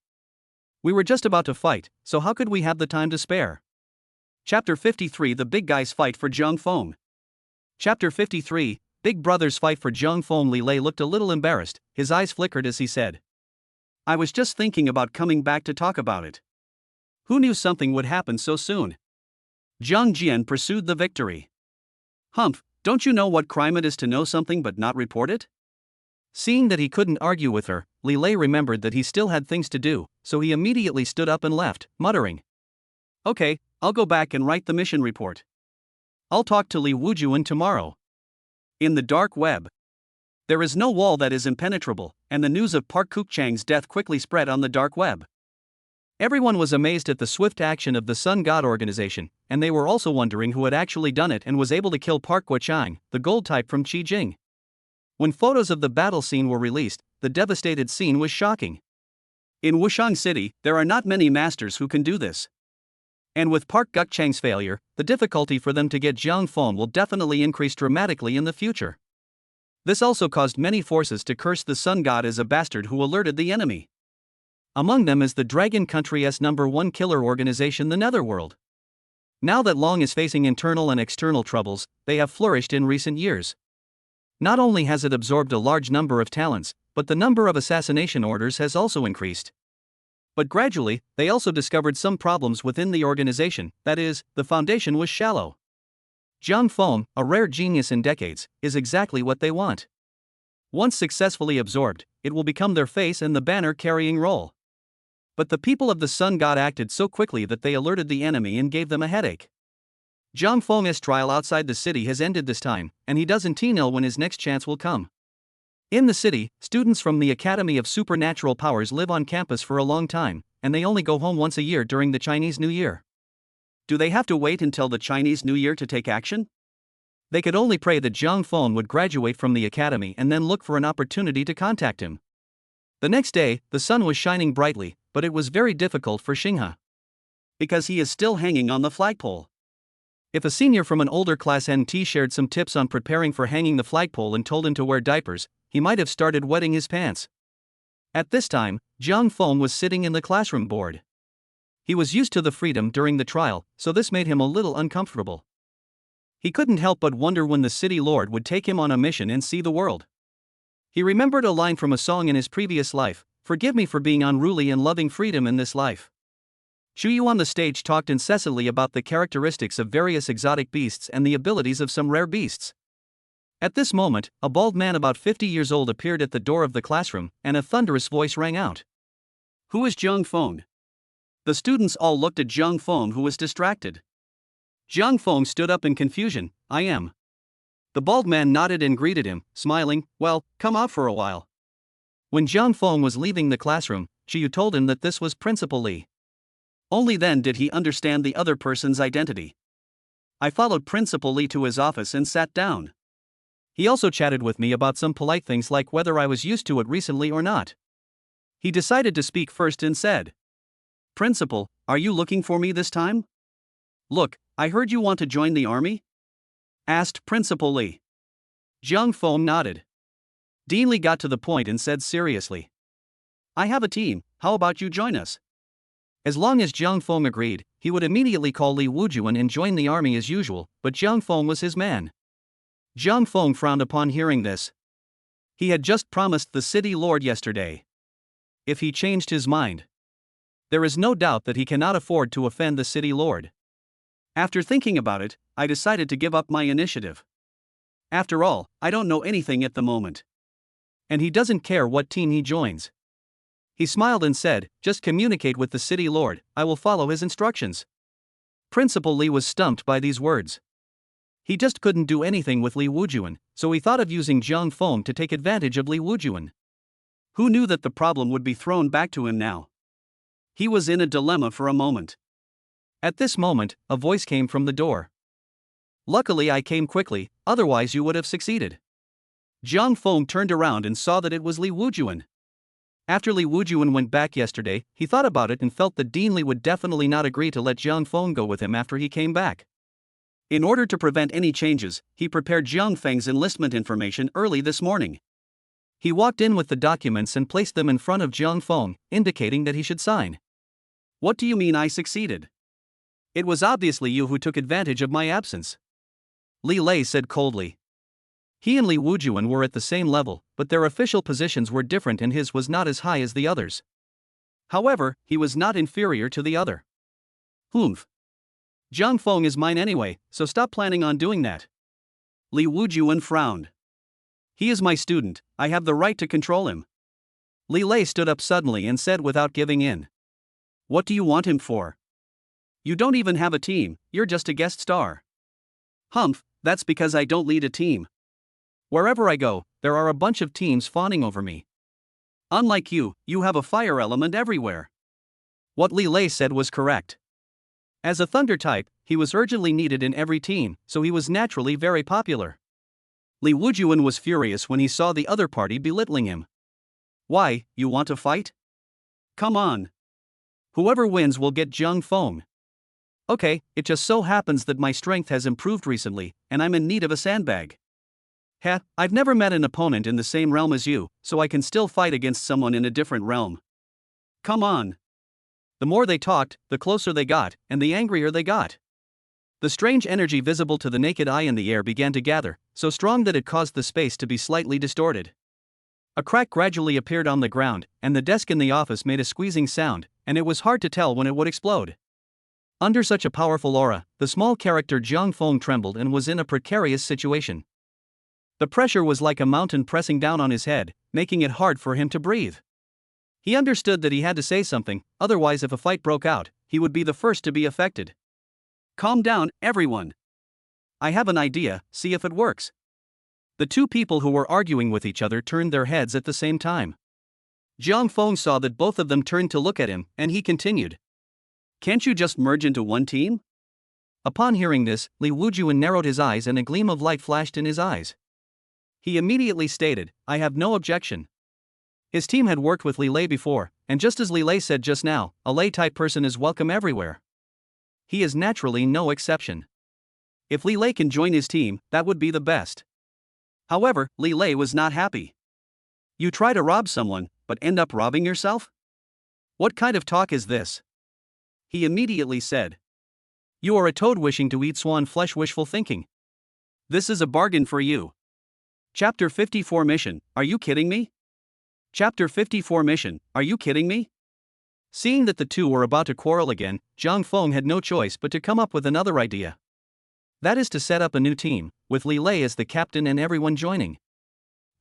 We were just about to fight, so how could we have the time to spare? Chapter 53 The Big Guys Fight for Jiang Feng. Chapter 53 Big Brothers Fight for Jiang Feng. Li Lei looked a little embarrassed, his eyes flickered as he said. I was just thinking about coming back to talk about it. Who knew something would happen so soon? Jiang Jian pursued the victory. Humph, don't you know what crime it is to know something but not report it? Seeing that he couldn't argue with her, Li Lei remembered that he still had things to do, so he immediately stood up and left, muttering. Okay, I'll go back and write the mission report. I'll talk to Li Wujuan tomorrow. In the dark web. There is no wall that is impenetrable, and the news of Park Kuk-chang's death quickly spread on the dark web. Everyone was amazed at the swift action of the Sun God organization, and they were also wondering who had actually done it and was able to kill Park Guochang, the gold type from Qijing. When photos of the battle scene were released, the devastated scene was shocking. In Wushang City, there are not many masters who can do this. And with Park Guochang's failure, the difficulty for them to get Jiang Feng will definitely increase dramatically in the future. This also caused many forces to curse the Sun God as a bastard who alerted the enemy. Among them is the Dragon Country's #1 killer organization, the Netherworld. Now that Long is facing internal and external troubles, they have flourished in recent years. Not only has it absorbed a large number of talents, but the number of assassination orders has also increased. But gradually, they also discovered some problems within the organization, that is, the foundation was shallow. Jiang Feng, a rare genius in decades, is exactly what they want. Once successfully absorbed, it will become their face and the banner-carrying role. But the people of the Sun God acted so quickly that they alerted the enemy and gave them a headache. Jiang Feng's trial outside the city has ended this time, and he doesn't know when his next chance will come. In the city, students from the Academy of Supernatural Powers live on campus for a long time, and they only go home once a year during the Chinese New Year. Do they have to wait until the Chinese New Year to take action? They could only pray that Zhang Feng would graduate from the academy and then look for an opportunity to contact him. The next day, the sun was shining brightly, but it was very difficult for Xinghe, because he is still hanging on the flagpole. If a senior from an older class NT shared some tips on preparing for hanging the flagpole and told him to wear diapers, he might have started wetting his pants. At this time, Zhang Feng was sitting in the classroom bored. He was used to the freedom during the trial, so this made him a little uncomfortable. He couldn't help but wonder when the city lord would take him on a mission and see the world. He remembered a line from a song in his previous life: "Forgive me for being unruly and loving freedom in this life." Shuyu on the stage talked incessantly about the characteristics of various exotic beasts and the abilities of some rare beasts. At this moment, a bald man about 50 years old appeared at the door of the classroom, and a thunderous voice rang out. "Who is Zhang Feng?" The students all looked at Zhang Feng, who was distracted. Zhang Feng stood up in confusion. "I am." The bald man nodded and greeted him, smiling. "Well, come out for a while." When Zhang Feng was leaving the classroom, Shuyu told him that this was Principal Li. Only then did he understand the other person's identity. I followed Principal Li to his office and sat down. He also chatted with me about some polite things like whether I was used to it recently or not. He decided to speak first and said, "Principal, are you looking for me this time?" "Look, I heard you want to join the army?" asked Principal Li. Zhang Feng nodded. Dean Li got to the point and said seriously, "I have a team, how about you join us?" As long as Zhang Feng agreed, he would immediately call Li Wujuan and join the army as usual, but Zhang Feng was his man. Zhang Feng frowned upon hearing this. He had just promised the city lord yesterday. If he changed his mind, there is no doubt that he cannot afford to offend the city lord. After thinking about it, I decided to give up my initiative. After all, I don't know anything at the moment. And he doesn't care what team he joins. He smiled and said, "Just communicate with the city lord, I will follow his instructions." Principal Li was stumped by these words. He just couldn't do anything with Li Wujuan, so he thought of using Zhang Feng to take advantage of Li Wujuan. Who knew that the problem would be thrown back to him now? He was in a dilemma for a moment. At this moment, a voice came from the door. "Luckily I came quickly, otherwise you would have succeeded." Zhang Feng turned around and saw that it was Li Wujuan. After Li Wujuan went back yesterday, he thought about it and felt that Dean Li would definitely not agree to let Zhang Feng go with him after he came back. In order to prevent any changes, he prepared Zhang Feng's enlistment information early this morning. He walked in with the documents and placed them in front of Zhang Feng, indicating that he should sign. "What do you mean I succeeded? It was obviously you who took advantage of my absence," Li Lei said coldly. He and Li Wujuan were at the same level, but their official positions were different and his was not as high as the others. However, he was not inferior to the other. "Humph. Zhang Feng is mine anyway, so stop planning on doing that." Li Wujuan frowned. "He is my student, I have the right to control him." Li Lei stood up suddenly and said without giving in, "What do you want him for? You don't even have a team, you're just a guest star." "Humph, that's because I don't lead a team. Wherever I go, there are a bunch of teams fawning over me. Unlike you, you have a fire element everywhere." What Li Lei said was correct. As a thunder type, he was urgently needed in every team, so he was naturally very popular. Li Wujuan was furious when he saw the other party belittling him. "Why, you want to fight? Come on. Whoever wins will get Zhang Feng." "Okay, it just so happens that my strength has improved recently, and I'm in need of a sandbag." "Heh, I've never met an opponent in the same realm as you, so I can still fight against someone in a different realm. Come on." The more they talked, the closer they got, and the angrier they got. The strange energy visible to the naked eye in the air began to gather, so strong that it caused the space to be slightly distorted. A crack gradually appeared on the ground, and the desk in the office made a squeezing sound, and it was hard to tell when it would explode. Under such a powerful aura, the small character Zhang Feng trembled and was in a precarious situation. The pressure was like a mountain pressing down on his head, making it hard for him to breathe. He understood that he had to say something, otherwise if a fight broke out, he would be the first to be affected. "Calm down, everyone. I have an idea, see if it works." The two people who were arguing with each other turned their heads at the same time. Zhang Feng saw that both of them turned to look at him, and he continued. "Can't you just merge into one team? Upon hearing this, Li Wujuan narrowed his eyes and a gleam of light flashed in his eyes. He immediately stated, "I have no objection." His team had worked with Li Lei before, and just as Li Lei said just now, a Lei-type person is welcome everywhere. He is naturally no exception. If Li Lei can join his team, that would be the best. However, Li Lei was not happy. You try to rob someone, but end up robbing yourself? What kind of talk is this? He immediately said. You are a toad wishing to eat swan flesh, wishful thinking. This is a bargain for you. Chapter 54 Mission, are you kidding me? Chapter 54 Mission, are you kidding me? Seeing that the two were about to quarrel again, Zhang Feng had no choice but to come up with another idea. That is to set up a new team, with Li Lei as the captain and everyone joining.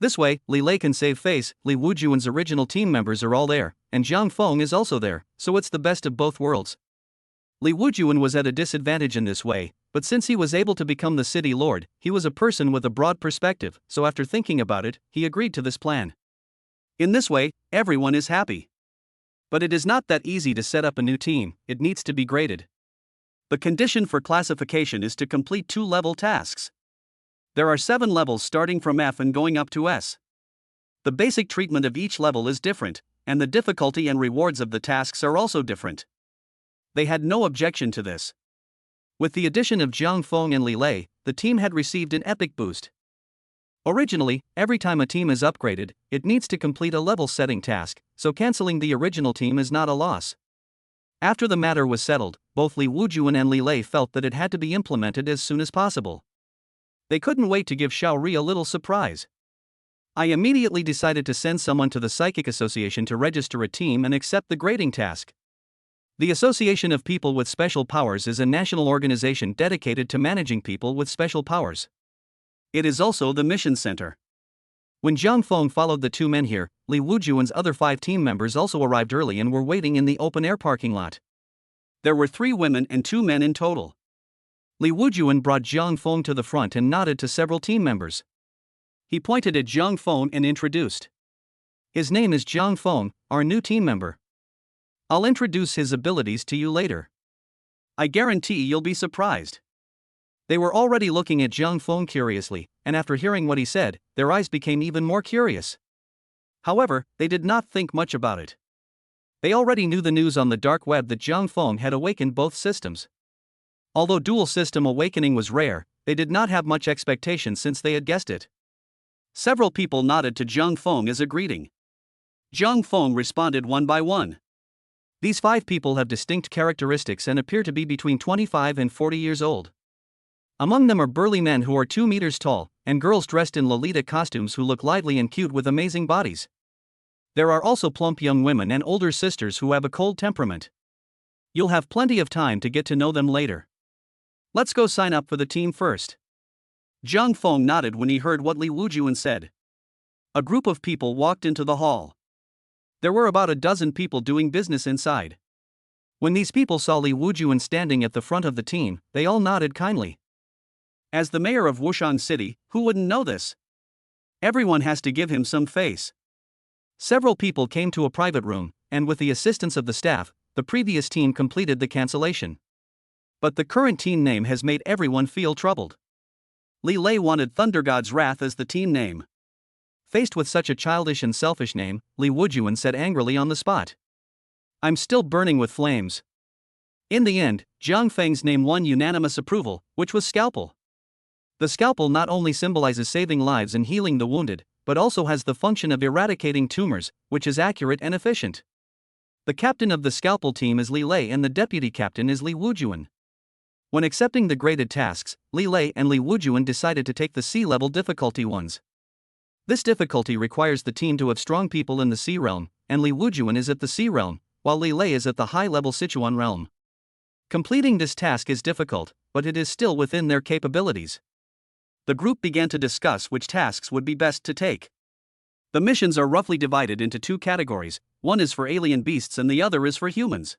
This way, Li Lei can save face. Li Wujuan's original team members are all there, and Zhang Feng is also there, so it's the best of both worlds. Li Wujuan was at a disadvantage in this way, but since he was able to become the city lord, he was a person with a broad perspective, so after thinking about it, he agreed to this plan. In this way, everyone is happy. But it is not that easy to set up a new team, it needs to be graded. The condition for classification is to complete 2-level tasks. There are 7 levels starting from F and going up to S. The basic treatment of each level is different, and the difficulty and rewards of the tasks are also different. They had no objection to this. With the addition of Zhang Feng and Li Lei, the team had received an epic boost. Originally, every time a team is upgraded, it needs to complete a level-setting task, so cancelling the original team is not a loss. After the matter was settled, both Li Wujuan and Li Lei felt that it had to be implemented as soon as possible. They couldn't wait to give Xiaori a little surprise. I immediately decided to send someone to the Psychic Association to register a team and accept the grading task. The Association of People with Special Powers is a national organization dedicated to managing people with special powers. It is also the mission center. When Zhang Feng followed the 2 men here, Li Wujuan's other 5 team members also arrived early and were waiting in the open-air parking lot. There were 3 women and 2 men in total. Li Wujuan brought Zhang Feng to the front and nodded to several team members. He pointed at Zhang Feng and introduced. His name is Zhang Feng, our new team member. I'll introduce his abilities to you later. I guarantee you'll be surprised. They were already looking at Zhang Feng curiously, and after hearing what he said, their eyes became even more curious. However, they did not think much about it. They already knew the news on the dark web that Zhang Feng had awakened both systems. Although dual system awakening was rare, they did not have much expectation since they had guessed it. Several people nodded to Zhang Feng as a greeting. Zhang Feng responded one by one. These 5 people have distinct characteristics and appear to be between 25 and 40 years old. Among them are burly men who are 2 meters tall, and girls dressed in Lolita costumes who look lively and cute with amazing bodies. There are also plump young women and older sisters who have a cold temperament. You'll have plenty of time to get to know them later. Let's go sign up for the team first. Zhang Feng nodded when he heard what Li Wujuan said. A group of people walked into the hall. There were about a dozen people doing business inside. When these people saw Li Wujuan standing at the front of the team, they all nodded kindly. As the mayor of Wushang City, who wouldn't know this? Everyone has to give him some face. Several people came to a private room, and with the assistance of the staff, the previous team completed the cancellation. But the current team name has made everyone feel troubled. Li Lei wanted Thunder God's Wrath as the team name. Faced with such a childish and selfish name, Li Wujuan said angrily on the spot. I'm still burning with flames. In the end, Zhang Feng's name won unanimous approval, which was Scalpel. The scalpel not only symbolizes saving lives and healing the wounded, but also has the function of eradicating tumors, which is accurate and efficient. The captain of the scalpel team is Li Lei and the deputy captain is Li Wujuan. When accepting the graded tasks, Li Lei and Li Wujuan decided to take the C-level difficulty ones. This difficulty requires the team to have strong people in the C realm, and Li Wujuan is at the C realm, while Li Lei is at the high-level Sichuan realm. Completing this task is difficult, but it is still within their capabilities. The group began to discuss which tasks would be best to take. The missions are roughly divided into 2 categories, one is for alien beasts and the other is for humans.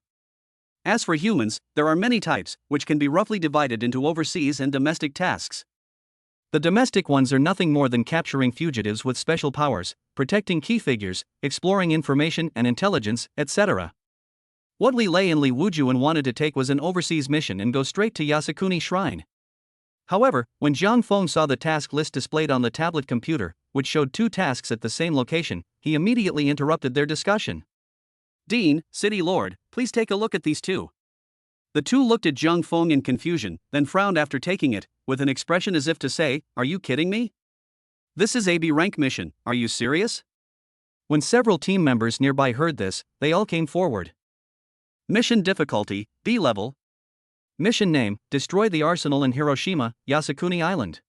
As for humans, there are many types, which can be roughly divided into overseas and domestic tasks. The domestic ones are nothing more than capturing fugitives with special powers, protecting key figures, exploring information and intelligence, etc. What Li Lei and Li Wujuan wanted to take was an overseas mission and go straight to Yasukuni Shrine. However, when Zhang Feng saw the task list displayed on the tablet computer, which showed 2 tasks at the same location, he immediately interrupted their discussion. "Dean, City Lord, please take a look at these 2. The 2 looked at Zhang Feng in confusion, then frowned after taking it, with an expression as if to say, "Are you kidding me? This is a B rank mission, are you serious?" When several team members nearby heard this, they all came forward. Mission difficulty, B level. Mission name, destroy the arsenal in Hiroshima, Yasukuni Island.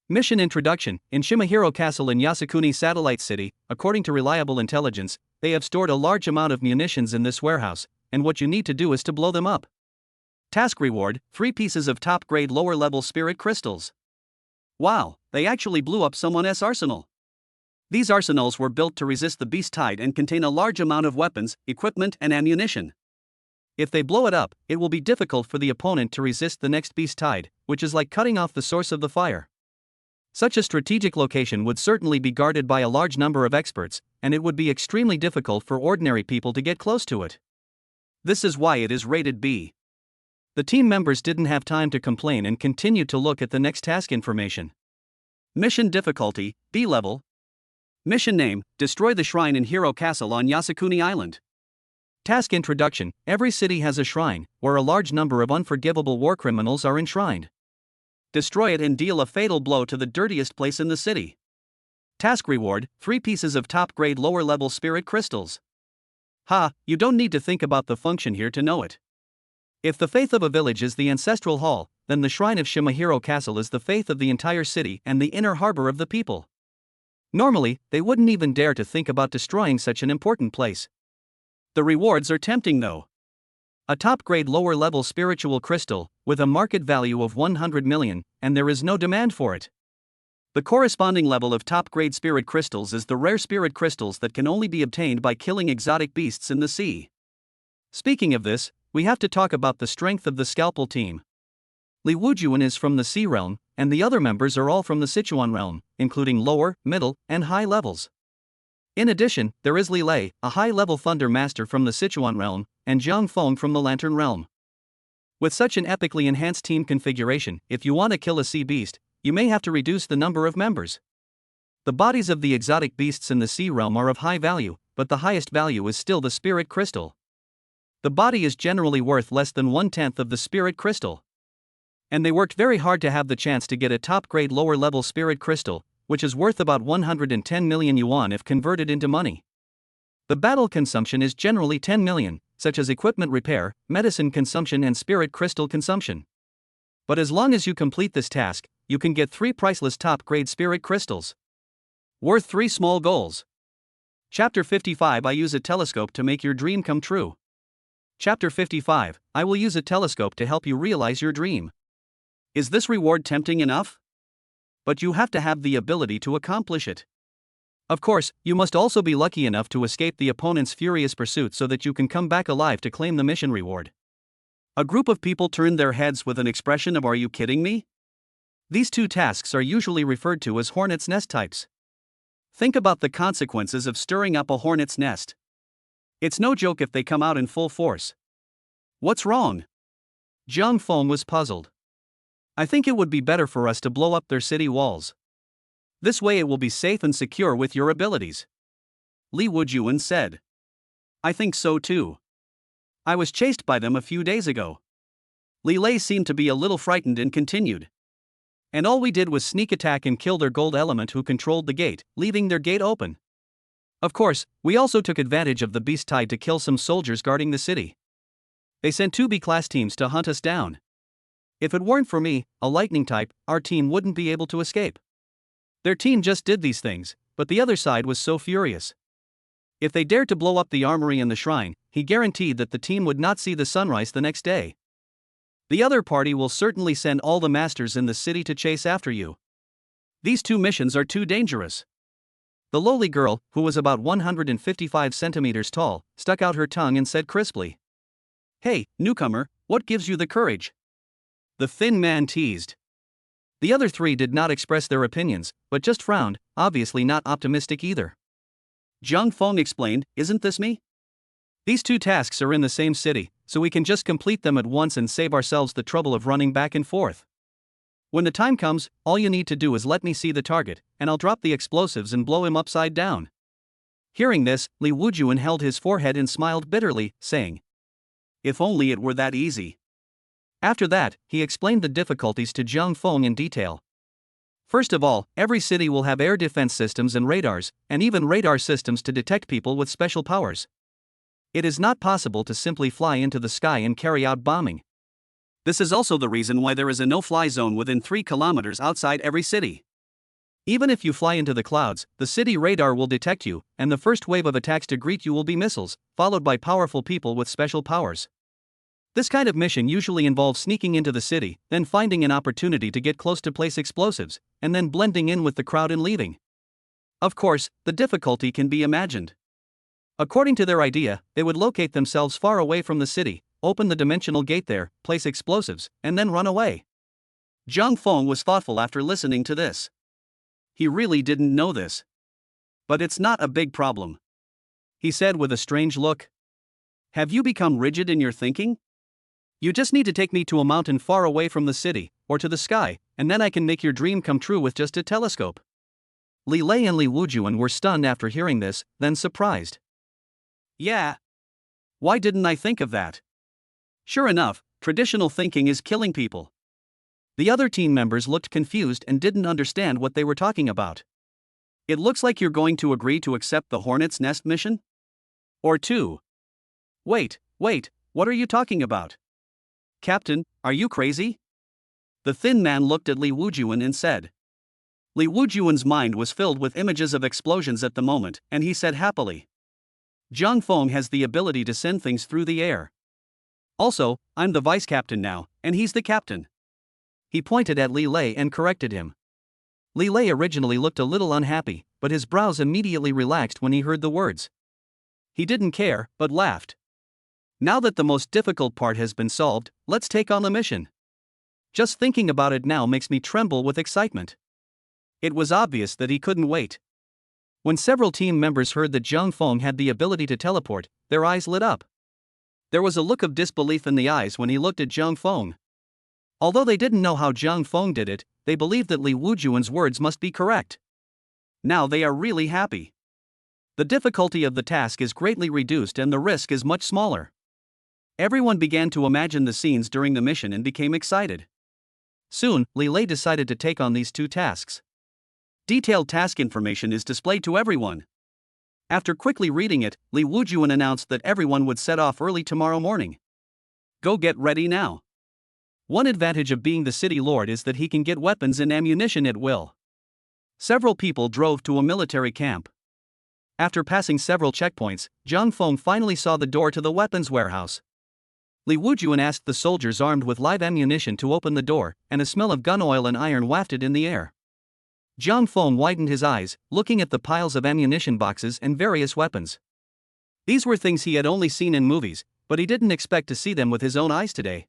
Mission introduction, in Shimahiro Castle in Yasukuni Satellite City, according to reliable intelligence, they have stored a large amount of munitions in this warehouse, and what you need to do is to blow them up. Task reward, 3 pieces of top-grade lower-level spirit crystals. Wow, they actually blew up someone's arsenal. These arsenals were built to resist the beast tide and contain a large amount of weapons, equipment and ammunition. If they blow it up, it will be difficult for the opponent to resist the next beast tide, which is like cutting off the source of the fire. Such a strategic location would certainly be guarded by a large number of experts, and it would be extremely difficult for ordinary people to get close to it. This is why it is rated B. The team members didn't have time to complain and continued to look at the next task information. Mission difficulty, B level. Mission name, destroy the shrine in Hiro Castle on Yasukuni Island. Task introduction, every city has a shrine, where a large number of unforgivable war criminals are enshrined. Destroy it and deal a fatal blow to the dirtiest place in the city. Task reward, 3 pieces of top-grade lower-level spirit crystals. You don't need to think about the function here to know it. If the faith of a village is the ancestral hall, then the shrine of Shimahiro Castle is the faith of the entire city and the inner harbor of the people. Normally, they wouldn't even dare to think about destroying such an important place. The rewards are tempting though. A top-grade lower-level spiritual crystal, with a market value of 100 million, and there is no demand for it. The corresponding level of top-grade spirit crystals is the rare spirit crystals that can only be obtained by killing exotic beasts in the sea. Speaking of this, we have to talk about the strength of the Scalpel team. Li Wujuan is from the Sea Realm, and the other members are all from the Sichuan Realm, including lower, middle, and high levels. In addition, there is Li Lei, a high-level Thunder Master from the Sichuan Realm, and Zhang Feng from the Lantern Realm. With such an epically enhanced team configuration, if you want to kill a sea beast, you may have to reduce the number of members. The bodies of the exotic beasts in the Sea Realm are of high value, but the highest value is still the Spirit Crystal. The body is generally worth less than 1/10 of the Spirit Crystal. And they worked very hard to have the chance to get a top-grade lower-level Spirit Crystal, which is worth about 110 million yuan if converted into money. The battle consumption is generally 10 million, such as equipment repair, medicine consumption and spirit crystal consumption. But as long as you complete this task, you can get 3 priceless top-grade spirit crystals. Worth 3 small goals. Chapter 55 I use a telescope to make your dream come true. Chapter 55 I will use a telescope to help you realize your dream. Is this reward tempting enough? But you have to have the ability to accomplish it. Of course, you must also be lucky enough to escape the opponent's furious pursuit so that you can come back alive to claim the mission reward. A group of people turned their heads with an expression of "Are you kidding me?" These 2 tasks are usually referred to as hornet's nest types. Think about the consequences of stirring up a hornet's nest. It's no joke if they come out in full force. What's wrong? Zhang Feng was puzzled. I think it would be better for us to blow up their city walls. This way it will be safe and secure with your abilities. Li Wujuan said. I think so too. I was chased by them a few days ago. Li Lei seemed to be a little frightened and continued. And all we did was sneak attack and kill their gold element who controlled the gate, leaving their gate open. Of course, we also took advantage of the beast tide to kill some soldiers guarding the city. They sent 2 B-class teams to hunt us down. If it weren't for me, a lightning type, our team wouldn't be able to escape. Their team just did these things, but the other side was so furious. If they dared to blow up the armory and the shrine, he guaranteed that the team would not see the sunrise the next day. The other party will certainly send all the masters in the city to chase after you. These 2 missions are too dangerous. The lowly girl, who was about 155 centimeters tall, stuck out her tongue and said crisply, "Hey, newcomer, what gives you the courage?" The thin man teased. The other 3 did not express their opinions, but just frowned, obviously not optimistic either. Zhang Feng explained, "Isn't this me? These two tasks are in the same city, so we can just complete them at once and save ourselves the trouble of running back and forth. When the time comes, all you need to do is let me see the target, and I'll drop the explosives and blow him upside down." Hearing this, Li Wujuan held his forehead and smiled bitterly, saying, "If only it were that easy." After that, he explained the difficulties to Zhang Feng in detail. First of all, every city will have air defense systems and radars, and even radar systems to detect people with special powers. It is not possible to simply fly into the sky and carry out bombing. This is also the reason why there is a no-fly zone within 3 kilometers outside every city. Even if you fly into the clouds, the city radar will detect you, and the first wave of attacks to greet you will be missiles, followed by powerful people with special powers. This kind of mission usually involves sneaking into the city, then finding an opportunity to get close to place explosives, and then blending in with the crowd and leaving. Of course, the difficulty can be imagined. According to their idea, they would locate themselves far away from the city, open the dimensional gate there, place explosives, and then run away. Zhang Feng was thoughtful after listening to this. He really didn't know this. "But it's not a big problem," he said with a strange look. "Have you become rigid in your thinking? You just need to take me to a mountain far away from the city, or to the sky, and then I can make your dream come true with just a telescope." Li Lei and Li Wujuan were stunned after hearing this, then surprised. "Yeah. Why didn't I think of that? Sure enough, traditional thinking is killing people." The other team members looked confused and didn't understand what they were talking about. "It looks like you're going to agree to accept the Hornet's Nest mission? Or two? Wait, what are you talking about? Captain, are you crazy?" The thin man looked at Li Wujuan and said. Li Wujuan's mind was filled with images of explosions at the moment, and he said happily, "Zhang Feng has the ability to send things through the air. Also, I'm the vice captain now, and he's the captain." He pointed at Li Lei and corrected him. Li Lei originally looked a little unhappy, but his brows immediately relaxed when he heard the words. He didn't care, but laughed. "Now that the most difficult part has been solved, let's take on the mission. Just thinking about it now makes me tremble with excitement." It was obvious that he couldn't wait. When several team members heard that Zhang Feng had the ability to teleport, their eyes lit up. There was a look of disbelief in the eyes when he looked at Zhang Feng. Although they didn't know how Zhang Feng did it, they believed that Li Wujuan's words must be correct. Now they are really happy. The difficulty of the task is greatly reduced and the risk is much smaller. Everyone began to imagine the scenes during the mission and became excited. Soon, Li Lei decided to take on these two tasks. Detailed task information is displayed to everyone. After quickly reading it, Li Wujuan announced that everyone would set off early tomorrow morning. "Go get ready now." One advantage of being the city lord is that he can get weapons and ammunition at will. Several people drove to a military camp. After passing several checkpoints, Zhang Feng finally saw the door to the weapons warehouse. Li Wujuan asked the soldiers armed with live ammunition to open the door, and a smell of gun oil and iron wafted in the air. Zhang Feng widened his eyes, looking at the piles of ammunition boxes and various weapons. These were things he had only seen in movies, but he didn't expect to see them with his own eyes today.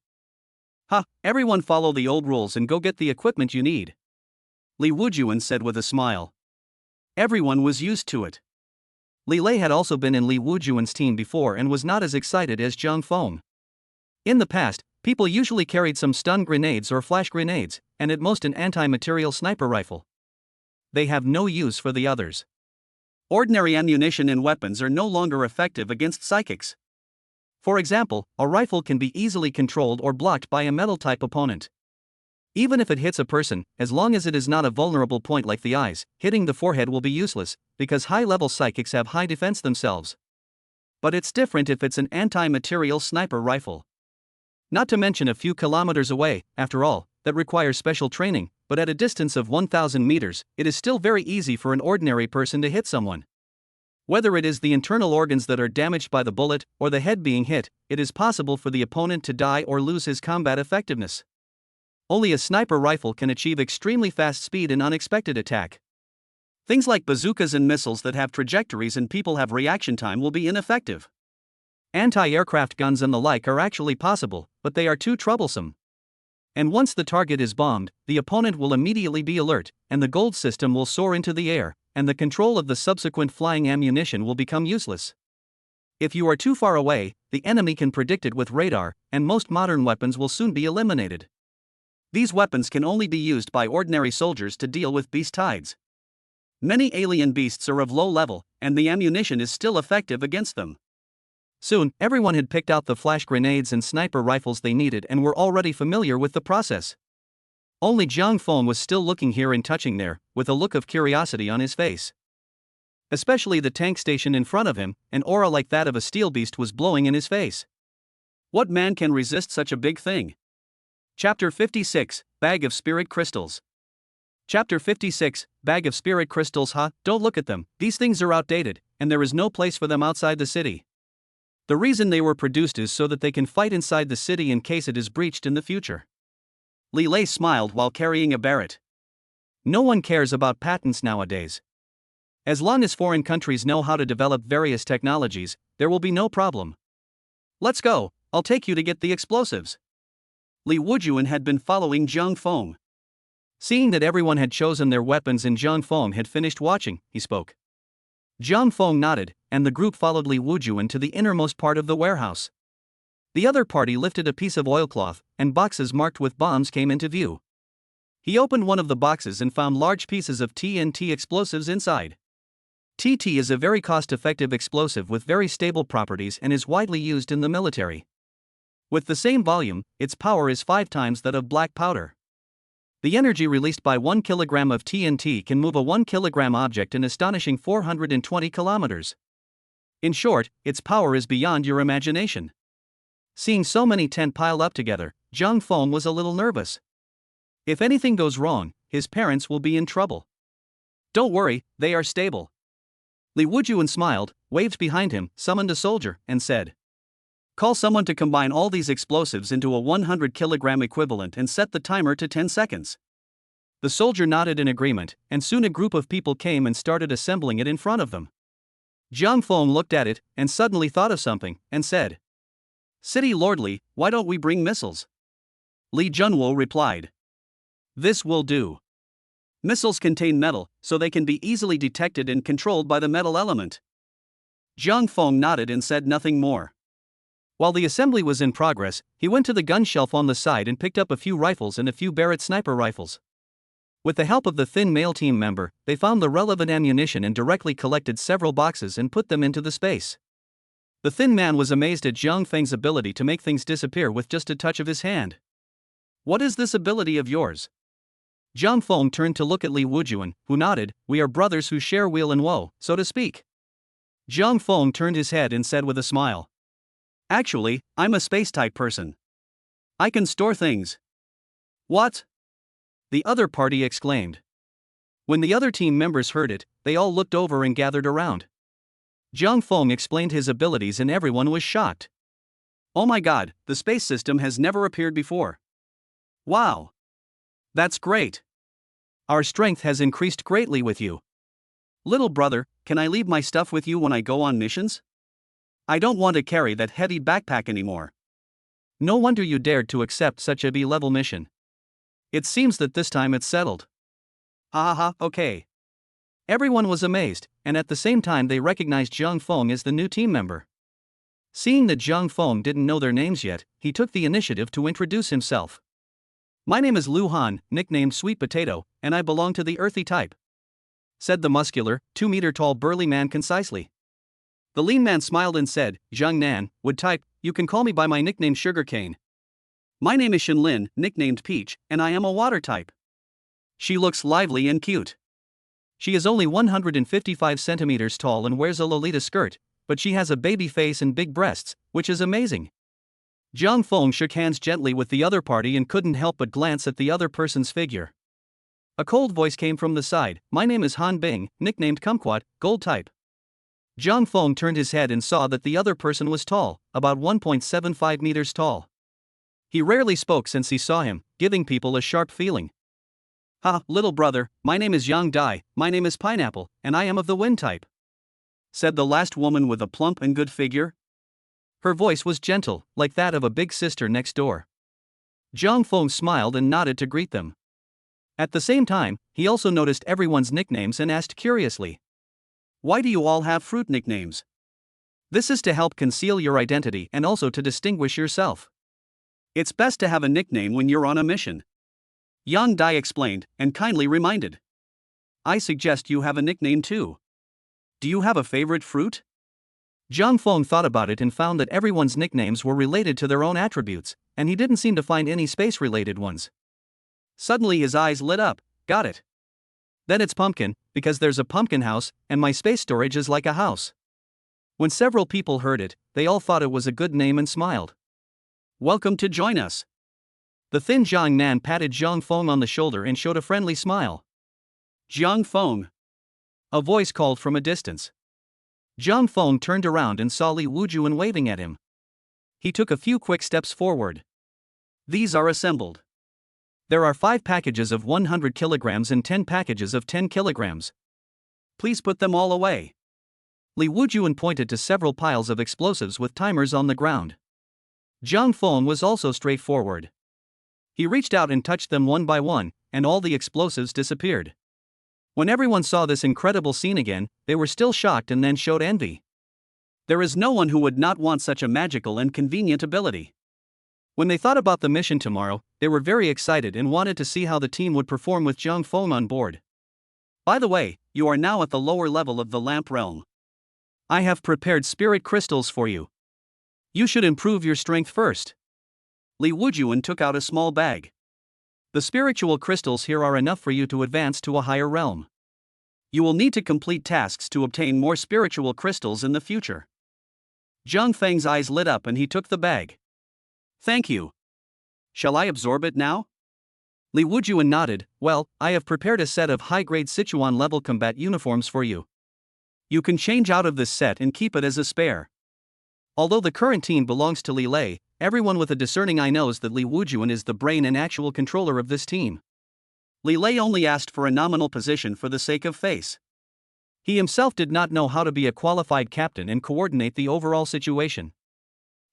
Everyone follow the old rules and go get the equipment you need," Li Wujuan said with a smile. Everyone was used to it. Li Lei had also been in Li Wujuan's team before and was not as excited as Zhang Feng. In the past, people usually carried some stun grenades or flash grenades, and at most an anti-material sniper rifle. They have no use for the others. Ordinary ammunition and weapons are no longer effective against psychics. For example, a rifle can be easily controlled or blocked by a metal-type opponent. Even if it hits a person, as long as it is not a vulnerable point like the eyes, hitting the forehead will be useless, because high-level psychics have high defense themselves. But it's different if it's an anti-material sniper rifle. Not to mention a few kilometers away, after all, that requires special training, but at a distance of 1,000 meters, it is still very easy for an ordinary person to hit someone. Whether it is the internal organs that are damaged by the bullet, or the head being hit, it is possible for the opponent to die or lose his combat effectiveness. Only a sniper rifle can achieve extremely fast speed and unexpected attack. Things like bazookas and missiles that have trajectories and people have reaction time will be ineffective. Anti-aircraft guns and the like are actually possible, but they are too troublesome. And once the target is bombed, the opponent will immediately be alert, and the gold system will soar into the air, and the control of the subsequent flying ammunition will become useless. If you are too far away, the enemy can predict it with radar, and most modern weapons will soon be eliminated. These weapons can only be used by ordinary soldiers to deal with beast tides. Many alien beasts are of low level, and the ammunition is still effective against them. Soon, everyone had picked out the flash grenades and sniper rifles they needed and were already familiar with the process. Only Jiang Feng was still looking here and touching there, with a look of curiosity on his face. Especially the tank station in front of him, an aura like that of a steel beast was blowing in his face. What man can resist such a big thing? Chapter 56, Bag of Spirit Crystals. Chapter 56, Bag of Spirit Crystals. Don't look at them, these things are outdated, and there is no place for them outside the city. The reason they were produced is so that they can fight inside the city in case it is breached in the future. Li Lei smiled while carrying a barret. No one cares about patents nowadays. As long as foreign countries know how to develop various technologies, there will be no problem. Let's go, I'll take you to get the explosives. Li Wujuan had been following Jiang Feng. Seeing that everyone had chosen their weapons and Jiang Feng had finished watching, he spoke. Jiang Feng nodded, and the group followed Li Wujuan to the innermost part of the warehouse. The other party lifted a piece of oilcloth, and boxes marked with bombs came into view. He opened one of the boxes and found large pieces of TNT explosives inside. TT is a very cost-effective explosive with very stable properties and is widely used in the military. With the same volume, its power is 5 times that of black powder. The energy released by 1 kilogram of TNT can move a 1 kilogram object an astonishing 420 kilometers. In short, its power is beyond your imagination. Seeing so many tent pile up together, Jiang Feng was a little nervous. If anything goes wrong, his parents will be in trouble. Don't worry, they are stable. Li Wujuan smiled, waved behind him, summoned a soldier, and said, "Call someone to combine all these explosives into a 100 kilogram equivalent and set the timer to 10 seconds. The soldier nodded in agreement, and soon a group of people came and started assembling it in front of them. Jiang Feng looked at it, and suddenly thought of something, and said, "City Lord Li, why don't we bring missiles?" Li Junwo replied, "This will do. Missiles contain metal, so they can be easily detected and controlled by the metal element." Jiang Feng nodded and said nothing more. While the assembly was in progress, he went to the gun shelf on the side and picked up a few rifles and a few Barrett sniper rifles. With the help of the thin male team member, they found the relevant ammunition and directly collected several boxes and put them into the space. The thin man was amazed at Jiang Feng's ability to make things disappear with just a touch of his hand. "What is this ability of yours?" Jiang Feng turned to look at Li Wujuan, who nodded. "We are brothers who share weal and woe, so to speak." Jiang Feng turned his head and said with a smile, "Actually, I'm a space-type person. I can store things." "What?" the other party exclaimed. When the other team members heard it, they all looked over and gathered around. Jiang Feng explained his abilities and everyone was shocked. "Oh my god, the space system has never appeared before. Wow! That's great. Our strength has increased greatly with you. Little brother, can I leave my stuff with you when I go on missions? I don't want to carry that heavy backpack anymore." No wonder you dared to accept such a B-level mission. It seems that this time it's settled. Ha ha ha, okay. Everyone was amazed, and at the same time they recognized Jiang Feng as the new team member. Seeing that Jiang Feng didn't know their names yet, he took the initiative to introduce himself. "My name is Lu Han, nicknamed Sweet Potato, and I belong to the earthy type," said the muscular, 2-meter-tall burly man concisely. The lean man smiled and said, "Zhang Nan, wood type, you can call me by my nickname Sugarcane. My name is Shinlin, nicknamed Peach, and I am a water type." She looks lively and cute. She is only 155 centimeters tall and wears a Lolita skirt, but she has a baby face and big breasts, which is amazing. Jiang Feng shook hands gently with the other party and couldn't help but glance at the other person's figure. A cold voice came from the side. "My name is Han Bing, nicknamed Kumquat, gold type." Jiang Feng turned his head and saw that the other person was tall, about 1.75 meters tall. He rarely spoke since he saw him, giving people a sharp feeling. "Ha, little brother, my name is Yang Dai, my name is Pineapple, and I am of the wind type," said the last woman with a plump and good figure. Her voice was gentle, like that of a big sister next door. Jiang Feng smiled and nodded to greet them. At the same time, he also noticed everyone's nicknames and asked curiously, "Why do you all have fruit nicknames?" This is to help conceal your identity and also to distinguish yourself. It's best to have a nickname when you're on a mission. Yang Dai explained, and kindly reminded. I suggest you have a nickname too. Do you have a favorite fruit? Zhang Feng thought about it and found that everyone's nicknames were related to their own attributes, and he didn't seem to find any space-related ones. Suddenly his eyes lit up. Got it. Then it's Pumpkin, because there's a pumpkin house, and my space storage is like a house. When several people heard it, they all thought it was a good name and smiled. Welcome to join us. The thin Zhang Nan patted Zhang Feng on the shoulder and showed a friendly smile. Zhang Feng. A voice called from a distance. Zhang Feng turned around and saw Li Wujuan waving at him. He took a few quick steps forward. These are assembled. There are 5 packages of 100 kilograms and 10 packages of 10 kilograms. Please put them all away. Li Wujuan pointed to several piles of explosives with timers on the ground. Zhang Feng was also straightforward. He reached out and touched them one by one, and all the explosives disappeared. When everyone saw this incredible scene again, they were still shocked and then showed envy. There is no one who would not want such a magical and convenient ability. When they thought about the mission tomorrow, they were very excited and wanted to see how the team would perform with Zhang Feng on board. By the way, you are now at the lower level of the lamp realm. I have prepared spirit crystals for you. You should improve your strength first. Li Wujuan took out a small bag. The spiritual crystals here are enough for you to advance to a higher realm. You will need to complete tasks to obtain more spiritual crystals in the future. Zhang Feng's eyes lit up and he took the bag. Thank you. Shall I absorb it now? Li Wujuan nodded. Well, I have prepared a set of high-grade Sichuan-level combat uniforms for you. You can change out of this set and keep it as a spare. Although the current team belongs to Li Lei, everyone with a discerning eye knows that Li Wujuan is the brain and actual controller of this team. Li Lei only asked for a nominal position for the sake of face. He himself did not know how to be a qualified captain and coordinate the overall situation.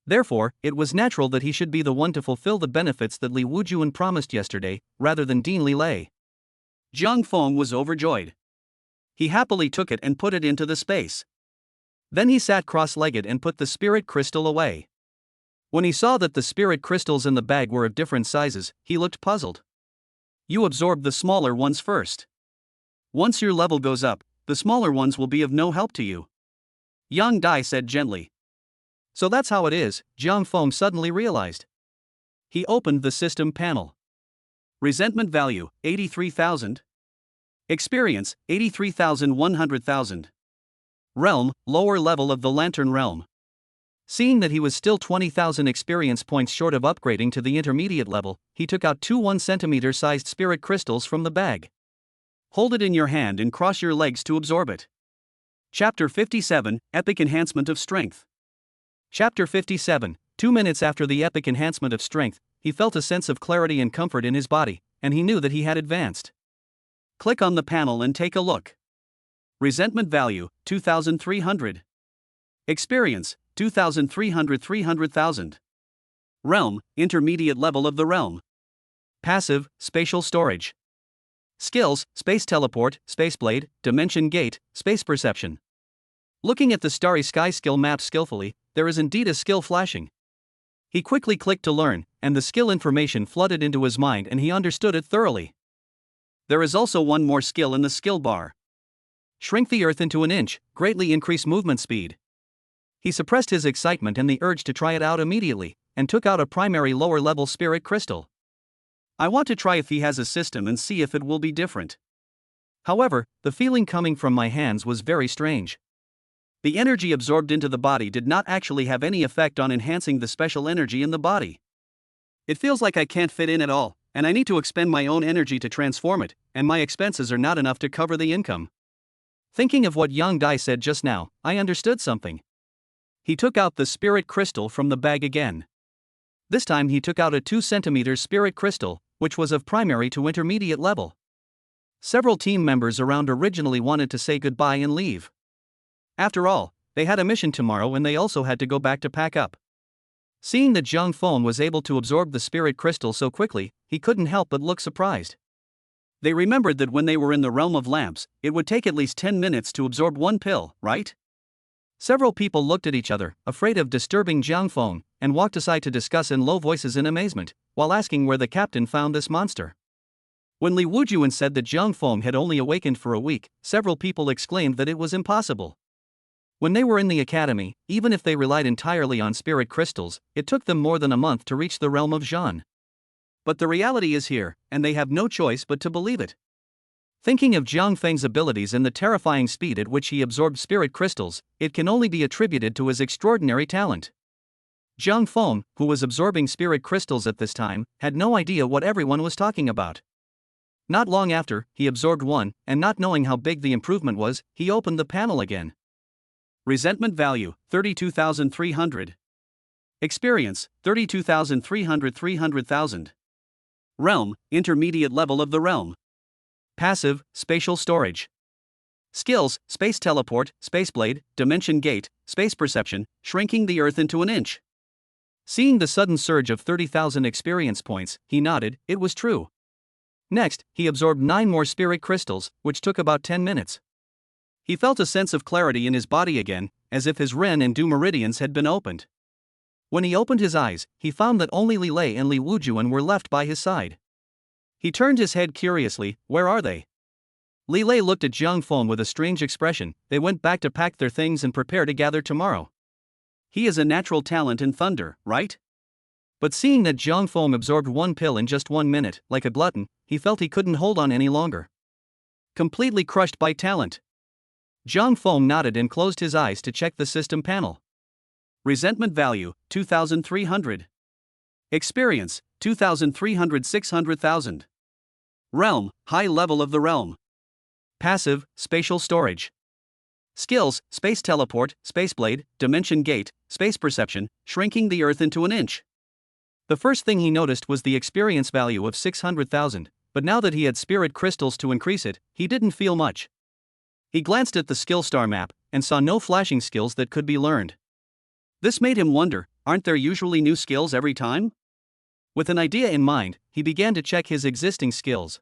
Therefore, it was natural that he should be the one to fulfill the benefits that Li Wujuan promised yesterday, rather than Dean Li Lei. Zhang Feng was overjoyed. He happily took it and put it into the space. Then he sat cross-legged and put the spirit crystal away. When he saw that the spirit crystals in the bag were of different sizes, he looked puzzled. You absorb the smaller ones first. Once your level goes up, the smaller ones will be of no help to you. Yang Dai said gently. So that's how it is, Zhang Feng suddenly realized. He opened the system panel. Resentment value, 83,000. Experience, 83,100,000. Realm, lower level of the Lantern Realm. Seeing that he was still 20,000 experience points short of upgrading to the intermediate level, he took out 2 1-centimeter-sized spirit crystals from the bag. Hold it in your hand and cross your legs to absorb it. Chapter 57, Epic Enhancement of Strength. Chapter 57, 2 minutes after the epic enhancement of strength, he felt a sense of clarity and comfort in his body, and he knew that he had advanced. Click on the panel and take a look. Resentment value, 2,300. Experience, 2,300 300,000. Realm, intermediate level of the realm. Passive, spatial storage. Skills, space teleport, space blade, dimension gate, space perception. Looking at the starry sky skill map skillfully, there is indeed a skill flashing. He quickly clicked to learn, and the skill information flooded into his mind and he understood it thoroughly. There is also one more skill in the skill bar. Shrink the earth into an inch, greatly increase movement speed. He suppressed his excitement and the urge to try it out immediately, and took out a primary lower-level spirit crystal. I want to try if he has a system and see if it will be different. However, the feeling coming from my hands was very strange. The energy absorbed into the body did not actually have any effect on enhancing the special energy in the body. It feels like I can't fit in at all, and I need to expend my own energy to transform it, and my expenses are not enough to cover the income. Thinking of what Yang Dai said just now, I understood something. He took out the spirit crystal from the bag again. This time he took out a 2-centimeter spirit crystal, which was of primary to intermediate level. Several team members around originally wanted to say goodbye and leave. After all, they had a mission tomorrow and they also had to go back to pack up. Seeing that Zhang Feng was able to absorb the spirit crystal so quickly, he couldn't help but look surprised. They remembered that when they were in the realm of lamps, it would take at least 10 minutes to absorb one pill, right? Several people looked at each other, afraid of disturbing Jiang Feng, and walked aside to discuss in low voices in amazement, while asking where the captain found this monster. When Li Wujuan said that Jiang Feng had only awakened for a week, several people exclaimed that it was impossible. When they were in the academy, even if they relied entirely on spirit crystals, it took them more than a month to reach the realm of Zhan. But the reality is here, and they have no choice but to believe it. Thinking of Jiang Feng's abilities and the terrifying speed at which he absorbed spirit crystals, it can only be attributed to his extraordinary talent. Jiang Feng, who was absorbing spirit crystals at this time, had no idea what everyone was talking about. Not long after, he absorbed one, and not knowing how big the improvement was, he opened the panel again. Resentment value, 32,300. Experience, 32,300 300,000. Realm, intermediate level of the realm. Passive, spatial storage. Skills, space teleport, space blade, dimension gate, space perception, shrinking the earth into an inch. Seeing the sudden surge of 30,000 experience points, he nodded, it was true. Next, he absorbed 9 more spirit crystals, which took about 10 minutes. He felt a sense of clarity in his body again, as if his Ren and Du meridians had been opened. When he opened his eyes, he found that only Li Lei and Li Wujuan were left by his side. He turned his head curiously, where are they? Li Lei looked at Jiang Feng with a strange expression. They went back to pack their things and prepare to gather tomorrow. He is a natural talent in thunder, right? But seeing that Jiang Feng absorbed 1 pill in just 1 minute, like a glutton, he felt he couldn't hold on any longer. Completely crushed by talent. Jiang Feng nodded and closed his eyes to check the system panel. Resentment value, 2,300. Experience, 2,300 600,000. Realm, high level of the realm. Passive, spatial storage. Skills, space teleport, space blade, dimension gate, space perception, shrinking the earth into an inch. The first thing he noticed was the experience value of 600,000, but now that he had spirit crystals to increase it, he didn't feel much. He glanced at the skill star map, and saw no flashing skills that could be learned. This made him wonder, aren't there usually new skills every time? With an idea in mind, he began to check his existing skills.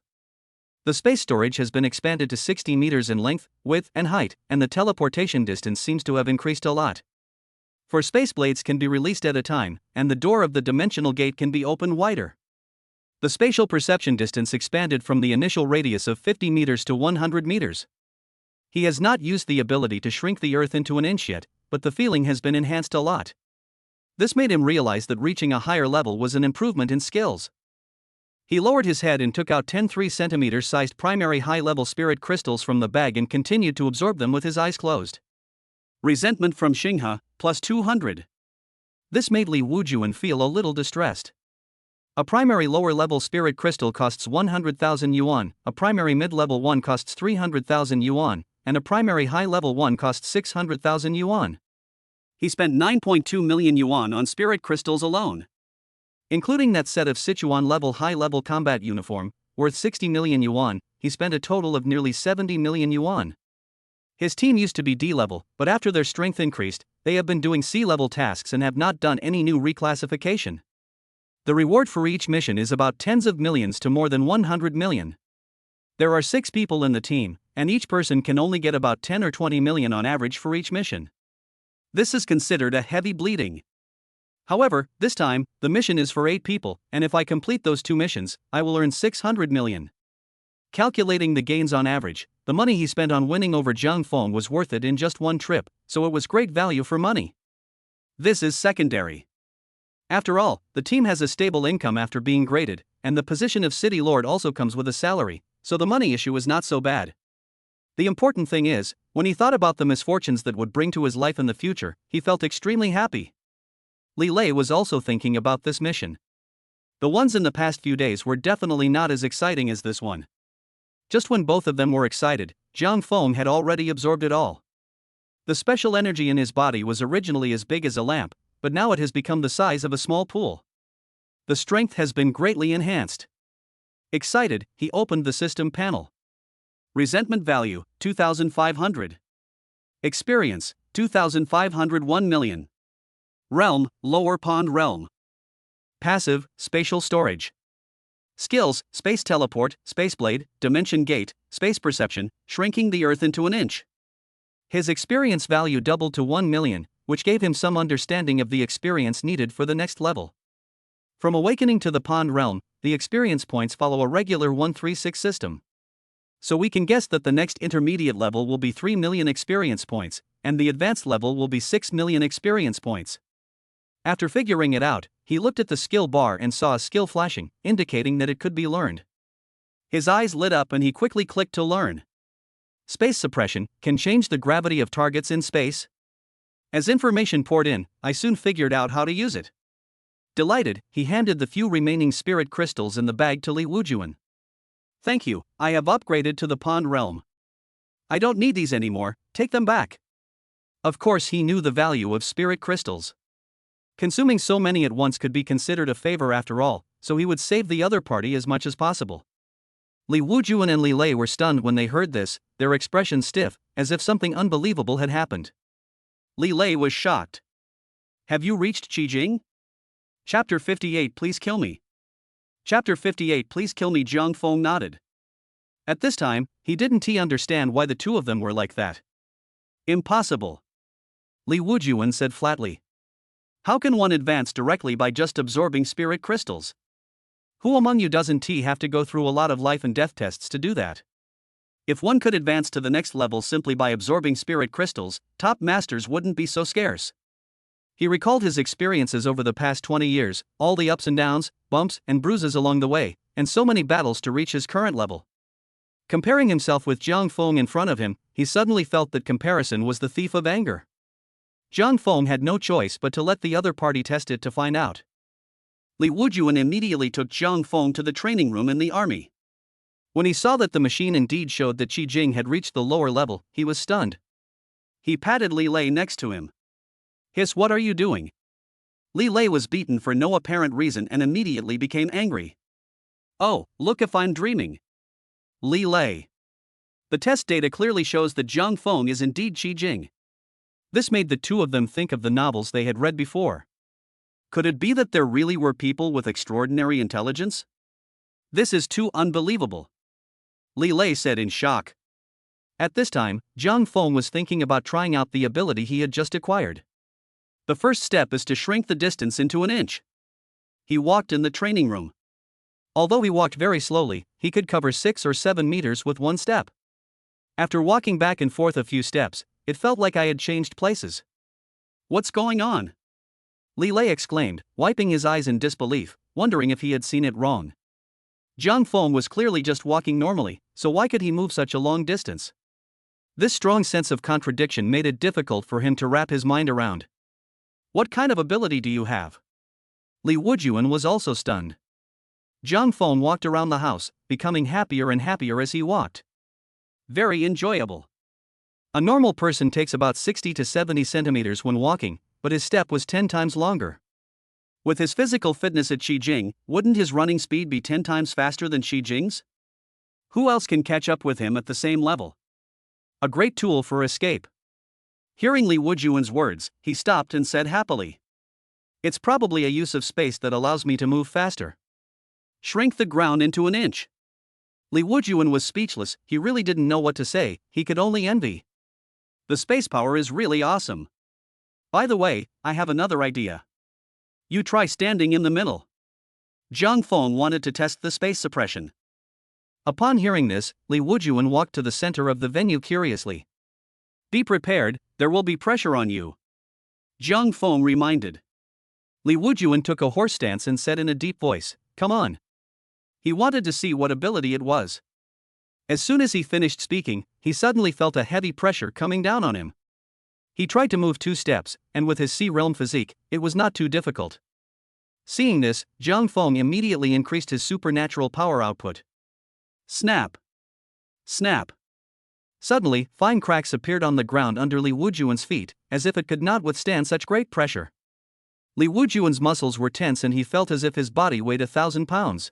The space storage has been expanded to 60 meters in length, width, and height, and the teleportation distance seems to have increased a lot. 4 space blades can be released at a time, and the door of the dimensional gate can be opened wider. The spatial perception distance expanded from the initial radius of 50 meters to 100 meters. He has not used the ability to shrink the earth into an inch yet, but the feeling has been enhanced a lot. This made him realize that reaching a higher level was an improvement in skills. He lowered his head and took out 10 3-centimeter sized primary high-level spirit crystals from the bag and continued to absorb them with his eyes closed. Resentment from Xinghe, plus 200. This made Li Wujuan feel a little distressed. A primary lower-level spirit crystal costs 100,000 yuan, a primary mid-level one costs 300,000 yuan, and a primary high-level one costs 600,000 yuan. He spent 9.2 million yuan on spirit crystals alone. Including that set of Sichuan-level high-level combat uniform, worth 60 million yuan, he spent a total of nearly 70 million yuan. His team used to be D-level, but after their strength increased, they have been doing C-level tasks and have not done any new reclassification. The reward for each mission is about tens of millions to more than 100 million. There are 6 people in the team, and each person can only get about 10 or 20 million on average for each mission. This is considered a heavy bleeding. However, this time, the mission is for 8 people, and if I complete those 2 missions, I will earn 600 million. Calculating the gains on average, the money he spent on winning over Jiang Feng was worth it in just 1 trip, so it was great value for money. This is secondary. After all, the team has a stable income after being graded, and the position of City Lord also comes with a salary, so the money issue is not so bad. The important thing is, when he thought about the misfortunes that would bring to his life in the future, he felt extremely happy. Li Lei was also thinking about this mission. The ones in the past few days were definitely not as exciting as this one. Just when both of them were excited, Jiang Feng had already absorbed it all. The special energy in his body was originally as big as a lamp, but now it has become the size of a small pool. The strength has been greatly enhanced. Excited, he opened the system panel. Resentment value, 2,500. Experience, 2,501 million. Realm, Lower Pond Realm. Passive, spatial storage. Skills, space teleport, space blade, dimension gate, space perception, shrinking the earth into an inch. His experience value doubled to 1 million, which gave him some understanding of the experience needed for the next level. From awakening to the pond realm, the experience points follow a regular 136 system. So we can guess that the next intermediate level will be 3 million experience points, and the advanced level will be 6 million experience points. After figuring it out, he looked at the skill bar and saw a skill flashing, indicating that it could be learned. His eyes lit up and he quickly clicked to learn. Space suppression can change the gravity of targets in space. As information poured in, I soon figured out how to use it. Delighted, he handed the few remaining spirit crystals in the bag to Li Wujuan. Thank you, I have upgraded to the pond realm. I don't need these anymore, take them back. Of course, he knew the value of spirit crystals. Consuming so many at once could be considered a favor after all, so he would save the other party as much as possible. Li Wujuan and Li Lei were stunned when they heard this, their expressions stiff, as if something unbelievable had happened. Li Lei was shocked. Have you reached Qijing? Chapter 58 Please kill me. Chapter 58 Please kill me. Jiang Feng nodded. At this time, he didn't understand why the two of them were like that. Impossible. Li Wujuan said flatly. How can one advance directly by just absorbing spirit crystals? Who among you doesn't have to go through a lot of life and death tests to do that? If one could advance to the next level simply by absorbing spirit crystals, top masters wouldn't be so scarce. He recalled his experiences over the past 20 years, all the ups and downs, bumps and bruises along the way, and so many battles to reach his current level. Comparing himself with Jiang Feng in front of him, he suddenly felt that comparison was the thief of anger. Jiang Feng had no choice but to let the other party test it to find out. Li Wujuan immediately took Jiang Feng to the training room in the army. When he saw that the machine indeed showed that Qijing had reached the lower level, he was stunned. He patted Li Lei next to him. Hiss, what are you doing? Li Lei was beaten for no apparent reason and immediately became angry. Oh, look if I'm dreaming. Li Lei. The test data clearly shows that Jiang Feng is indeed Qijing. This made the two of them think of the novels they had read before. Could it be that there really were people with extraordinary intelligence? This is too unbelievable. Li Lei said in shock. At this time, Jiang Feng was thinking about trying out the ability he had just acquired. The first step is to shrink the distance into an inch. He walked in the training room. Although he walked very slowly, he could cover 6 or 7 meters with one step. After walking back and forth a few steps, it felt like I had changed places. What's going on? Li Lei exclaimed, wiping his eyes in disbelief, wondering if he had seen it wrong. Jiang Feng was clearly just walking normally, so why could he move such a long distance? This strong sense of contradiction made it difficult for him to wrap his mind around. What kind of ability do you have? Li Wujuan was also stunned. Jiang Feng walked around the house, becoming happier and happier as he walked. Very enjoyable. A normal person takes about 60 to 70 centimeters when walking, but his step was 10 times longer. With his physical fitness at Qijing, wouldn't his running speed be 10 times faster than Qijing's? Who else can catch up with him at the same level? A great tool for escape. Hearing Li Wujuan's words, he stopped and said happily. It's probably a use of space that allows me to move faster. Shrink the ground into an inch. Li Wujuan was speechless, he really didn't know what to say, he could only envy. The space power is really awesome. By the way, I have another idea. You try standing in the middle. Jiang Feng wanted to test the space suppression. Upon hearing this, Li Wujuan walked to the center of the venue curiously. Be prepared, there will be pressure on you. Jiang Feng reminded. Li Wujuan took a horse stance and said in a deep voice, come on. He wanted to see what ability it was. As soon as he finished speaking, he suddenly felt a heavy pressure coming down on him. He tried to move 2 steps, and with his Sea-realm physique, it was not too difficult. Seeing this, Jiang Feng immediately increased his supernatural power output. Snap! Snap! Suddenly, fine cracks appeared on the ground under Li Wujuan's feet, as if it could not withstand such great pressure. Li Wujuan's muscles were tense and he felt as if his body weighed 1,000 pounds.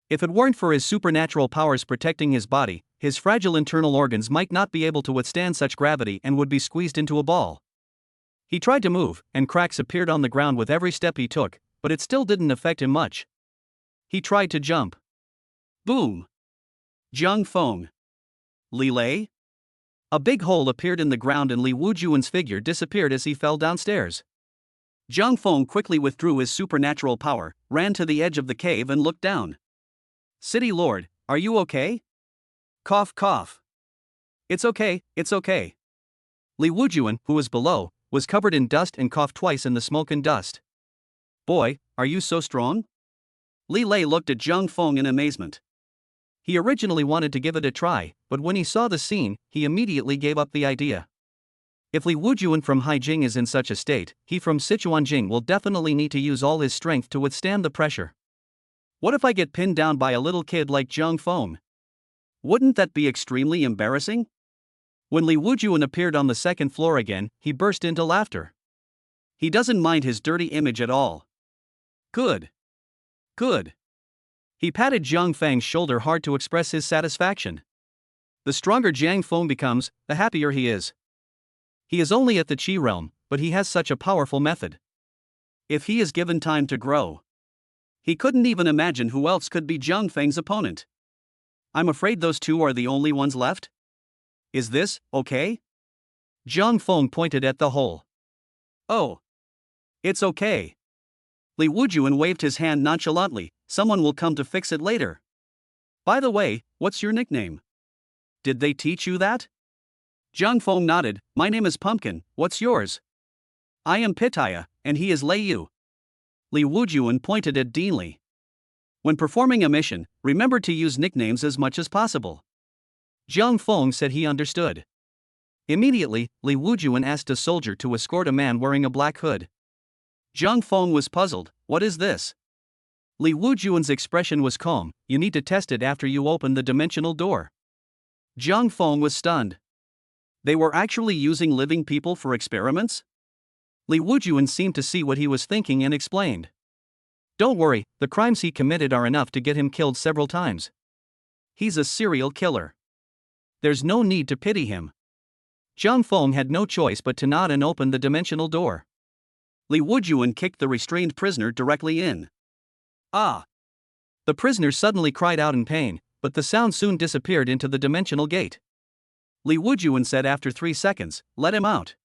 If it weren't for his supernatural powers protecting his body, his fragile internal organs might not be able to withstand such gravity and would be squeezed into a ball. He tried to move, and cracks appeared on the ground with every step he took, but it still didn't affect him much. He tried to jump. Boom! Jiang Feng. Li Lei? A big hole appeared in the ground and Li Wujuan's figure disappeared as he fell downstairs. Zhang Feng quickly withdrew his supernatural power, ran to the edge of the cave and looked down. City Lord, are you okay? Cough cough. It's okay, it's okay. Li Wujuan, who was below, was covered in dust and coughed twice in the smoke and dust. Boy, are you so strong? Li Lei looked at Zhang Feng in amazement. He originally wanted to give it a try, but when he saw the scene, he immediately gave up the idea. If Li Wujuan from Haijing is in such a state, he from Sichuanjing will definitely need to use all his strength to withstand the pressure. What if I get pinned down by a little kid like Zhang Feng? Wouldn't that be extremely embarrassing? When Li Wujuan appeared on the second floor again, he burst into laughter. He doesn't mind his dirty image at all. Good. Good. He patted Zhang Feng's shoulder hard to express his satisfaction. The stronger Zhang Feng becomes, the happier he is. He is only at the Qi realm, but he has such a powerful method. If he is given time to grow. He couldn't even imagine who else could be Zhang Feng's opponent. I'm afraid those two are the only ones left? Is this okay? Zhang Feng pointed at the hole. Oh. It's okay. Li Wujuan waved his hand nonchalantly, someone will come to fix it later. By the way, what's your nickname? Did they teach you that? Zhang Feng nodded, my name is Pumpkin, what's yours? I am Pitaya, and he is Lei Yu. Li Wujuan pointed at Dean Li. When performing a mission, remember to use nicknames as much as possible. Zhang Feng said he understood. Immediately, Li Wujuan asked a soldier to escort a man wearing a black hood. Zhang Feng was puzzled, what is this? Li Wujuan's expression was calm, you need to test it after you open the dimensional door. Zhang Feng was stunned. They were actually using living people for experiments? Li Wujuan seemed to see what he was thinking and explained. Don't worry, the crimes he committed are enough to get him killed several times. He's a serial killer. There's no need to pity him. Zhang Feng had no choice but to nod and open the dimensional door. Li Wujuan kicked the restrained prisoner directly in. Ah! The prisoner suddenly cried out in pain, but the sound soon disappeared into the dimensional gate. Li Wujuan said after 3 seconds, let him out.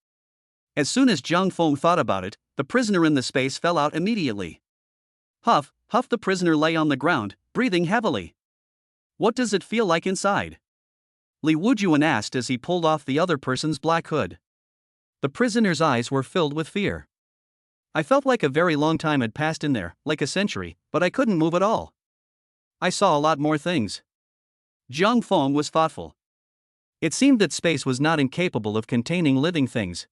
As soon as Zhang Feng thought about it, the prisoner in the space fell out immediately. Huff, huff, the prisoner lay on the ground, breathing heavily. What does it feel like inside? Li Wujuan asked as he pulled off the other person's black hood. The prisoner's eyes were filled with fear. I felt like a very long time had passed in there, like a century, but I couldn't move at all. I saw a lot more things. Zhang Feng was thoughtful. It seemed that space was not incapable of containing living things.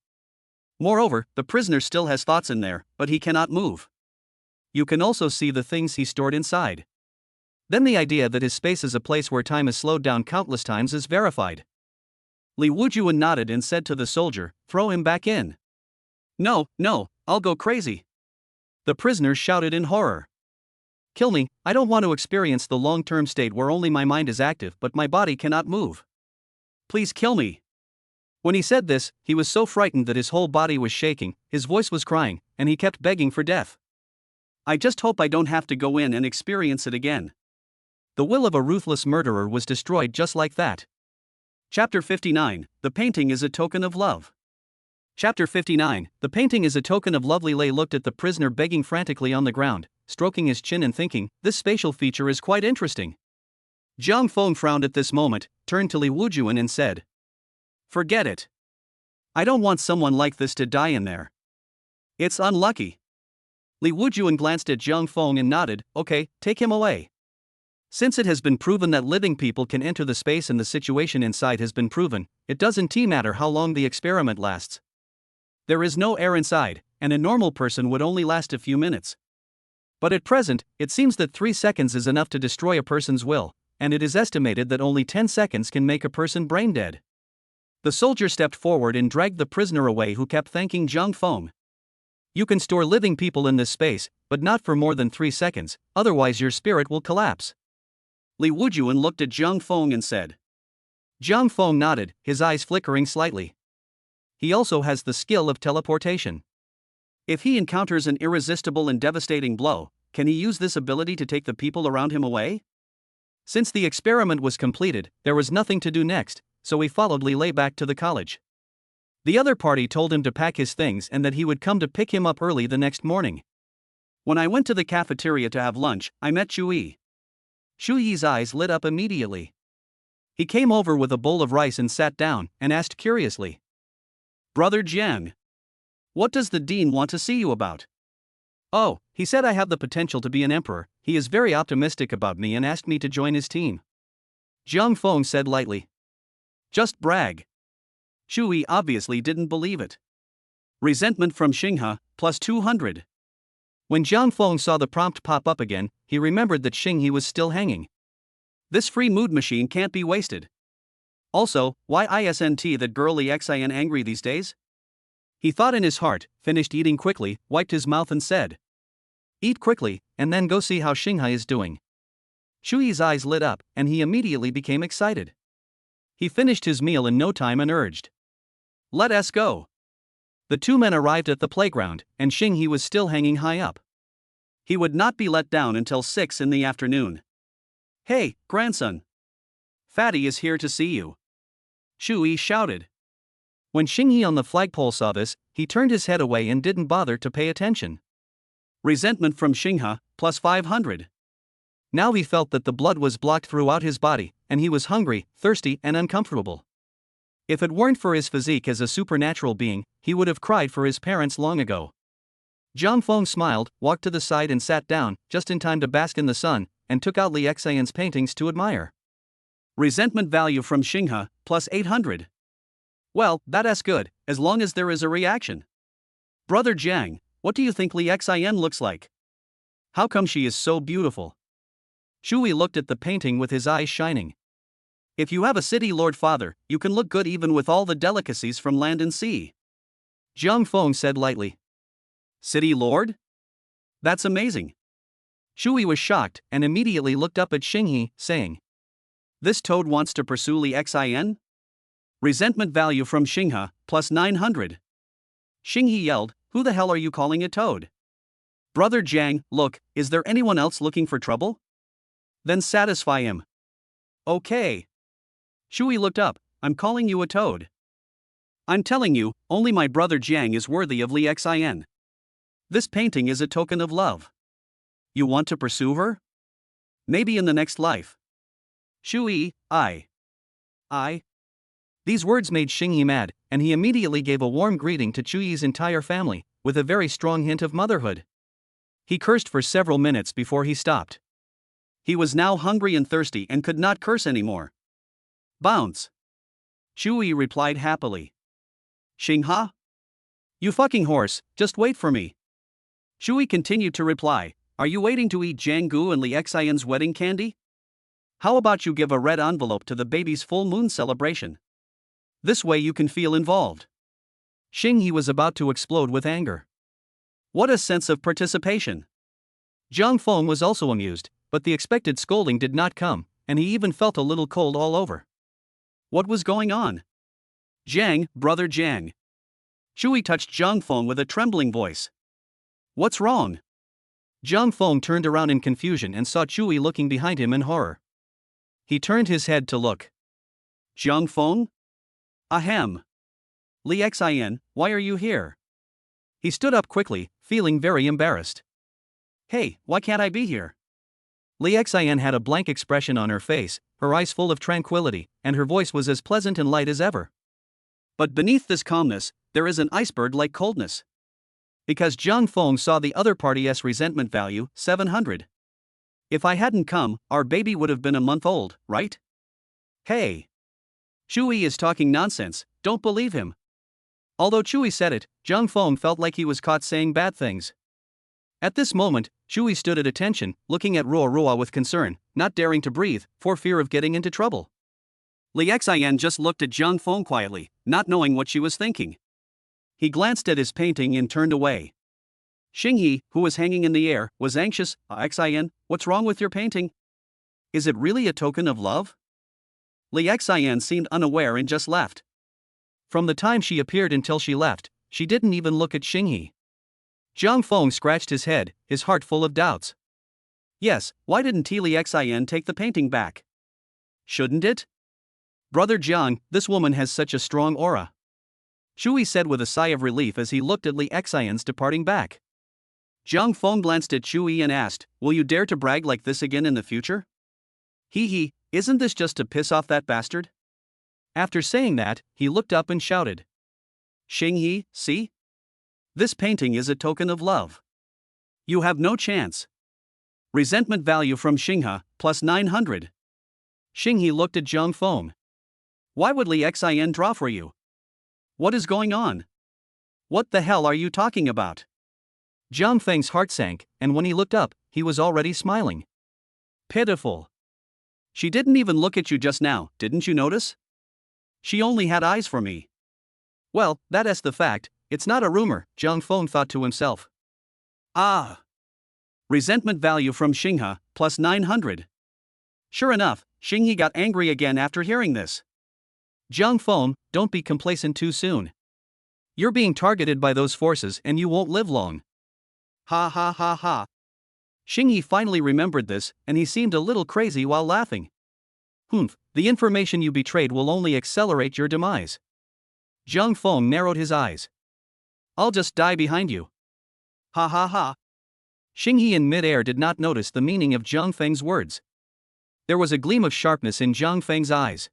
Moreover, the prisoner still has thoughts in there, but he cannot move. You can also see the things he stored inside. Then the idea that his space is a place where time is slowed down countless times is verified. Li Wujuan nodded and said to the soldier, throw him back in. No, no, I'll go crazy. The prisoner shouted in horror. Kill me, I don't want to experience the long-term state where only my mind is active but my body cannot move. Please kill me. When he said this, he was so frightened that his whole body was shaking, his voice was crying, and he kept begging for death. I just hope I don't have to go in and experience it again. The will of a ruthless murderer was destroyed just like that. Chapter 59, The Painting is a Token of Love. Chapter 59, The Painting is a Token of Love. Li Lei looked at the prisoner begging frantically on the ground, stroking his chin and thinking, this spatial feature is quite interesting. Zhang Feng frowned at this moment, turned to Li Wujuan and said, forget it. I don't want someone like this to die in there. It's unlucky. Li Wujuan glanced at Zhang Feng and nodded, okay, take him away. Since it has been proven that living people can enter the space and the situation inside has been proven, it doesn't matter how long the experiment lasts. There is no air inside, and a normal person would only last a few minutes. But at present, it seems that 3 seconds is enough to destroy a person's will, and it is estimated that only 10 seconds can make a person brain dead. The soldier stepped forward and dragged the prisoner away, who kept thanking Zhang Feng. You can store living people in this space, but not for more than 3 seconds, otherwise your spirit will collapse. Li Wujuan looked at Zhang Feng and said. Zhang Feng nodded, his eyes flickering slightly. He also has the skill of teleportation. If he encounters an irresistible and devastating blow, can he use this ability to take the people around him away? Since the experiment was completed, there was nothing to do next, so he followed Li Lei back to the college. The other party told him to pack his things and that he would come to pick him up early the next morning. When I went to the cafeteria to have lunch, I met Shu Yi. Shu Yi's eyes lit up immediately. He came over with a bowl of rice and sat down, and asked curiously, "Brother Jiang, what does the dean want to see you about?" "Oh, he said I have the potential to be an emperor. He is very optimistic about me and asked me to join his team," Jiang Feng said lightly. "Just brag." Shu Yi obviously didn't believe it. Resentment from Xinghe, plus 200. When Jiang Feng saw the prompt pop up again, he remembered that Xinghe was still hanging. This free mood machine can't be wasted. Also, why isn't that girl Li Xian angry these days? He thought in his heart, finished eating quickly, wiped his mouth and said, "Eat quickly, and then go see how Xinghe is doing." Shu Yi's eyes lit up, and he immediately became excited. He finished his meal in no time and urged, "Let us go." The two men arrived at the playground, and Xinghe was still hanging high up. He would not be let down until 6 in the afternoon. "Hey, grandson! Fatty is here to see you," Shu Yi shouted. When Xinghe on the flagpole saw this, he turned his head away and didn't bother to pay attention. Resentment from Xinghe, plus 500. Now he felt that the blood was blocked throughout his body, and he was hungry, thirsty, and uncomfortable. If it weren't for his physique as a supernatural being, he would have cried for his parents long ago. Jiang Feng smiled, walked to the side and sat down, just in time to bask in the sun, and took out Li Xian's paintings to admire. Resentment value from Xinghe, plus 800. Well, that's good, as long as there is a reaction. "Brother Jiang, what do you think Li Xian looks like? How come she is so beautiful?" Shu Yi looked at the painting with his eyes shining. "If you have a city lord father, you can look good even with all the delicacies from land and sea," Jiang Feng said lightly. "City lord? That's amazing." Shu Yi was shocked and immediately looked up at Xinghe, saying, "This toad wants to pursue Li Xian?" Resentment value from Xinghe, plus 900. Xinghe yelled, "Who the hell are you calling a toad? Brother Jiang, look, is there anyone else looking for trouble? Then satisfy him." "Okay." Shu Yi looked up, "I'm calling you a toad. I'm telling you, only my brother Jiang is worthy of Li Xian. This painting is a token of love. You want to pursue her? Maybe in the next life." Shu Yi, I. These words made Xinghe mad, and he immediately gave a warm greeting to Chu Yi's entire family, with a very strong hint of motherhood. He cursed for several minutes before he stopped. He was now hungry and thirsty and could not curse anymore. "Bounce!" Shu Yi replied happily. "Xinghe? You fucking horse, just wait for me." Shu Yi continued to reply, "Are you waiting to eat Jiang Gu and Li Xian's wedding candy? How about you give a red envelope to the baby's full moon celebration? This way you can feel involved." Xinghe was about to explode with anger. What a sense of participation! Jiang Feng was also amused, but the expected scolding did not come, and he even felt a little cold all over. What was going on? "Jiang, brother Jiang." Shu Yi touched Jiang Feng with a trembling voice. "What's wrong?" Jiang Feng turned around in confusion and saw Shu Yi looking behind him in horror. He turned his head to look. "Jiang Feng? Ahem. Li Xian, why are you here?" He stood up quickly, feeling very embarrassed. "Hey, why can't I be here?" Li Xian had a blank expression on her face, her eyes full of tranquility, and her voice was as pleasant and light as ever. But beneath this calmness, there is an iceberg-like coldness. Because Jiang Feng saw the other party's resentment value, 700. "If I hadn't come, our baby would have been a month old, right? Hey! Shu Yi is talking nonsense, don't believe him." Although Chu Yi said it, Jiang Feng felt like he was caught saying bad things. At this moment, Chu Yi stood at attention, looking at Ruo with concern, not daring to breathe, for fear of getting into trouble. Li Xian just looked at Jiang Feng quietly, not knowing what she was thinking. He glanced at his painting and turned away. Xinghe, who was hanging in the air, was anxious. "Xian, what's wrong with your painting? Is it really a token of love?" Li Xian seemed unaware and just left. From the time she appeared until she left, she didn't even look at Xinghe. Jiang Feng scratched his head, his heart full of doubts. Yes, why didn't Li Xian take the painting back? Shouldn't it? Brother Jiang, this woman has such a strong aura, Shui said with a sigh of relief as he looked at Li Xian's departing back. Jiang Feng glanced at Shui and asked, will you dare to brag like this again in the future? Hee, isn't this just to piss off that bastard? After saying that, he looked up and shouted. Shingi, see? This painting is a token of love. You have no chance. Resentment value from Xinghe, plus 900. Xinghe looked at Jiang Feng. Why would Li Xian draw for you? What is going on? What the hell are you talking about? Jiang Feng's heart sank, and when he looked up, he was already smiling. Pitiful. She didn't even look at you just now, didn't you notice? She only had eyes for me. Well, that's the fact, it's not a rumor, Jiang Feng thought to himself. Ah. Resentment value from Xinghe, plus 900. Sure enough, Xinghe got angry again after hearing this. Jiang Feng, don't be complacent too soon. You're being targeted by those forces and you won't live long. Ha ha ha ha. Xinghe finally remembered this, and he seemed a little crazy while laughing. Humph, the information you betrayed will only accelerate your demise. Jiang Feng narrowed his eyes. I'll just die behind you. Ha ha ha. Xinghe in mid-air did not notice the meaning of Jiang Feng's words. There was a gleam of sharpness in Jiang Feng's eyes.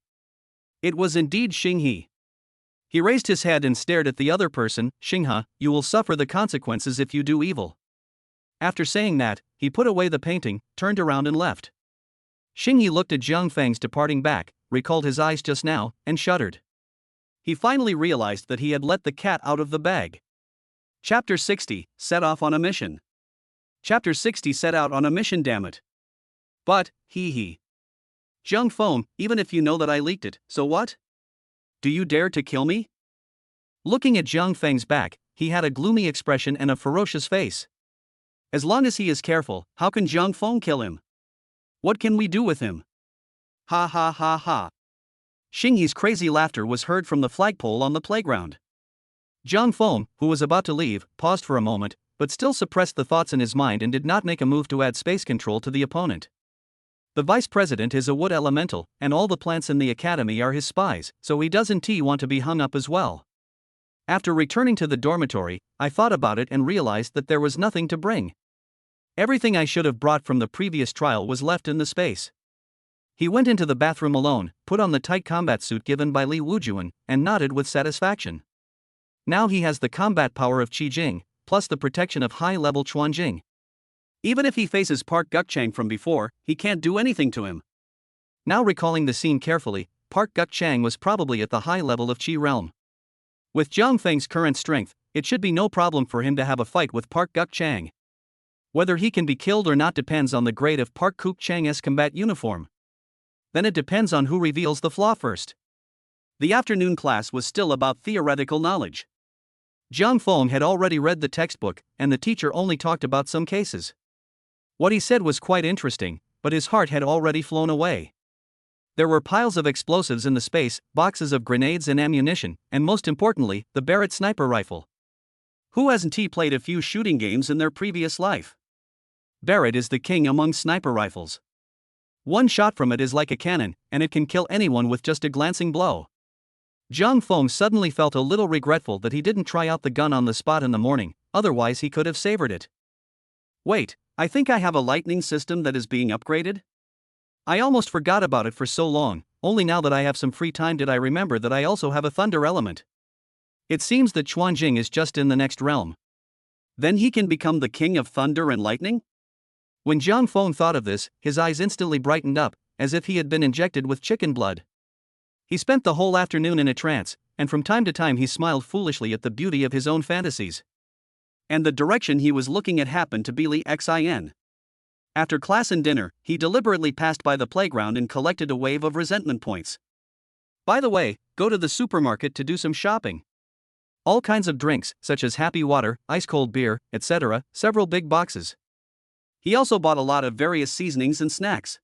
It was indeed Xinghe. He raised his head and stared at the other person. Xinghe, you will suffer the consequences if you do evil. After saying that, he put away the painting, turned around and left. Xinghe looked at Jiang Feng's departing back, recalled his eyes just now, and shuddered. He finally realized that he had let the cat out of the bag. Chapter 60, set off on a mission. Chapter 60 set out on a mission, damn it. But, hee. Jiang Feng, even if you know that I leaked it, so what? Do you dare to kill me? Looking at Jiang Feng's back, he had a gloomy expression and a ferocious face. As long as he is careful, how can Jiang Feng kill him? What can we do with him? Ha ha ha ha. Xinghe's crazy laughter was heard from the flagpole on the playground. Jiang Feng, who was about to leave, paused for a moment, but still suppressed the thoughts in his mind and did not make a move to add space control to the opponent. The vice president is a wood elemental, and all the plants in the academy are his spies, so he doesn't want to be hung up as well. After returning to the dormitory, I thought about it and realized that there was nothing to bring. Everything I should have brought from the previous trial was left in the space. He went into the bathroom alone, put on the tight combat suit given by Li Wujuan, and nodded with satisfaction. Now he has the combat power of Qi Jing, plus the protection of high-level Chuan Jing. Even if he faces Park Gukchang from before, he can't do anything to him. Now recalling the scene carefully, Park Gukchang was probably at the high level of Qi realm. With Jiang Feng's current strength, it should be no problem for him to have a fight with Park Gukchang. Whether he can be killed or not depends on the grade of Park Gukchang's combat uniform. Then it depends on who reveals the flaw first. The afternoon class was still about theoretical knowledge. Jiang Feng had already read the textbook, and the teacher only talked about some cases. What he said was quite interesting, but his heart had already flown away. There were piles of explosives in the space, boxes of grenades and ammunition, and most importantly, the Barrett sniper rifle. Who hasn't played a few shooting games in their previous life? Barrett is the king among sniper rifles. One shot from it is like a cannon, and it can kill anyone with just a glancing blow. Jiang Feng suddenly felt a little regretful that he didn't try out the gun on the spot in the morning, otherwise he could have savored it. Wait, I think I have a lightning system that is being upgraded? I almost forgot about it for so long, only now that I have some free time did I remember that I also have a thunder element. It seems that Chuanjing is just in the next realm. Then he can become the king of thunder and lightning? When Jiang Feng thought of this, his eyes instantly brightened up, as if he had been injected with chicken blood. He spent the whole afternoon in a trance, and from time to time he smiled foolishly at the beauty of his own fantasies. And the direction he was looking at happened to be Li Xin. After class and dinner, he deliberately passed by the playground and collected a wave of resentment points. By the way, go to the supermarket to do some shopping. All kinds of drinks, such as happy water, ice-cold beer, etc., several big boxes. He also bought a lot of various seasonings and snacks.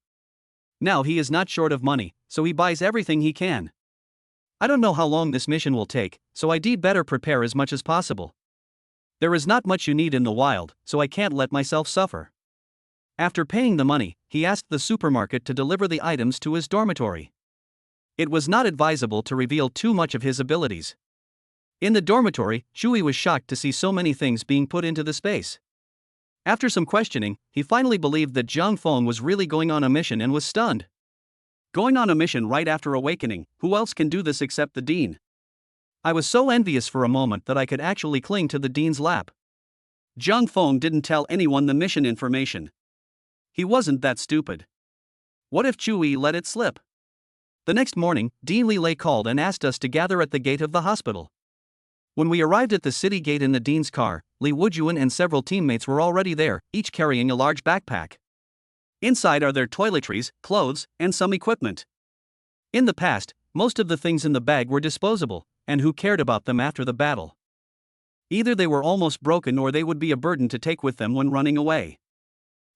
Now he is not short of money, so he buys everything he can. I don't know how long this mission will take, so I'd better prepare as much as possible. There is not much you need in the wild, so I can't let myself suffer. After paying the money, he asked the supermarket to deliver the items to his dormitory. It was not advisable to reveal too much of his abilities. In the dormitory, Chui was shocked to see so many things being put into the space. After some questioning, he finally believed that Jiang Feng was really going on a mission and was stunned. Going on a mission right after awakening, who else can do this except the dean? I was so envious for a moment that I could actually cling to the dean's lap. Jiang Feng didn't tell anyone the mission information. He wasn't that stupid. What if Chui let it slip? The next morning, Dean Li Lei called and asked us to gather at the gate of the hospital. When we arrived at the city gate in the dean's car, Li Wujuan and several teammates were already there, each carrying a large backpack. Inside are their toiletries, clothes, and some equipment. In the past, most of the things in the bag were disposable, and who cared about them after the battle? Either they were almost broken or they would be a burden to take with them when running away.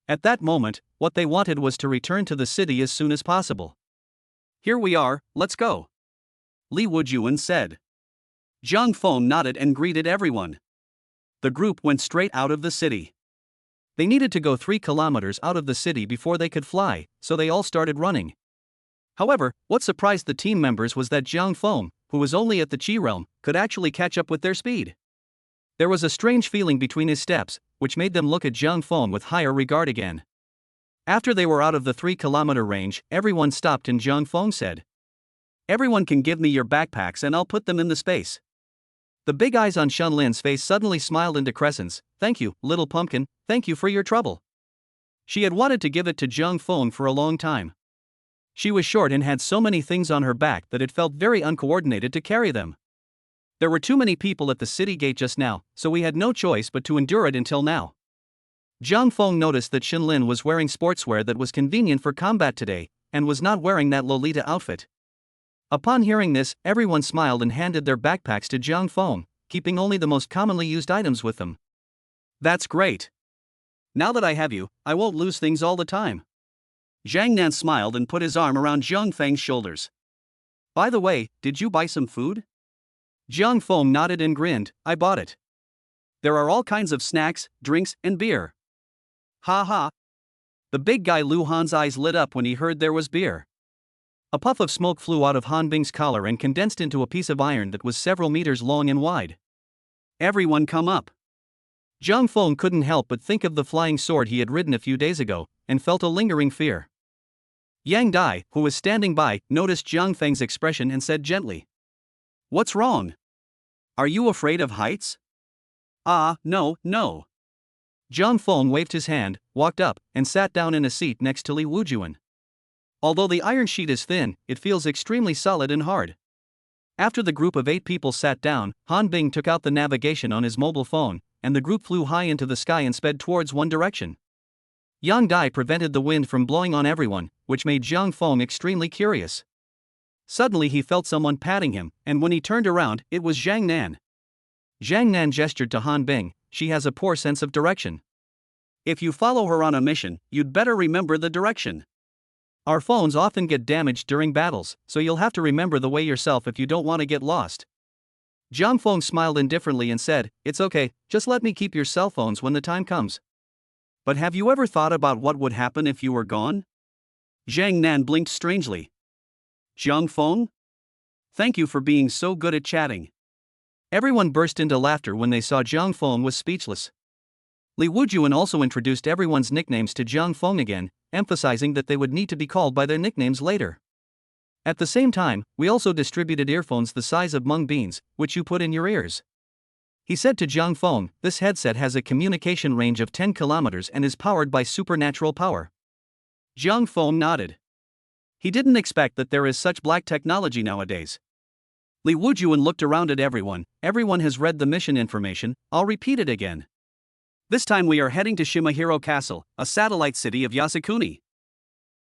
At that moment, what they wanted was to return to the city as soon as possible. Here we are, let's go, Li Wujuan said. Jiang Feng nodded and greeted everyone. The group went straight out of the city. They needed to go 3 kilometers out of the city before they could fly, so they all started running. However, what surprised the team members was that Jiang Feng, who was only at the Qi realm, could actually catch up with their speed. There was a strange feeling between his steps, which made them look at Jiang Feng with higher regard again. After they were out of the 3-kilometer range, everyone stopped and Jiang Feng said, "Everyone can give me your backpacks and I'll put them in the space." The big eyes on Shunlin's face suddenly smiled into crescents. "Thank you, little pumpkin, thank you for your trouble." She had wanted to give it to Jiang Feng for a long time. She was short and had so many things on her back that it felt very uncoordinated to carry them. There were too many people at the city gate just now, so we had no choice but to endure it until now. Jiang Feng noticed that Shinlin was wearing sportswear that was convenient for combat today, and was not wearing that Lolita outfit. Upon hearing this, everyone smiled and handed their backpacks to Jiang Feng, keeping only the most commonly used items with them. "That's great. Now that I have you, I won't lose things all the time." Zhang Nan smiled and put his arm around Jiang Feng's shoulders. "By the way, did you buy some food?" Jiang Feng nodded and grinned. "I bought it. There are all kinds of snacks, drinks, and beer." "Ha ha." The big guy Lu Han's eyes lit up when he heard there was beer. A puff of smoke flew out of Han Bing's collar and condensed into a piece of iron that was several meters long and wide. "Everyone come up." Jiang Feng couldn't help but think of the flying sword he had ridden a few days ago, and felt a lingering fear. Yang Dai, who was standing by, noticed Jiang Feng's expression and said gently, "What's wrong? Are you afraid of heights?" "Ah, no. Jiang Feng waved his hand, walked up, and sat down in a seat next to Li Wujuan. Although the iron sheet is thin, it feels extremely solid and hard. After the group of 8 people sat down, Han Bing took out the navigation on his mobile phone, and the group flew high into the sky and sped towards one direction. Yang Dai prevented the wind from blowing on everyone, which made Jiang Feng extremely curious. Suddenly he felt someone patting him, and when he turned around, it was Zhang Nan. Zhang Nan gestured to Han Bing. "She has a poor sense of direction. If you follow her on a mission, you'd better remember the direction. Our phones often get damaged during battles, so you'll have to remember the way yourself if you don't want to get lost." Jiang Feng smiled indifferently and said, "It's okay, just let me keep your cell phones when the time comes." "But have you ever thought about what would happen if you were gone?" Zhang Nan blinked strangely. "Jiang Feng? Thank you for being so good at chatting." Everyone burst into laughter when they saw Jiang Feng was speechless. Li Wujuan also introduced everyone's nicknames to Jiang Feng again, emphasizing that they would need to be called by their nicknames later. At the same time, we also distributed earphones the size of mung beans, which you put in your ears. He said to Jiang Feng, "This headset has a communication range of 10 kilometers and is powered by supernatural power." Jiang Feng nodded. He didn't expect that there is such black technology nowadays. Li Wujuan looked around at everyone. "Everyone has read the mission information, I'll repeat it again. This time we are heading to Shimahiro Castle, a satellite city of Yasukuni.